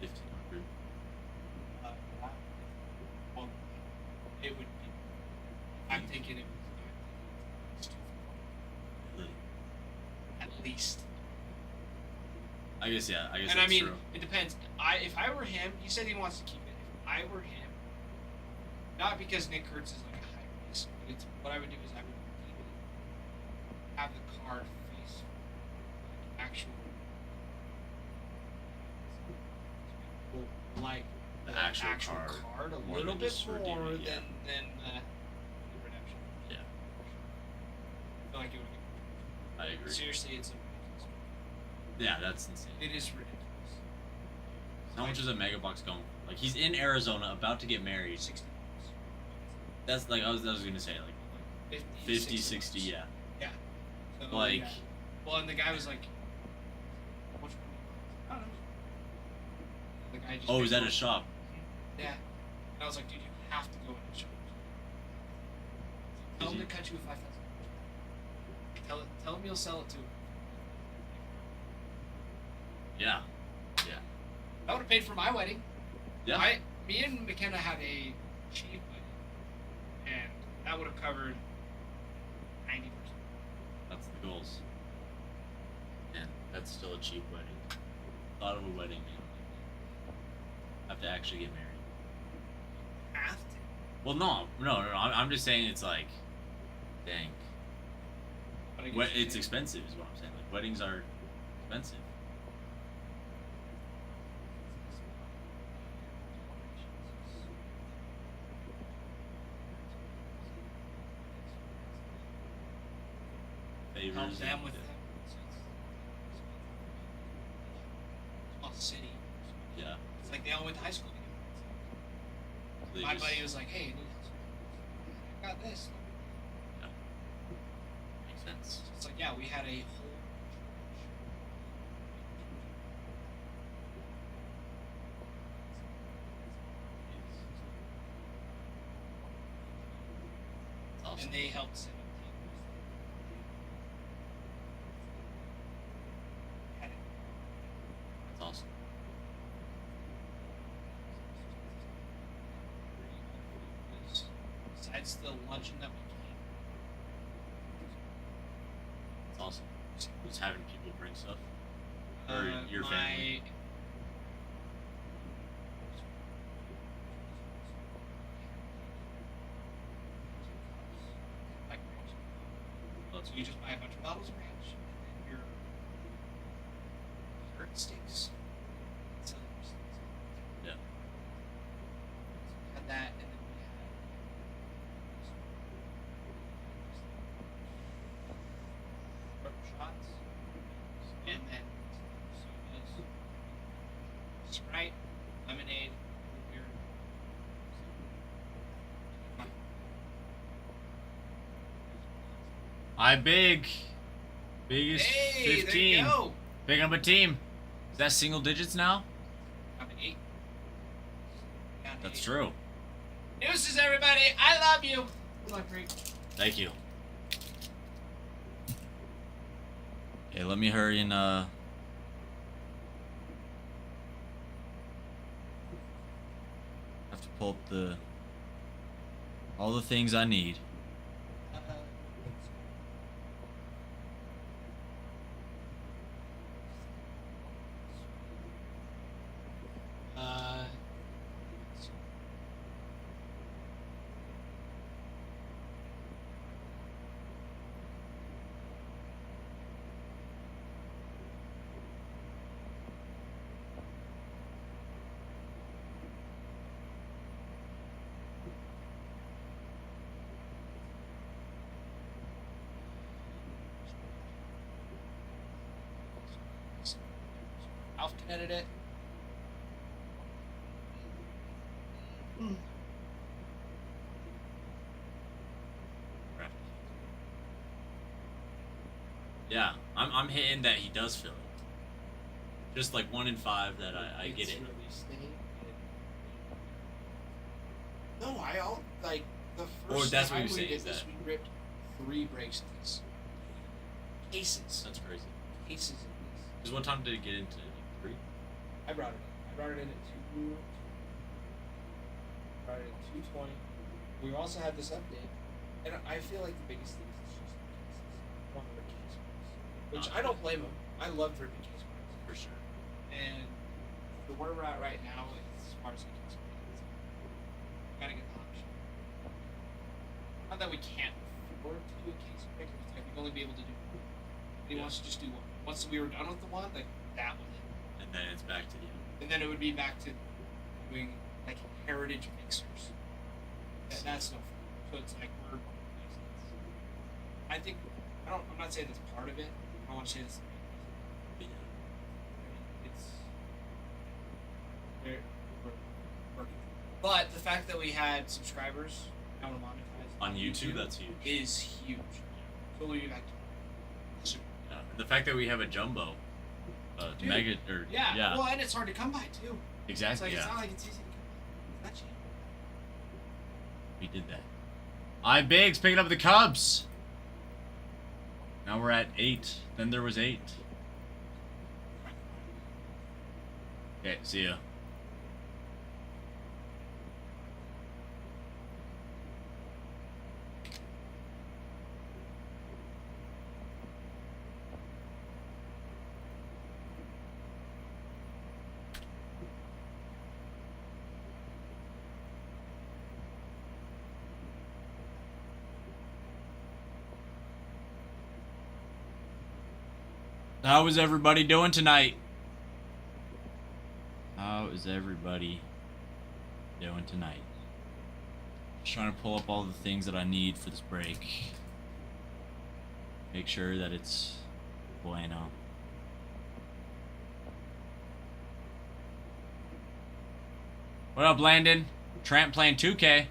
1,500.
Well, it would be. I'm thinking it was
Really?
at least.
I guess yeah. I guess
And
that's
I mean,
true.
it depends. If I were him, he said he wants to keep it. If I were him, not because Nick Kurtz is like a high risk, but it's what I would do is I would keep it, have the card face like actual, like
The actual card,
a
more
little
than
bit
just
more
redeeming, yeah.
than the redemption.
Yeah,
I feel like it would.
I agree.
Seriously, it's
Yeah, that's insane.
it is ridiculous.
How much is a mega box going? Like he's in Arizona, about to get married.
60
That's like I was gonna say like 50, 60, yeah.
Yeah. So,
Like-
yeah. Well, and the guy was like, "How much money?" I don't know. The guy just.
Oh,
paid
is that
for
a
it.
shop?
Yeah. And I was like, dude, you have to go in and shop. Tell him to cut you a 5,000. Tell him you'll sell it to him.
Yeah, yeah,
I would have paid for my wedding.
yeah.
Me and McKenna had a cheap wedding, and that would have covered 90%.
That's the goals. And that's still a cheap wedding.
thought of a wedding, man. I have to actually get married.
Have to.
Well, no. I'm just saying it's like, dang.
But I guess you
It's
can't.
expensive, is what I'm saying. Like weddings are expensive.
Help
Favors.
them
and-
with them. Small city.
Yeah.
It's like they all went to high school together.
So they
My
just-
buddy was like, "Hey, I got this."
Yeah. Makes sense.
It's like, yeah, we had a whole.
It's awesome.
And they helped set up had it.
It's awesome.
Besides the luncheon that we
It's awesome. Just having people bring stuff.
came.
Or your family.
So you just buy a bunch of bottles of ranch, and then your dessert sticks.
Yeah.
Had that, and then we had shots, and then sodas, Sprite, lemonade, root beer.
I big. Biggest
Hey,
15.
there you go.
Big up a team. Is that single digits now?
I'm an 8. Got an
That's
8.
true.
Deuces, everybody. I love you. Good luck, Rick.
Thank you. Okay, let me hurry and have to pull up all the things I need.
Uh, Alf can edit it.
Yeah, I'm hitting that he does feel it. Just like 1 in 5 that I get
It's
it.
release date. No, I all like the
Or
first
that's what
time
you're
we
saying,
did
is
this,
that-
we ripped 3 breaks of this. Cases.
That's crazy.
Cases of this.
Because what time did it get into 3?
I brought it in. I brought it in at 2. Brought it in at 2:20. We also had this update, and I feel like the biggest thing is just the cases. One of the case breaks. Which I don't blame them. I love ripping case breaks.
For sure.
And the where we're at right now, as far as the case breaks, gotta get the option. Not that we can't afford to do a case break, it's like we'd only be able to do one. He
Yeah.
wants to just do one. Once we were done with the one, like that was it.
And then it's back to you.
And then it would be back to doing like heritage mixers. That's no fun. So it's like we're. I think I'm not saying that's part of it. I want to say that's.
But yeah.
It's. We're working. But the fact that we had subscribers now to monetize
On YouTube, that's huge.
is huge. So we'll be back to.
Yeah. And the fact that we have a jumbo,
Dude,
mega or
Yeah. Well, and it's hard to come by too. It's
exactly.
like
Yeah.
it's not like it's easy to come by. It's not cheap.
We did that. I Biggs picking up the Cubs. Now we're at 8. Then there was 8. Okay, see ya. How is everybody doing tonight? How is everybody doing tonight? Just trying to pull up all the things that I need for this break. Make sure that it's bueno. What up, Landon? Tramp playing 2K.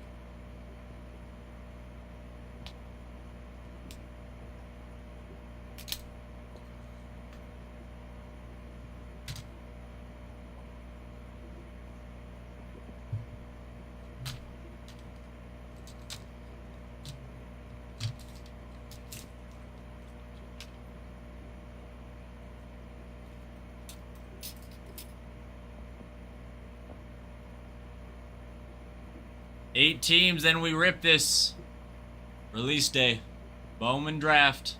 Eight teams, then we rip this. Release day. Bowman draft.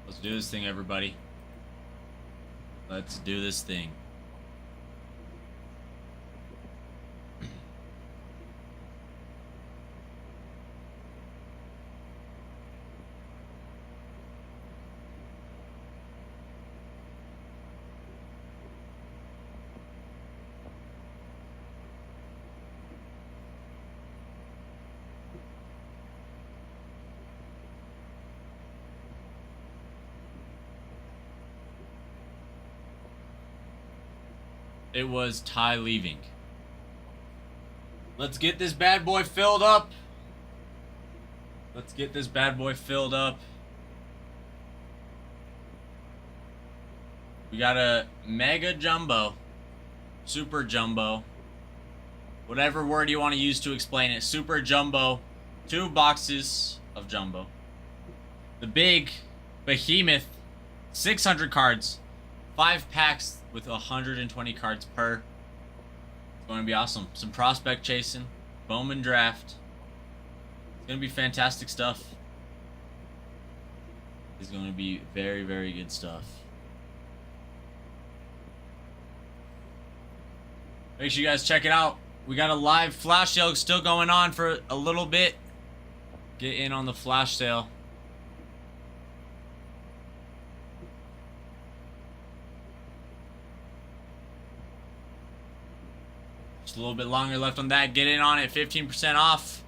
Let's do this thing, everybody. Let's do this thing. It was Ty leaving. Let's get this bad boy filled up. Let's get this bad boy filled up. We got a mega jumbo, super jumbo, whatever word you want to use to explain it. Super jumbo, 2 boxes of jumbo. The big behemoth, 600 cards, 5 packs with 120 cards per. It's going to be awesome. Some prospect chasing, Bowman draft. It's going to be fantastic stuff. It's going to be very, very good stuff. Make sure you guys check it out. We got a live flash sale still going on for a little bit. Get in on the flash sale. Just a little bit longer left on that. Get in on it. 15% off.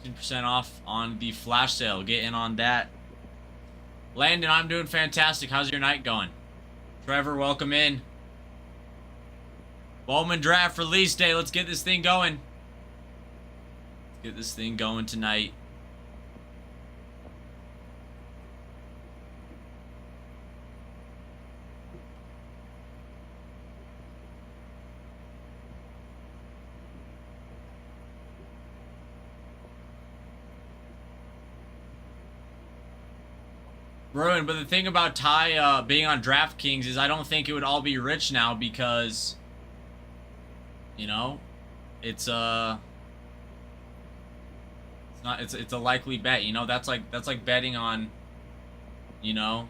15% off on the flash sale. Get in on that. Landon, I'm doing fantastic. How's your night going? Trevor, welcome in. Bowman draft release day. Let's get this thing going. Let's get this thing going tonight. Ruin, but the thing about Ty being on DraftKings is I don't think it would all be rich now because, you know, it's not, it's a likely bet. You know, that's like betting on, you know,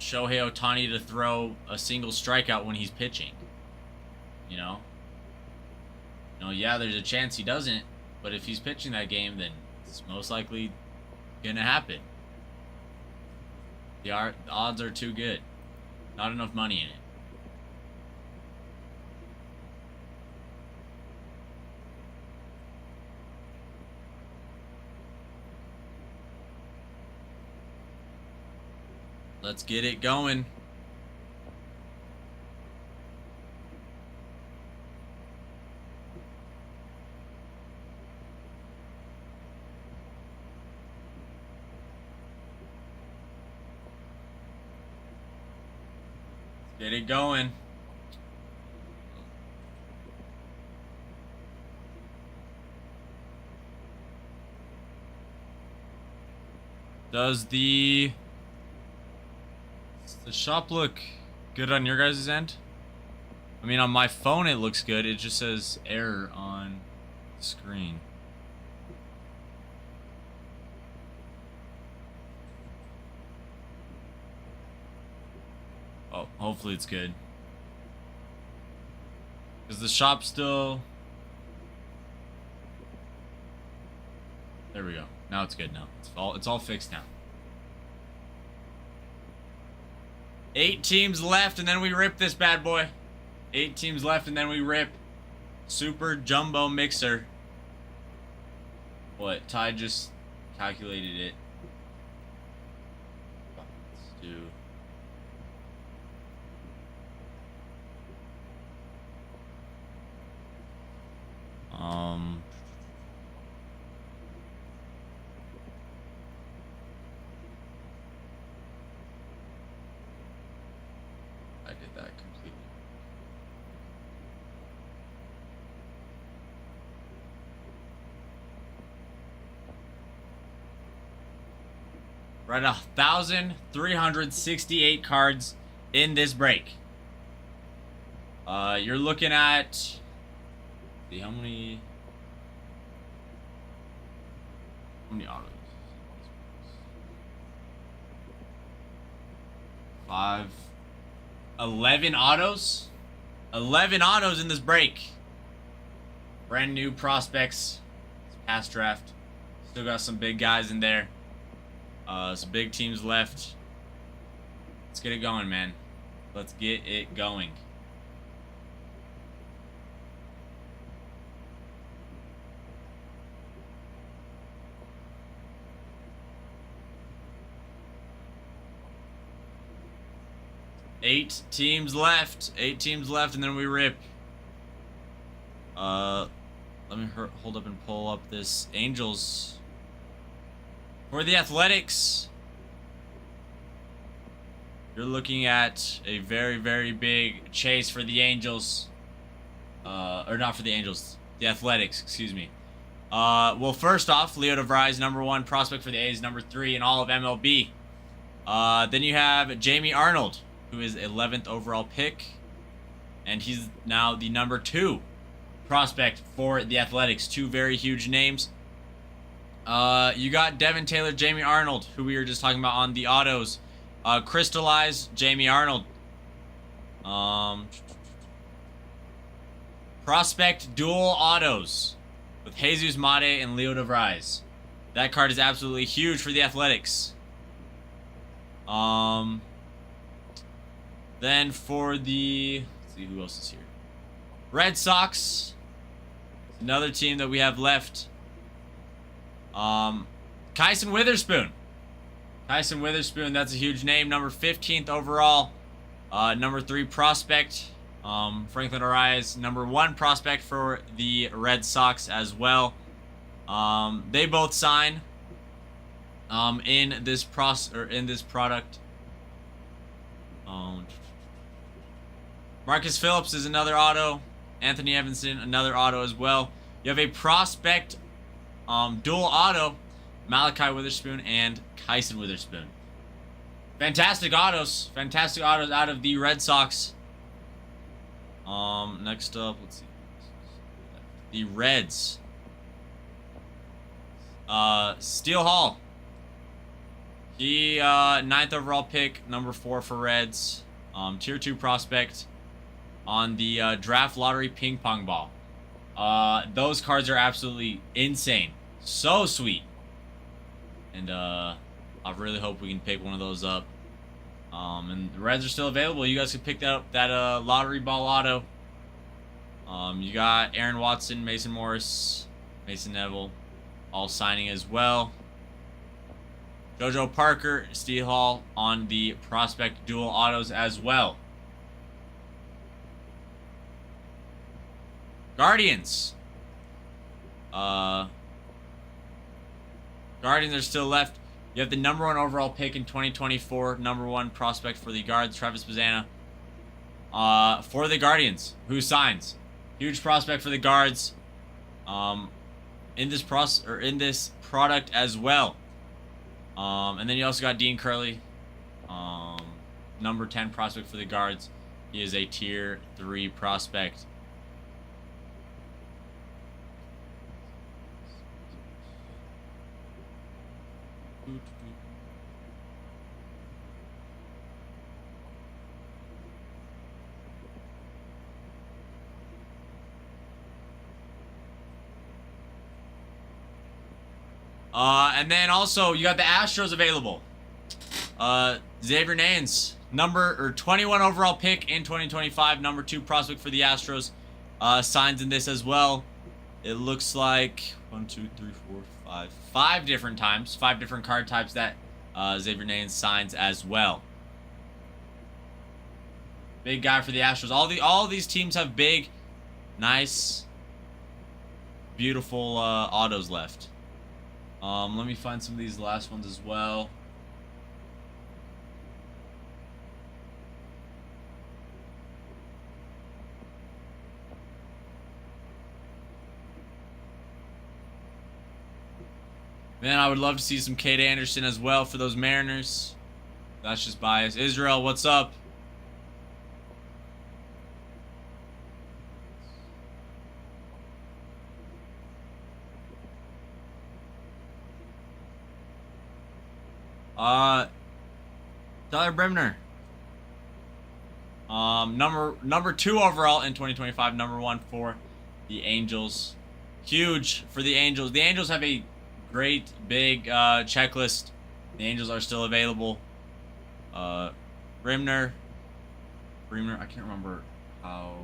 Shohei Ohtani to throw a single strikeout when he's pitching. You know, yeah, there's a chance he doesn't, but if he's pitching that game, then it's most likely gonna happen. The odds are too good. Not enough money in it. Let's get it going. Get it going. Does the shop look good on your guys' end? I mean, on my phone it looks good. It just says error on the screen. Oh, hopefully it's good. Is the shop still... There we go. Now it's good now. It's all fixed now. 8 teams left, and then we rip this bad boy. 8 teams left, and then we rip Super Jumbo Mixer. What? Ty just calculated it. Let's do. I did that completely. Right, 1,368 cards in this break. You're looking at. See how many autos? 11 autos. 11 autos in this break. Brand new prospects. It's past draft. Still got some big guys in there. Some big teams left. Let's get it going, man. Let's get it going. Eight teams left, and then we rip. Let me hold up and pull up this Angels. For the Athletics, you're looking at a very, very big chase for the Angels. Or not for the Angels, the Athletics, excuse me. Well, first off, Leo DeVries, #1 prospect for the A's, #3 in all of MLB. Then you have Jamie Arnold, who is 11th overall pick, and he's now the #2 prospect for the Athletics. 2 very huge names. You got Devin Taylor, Jamie Arnold, who we were just talking about on the autos. Crystallized Jamie Arnold. Prospect dual autos with Jesus Mate and Leo DeVries. That card is absolutely huge for the Athletics. Then for the, let's see who else is here. Red Sox, another team that we have left. Kyson Witherspoon. Kyson Witherspoon, that's a huge name. #15th overall. #3 prospect. Franklin Arias, #1 prospect for the Red Sox as well. They both sign in this product. Marcus Phillips is another auto. Anthony Evanson, another auto as well. You have a prospect dual auto, Malachi Witherspoon and Kyson Witherspoon. Fantastic autos out of the Red Sox. Next up, let's see. The Reds. Steele Hall. He 9th overall pick, #4 for Reds. Tier 2 prospect on the draft lottery ping pong ball. Those cards are absolutely insane. So sweet. And I really hope we can pick one of those up. And the Reds are still available. You guys can pick that lottery ball auto. You got Aaron Watson, Mason Morris, Mason Neville, all signing as well. JoJo Parker, Steele Hall on the prospect dual autos as well. Guardians. Guardians are still left. You have the #1 overall pick in 2024, #1 prospect for the Guards, Travis Bazzana. For the Guardians, who signs? Huge prospect for the Guards. In this product as well. And then you also got Dean Curley, #10 prospect for the Guards. He is a tier 3 prospect. And then also you got the Astros available. Xavier Nanes, 21 overall pick in 2025, number 2 prospect for the Astros, signs in this as well. It looks like 5 different times, 5 different card types that Xavier Nanes signs as well. Big guy for the Astros. All these teams have big, nice, beautiful autos left. Let me find some of these last ones as well. Man, I would love to see some Kate Anderson as well for those Mariners. That's just bias. Israel, what's up? Tyler Brimner. Number 2 overall in 2025, number 1 for the Angels. Huge for the Angels. The Angels have a great big checklist. The Angels are still available. Brimner, I can't remember how.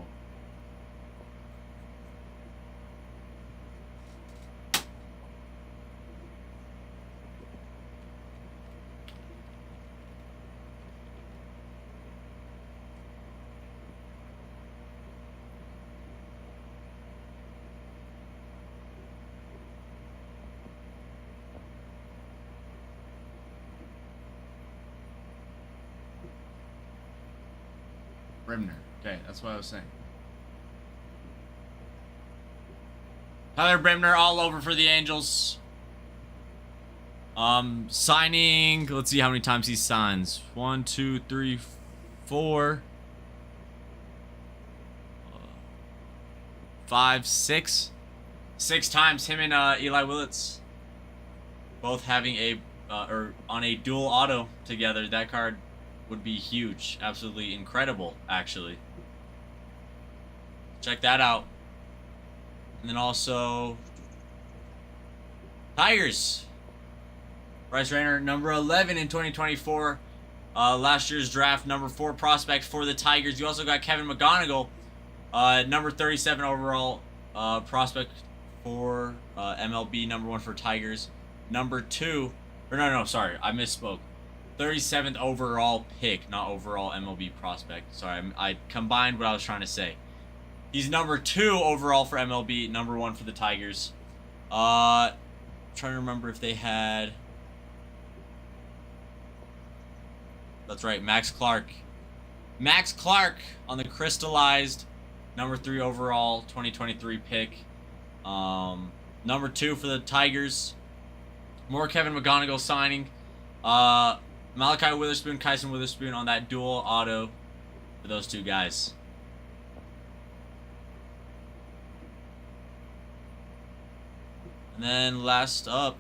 Brimner. Okay, that's what I was saying. Tyler Brimner all over for the Angels. Signing, let's see how many times he signs. 1, 2, 3, 4, 5, 6. 6 times him and Eli Willits both having a or on a dual auto together. That card would be huge. Absolutely incredible, actually. Check that out. And then also Tigers. Bryce Rayner, number 11 in 2024. Last year's draft, number 4 prospect for the Tigers. You also got Kevin McGonigal, number 37 overall prospect for MLB, number 1 for Tigers. Number 2, or no, sorry, I misspoke. 37th overall pick, not overall MLB prospect. Sorry, I combined what I was trying to say. He's number 2 overall for MLB, number 1 for the Tigers. Trying to remember if they had. That's right, Max Clark. Max Clark on the crystallized number 3 overall 2023 pick. Number 2 for the Tigers. More Kevin McGonigal signing. Malachi Witherspoon, Kyson Witherspoon on that dual auto for those 2 guys. And then last up,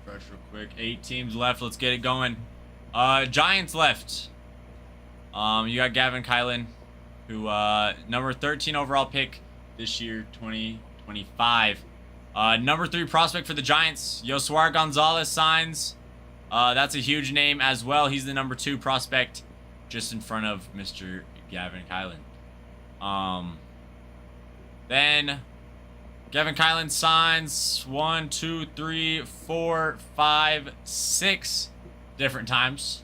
refresh real quick. 8 teams left. Let's get it going. Giants left. You got Gavin Kylan, who number 13 overall pick this year, 2025. Number 3 prospect for the Giants, Yosuar Gonzalez signs. That's a huge name as well. He's the number 2 prospect, just in front of Mr. Gavin Kylan. Then Gavin Kylan signs 1, 2, 3, 4, 5, 6 different times.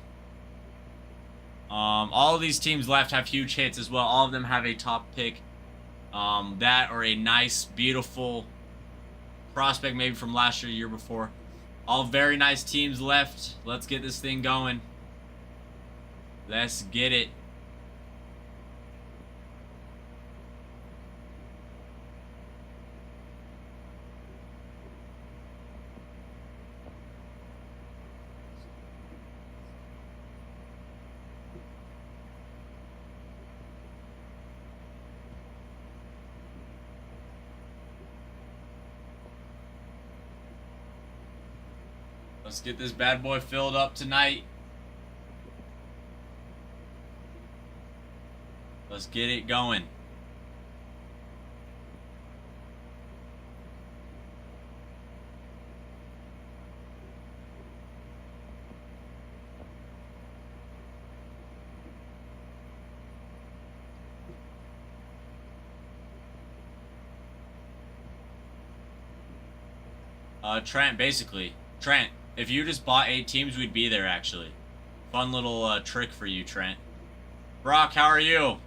All of these teams left have huge hits as well. All of them have a top pick. That or a nice, beautiful prospect maybe from last year before. All very nice teams left. Let's get this thing going. Let's get it. Let's get this bad boy filled up tonight. Let's get it going. Trent, basically. Trent, if you just bought 8 teams, we'd be there, actually. Fun little trick for you, Trent. Brock, how are you?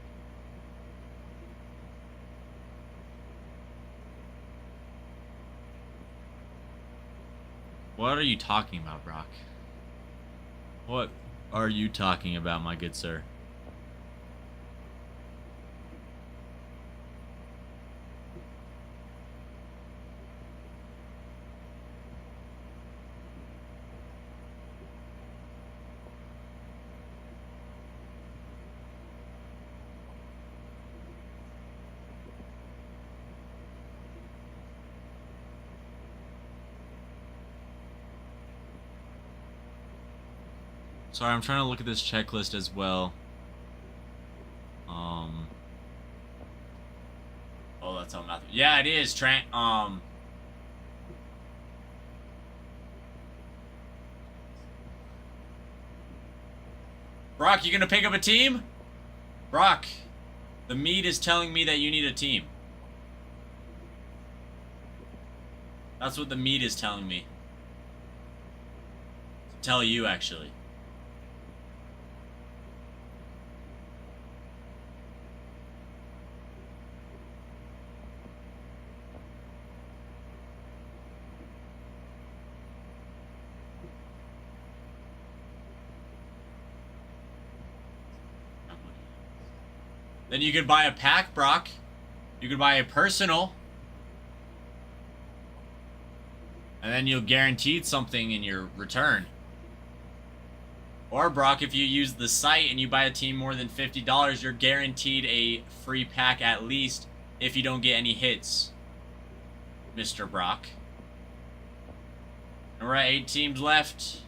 What are you talking about, Brock? What are you talking about, my good sir? Sorry, I'm trying to look at this checklist as well. Oh, that's on Matthew. Yeah, it is, Trent. Brock, you gonna pick up a team? Brock, the meat is telling me that you need a team. That's what the meat is telling me. To tell you, actually. Then you could buy a pack, Brock. You could buy a personal. And then you'll guaranteed something in your return. Or, Brock, if you use the site and you buy a team more than $50, you're guaranteed a free pack at least if you don't get any hits, Mr. Brock. And we're at 8 teams left.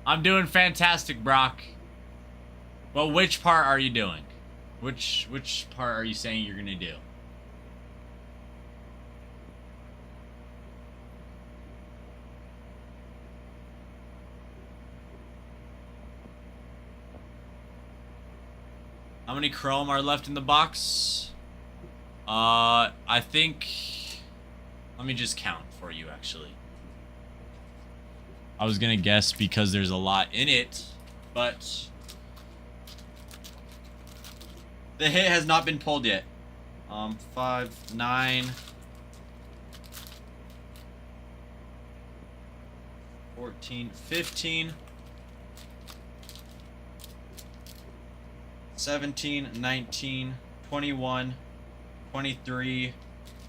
I'm doing fantastic, Brock. Well, which part are you doing? Which part are you saying you're gonna do? How many chrome are left in the box? I think... Let me just count for you, actually. I was gonna guess because there's a lot in it, but the hit has not been pulled yet. 5, 9, 14, 15, 17, 19, 21, 23,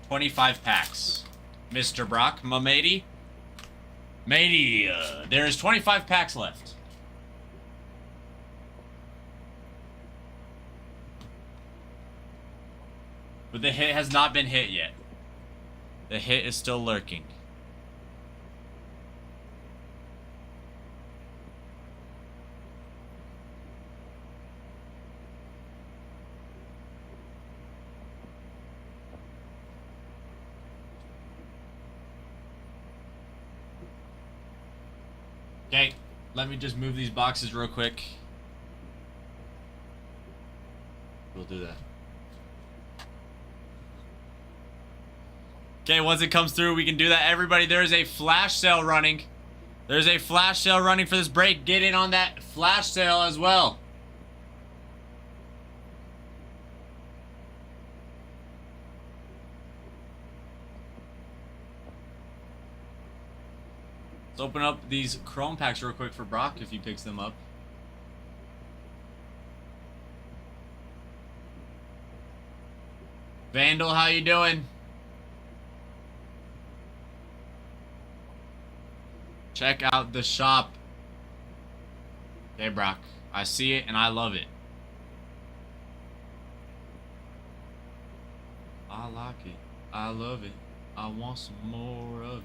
25 packs. Mr. Brock, my matey. Matey, there's 25 packs left. But the hit has not been hit yet. The hit is still lurking. Okay, let me just move these boxes real quick. We'll do that. Okay, once it comes through, we can do that. Everybody, there is a flash sale running. There's a flash sale running for this break. Get in on that flash sale as well. Let's open up these chrome packs real quick for Brock if he picks them up. Vandal, how you doing? Check out the shop. Okay, Brock. I see it and I love it. I like it. I love it. I want some more of it.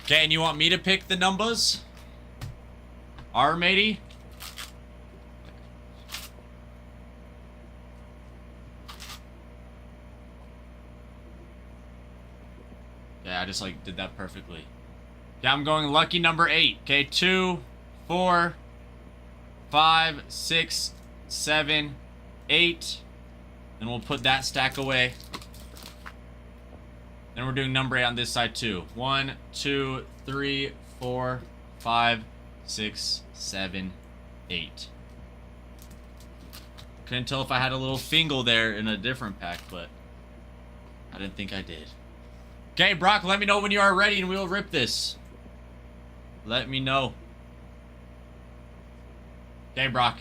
Okay, and you want me to pick the numbers? R, matey? Yeah, I just like did that perfectly. Yeah, I'm going lucky number 8. Okay, 2, 4, 5, 6, 7, 8. And we'll put that stack away. Then we're doing number 8 on this side too. 1, 2, 3, 4, 5, 6, 7, 8. Couldn't tell if I had a little fingle there in a different pack, but I didn't think I did. Okay, Brock, let me know when you are ready and we'll rip this. Let me know. Okay, Brock.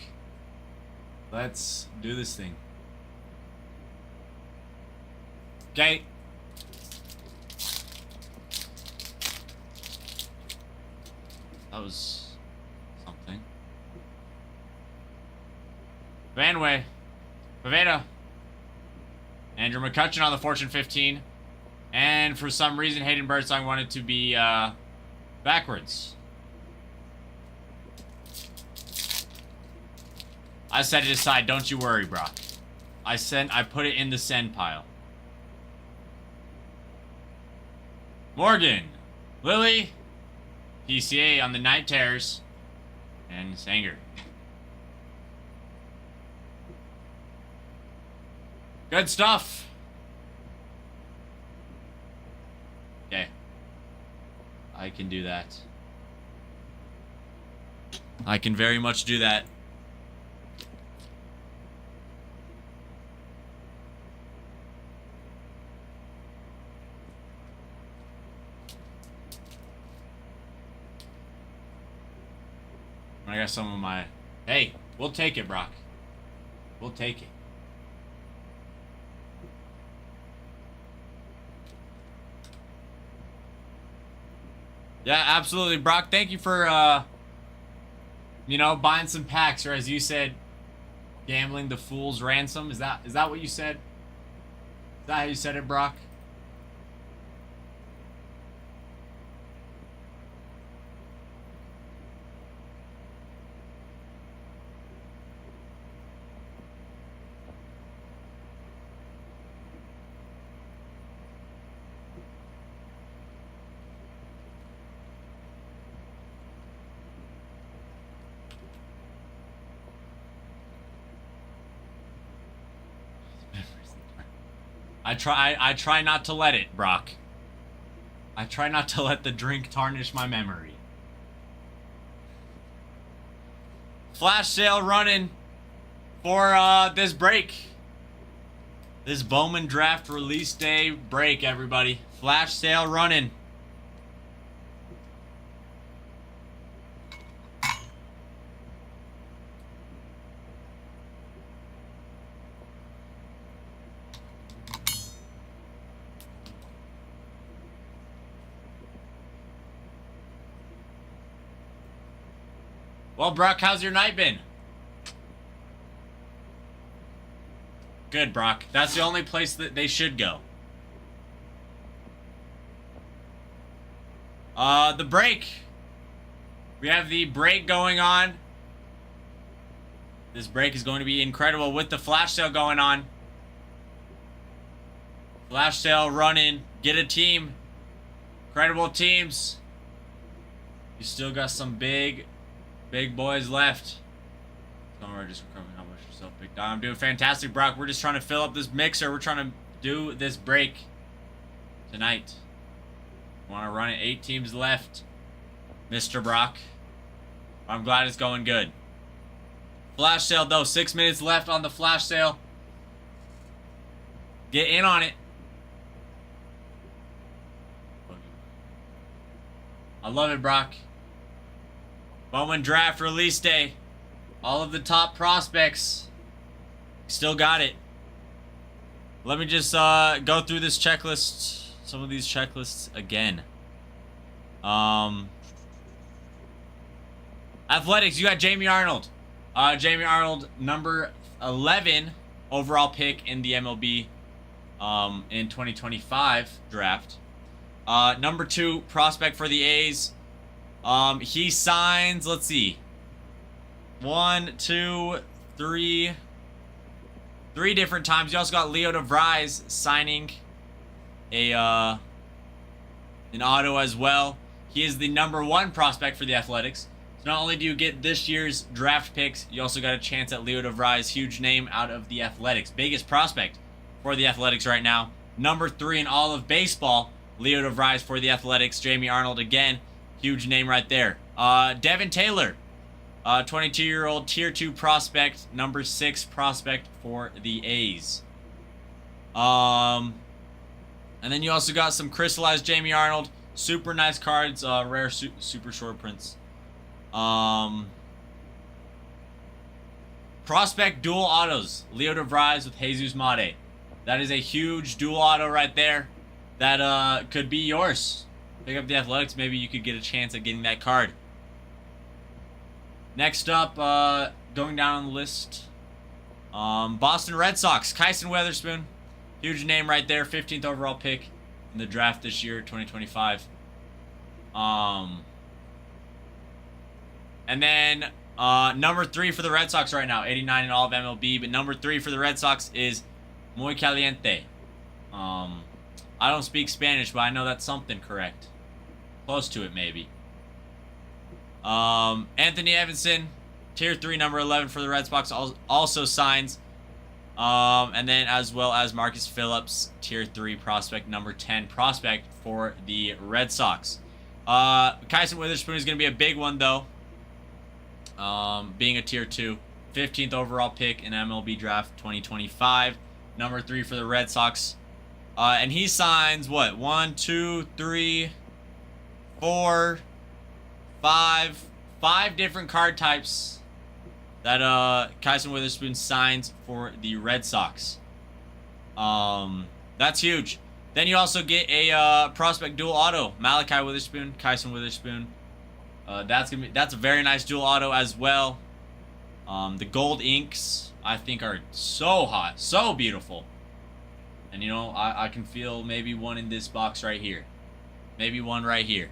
Let's do this thing. Okay. That was something. Vanway. Pavetta. Andrew McCutcheon on the Fortune 15. And for some reason, Hayden Birdsong wanted to be backwards. I set it aside. Don't you worry, Brock. I put it in the send pile. Morgan. Lily. PCA on the Night Terrors. And Sanger. Good stuff. Okay. I can do that. I can very much do that. I got some of my... Hey, we'll take it, Brock. We'll take it. Yeah, absolutely, Brock. Thank you for, you know, buying some packs, or as you said, gambling the fool's ransom. Is that what you said? Is that how you said it, Brock? I try not to let it, Brock. I try not to let the drink tarnish my memory. Flash sale running for this break. This Bowman draft release day break, everybody. Flash sale running. Well, Brock, how's your night been? Good, Brock. That's the only place that they should go. The break. We have the break going on. This break is going to be incredible with the flash sale going on. Flash sale running. Get a team. Incredible teams. You still got some big boys left. Somewhere just recovering. How much yourself, Big Dom? I'm doing fantastic, Brock. We're just trying to fill up this mixer. We're trying to do this break tonight. Want to run it. 8 teams left, Mr. Brock. I'm glad it's going good. Flash sale though. 6 minutes left on the flash sale. Get in on it. I love it, Brock. Bowman draft release day. All of the top prospects. Still got it. Let me just go through this checklist some of these checklists again. Athletics, you got Jamie Arnold. Jamie Arnold, number 11 overall pick in the MLB in 2025 draft. Number 2 prospect for the A's. He signs, let's see, 1, 2, 3 different times. You also got Leo DeVries signing an auto as well. He is the number 1 prospect for the Athletics. So not only do you get this year's draft picks, you also got a chance at Leo DeVries, huge name out of the Athletics. Biggest prospect for the Athletics right now. Number 3 in all of baseball, Leo DeVries for the Athletics. Jamie Arnold again, huge name right there. Devin Taylor, 22-year-old tier 2 prospect, number 6 prospect for the A's. And then you also got some crystallized Jamie Arnold, super nice cards, rare super short prints. Prospect dual autos, Leo DeVries with Jesus Mate. That is a huge dual auto right there. That could be yours. Pick up the Athletics, maybe you could get a chance at getting that card. Next up, going down the list, Boston Red Sox, Kyson Weatherspoon. Huge name right there, 15th overall pick in the draft this year, 2025. And then number 3 for the Red Sox right now, 89 in all of MLB. But number 3 for the Red Sox is Muy Caliente. I don't speak Spanish, but I know that's something correct. Close to it, maybe. Anthony Evanson, tier 3, number 11 for the Red Sox, also signs. And then as well as Marcus Phillips, tier 3 prospect, number 10 prospect for the Red Sox. Kyson Witherspoon is going to be a big one, though. Being a tier 2, 15th overall pick in MLB draft 2025, number 3 for the Red Sox. And he signs what? 1, 2, 3, 4, 5 different card types that Kyson Witherspoon signs for the Red Sox. That's huge. Then you also get a prospect dual auto, Malachi Witherspoon, Kyson Witherspoon. That's a very nice dual auto as well. The gold inks I think are so hot, so beautiful. And you know, I can feel maybe one in this box right here. Maybe one right here.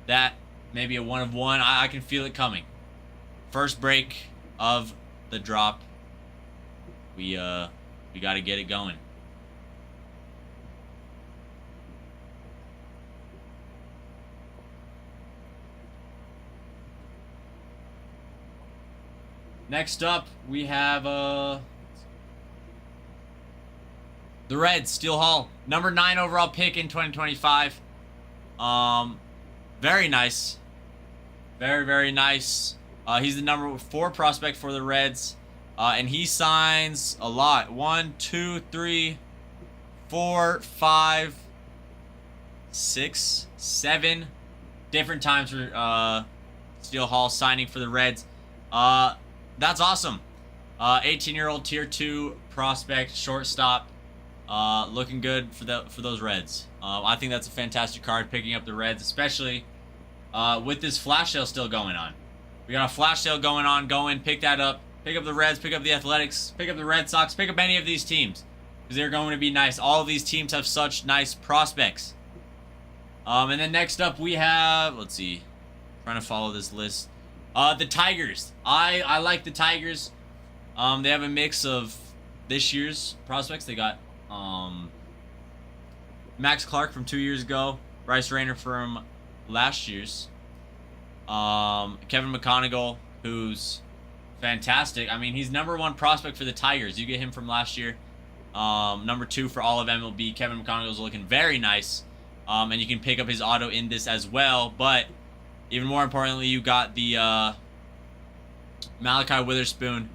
That, maybe a 1 of 1. I can feel it coming. First break of the drop. We got to get it going. Next up, we have the Reds, Steel Hall, number 9 overall pick in 2025. Very nice. Very, very nice. He's the number 4 prospect for the Reds. And he signs a lot. 1, 2, 3, 4, 5, 6, 7 different times for Steel Hall signing for the Reds. That's awesome. 18-year-old tier 2 prospect, shortstop. Looking good for those Reds. I think that's a fantastic card, picking up the Reds, especially with this flash sale still going on. We got a flash sale going on. Go in, pick that up. Pick up the Reds, pick up the Athletics, pick up the Red Sox, pick up any of these teams, because they're going to be nice. All of these teams have such nice prospects. And then next up we have, let's see, trying to follow this list. The Tigers. I like the Tigers. They have a mix of this year's prospects. They got Max Clark from 2 years ago, Bryce Rayner from last year's, Kevin McConaughey, who's fantastic. I mean, he's number 1 prospect for the Tigers. You get him from last year. Number 2 for all of MLB. Kevin McConaughey's looking very nice. And you can pick up his auto in this as well. But even more importantly, you got the Malachi Witherspoon,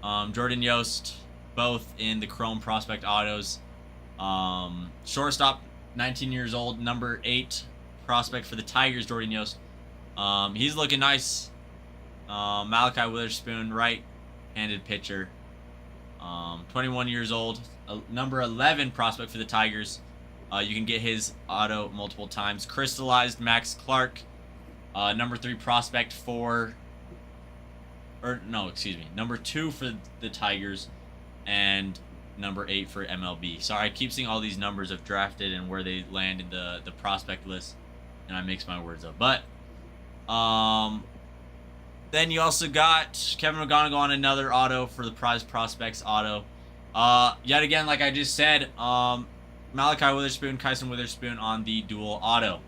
Jordan Yost, both in the Chrome Prospect autos. Shortstop, 19 years old, number 8 prospect for the Tigers, Jordan Yost. He's looking nice. Malachi Witherspoon, right-handed pitcher. 21 years old, number 11 prospect for the Tigers. You can get his auto multiple times. Crystallized Max Clark, number 3 prospect for, or no, excuse me, number 2 for the Tigers, and number 8 for MLB. Sorry, I keep seeing all these numbers of drafted and where they land in the prospect list, and I mix my words up. But then you also got Kevin McGonigal on another auto for the prize prospects auto. Yet again, like I just said, Malachi Witherspoon, Kyson Witherspoon on the dual auto.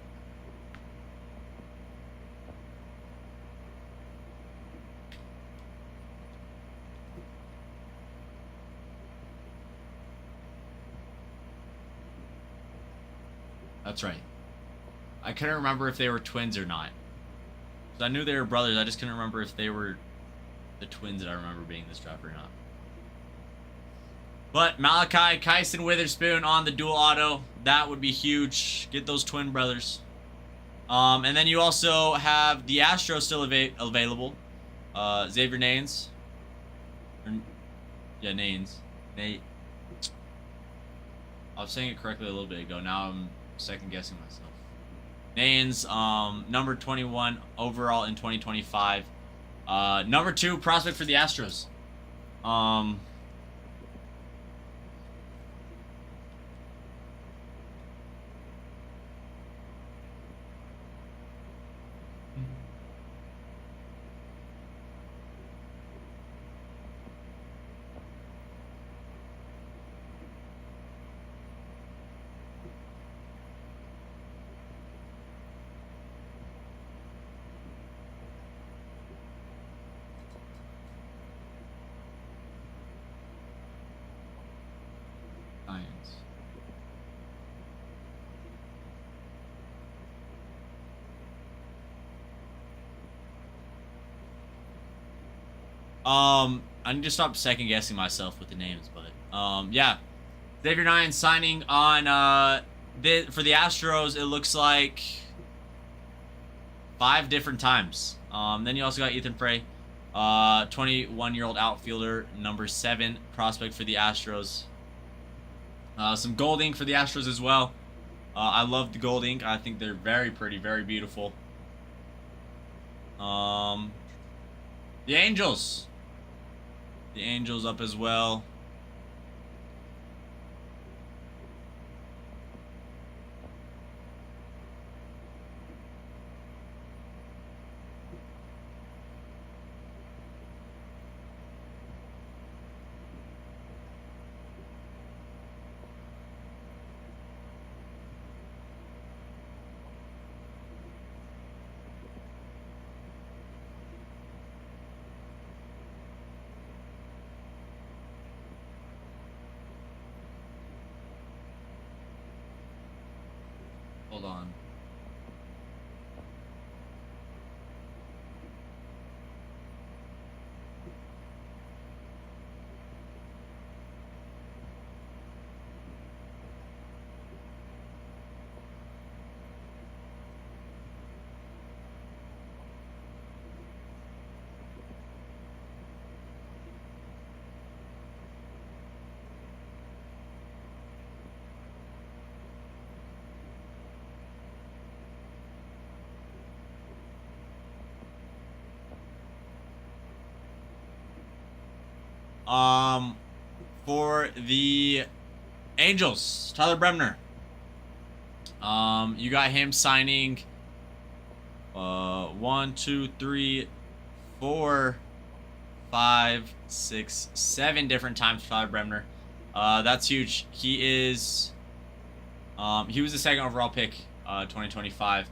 That's right. I couldn't remember if they were twins or not. So I knew they were brothers. I just couldn't remember if they were the twins that I remember being this draft or not. But Malachi, Kyson Witherspoon on the dual auto. That would be huge. Get those twin brothers. And then you also have the Astros still available. Xavier Nanes. Yeah, Nanes. Nate. I was saying it correctly a little bit ago. Now I'm second guessing myself. Nanes, number 21 overall in 2025. Number 2 prospect for the Astros. Lions. I need to stop second guessing myself with the names, but yeah, Xavier Nine signing on for the Astros. It looks like 5 different times. Then you also got Ethan Frey, 21-year-old outfielder, number 7 prospect for the Astros. Some gold ink for the Astros as well. I love the gold ink. I think they're very pretty, very beautiful. The Angels. The Angels up as well. Hold on. For the Angels, Tyler Bremner. You got him signing 1, 2, 3, 4, 5, 6, 7 different times for Tyler Bremner. That's huge. He is he was the 2nd overall pick, 2025.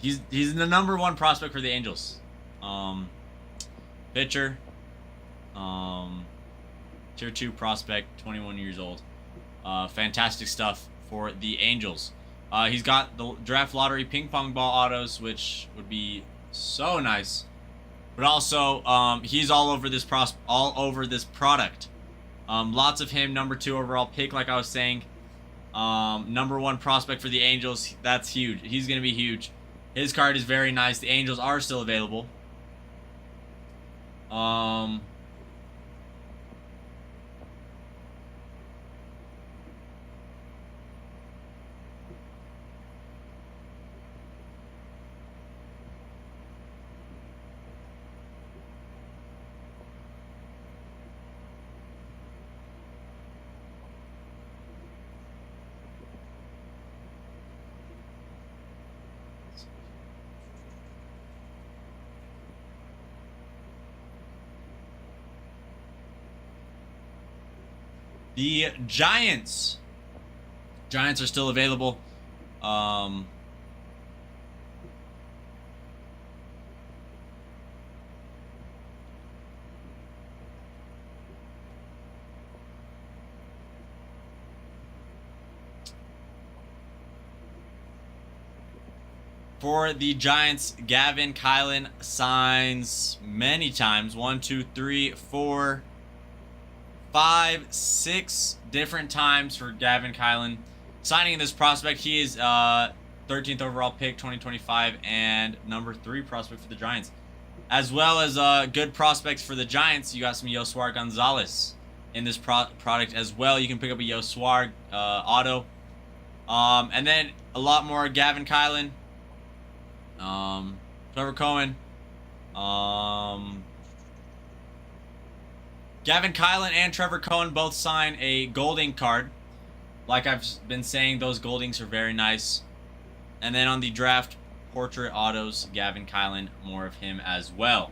He's the number 1 prospect for the Angels. Pitcher. Tier 2 prospect, 21 years old. Fantastic stuff for the Angels. He's got the draft lottery ping pong ball autos, which would be so nice. But also, he's all over this product. Lots of him, number 2 overall pick, like I was saying. Number 1 prospect for the Angels. That's huge. He's gonna be huge. His card is very nice. The Angels are still available. The Giants. Giants are still available. For the Giants, Gavin Kylan signs many times. 1, 2, 3, 4, 5, 6 different times for Gavin Kylan. Signing this prospect, he is 13th overall pick, 2025, and number 3 prospect for the Giants. As well as good prospects for the Giants, you got some Yosuar Gonzalez in this product as well. You can pick up a Yosuar auto. And then a lot more Gavin Kylan. Trevor Cohen. Gavin Kylan and Trevor Cohen both sign a Golding card. Like I've been saying, those Goldings are very nice. And then on the draft portrait autos, Gavin Kylan, more of him as well.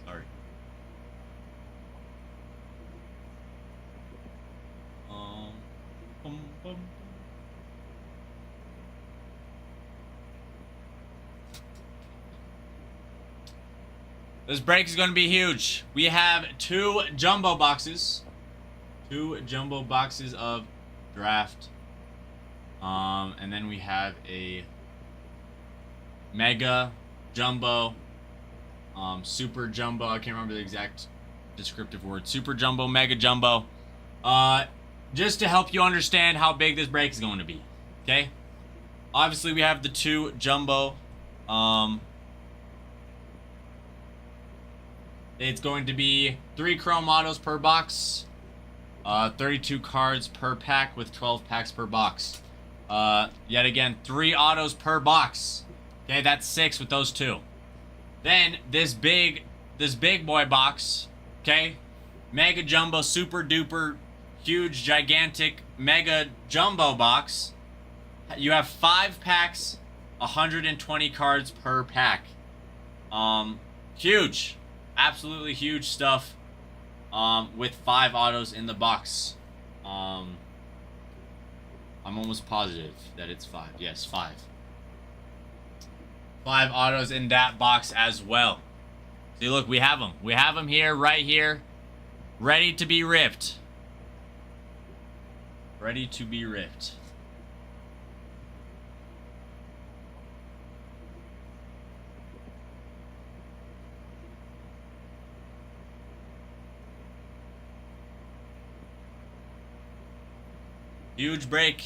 Sorry. Bum, bum. This break is going to be huge. We have 2 jumbo boxes. 2 jumbo boxes of draft. And then we have a mega jumbo, super jumbo. I can't remember the exact descriptive word. Super jumbo, mega jumbo. Just to help you understand how big this break is going to be. Okay? Obviously, we have the 2 jumbo. It's going to be 3 chrome autos per box, 32 cards per pack with 12 packs per box. Yet again, 3 autos per box. Okay, that's 6 with those 2. Then this big boy box. Okay, mega jumbo, super duper, huge, gigantic, mega jumbo box. You have 5 packs, 120 cards per pack. Huge. Absolutely huge stuff, with 5 autos in the box. I'm almost positive that it's 5. Yes, 5. 5 autos in that box as well. See, look, we have them. We have them here, right here, ready to be ripped. Ready to be ripped. Huge break.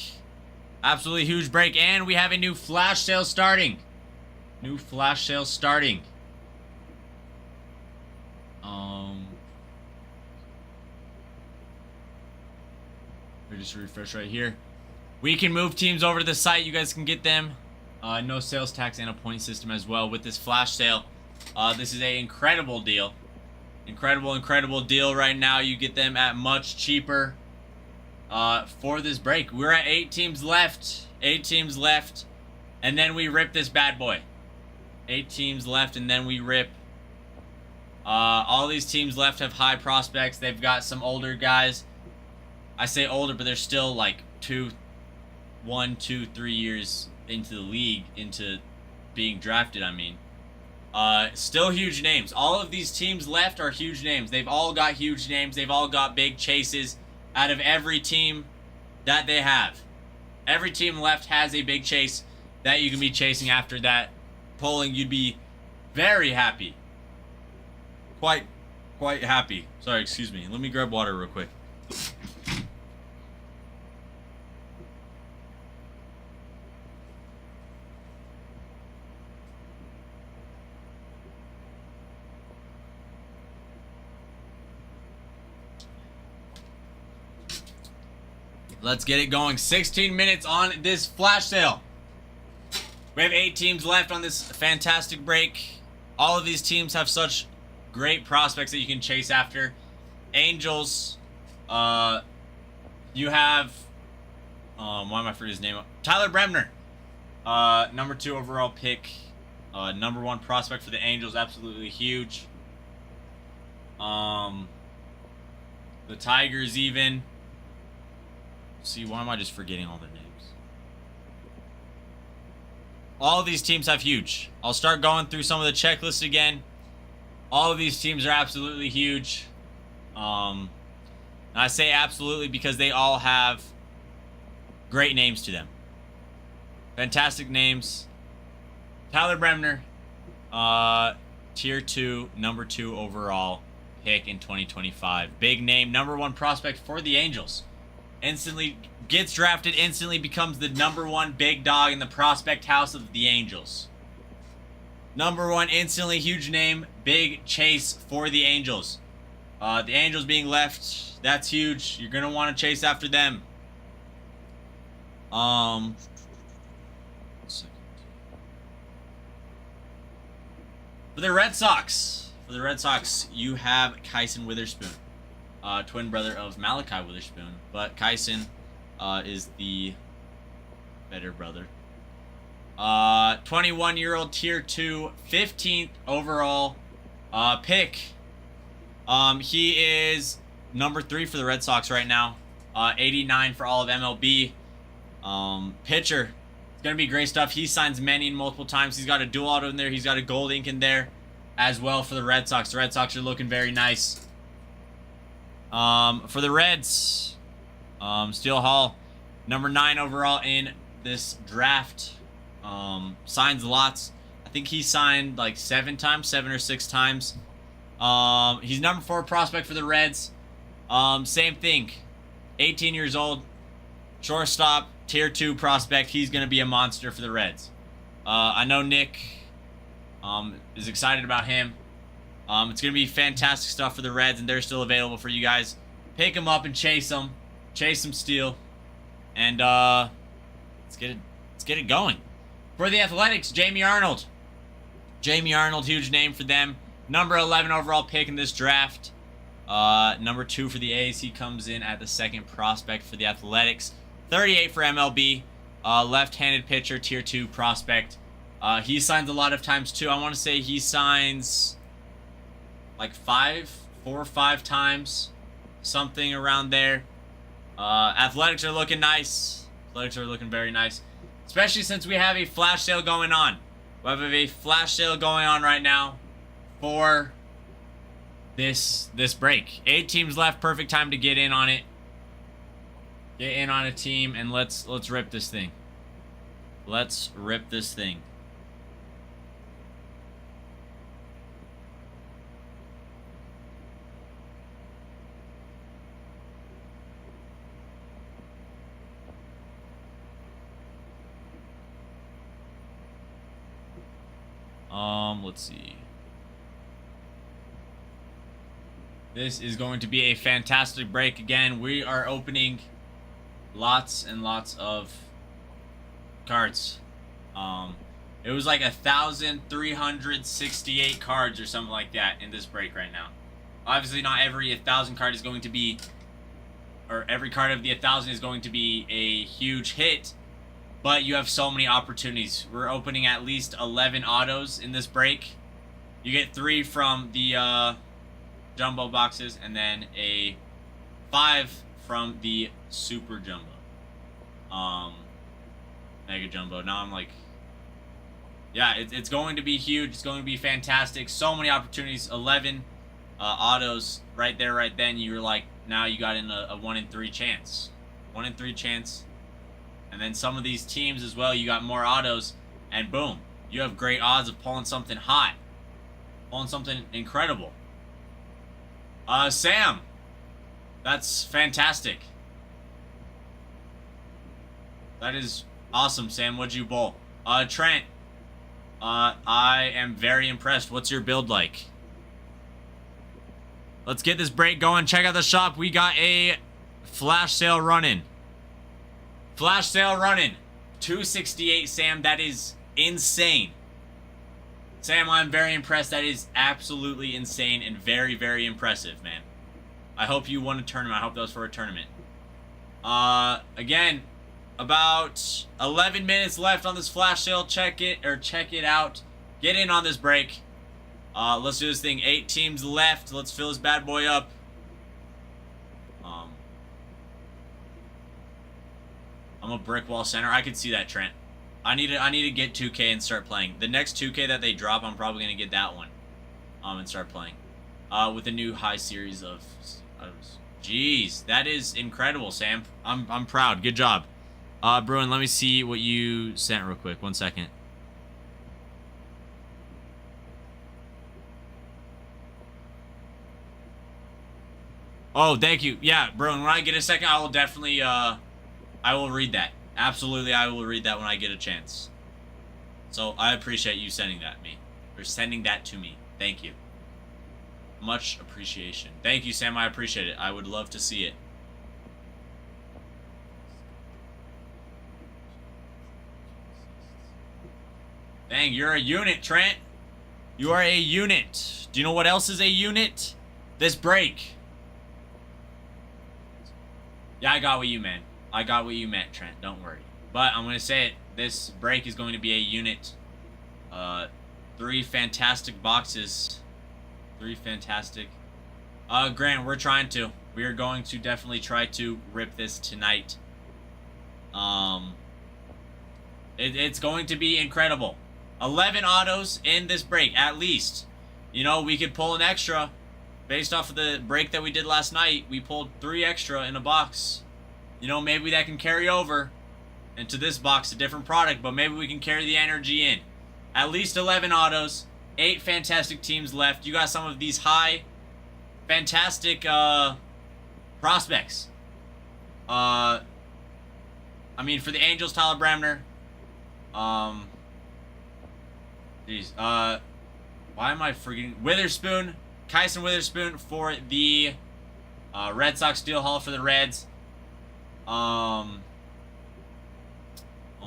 Absolutely huge break. And we have a new flash sale starting. New flash sale starting. Let me just refresh right here. We can move teams over to the site. You guys can get them. No sales tax and a point system as well with this flash sale. This is an incredible deal. Incredible deal right now. You get them at much cheaper. For this break. We're at 8 teams left. 8 teams left. And then we rip this bad boy. 8 teams left and then we rip. All these teams left have high prospects. They've got some older guys. I say older, but they're still like 1, 2, 3 years into the league, into being drafted, I mean. Still huge names. All of these teams left are huge names. They've all got huge names. They've all got big chases. Out of every team that they have. Every team left has a big chase that you can be chasing after that polling. You'd be very happy. Quite happy. Sorry, excuse me. Let me grab water real quick. Let's get it going. 16 minutes on this flash sale. We have 8 teams left on this fantastic break. All of these teams have such great prospects that you can chase after. Angels, you have Why am I forgetting his name? Tyler Bremner. Number 2 overall pick. Number 1 prospect for the Angels. Absolutely huge. The Tigers even. See, why am I just forgetting all their names? All of these teams have huge. I'll start going through some of the checklists again. All of these teams are absolutely huge. And I say absolutely because they all have great names to them. Fantastic names. Tyler Bremner, tier 2, number 2 overall pick in 2025. Big name, number 1 prospect for the Angels. Instantly gets drafted, instantly becomes the number 1 big dog in the prospect house of the Angels. Number 1, instantly huge name, big chase for the Angels. The Angels being left, that's huge. You're going to want to chase after them. For the Red Sox, you have Kyson Witherspoon, twin brother of Malachi Witherspoon, but Kyson is the better brother. 21-year-old tier 2, 15th overall pick. He is number 3 for the Red Sox right now. 89 for all of MLB. Pitcher. It's going to be great stuff. He signs many multiple times. He's got a dual auto in there. He's got a gold ink in there as well for the Red Sox. The Red Sox are looking very nice. For the Reds, Steele Hall, number 9 overall in this draft. Signs lots. I think he signed like 7 or 6 times. He's number 4 prospect for the Reds. Same thing. 18 years old. Shortstop, tier 2 prospect. He's going to be a monster for the Reds. I know Nick is excited about him. It's going to be fantastic stuff for the Reds, and they're still available for you guys. Pick them up and chase them. Chase them, Steele. And let's get it going. For the Athletics, Jamie Arnold. Jamie Arnold, huge name for them. Number 11 overall pick in this draft. Number 2 for the A's. He comes in at the 2nd prospect for the Athletics. 38 for MLB. Left-handed pitcher, tier 2 prospect. He signs a lot of times too. I want to say he signs like 4 or 5 times. Something around there. Athletics are looking nice. Athletics are looking very nice. Especially since we have a flash sale going on. We have a flash sale going on right now for this break. 8 teams left. Perfect time to get in on it. Get in on a team and let's rip this thing. Let's rip this thing. Let's see. This is going to be a fantastic break again. We are opening lots and lots of cards. It was like 1,368 cards or something like that in this break right now. Obviously, not every 1,000 card is going to be, or every card of the 1,000 is going to be a huge hit. But you have so many opportunities. We're opening at least 11 autos in this break. You get 3 from the jumbo boxes and then a 5 from the super jumbo. Mega jumbo. Now I'm like, yeah, it's going to be huge. It's going to be fantastic. So many opportunities. 11 autos right there, right then. You're like, now you got in a 1 in 3 chance. 1 in 3 chance. And then some of these teams as well, you got more autos, and boom, you have great odds of pulling something hot, pulling something incredible. Sam, that's fantastic. That is awesome, Sam. What'd you pull? Trent, I am very impressed. What's your build like? Let's get this break going. Check out the shop. We got a flash sale running. Flash sale running. 268, Sam. That is insane. Sam, I'm very impressed. That is absolutely insane and very, very impressive, man. I hope you won a tournament. I hope that was for a tournament. Again, About 11 minutes left on this flash sale. Check it out. Get in on this break. Let's do this thing. 8 teams left. Let's fill this bad boy up. I'm a brick wall center. I can see that, Trent. I need to get 2K and start playing. The next 2K that they drop, I'm probably gonna get that one. And start playing. With a new high series of. Jeez, that is incredible, Sam. I'm proud. Good job. Bruin, let me see what you sent real quick. 1 second. Oh, thank you. Yeah, Bruin, when I get a second, I will definitely, I will read that. Absolutely, I will read that when I get a chance. So, I appreciate you sending that to me. Thank you. Much appreciation. Thank you, Sam. I appreciate it. I would love to see it. Dang, you're a unit, Trent. You are a unit. Do you know what else is a unit? This break. Yeah, I got what you meant. I got what you meant, Trent. Don't worry. But I'm going to say it. This break is going to be a unit. 3 fantastic boxes. 3 fantastic. Grant, we're trying to. We are going to definitely try to rip this tonight. It's going to be incredible. 11 autos in this break, at least. You know, we could pull an extra. Based off of the break that we did last night, we pulled 3 extra in a box. You know, maybe that can carry over into this box, a different product, but maybe we can carry the energy in. At least 11 autos, 8 fantastic teams left. You got some of these high, fantastic prospects. I mean, for the Angels, Tyler Bramner. Why am I forgetting? Witherspoon, Kyson Witherspoon for the Red Sox Steel Hall for the Reds. Oh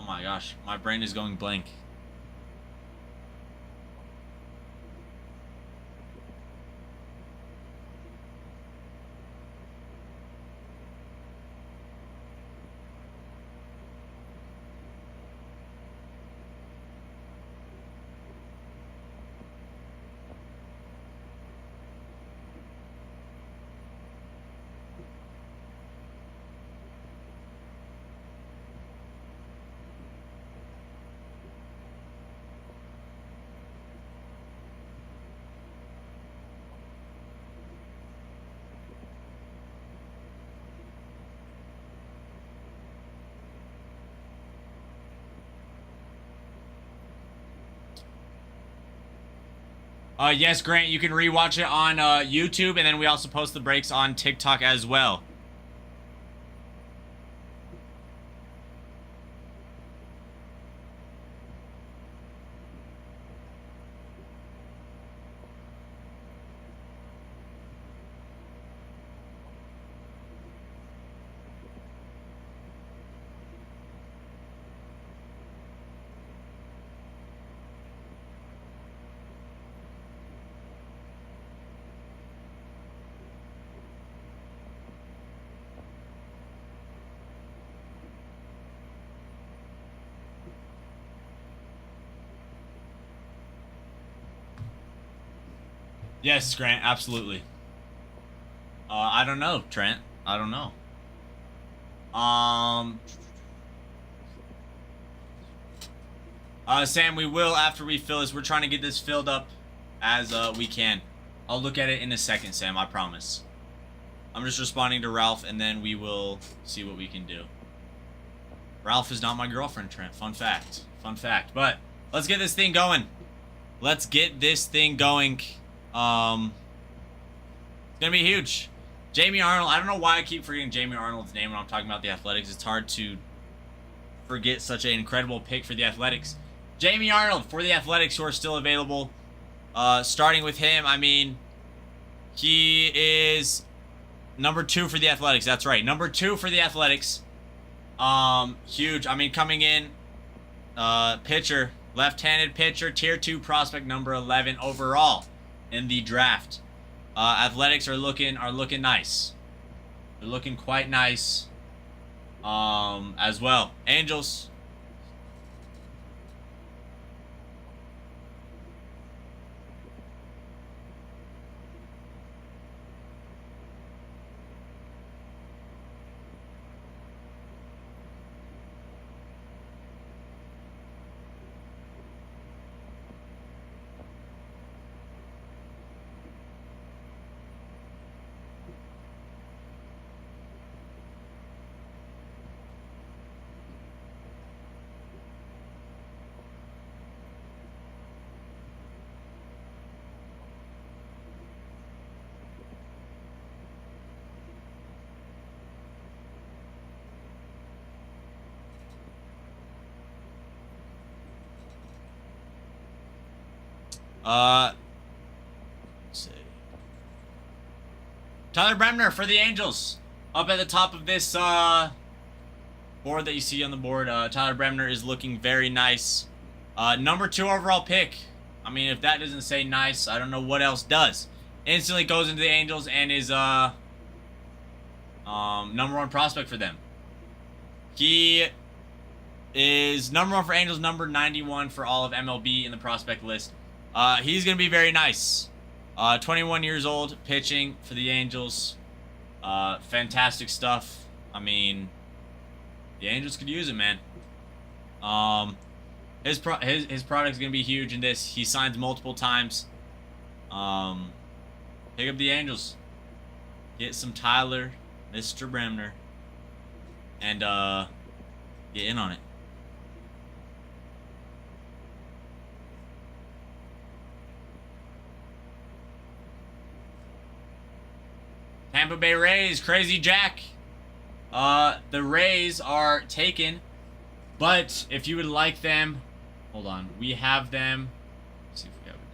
my gosh, my brain is going blank. Yes, Grant, you can rewatch it on YouTube, and then we also post the breaks on TikTok as well. Yes, Grant, absolutely. I don't know, Trent. I don't know. Sam, we will after we fill this. We're trying to get this filled up as we can. I'll look at it in a second, Sam, I promise. I'm just responding to Ralph, and then we will see what we can do. Ralph is not my girlfriend, Trent. Fun fact. Fun fact. But let's get this thing going. Let's get this thing going. It's gonna be huge. Jamie Arnold. I don't know why I keep forgetting Jamie Arnold's name when I'm talking about the Athletics. It's hard to forget such an incredible pick for the Athletics. Jamie Arnold for the Athletics, who are still available. Starting with him, I mean, he is number 2 for the Athletics. That's right, number 2 for the Athletics. Huge. I mean, coming in, pitcher, left-handed pitcher, tier 2 prospect, number 11 overall in the draft. Athletics are looking nice. They're looking quite nice. as well. Angels. Let's see. Tyler Bremner for the Angels. Up at the top of this board that you see on the board, Tyler Bremner is looking very nice. Number 2 overall pick. I mean, if that doesn't say nice, I don't know what else does. Instantly goes into the Angels and is number 1 prospect for them. He is number 1 for Angels, number 91 for all of MLB in the prospect list. He's going to be very nice. 21 years old, pitching for the Angels. Fantastic stuff. I mean, the Angels could use it, man. His product's going to be huge in this. He signs multiple times. Pick up the Angels. Get some Tyler, Mr. Bremner, and get in on it. Tampa Bay Rays, Crazy Jack. The Rays are taken, but if you would like them, hold on, we have them. Let's see if we have it.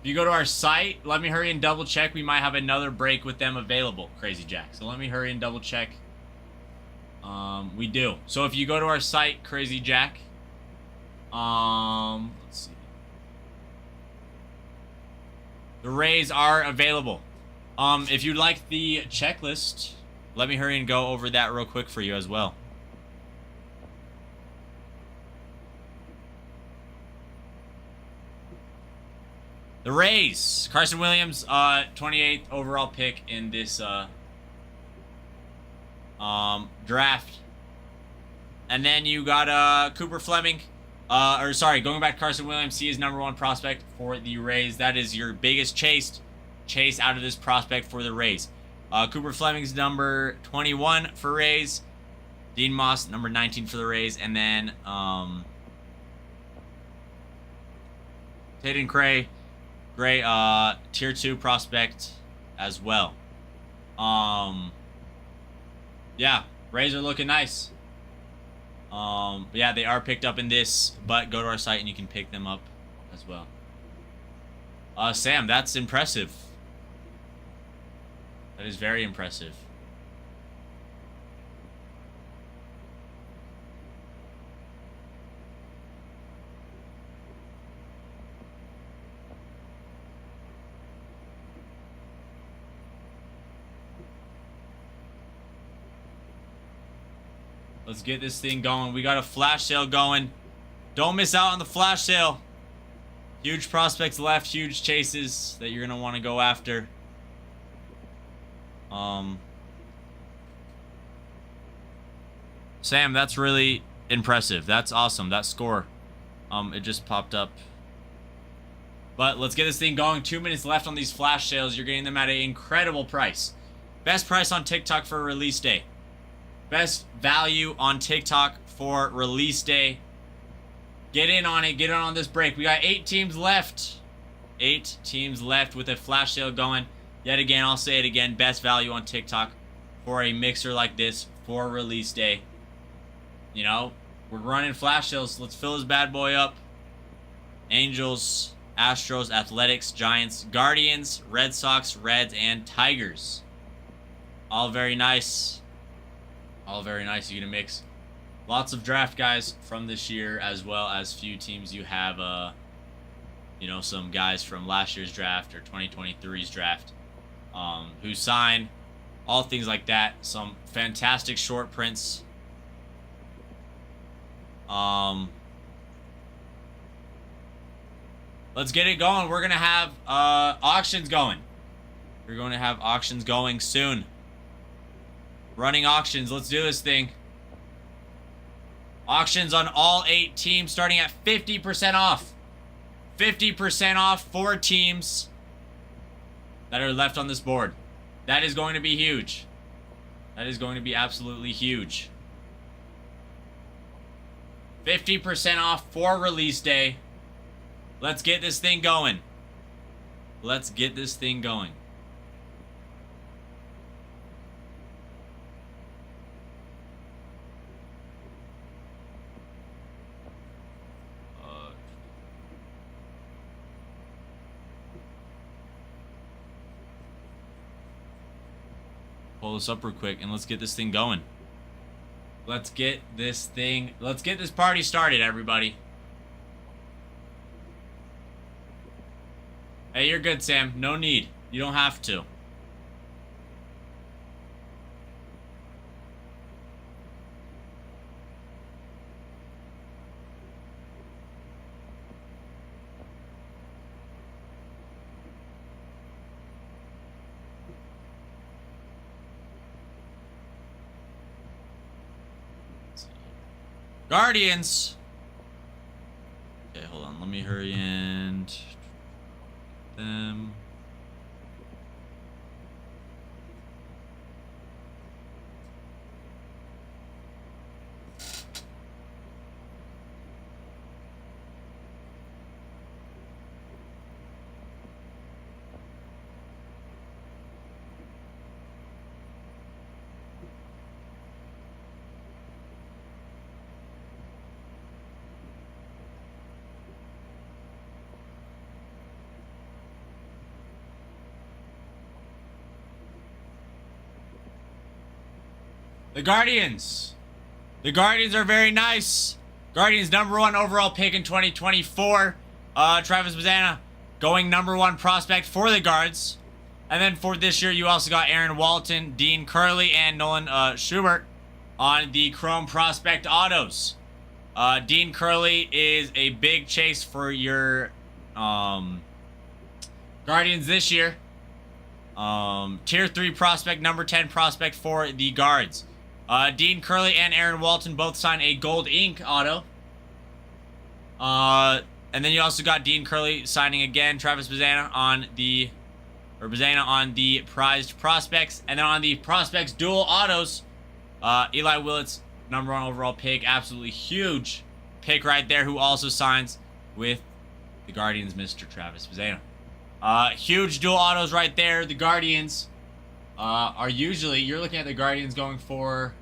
If you go to our site, let me hurry and double check. We might have another break with them available, Crazy Jack. So let me hurry and double check. We do. So if you go to our site, Crazy Jack, let's see. The Rays are available. If you'd like the checklist, let me hurry and go over that real quick for you as well. The Rays, Carson Williams, 28th overall pick in this draft. And then you got Cooper Fleming. Going back to Carson Williams, he is number 1 prospect for the Rays. That is your biggest chase out of this prospect for the Rays. Cooper Fleming's number 21 for Rays. Dean Moss, number 19 for the Rays. And then Taden Gray, tier 2 prospect as well. Yeah, Rays are looking nice. But yeah, they are picked up in this, but go to our site and you can pick them up as well. Sam, that's impressive. That is very impressive. Let's get this thing going. We got a flash sale going. Don't miss out on the flash sale. Huge prospects left, huge chases that you're going to want to go after. Sam, that's really impressive. That's awesome. That score. It just popped up. But let's get this thing going. 2 minutes left on these flash sales. You're getting them at an incredible price. Best price on TikTok for release day. Best value on TikTok for release day. Get in on it. Get in on this break. We got 8 teams left. 8 teams left with a flash sale going. Yet again, I'll say it again. Best value on TikTok for a mixer like this for release day. You know, we're running flash sales. Let's fill this bad boy up. Angels, Astros, Athletics, Giants, Guardians, Red Sox, Reds, and Tigers. All very nice. All very nice. You get a mix. Lots of draft guys from this year, as well as few teams you have, you know, some guys from last year's draft or 2023's draft who sign all things like that. Some fantastic short prints. Let's get it going. We're gonna have auctions going. We're going to have auctions going soon. Running auctions. Let's do this thing. Auctions on all 8 teams starting at 50% off. 50% off 4 teams that are left on this board. That is going to be huge. That is going to be absolutely huge. 50% off for release day. Let's get this thing going. Let's get this thing going. Pull this up real quick and let's get this thing going. Let's get this party started, everybody. Hey, you're good, Sam. No need. You don't have to. Guardians. Okay, hold on. Let me hurry and them. The Guardians. The Guardians are very nice. Guardians #1 overall pick in 2024. Travis Bazzana going #1 prospect for the Guards. And then for this year, you also got Aaron Walton, Dean Curley, and Nolan Schubert on the Chrome Prospect Autos. Dean Curley is a big chase for your Guardians this year. Tier 3 prospect, #10 prospect for the Guards. Dean Curley and Aaron Walton both signed a gold ink auto. And then you also got Dean Curley signing again Travis Bazzana on the prized prospects. And then on the prospects dual autos, Eli Willits, #1 overall pick, absolutely huge pick right there, who also signs with the Guardians, Mr. Travis Bazzana. Huge dual autos right there. The Guardians are usually, you're looking at the Guardians going for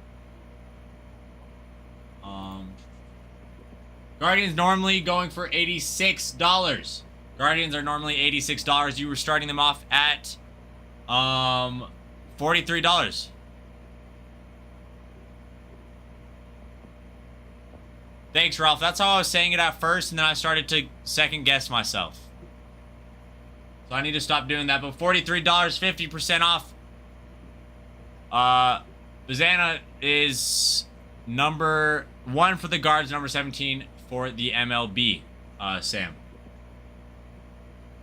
Guardians normally going for $86. Guardians are normally $86. You were starting them off at $43. Thanks, Ralph. That's how I was saying it at first, and then I started to second guess myself. So I need to stop doing that. But $43, 50% off. Bazzana is #1 for the Guards, #17 for the MLB, Sam.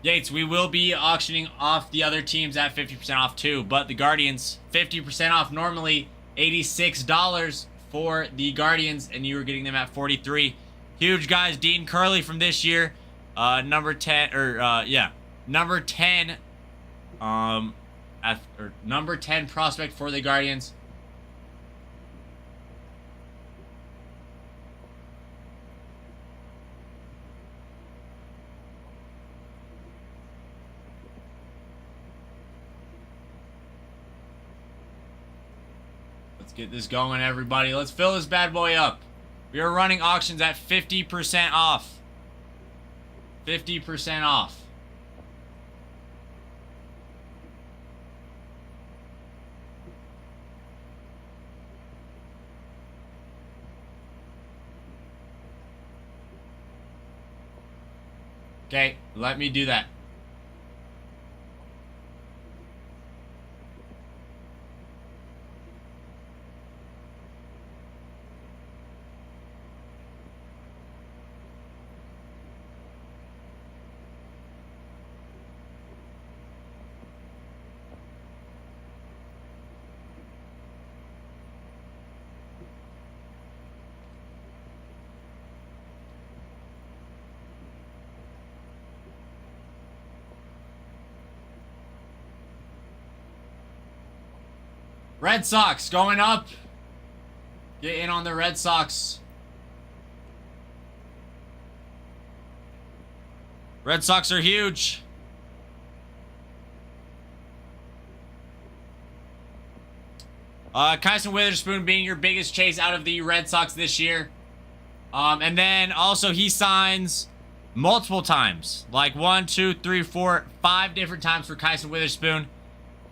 Yates, we will be auctioning off the other teams at 50% off too, but the Guardians, 50% off, normally $86 for the Guardians, and you were getting them at 43. Huge guys. Dean Curley from this year, #10, or #10, #10 prospect for the Guardians. Let's get this going, everybody. Let's fill this bad boy up. We are running auctions at 50% off. 50% off. Okay, let me do that. Red Sox going up. Get in on the Red Sox. Red Sox are huge. Kyson Witherspoon being your biggest chase out of the Red Sox this year. And then also he signs multiple times. Like 1, 2, 3, 4, 5 different times for Kyson Witherspoon.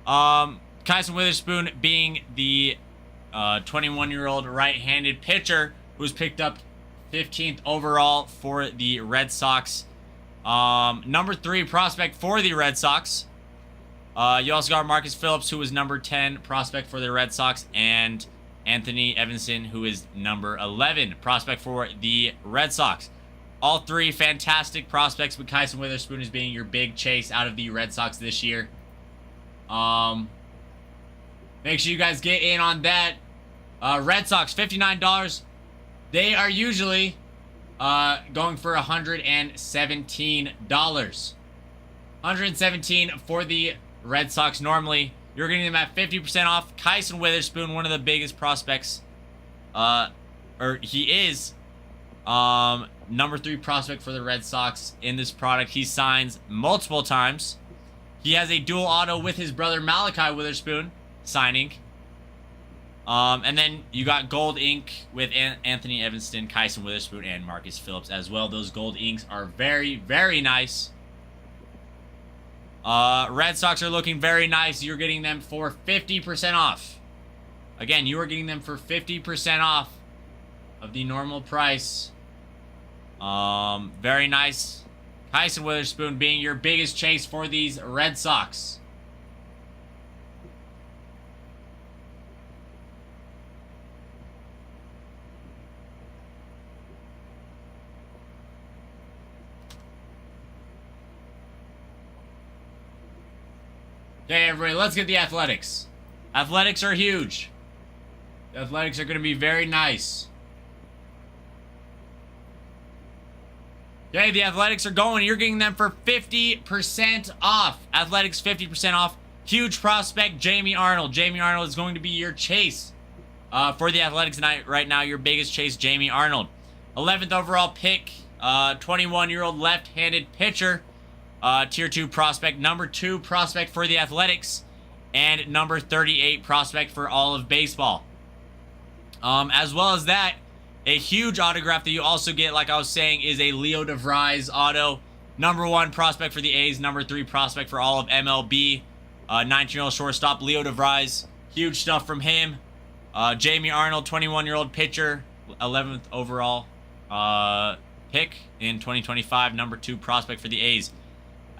Kyson Witherspoon being the 21-year-old right-handed pitcher who's picked up 15th overall for the Red Sox. Number 3 prospect for the Red Sox. You also got Marcus Phillips, who was number 10 prospect for the Red Sox, and Anthony Evanson, who is number 11 prospect for the Red Sox. All 3 fantastic prospects, but Kyson Witherspoon is being your big chase out of the Red Sox this year. Make sure you guys get in on that. Red Sox, $59. They are usually going for $117. $117 for the Red Sox normally. You're getting them at 50% off. Kyson Witherspoon, one of the biggest prospects. Or he is number 3 prospect for the Red Sox in this product. He signs multiple times. He has a dual auto with his brother Malachi Witherspoon signing. And then you got gold ink with Anthony Evanston, Kyson Witherspoon, and Marcus Phillips as well. Those gold inks are very, very nice. Red Sox are looking very nice. You're getting them for 50% off. Again, you are getting them for 50% off of the normal price. Very nice. Kyson Witherspoon being your biggest chase for these Red Sox. Okay, everybody, let's get the Athletics. Athletics are huge. The Athletics are going to be very nice. Okay, the Athletics are going. You're getting them for 50% off. Athletics, 50% off. Huge prospect, Jamie Arnold. Jamie Arnold is going to be your chase for the Athletics tonight. Right now, your biggest chase, Jamie Arnold. 11th overall pick, 21-year-old left-handed pitcher. Tier 2 prospect, number 2 prospect for the Athletics, and number 38 prospect for all of baseball. As well as that, a huge autograph that you also get, like I was saying, is a Leo DeVries auto. Number 1 prospect for the A's, number 3 prospect for all of MLB. 19-year-old shortstop, Leo DeVries. Huge stuff from him. Jamie Arnold, 21-year-old pitcher, 11th overall pick in 2025, number 2 prospect for the A's.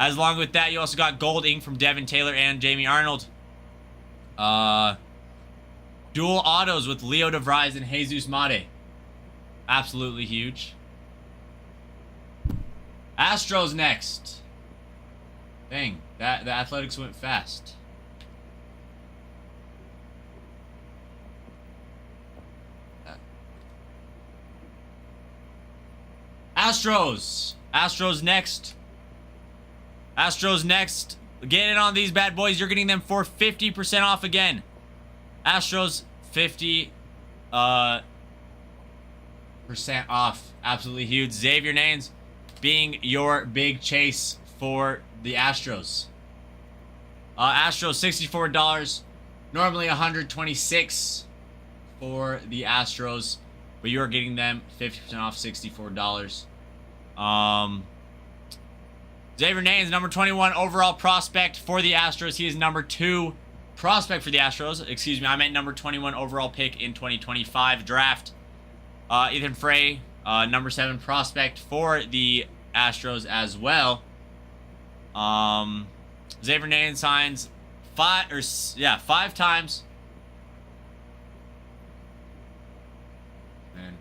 As along with that, you also got gold ink from Devin Taylor and Jamie Arnold. Dual autos with Leo DeVries and Jesus Mate. Absolutely huge. Astros next. Dang, the Athletics went fast. Astros next. Astros next. Get in on these bad boys. You're getting them for 50% off again. Astros 50% off. Absolutely huge. Xavier Nanes being your big chase for the Astros. Astros $64. Normally $126 for the Astros, but you're getting them 50% off, $64. Xavier Nanes, number 21 overall prospect for the Astros. He is number 2 prospect for the Astros. Excuse me, I meant number 21 overall pick in 2025 draft. Ethan Frey, number 7 prospect for the Astros as well. Xavier Nanes signs 5 times. Man.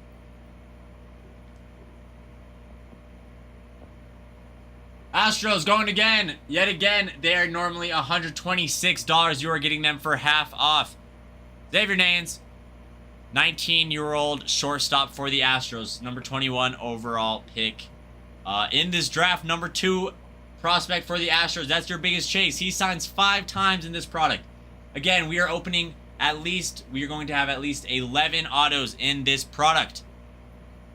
Astros going again. Yet again, they are normally $126. You are getting them for half off. Xavier Nanes, 19-year-old shortstop for the Astros. Number 21 overall pick. In this draft, number 2 prospect for the Astros. That's your biggest chase. He signs 5 times in this product. Again, we are opening we're going to have at least 11 autos in this product.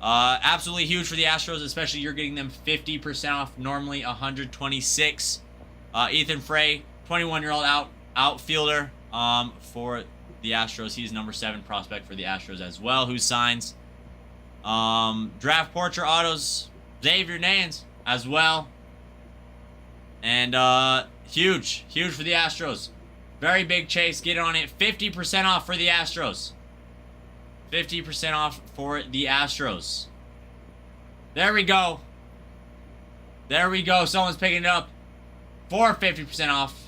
Absolutely huge for the Astros, especially you're getting them 50% off, normally 126. Ethan Frey, 21-year-old outfielder for the Astros. He's number 7 prospect for the Astros as well, who signs. Draft portrait autos, Xavier Nance as well. And huge for the Astros. Very big chase. Get on it. 50% off for the Astros. 50% off for the Astros. There we go. There we go. Someone's picking it up for 50% off.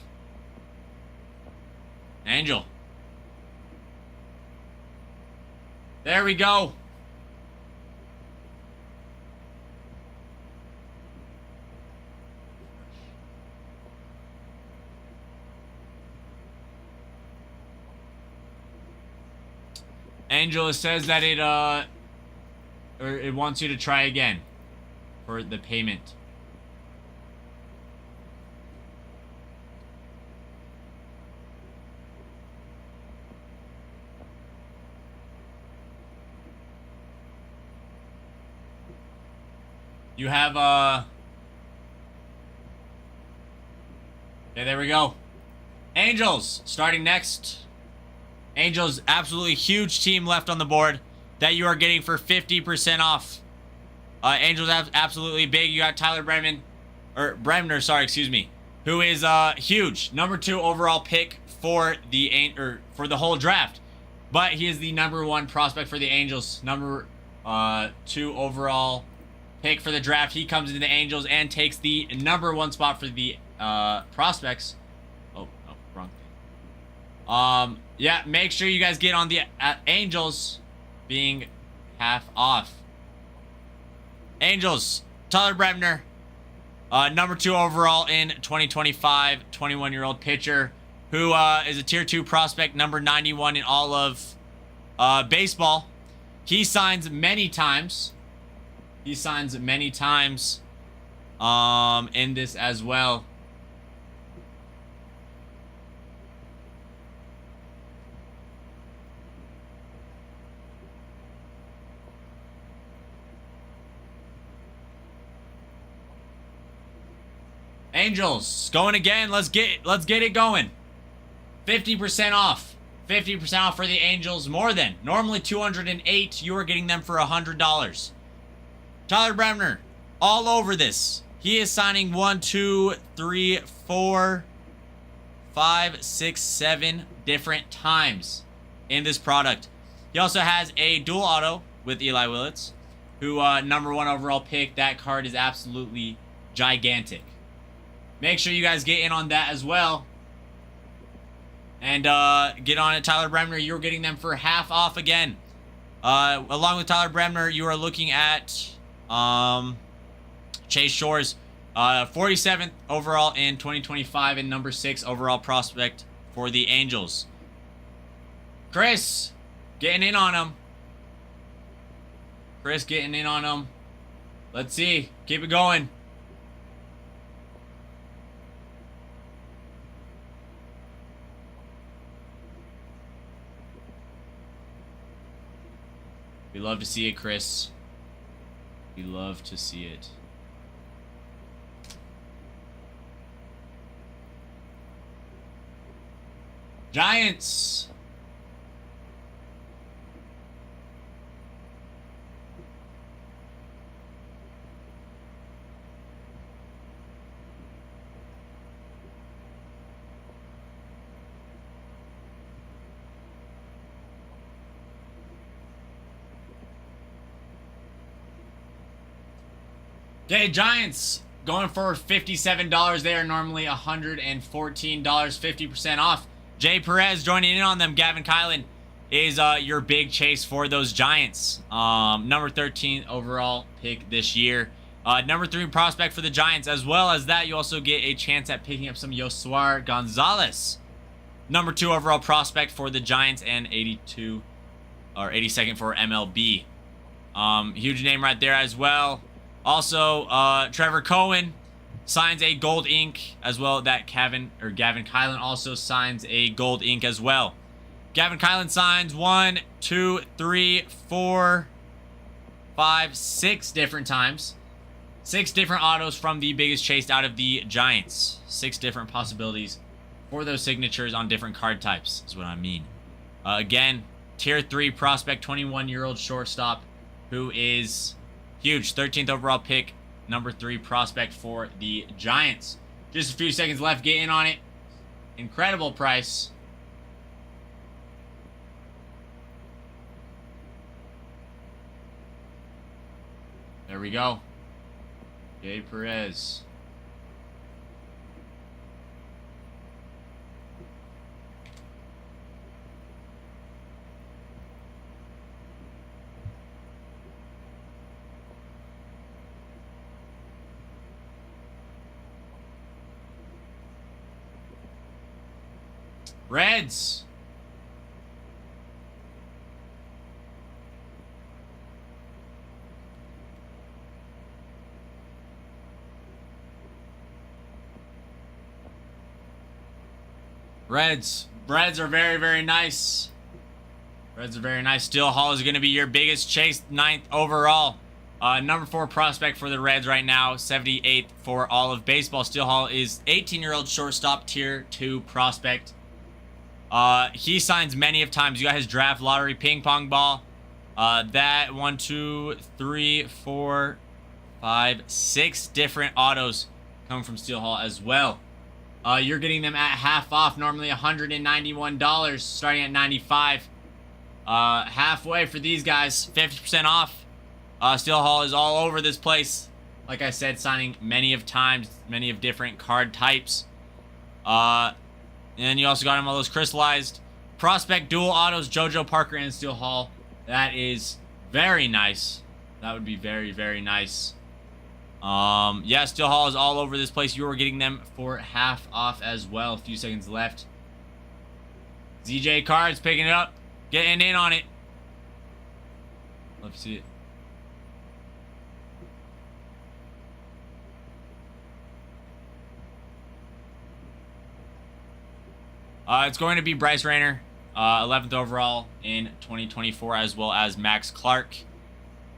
Angel. There we go. Angel says that it wants you to try again for the payment. You have yeah, there we go. Angels starting next. Angels, absolutely huge team left on the board that you are getting for 50% off. Angels absolutely big. You got Tyler Bremner, sorry, excuse me, who is huge, number 2 overall pick for the whole draft. But he is the number 1 prospect for the Angels, number 2 overall pick for the draft. He comes into the Angels and takes the number 1 spot for the prospects. Oh, wrong thing. Yeah, make sure you guys get on the Angels being half off. Angels, Tyler Bremner, number 2 overall in 2025, 21-year-old pitcher who is a tier 2 prospect, number 91 in all of baseball. He signs many times. He signs many times in this as well. Angels going again. Let's get it going. 50% off. 50% off for the Angels. More than normally $208. You are getting them for $100. Tyler Bremner, all over this. He is signing 1, 2, 3, 4, 5, 6, 7 different times in this product. He also has a dual auto with Eli Willits, who number 1 overall pick. That card is absolutely gigantic. Make sure you guys get in on that as well. And get on it. Tyler Bremner, you're getting them for half off again. Along with Tyler Bremner, you are looking at Chase Shores, 47th overall in 2025 and number 6 overall prospect for the Angels. Chris, getting in on him. Chris getting in on him. Let's see. Keep it going. We love to see it, Chris. We love to see it. Giants. Okay, Giants going for $57. They are normally $114. 50% off. Jay Perez joining in on them. Gavin Kylan is your big chase for those Giants. Number 13 overall pick this year. Number 3 prospect for the Giants. As well as that, you also get a chance at picking up some Yosuar Gonzalez. Number 2 overall prospect for the Giants and 82 or 82nd for MLB. Huge name right there as well. Also, Trevor Cohen signs a gold ink as well. That Gavin Kylan also signs a gold ink as well. Gavin Kylan signs 1, 2, 3, 4, 5, 6 different times. 6 different autos from the biggest chase out of the Giants. 6 different possibilities for those signatures on different card types is what I mean. Again, tier 3 prospect, 21-year-old shortstop who is huge. 13th overall pick, number 3 prospect for the Giants. Just a few seconds left. Get in on it. Incredible price. There we go. Jay Perez. Reds. Reds are very, very nice. Reds are very nice. Still Hall is going to be your biggest chase, 9th overall. Number 4 prospect for the Reds right now, 78th for all of baseball. Still Hall is 18-year-old shortstop, tier 2 prospect. He signs many of times. You got his draft lottery ping pong ball. That 1, 2, 3, 4, 5, 6 different autos come from Steel Hall as well. You're getting them at half off, normally $191, starting at $95. Halfway for these guys, 50% off. Steel Hall is all over this place. Like I said, signing many of times, many of different card types. And you also got him all those crystallized prospect dual autos, JoJo Parker and Steel Hall. That is very nice. That would be very, very nice. Yeah, Steel Hall is all over this place. You are getting them for half off as well. A few seconds left. ZJ Cards picking it up, getting in on it. Love to see it. It's going to be Bryce Rayner, 11th overall in 2024, as well as Max Clark.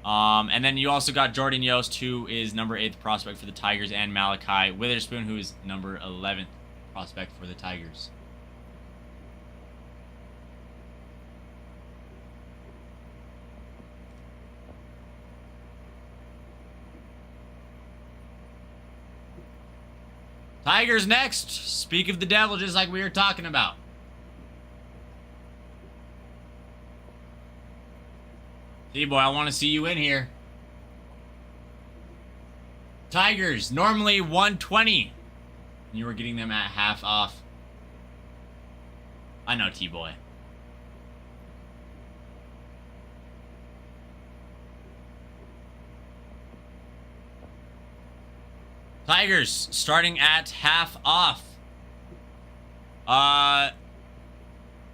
And then you also got Jordan Yost, who is number 8th prospect for the Tigers, and Malachi Witherspoon, who is number 11th prospect for the Tigers. Tigers next. Speak of the devil, just like we were talking about. T-Boy, I want to see you in here. Tigers, normally $120. And you were getting them at half off. I know, T-Boy. Tigers, starting at half off.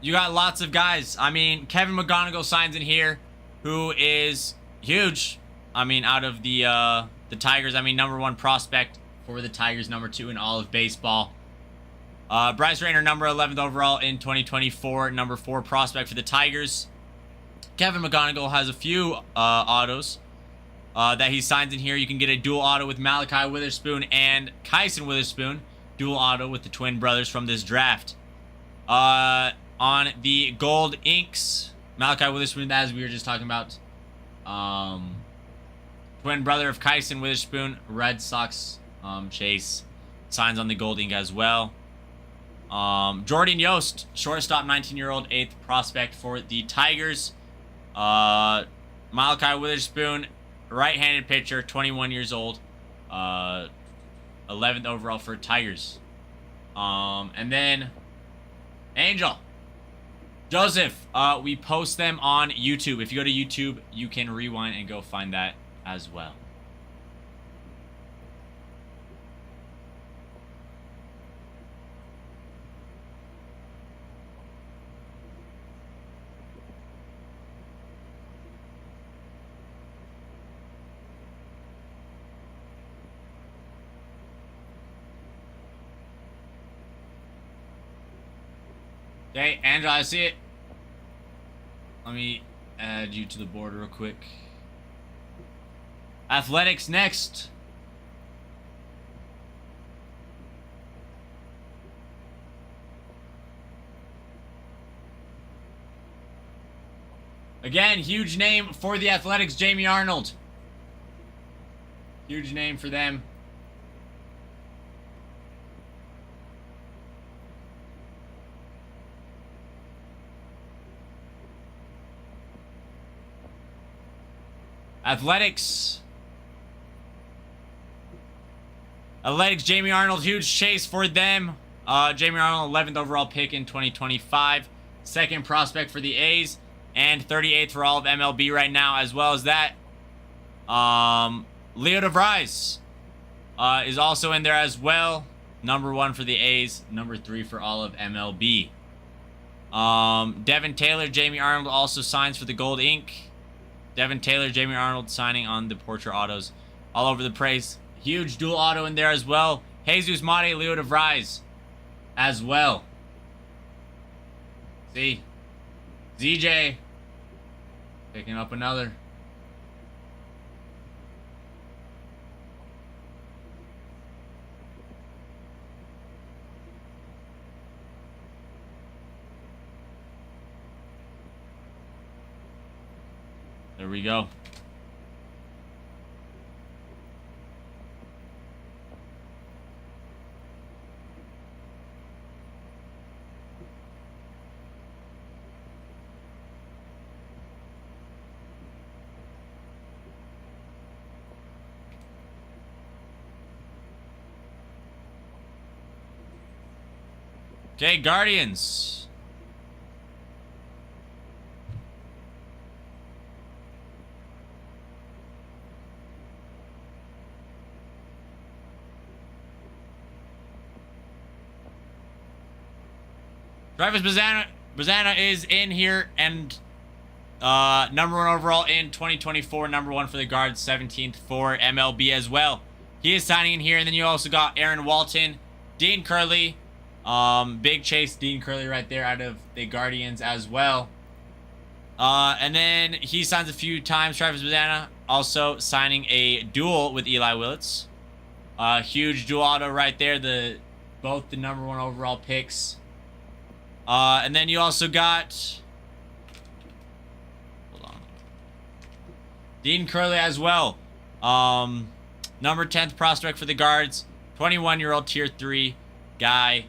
You got lots of guys. I mean, Kevin McGonigal signs in here, who is huge. I mean, out of the Tigers, I mean, number 1 prospect for the Tigers, number 2 in all of baseball. Bryce Rayner, number 11th overall in 2024, number 4 prospect for the Tigers. Kevin McGonigal has a few autos that he signs in here. You can get a dual auto with Malachi Witherspoon and Kyson Witherspoon. Dual auto with the twin brothers from this draft. On the gold inks, Malachi Witherspoon, as we were just talking about. Twin brother of Kyson Witherspoon, Red Sox chase. Signs on the gold ink as well. Jordan Yost, shortstop, 19-year-old, 8th prospect for the Tigers. Malachi Witherspoon, right-handed pitcher, 21 years old. 11th overall for Tigers. And then Angel Joseph, we post them on YouTube. If you go to YouTube, you can rewind and go find that as well. Okay, Andrew, I see it. Let me add you to the board real quick. Athletics next. Again, huge name for the Athletics, Jamie Arnold. Huge name for them. Athletics. Athletics, Jamie Arnold, huge chase for them. Jamie Arnold, 11th overall pick in 2025. Second prospect for the A's. And 38th for all of MLB right now, as well as that. Leo DeVries is also in there as well. Number 1 for the A's. Number 3 for all of MLB. Devin Taylor, Jamie Arnold also signs for the Gold Ink. Devin Taylor, Jamie Arnold signing on the Portrait Autos. All over the place. Huge dual auto in there as well. Jesus Mate, Leo DeVries as well. See? ZJ picking up another. There we go. Okay, Guardians. Travis Bazana is in here, and number 1 overall in 2024, number 1 for the Guards, 17th for MLB as well. He is signing in here, and then you also got Aaron Walton, Dean Curley, big chase, Dean Curley right there out of the Guardians as well. And then he signs a few times, Travis Bazana, also signing a duel with Eli Willits. Huge dual auto right there, both the number 1 overall picks. And then you also got, hold on, Dean Curley as well. Number 10th prospect for the Guards, 21-year-old tier 3 guy.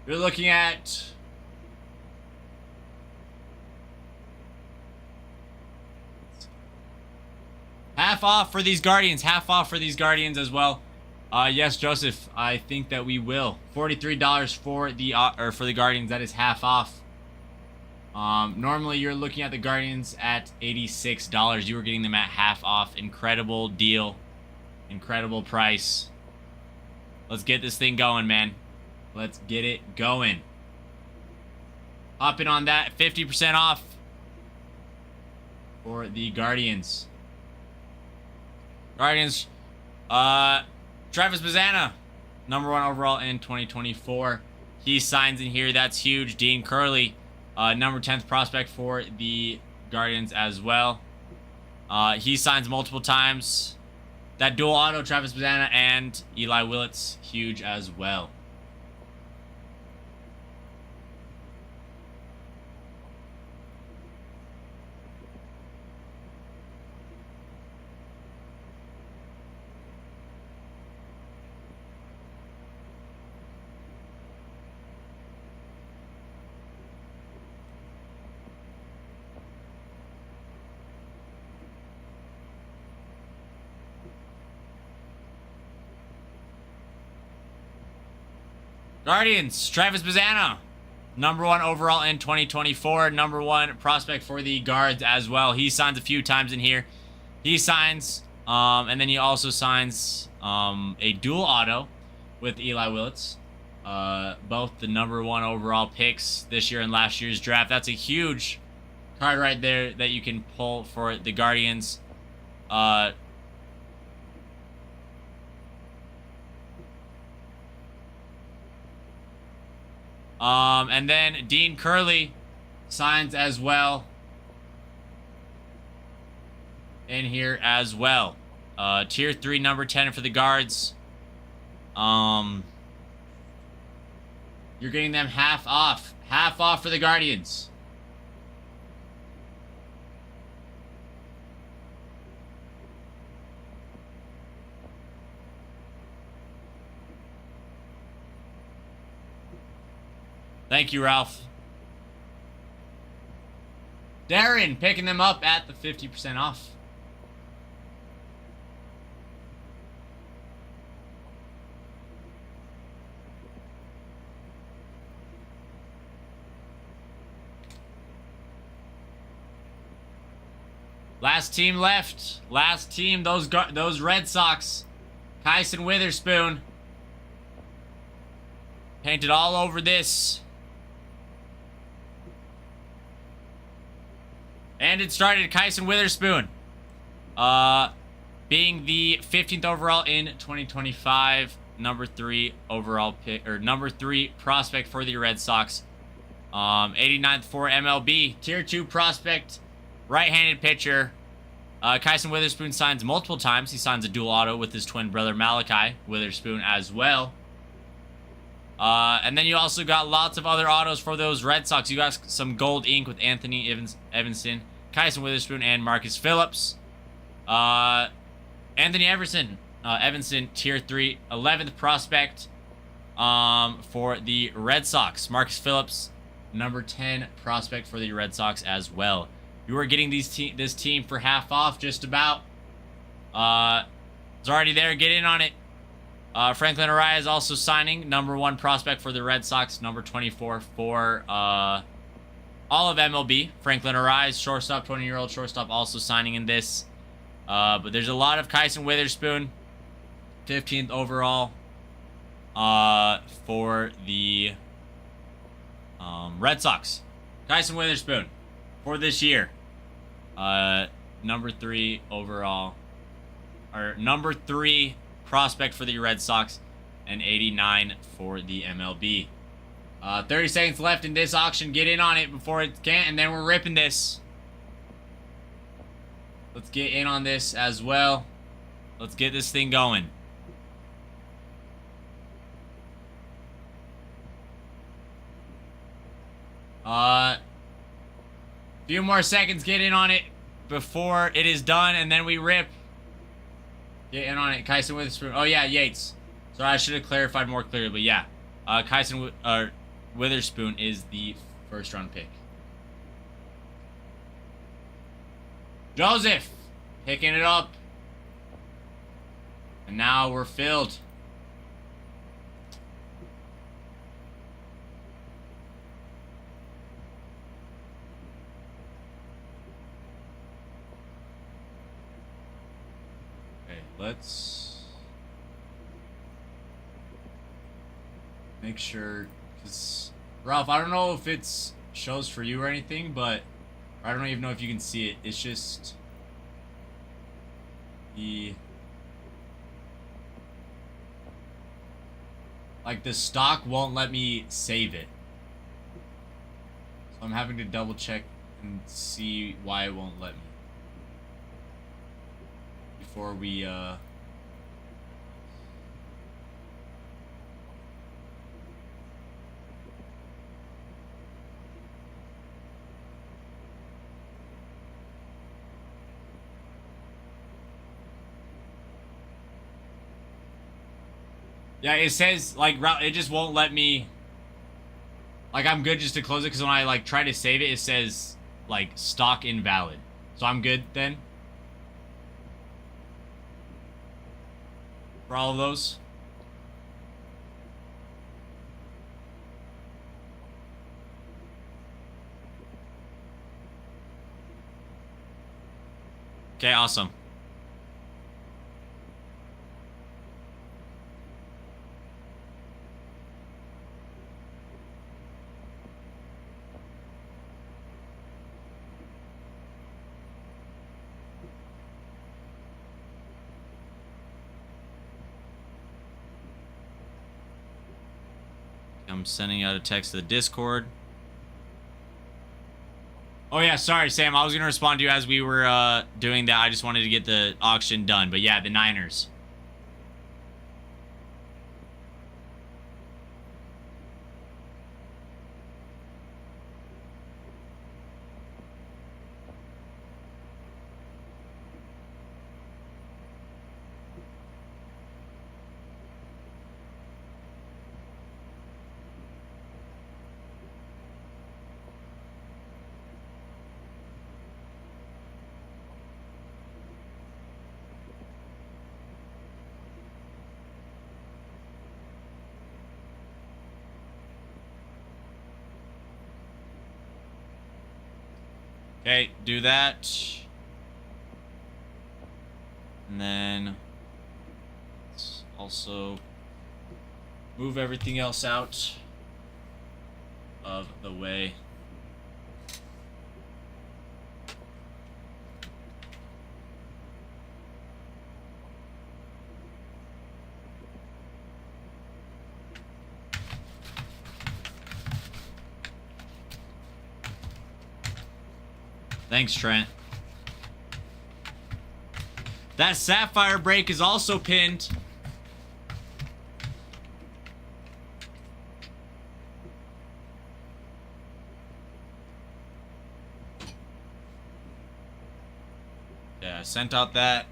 You're looking at half off for these Guardians. Half off for these Guardians as well. Yes, Joseph. I think that we will. $43 for the Guardians. That is half off. Normally you're looking at the Guardians at $86. You were getting them at half off. Incredible deal. Incredible price. Let's get this thing going, man. Let's get it going. Hopping on that. 50% off for the Guardians. Guardians, Travis Bazana, number 1 overall in 2024. He signs in here. That's huge. Dean Curley, number 10th prospect for the Guardians as well. He signs multiple times. That dual auto, Travis Bazana and Eli Willits, huge as well. Guardians, Travis Bazana, number 1 overall in 2024, number 1 prospect for the Guards as well. He signs a few times in here. He signs, and then he also signs a dual auto with Eli Willits. Both the number 1 overall picks this year and last year's draft. That's a huge card right there that you can pull for the Guardians. And then Dean Curley signs as well. In here as well. Tier 3, number 10 for the guards. You're getting them half off. Half off for the Guardians. Thank you, Ralph. Darren picking them up at the 50% off. Last team left. Last team, those Red Sox. Kyson Witherspoon. Painted all over this. And it started. Kyson Witherspoon. Being the 15th overall in 2025. Number 3 overall pick, or number 3 prospect for the Red Sox. 89th for MLB. Tier 2 prospect. Right-handed pitcher. Kyson Witherspoon signs multiple times. He signs a dual auto with his twin brother Malachi Witherspoon as well. And then you also got lots of other autos for those Red Sox. You got some gold ink with Anthony Evanson, Kyson Witherspoon, and Marcus Phillips. Anthony Evanson, tier 3, 11th prospect for the Red Sox. Marcus Phillips, number 10 prospect for the Red Sox as well. You are getting this team for half off, just about. It's already there. Get in on it. Franklin Araya is also signing, number 1 prospect for the Red Sox, number 24 for all of MLB. Franklin Araya, shortstop, 20-year-old shortstop, also signing in this. But there's a lot of Kyson Witherspoon, 15th overall for the Red Sox. Kyson Witherspoon for this year. Number 3 overall, or number 3 prospect for the Red Sox, and 89 for the MLB. 30 seconds left in this auction. Get in on it before it can't, and then we're ripping this. Let's get in on this as well. Let's get this thing going. Few more seconds. Get in on it before it is done, and then we rip. Get in on it. Kyson Witherspoon. Oh, yeah, Yates. Sorry, I should have clarified more clearly, but yeah. Kyson Witherspoon is the first-round pick. Joseph picking it up. And now we're filled. Okay, let's make sure, because Ralph, I don't know if it's shows for you or anything, but I don't even know if you can see it. It's just the the stock won't let me save it. So I'm having to double check and see why it won't let me before we yeah, it says, it just won't let me, I'm good just to close it, because when I, try to save it, it says, stock invalid. So I'm good, then? For all of those? Okay, awesome. I'm sending out a text to the Discord. Oh yeah, sorry Sam, I was gonna respond to you as we were doing that. I just wanted to get the auction done. But yeah, the Niners. Okay, do that. And then let's also move everything else out of the way. Thanks, Trent. That sapphire break is also pinned. Yeah, I sent out that.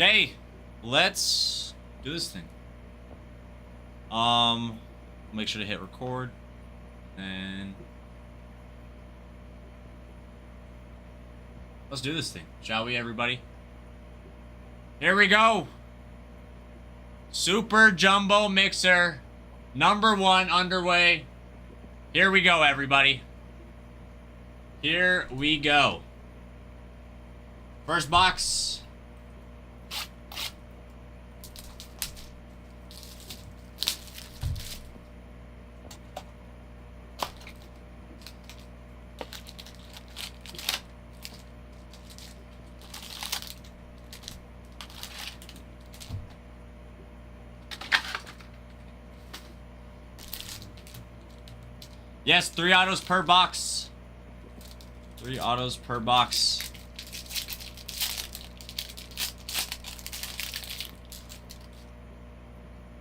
Okay, let's do this thing. Make sure to hit record, and let's do this thing, shall we, everybody? Here we go. Super Jumbo Mixer, #1 underway. Here we go, everybody. Here we go. First box. Yes, 3 autos per box. 3 autos per box.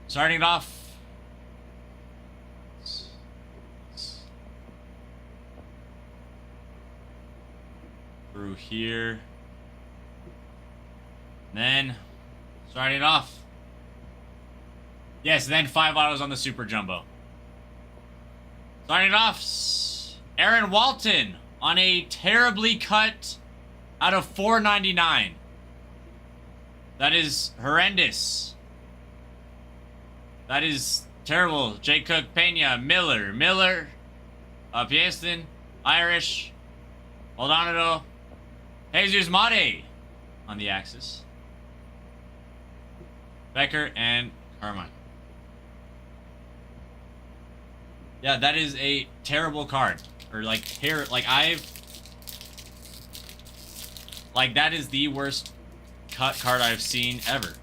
Starting it off. Through here. Then, starting it off. Yes, then 5 autos on the Super Jumbo. Starting it off, Aaron Walton on a terribly cut out of 499. That is horrendous. That is terrible. Jay Cook, Pena, Miller, Pieston, Irish, Maldonado, Jesus Mate on the axis. Becker and Carmine. Yeah, that is a terrible card. Or like that is the worst cut card I've seen ever.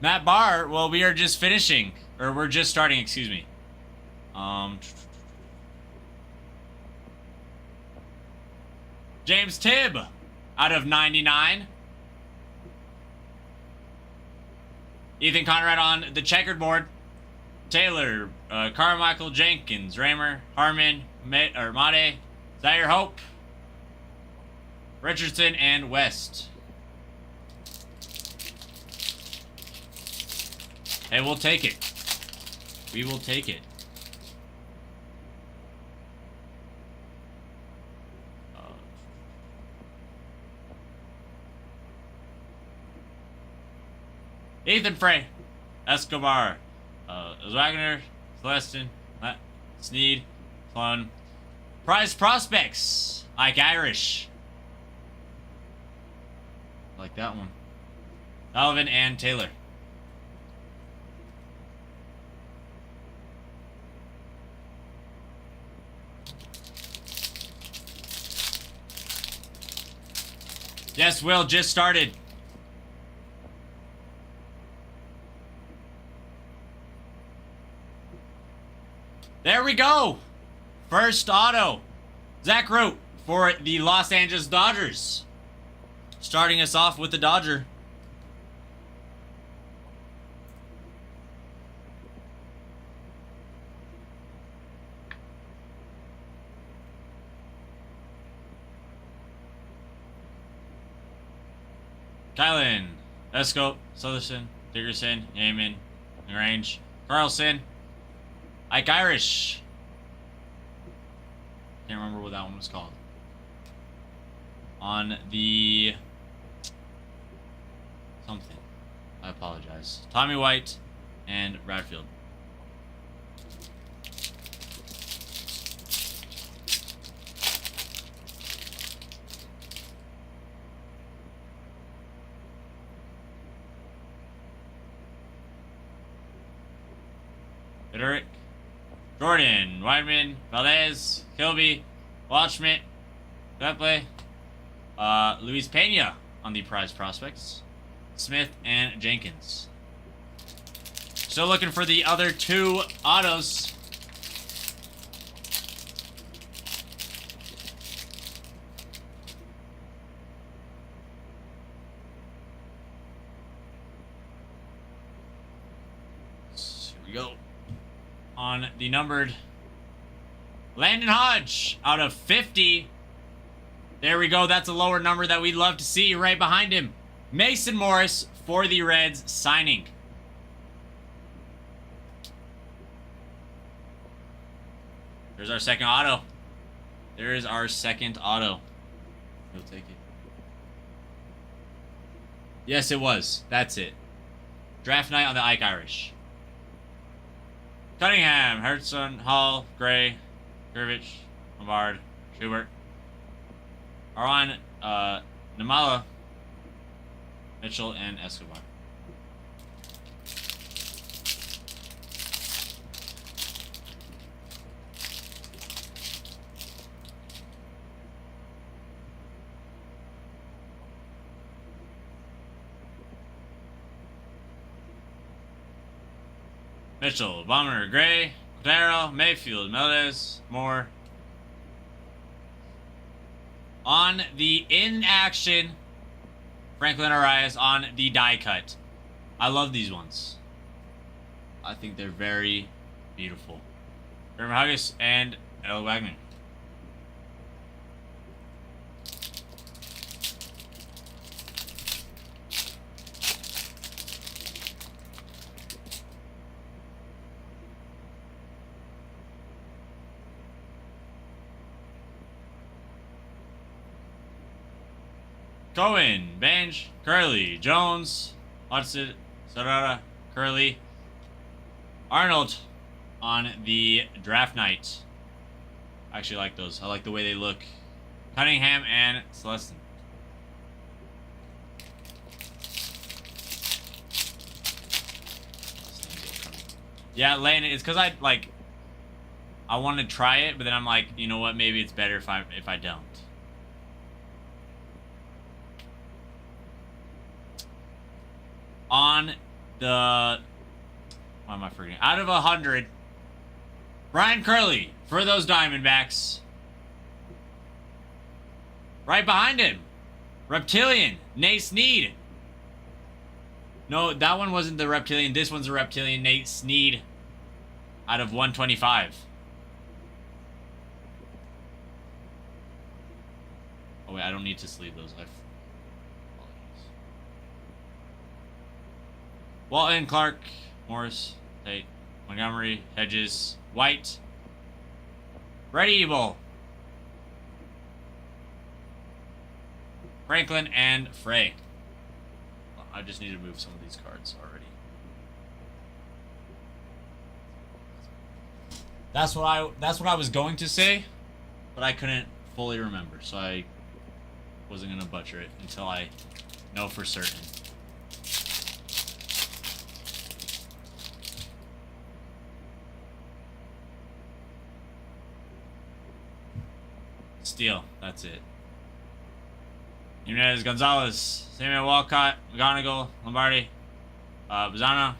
Matt Barr, well, we are just finishing. Or we're just starting, excuse me. James Tibb out of 99. Ethan Conrad on the checkered board. Taylor, Carmichael Jenkins, Raymer, Harmon, Mate, Zaire Hope, Richardson, and West. Hey, we'll take it. We will take it. Ethan Frey, Escobar, Wagner, Celestin, Sneed, Clone. Prize prospects, Ike Irish. I like that one. Alvin and Taylor. Yes, Will just started. There we go. First auto. Zach Root for the Los Angeles Dodgers. Starting us off with the Dodger. Kylan, Escope, Sutherson, Dickerson, Yaman, Range, Carlson, Ike Irish. Can't remember what that one was called. On the something. I apologize. Tommy White and Radfield. Eric, Jordan, Weidman, Valdez, Kilby, Waldschmidt, Pepe, Luis Pena on the prize prospects, Smith and Jenkins. Still looking for the other two autos. Here we go. On the numbered Landon Hodge out of 50. There we go. That's a lower number that we'd love to see right behind him. Mason Morris for the Reds signing. There's our second auto. There is our second auto. He'll take it. Yes, it was. That's it. Draft night on the Ike Irish. Cunningham, Hertzson, Hall, Gray, Gurvich, Lombard, Schubert. Are on Namala, Mitchell, and Escobar. Mitchell, Bomber, Gray, Cordero, Mayfield, Meldes, Moore. On the in-action, Franklin Arias on the die cut. I love these ones. I think they're very beautiful. Herman Huggis and El Wagner. Cohen, Bench, Curley, Jones, Hudson, Serrara, Curley, Arnold on the draft night. I actually like those. I like the way they look. Cunningham and Celestin. Yeah, Lane, it's because I want to try it, but then I'm like, you know what? Maybe it's better if I don't. On the, what am I forgetting? Out of 100, Brian Curley for those Diamondbacks. Right behind him, Reptilian, Nate Snead. No, that one wasn't the Reptilian. This one's a Reptilian, Nate Snead. Out of 125. Oh wait, I don't need to sleeve those. Walton, Clark, Morris, Tate, Montgomery, Hedges, White, Brett Evil, Franklin, and Frey. I just need to move some of these cards already. That's what I was going to say, but I couldn't fully remember, so I wasn't gonna butcher it until I know for certain. Steele. That's it. Jimenez, Gonzalez, Samuel Walcott, McGonigal, Lombardi, Bazzano,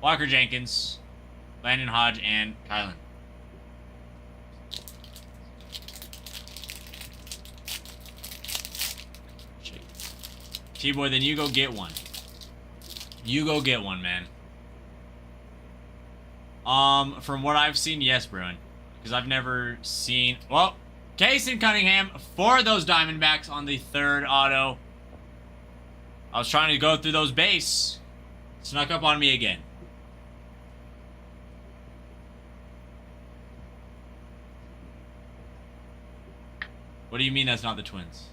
Walker Jenkins, Landon Hodge, and Kylan. T-Boy, then you go get one. You go get one, man. From what I've seen, yes, Bruin. Because I've never seen... Well, Kason Cunningham for those Diamondbacks on the third auto. I was trying to go through those base. Snuck up on me again. What do you mean that's not the Twins?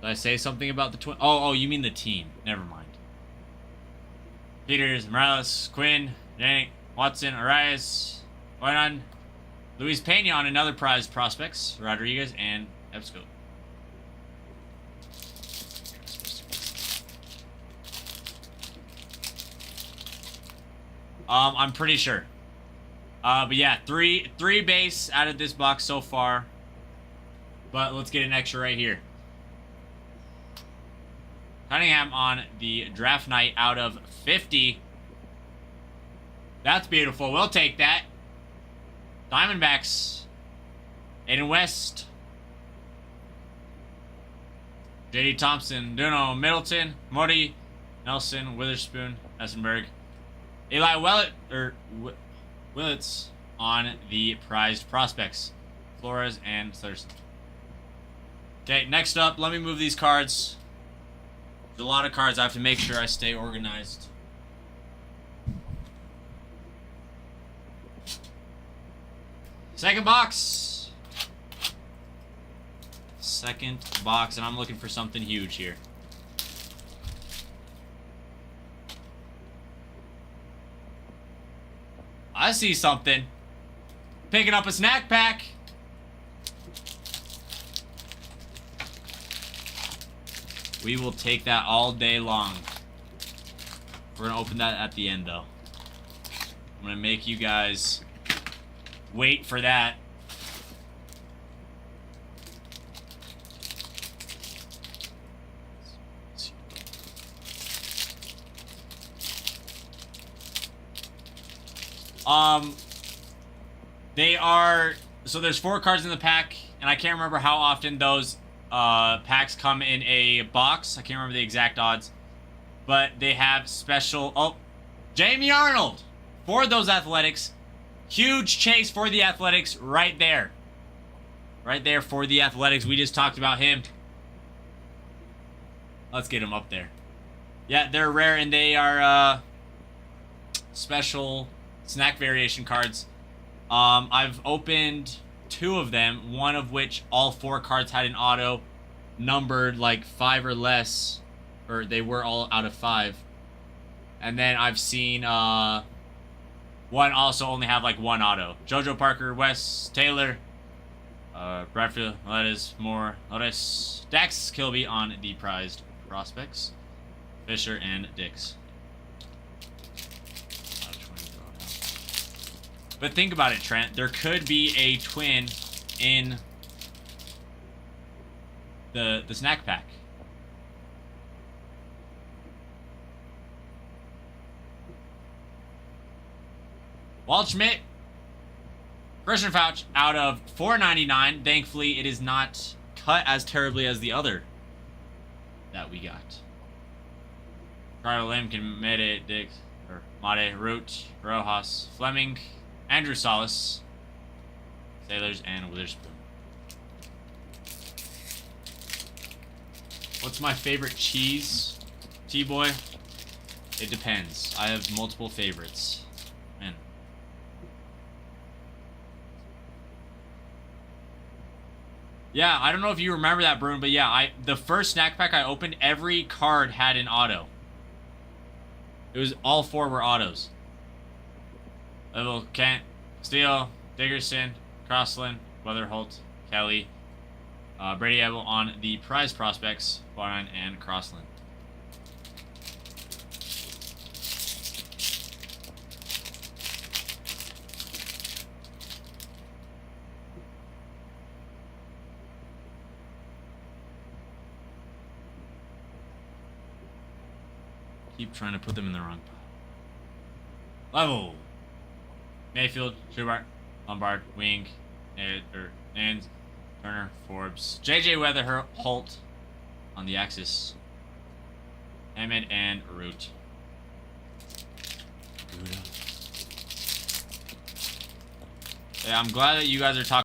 Did I say something about the Twins? Oh, you mean the team. Never mind. Peters, Morales, Quinn, Janik, Watson, Arias, Boynan, Luis Pena on another prize prospects, Rodriguez, and Ebsco. I'm pretty sure. But yeah, three base out of this box so far. But let's get an extra right here. Cunningham on the draft night out of 50. That's beautiful. We'll take that. Diamondbacks. Aiden West. J.D. Thompson. Duno. Middleton. Modi. Nelson. Witherspoon. Essenberg. Eli Willits on the prized prospects. Flores and Thurston. Okay, next up, let me move these cards. There's a lot of cards. I have to make sure I stay organized. Second box. Second box, and I'm looking for something huge here. I see something. Picking up a snack pack. We will take that all day long. We're going to open that at the end, though. I'm going to make you guys wait for that. They are... So there's 4 cards in the pack, and I can't remember how often those packs come in a box. I can't remember the exact odds. But they have special... Oh, Jamie Arnold for those Athletics. Huge chase for the Athletics right there. Right there for the Athletics. We just talked about him. Let's get him up there. Yeah, they're rare, and they are special snack variation cards. I've opened 2 of them, one of which all 4 cards had an auto numbered like 5 or less, or they were all out of 5. And then I've seen one also only have like 1 auto. Jojo Parker, Wes Taylor, Bradfield, Lettis, Moore, Lotus, Dax Kilby on the prized prospects, Fisher, and Dix. But think about it, Trent. There could be a twin in the snack pack. Waldschmidt, Christian Fouch out of $4.99. Thankfully, it is not cut as terribly as the other that we got. Carter Lim, Mede, Dix, or Made, Root, Rojas, Fleming, Andrew Salas, Sailors, and Witherspoon. What's my favorite cheese, T-Boy? It depends. I have multiple favorites. Man. Yeah, I don't know if you remember that, Bruin, but yeah, the first snack pack I opened, every card had an auto. It was all 4 were autos. Level, Kent, Steele, Diggerson, Crossland, Weatherholt, Kelly, Brady Ebel on the prize prospects, Barn and Crossland. keep trying to put them in the wrong pile. Level. Mayfield, Schubert, Lombard, Wing, Nance, Turner, Forbes, JJ Weatherholt, Holt on the axis, Emmett and Root. Yeah, I'm glad that you guys are talking.